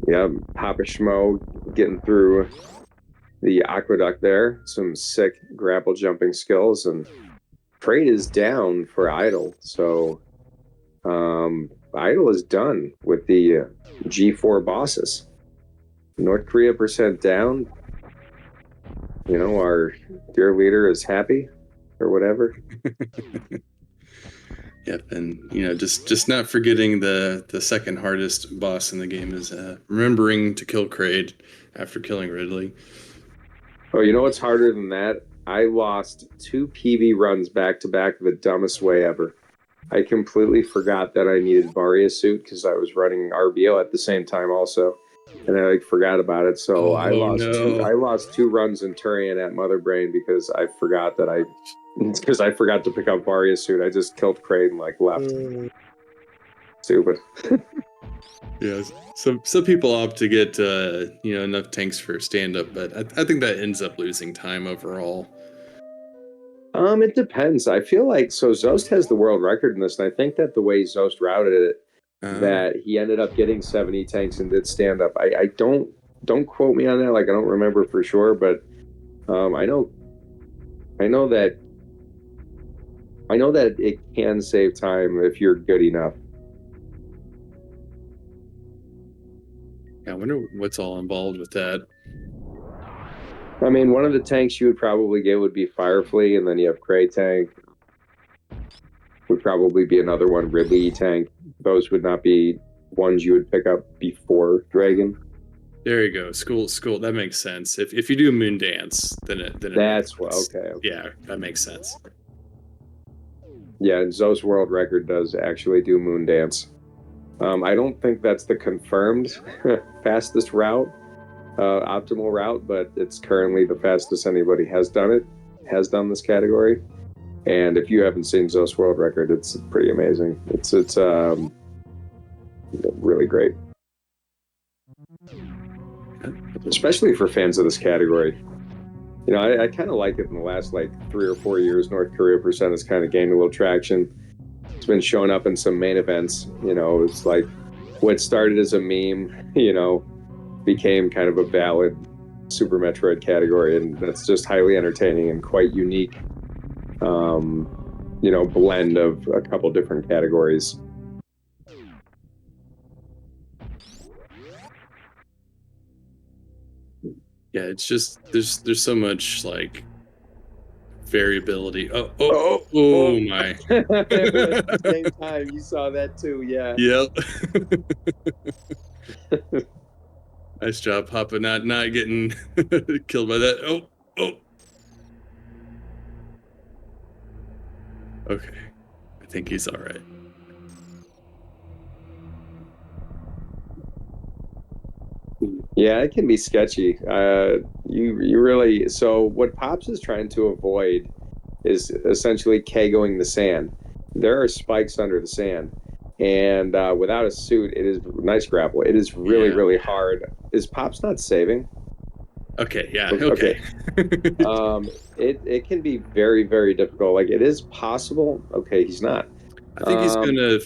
Yeah, Papa Schmo getting through the aqueduct there. Some sick grapple jumping skills, and Trade is down for Idle. So Idle is done with the G4 bosses. North Korea % down. Our dear leader is happy or whatever. Yep, and just not forgetting the second hardest boss in the game is remembering to kill Kraid after killing Ridley. Oh, you know what's harder than that? I lost 2 PB runs back to back the dumbest way ever. I completely forgot that I needed Varia suit because I was running RBO at the same time also, and I forgot about it. So I lost 2 runs in Turian at Mother Brain because I forgot to pick up Varia suit. I just killed Kraid and left. Stupid. Yeah, some people opt to get enough tanks for stand up, but I think that ends up losing time overall. It depends. I feel like Zost has the world record in this, and I think that the way Zost routed it, that he ended up getting 70 tanks and did stand up. I don't quote me on that. I don't remember for sure, but I know that it can save time if you're good enough. Yeah, I wonder what's all involved with that. I mean, one of the tanks you would probably get would be Fireflea, and then you have Cray tank. Would probably be another one, Ridley tank. Those would not be ones you would pick up before Dragon. There you go. School. That makes sense. If you do Moon Dance, then it that's what. Okay. Yeah, that makes sense. Yeah, and Zo's world record does actually do Moon Dance. I don't think that's the confirmed fastest route. Optimal route, but it's currently the fastest anybody has done this category. And if you haven't seen Zo's world record, it's pretty amazing. It's really great, especially for fans of this category. I kind of like it in the last 3 or 4 years. North Korea % has kind of gained a little traction. It's been showing up in some main events. It's like what started as a meme, became kind of a valid Super Metroid category, and that's just highly entertaining and quite unique. Blend of a couple different categories. Yeah, it's just there's so much variability. Oh my! At the same time, you saw that too, yeah. Yep. Nice job, Papa, not getting killed by that. Oh. Okay. I think he's all right. Yeah, it can be sketchy. You really, so what Pops is trying to avoid is essentially KOing the sand. There are spikes under the sand, and without a suit, it is nice grapple. It is really really hard. Is Pops not saving? Okay, yeah, okay. It can be very very difficult. Like it is possible. Okay, he's not. I think he's gonna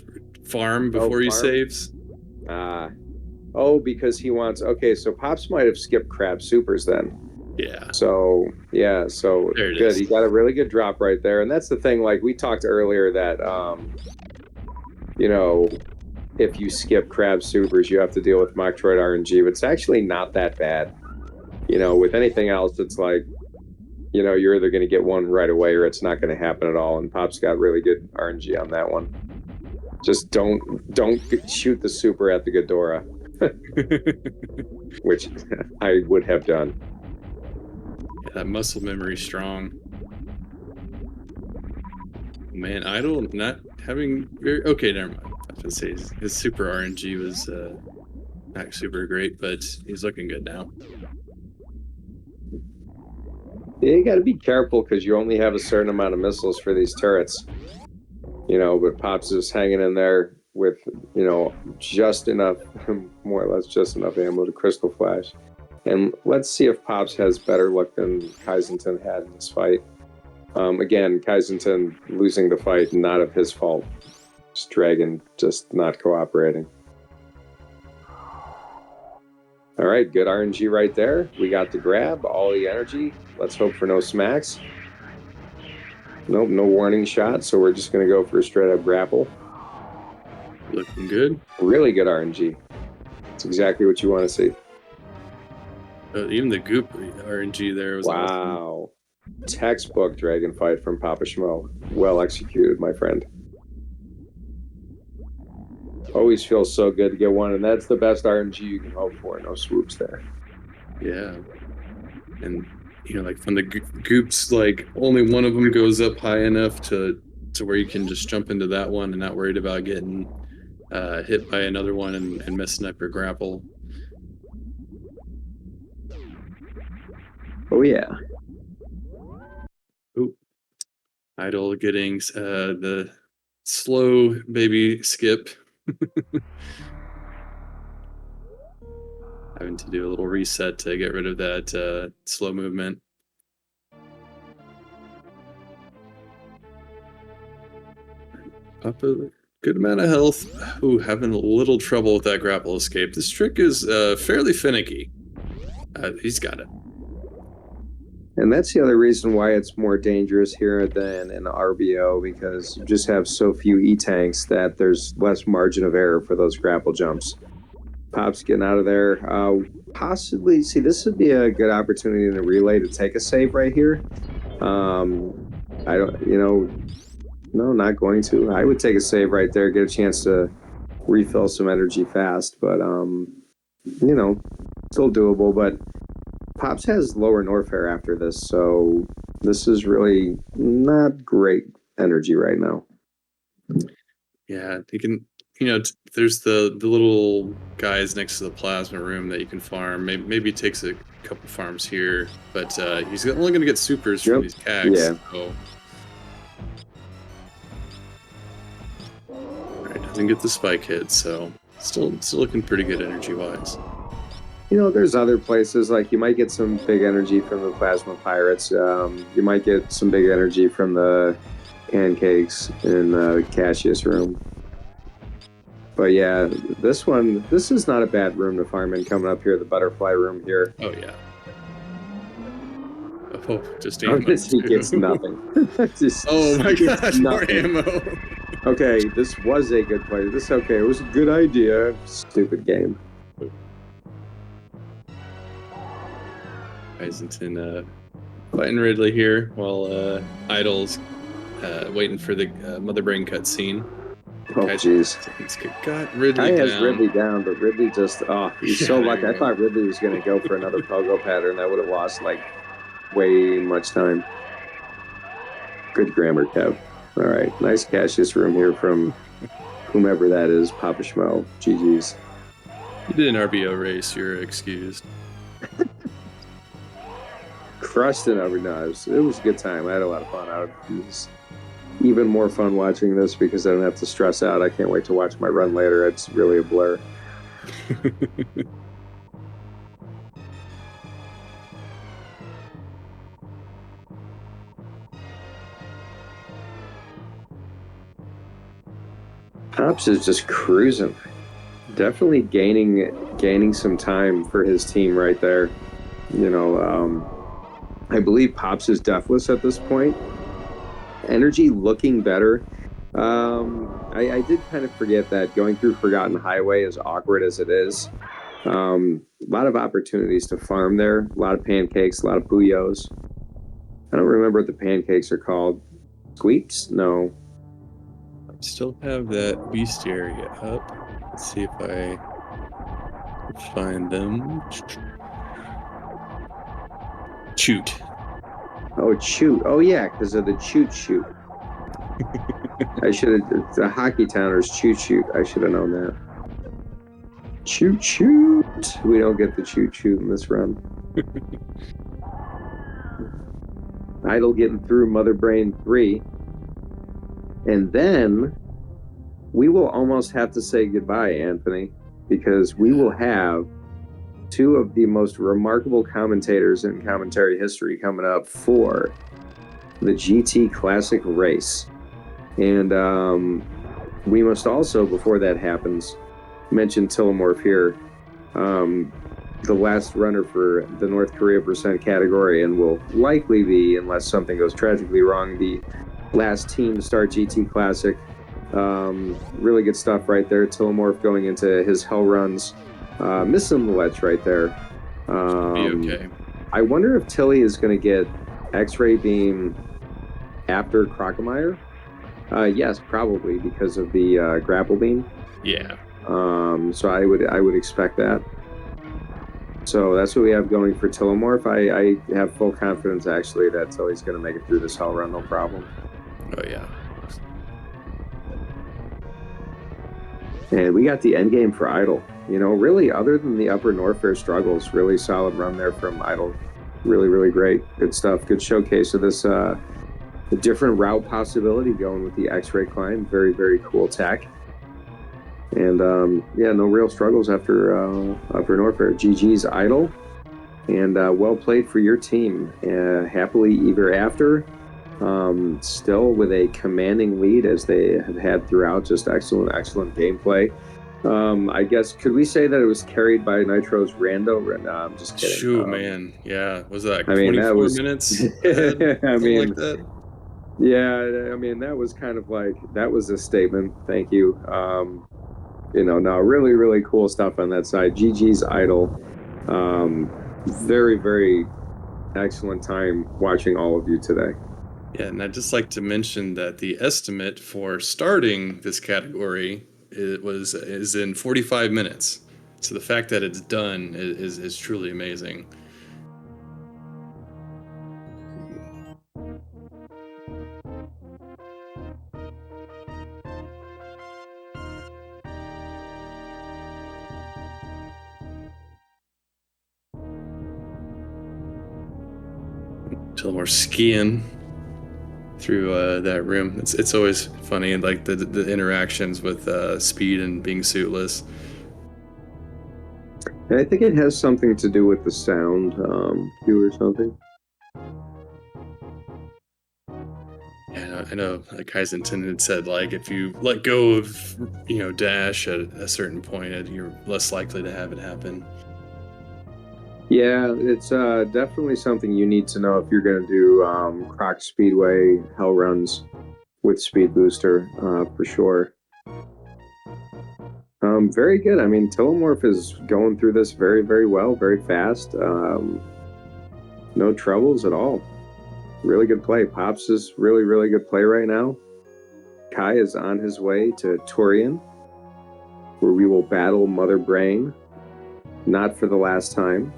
farm before he farm? saves. Oh, because he wants. Okay, so Pops might have skipped crab supers then. Yeah. So yeah, so There it good. is. He got a really good drop right there, and that's the thing. Like we talked earlier that you know, if you skip crab supers, you have to deal with Metroid RNG, but it's actually not that bad. You know, with anything else, it's like, you know, you're either going to get one right away or it's not going to happen at all. And Pop's got really good RNG on that one. Just don't shoot the super at the Ghidorah, which I would have done. Yeah, that muscle memory strong. Man, Idol not having very okay. Never mind. I was gonna say his super RNG was not super great, but he's looking good now. Yeah, you got to be careful because you only have a certain amount of missiles for these turrets. You know, but Pops is hanging in there with, you know, just enough, more or less just enough ammo to Crystal Flash. And let's see if Pops has better luck than Kaizenton had in this fight. Again, Kaizenton losing the fight, not of his fault. It's Dragon just not cooperating. All right, good RNG right there. We got the grab, all the energy. Let's hope for no smacks. Nope, no warning shot, so we're just going to go for a straight up grapple. Looking good. Really good RNG. It's exactly what you want to see. Even the goop RNG there was wow. awesome. Textbook dragon fight from Papa Schmo. Well executed, my friend. Always feels so good to get one, and that's the best RNG you can hope for. No swoops there. Yeah. And, you know, like from the goops, like only one of them goes up high enough to where you can just jump into that one and not worried about getting hit by another one and messing up your grapple. Oh, yeah. Ooh. Idol getting the slow baby skip. Having to do a little reset to get rid of that slow movement. Up a good amount of health. Ooh, having a little trouble with that grapple escape. This trick is fairly finicky. He's got it. And that's the other reason why it's more dangerous here than in RBO, because you just have so few E-tanks that there's less margin of error for those grapple jumps. Pop's getting out of there. Possibly, see, this would be a good opportunity in the relay to take a save right here. I don't, you know, no, not going to. I would take a save right there, get a chance to refill some energy fast, but, you know, still doable, but Pops has lower Norfair after this, so this is really not great energy right now. Yeah, you can, you know, there's the little guys next to the plasma room that you can farm. Maybe it takes a couple farms here, but he's only going to get supers from these cags. Yeah. So. All right, doesn't get the spike hit, so still looking pretty good energy-wise. You know, there's other places, like you might get some big energy from the Plasma Pirates. You might get some big energy from the pancakes in the Cassius room. But yeah, this is not a bad room to farm in coming up here, the butterfly room here. Oh, yeah. Oh, just ammo. He gets nothing. Oh my gosh, more ammo. Okay, this was a good play. It was a good idea. Stupid game. Kaizenton fighting Ridley here while Idol's waiting for the Mother Brain cutscene. Oh, jeez. Got Ridley I down. has Ridley down, but Ridley just, he's so lucky. I thought Ridley was going to go for another pogo pattern. That would have lost, like, way much time. Good grammar, Kev. All right, nice Cassius room here from whomever that is, Papa Schmo. GG's. You did an RBO race. You're excused. Crushed it every night. It was a good time. I had a lot of fun. It was even more fun watching this because I don't have to stress out. I can't wait to watch my run later. It's really a blur. Pops is just cruising. Definitely gaining some time for his team right there. You know, I believe Pops is deathless at this point. Energy looking better. I did kind of forget that going through Forgotten Highway, as awkward as it is, a lot of opportunities to farm there. A lot of pancakes, a lot of booyos. I don't remember what the pancakes are called. Squeaks? No. I still have that beast area up. Let's see if I can find them. Shoot. Oh, Choot. Oh, yeah, because of the Choot Shoot. I should have. The Hockey Towners Choot Shoot. I should have known that. Choot Choot. We don't get the Choot Choot in this run. Idle getting through Mother Brain 3. And then we will almost have to say goodbye, Anthony, because we will have two of the most remarkable commentators in commentary history coming up for the GT Classic race. And we must also, before that happens, mention Tillamorph here. The last runner for the North Korea percent category, and will likely be, unless something goes tragically wrong, the last team to start GT Classic. Really good stuff right there. Tillamorph going into his hell runs. Missing the ledge right there. Be okay. I wonder if Tilly is going to get X-ray beam after Crocomire. Yes, probably because of the grapple beam. Yeah. So I would expect that. So that's what we have going for Tillamorph. I have full confidence actually that Tilly's going to make it through this hell run, no problem. Oh yeah. And we got the end game for Idle. You know, really, other than the upper Norfair struggles, really solid run there from Idle. Really, really great. Good stuff. Good showcase of this a different route possibility going with the X-ray climb. Very, very cool tech. And yeah, no real struggles after upper Norfair. GG's Idle. And well played for your team. Happily ever after. Still with a commanding lead as they have had throughout. Just excellent, excellent gameplay. I guess, could we say that it was carried by Nitro's Rando? No, I'm just kidding. Shoot, man. Yeah. Was that like I mean, 24 that was, minutes? I mean, like that? yeah, I mean, that was kind of like, that was a statement. Thank you. You know, no, really, really cool stuff on that side. GG's Idle. Very, very excellent time watching all of you today. Yeah, and I'd just like to mention that the estimate for starting this category is in 45 minutes. So the fact that it's done is truly amazing. Till we're skiing through that room. It's always funny, and like the interactions with Speed and being suitless. And I think it has something to do with the sound cue or something. Yeah, I know. Like Kaizen had said, like if you let go of Dash at a certain point, you're less likely to have it happen. Yeah, it's definitely something you need to know if you're going to do Croc Speedway hell runs with Speed Booster, for sure. Very good. I mean, Tillamorph is going through this very, very well, very fast. No troubles at all. Really good play. Pops is really, really good play right now. Kai is on his way to Torian, where we will battle Mother Brain, not for the last time.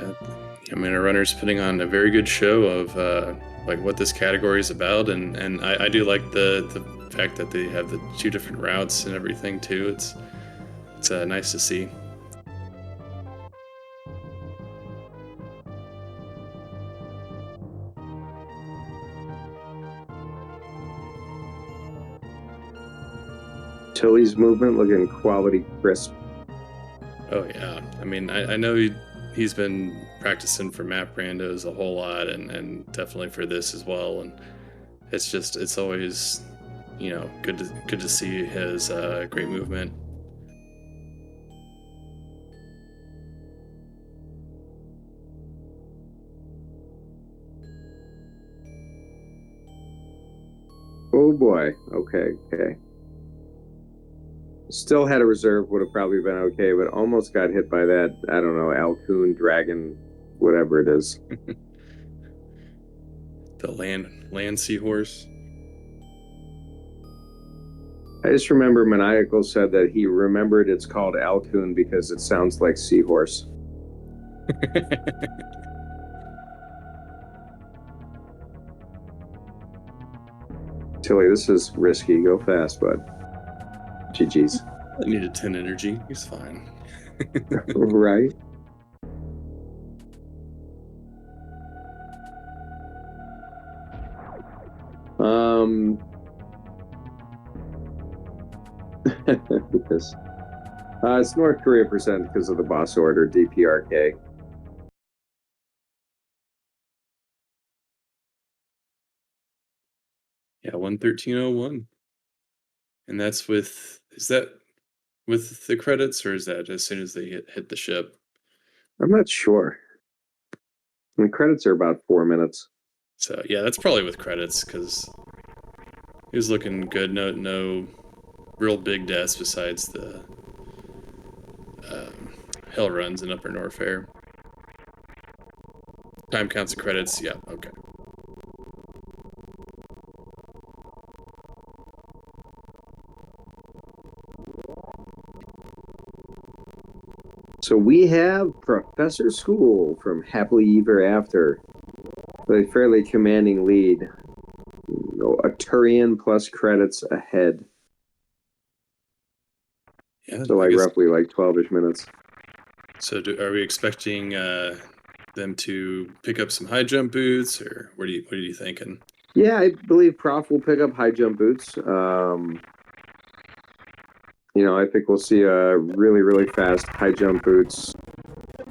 Yeah, I mean, our runner's putting on a very good show of like what this category is about, and I do like the fact that they have the 2 different routes and everything too. It's nice to see. Tilly's movement looking quality crisp. Oh yeah, I mean, I know he's been practicing for map randos a whole lot, and definitely for this as well. And it's always, you know, good to see his great movement. Oh boy. Okay. Still had a reserve, would have probably been okay, but almost got hit by that, I don't know, Alcoon, Dragon, whatever it is. The land seahorse. I just remember Maniacal said that he remembered it's called Alcoon because it sounds like seahorse. Tilly, this is risky. Go fast, bud. GG's. I needed 10 energy. He's fine. Right? Because it's North Korea percent because of the boss order, DPRK. Yeah, 11301. And that's is that with the credits, or is that as soon as they hit the ship? I'm not sure. The credits are about 4 minutes. So yeah, that's probably with credits because he was looking good. No real big deaths besides the hell runs in Upper Norfair. Time counts of credits. Yeah, okay. So we have Professor School from Happily Ever After, with a fairly commanding lead. A Turian plus credits ahead. Yeah, so like roughly like 12-ish minutes. So are we expecting them to pick up some high jump boots, or what are you thinking? Yeah, I believe Prof will pick up high jump boots. I think we'll see a really, really fast high jump boots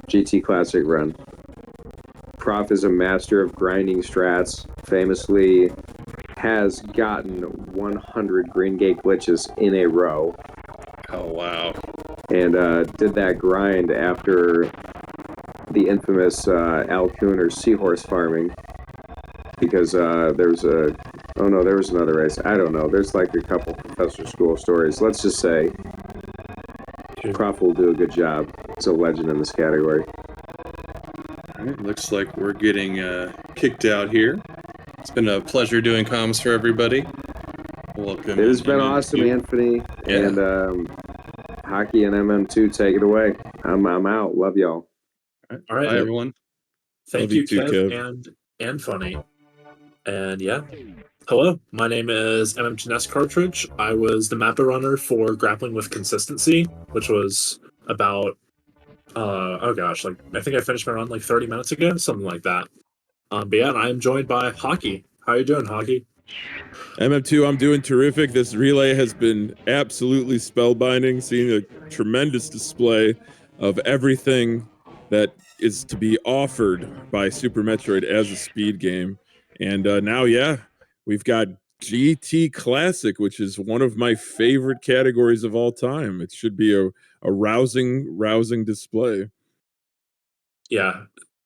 GT Classic run. Prof is a master of grinding strats, famously has gotten 100 Green Gate glitches in a row. Oh, wow. And did that grind after the infamous Alcoon or Seahorse farming. Because there was another race. I don't know. There's like a couple Professor School stories. Let's just say Prof will do a good job. He's a legend in this category. All right, looks like we're getting kicked out here. It's been a pleasure doing comms for everybody. Welcome. It has been awesome, Anthony. Yeah. And Hockey and MM2, take it away. I'm out. Love y'all. All right, Bye, everyone. Thank Love you, you too, Kev, and Funny. And yeah. Hello, my name is MM2 Nest Cartridge. I was the mapper runner for Grappling with Consistency, which was about I think I finished my run like 30 minutes ago, something like that. But yeah, and I am joined by Hockey. How you doing, Hockey? MM2, I'm doing terrific. This relay has been absolutely spellbinding, seeing a tremendous display of everything that is to be offered by Super Metroid as a speed game. And now, yeah, we've got GT Classic, which is one of my favorite categories of all time. It should be a rousing display. Yeah,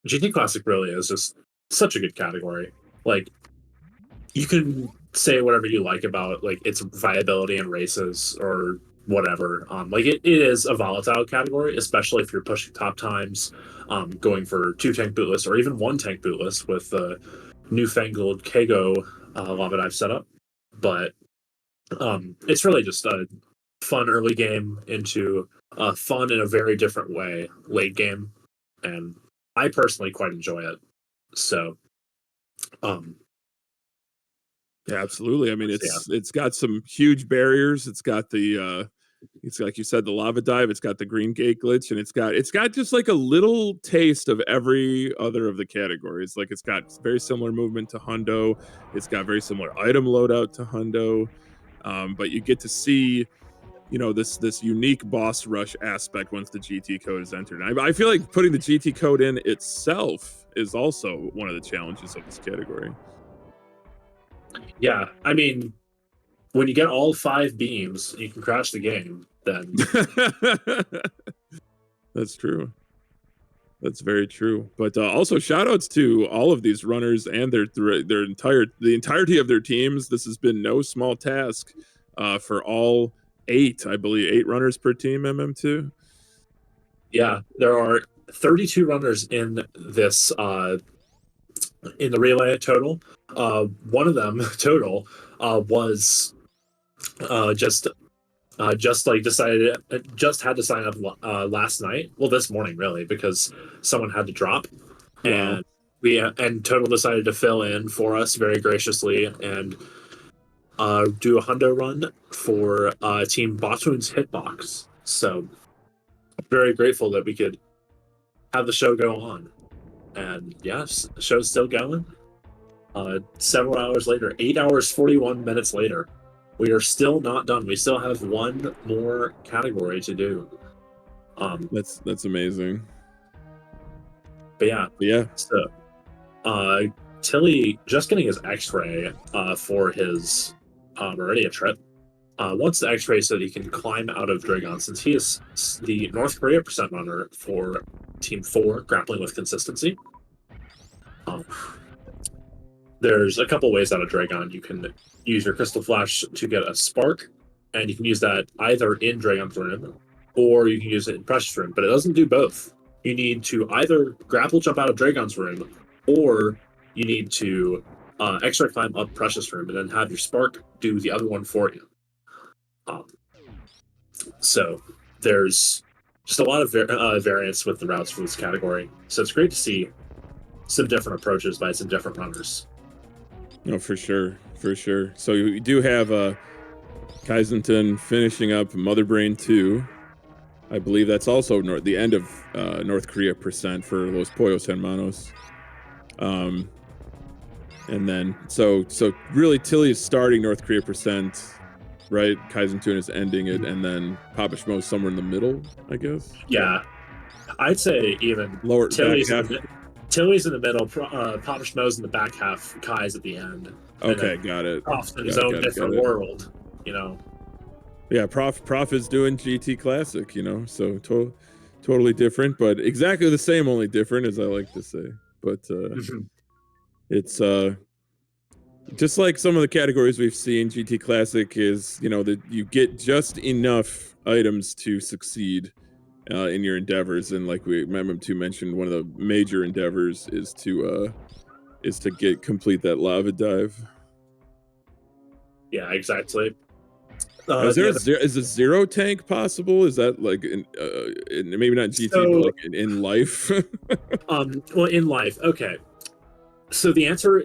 GT Classic really is just such a good category. Like, you can say whatever you like about like its viability in races or whatever. Like it is a volatile category, especially if you're pushing top times, going for 2 tank bootless or even 1 tank bootless with the newfangled Kago llama I've set up. But it's really just a fun early game into fun in a very different way late game, and I personally quite enjoy it. So, yeah, absolutely. I mean, Yeah. it's got some huge barriers. It's got the it's like you said, the lava dive. It's got the green gate glitch, and it's got just like a little taste of every other of the categories. Like it's got very similar movement to Hundo. It's got very similar item loadout to Hundo, but you get to see, you know, this unique boss rush aspect once the GT code is entered. And I feel like putting the GT code in itself is also one of the challenges of this category. Yeah, I mean, when you get all 5 beams, you can crash the game. Then that's true. That's very true. But also, shout outs to all of these runners and the entirety of their teams. This has been no small task for all 8, I believe, 8 runners per team. MM2. Yeah, there are 32 runners in this in the relay total. One of them total was just like decided, just had to sign up last night. Well, this morning really, because someone had to drop. Wow. And Total decided to fill in for us very graciously and do a hundo run for Team Phatoon's Hitbox. So very grateful that we could have the show go on. And yes, the show's still going. Several hours later, 8 hours 41 minutes later, we are still not done. We still have one more category to do. That's amazing. But yeah. So Tilly just getting his X-ray for his Meridia trip. Wants the X-ray so that he can climb out of Dragon, since he is the North Korea percent runner for Team 4, grappling with consistency. There's a couple ways out of Dragon. You can use your Crystal Flash to get a spark, and you can use that either in Dragon's room, or you can use it in Precious room, but it doesn't do both. You need to either grapple jump out of Dragon's room, or you need to X-ray climb up Precious room, and then have your spark do the other one for you. So there's just a lot of variance with the routes for this category. So it's great to see some different approaches by some different runners. No, for sure. So you do have Kaizenton finishing up Mother Brain 2. I believe that's also the end of North Korea percent for Los Pollos Hermanos. And then so really Tilly is starting North Korea percent, right? Kaizenton is ending it, and then Papa Schmo's somewhere in the middle, I guess. Yeah, I'd say even lower Tilly's back half. Tilly's in the middle, Papa Schmo's in the back half, Kai's at the end. Okay, got it. Prof's in his own different world, you know. Yeah, Prof is doing GT Classic, you know, so totally different, but exactly the same, only different, as I like to say. But it's just like some of the categories we've seen. GT Classic is, you know, that you get just enough items to succeed in your endeavors, and like MM2 mentioned, one of the major endeavors is to complete that lava dive. Yeah, exactly. Is a zero tank possible? Is that like maybe not GT, but like in life? Well, in life, okay. So the answer,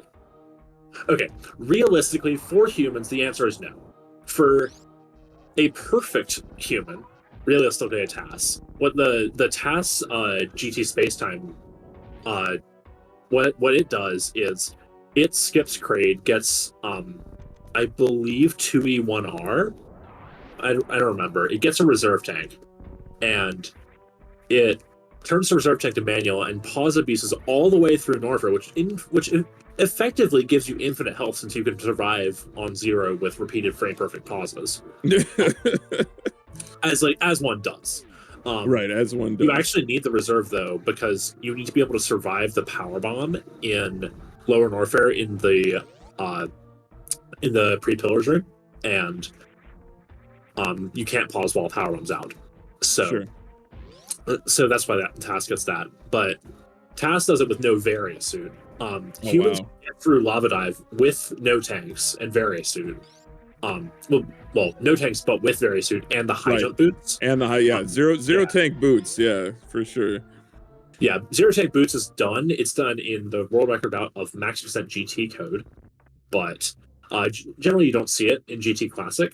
okay, realistically, for humans, the answer is no. For a perfect human, realistically, a TAS. What the TAS GT spacetime, what it does is it skips Kraid, gets I believe 2E1R. I don't remember. It gets a reserve tank, and it turns the reserve tank to manual and pause abuses all the way through Norfer, which effectively gives you infinite health, since you can survive on 0 with repeated frame perfect pauses. as one does. Right, as one does. You actually need the reserve though, because you need to be able to survive the power bomb in Lower Norfair in the pre-pillars room, and you can't pause while power bomb's out. So that's why that TAS gets that. But TAS does it with no Varia suit. Humans get through Lava Dive with no tanks and Varia suit. Well, no tanks, but with Varia suit and the high jump boots. And the high, zero tank boots, yeah, for sure. Yeah, zero tank boots is done. It's done in the world record route of max percent GT code, but generally you don't see it in GT Classic.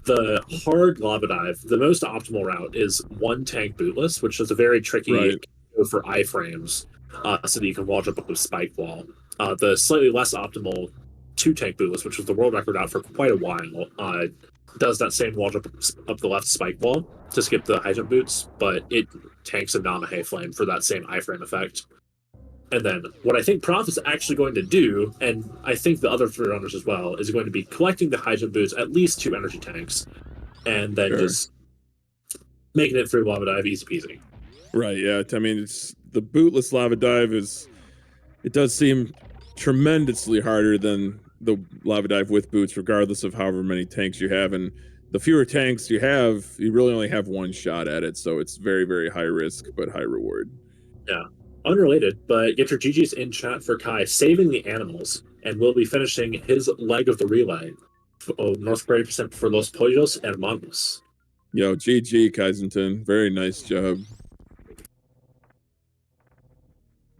The hard lava dive, the most optimal route is one tank bootless, which is a very tricky for iframes, so that you can wall jump up with spike wall. The slightly less optimal two tank bootless, which was the world record out for quite a while, does that same wall jump up the left spike wall to skip the high jump boots, but it tanks a Namahe flame for that same iframe effect. And then what I think Prof is actually going to do, and I think the other three runners as well, is going to be collecting the high jump boots, at least 2 energy tanks, and then just making it through lava dive easy peasy. Right, yeah. I mean, it's the bootless lava dive it does seem tremendously harder than the lava dive with boots, regardless of however many tanks you have. And the fewer tanks you have, you really only have one shot at it. So it's very, very high risk, but high reward. Yeah. Unrelated, but get your GGs in chat for Kai saving the animals, and we'll be finishing his leg of the relay. North Korea percent for Los Pollos Hermanos. Yo, GG, Kaizenton. Very nice job.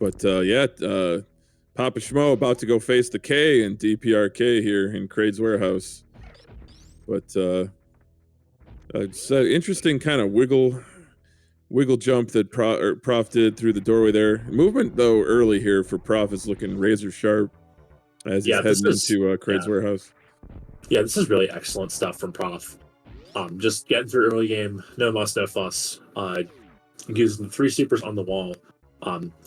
But Papa Schmo about to go face the K in DPRK here in Crade's warehouse. But it's an interesting kind of wiggle jump that Prof did through the doorway there. Movement though early here for Prof is looking razor sharp as he's heading into Crade's warehouse. Yeah, this is really excellent stuff from Prof. Just getting through early game, no muss, no fuss. Using the 3 supers on the wall.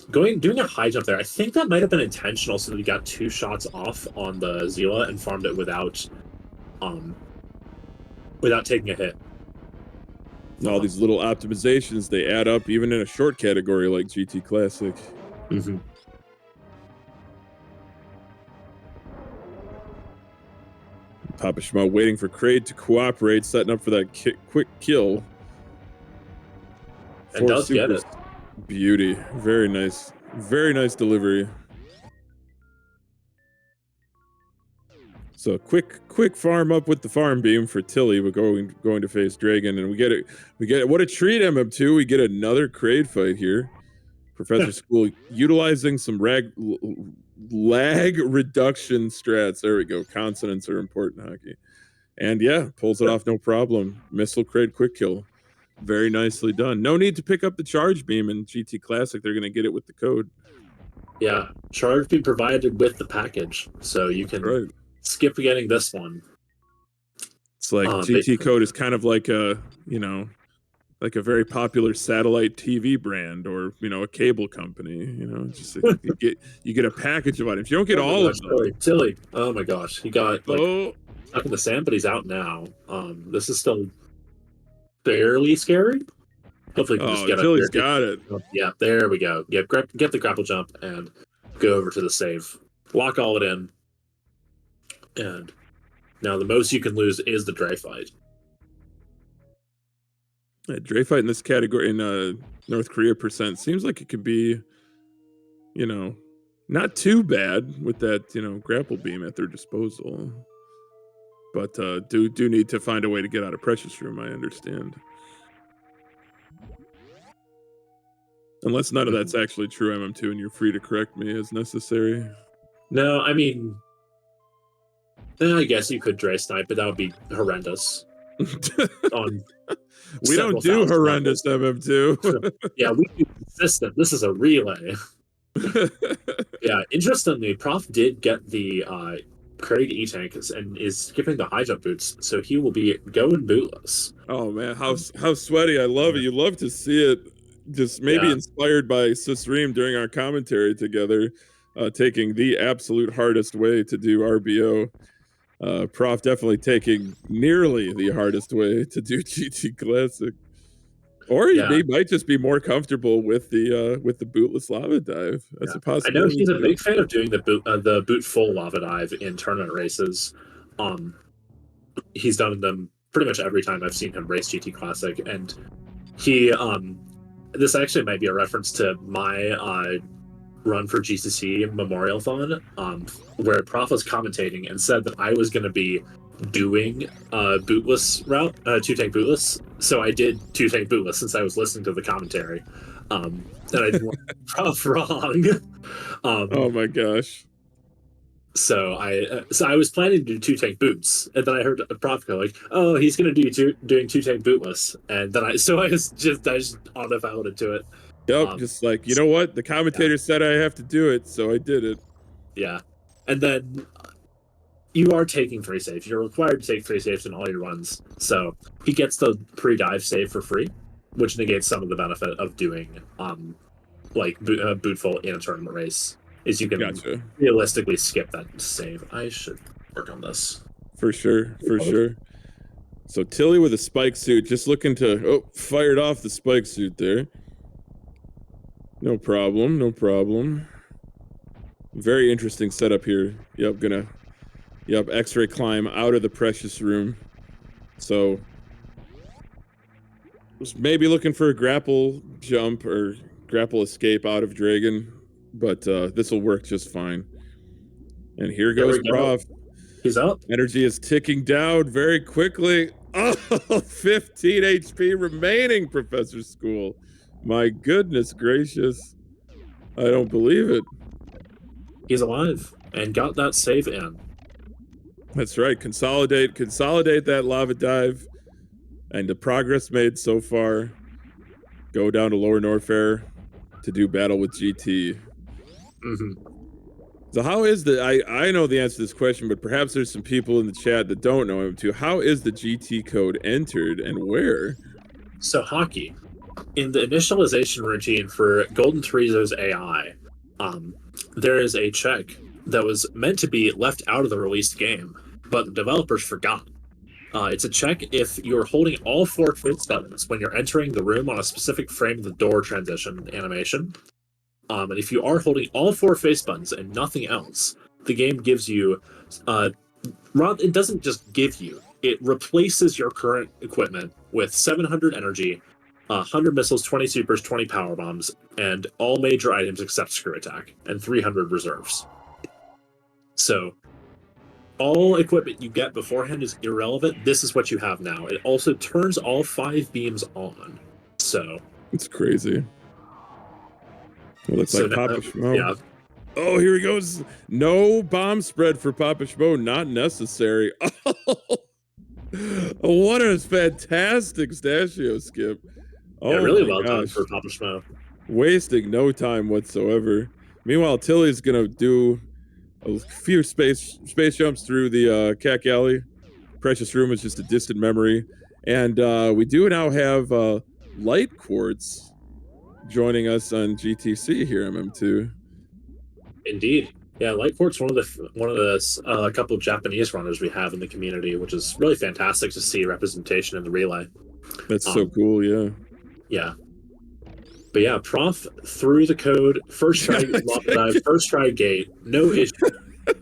Doing a high jump there. I think that might have been intentional, so that he got 2 shots off on the Zila and farmed it without taking a hit. All these little optimizations, they add up even in a short category like GT Classic. Mm-hmm. Papa Schmo waiting for Crade to cooperate, setting up for that quick kill. And does get it. Beauty. Very nice. Very nice delivery. So quick farm up with the farm beam for Tilly. We're going to face Dragon, and we get it. What a treat, MM2. We get another Crade fight here. Professor School utilizing some lag reduction strats. There we go. Consonants are important in hockey. And yeah, pulls it off no problem. Missile Crade quick kill. Very nicely done. No need to pick up the charge beam in GT Classic. They're going to get it with the code. Yeah, charge beam provided with the package, so you can skip getting this one. It's like GT code is kind of like a very popular satellite TV brand or a cable company. Just you get a package of items. You don't get all of them. Tilly. Oh my gosh, he got stuck in the sand, but he's out now. This is still barely scary. Hopefully, we can just get Tilly's got it. Yeah, there we go. Yeah, get the grapple jump and go over to the save. Lock all it in. And now the most you can lose is the Dre fight. Dre fight in this category in North Korea percent seems like it could be, not too bad with that grapple beam at their disposal. But do need to find a way to get out of Precious Room, I understand. Unless none of that's actually true, MM2, and you're free to correct me as necessary. No, I mean, I guess you could Dre snipe, but that would be horrendous. We don't do horrendous, MM2. Yeah, we do consistent. This is a relay. Yeah, interestingly, Prof did get the Craig E-Tank and is skipping the high jump boots, so he will be going bootless. Oh man, how sweaty. I love it. You love to see it. Just maybe inspired by Sisreem during our commentary together, taking the absolute hardest way to do RBO. Prof definitely taking nearly the hardest way to do GT Classic. Or they might just be more comfortable with the bootless lava dive. That's a possibility. I know he's a big fan of doing the boot full lava dive in tournament races. He's done them pretty much every time I've seen him race GT Classic, and he this actually might be a reference to my run for GCC Memorial-thon, where Prof was commentating and said that I was going to be doing bootless route, 2-tank bootless. So I did 2-tank bootless since I was listening to the commentary. And I didn't want Prof wrong. Oh my gosh. So I was planning to do 2-tank boots, and then I heard a Prof go like, "Oh, he's gonna doing 2-tank bootless," and then I just autopiloted to it. Yep, just like, you know what? The commentator said I have to do it, so I did it. Yeah, and then you are taking free saves. You're required to take free saves in all your runs. So he gets the pre-dive save for free, which negates some of the benefit of doing bootful in a tournament race. Is you can realistically skip that save. I should work on this. For sure. So Tilly with a spike suit, just looking to fired off the spike suit there. No problem. Very interesting setup here. Yep, X-ray climb out of the precious room. So was maybe looking for a grapple jump or grapple escape out of Dragon, but this will work just fine. And here goes Prof. He's up. Energy is ticking down very quickly. Oh, 15 HP remaining, Professor School. My goodness gracious. I don't believe it. He's alive and got that save in. That's right. Consolidate that lava dive. And the progress made so far. Go down to Lower Norfair to do battle with GT. Mm-hmm. So how is I know the answer to this question, but perhaps there's some people in the chat that don't know him too. How is the GT code entered and where? So Hockey, in the initialization routine for Golden Chorizo's AI, there is a check that was meant to be left out of the released game, but the developers forgot. It's a check if you're holding all 4 face buttons when you're entering the room on a specific frame of the door transition animation. And if you are holding all 4 face buttons and nothing else, the game gives you... it doesn't just give you, it replaces your current equipment with 700 energy, 100 missiles, 20 supers, 20 power bombs, and all major items except screw attack, and 300 reserves. So all equipment you get beforehand is irrelevant. This is what you have now. It also turns all 5 beams on. So it's crazy. Well, it's like Papa Schmo. Yeah. Oh, here he goes. No bomb spread for Papa Schmo. Not necessary. Oh, what a fantastic Stachio skip. Oh, yeah, really well done for Papa Schmo. Wasting no time whatsoever. Meanwhile, Tilly's going to do a few space jumps through the Cack Alley. Precious Room is just a distant memory. And we do now have Light Quartz joining us on GTC here, MM2. Indeed. Yeah, Light Quartz, one of the couple of Japanese runners we have in the community, which is really fantastic to see representation in the relay. That's so cool, yeah. Yeah. But yeah, Prof through the code, first try dive, first try gate, no issue.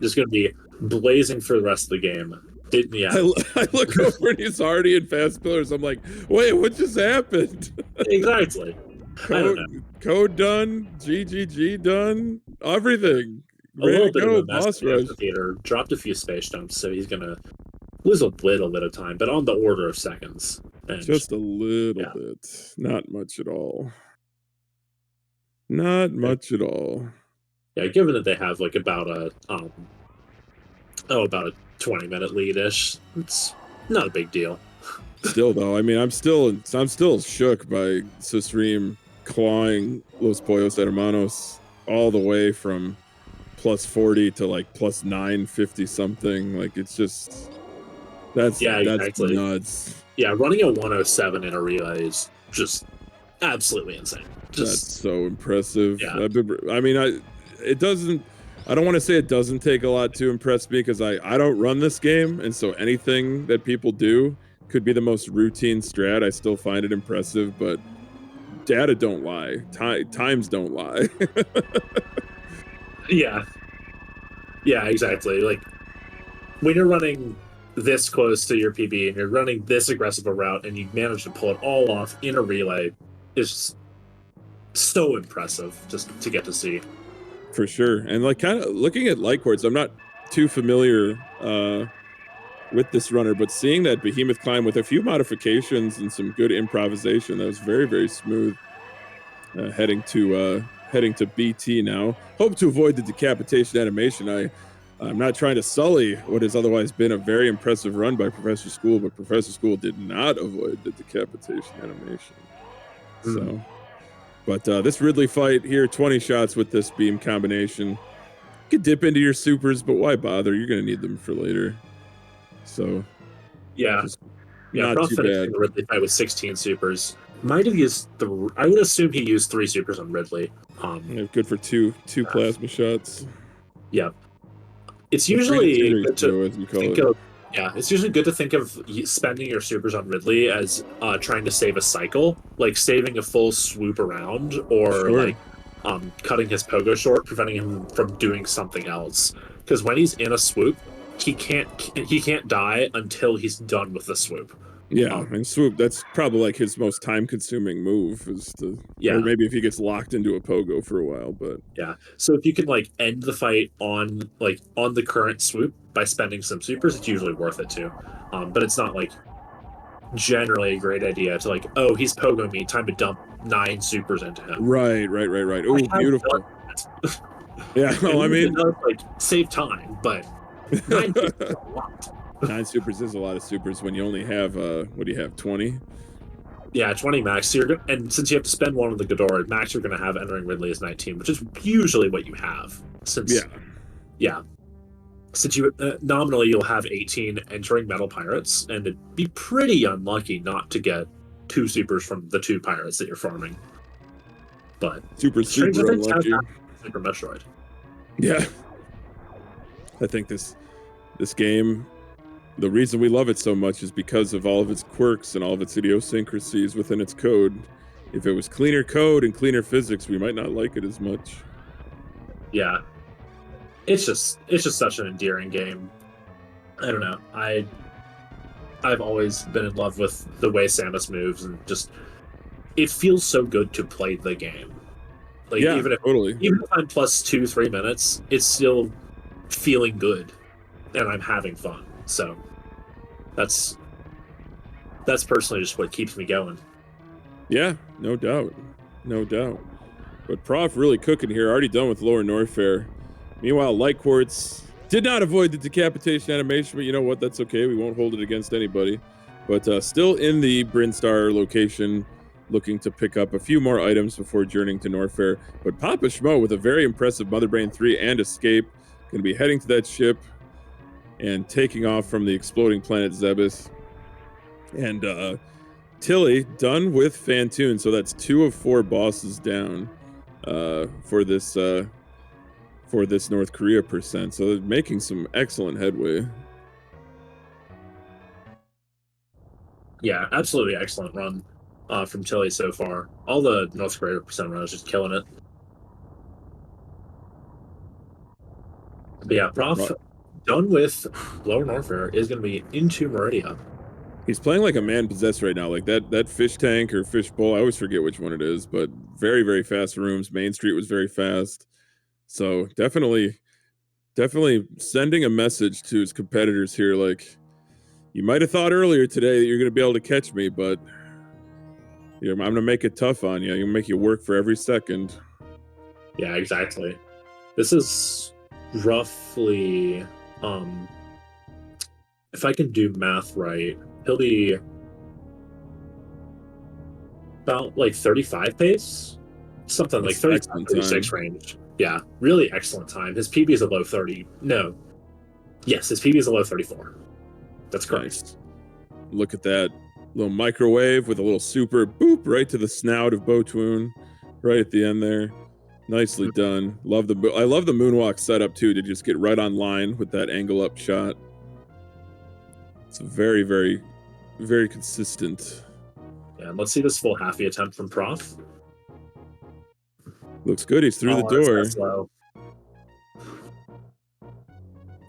Just going to be blazing for the rest of the game. I look over and he's already in fast pillars. I'm like, wait, what just happened? Exactly. Code done, GGG done, everything. A little bit of a mess in the amphitheater, dropped a few space jumps, so he's going to lose a little bit of time, but on the order of seconds. And just a little bit. Not much at all. Not much at all. Yeah, given that they have like about a 20-minute lead-ish, it's not a big deal. Still though, I mean, I'm still shook by Susream clawing Los Pollos Hermanos all the way from plus 40 to like plus 950 something. Like it's just that's exactly. Nuts. Yeah, running a 107 in a relay is just absolutely insane. That's so impressive. Yeah. I mean, I don't want to say it doesn't take a lot to impress me because I don't run this game, and so anything that people do could be the most routine strat. I still find it impressive, but data don't lie. Times don't lie. Yeah, exactly. Like when you're running this close to your PB and you're running this aggressive a route and you manage to pull it all off in a relay is so impressive just to get to see. For sure. And like kind of looking at Light Quartz, I'm not too familiar with this runner, but seeing that behemoth climb with a few modifications and some good improvisation, that was very, very smooth. heading to BT now. Hope to avoid the decapitation animation. I'm not trying to sully what has otherwise been a very impressive run by Professor School, but Professor School did not avoid the decapitation animation. So, but this Ridley fight here, 20 shots with this beam combination. You could dip into your supers, but why bother? You're going to need them for later. So, yeah, not Prof too finishing bad. the Ridley fight with 16 supers. Might have used I would assume he used 3 supers on Ridley. Good for two plasma shots. Yeah. It's usually good to as we call think it. of. Yeah, it's usually good to think of spending your supers on Ridley as trying to save a cycle, like saving a full swoop around, or like cutting his pogo short, preventing him from doing something else. Because when he's in a swoop, he can't die until he's done with the swoop. Yeah, and swoop, that's probably like his most time-consuming move, or maybe if he gets locked into a pogo for a while, but... Yeah, so if you can, like, end the fight on the current swoop by spending some supers, it's usually worth it, too. But it's not, like, generally a great idea to, like, oh, he's pogo me, time to dump 9 supers into him. Right. Oh, beautiful. Yeah, well, I mean... It does, like, save time, but 9 supers is a lot. 9 supers is a lot of supers when you only have, what do you have, 20? Yeah, 20 max. So and since you have to spend one of the Ghidorah, max you're going to have entering Ridley is 19, which is usually what you have. Since you nominally you'll have 18 entering Metal Pirates, and it'd be pretty unlucky not to get 2 supers from the 2 pirates that you're farming. But super unlucky. Super Metroid. Yeah, I think this game. The reason we love it so much is because of all of its quirks and all of its idiosyncrasies within its code. If it was cleaner code and cleaner physics, we might not like it as much. Yeah. It's just such an endearing game. I don't know. I've always been in love with the way Samus moves, and just it feels so good to play the game. Like even if I'm plus 2-3 minutes, it's still feeling good and I'm having fun. So that's personally just what keeps me going. Yeah, no doubt. But Prof really cooking here, already done with Lower Norfair. Meanwhile, Light Quartz did not avoid the decapitation animation, but you know what? That's okay. We won't hold it against anybody. But still in the Brinstar location, looking to pick up a few more items before journeying to Norfair. But Papa Schmo with a very impressive Mother Brain 3 and Escape, going to be heading to that ship and taking off from the exploding planet Zebus. And Tilly done with Phatoon, so that's 2 of 4 bosses down for this North Korea percent. So they're making some excellent headway. Yeah, absolutely excellent run from Tilly so far. All the North Korea percent runners just killing it. But yeah, Prof done with Lower Norfair is going to be into Meridia. He's playing like a man possessed right now, like that fish tank or fish bowl. I always forget which one it is, but very, very fast rooms. Main Street was very fast. So definitely sending a message to his competitors here. Like, you might have thought earlier today that you're going to be able to catch me, but I'm going to make it tough on you. I'm going to make you work for every second. Yeah, exactly. This is roughly, if I can do math right, he'll be about like 35 pace, something like 35, 36 range. Yeah, really excellent time. His PB is a low 30. No. Yes, his PB is a low 34. That's correct. Nice. Look at that little microwave with a little super boop right to the snout of Phatoon, right at the end there. Nicely done. I love the moonwalk setup too, to just get right on line with that angle up shot. It's very, very, very consistent. Yeah, let's see this full halfie attempt from Prof. Looks good. He's through the door. That's slow.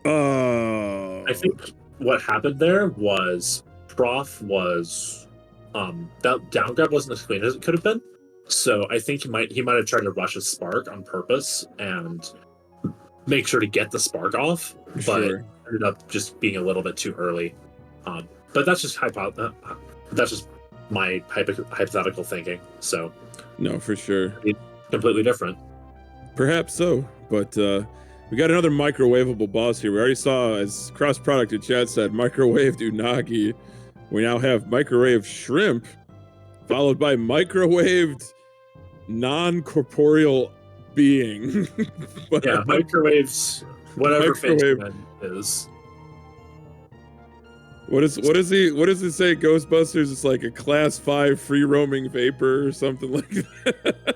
Oh. I think what happened there was Prof was that down grab wasn't as clean as it could have been. So I think he might have tried to rush a spark on purpose and make sure to get the spark off, but ended up just being a little bit too early. But that's just my hypothetical thinking. So No, for sure. completely different. Perhaps so, but we got another microwavable boss here. We already saw, as Cross Product in chat said, microwaved unagi. We now have microwave shrimp, followed by microwaved non-corporeal being. Yeah, microwaves, whatever Microwave. Phatoon is. What does it say? Ghostbusters is like a class 5 free roaming vapor or something like that.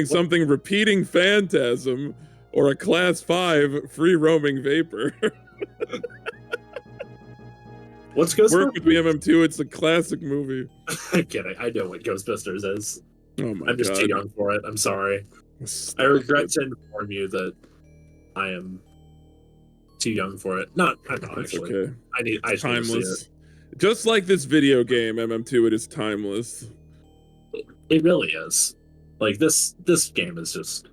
something repeating phantasm or a class 5 free roaming vapor. What's Ghostbusters? Work with me, MM2. It's a classic movie. I'm kidding. I know what Ghostbusters is. Oh my I'm just God. too young for it. I'm sorry. I regret to inform you that I am too young for it. I'm not It's actually. okay. I just need to see Timeless. Just like this video game, MM2, it is timeless. It really is. Like this game is just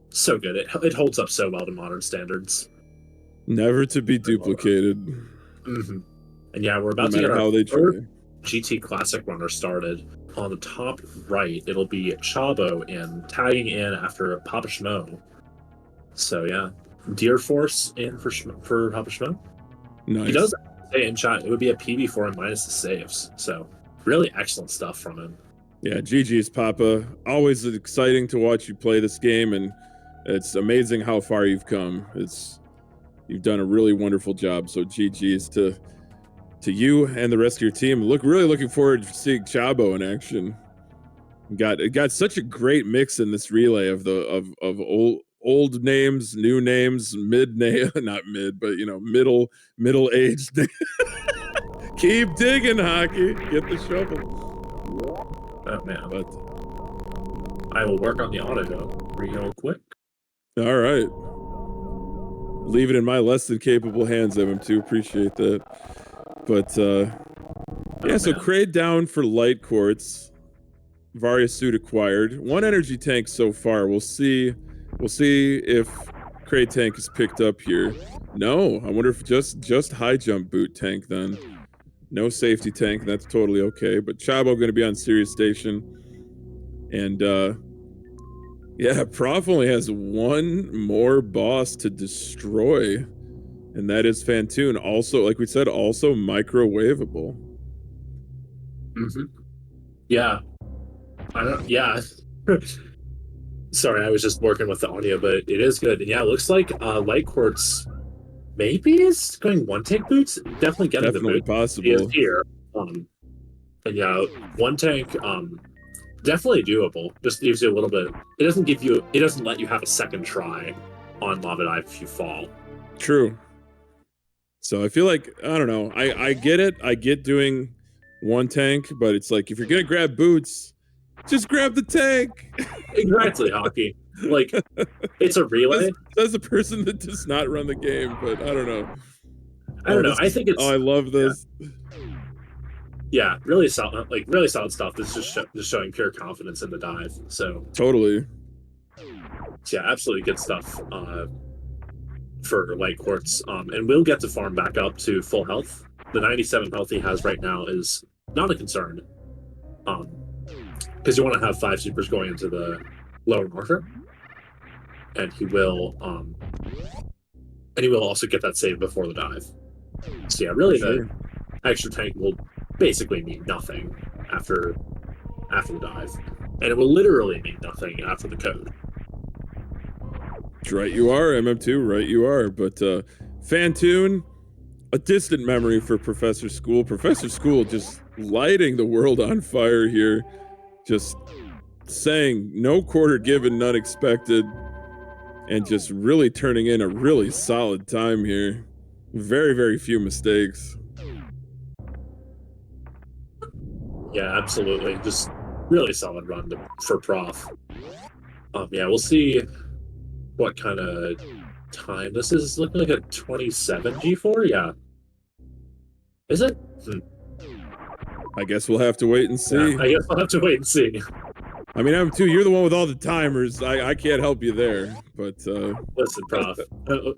so good. It holds up so well to modern standards. Never to be duplicated. Mm-hmm. And yeah, we're about No to get matter our how they third try. GT Classic runner started. On the top right, it'll be Chabo tagging in after Papa Schmo. So yeah, Deer Force in for Papa Schmo. Nice. He does say in chat it would be a PB for him minus the saves. So really excellent stuff from him. Yeah, GG's Papa. Always exciting to watch you play this game, and it's amazing how far you've come. You've done a really wonderful job. So GG's to you and the rest of your team. Really looking forward to seeing Chabo in action. It got such a great mix in this relay of old names, new names, not mid, but middle aged. Keep digging, hockey. Get the shovel. Oh man. But I will work on the auto real quick. all right. Leave it in my less than capable hands, MM2. Appreciate that. But yeah, so Kraid down for light quartz. Varia suit acquired. 1 energy tank so far. We'll see if Kraid tank is picked up here. No, I wonder if just high jump boot tank then. No safety tank, that's totally okay. But Chabo gonna be on Sirius Station. And yeah, Prof only has 1 more boss to destroy. And that is Phatoon. Also, like we said, also microwavable. Mm-hmm. Yeah. Sorry, I was just working with the audio, but it is good. And yeah, it looks like Light Quartz maybe is going 1 tank boots. Definitely getting the boot. Possible. He is here. And yeah, 1 tank, definitely doable. Just gives you a little bit. It doesn't let you have a second try on Lava Dive if you fall. True. So I feel like, I don't know, I get it. I get doing 1 tank, but it's like, if you're gonna grab boots, just grab the tank. Exactly, hockey. Like, it's a relay. Says a person that does not run the game, but I don't know. I don't know. I think it's. Oh, I love this. Yeah, really solid. Like really solid stuff. This is just showing pure confidence in the dive. So totally. Yeah, absolutely good stuff. For Light Quartz, and we'll get to farm back up to full health. The 97 health he has right now is not a concern, because you want to have 5 supers going into the lower marker, and he will also get that save before the dive. So yeah, really the extra tank will basically mean nothing after the dive, and it will literally mean nothing after the code. Right you are, MM2, right you are. But Phatoon, a distant memory for Professor School. Professor School just lighting the world on fire here. Just saying no quarter given, none expected. And just really turning in a really solid time here. Very, very few mistakes. Yeah, absolutely. Just really solid run for Prof. Yeah, we'll see what kind of time this is. Looking like a 27 G4. Yeah, is it? I guess we'll have to wait and see. Yeah, I guess we'll have to wait and see. I mean, M2, you're the one with all the timers. I can't help you there, but listen, Prof.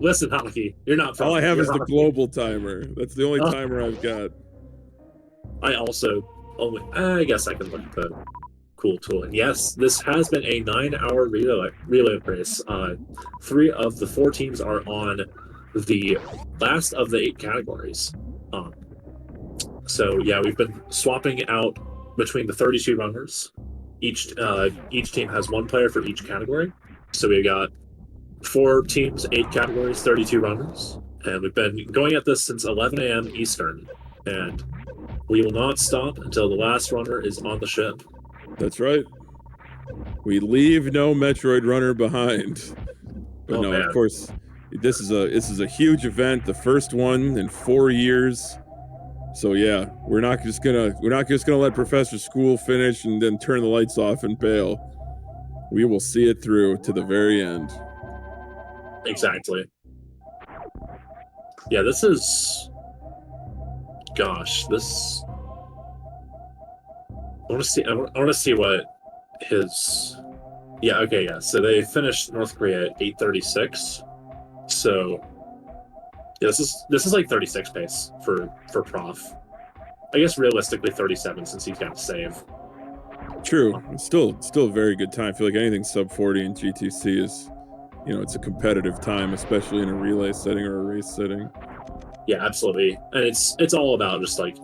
Listen, hockey. You're not. All I have is the hockey. global timer. That's the only timer I've got. I also I guess I can look at the cool tool. And yes, this has been a 9-hour relay race. 3 of the 4 teams are on the last of the 8 categories. So yeah, we've been swapping out between the 32 runners. Each team has 1 player for each category. So we got 4 teams, 8 categories, 32 runners, and we've been going at this since 11 a.m. Eastern, and we will not stop until the last runner is on the ship. That's right. We leave no Metroid runner behind. But no, man. Of course, this is a huge event, the first one in 4 years. So yeah, we're not just gonna let Professor School finish and then turn the lights off and bail. We will see it through to the very end. Exactly. Yeah, this is. Gosh, this. I want to see what his. Yeah. Okay. Yeah. So they finished North Korea at 8:36. So. Yeah, this is like 36 pace for Prof. I guess realistically 37 since he's got to save. True. It's still a very good time. I feel like anything sub 40 in GTC is, it's a competitive time, especially in a relay setting or a race setting. Yeah, absolutely. And it's all about just like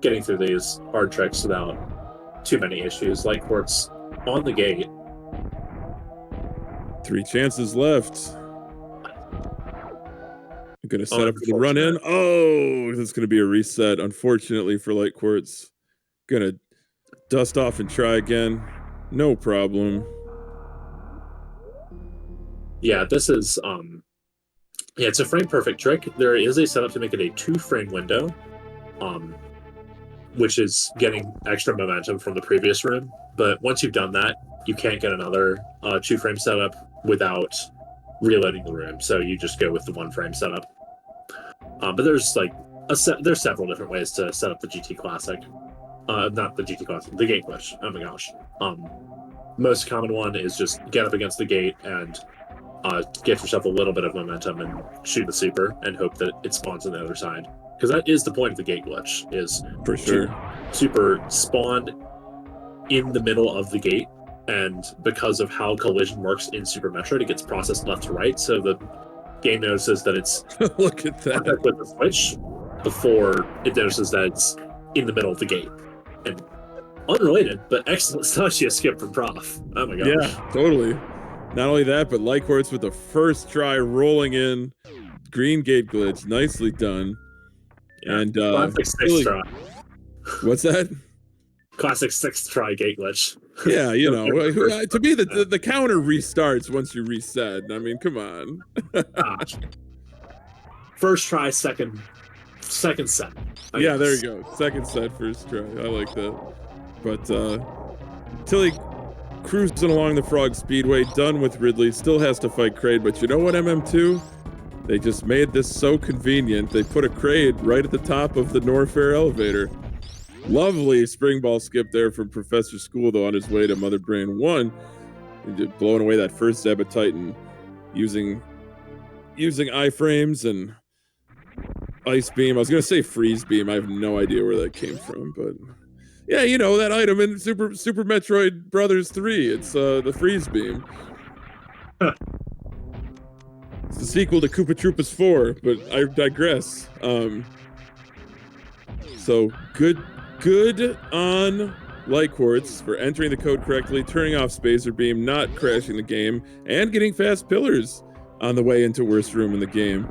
getting through these hard tricks without too many issues. Like Quartz on the gate. 3 chances left. I'm gonna set up for the run in. Oh, this is gonna be a reset, unfortunately for Light Quartz. Gonna dust off and try again. No problem. Yeah, this is yeah, it's a frame perfect trick. There is a setup to make it a 2-frame window, which is getting extra momentum from the previous room. But once you've done that, you can't get another 2-frame setup without reloading the room. So you just go with the 1-frame setup. But there's like there's several different ways to set up the GT Classic. Not the GT Classic, the gate glitch. Oh my gosh. Most common one is just get up against the gate and get yourself a little bit of momentum and shoot the super and hope that it spawns on the other side. Because that is the point of the gate glitch, is for sure super spawned in the middle of the gate, and because of how collision works in Super Metroid, it gets processed left to right, so the game notices that it's look at that with the switch before it notices that it's in the middle of the gate. And unrelated, but excellent Sashia skip from Prof. Oh my gosh. Yeah, totally. Not only that, but Light Quartz with the first try rolling in. Green gate glitch. Nicely done. Yeah, and classic 6th try. What's that? Classic 6th try gate glitch. Yeah, to me, the counter restarts once you reset. I mean, come on. First try, second set. Yeah, there you go. Second set, first try. I like that. But Tilly cruising along the Frog Speedway, done with Ridley, still has to fight Kraid. But you know what, MM2? They just made this so convenient. They put a Kraid right at the top of the Norfair elevator. Lovely spring ball skip there from Professor School, though, on his way to Mother Brain 1. Blowing away that first Zeba Titan using iframes and Ice Beam. I was going to say Freeze Beam. I have no idea where that came from, but yeah, that item in Super Metroid Brothers 3. It's the Freeze Beam. It's the sequel to Koopa Troopas 4, but I digress. So good on Light Quartz for entering the code correctly, turning off Spacer Beam, not crashing the game, and getting fast pillars on the way into worst room in the game.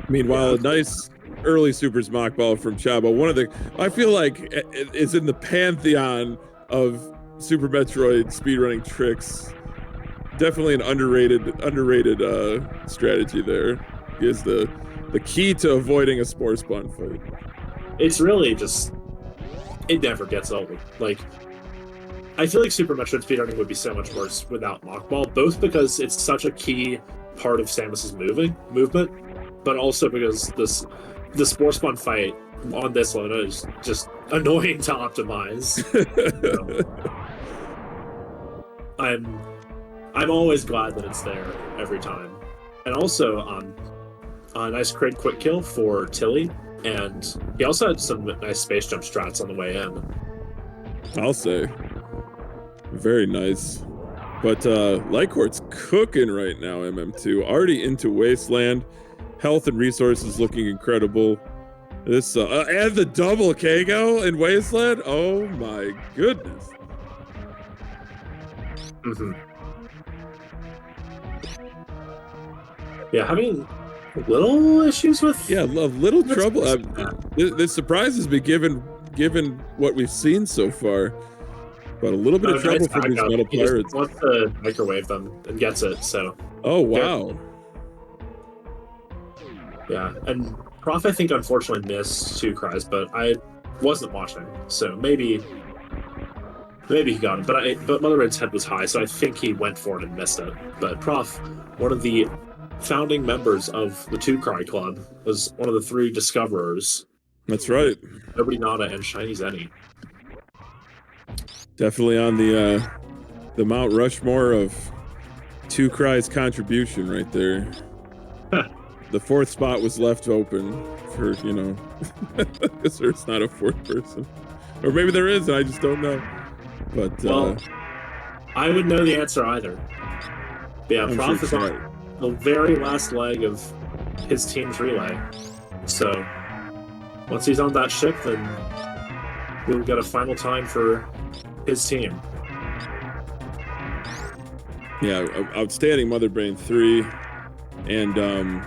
Meanwhile, a nice early Supers mock ball from Chabo. I feel like is in the pantheon of Super Metroid speedrunning tricks. Definitely an underrated strategy there. Is the key to avoiding a Spore Spawn fight. It's really just, it never gets old. Like, I feel like Super Metroid speedrunning would be so much worse without mockball, both because it's such a key part of Samus's movement, but also because the Spore Spawn fight on this one is just annoying to optimize. I'm always glad that it's there every time. And also, a nice crit quick kill for Tilly And he also had some nice space jump strats on the way in. I'll say. Very nice. But Lightcourt's cooking right now, MM2. Already into Wasteland. Health and resources looking incredible. This and the double Kago in Wasteland. Oh my goodness. Mm-hmm. Yeah, having little issues with. Yeah, little trouble. This surprises me given what we've seen so far. But a little bit of trouble from these metal pirates. He wants to microwave them and gets it, so. Oh, wow. Yeah, and Prof, I think, unfortunately missed 2 cries, but I wasn't watching, so maybe he got it. But Mother Raid's head was high, so I think he went for it and missed it. But Prof, one of the founding members of the 2 Cry Club, was one of the 3 discoverers. That's right. Nobody Nada and Shiny Zenny. Definitely on the Mount Rushmore of 2 Cry's contribution right there. The 4th spot was left open for, because there's not a 4th person. Or maybe there is, and I just don't know. But, well, I would know the answer either. But yeah, Prof is on the very last leg of his team's relay. So, once he's on that ship, then we'll get a final time for his team. Yeah, outstanding Mother Brain 3. And,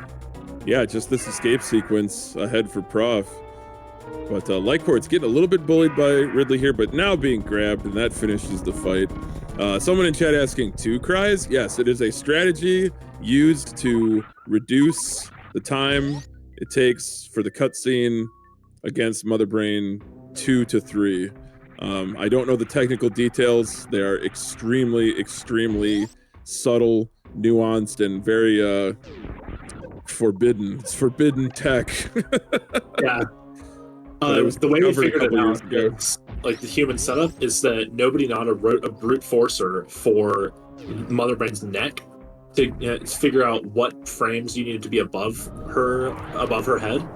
yeah, just this escape sequence ahead for Prof. But Lightcourt's getting a little bit bullied by Ridley here, but now being grabbed, and that finishes the fight. Someone in chat asking 2 cries. Yes, it is a strategy used to reduce the time it takes for the cutscene against Mother Brain 2 to 3. I don't know the technical details. They are extremely, extremely subtle, nuanced, and very forbidden. It's forbidden tech. Yeah. The way we figured it out is, like, the human setup is that Nobody Nada wrote a brute forcer for Mother Brain's neck to figure out what frames you needed to be above her head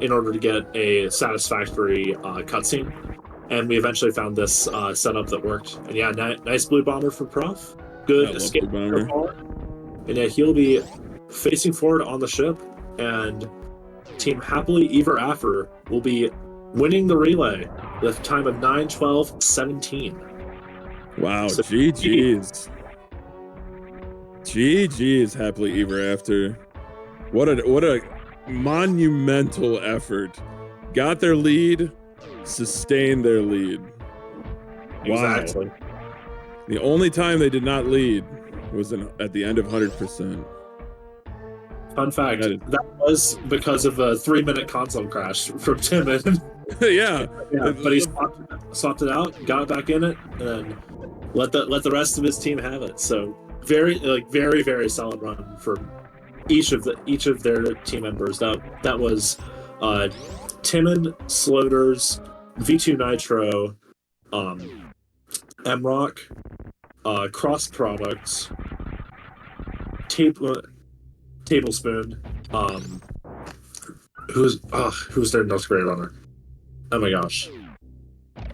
in order to get a satisfactory cutscene. And we eventually found this setup that worked. And yeah, nice blue bomber for Prof. Good escape bomber. And yeah, he'll be facing forward on the ship, and Team Happily Ever After will be winning the relay with a time of 9:12:17. Wow, so, GG's. GG's Happily Ever After. What a monumental effort. Got their lead, sustained their lead. Exactly. Wow. The only time they did not lead was at the end of 100%. Fun fact, that was because of a 3-minute console crash from Timon. Yeah. But he swapped it out, got it back in it, and let the rest of his team have it. So very, very solid run for each of their team members. That was Timon, Sloters, V2 Nitro, MRock, Cross Products, Tablespoon, who's their next grade runner? Oh my gosh.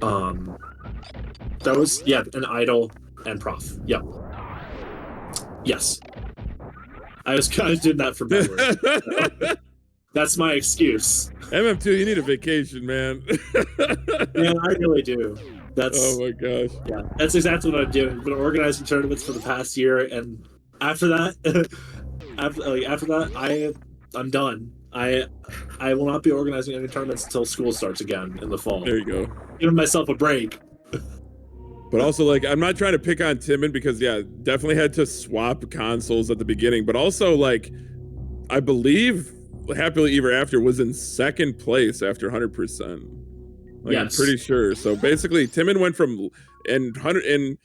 That was an Idol and Prof. Yep. Yes. I was kind of doing that for memory. That's my excuse. MM2, you need a vacation, man. Man, I really do. Oh my gosh. Yeah, that's exactly what I'm doing. I've been organizing tournaments for the past year, and after that, I'm done. I will not be organizing any tournaments until school starts again in the fall. There you go. Giving myself a break. But also, I'm not trying to pick on Timon because, definitely had to swap consoles at the beginning. But also, I believe Happily Ever After was in 2nd place after 100%. Yes. I'm pretty sure. So basically, Timon went from in Timon's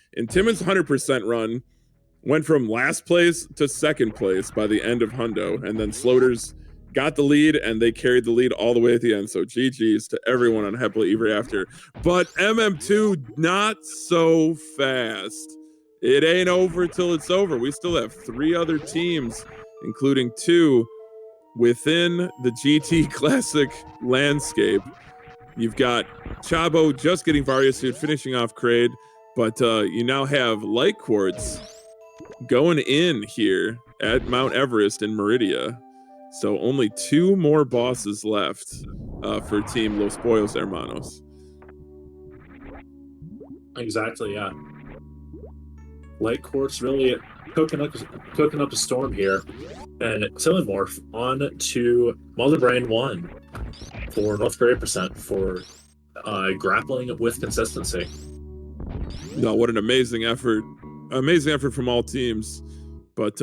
100% run, went from last place to 2nd place by the end of Hundo, and then Sloters got the lead, and they carried the lead all the way at the end. So GG's to everyone on Happily Ever After. But MM2, not so fast. It ain't over till it's over. We still have 3 other teams, including 2 within the GT Classic landscape, you've got Chabo just getting Varia Suit, finishing off Kraid, but you now have Light Quartz going in here at Mount Everest in Meridia. So only 2 more bosses left for Team Los Pollos Hermanos. Exactly, yeah. Light Quartz really cooking up a storm here. And Telemorph on to Mother Brain 1 for North Korea percent for grappling with consistency. No, what an amazing effort. Amazing effort from all teams. But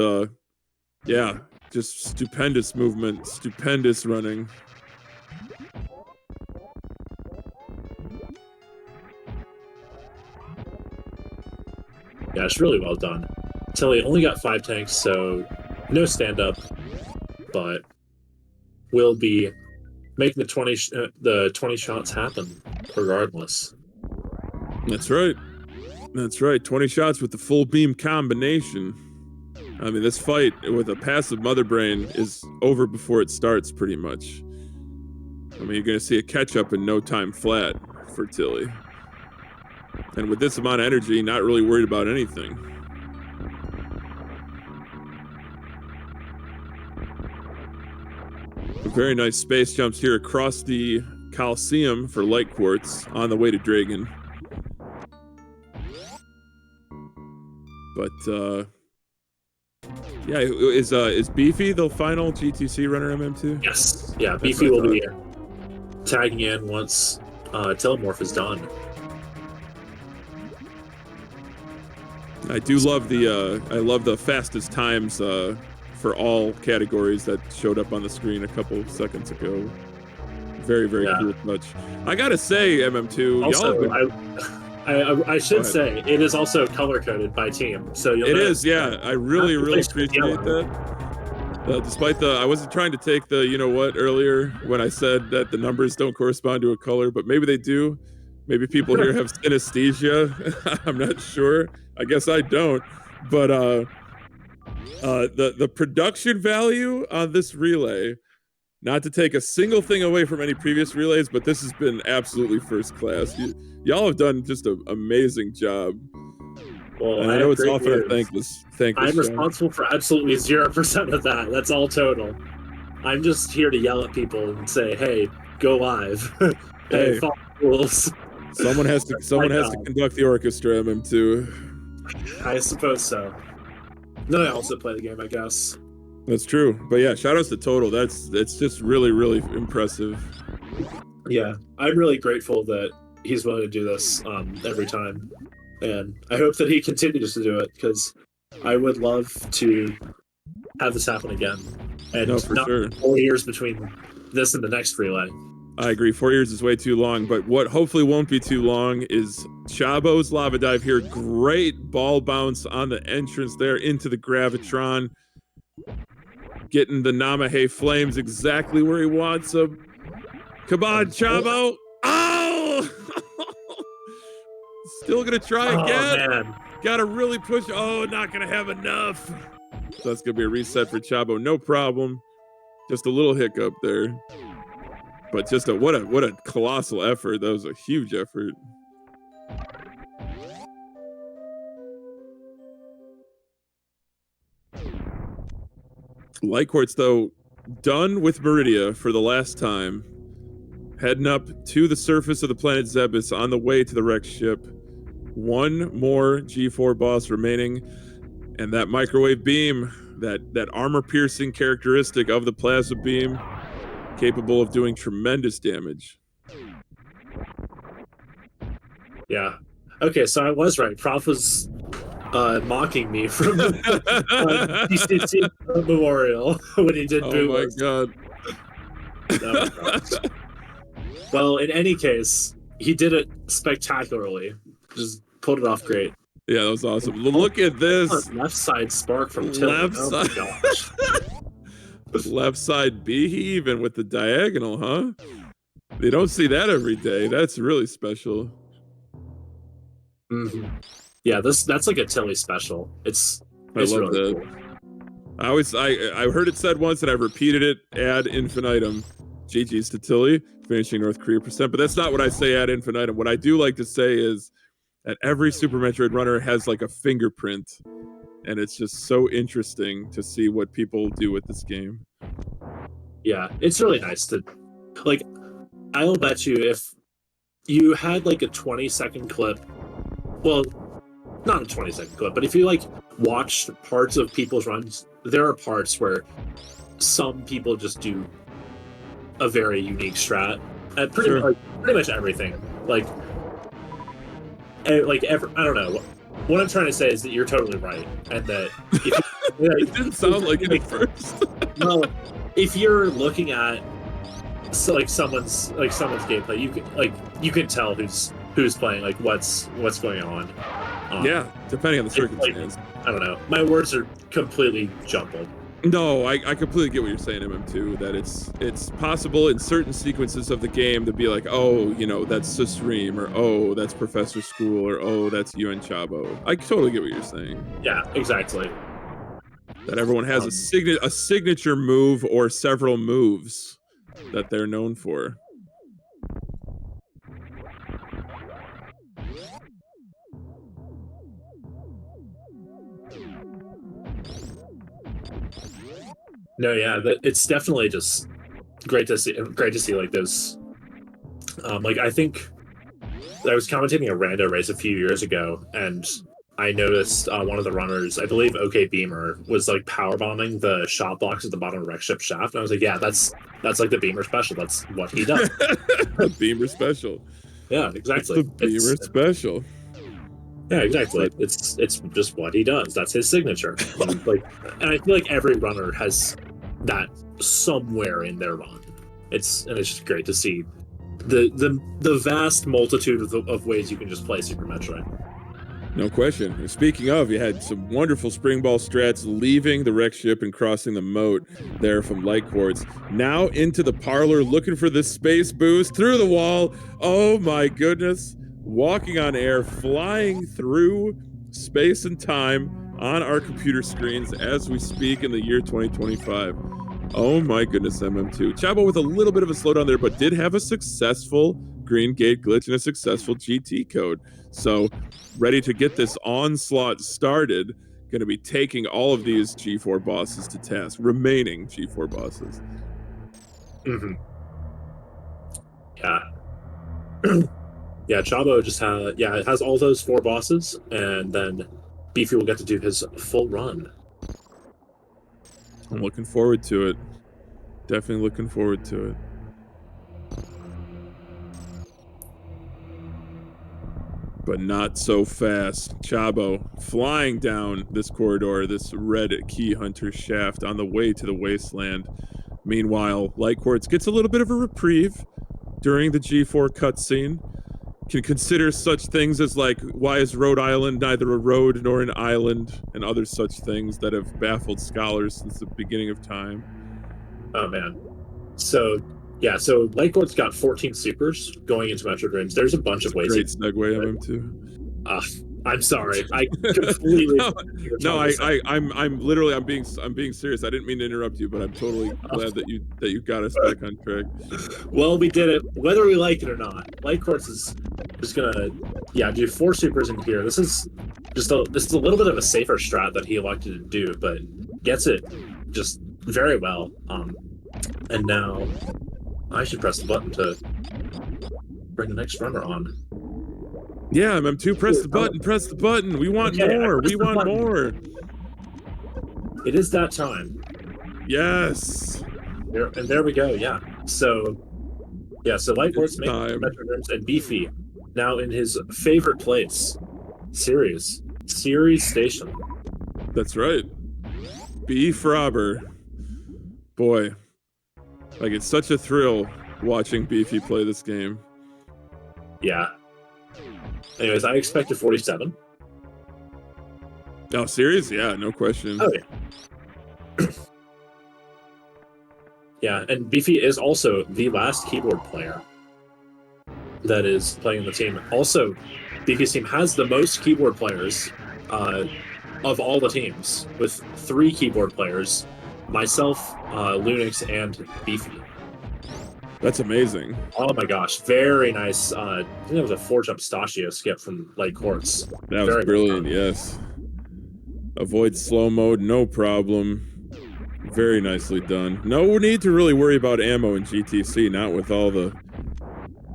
yeah, just stupendous movement, stupendous running. Yeah, it's really well done. Tilly only got 5 tanks, so no stand-up, but will be making the 20 shots happen regardless. That's right. That's right. 20 shots with the full beam combination. I mean, this fight with a passive Mother Brain is over before it starts, pretty much. I mean, you're going to see a catch-up in no time flat for Tilly. And with this amount of energy, not really worried about anything. Very nice space jumps here across the Coliseum for Light Quartz on the way to Dragon. But yeah, is Beefy the final GTC runner MM2? Yes. Yeah, Beefy will be tagging in once Telemorph is done. I do love the fastest times for all categories that showed up on the screen a couple seconds ago. Very, very cool touch. I gotta say, MM2, also, y'all have been... I should say it is also color coded by team. So it is, yeah. I really appreciate that. Despite I wasn't trying to take the you know what earlier when I said that the numbers don't correspond to a color, but maybe they do. Maybe people here have synesthesia. I'm not sure. I guess I don't. But the production value on this relay, not to take a single thing away from any previous relays, but this has been absolutely first class. Y'all have done just an amazing job. Well, and I know it's often a thankless I'm job. responsible for absolutely 0% of that. That's all total. I'm just here to yell at people and say, "Hey, go live." Hey, follow the rules. Someone has to conduct the orchestra, MM2. I suppose so. Then I also play the game, I guess. That's true. But yeah, shout outs to Total. It's just really, really impressive. Yeah, I'm really grateful that he's willing to do this every time. And I hope that he continues to do it, because I would love to have this happen again. And no, for not sure. 4 years between this and the next relay. I agree. 4 years is way too long, but what hopefully won't be too long is Chabo's lava dive here. Great ball bounce on the entrance there into the Gravitron. Getting the Namahe flames exactly where he wants them. Come on, Chabo. Oh! Still gonna try again. Man. Gotta really push. Oh, not gonna have enough. So that's gonna be a reset for Chabo. No problem. Just a little hiccup there. But just what a colossal effort. That was a huge effort. Light Quartz, though, done with Meridia for the last time. Heading up to the surface of the planet Zebes on the way to the wrecked ship. One more G4 boss remaining. And that microwave beam, that armor-piercing characteristic of the plasma beam, capable of doing tremendous damage. Yeah. Okay, so I was right. Prof was mocking me from the PCC Memorial when he did Boo. Oh my god. Well, in any case, he did it spectacularly. Just pulled it off great. Yeah, that was awesome. Look at this. Left side spark from Till. Left side. Oh my gosh. Left side B even with the diagonal, huh? They don't see that every day. That's really special. Mm-hmm. Yeah, that's like a Tilly special. I love really that. cool. I heard it said once, and I've repeated it ad infinitum. GG's to Tilly, finishing North Korea percent. But that's not what I say ad infinitum. What I do like to say is that every Super Metroid runner has like a fingerprint, and it's just so interesting to see what people do with this game. Yeah, it's really nice to, like, I'll bet you if you had like a 20-second clip, well, not a 20-second clip, but if you like watched parts of people's runs, there are parts where some people just do a very unique strat at pretty much everything. I don't know. What I'm trying to say is that you're totally right, and that if it didn't sound like it at first. Well, if you're looking at someone's gameplay, you can tell who's playing, like what's going on. Yeah, depending on the circumstance. I don't know. My words are completely jumbled. No, I completely get what you're saying, MM2, that it's possible in certain sequences of the game to be like, oh, you know, that's Sustream, or oh, that's Professor School, or oh, that's UN Chabo. I totally get what you're saying. Yeah, exactly. That everyone has a signature move or several moves that they're known for. No, yeah, it's definitely just great to see like those. Like, I think I was commentating a Rando race a few years ago, and I noticed one of the runners, I believe OK Beamer, was like power bombing the shot blocks at the bottom of Wreck Ship Shaft, and I was like, yeah, that's like the Beamer special. That's what he does. The Beamer special. Yeah, exactly. It's the Beamer special. Yeah, exactly. It's just what he does. That's his signature. And I feel like every runner has that somewhere in their run. It's just great to see the vast multitude of ways you can just play Super Metroid. No question. Speaking of, you had some wonderful spring ball strats leaving the wreck ship and crossing the moat there from Light Quartz. Now into the parlor, looking for this space boost through the wall. Oh my goodness. Walking on air, flying through space and time on our computer screens as we speak in the year 2025. Oh my goodness, MM2. Chabo with a little bit of a slowdown there, but did have a successful green gate glitch and a successful GT code. So ready to get this onslaught started. Going to be taking all of these G4 bosses to task, remaining G4 bosses. Mm-hmm. Yeah. Yeah, Chabo just it has all those 4 bosses, and then Beefy will get to do his full run. I'm looking forward to it. Definitely looking forward to it. But not so fast. Chabo flying down this corridor, this red key hunter shaft on the way to the wasteland. Meanwhile, Light Quartz gets a little bit of a reprieve during the G4 cutscene. Can consider such things as like, why is Rhode Island neither a road nor an island, and other such things that have baffled scholars since the beginning of time. Oh man. So Light Quartz got 14 supers going into Metroid Dreams. There's a bunch of ways. Great segue, MM2. I'm sorry. I completely I'm being serious. I didn't mean to interrupt you, but I'm totally glad that you got us back on track. Well, we did it, whether we like it or not. Light Quartz is just gonna do 4 supers in here. This is a little bit of a safer strat that he elected to do, but gets it just very well. And now I should press the button to bring the next runner on. Yeah, MM2, press the button. We want more. We want more. It is that time. Yes. There we go, yeah. So Light Quartz makes Metroid Dreams, and Beefy now in his favorite place, Ceres Station. That's right. Beef Robber. Boy, like, it's such a thrill watching Beefy play this game. Yeah. Anyways, I expected 47. Oh, serious? Yeah, no question. Oh, yeah. Yeah, and Beefy is also the last keyboard player that is playing in the team. Also, Beefy's team has the most keyboard players of all the teams, with 3 keyboard players, myself, Lunix, and Beefy. That's amazing. Oh my gosh, very nice. I think it was a 4-jump pistachio skip from Light Quartz. That was very brilliant, yes. Avoid slow mode, no problem. Very nicely done. No need to really worry about ammo in GTC,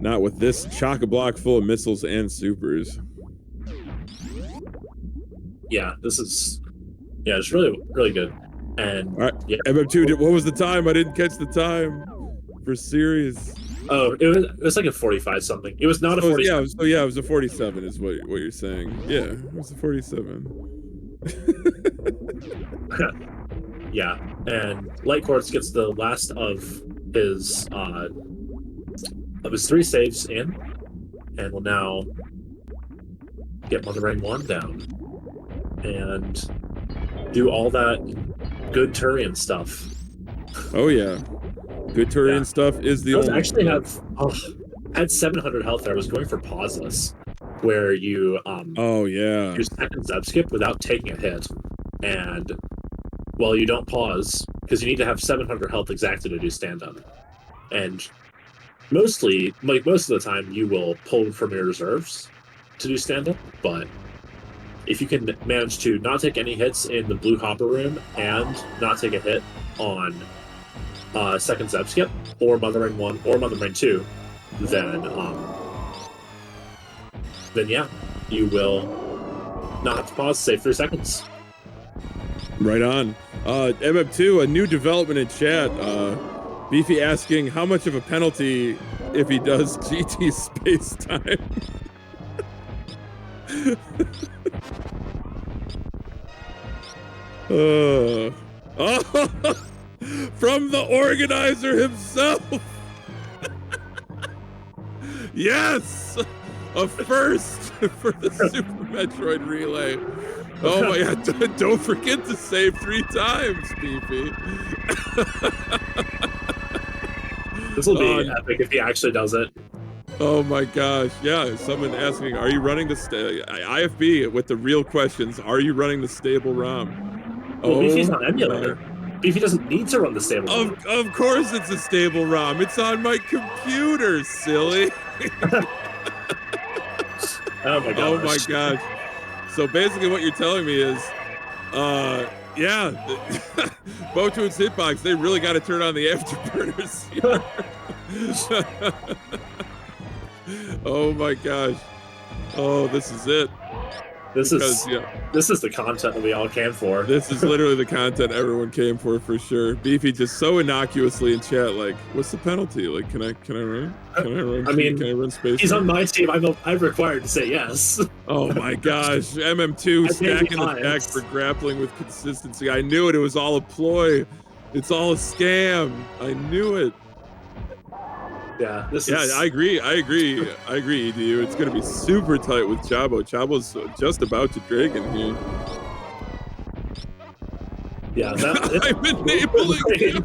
not with this chock-a-block full of missiles and supers. Yeah, it's really, really good. And all right, yeah. MM2, what was the time? I didn't catch the time for series. Oh, it was like a 45 something. It was not a 47. Yeah, it was a 47 is what you're saying. Yeah, it was a 47. Yeah, and Light Quartz gets the last of his 3 saves in, and will now get Mother Brain 1 down and do all that good Turian stuff. Oh yeah, good Turian stuff is the only. Actually I had 700 health there. I was going for pauseless, where you your second Zeb skip without taking a hit, and you don't pause because you need to have 700 health exacted to do stand up, and most of the time you will pull from your reserves to do stand up, but if you can manage to not take any hits in the blue hopper room and not take a hit on second Zeb skip or Mother Brain 1 or Mother Brain 2, then yeah, you will not have to pause, save 3 seconds. Right on. MM2, a new development in chat. Beefy asking how much of a penalty if he does GT space time. From the organizer himself. Yes, a first for the Super Metroid Relay. Oh my god, don't forget to save 3 times, Beefy. This will be epic if he actually does it. Oh my gosh, yeah, someone asking, are you running the IFB with the real questions, are you running the stable ROM? Well, Beefy's on emulator. Beefy doesn't need to run the stable ROM. Of course it's a stable ROM, it's on my computer, silly. Oh my gosh. Oh my gosh. So basically what you're telling me is, yeah, Phatoon's hitbox, they really got to turn on the afterburners here. Oh my gosh. Oh, this is it. This is the content that we all came for. This is literally the content everyone came for sure. Beefy just so innocuously in chat, like, what's the penalty? Like, can I run? Can I run space? He's on my team. I'm required to say yes. Oh my gosh. MM2 stacking the deck for grappling with consistency. I knew it. It was all a ploy. It's all a scam. I knew it. Yeah, I agree, EDU. It's going to be super tight with Chabo. Chabo's just about to dragon here. Yeah, I'm enabling him.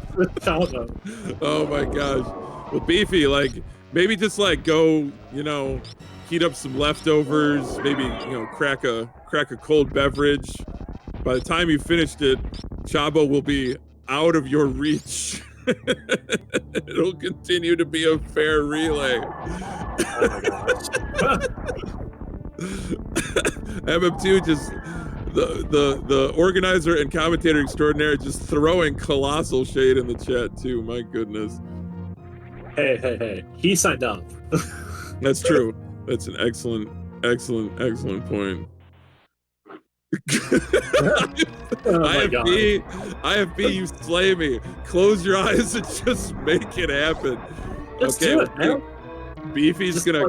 Oh my gosh. Well, Beefy, like, maybe just like go, heat up some leftovers, maybe, crack a cold beverage. By the time you finished it, Chabo will be out of your reach. It'll continue to be a fair relay. Oh my gosh. MM2 just the organizer and commentator extraordinaire just throwing colossal shade in the chat too. My goodness. Hey. He signed up. That's true. That's an excellent point. IFB, you slay me. Close your eyes and just make it happen. Let's do it, man. Beefy's just gonna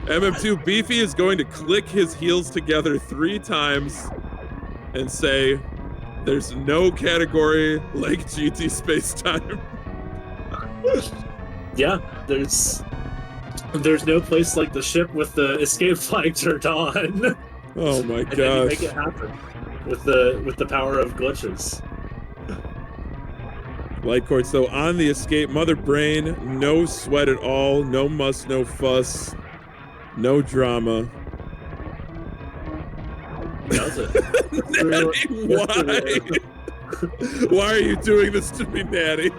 MM2 Beefy is going to click his heels together 3 times and say, there's no category like GT space time. Yeah, there's no place like the ship with the escape flag turned on. Oh my gosh. And then you make it happen with the power of glitches. Light Quartz though on the escape, Mother Brain, no sweat at all, no muss, no fuss, no drama. does it. Natty, why? Why are you doing this to me, Natty?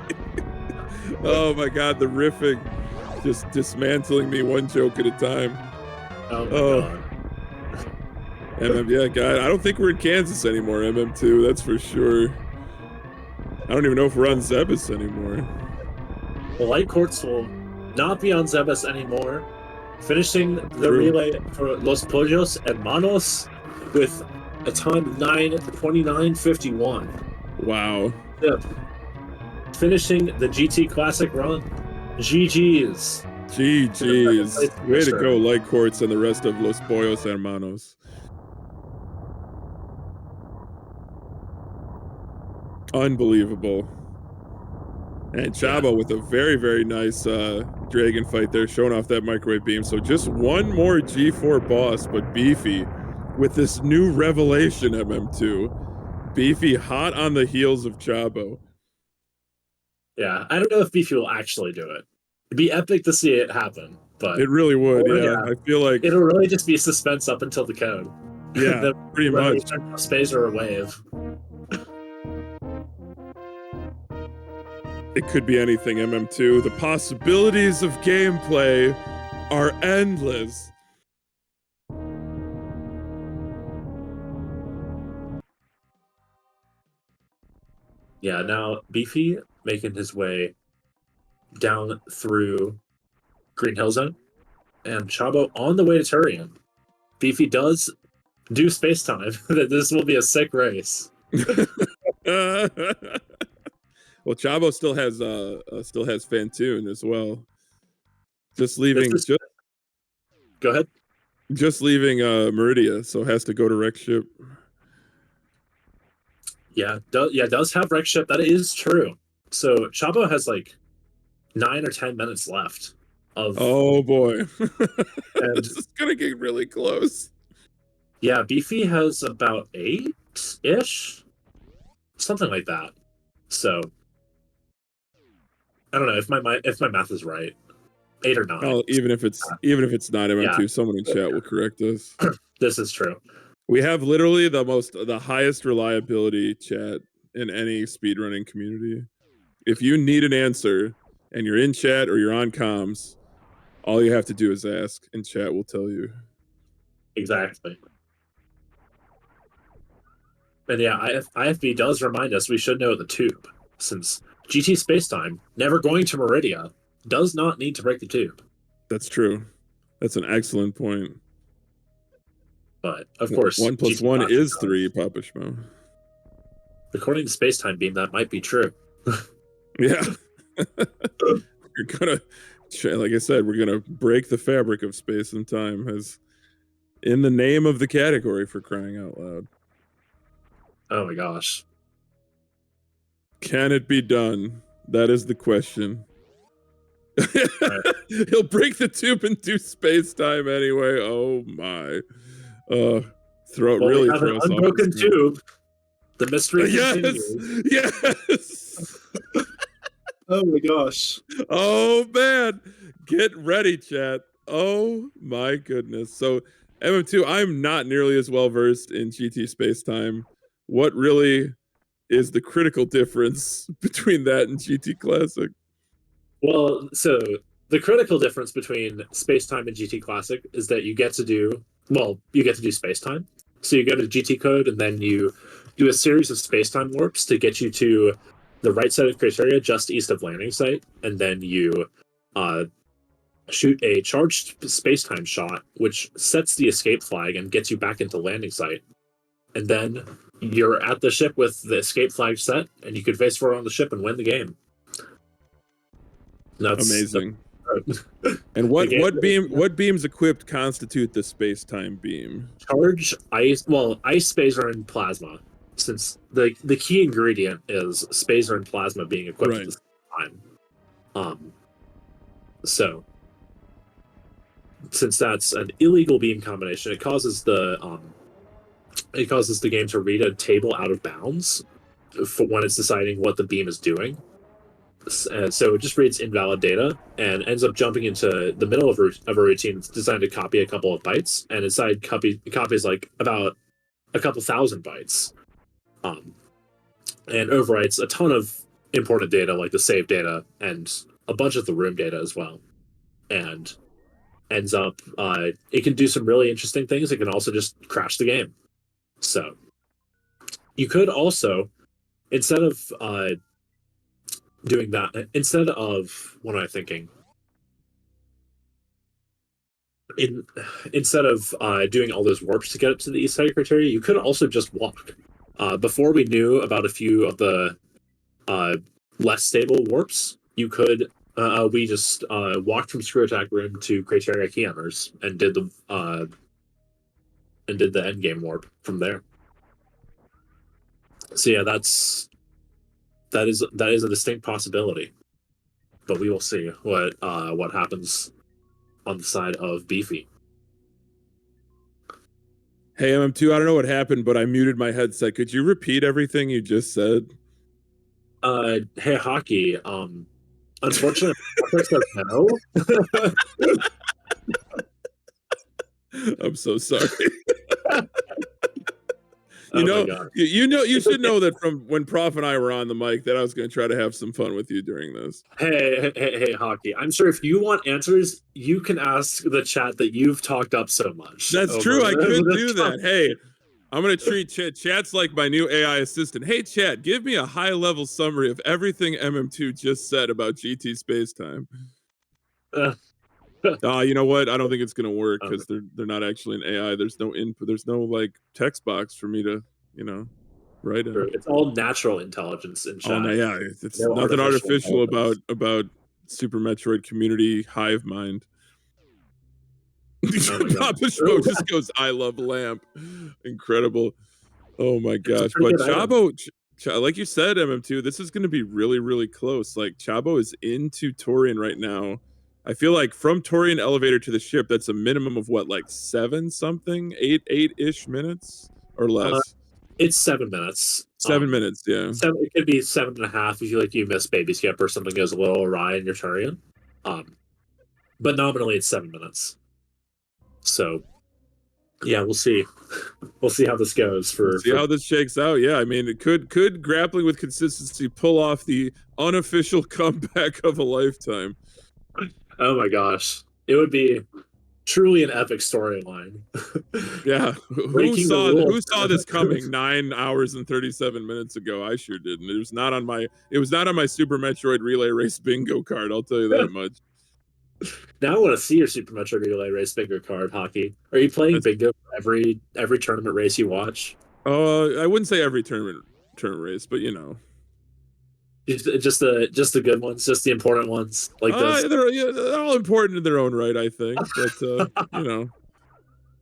Oh my god, the riffing. Just dismantling me one joke at a time. Oh my god. Yeah, God, I don't think we're in Kansas anymore, MM2, that's for sure. I don't even know if we're on Zebus anymore. The light courts will not be on Zebus anymore, finishing the relay for Los Pollos Hermanos with a time of 9:29:51. Wow. Yep. Finishing the GT Classic run. GG's. GG's. Way to go, Light Courts and the rest of Los Pollos Hermanos. Unbelievable. And Chabo with a very, very nice dragon fight there, showing off that microwave beam. So just one more G4 boss, but Beefy with this new revelation, MM2. Beefy hot on the heels of Chabo. Yeah, I don't know if Beefy will actually do it. It'd be epic to see it happen, but... It really would, yeah. I feel like... It'll really just be suspense up until the code. Yeah, pretty much. Space or a wave. It could be anything, MM2. The possibilities of gameplay are endless. Yeah, now Beefy making his way down through Green Hill Zone, and Chabo on the way to Turian. Beefy does do space time. This will be a sick race. Well, Chabo still has Phatoon as well. Just leaving. Go ahead. Just leaving Meridia, so has to go to Wreck Ship. Yeah, does have Wreck Ship. That is true. So Chabo has like 9 or 10 minutes left. Oh boy, this is gonna get really close. Yeah, Beefy has about 8-ish, something like that. So I don't know if my math is right. 8 or 9. Oh, even if it's not MM2, someone in chat will correct us. This is true. We have literally the highest reliability chat in any speedrunning community. If you need an answer and you're in chat or you're on comms, all you have to do is ask, and chat will tell you. Exactly. And yeah, IFB does remind us we should know the tube, since GT Spacetime, never going to Meridia, does not need to break the tube. That's true. That's an excellent point. But, of course... 1 + 1 is 3, Papa Schmo. According to Spacetime Beam, that might be true. Yeah. You're gonna... Like I said, we're gonna break the fabric of space and time as in the name of the category, for crying out loud. Oh my gosh. Can it be done? That is the question. He'll break the tube and do space time anyway. Oh my. Really have an unbroken tube. The mystery continues. Yes. Oh my gosh. Oh man. Get ready, chat. Oh my goodness. So MM2, I'm not nearly as well versed in GT Spacetime. What really is the critical difference between that and GT Classic? Well, so the critical difference between Spacetime and GT Classic is that you get to do Spacetime. So you go to GT code and then you do a series of Spacetime warps to get you to the right side of criteria just east of landing site, and then you shoot a charged Spacetime shot, which sets the escape flag and gets you back into landing site. And then you're at the ship with the escape flag set, and you could face forward on the ship and win the game. That's amazing. And what beams equipped constitute the space-time beam? Charge, ice. Well, ice, spacer, and plasma. Since the key ingredient is spacer and plasma being equipped at the same time. So since that's an illegal beam combination, it causes the game to read a table out of bounds for when it's deciding what the beam is doing. So it just reads invalid data and ends up jumping into the middle of a routine that's designed to copy a couple of bytes, and inside copies like about a couple thousand bytes, and overwrites a ton of important data like the save data and a bunch of the room data as well, and ends up it can do some really interesting things. It can also just crash the game. So you could also, instead of doing that, instead of what am I thinking? Instead of doing all those warps to get up to the east side criteria, you could also just walk. Before we knew about a few of the less stable warps, you could we just walked from Screw Attack Room to Criteria Keyhammers and did the end game warp from there. So yeah, that is a distinct possibility, but we will see what happens on the side of Beefy. Hey, MM2, I don't know what happened, but I muted my headset. Could you repeat everything you just said? Hey, Hockey. Unfortunately, no. I'm so sorry. Oh my God. You should know that from when Prof and I were on the mic that I was going to try to have some fun with you during this. Hey, Hockey. I'm sure if you want answers, you can ask the chat that you've talked up so much. That's true. I could do that. Hey, I'm going to treat Chat. Chat's like my new AI assistant. Hey, Chat, give me a high-level summary of everything MM2 just said about GT Spacetime. You know what? I don't think it's going to work because they're not actually an AI. There's no input. There's no like text box for me to, write in. It's all natural intelligence in chat. Oh, no, yeah. It's no nothing artificial about Super Metroid community hive mind. Papa Schmo just goes, I love Lamp. Incredible. Oh my gosh. But Chabo, like you said, MM2, this is going to be really, really close. Like Chabo is into Torian right now. I feel like from Torian elevator to the ship, that's a minimum of what, like 8-ish minutes or less? It's 7 minutes. 7 minutes, yeah. It could be 7.5 if you miss Baby Skip or something goes a little awry in your Torian. But nominally it's 7 minutes. So yeah, we'll see. We'll see how this goes. How this shakes out. Yeah, I mean, it could grappling with consistency pull off the unofficial comeback of a lifetime. Oh my gosh, it would be truly an epic storyline. Yeah, who saw this coming 9 hours and 37 minutes ago? I sure didn't. It was not on my Super Metroid Relay Race bingo card. I'll tell you that much. Now I want to see your Super Metroid Relay Race bingo card, Hockey. Are you playing bingo for every tournament race you watch? I wouldn't say every tournament race, but just the good ones, just the important ones, like those. They're all important in their own right, I think.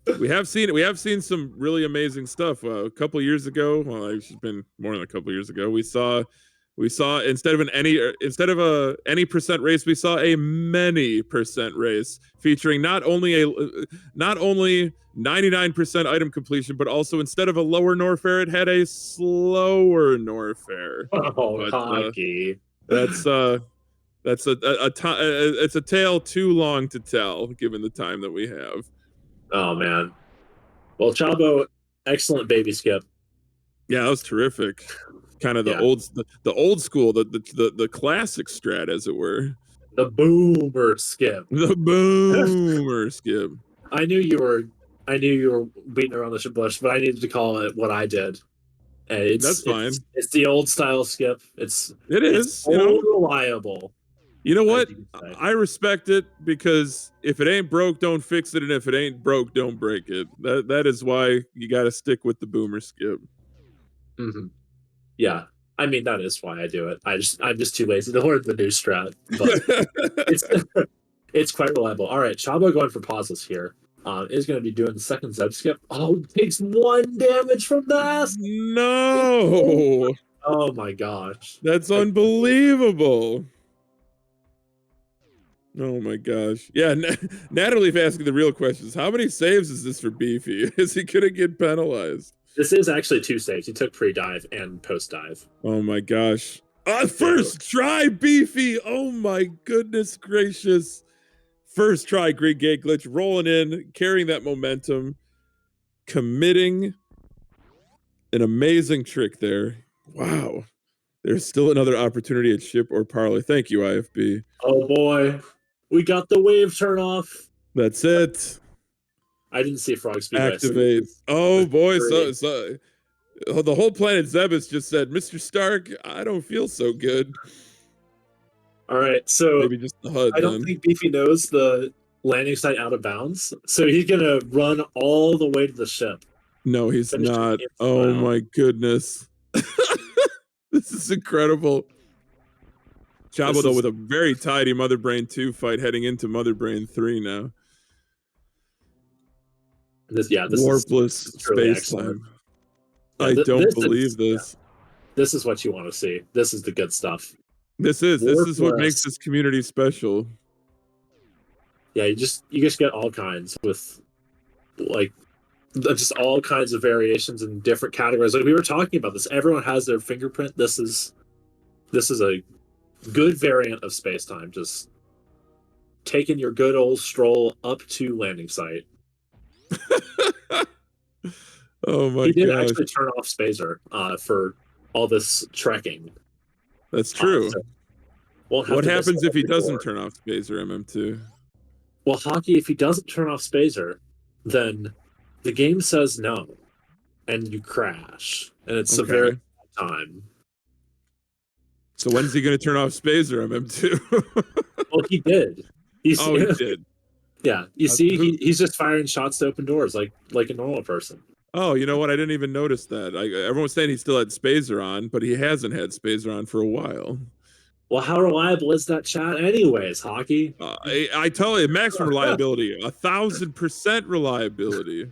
But we have seen some really amazing stuff. A couple years ago, well, it's been more than a couple years ago, we saw instead of a any percent race, we saw a many percent race featuring not only 99% item completion, but also instead of a lower Norfair, it had a slower Norfair. Hockey. It's a tale too long to tell given the time that we have. Oh man. Well, Chabo, excellent Baby Skip. Yeah, that was terrific. Kind of the old school, the classic strat, as it were. The boomer skip. The boomer skip. I knew you were beating around the bush, but I needed to call it what I did. That's fine. It's the old style skip. It is reliable. You know what? I respect it because if it ain't broke, don't fix it, and if it ain't broke, don't break it. That is why you got to stick with the boomer skip. Mm-hmm. Yeah, I mean that is why I do it. I'm just too lazy to learn the new strat, but it's quite reliable. All right, Chabo going for pauses here. Is going to be doing the second Zeb skip. Oh, takes 1 damage from that. No. Oh my gosh, that's unbelievable. Oh my gosh. Yeah, Natalie's asking the real questions. How many saves is this for Beefy? Is he going to get penalized? This is actually 2 saves. He took pre-dive and post-dive. Oh my gosh. First try, Beefy. Oh my goodness gracious. First try, Great Gate Glitch, rolling in, carrying that momentum, committing An amazing trick there. Wow. There's still another opportunity at ship or parlay. Thank you, IFB. Oh boy. We got the wave turn off. That's it. I didn't see Frog Speed Activate. Oh boy, so the whole planet Zebus just said, Mr. Stark, I don't feel so good. All right, so maybe just the HUD. I don't think Beefy knows the landing site out of bounds, so he's gonna run all the way to the ship. No, he's not. Oh my goodness. This is incredible. Chabo, though, with a very tidy Mother Brain 2 fight heading into Mother Brain 3 now. This Warpless space time. I don't believe this. This is what you want to see. This is the good stuff. This is what makes this community special. Yeah, you just get all kinds with like just all kinds of variations in different categories. Like we were talking about this. Everyone has their fingerprint. This is a good variant of space time. Just taking your good old stroll up to landing site. Oh my god! He did actually turn off Spazer for all this trekking. That's true. What happens if he before. doesn't turn off Spazer MM2? Well, Hockey, if he doesn't turn off Spazer, then the game says no, and you crash, and it's a very bad time. So when's he going to turn off Spazer MM2? Well, he did. He did. Yeah, you see, he's just firing shots to open doors like a normal person. Oh, you know what? I didn't even notice that. Everyone's saying he still had Spazer on, but he hasn't had Spazer on for a while. Well, how reliable is that chat anyways, Hockey? I tell you, maximum reliability, 1,000% reliability.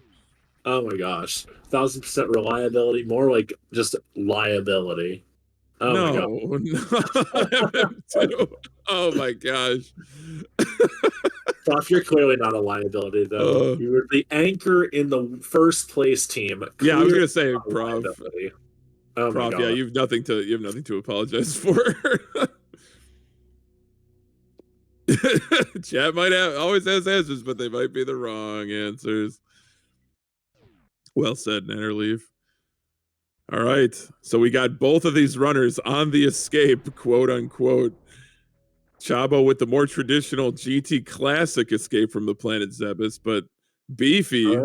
Oh my gosh, 1,000% reliability, more like just liability. Oh my god. Oh my gosh. Prof, you're clearly not a liability, though. You were the anchor in the first place team. Yeah, I was gonna say, Prof. Oh Prof, yeah, you have nothing to apologize for. Chat always has answers, but they might be the wrong answers. Well said, Nannerleaf. All right, so we got both of these runners on the escape, quote unquote. Chabo with the more traditional GT Classic escape from the planet Zebus, but Beefy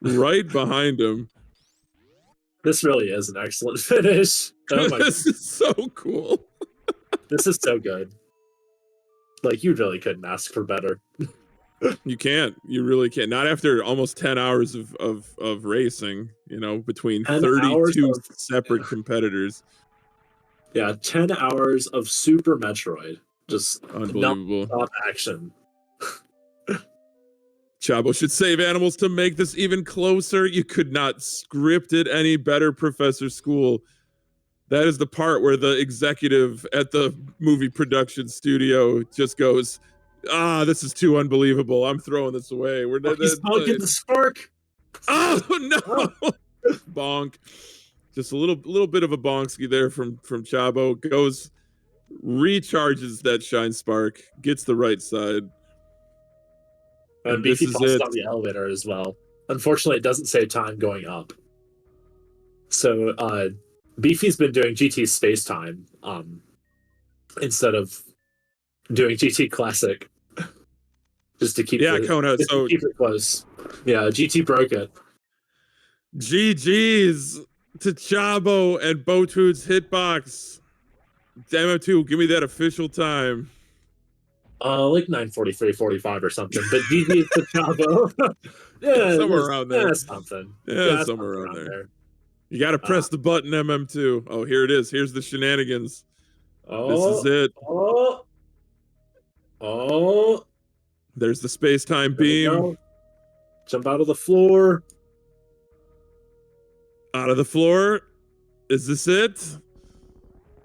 right behind him. This really is an excellent finish. Oh my this is so cool. This is so good. Like, you really couldn't ask for better. You can't. You really can't. Not after almost 10 hours of racing, between 32 separate competitors. Yeah, 10 hours of Super Metroid. Just unbelievable. Non-stop action. Chabo should save animals to make this even closer. You could not script it any better, Professor School. That is the part where the executive at the movie production studio just goes, this is too unbelievable. I'm throwing this away. He's bonking the spark. Oh, no. Bonk. Just a little bit of a bonksky there from Chabo. Goes, recharges that shine spark, gets the right side. And Beefy falls down the elevator as well. Unfortunately, it doesn't save time going up. So Beefy's been doing GT Space Time instead of doing GT Classic. Just to keep Kona, so keep it close. Yeah, GT broke it. GG's to Chabo and Botude's hitbox. Demo2, give me that official time. Like 9:43:45 or something. But GG to Chabo. Yeah, somewhere around there. Yeah, something. Yeah, somewhere around there. You got to press the button, MM2. Oh, here it is. Here's the shenanigans. This is it. Oh. There's the space-time beam. Jump out of the floor. Out of the floor. Is this it?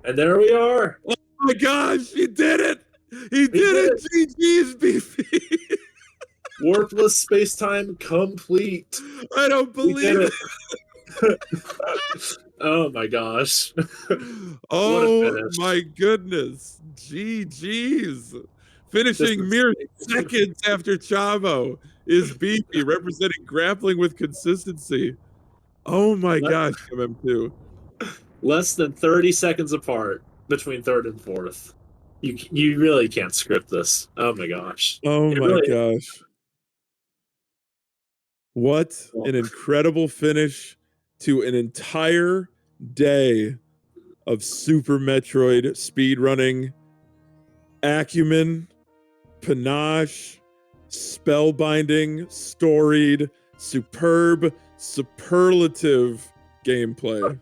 And there we are. Oh my gosh, he did it! He did it! GG's, Beefy! Warpless space-time complete. I don't believe it. Oh my gosh. Oh my goodness. GG's. Finishing mere seconds after Chabo is Beefy, representing grappling with consistency. Oh my gosh, MM2. Less than 30 seconds apart between third and fourth. You really can't script this. Oh my gosh. Oh It my really- gosh. What an incredible finish to an entire day of Super Metroid speedrunning, acumen, panache, spellbinding, storied, superb, superlative gameplay.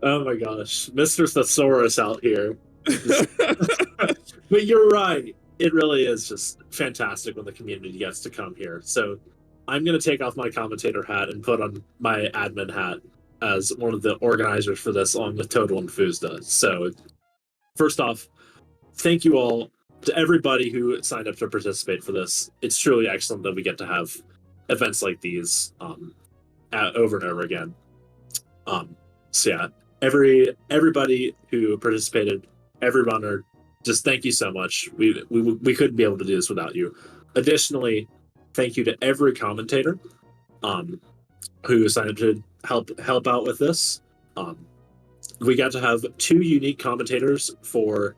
Oh my gosh. Mr. Thesaurus out here. But you're right. It really is just fantastic when the community gets to come here. So I'm going to take off my commentator hat and put on my admin hat as one of the organizers for this, along with Total and Fuzda. So, first off, thank you all to everybody who signed up to participate for this. It's truly excellent that we get to have events like these over and over again. So yeah, everybody who participated, every runner, just thank you so much. We couldn't be able to do this without you. Additionally, thank you to every commentator who signed up to help out with this. We got to have 2 unique commentators for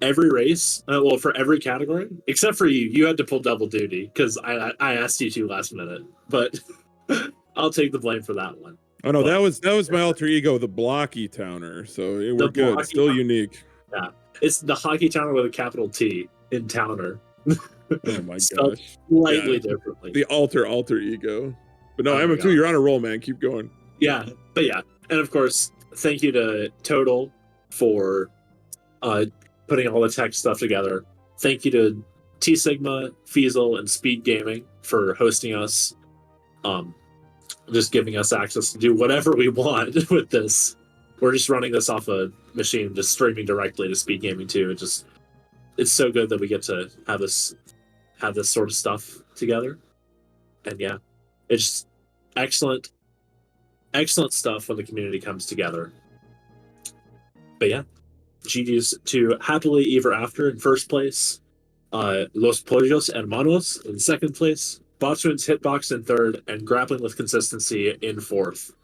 every race, well, for every category, except for you. You had to pull double duty because I asked you to last minute, but I'll take the blame for that one. Oh no, that was my alter ego, the Blocky Towner. So we're good. Blocky Still Towner. unique. Yeah, it's the Hockey Towner with a capital T in Towner. Oh my Spelled gosh. slightly Yeah, differently. The alter ego. But no, Oh my MM2, God. you're on a roll, man. Keep going. Yeah, but yeah, and of course, thank you to Total for putting all the tech stuff together. Thank you to T Sigma, Feasel, and Speed Gaming for hosting us. Just giving us access to do whatever we want with this. We're just running this off a machine, just streaming directly to Speed Gaming too. It's so good that we get to have this sort of stuff together. And yeah, it's excellent stuff when the community comes together. But yeah, GG's to Happily Ever After in first place, Los Pollos Hermanos in second place, Botchman's Hitbox in third, and Grappling with Consistency in fourth.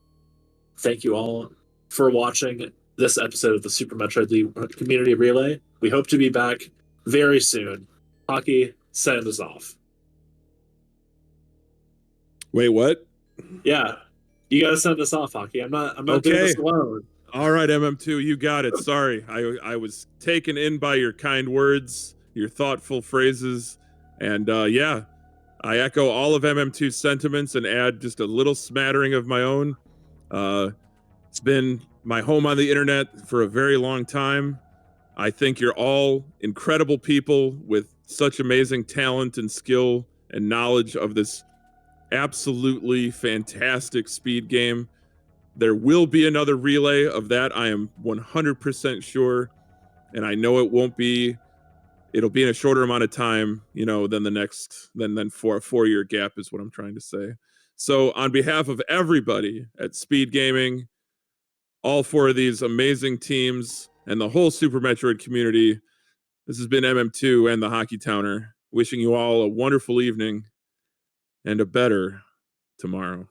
Thank you all for watching this episode of the Super Metroid League Community Relay. We hope to be back very soon. Hockey, send us off. Wait, what? Yeah, you got to send us off, Hockey. I'm not doing this alone. All right, MM2, you got it. Sorry, I was taken in by your kind words, your thoughtful phrases, and yeah, I echo all of MM2's sentiments and add just a little smattering of my own. It's been my home on the internet for a very long time. I think you're all incredible people with such amazing talent and skill and knowledge of this absolutely fantastic speed game. There will be another relay of that, I am 100% sure, and I know it'll be in a shorter amount of time, than the next than for a 4-year gap is what I'm trying to say. So on behalf of everybody at Speed Gaming, all 4 of these amazing teams and the whole Super Metroid community, this has been MM2 and the Hockey Towner, wishing you all a wonderful evening and a better tomorrow.